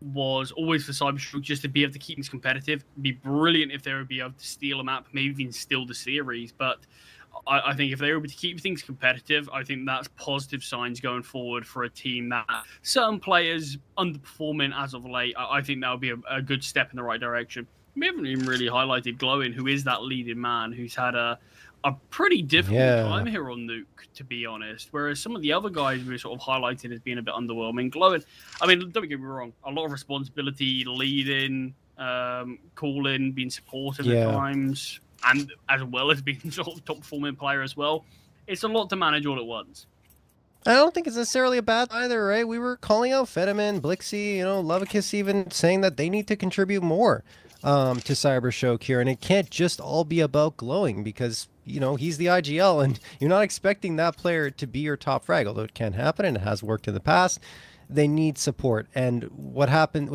was always for CyberShoke just to be able to keep things competitive. It'd be brilliant if they would be able to steal a map, maybe even steal the series. But I think if they were able to keep things competitive, I think that's positive signs going forward for a team that certain players underperforming as of late. I think that would be a good step in the right direction. We haven't even really highlighted Glowin, who is that leading man, who's had a pretty difficult time here on Nuke, to be honest. Whereas some of the other guys we sort of highlighted as being a bit underwhelming. Glowin, I mean, don't get me wrong, a lot of responsibility, leading, calling, being supportive at times, and as well as being sort of top performing player as well. It's a lot to manage all at once. I don't think it's necessarily a bad either, right? We were calling out Fetaman, Blixie, Lovakiss even saying that they need to contribute more to CyberShoke here, and it can't just all be about Glowing because he's the IGL, and you're not expecting that player to be your top frag, although it can happen and it has worked in the past. They need support, and what's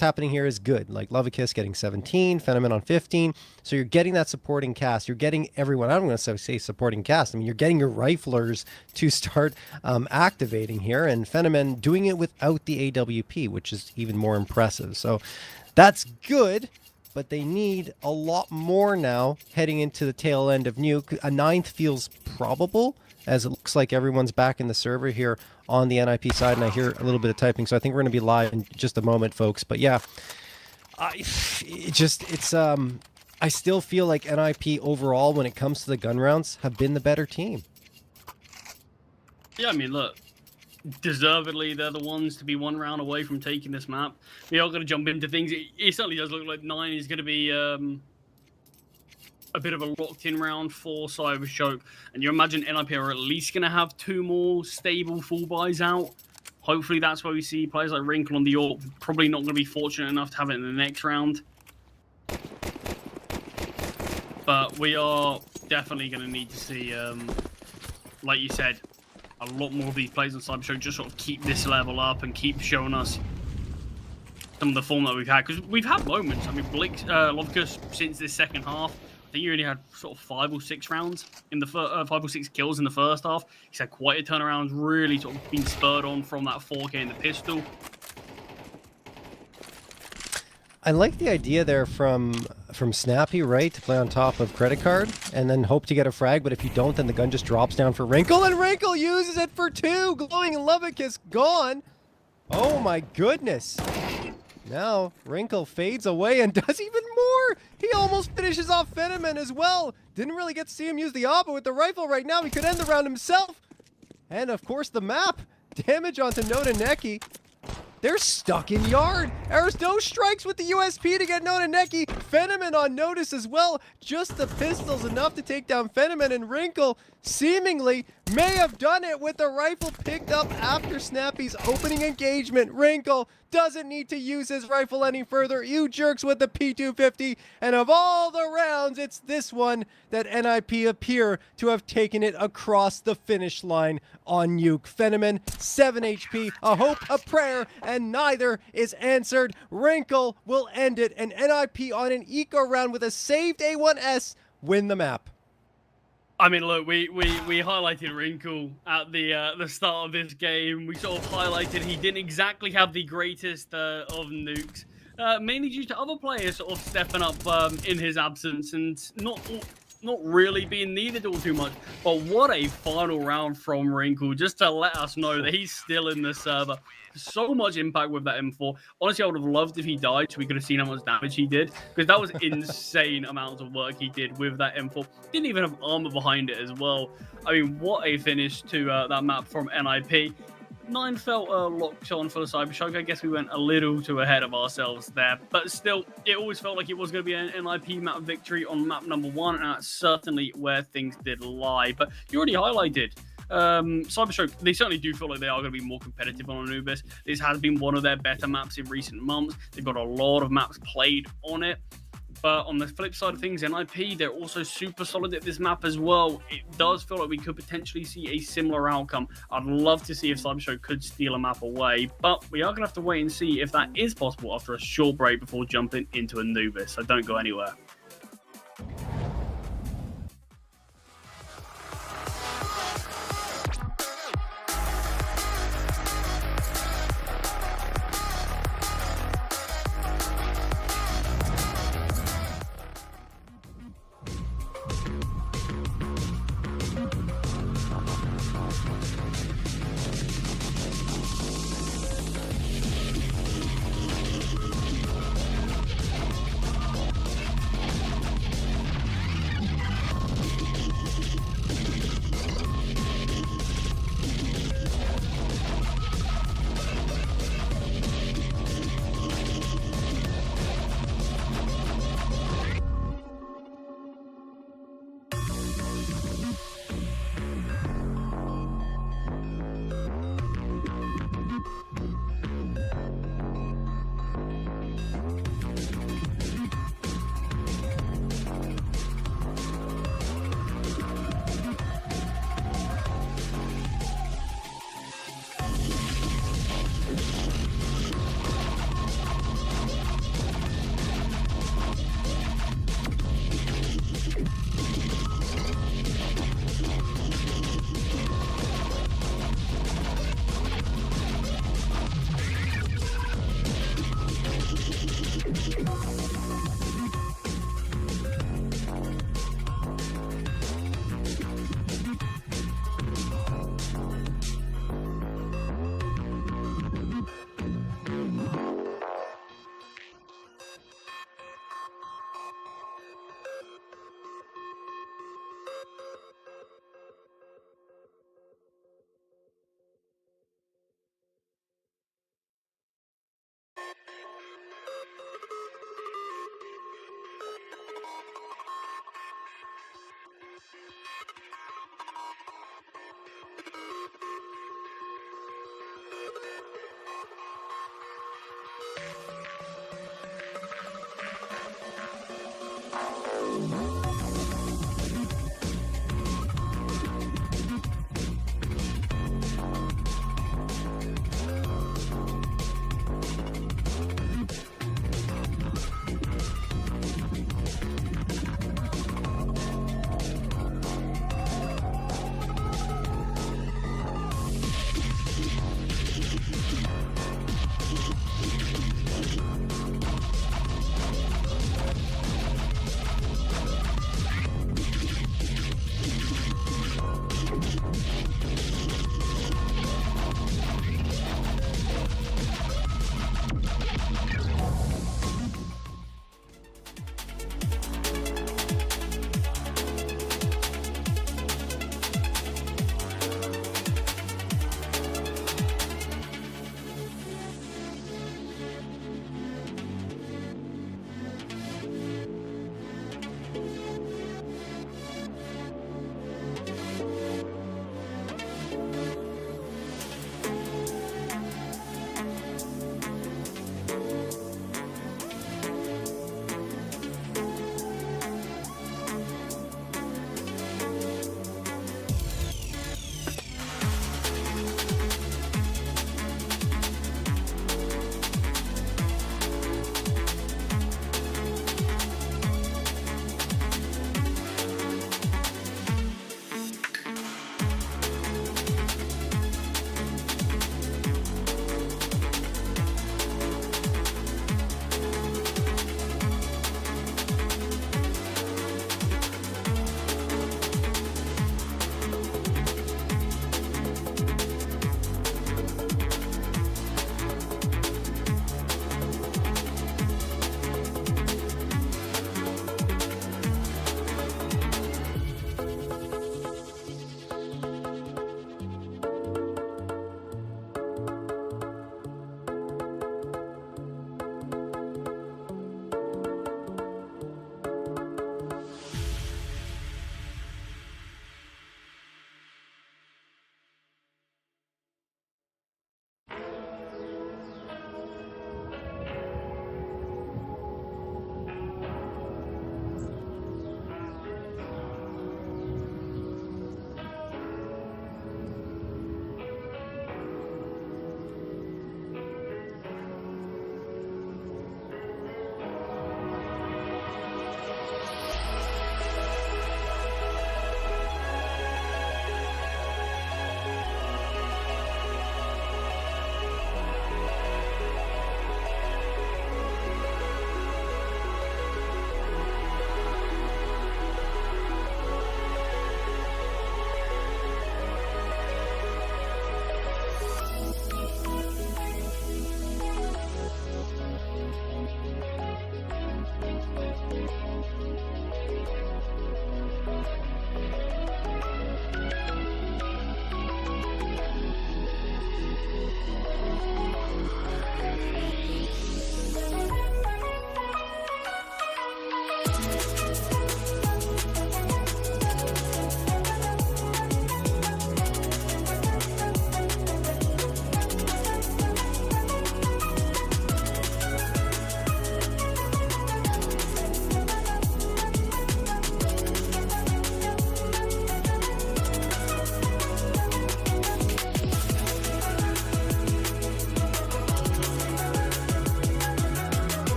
happening here is good. Like Lovakiss getting 17, Fenomen on 15, so you're getting that supporting cast. You're getting everyone. I'm going to say supporting cast. I mean, you're getting your riflers to start activating here, and Fenomen doing it without the AWP, which is even more impressive. So that's good. But they need a lot more now heading into the tail end of Nuke. A 9th feels probable, as it looks like everyone's back in the server here on the NIP side, and I hear a little bit of typing, so I think we're going to be live in just a moment, folks. But yeah, I still feel like NIP overall, when it comes to the gun rounds, have been the better team. Yeah, I mean, look, deservedly, they're the ones to be one round away from taking this map. We are going to jump into things. It certainly does look like 9 is going to be a bit of a locked-in round for CyberShoke. And you imagine NIP are at least going to have 2 more stable full buys out. Hopefully that's where we see players like Wrinkle on the AWP. Probably not going to be fortunate enough to have it in the next round. But we are definitely going to need to see, like you said, a lot more of these players on CyberShoke just sort of keep this level up and keep showing us some of the form that we've had. Because we've had moments. I mean, Lovakiss, since this second half, I think he only had sort of 5 or 6 rounds in the 5 or 6 kills in the first half. He's had quite a turnaround, really sort of been spurred on from that 4K in the pistol. I like the idea there from Snappy, right, to play on top of Credit Card and then hope to get a frag, but if you don't, then the gun just drops down for Wrinkle, and Wrinkle uses it for 2! Glowing and Lovakiss gone! Oh my goodness! Now, Wrinkle fades away and does even more! He almost finishes off Fenomen as well! Didn't really get to see him use the AWP with the rifle right now. He could end the round himself! And of course the map! Damage onto Noda Neki. They're stuck in yard. Aristo strikes with the USP to get Noda Neki. Fenomen on notice as well. Just the pistols enough to take down Fenomen, and Wrinkle seemingly may have done it with the rifle picked up after Snappy's opening engagement. Wrinkle doesn't need to use his rifle any further. You jerks with the P250, and of all the rounds, it's this one that NIP appear to have taken it across the finish line on Nuke. Fenomen, 7 HP, a hope, a prayer, and neither is answered. Wrinkle will end it, and NIP on an eco round with a saved A1S win the map. I mean, look, we highlighted Wrinkle at the start of this game. We sort of highlighted he didn't exactly have the greatest of nukes, mainly due to other players sort of stepping up in his absence and not really being needed all too much. But what a final round from Wrinkle, just to let us know that he's still in the server. So much impact with that M4. Honestly, I would have loved if he died so we could have seen how much damage he did, because that was insane amounts of work he did with that M4. Didn't even have armor behind it as well. I mean, what a finish to that map from NIP. 9 felt locked on for the CyberShoke. I guess we went a little too ahead of ourselves there. But still, it always felt like it was going to be an NIP map victory on map number 1, and that's certainly where things did lie. But you already highlighted CyberShoke. They certainly do feel like they are going to be more competitive on Anubis. This has been one of their better maps in recent months. They've got a lot of maps played on it. But on the flip side of things, NIP, they're also super solid at this map as well. It does feel like we could potentially see a similar outcome. I'd love to see if CyberShoke could steal a map away, but we are going to have to wait and see if that is possible after a short break before jumping into Anubis. So don't go anywhere.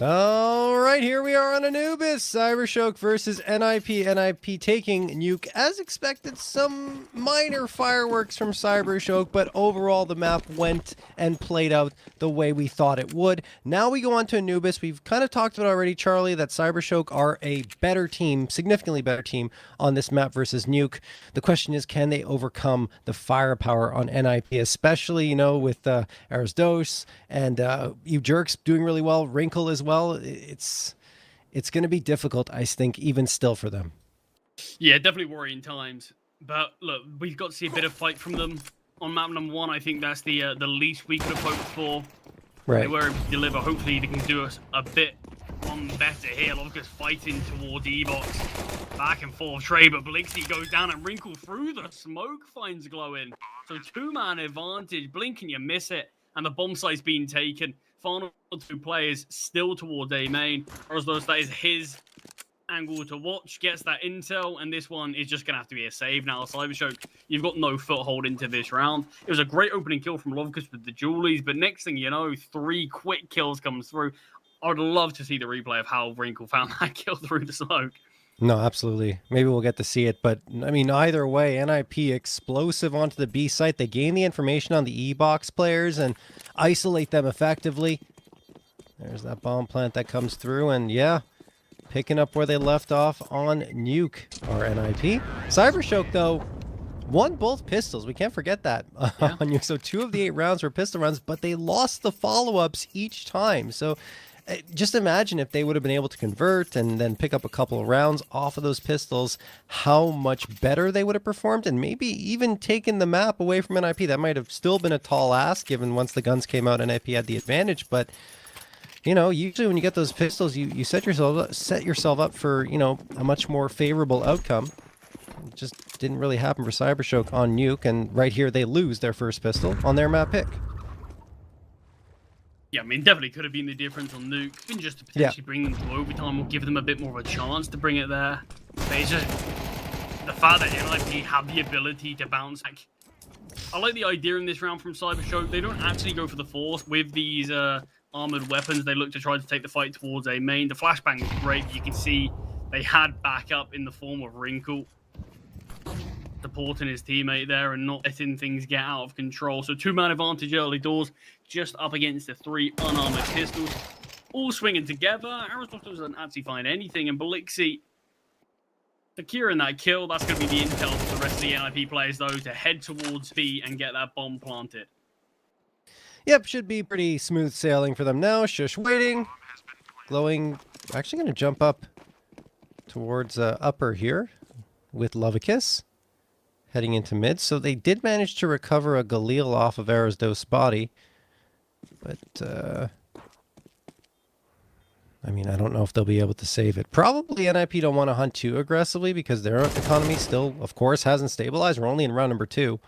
All right, here we are on Anubis. CyberShoke versus NIP. NIP taking Nuke. As expected, some minor fireworks from CyberShoke, but overall the map went and played out the way we thought it would. Now we go on to Anubis. We've kind of talked about already, Charlie, that CyberShoke are a better team, significantly better team on this map versus Nuke. The question is, can they overcome the firepower on NIP, especially, you know, with Arisdos and you Jerks doing really well, Wrinkle as well. It's going to be difficult, I think, even still for them. Yeah, definitely worrying times. But look, we've got to see a bit of fight from them on map number 1. I think that's the least we could have hoped for. Right. They were able to deliver. Hopefully, they can do us a bit on better here. Lovka's fighting towards E-Box. Back and forth trade, but Blixie goes down and Wrinkle through the smoke finds Glowing. So 2-man advantage. Blink and you miss it. And the bomb site's being taken. Final 2 players still towards A main. Arisdos, that is his angle to watch. Gets that intel. And this one is just going to have to be a save now. CyberShoke, you've got no foothold into this round. It was a great opening kill from Lovkas with the Julies. But next thing you know, 3 quick kills comes through. I'd love to see the replay of how Wrinkle found that kill through the smoke. No, absolutely. Maybe we'll get to see it, but I mean, either way, NIP explosive onto the B site. They gain the information on the E-Box players and isolate them effectively. There's that bomb plant that comes through, and yeah, picking up where they left off on Nuke or NIP. CyberShoke, though, won both pistols. We can't forget that on Nuke. So 2 of the 8 rounds were pistol runs, but they lost the follow-ups each time. So just imagine if they would have been able to convert and then pick up a couple of rounds off of those pistols, how much better they would have performed, and maybe even taken the map away from NIP. That might have still been a tall ask, given once the guns came out, NIP had the advantage. But, you know, usually when you get those pistols, you set yourself up for, you know, a much more favorable outcome. It just didn't really happen for CyberShoke on Nuke, and right here they lose their first pistol on their map pick. Yeah, I mean, definitely could have been the difference on Nuke. Even just to potentially bring them to overtime or give them a bit more of a chance to bring it there. But it's just the fact that NIP have the ability to bounce back. I like the idea in this round from CyberShoke. They don't actually go for the force with these armored weapons. They look to try to take the fight towards A main. The flashbang is great. You can see they had backup in the form of Wrinkle supporting his teammate there and not letting things get out of control. So 2-man advantage early doors, just up against the 3 unarmored pistols, all swinging together. Aristos doesn't actually find anything, and Blixie securing that kill. That's going to be the intel for the rest of the NIP players, though, to head towards B and get that bomb planted. Yep, should be pretty smooth sailing for them now. Shush waiting. Glowing, actually going to jump up towards upper here with Lovakis. Heading into mid, so they did manage to recover a Galil off of Arisdos' body, but I mean, I don't know if they'll be able to save it. Probably NIP don't want to hunt too aggressively because their economy still, of course, hasn't stabilized. We're only in round number 2.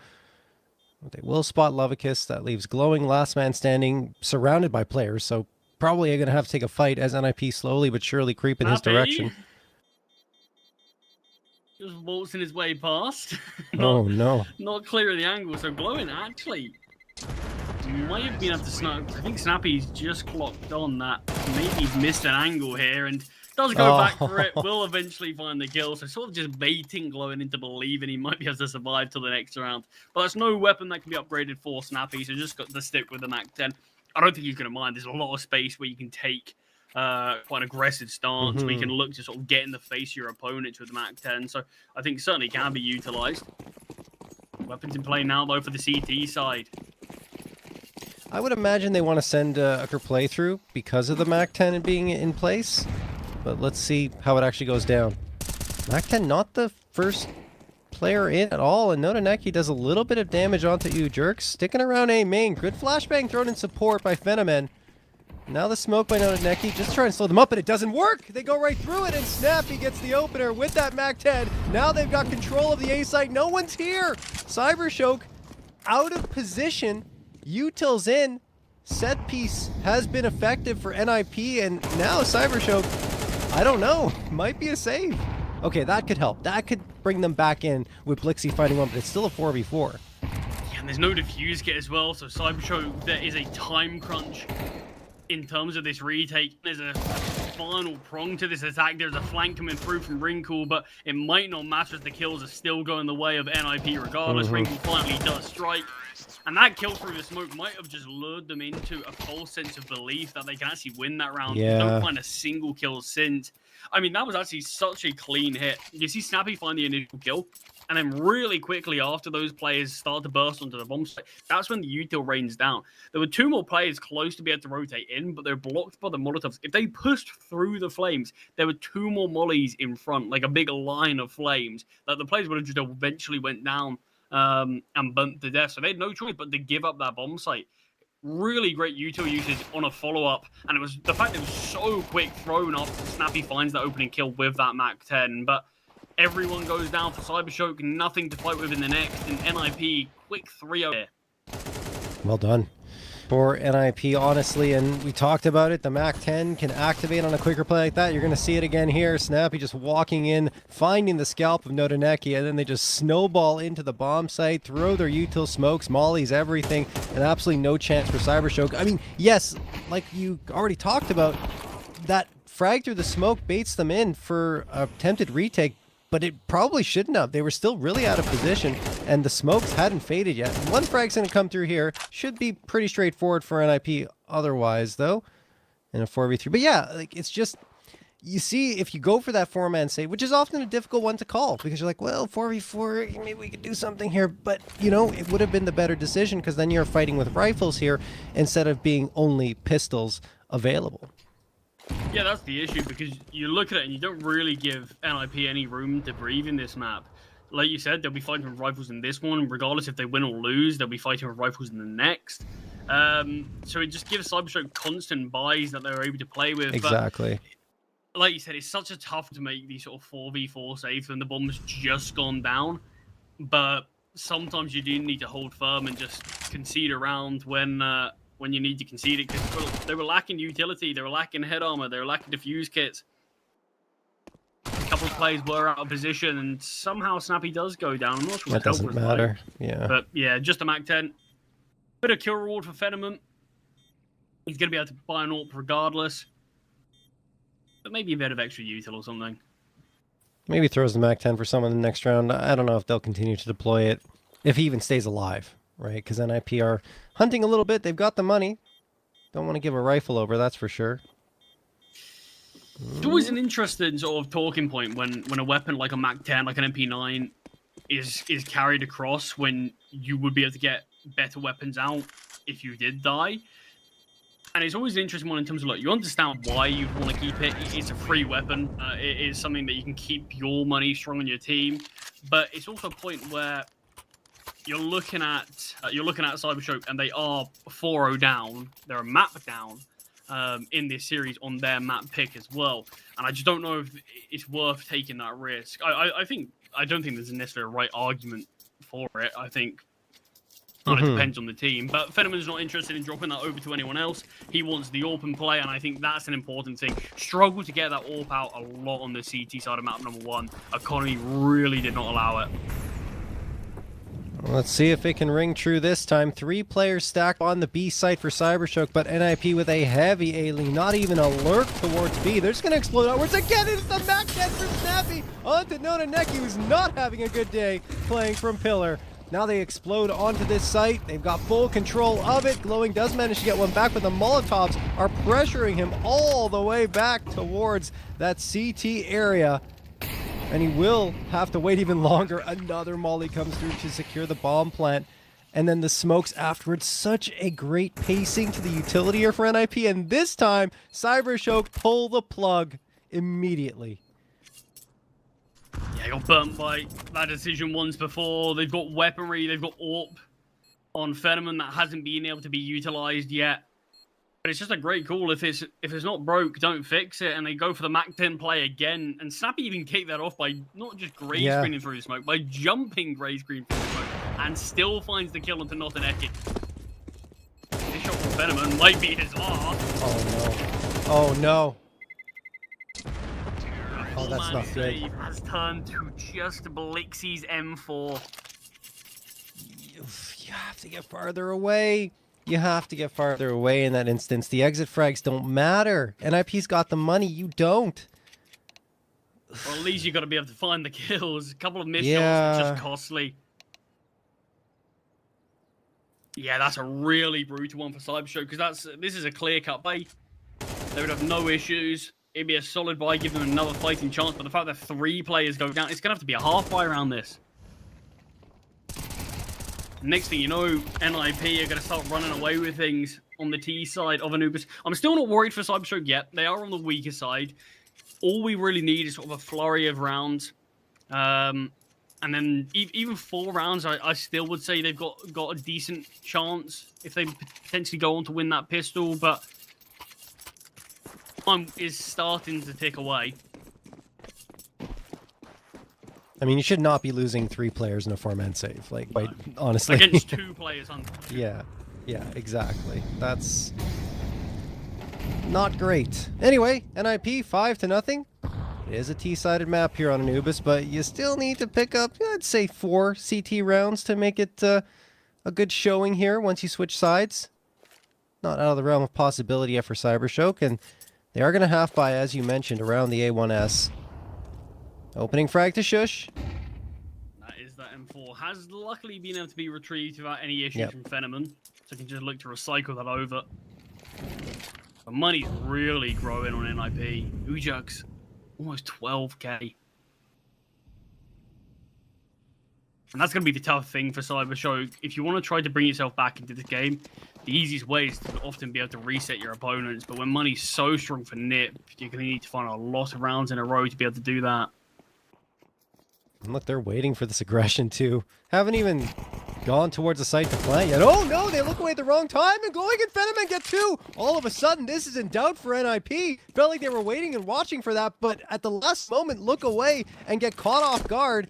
But they will spot Lovakis. That leaves Glowing, last man standing, surrounded by players, so probably going to have to take a fight as NIP slowly but surely creep in his direction. Just waltzing his way past. Oh, no. Not clear of the angle. So Glowing actually might have been able to snap. I think Snappy's just clocked on that. Maybe he's missed an angle here and does go back for it. Will eventually find the kill. So sort of just baiting Glowing into believing he might be able to survive till the next round. But there's no weapon that can be upgraded for Snappy. So just got to stick with the Mac 10. I don't think he's going to mind. There's a lot of space where you can take quite an aggressive stance. We can look to sort of get in the face of your opponents with the Mac 10. So I think certainly can be utilized. Weapons in play now, though, for the CT side. I would imagine they want to send a playthrough because of the Mac 10 and being in place. But let's see how it actually goes down. Mac 10 not the first player in at all, and Notaneki does a little bit of damage onto you Jerks. Sticking around A main. Good flashbang thrown in support by Phenomen. Now the smoke by Notaneki, just trying to slow them up, but it doesn't work! They go right through it, and Snappy gets the opener with that Mac 10. Now they've got control of the A site. No one's here! CyberShoke out of position. Util's in. Set piece has been effective for NIP, and now CyberShoke, I don't know, might be a save. Okay, that could help. That could bring them back in with Blixie fighting one, but it's still a 4v4. Yeah, and there's no defuse kit as well, so CyberShoke, there is a time crunch. in terms of this retake. There's a final prong to this attack. There's a flank coming through from Wrinkle, but it might not matter as the kills are still going the way of NIP regardless. Wrinkle finally does strike. And that kill through the smoke might have just lured them into a false sense of belief that they can actually win that round. Yeah. Don't find a single kill since. I mean, that was actually such a clean hit. You see Snappy find the initial kill, and then really quickly after those players start to burst onto the bomb site, that's when the util rains down. There were 2 more players close to be able to rotate in, but they're blocked by the Molotovs. If they pushed through the flames, there were 2 more mollies in front, like a big line of flames, that the players would have just eventually went down and burnt to death. So they had no choice but to give up that bomb site. Really great util usage on a follow-up, and it was the fact it was so quick thrown after Snappy finds that opening kill with that MAC-10, but everyone goes down for CyberShoke, nothing to fight with in the next, and NIP, quick 3-0 here. Well done for NIP, honestly, and we talked about it. The MAC-10 can activate on a quicker play like that. You're going to see it again here. Snappy just walking in, finding the scalp of Nodaneki, and then they just snowball into the bomb site, throw their util smokes, mollies, everything, and absolutely no chance for CyberShoke. I mean, yes, like you already talked about, that frag through the smoke baits them in for a attempted retake, but it probably shouldn't have. They were still really out of position, and the smokes hadn't faded yet. One frag's going to come through here. Should be pretty straightforward for NIP otherwise, though, in a 4v3. But yeah, like, it's just, you see, if you go for that 4-man save, which is often a difficult one to call, because you're like, well, 4v4, maybe we could do something here. But, you know, it would have been the better decision, because then you're fighting with rifles here instead of being only pistols available. Yeah, that's the issue, because you look at it and you don't really give NIP any room to breathe in this map. Like you said, they'll be fighting with rifles in this one. Regardless if they win or lose, they'll be fighting with rifles in the next. So it just gives CyberShoke constant buys that they're able to play with. Exactly. But, like you said, it's such a tough to make these sort of 4v4 saves when the bomb's just gone down. But sometimes you do need to hold firm and just concede around when you need to concede it, because they were lacking utility, they were lacking head armor, they were lacking defuse kits. A couple of players were out of position, and somehow Snappy does go down. I'm not sure what That doesn't matter. like. Yeah. But yeah, just a MAC-10. Bit of kill reward for Phenomen. He's going to be able to buy an AWP regardless. But maybe a bit of extra util or something. Maybe throws the MAC-10 for someone in the next round. I don't know if they'll continue to deploy it, if he even stays alive, right? Because NIP are hunting a little bit. They've got the money. Don't want to give a rifle over, that's for sure. It's always an interesting sort of talking point when a weapon like a MAC-10, like an MP9, is carried across, when you would be able to get better weapons out if you did die. And it's always an interesting one in terms of, like, you understand why you'd want to keep it. It's a free weapon. It is something that you can keep your money strong on your team. But it's also a point where you're looking at CyberShoke, and they are 4-0 down. They're a map down in this series on their map pick as well. And I just don't know if it's worth taking that risk. I don't think there's necessarily a right argument for it. I think it depends on the team. But Phenomen's not interested in dropping that over to anyone else. He wants the AWP in play, and I think that's an important thing. Struggled to get that AWP out a lot on the CT side of map number 1. Economy really did not allow it. Let's see if it can ring true this time. 3 players stacked on the B site for CyberShoke, but NIP with a heavy A-lean, not even a lurk towards B. They're just going to explode outwards again. It's the MAC-10 for Snappy onto Nodaneki, who's not having a good day playing from Pillar. Now they explode onto this site. They've got full control of it. Glowing does manage to get one back, but the Molotovs are pressuring him all the way back towards that CT area. And he will have to wait even longer. Another molly comes through to secure the bomb plant. And then the smokes afterwards. Such a great pacing to the utility here for NIP. And this time, CyberShoke pull the plug immediately. Yeah, got burnt by that decision once before. They've got weaponry, they've got AWP on Phenomen that hasn't been able to be utilized yet. But it's just a great call. If it's not broke, don't fix it. And they go for the MAC-10 play again. And Snappy even kicked that off by not just grey screening through the smoke, by jumping grey screen through the smoke, and still finds the kill onto Nodaneki. This shot from Phenomen might be his last. Oh no. Oh, that's not good. Save has turned to just Blixie's M4. You have to get farther away. You have to get farther away in that instance. The exit frags don't matter. NIP's got the money. You don't. Well, at least you got to be able to find the kills. A couple of missed shots Yeah. are just costly. Yeah, that's a really brutal one for CyberShoke because this is a clear-cut bait. They would have no issues. It'd be a solid buy, give them another fighting chance. But the fact that 3 players go down, it's going to have to be a half buy around this. Next thing you know, NIP are going to start running away with things on the T side of Anubis. I'm still not worried for CyberShoke yet. They are on the weaker side. All we really need is sort of a flurry of rounds. And then even 4 rounds, I still would say they've got a decent chance if they potentially go on to win that pistol. But time is starting to tick away. I mean, you should not be losing 3 players in a 4-man save. Like, quite honestly. Against 2 players on. Yeah, exactly. That's not great. Anyway, NIP 5-0. It is a T-sided map here on Anubis, but you still need to pick up, I'd say, 4 CT rounds to make it a good showing here once you switch sides. Not out of the realm of possibility yet for CyberShoke, and they are going to half buy, as you mentioned, around the A1S. Opening frag to Shush. That is that M4. Has luckily been able to be retrieved without any issues from Phenomen, so can just look to recycle that over. The money's really growing on NIP. Ujak's almost 12k. And that's going to be the tough thing for CyberShoke. If you want to try to bring yourself back into the game, the easiest way is to often be able to reset your opponents. But when money's so strong for NIP, you're going to need to find a lot of rounds in a row to be able to do that. And look, they're waiting for this aggression too. Haven't even gone towards the site to plant yet. Oh no, they look away at the wrong time and Glowing and Phenomen get 2. All of a sudden, this is in doubt for NIP. Felt like they were waiting and watching for that, but at the last moment, look away and get caught off guard.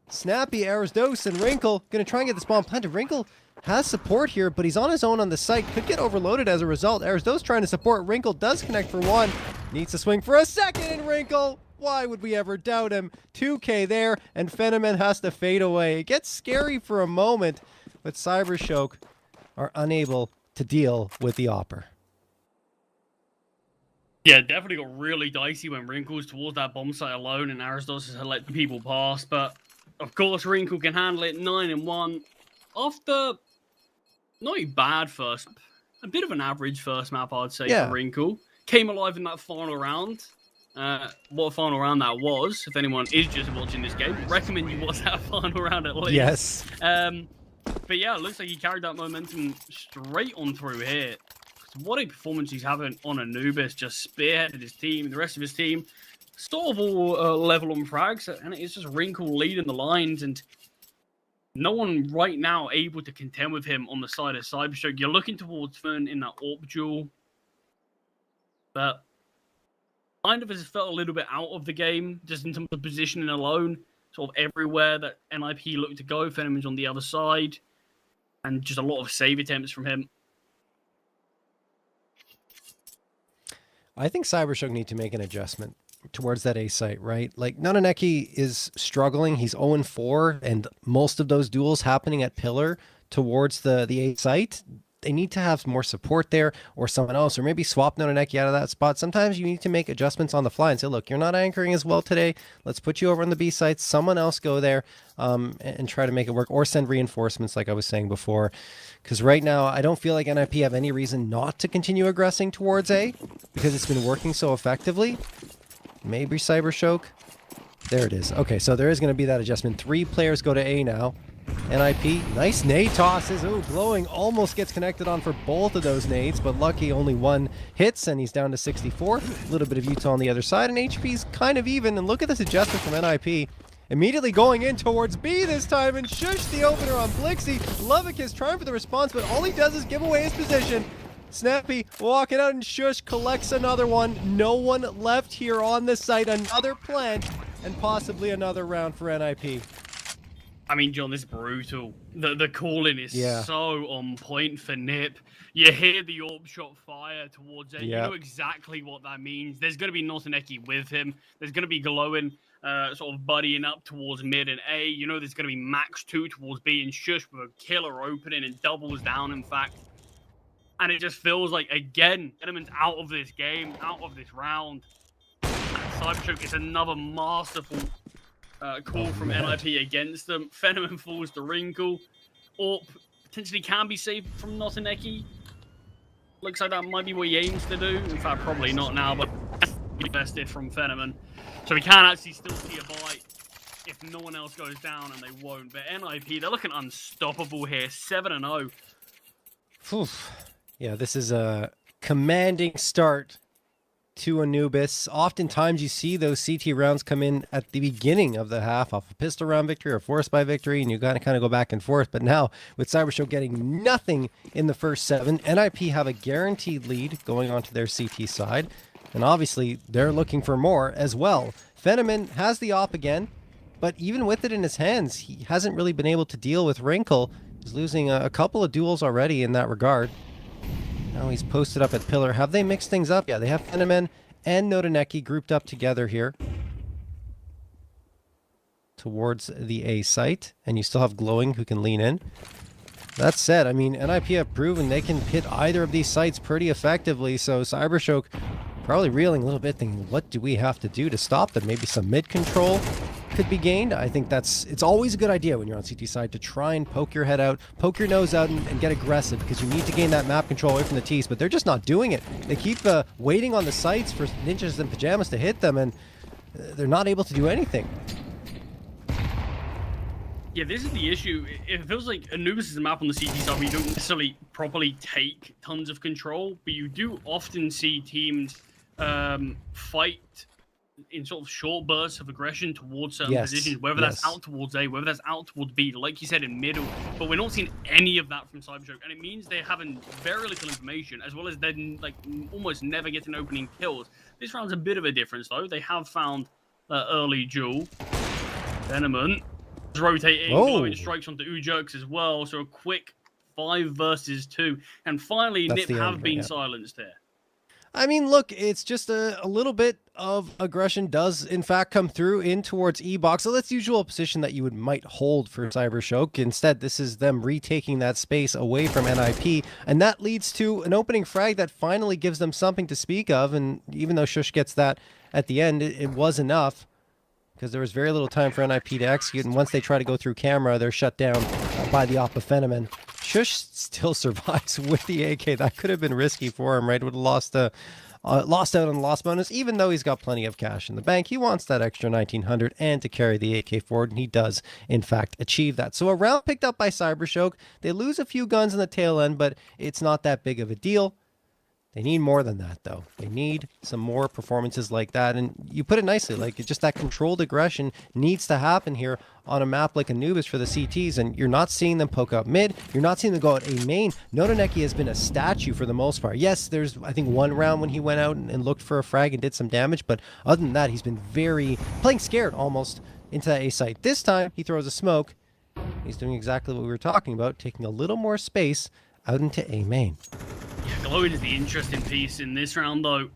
Snappy, Arisdos, and Wrinkle gonna try and get the spawn planted. Wrinkle has support here, but he's on his own on the site. Could get overloaded as a result. Arisdos trying to support. Wrinkle does connect for 1. Needs to swing for a second, and Wrinkle, why would we ever doubt him? 2k there, and Phenomen has to fade away. It gets scary for a moment, but CyberShoke are unable to deal with the Opper. Yeah, definitely got really dicey when Wrinkle's towards that bomb site alone, and Aristos has let the people pass. But of course, Wrinkle can handle it. 9-1 after not a bad first, a bit of an average first map, I'd say, for Wrinkle. Came alive in that final round. What a final round that was. If anyone is just watching this game, recommend you watch that final round at least. Yes. But yeah, it looks like he carried that momentum straight on through here. What a performance he's having on Anubis. Just spearheaded his team. The rest of his team sort of all level on frags, and it's just Wrinkle leading the lines, and no one right now able to contend with him on the side of CyberShoke. You're looking towards Fern in that AWP duel, but kind of has felt a little bit out of the game, just in terms of positioning alone. Sort of everywhere that NIP looked to go, Phenomen's on the other side, and just a lot of save attempts from him. I think CyberShoke need to make an adjustment towards that A site, right? Like, Nanoneki is struggling. He's 0-4, and most of those duels happening at Pillar towards the A site. They need to have more support there, or someone else, or maybe swap Nanoneki out of that spot. Sometimes you need to make adjustments on the fly and say, look, you're not anchoring as well today. Let's put you over on the B site. Someone else go there and try to make it work, or send reinforcements like I was saying before. Because right now, I don't feel like NIP have any reason not to continue aggressing towards A, because it's been working so effectively. Maybe CyberShoke. There it is. Okay, so there is going to be that adjustment. 3 players go to A now. NIP, nice nade tosses. Ooh, Glowing almost gets connected on for both of those nades, but lucky only 1 hits, and he's down to 64. A little bit of Utah on the other side, and HP's kind of even. And look at this adjustment from NIP. Immediately going in towards B this time, and Shush the opener on Blixie. Lovick is trying for the response, but all he does is give away his position. Snappy walking out, and Shush collects another one. No one left here on the site. Another plant, and possibly another round for NIP. I mean, John, this is brutal. The calling is so on point for NIP. You hear the AWP shot fire towards it. You know exactly what that means. There's going to be Notaneki with him. There's going to be Glowing sort of buddying up towards mid and A. You know there's going to be Max 2 towards B, and Shush with a killer opening and doubles down, in fact. And it just feels like, again, Venom's out of this game, out of this round. And CyberShoke is another masterful call from NIP against them. Venom falls to Wrinkle. Orp potentially can be saved from Notineki. Looks like that might be what he aims to do. In fact, probably not now, but invested from Venom. So we can actually still see a bite if no one else goes down, and they won't. But NIP, they're looking unstoppable here, 7-0. Yeah, this is a commanding start to Anubis. Oftentimes you see those CT rounds come in at the beginning of the half off a pistol round victory or forced by victory, and you got to kind of go back and forth. But now with CyberShoke getting nothing in the first 7, NIP have a guaranteed lead going onto their CT side. And obviously they're looking for more as well. Venom has the op again, but even with it in his hands, he hasn't really been able to deal with Wrinkle. He's losing a couple of duels already in that regard. Now he's posted up at Pillar. Have they mixed things up? Yeah, they have Venom and Notineki grouped up together here towards the A site. And you still have Glowing who can lean in. That said, I mean, NIP have proven they can hit either of these sites pretty effectively. So CyberShoke probably reeling a little bit, thinking, what do we have to do to stop them? Maybe some mid control could be gained. I think it's always a good idea when you're on CT side to try and poke your head out, poke your nose out, and get aggressive, because you need to gain that map control away from the T's, but they're just not doing it. They keep waiting on the sites for ninjas and pajamas to hit them, and they're not able to do anything. Yeah, this is the issue. It feels like Anubis is a map on the CT side where you don't necessarily properly take tons of control, but you do often see teams fight in sort of short bursts of aggression towards certain positions, whether that's out towards A, whether that's out towards B, like you said, in middle. But we're not seeing any of that from CyberShoke, and it means they're having very little information, as well as they're like almost never getting opening kills. This round's a bit of a difference, though. They have found that early duel. Venom rotating, blowing strikes onto Ujerks as well, so a quick 5 versus 2. And finally, NIP have been silenced here. I mean, look, it's just a little bit of aggression does, in fact, come through in towards E-Box. So that's the usual position that you might hold for CyberShoke. Instead, this is them retaking that space away from NIP, and that leads to an opening frag that finally gives them something to speak of. And even though Shush gets that at the end, it was enough, because there was very little time for NIP to execute, and once they try to go through camera, they're shut down by the op of Venom. Shush still survives with the AK. That could have been risky for him, right? Would have lost out on the loss bonus, even though he's got plenty of cash in the bank. He wants that extra 1900 and to carry the AK forward, and he does, in fact, achieve that. So a round picked up by CyberShoke. They lose a few guns in the tail end, but it's not that big of a deal. They need more than that, though. They need some more performances like that. And you put it nicely, like just that controlled aggression needs to happen here on a map like Anubis for the CTs. And you're not seeing them poke out mid. You're not seeing them go out A main. Notineki has been a statue for the most part. Yes, there's, I think, one round when he went out and looked for a frag and did some damage. But other than that, he's been playing scared almost into that A site. This time, he throws a smoke. He's doing exactly what we were talking about, taking a little more space out into A main. Yeah, Glowing is the interesting piece in this round, though.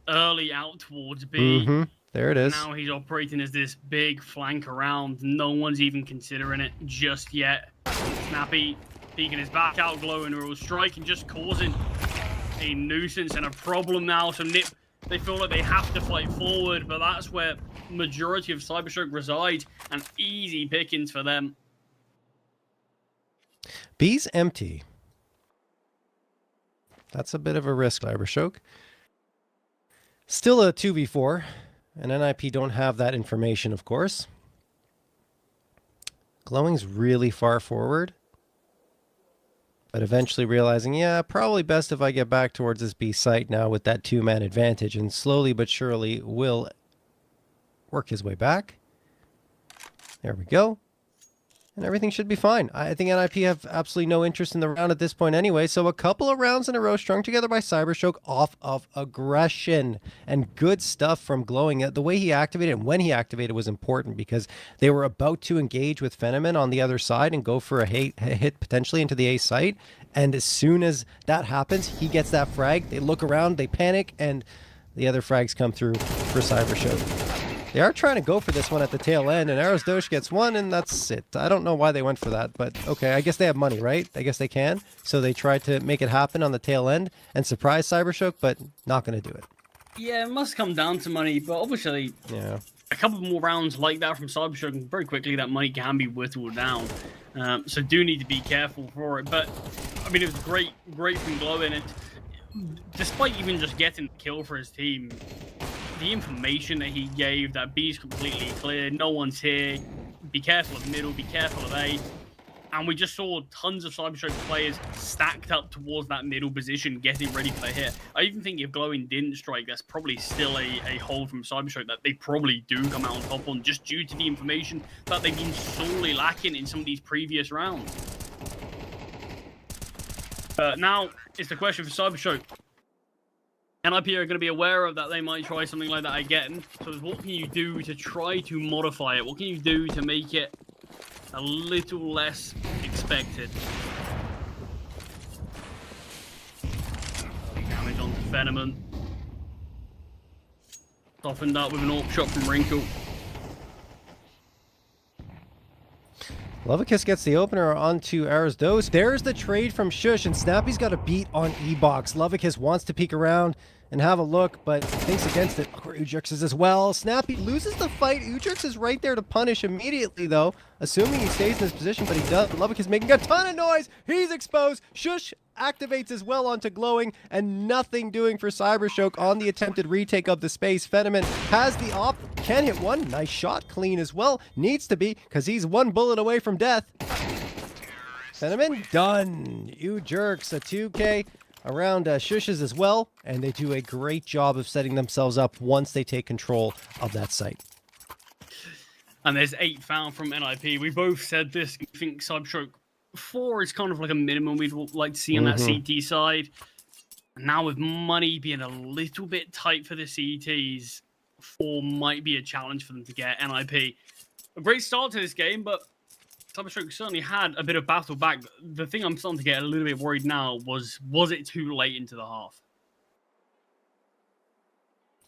Early out towards B. There it is. Now he's operating as this big flank around. No one's even considering it just yet. Snappy peeking his back out. Glowing will strike and just causing a nuisance and a problem now. So NIP, they feel like they have to fight forward, but that's where majority of CyberShoke reside, and easy pickings for them. B's empty. That's a bit of a risk, CyberShoke. Still a 2v4, and NIP don't have that information, of course. Glowing's really far forward, but eventually realizing, yeah, probably best if I get back towards this B site now with that 2-man advantage, and slowly but surely will work his way back. There we go. And everything should be fine. I think NIP have absolutely no interest in the round at this point anyway, so a couple of rounds in a row strung together by CyberShoke off of aggression. And good stuff from Glowing. The way he activated and when he activated was important, because they were about to engage with Venom on the other side and go for a hit potentially into the A site. And as soon as that happens, he gets that frag. They look around, they panic, and the other frags come through for CyberShoke. They are trying to go for this one at the tail end, and Arrows gets one, and that's it. I don't know why they went for that, but okay, I guess they have money, right? I guess they can. So they tried to make it happen on the tail end and surprise CyberShoke, but not going to do it. Yeah, it must come down to money, but obviously, Yeah. a couple more rounds like that from CyberShoke, and very quickly that money can be whittled down. So do need to be careful for it. But I mean, it was great from Glowin, and despite even just getting the kill for his team, the information that he gave, that B's completely clear, no one's here, be careful of middle, be careful of A. And we just saw tons of CyberShoke players stacked up towards that middle position, getting ready for the hit. I even think if Glowing didn't strike, that's probably still a hold from CyberShoke that they probably do come out on top on, just due to the information that they've been sorely lacking in some of these previous rounds. Now, it's the question for CyberShoke. NIP are going to be aware of that they might try something like that again. So what can you do to try to modify it? What can you do to make it a little less expected? Damage onto Venom. Softened up with an AWP shot from Wrinkle. Lovakiss gets the opener onto Arrows. There's the trade from Shush, and Snappy's got a beat on E-Box. Lovakiss wants to peek around and have a look, but thinks against it. Ujux is as well. Snappy loses the fight. Ujux is right there to punish immediately, though, assuming he stays in his position, but he does. Lovakiss making a ton of noise. He's exposed. Shush activates as well onto Glowing, and nothing doing for CyberShoke on the attempted retake of the space. Phenomen has the op, can hit one. Nice shot, clean as well. Needs to be, because he's one bullet away from death. Phenomen done. Ujux, a 2K around Shush's as well, and they do a great job of setting themselves up once they take control of that site. And there's 8 found from NIP. We both said this. I think CyberShoke 4 is kind of like a minimum we'd like to see on that CT side. Now with money being a little bit tight for the CTs, 4 might be a challenge for them to get. NIP, a great start to this game, but CyberShoke certainly had a bit of battle back. The thing I'm starting to get a little bit worried now was it too late into the half?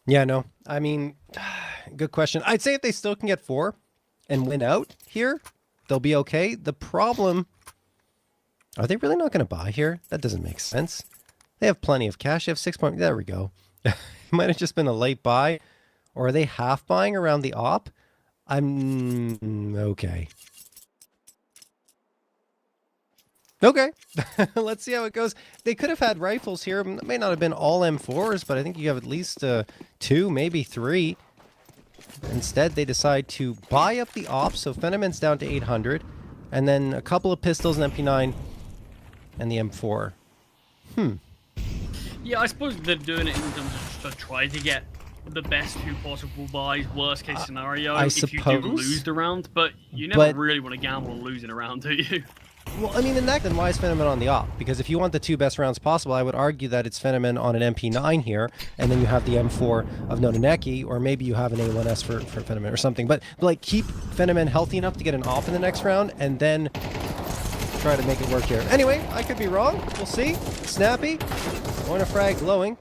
Yeah, no. I mean, good question. I'd say if they still can get 4 and win out here, they'll be okay. The problem, are they really not going to buy here? That doesn't make sense. They have plenty of cash. They have 6 points. There we go. It might have just been a late buy. Or are they half buying around the op? I'm okay. Okay, let's see how it goes. They could have had rifles here. It may not have been all M4s, but I think you have at least 2, maybe 3. Instead, they decide to buy up the op, so Phenomen's down to 800, and then a couple of pistols, an MP9, and the M4. Yeah, I suppose they're doing it in terms of just to try to get the best 2 possible buys, worst case scenario, I if you do suppose, lose the round, but you never really want to gamble on losing a round, do you? Well, I mean, in that, then why is Phenomen on the op? Because if you want the 2 best rounds possible, I would argue that it's Phenomen on an MP9 here, and then you have the M4 of Nonaneki, or maybe you have an A1S for Phenomen or something. But like, keep Phenomen healthy enough to get an op in the next round, and then try to make it work here. Anyway, I could be wrong. We'll see. Snappy, going to frag Glowing.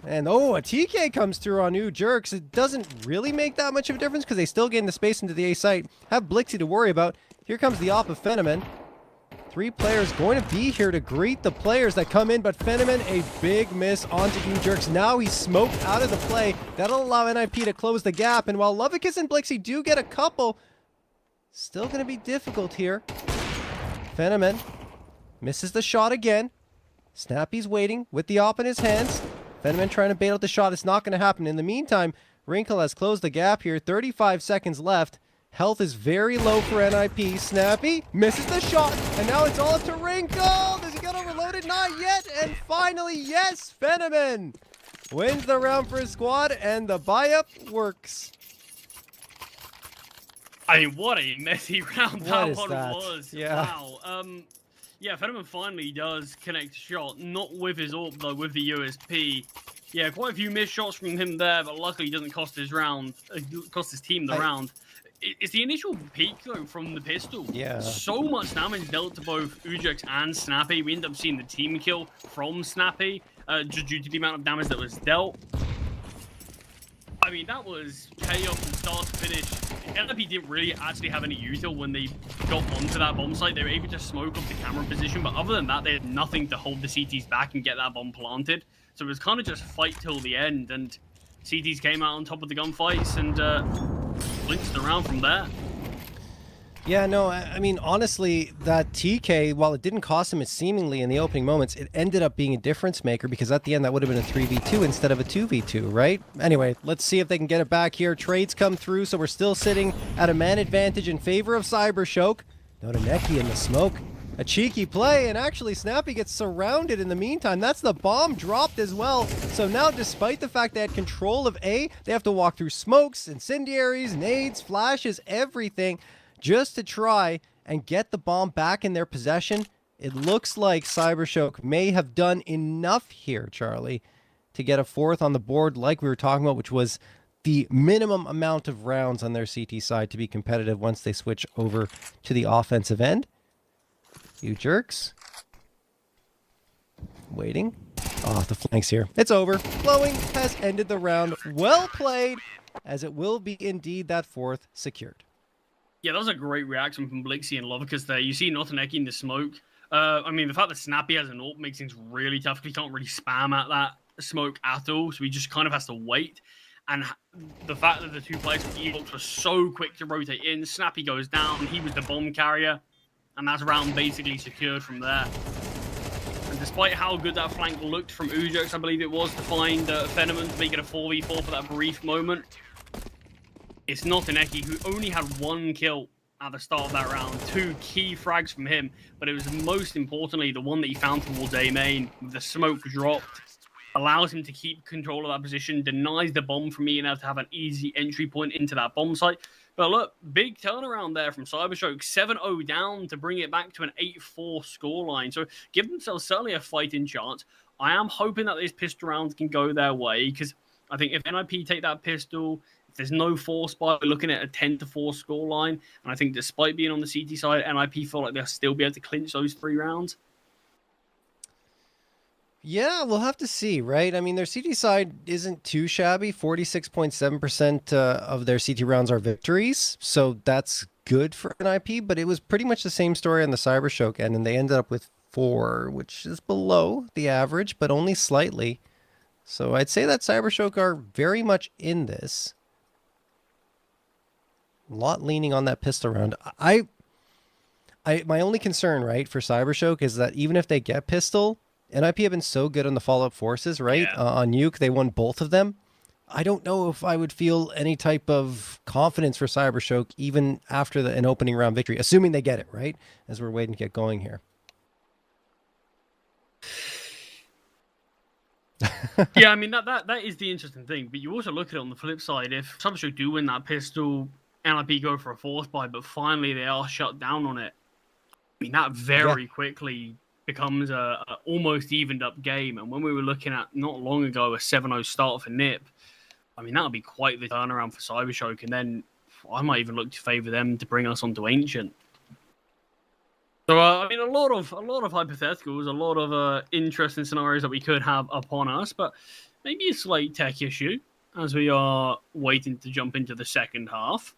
And oh, a TK comes through on Ujux. It doesn't really make that much of a difference because they still gain the space into the A site. Have Blixie to worry about. Here comes the op of Phenomen. 3 players going to be here to greet the players that come in, but Phenomen, a big miss onto Ujux. Now he's smoked out of the play. That'll allow NIP to close the gap, and while Lovakiss and Blixie do get a couple, still going to be difficult here. Phenomen misses the shot again. Snappy's waiting with the op in his hands. Phenomen trying to bait out the shot. It's not going to happen. In the meantime, Wrinkle has closed the gap here. 35 seconds left. Health is very low for NIP. Snappy misses the shot, and now it's all up to Wrinkle. Does he get overloaded? Not yet. And finally, yes, Phenomen wins the round for his squad, and the buy-up works. I mean, what a messy round that one that? was. Yeah. Wow. Yeah, Phenomen finally does connect a shot, not with his AWP though, with the USP. Yeah, quite a few missed shots from him there, but luckily it doesn't cost his round, cost his team the round. It's the initial peak though from the pistol. Yeah. So much damage dealt to both Ujux and Snappy. We end up seeing the team kill from Snappy, just due to the amount of damage that was dealt. I mean, that was chaos from start to finish. NIP didn't really actually have any util when they got onto that bomb site. They were able to smoke up the camera position, but other than that, they had nothing to hold the CTs back and get that bomb planted. So it was kind of just fight till the end, and CTs came out on top of the gunfights and blitzed around from there. Yeah, no, I mean, honestly, that TK, while it didn't cost him it seemingly in the opening moments, it ended up being a difference maker because at the end that would have been a 3v2 instead of a 2v2, right? Anyway, let's see if they can get it back here. Trades come through, so we're still sitting at a man advantage in favor of CyberShoke. Notaneki in the smoke. A cheeky play, and actually Snappy gets surrounded in the meantime. That's the bomb dropped as well. So now, despite the fact they had control of A, they have to walk through smokes, incendiaries, nades, flashes, everything, just to try and get the bomb back in their possession. It looks like CyberShoke may have done enough here, Charlie, to get a fourth on the board like we were talking about, which was the minimum amount of rounds on their CT side to be competitive once they switch over to the offensive end. You jerks. Waiting. Oh, the flanks here. It's over. Flowing has ended the round. Well played, as it will be indeed that fourth secured. Yeah, that was a great reaction from Blixie and Lovicus there. You see Notaneki in the smoke. I mean, the fact that Snappy has an AWP makes things really tough. He can't really spam at that smoke at all, so he just kind of has to wait. And the fact that the two players from Evox were so quick to rotate in, Snappy goes down, he was the bomb carrier, and that round basically secured from there. And despite how good that flank looked from Ujox, I believe it was, to find Fenneman to make it a 4v4 for that brief moment, it's Notaneki, who only had one kill at the start of that round, 2 key frags from him, but it was most importantly the one that he found towards A main, with the smoke dropped, allows him to keep control of that position, denies the bomb from being able to have an easy entry point into that bomb site. But look, big turnaround there from CyberShoke, 7-0 down to bring it back to an 8-4 scoreline. So give themselves certainly a fighting chance. I am hoping that these pistol rounds can go their way, because I think if NIP take that pistol, if there's no force buy, we're looking at a 10-4 scoreline. And I think despite being on the CT side, NIP feel like they'll still be able to clinch those 3 rounds. Yeah, we'll have to see, right? I mean, their CT side isn't too shabby. 46.7% of their CT rounds are victories, so that's good for an IP, but it was pretty much the same story on the CyberShoke end, and they ended up with 4, which is below the average, but only slightly. So I'd say that CyberShoke are very much in this. A lot leaning on that pistol round. My only concern, right, for CyberShoke is that even if they get pistol, NIP have been so good on the follow-up forces, right? Yeah. On Nuke, they won both of them. I don't know if I would feel any type of confidence for CyberShoke even after an opening round victory, assuming they get it, right? As we're waiting to get going here. Yeah, I mean, that is the interesting thing. But you also look at it on the flip side. If CyberShoke do win that pistol, NIP go for a force buy, but finally they are shut down on it. I mean, that very quickly becomes a almost evened up game. And when we were looking at not long ago a 7-0 start for NIP, I mean, that would be quite the turnaround for CyberShoke. And then I might even look to favor them to bring us onto Ancient. So I mean, a lot of hypotheticals, a lot of interesting scenarios that we could have upon us, but maybe a slight tech issue as we are waiting to jump into the second half.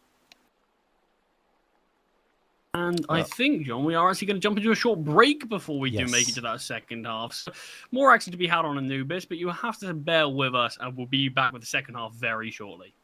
And I think, John, we are actually going to jump into a short break before we do make it to that second half. So more action to be had on Anubis, but you have to bear with us, and we'll be back with the second half very shortly.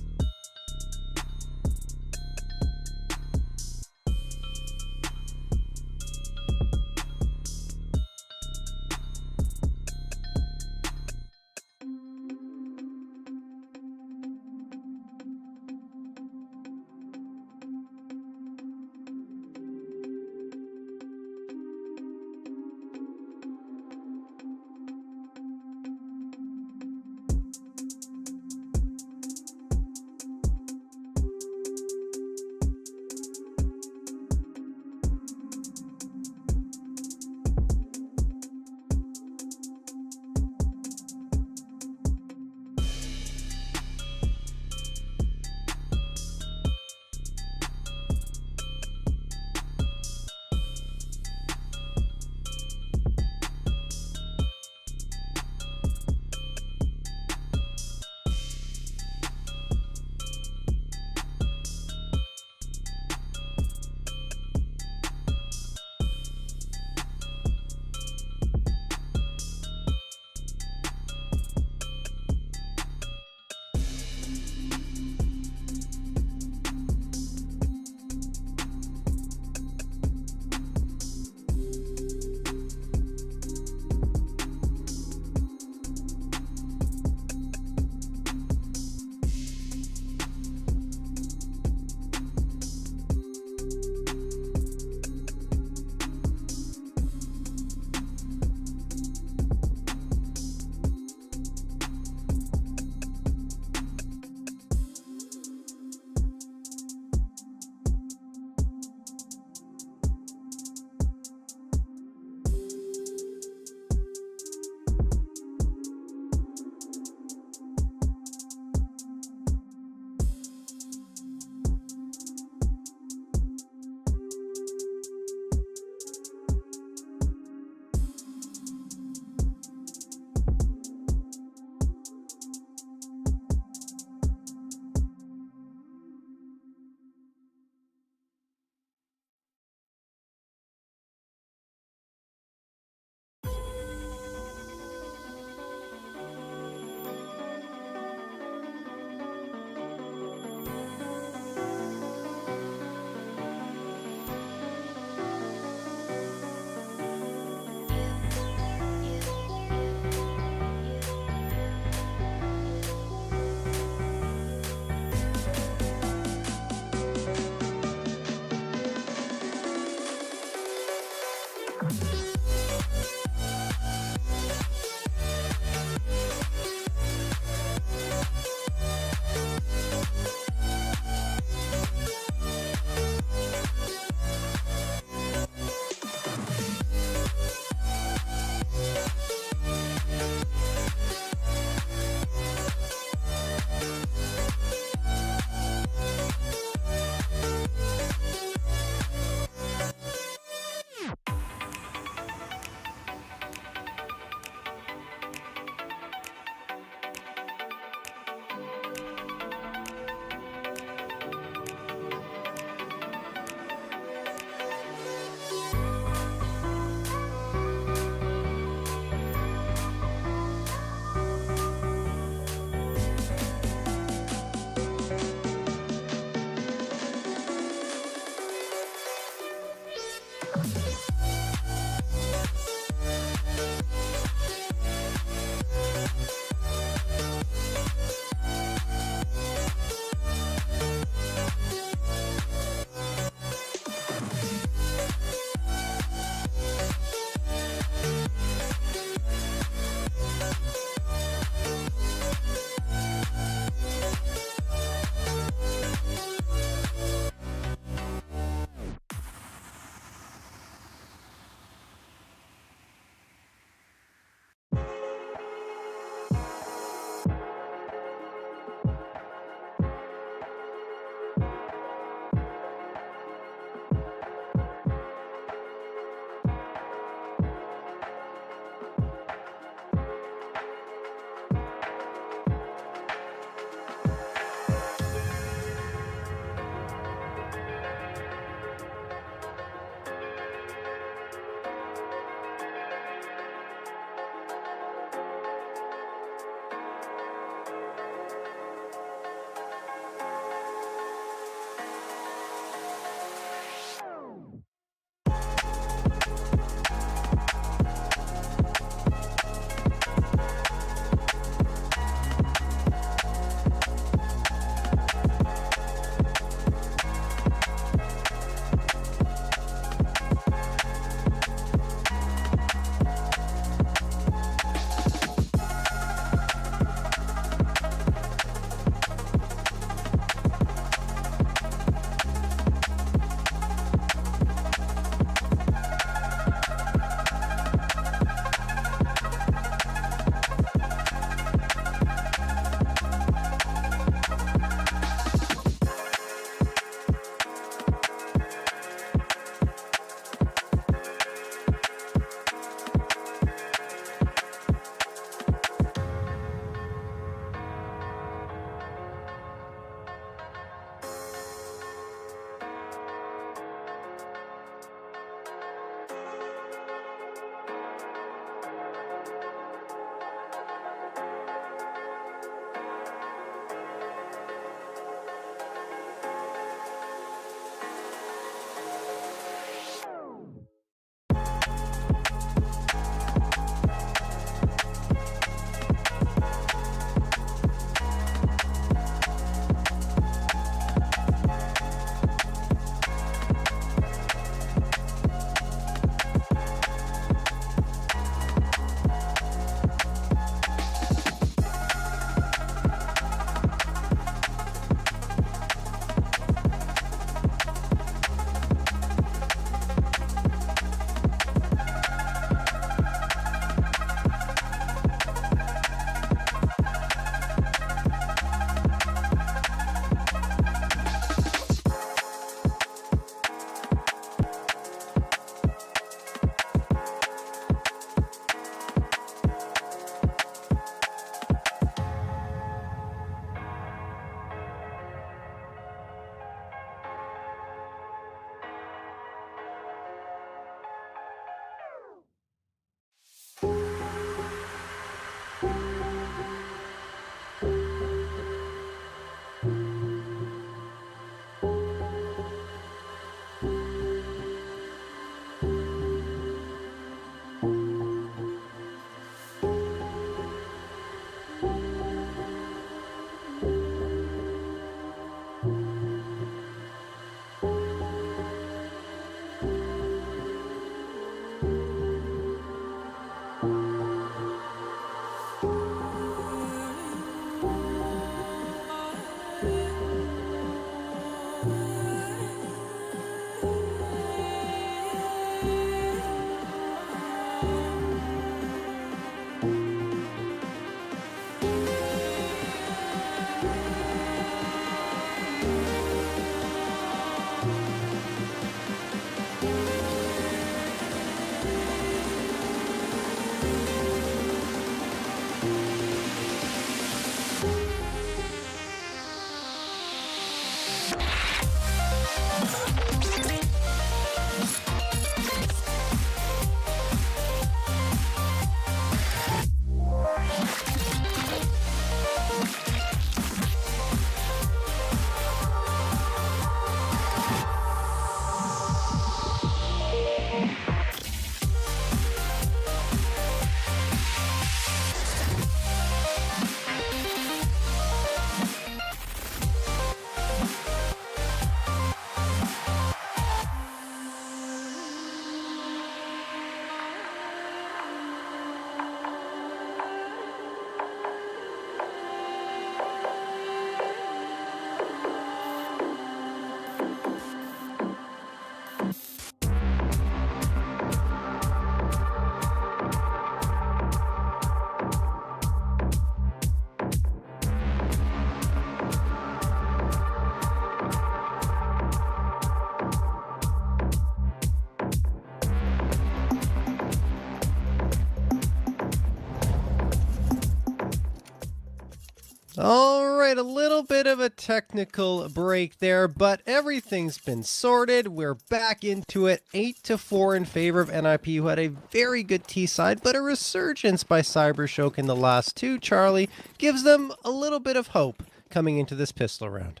All right, a little bit of a technical break there, but everything's been sorted. We're back into it. 8-4 in favor of NIP, who had a very good T side, but a resurgence by CyberShoke in the last two. Charlie gives them a little bit of hope coming into this pistol round.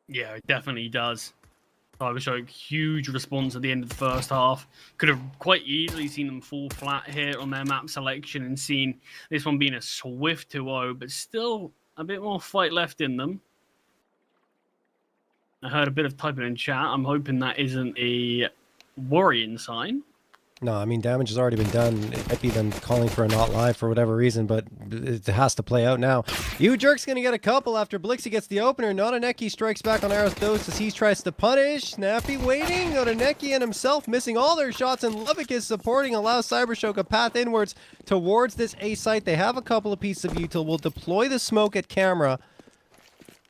Yeah, it definitely does. CyberShoke, huge response at the end of the first half. Could have quite easily seen them fall flat here on their map selection and seen this one being a swift 2-0, but still a bit more fight left in them. I heard a bit of typing in chat. I'm hoping that isn't a worrying sign. No, I mean, damage has already been done. It might be them calling for a not live for whatever reason, but it has to play out now. Jerk's going to get a couple after Blixie gets the opener. Notaneki strikes back on Arrows as he tries to punish. Snappy waiting. Notaneki and himself missing all their shots, and Lubbock is supporting, allows CyberShoke a path inwards towards this A site. They have a couple of pieces of util. Will deploy the smoke at camera.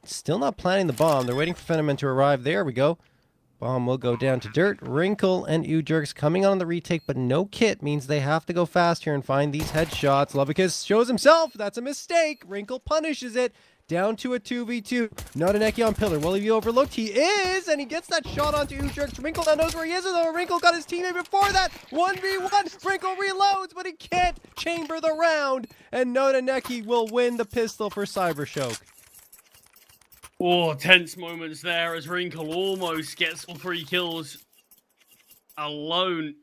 Still not planning the bomb. They're waiting for Fenomen to arrive. There we go. Bomb will go down to dirt. Wrinkle and Jerks coming on the retake, but no kit means they have to go fast here and find these headshots. Lovicus shows himself. That's a mistake. Wrinkle punishes it. Down to a 2v2. Notaneki on pillar. Will he be overlooked? He is, and he gets that shot onto Jerks. Wrinkle now knows where he is, though. Wrinkle got his teammate before that. 1v1. Wrinkle reloads, but he can't chamber the round, and Notaneki will win the pistol for CyberShoke. Oh, tense moments there as Wrinkle almost gets all 3 kills alone.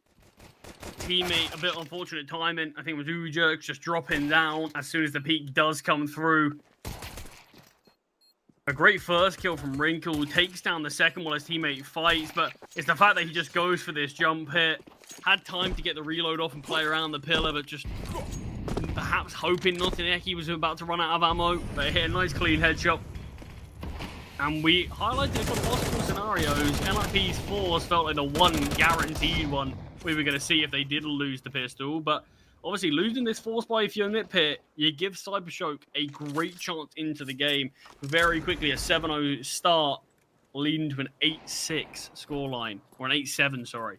Teammate, a bit unfortunate timing. I think it was Ujerks just dropping down as soon as the peak does come through. A great first kill from Wrinkle, takes down the second while his teammate fights, but it's the fact that he just goes for this jump hit. Had time to get the reload off and play around the pillar, but just perhaps hoping Notaneki was about to run out of ammo, but hit a nice clean headshot. And we highlighted a couple of possible scenarios. NIP's force felt like the one guaranteed one we were going to see if they did lose the pistol. But obviously, losing this force by a few nit pit, you give CyberShoke a great chance into the game. Very quickly, a 7-0 start, leading to an 8-6 scoreline. Or an 8-7, sorry.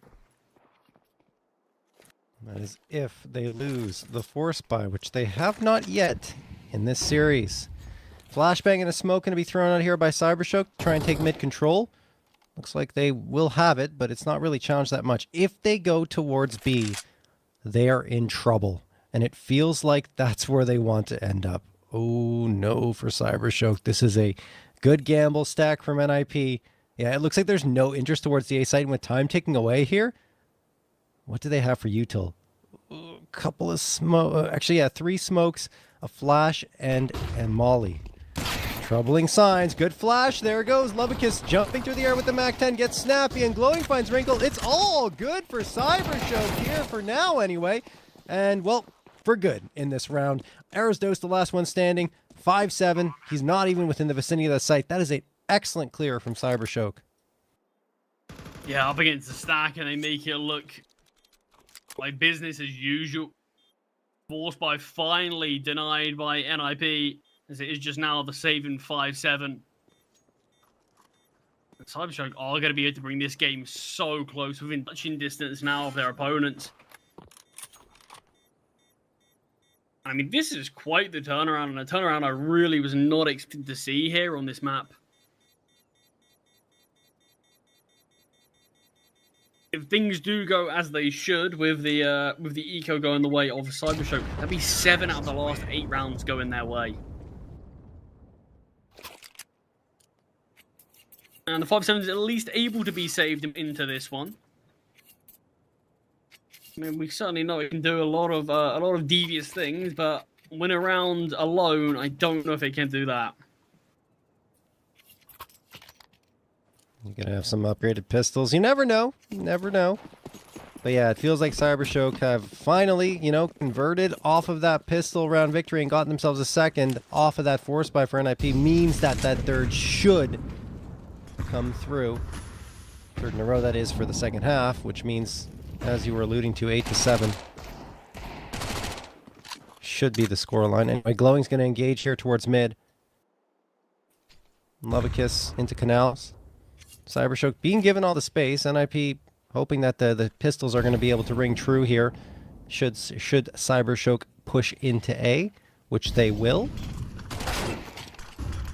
That is if they lose the force buy, which they have not yet in this series. Flashbang and a smoke going to be thrown out here by CyberShoke to try and take mid control. Looks like they will have it, but it's not really challenged that much. If they go towards B, they are in trouble. And it feels like that's where they want to end up. Oh no for CyberShoke. This is a good gamble stack from NIP. Yeah, it looks like there's no interest towards the A site, and with time ticking away here, what do they have for util? A couple of smoke. Actually, yeah, 3 smokes, a flash, and Molly. Troubling signs. Good flash. There goes Lubbock jumping through the air with the MAC-10. Gets snappy, and Glowing finds Wrinkle. It's all good for CyberShoke here for now anyway. And, well, for good in this round. Arrows the last one standing. 5-7. He's not even within the vicinity of the site. That is an excellent clear from CyberShoke. Yeah, up against the stack, and they make it look like business as usual. Force by finally denied by NIP. As it is just now the saving 5-7. CyberShoke are going to be able to bring this game so close, within touching distance now of their opponents. I mean, this is quite the turnaround, and a turnaround I really was not expecting to see here on this map. If things do go as they should, with the eco going the way of CyberShoke, that'd be 7 out of the last 8 rounds going their way. And the 5-7 is at least able to be saved into this one. I mean, we certainly know it can do a lot of devious things, but win a round alone, I don't know if it can do that. You're going to have some upgraded pistols. You never know. You never know. But yeah, it feels like CyberShoke have finally, converted off of that pistol round victory and gotten themselves a second off of that force buy for NIP. Means that third should come through. Third in a row, that is, for the second half, which means, as you were alluding to, 8-7 should be the scoreline. Anyway, Glowing's going to engage here towards mid. Lovicus into Canals. CyberShoke being given all the space. NIP hoping that the pistols are going to be able to ring true here. Should CyberShoke push into A, which they will.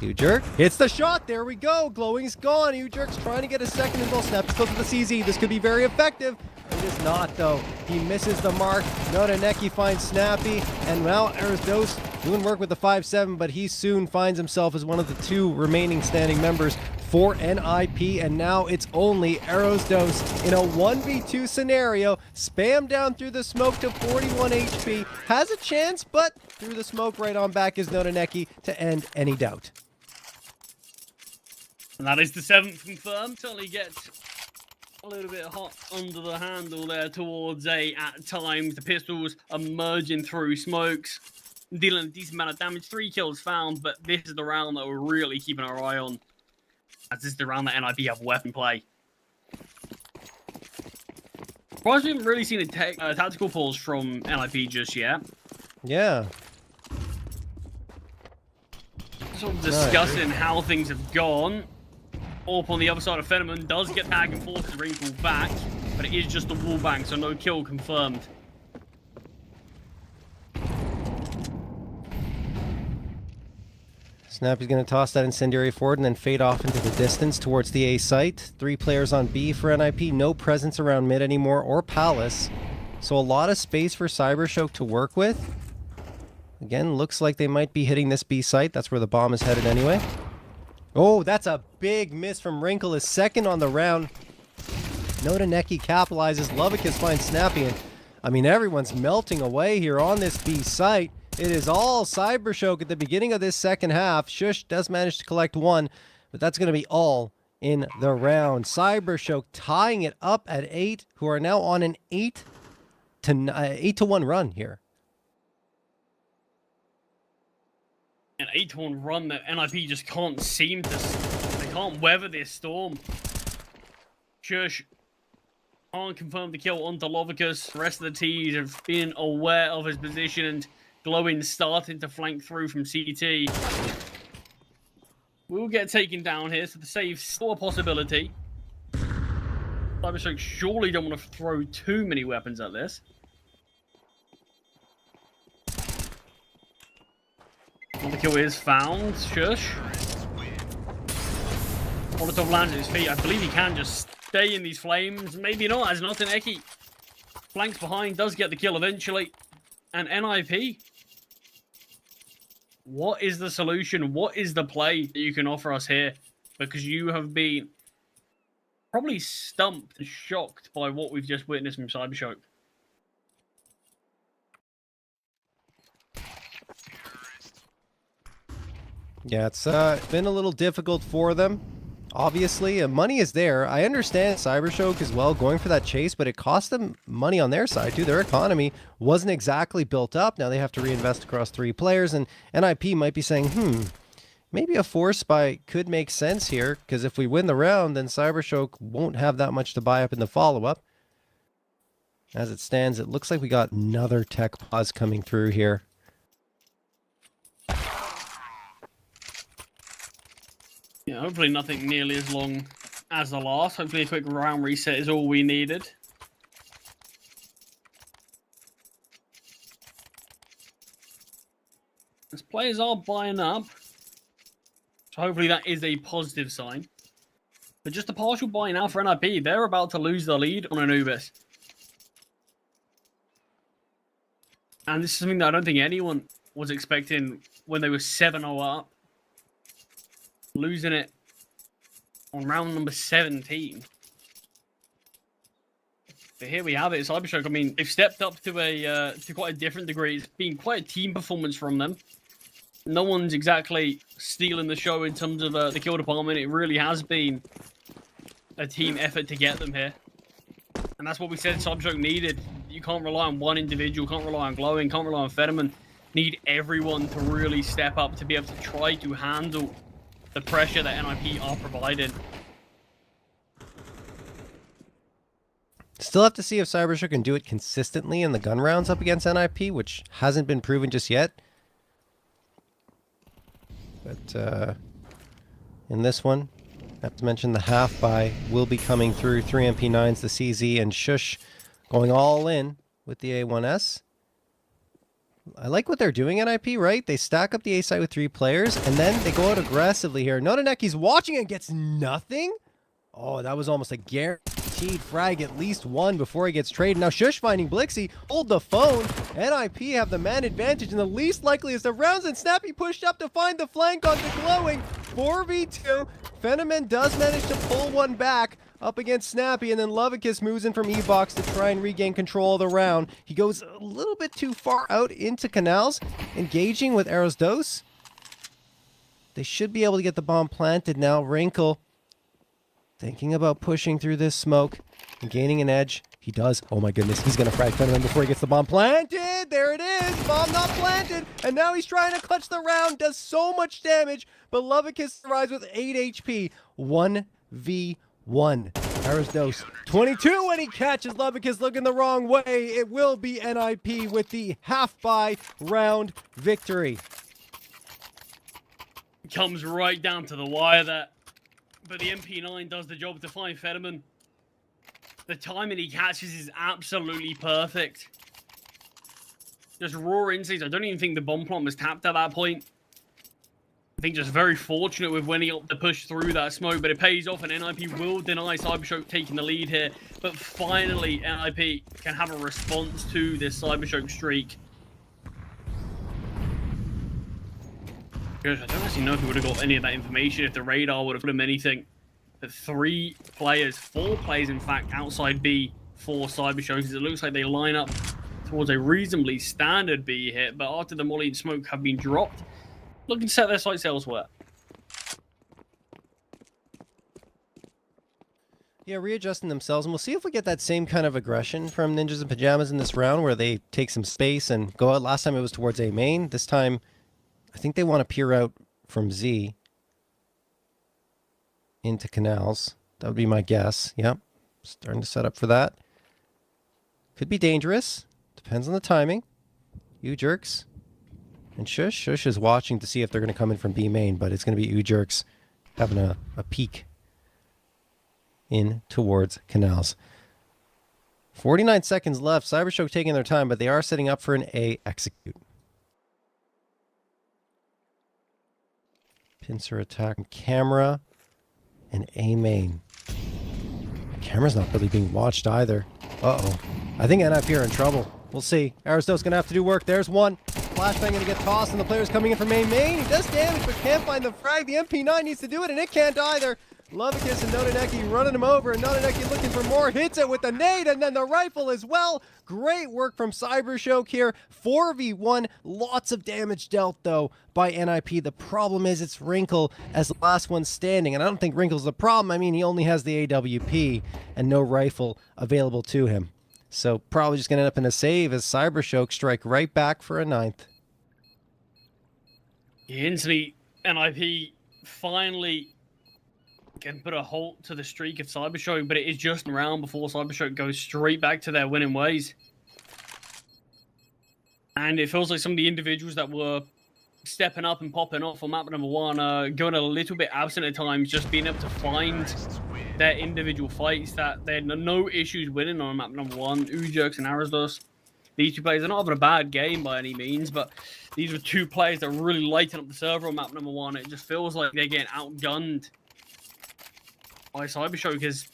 Ujerk hits the shot. There we go. Glowing's gone. Ujerk's trying to get a second as well. Snap still to the CZ. This could be very effective. It is not, though. He misses the mark. Nodaneki finds Snappy. And now Erasdos doing work with the 5-7, but he soon finds himself as one of the 2 remaining standing members for NIP. And now it's only Erasdos in a 1v2 scenario. Spam down through the smoke to 41 HP. Has a chance, but through the smoke right on back is Nodaneki to end any doubt. And that is the 7th confirmed. Certainly gets a little bit hot under the handle there towards A at times. The pistols are merging through smokes, dealing a decent amount of damage. 3 kills found, but this is the round that we're really keeping our eye on, as this is the round that NIP have weapon play. Surprised we haven't really seen a tactical pause from NIP just yet. Yeah. Sort of discussing how things have gone. Up on the other side of Fenneman does get tag and forces Wrinkle back, but it is just a wallbang, so no kill confirmed. Snappy's going to toss that incendiary forward and then fade off into the distance towards the A site. 3 players on B for NIP. No presence around mid anymore or Palace. So a lot of space for CyberShoke to work with. Again, looks like they might be hitting this B site. That's where the bomb is headed anyway. Oh, that's a big miss from Wrinkle. His second on the round. Nodaneki capitalizes. Lovikis finds Snappy. And, I mean, everyone's melting away here on this B site. It is all CyberShoke at the beginning of this second half. Shush does manage to collect 1, but that's going to be all in the round. CyberShoke tying it up at 8, who are now on an 8-1 run here. An 8-1 run that NIP just can't seem to... They can't weather this storm. Shush can't confirm the kill onto Lovikis. The rest of the T's have been aware of his position, and Glowing starting to flank through from CT. We'll get taken down here, so the save's still a possibility. CyberShoke surely don't want to throw too many weapons at this. The kill is found. Shush. Molotov lands at his feet. I believe he can just stay in these flames. Maybe not, as Nodaneki flanks behind, does get the kill eventually. And NIP, what is the solution? What is the play that you can offer us here? Because you have been probably stumped and shocked by what we've just witnessed from CyberShoke. Yeah, it's been a little difficult for them. Obviously, money is there. I understand CyberShoke as well going for that chase, but it cost them money on their side too. Their economy wasn't exactly built up. Now they have to reinvest across 3 players, and NIP might be saying, maybe a force buy could make sense here, because if we win the round, then CyberShoke won't have that much to buy up in the follow-up. As it stands, it looks like we got another tech pause coming through here. Yeah, hopefully nothing nearly as long as the last. Hopefully a quick round reset is all we needed. As players are buying up, so hopefully that is a positive sign. But just a partial buy now for NIP. They're about to lose the lead on Anubis. And this is something that I don't think anyone was expecting when they were 7-0 up. Losing it on round number 17. But here we have it, CyberShoke. I mean, they've stepped up to quite a different degree. It's been quite a team performance from them. No one's exactly stealing the show in terms of the kill department. It really has been a team effort to get them here. And that's what we said CyberShoke needed. You can't rely on one individual, can't rely on Glowing, can't rely on Fetterman. Need everyone to really step up to be able to try to handle the pressure that NIP are providing. Still have to see if CyberShoke can do it consistently in the gun rounds up against NIP, which hasn't been proven just yet. But in this one, I have to mention the half buy will be coming through. 3 MP9s, the CZ, and Shush going all in with the A1S. I like what they're doing, NIP, right? They stack up the A site with 3 players, and then they go out aggressively here. Nonaneki's watching and gets nothing? Oh, that was almost a guaranteed frag, at least one before he gets traded. Now Shush finding Blixie, hold the phone. NIP have the man advantage, and the least likeliest of rounds, and Snappy pushed up to find the flank onto Glowing. 4v2. Phenomen does manage to pull one back up against Snappy, and then Lovicus moves in from E-Box to try and regain control of the round. He goes a little bit too far out into Canals, engaging with Arrows Dose. They should be able to get the bomb planted now. Wrinkle thinking about pushing through this smoke and gaining an edge. He does. Oh my goodness, he's going to frag Phenomen before he gets the bomb planted. There it is. Bomb not planted. And now he's trying to clutch the round. Does so much damage. But Lovicus survives with 8 HP. 1v1. Arrows Dose 22 when he catches Lovicus looking the wrong way. It will be NIP with the half-buy round victory. Comes right down to the wire there. But the MP9 does the job to find Phenomen. The timing he catches is absolutely perfect. Just raw instincts. I don't even think the bomb plant was tapped at that point. I think just very fortunate with when he got to push through that smoke, but it pays off, and NIP will deny CyberShoke taking the lead here. But finally, NIP can have a response to this CyberShoke streak. Gosh, I don't actually know if he would have got any of that information, if the radar would have put him anything. But 3 players, 4 players in fact, outside B for CyberShoke, as it looks like they line up towards a reasonably standard B hit, but after the molly and smoke have been dropped, looking to set their sights elsewhere. Yeah, readjusting themselves, and we'll see if we get that same kind of aggression from Ninjas in Pajamas in this round, where they take some space and go out. Last time it was towards A main. This time, I think they want to peer out from Z into Canals. That would be my guess. Yep, starting to set up for that. Could be dangerous. Depends on the timing. You jerks. And Shush. Shush is watching to see if they're going to come in from B main, but it's going to be Jerks having a peek in towards Canals. 49 seconds left. CyberShoke taking their time, but they are setting up for an A execute. Pincer attack, camera, and A main. Camera's not really being watched either. Uh-oh. I think NIP are in trouble. We'll see. Aristo's going to have to do work. There's one. Flashbang going to get tossed, and the player's coming in from main. He does damage, but can't find the frag. The MP9 needs to do it, and it can't either. Lovicus and Nonaneki running him over, and Nonaneki looking for more. Hits it with the nade, and then the rifle as well. Great work from CyberShoke here. 4v1. Lots of damage dealt, though, by NIP. The problem is it's Wrinkle as the last one standing, and I don't think Wrinkle's the problem. I mean, he only has the AWP and no rifle available to him. So probably just going to end up in a save as CyberShoke strike right back for a 9th. Instantly, NIP finally can put a halt to the streak of CyberShoke, but it is just a round before CyberShoke goes straight back to their winning ways. And it feels like some of the individuals that were stepping up and popping off on map number 1 are going a little bit absent at times, just being able to find their individual fights that they had no issues winning on map number 1. Ujerks and Arazdos. These 2 players are not having a bad game by any means, but these were 2 players that really lighten up the server on map number 1. It just feels like they're getting outgunned by CyberShoke, as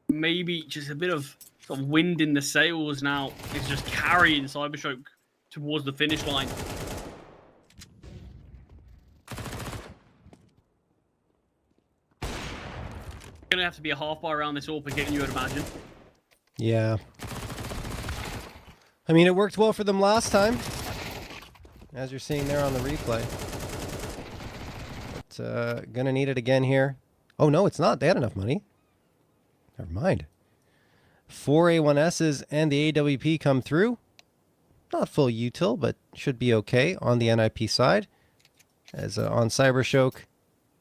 maybe just a bit of sort of wind in the sails now is just carrying CyberShoke towards the finish line. Gonna have to be a half-bar around this AWP again, you would imagine. Yeah. I mean, it worked well for them last time, as you're seeing there on the replay. But gonna need it again here. Oh no, it's not. They had enough money. Never mind. 4 A1Ss and the AWP come through. Not full util, but should be okay on the NIP side. As on CyberShoke,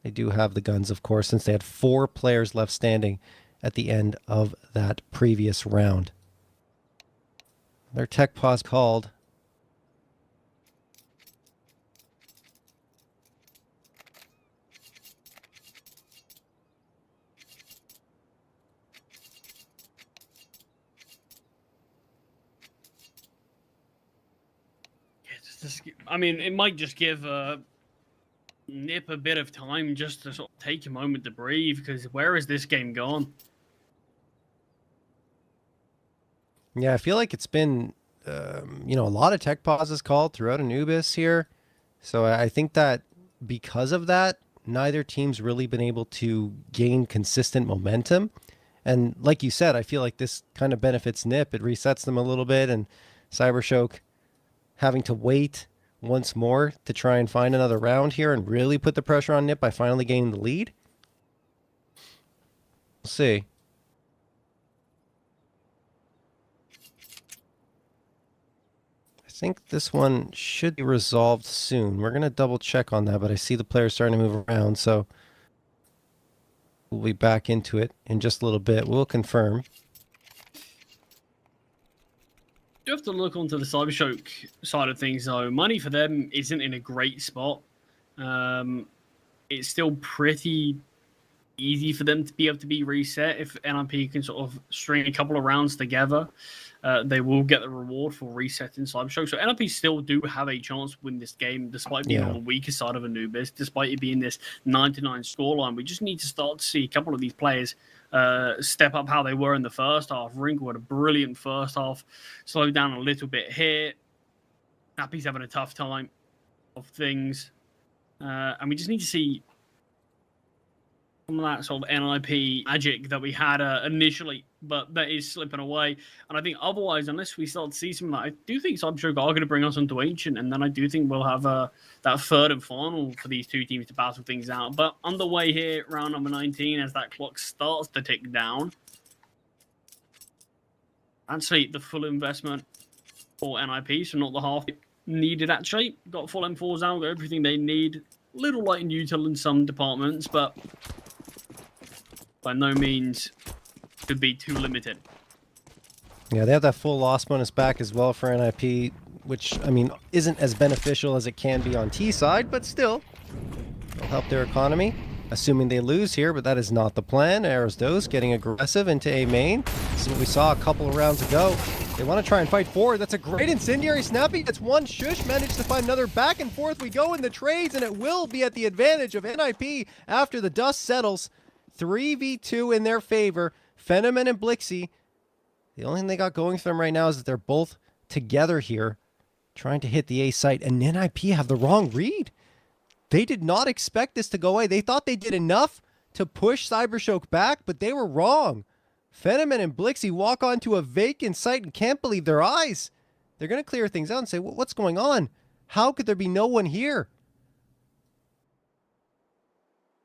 they do have the guns, of course, since they had 4 players left standing at the end of that previous round. Their tech pause called. I mean, it might just give Nip a bit of time just to sort of take a moment to breathe, because where is this game gone? Yeah, I feel like it's been, a lot of tech pauses called throughout Anubis here. So I think that because of that, neither team's really been able to gain consistent momentum. And like you said, I feel like this kind of benefits Nip. It resets them a little bit, and CyberShoke having to wait once more to try and find another round here and really put the pressure on Nip by finally gaining the lead. We'll see. I think this one should be resolved soon. We're going to double check on that, but I see the players starting to move around, so we'll be back into it in just a little bit. We'll confirm. You have to look onto the CyberShoke side of things, though. Money for them isn't in a great spot. It's still pretty easy for them to be able to be reset. If NIP can sort of string a couple of rounds together, they will get the reward for resetting CyberShoke. So NIP still do have a chance to win this game, despite being on the weaker side of Anubis, despite it being this 9-9 scoreline. We just need to start to see a couple of these players step up how they were in the first half. Wrinkle had a brilliant first half, slowed down a little bit here. Nappy's having a tough time of things. And we just need to see some of that sort of NIP magic that we had initially, but that is slipping away. And I think otherwise, unless we start to see some of that, I do think CyberShoke are going to bring us onto Ancient, and then I do think we'll have that third and final for these two teams to battle things out. But underway here, round number 19, as that clock starts to tick down. Actually, the full investment for NIP, so not the half needed actually. Got full M4s out, got everything they need. Little light and util in some departments, but by no means could be too limited. Yeah, they have that full loss bonus back as well for NIP, which, I mean, isn't as beneficial as it can be on T side, but still, it'll help their economy, assuming they lose here, but that is not the plan. Aerosdos getting aggressive into A main. This is what we saw a couple of rounds ago. They want to try and fight forward. That's a great incendiary. Snappy gets one. Shush managed to find another. Back and forth we go in the trades, and it will be at the advantage of NIP after the dust settles. 3v2 in their favor. Fenomen and Blixie. The only thing they got going for them right now is that they're both together here, trying to hit the A site, and NIP have the wrong read. They did not expect this to go away. They thought they did enough to push CyberShoke back, but they were wrong. Fenomen and Blixie walk onto a vacant site and can't believe their eyes. They're going to clear things out and say, what's going on? How could there be no one here?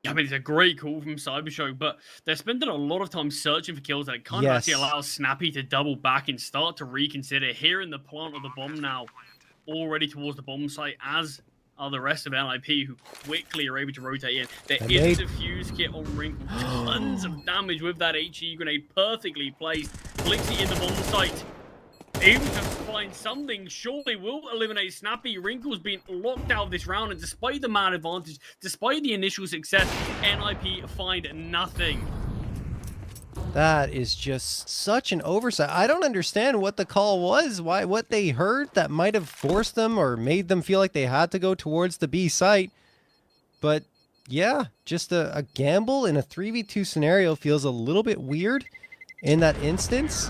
I mean, it's a great call from CyberShoke, but they're spending a lot of time searching for kills, and it kind of actually allows Snappy to double back and start to reconsider. Here in the plant of the bomb now, already towards the bomb site, as are the rest of NIP, who quickly are able to rotate in. There is a defuse kit on Wrinkle. Tons of damage with that HE grenade, perfectly placed. Blixie in the bomb site, able to find something, surely will eliminate Snappy. Wrinkle's been locked out of this round, and despite the man advantage, despite the initial success, NIP find nothing. That is just such an oversight. I don't understand what the call was, what they heard that might have forced them or made them feel like they had to go towards the B site. But yeah, just a gamble in a 3v2 scenario feels a little bit weird in that instance.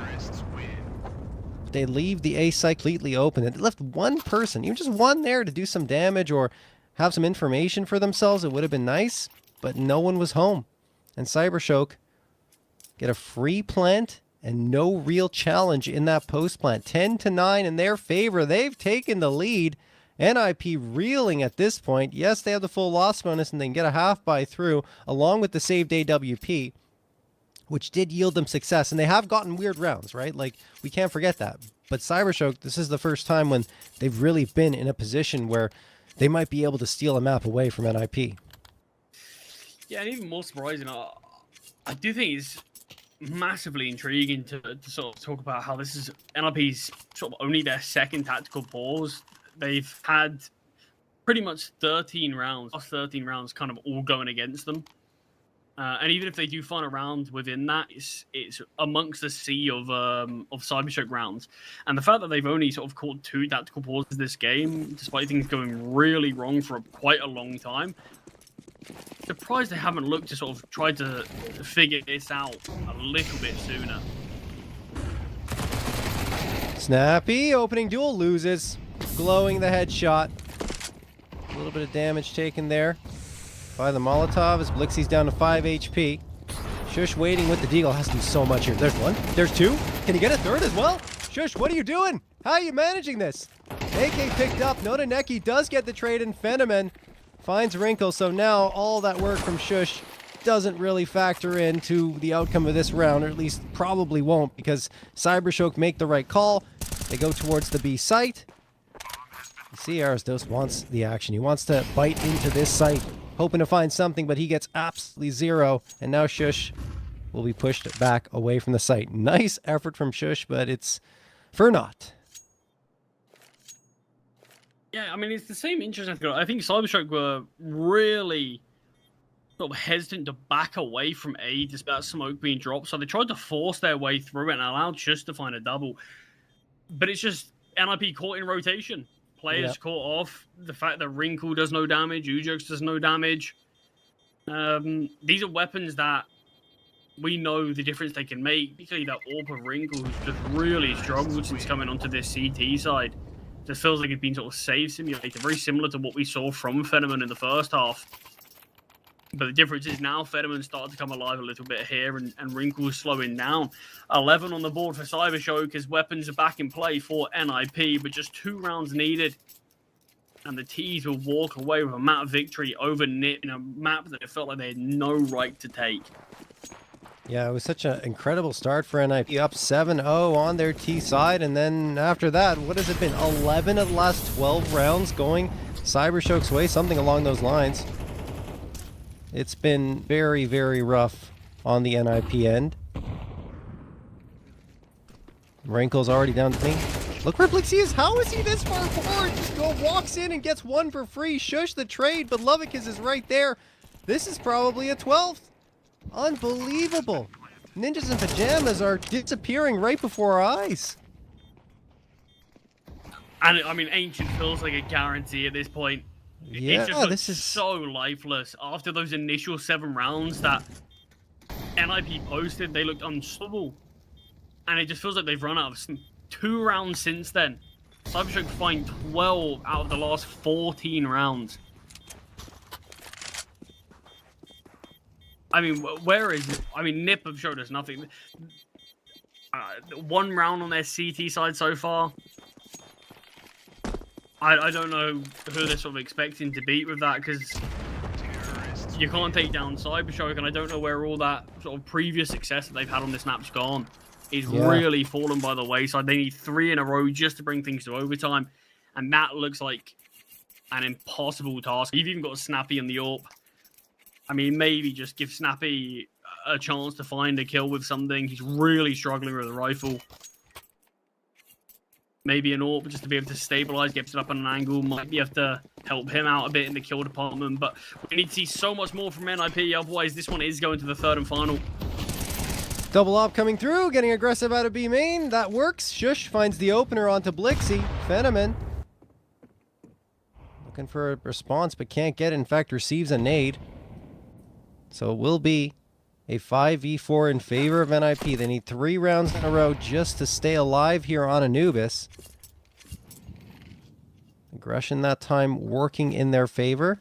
They leave the A site completely open. They left one person, even just one there, to do some damage or have some information for themselves. It would have been nice, but no one was home. And CyberShoke get a free plant and no real challenge in that post plant. 10-9 in their favor. They've taken the lead. NIP reeling at this point. Yes, they have the full loss bonus and they can get a half buy through along with the saved AWP, which did yield them success. And they have gotten weird rounds, right? Like, we can't forget that. But CyberShoke, this is the first time when they've really been in a position where they might be able to steal a map away from NIP. Yeah, and even more surprising, I do think it's massively intriguing to sort of talk about how this is NIP's sort of only their second tactical pause. They've had pretty much 13 rounds kind of all going against them. And even if they do find a round within that, it's amongst the sea of CyberShoke rounds. And the fact that they've only sort of caught 2 tactical pauses this game, despite things going really wrong for quite a long time, surprised they haven't looked to sort of try to figure this out a little bit sooner. Snappy, opening duel, loses. Glowing the headshot. A little bit of damage taken there by the Molotov as Blixie's down to 5 HP. Shush waiting with the deagle. Has to do so much here. There's 1. There's 2. Can he get a 3rd as well? Shush, what are you doing? How are you managing this? AK picked up. Nodaneki does get the trade, and Fenomen finds Wrinkle. So now all that work from Shush doesn't really factor into the outcome of this round, or at least probably won't, because CyberShoke make the right call. They go towards the B site. You see, Aristos wants the action. He wants to bite into this site, hoping to find something, but he gets absolutely 0. And now Shush will be pushed back away from the site. Nice effort from Shush, but it's for naught. Yeah, I mean, it's the same interest. I think CyberShoke were really sort of hesitant to back away from A despite smoke being dropped. So they tried to force their way through it and allowed Shush to find a double. But it's just NIP caught in rotation. Players caught off. The fact that Wrinkle does no damage, Ujox does no damage. These are weapons that we know the difference they can make, particularly that AWP of Wrinkle, who's just really struggled since coming onto this CT side. Just feels like it's been sort of save simulated, very similar to what we saw from Fenomen in the first half. But the difference is now Fenomen started to come alive a little bit here, and Wrinkle's slowing down. 11 on the board for CyberShoke as weapons are back in play for NIP, but just 2 rounds needed. And the T's will walk away with a map victory over NIP in a map that it felt like they had no right to take. Yeah, it was such an incredible start for NIP, up 7-0 on their T side, and then after that, what has it been? 11 of the last 12 rounds going CyberShoke's way, something along those lines. It's been very, very rough on the NIP end. Wrinkle's already down to me. Look where Blixie is. How is he this far forward? Just walks in and gets 1 for free. Shush the trade, but Lovikis is right there. This is probably a 12th. Unbelievable. Ninjas in pajamas are disappearing right before our eyes. And I mean, Ancient feels like a guarantee at this point. Yeah, it just this is so lifeless. After those initial 7 rounds that NIP posted, they looked unstoppable. And it just feels like they've run out of 2 rounds since then. CyberShoke find 12 out of the last 14 rounds. I mean, where is it? I mean, NIP have showed us nothing. 1 round on their CT side so far. I don't know who they're sort of expecting to beat with that, because you can't take down CyberShoke, and I don't know where all that sort of previous success that they've had on this map's gone. It's really fallen by the wayside. They need 3 in a row just to bring things to overtime, and that looks like an impossible task. You've even got Snappy in the AWP. I mean, maybe just give Snappy a chance to find a kill with something. He's really struggling with a rifle. Maybe an AWP just to be able to stabilize, get it up on an angle. Might be able to help him out a bit in the kill department. But we need to see so much more from NIP. Otherwise, this one is going to the 3rd and final. double op coming through, getting aggressive out of B main. That works. Shush finds the opener onto Blixie. Fenomen looking for a response, but can't get it. In fact, receives a nade. So it will be a 5v4 in favor of NIP. They need 3 rounds in a row just to stay alive here on Anubis. Aggression that time working in their favor.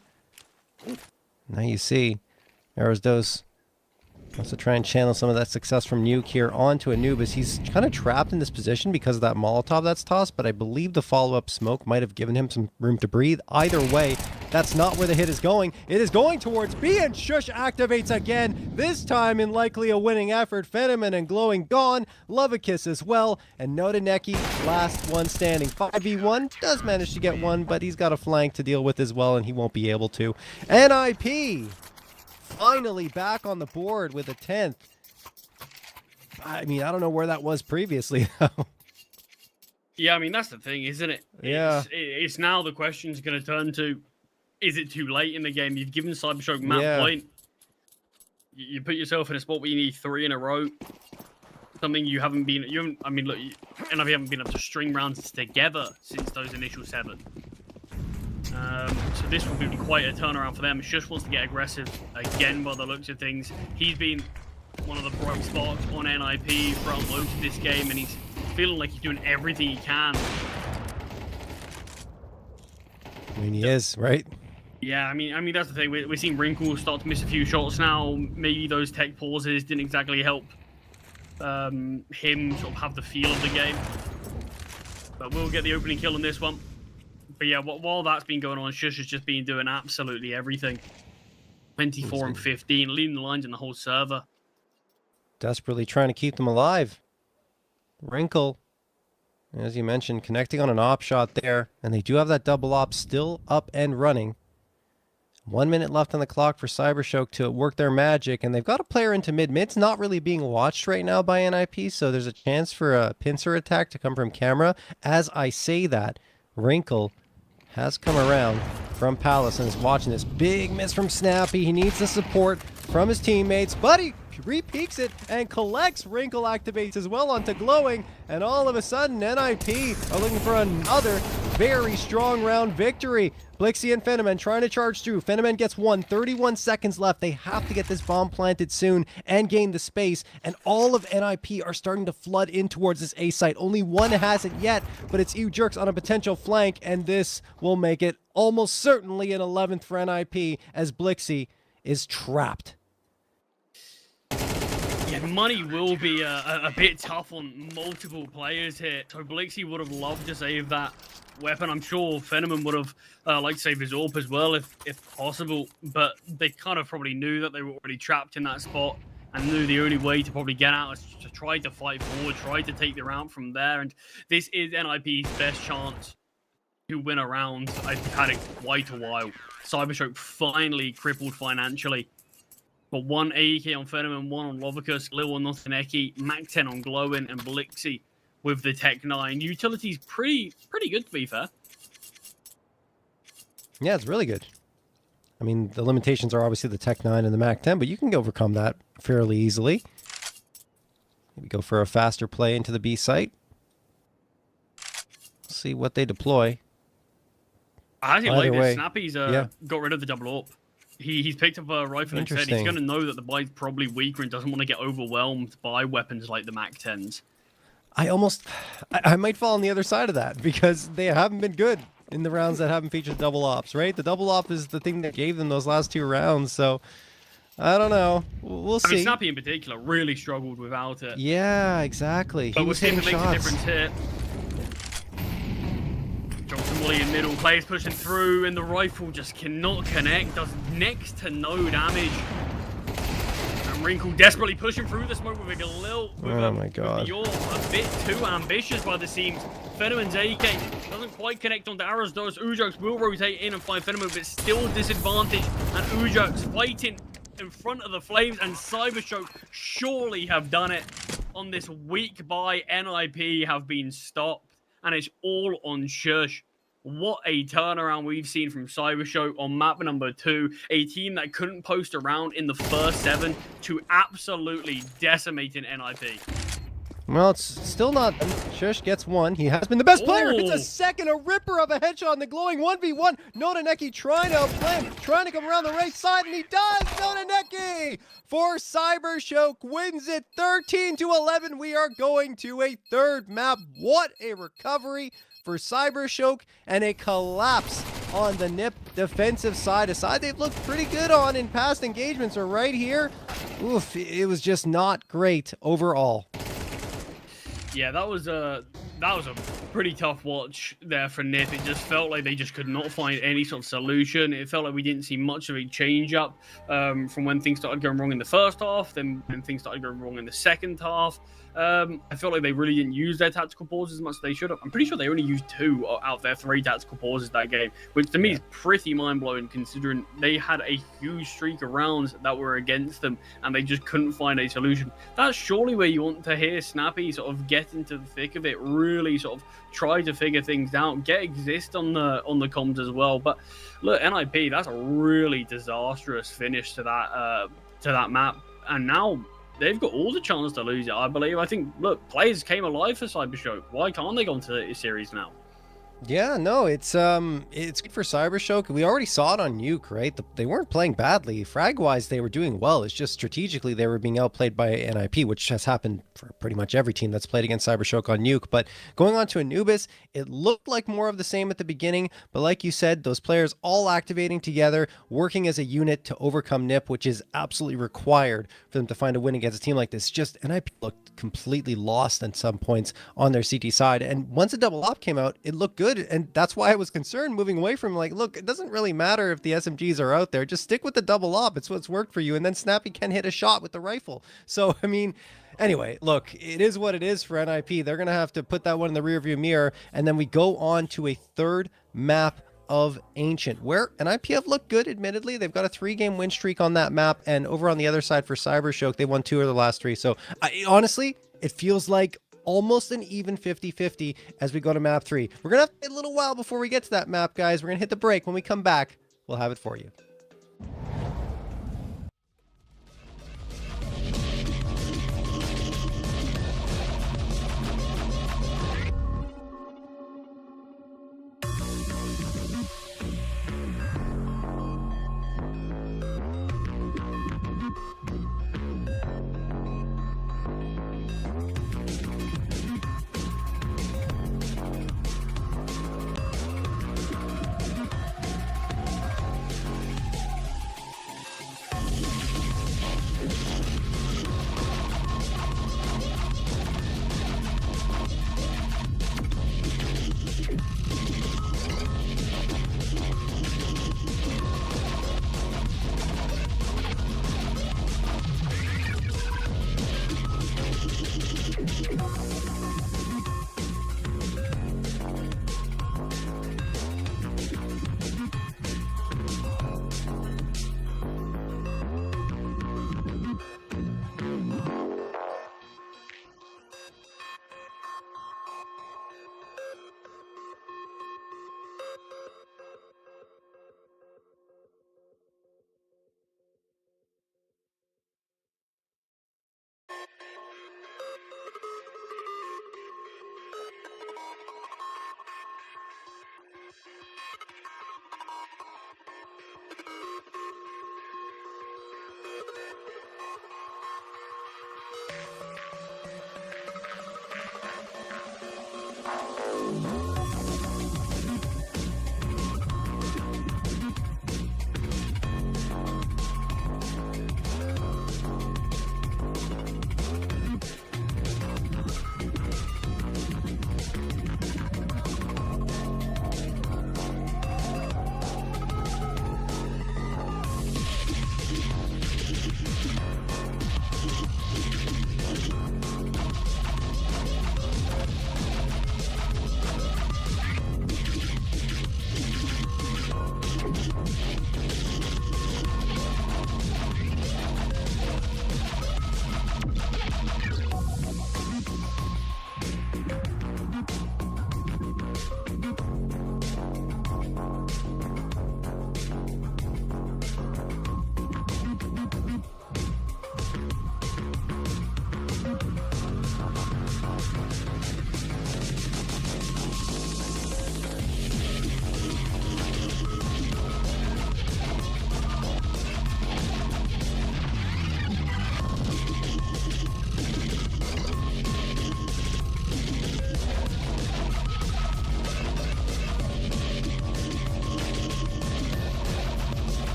Now you see Aristos wants to try and channel some of that success from Nuke here onto Anubis. He's kind of trapped in this position because of that Molotov that's tossed, but I believe the follow-up smoke might have given him some room to breathe. Either way, that's not where the hit is going. It is going towards B, and Shush activates again, this time in likely a winning effort. Fenomen and Glowing gone, Lovikis as well, and Nodaneki last one standing. 5v1, does manage to get 1, but he's got a flank to deal with as well, and he won't be able to. NIP finally back on the board with a 10th. I mean, I don't know where that was previously, though. Yeah, I mean, that's the thing, isn't it? Yeah. It's now the question's going to turn to, is it too late in the game? You've given CyberShoke map point. you put yourself in a spot where you need 3 in a row. Something you haven't been. I mean, look, NIP haven't been able to string rounds together since those initial 7. So this will be quite a turnaround for them. Shush wants to get aggressive again by the looks of things. He's been one of the bright spots on NIP throughout most of this game, and he's feeling like he's doing everything he can. I mean, he is, right? Yeah, I mean that's the thing. We're seeing Wrinkle start to miss a few shots now. Maybe those tech pauses didn't exactly help him sort of have the feel of the game. But we'll get the opening kill on this one. But yeah, while that's been going on, Shush has just been doing absolutely everything. 24 and 15, leading the lines in the whole server. Desperately trying to keep them alive. Wrinkle, as you mentioned, connecting on an op shot there, and they do have that double op still up and running. 1 minute left on the clock for CyberShoke to work their magic, and they've got a player into mid. Mid's not really being watched right now by NIP, so there's a chance for a pincer attack to come from camera. As I say that, Wrinkle has come around from Palace and is watching this. Big miss from Snappy. He needs the support from his teammates, but he re-peeks it and collects. Wrinkle activates as well onto Glowing, and all of a sudden NIP are looking for another very strong round victory. Blixie and Phenomen trying to charge through. Phenomen gets 31 seconds left. They have to get this bomb planted soon and gain the space, and all of NIP are starting to flood in towards this A site. Only one hasn't yet, but it's Jerks on a potential flank, and this will make it almost certainly an 11th for NIP as Blixie is trapped. Yeah, money will be a bit tough on multiple players here. So Blixie would have loved to save that weapon. I'm sure Phenomen would have liked to save his AWP as well if possible. But they kind of probably knew that they were already trapped in that spot and knew the only way to probably get out is to try to fight forward, try to take the round from there. And this is NIP's best chance to win a round. I've had it quite a while. CyberShoke finally crippled financially. But 1 AEK on Phenomen, 1 on Lovicus, Lil on Nothing, Mac 10 on Glowing, and Blixie with the Tech 9. Utility's pretty good, to be fair. Yeah, it's really good. I mean, the limitations are obviously the Tech 9 and the Mac 10, but you can overcome that fairly easily. Maybe go for a faster play into the B site. See what they deploy. I actually like this. Snappy's yeah. got rid of the double AWP. He's picked up a rifle instead. He's going to know that the buy's probably weaker and doesn't want to get overwhelmed by weapons like the Mac 10s. I might fall on the other side of that because they haven't been good in the rounds that haven't featured double ops, right? The double op is the thing that gave them those last 2 rounds, so I don't know. We'll see. I mean, Snappy in particular really struggled without it. Yeah, exactly. But with him, it makes a difference here. Johnson Woolley in middle, players pushing through, and the rifle just cannot connect, does next to no damage. And Wrinkle desperately pushing through the smoke with a Galil. Oh my god. You're a bit too ambitious by the seams. Phenomen's AK doesn't quite connect onto arrows, though. Ujox will rotate in and find Phenomen, but still disadvantaged. And Ujox fighting in front of the flames, and CyberShoke surely have done it on this weak buy. NIP have been stopped. And it's all on Shush. What a turnaround we've seen from CyberShoke on map number 2. A team that couldn't post around in the first 7 to absolutely decimating NIP. Well, it's still not. Shush gets 1. He has been the best player. It's a second, a ripper of a headshot on the Glowing 1v1. Notaneki trying to outplay, trying to come around the right side, and he does. Notaneki for CyberShoke wins it 13-11. We are going to a 3rd map. What a recovery for CyberShoke and a collapse on the NIP defensive side. A side they've looked pretty good on in past engagements are right here. Oof, it was just not great overall. Yeah, that was a pretty tough watch there for NIP. It just felt like they just could not find any sort of solution. It felt like we didn't see much of a change up from when things started going wrong in the first half, then when things started going wrong in the second half. I felt like they really didn't use their tactical pauses as much as they should have. I'm pretty sure they only used 2 out of their 3 tactical pauses that game, which to me is pretty mind-blowing considering they had a huge streak of rounds that were against them and they just couldn't find a solution. That's surely where you want to hear Snappy sort of get into the thick of it, really sort of try to figure things out, get exist on the comms as well. But look, NIP, that's a really disastrous finish to to that map, and now they've got all the chance to lose it, I believe. I think, look, players came alive for CyberShoke. Why can't they go into the series now? Yeah, no, it's good for CyberShoke. We already saw it on Nuke, right? They weren't playing badly. Frag-wise, they were doing well. It's just strategically they were being outplayed by NIP, which has happened for pretty much every team that's played against CyberShoke on Nuke. But going on to Anubis, it looked like more of the same at the beginning. But like you said, those players all activating together, working as a unit to overcome NIP, which is absolutely required for them to find a win against a team like this. Just NIP looked completely lost at some points on their CT side. And once a double op came out, it looked good. And that's why I was concerned moving away from, like, look, it doesn't really matter if the SMGs are out there. Just stick with the double op. It's what's worked for you. And then Snappy can hit a shot with the rifle. So, I mean, anyway, look, it is what it is for NIP. They're going to have to put that one in the rearview mirror. And then we go on to a third map of Ancient, where NIP have looked good, admittedly. They've got a 3-game win streak on that map. And over on the other side for CyberShoke, they won 2 of the last 3. So, honestly, it feels like almost an even 50-50 as we go to map 3. We're going to have to wait a little while before we get to that map, guys. We're going to hit the break. When we come back, we'll have it for you.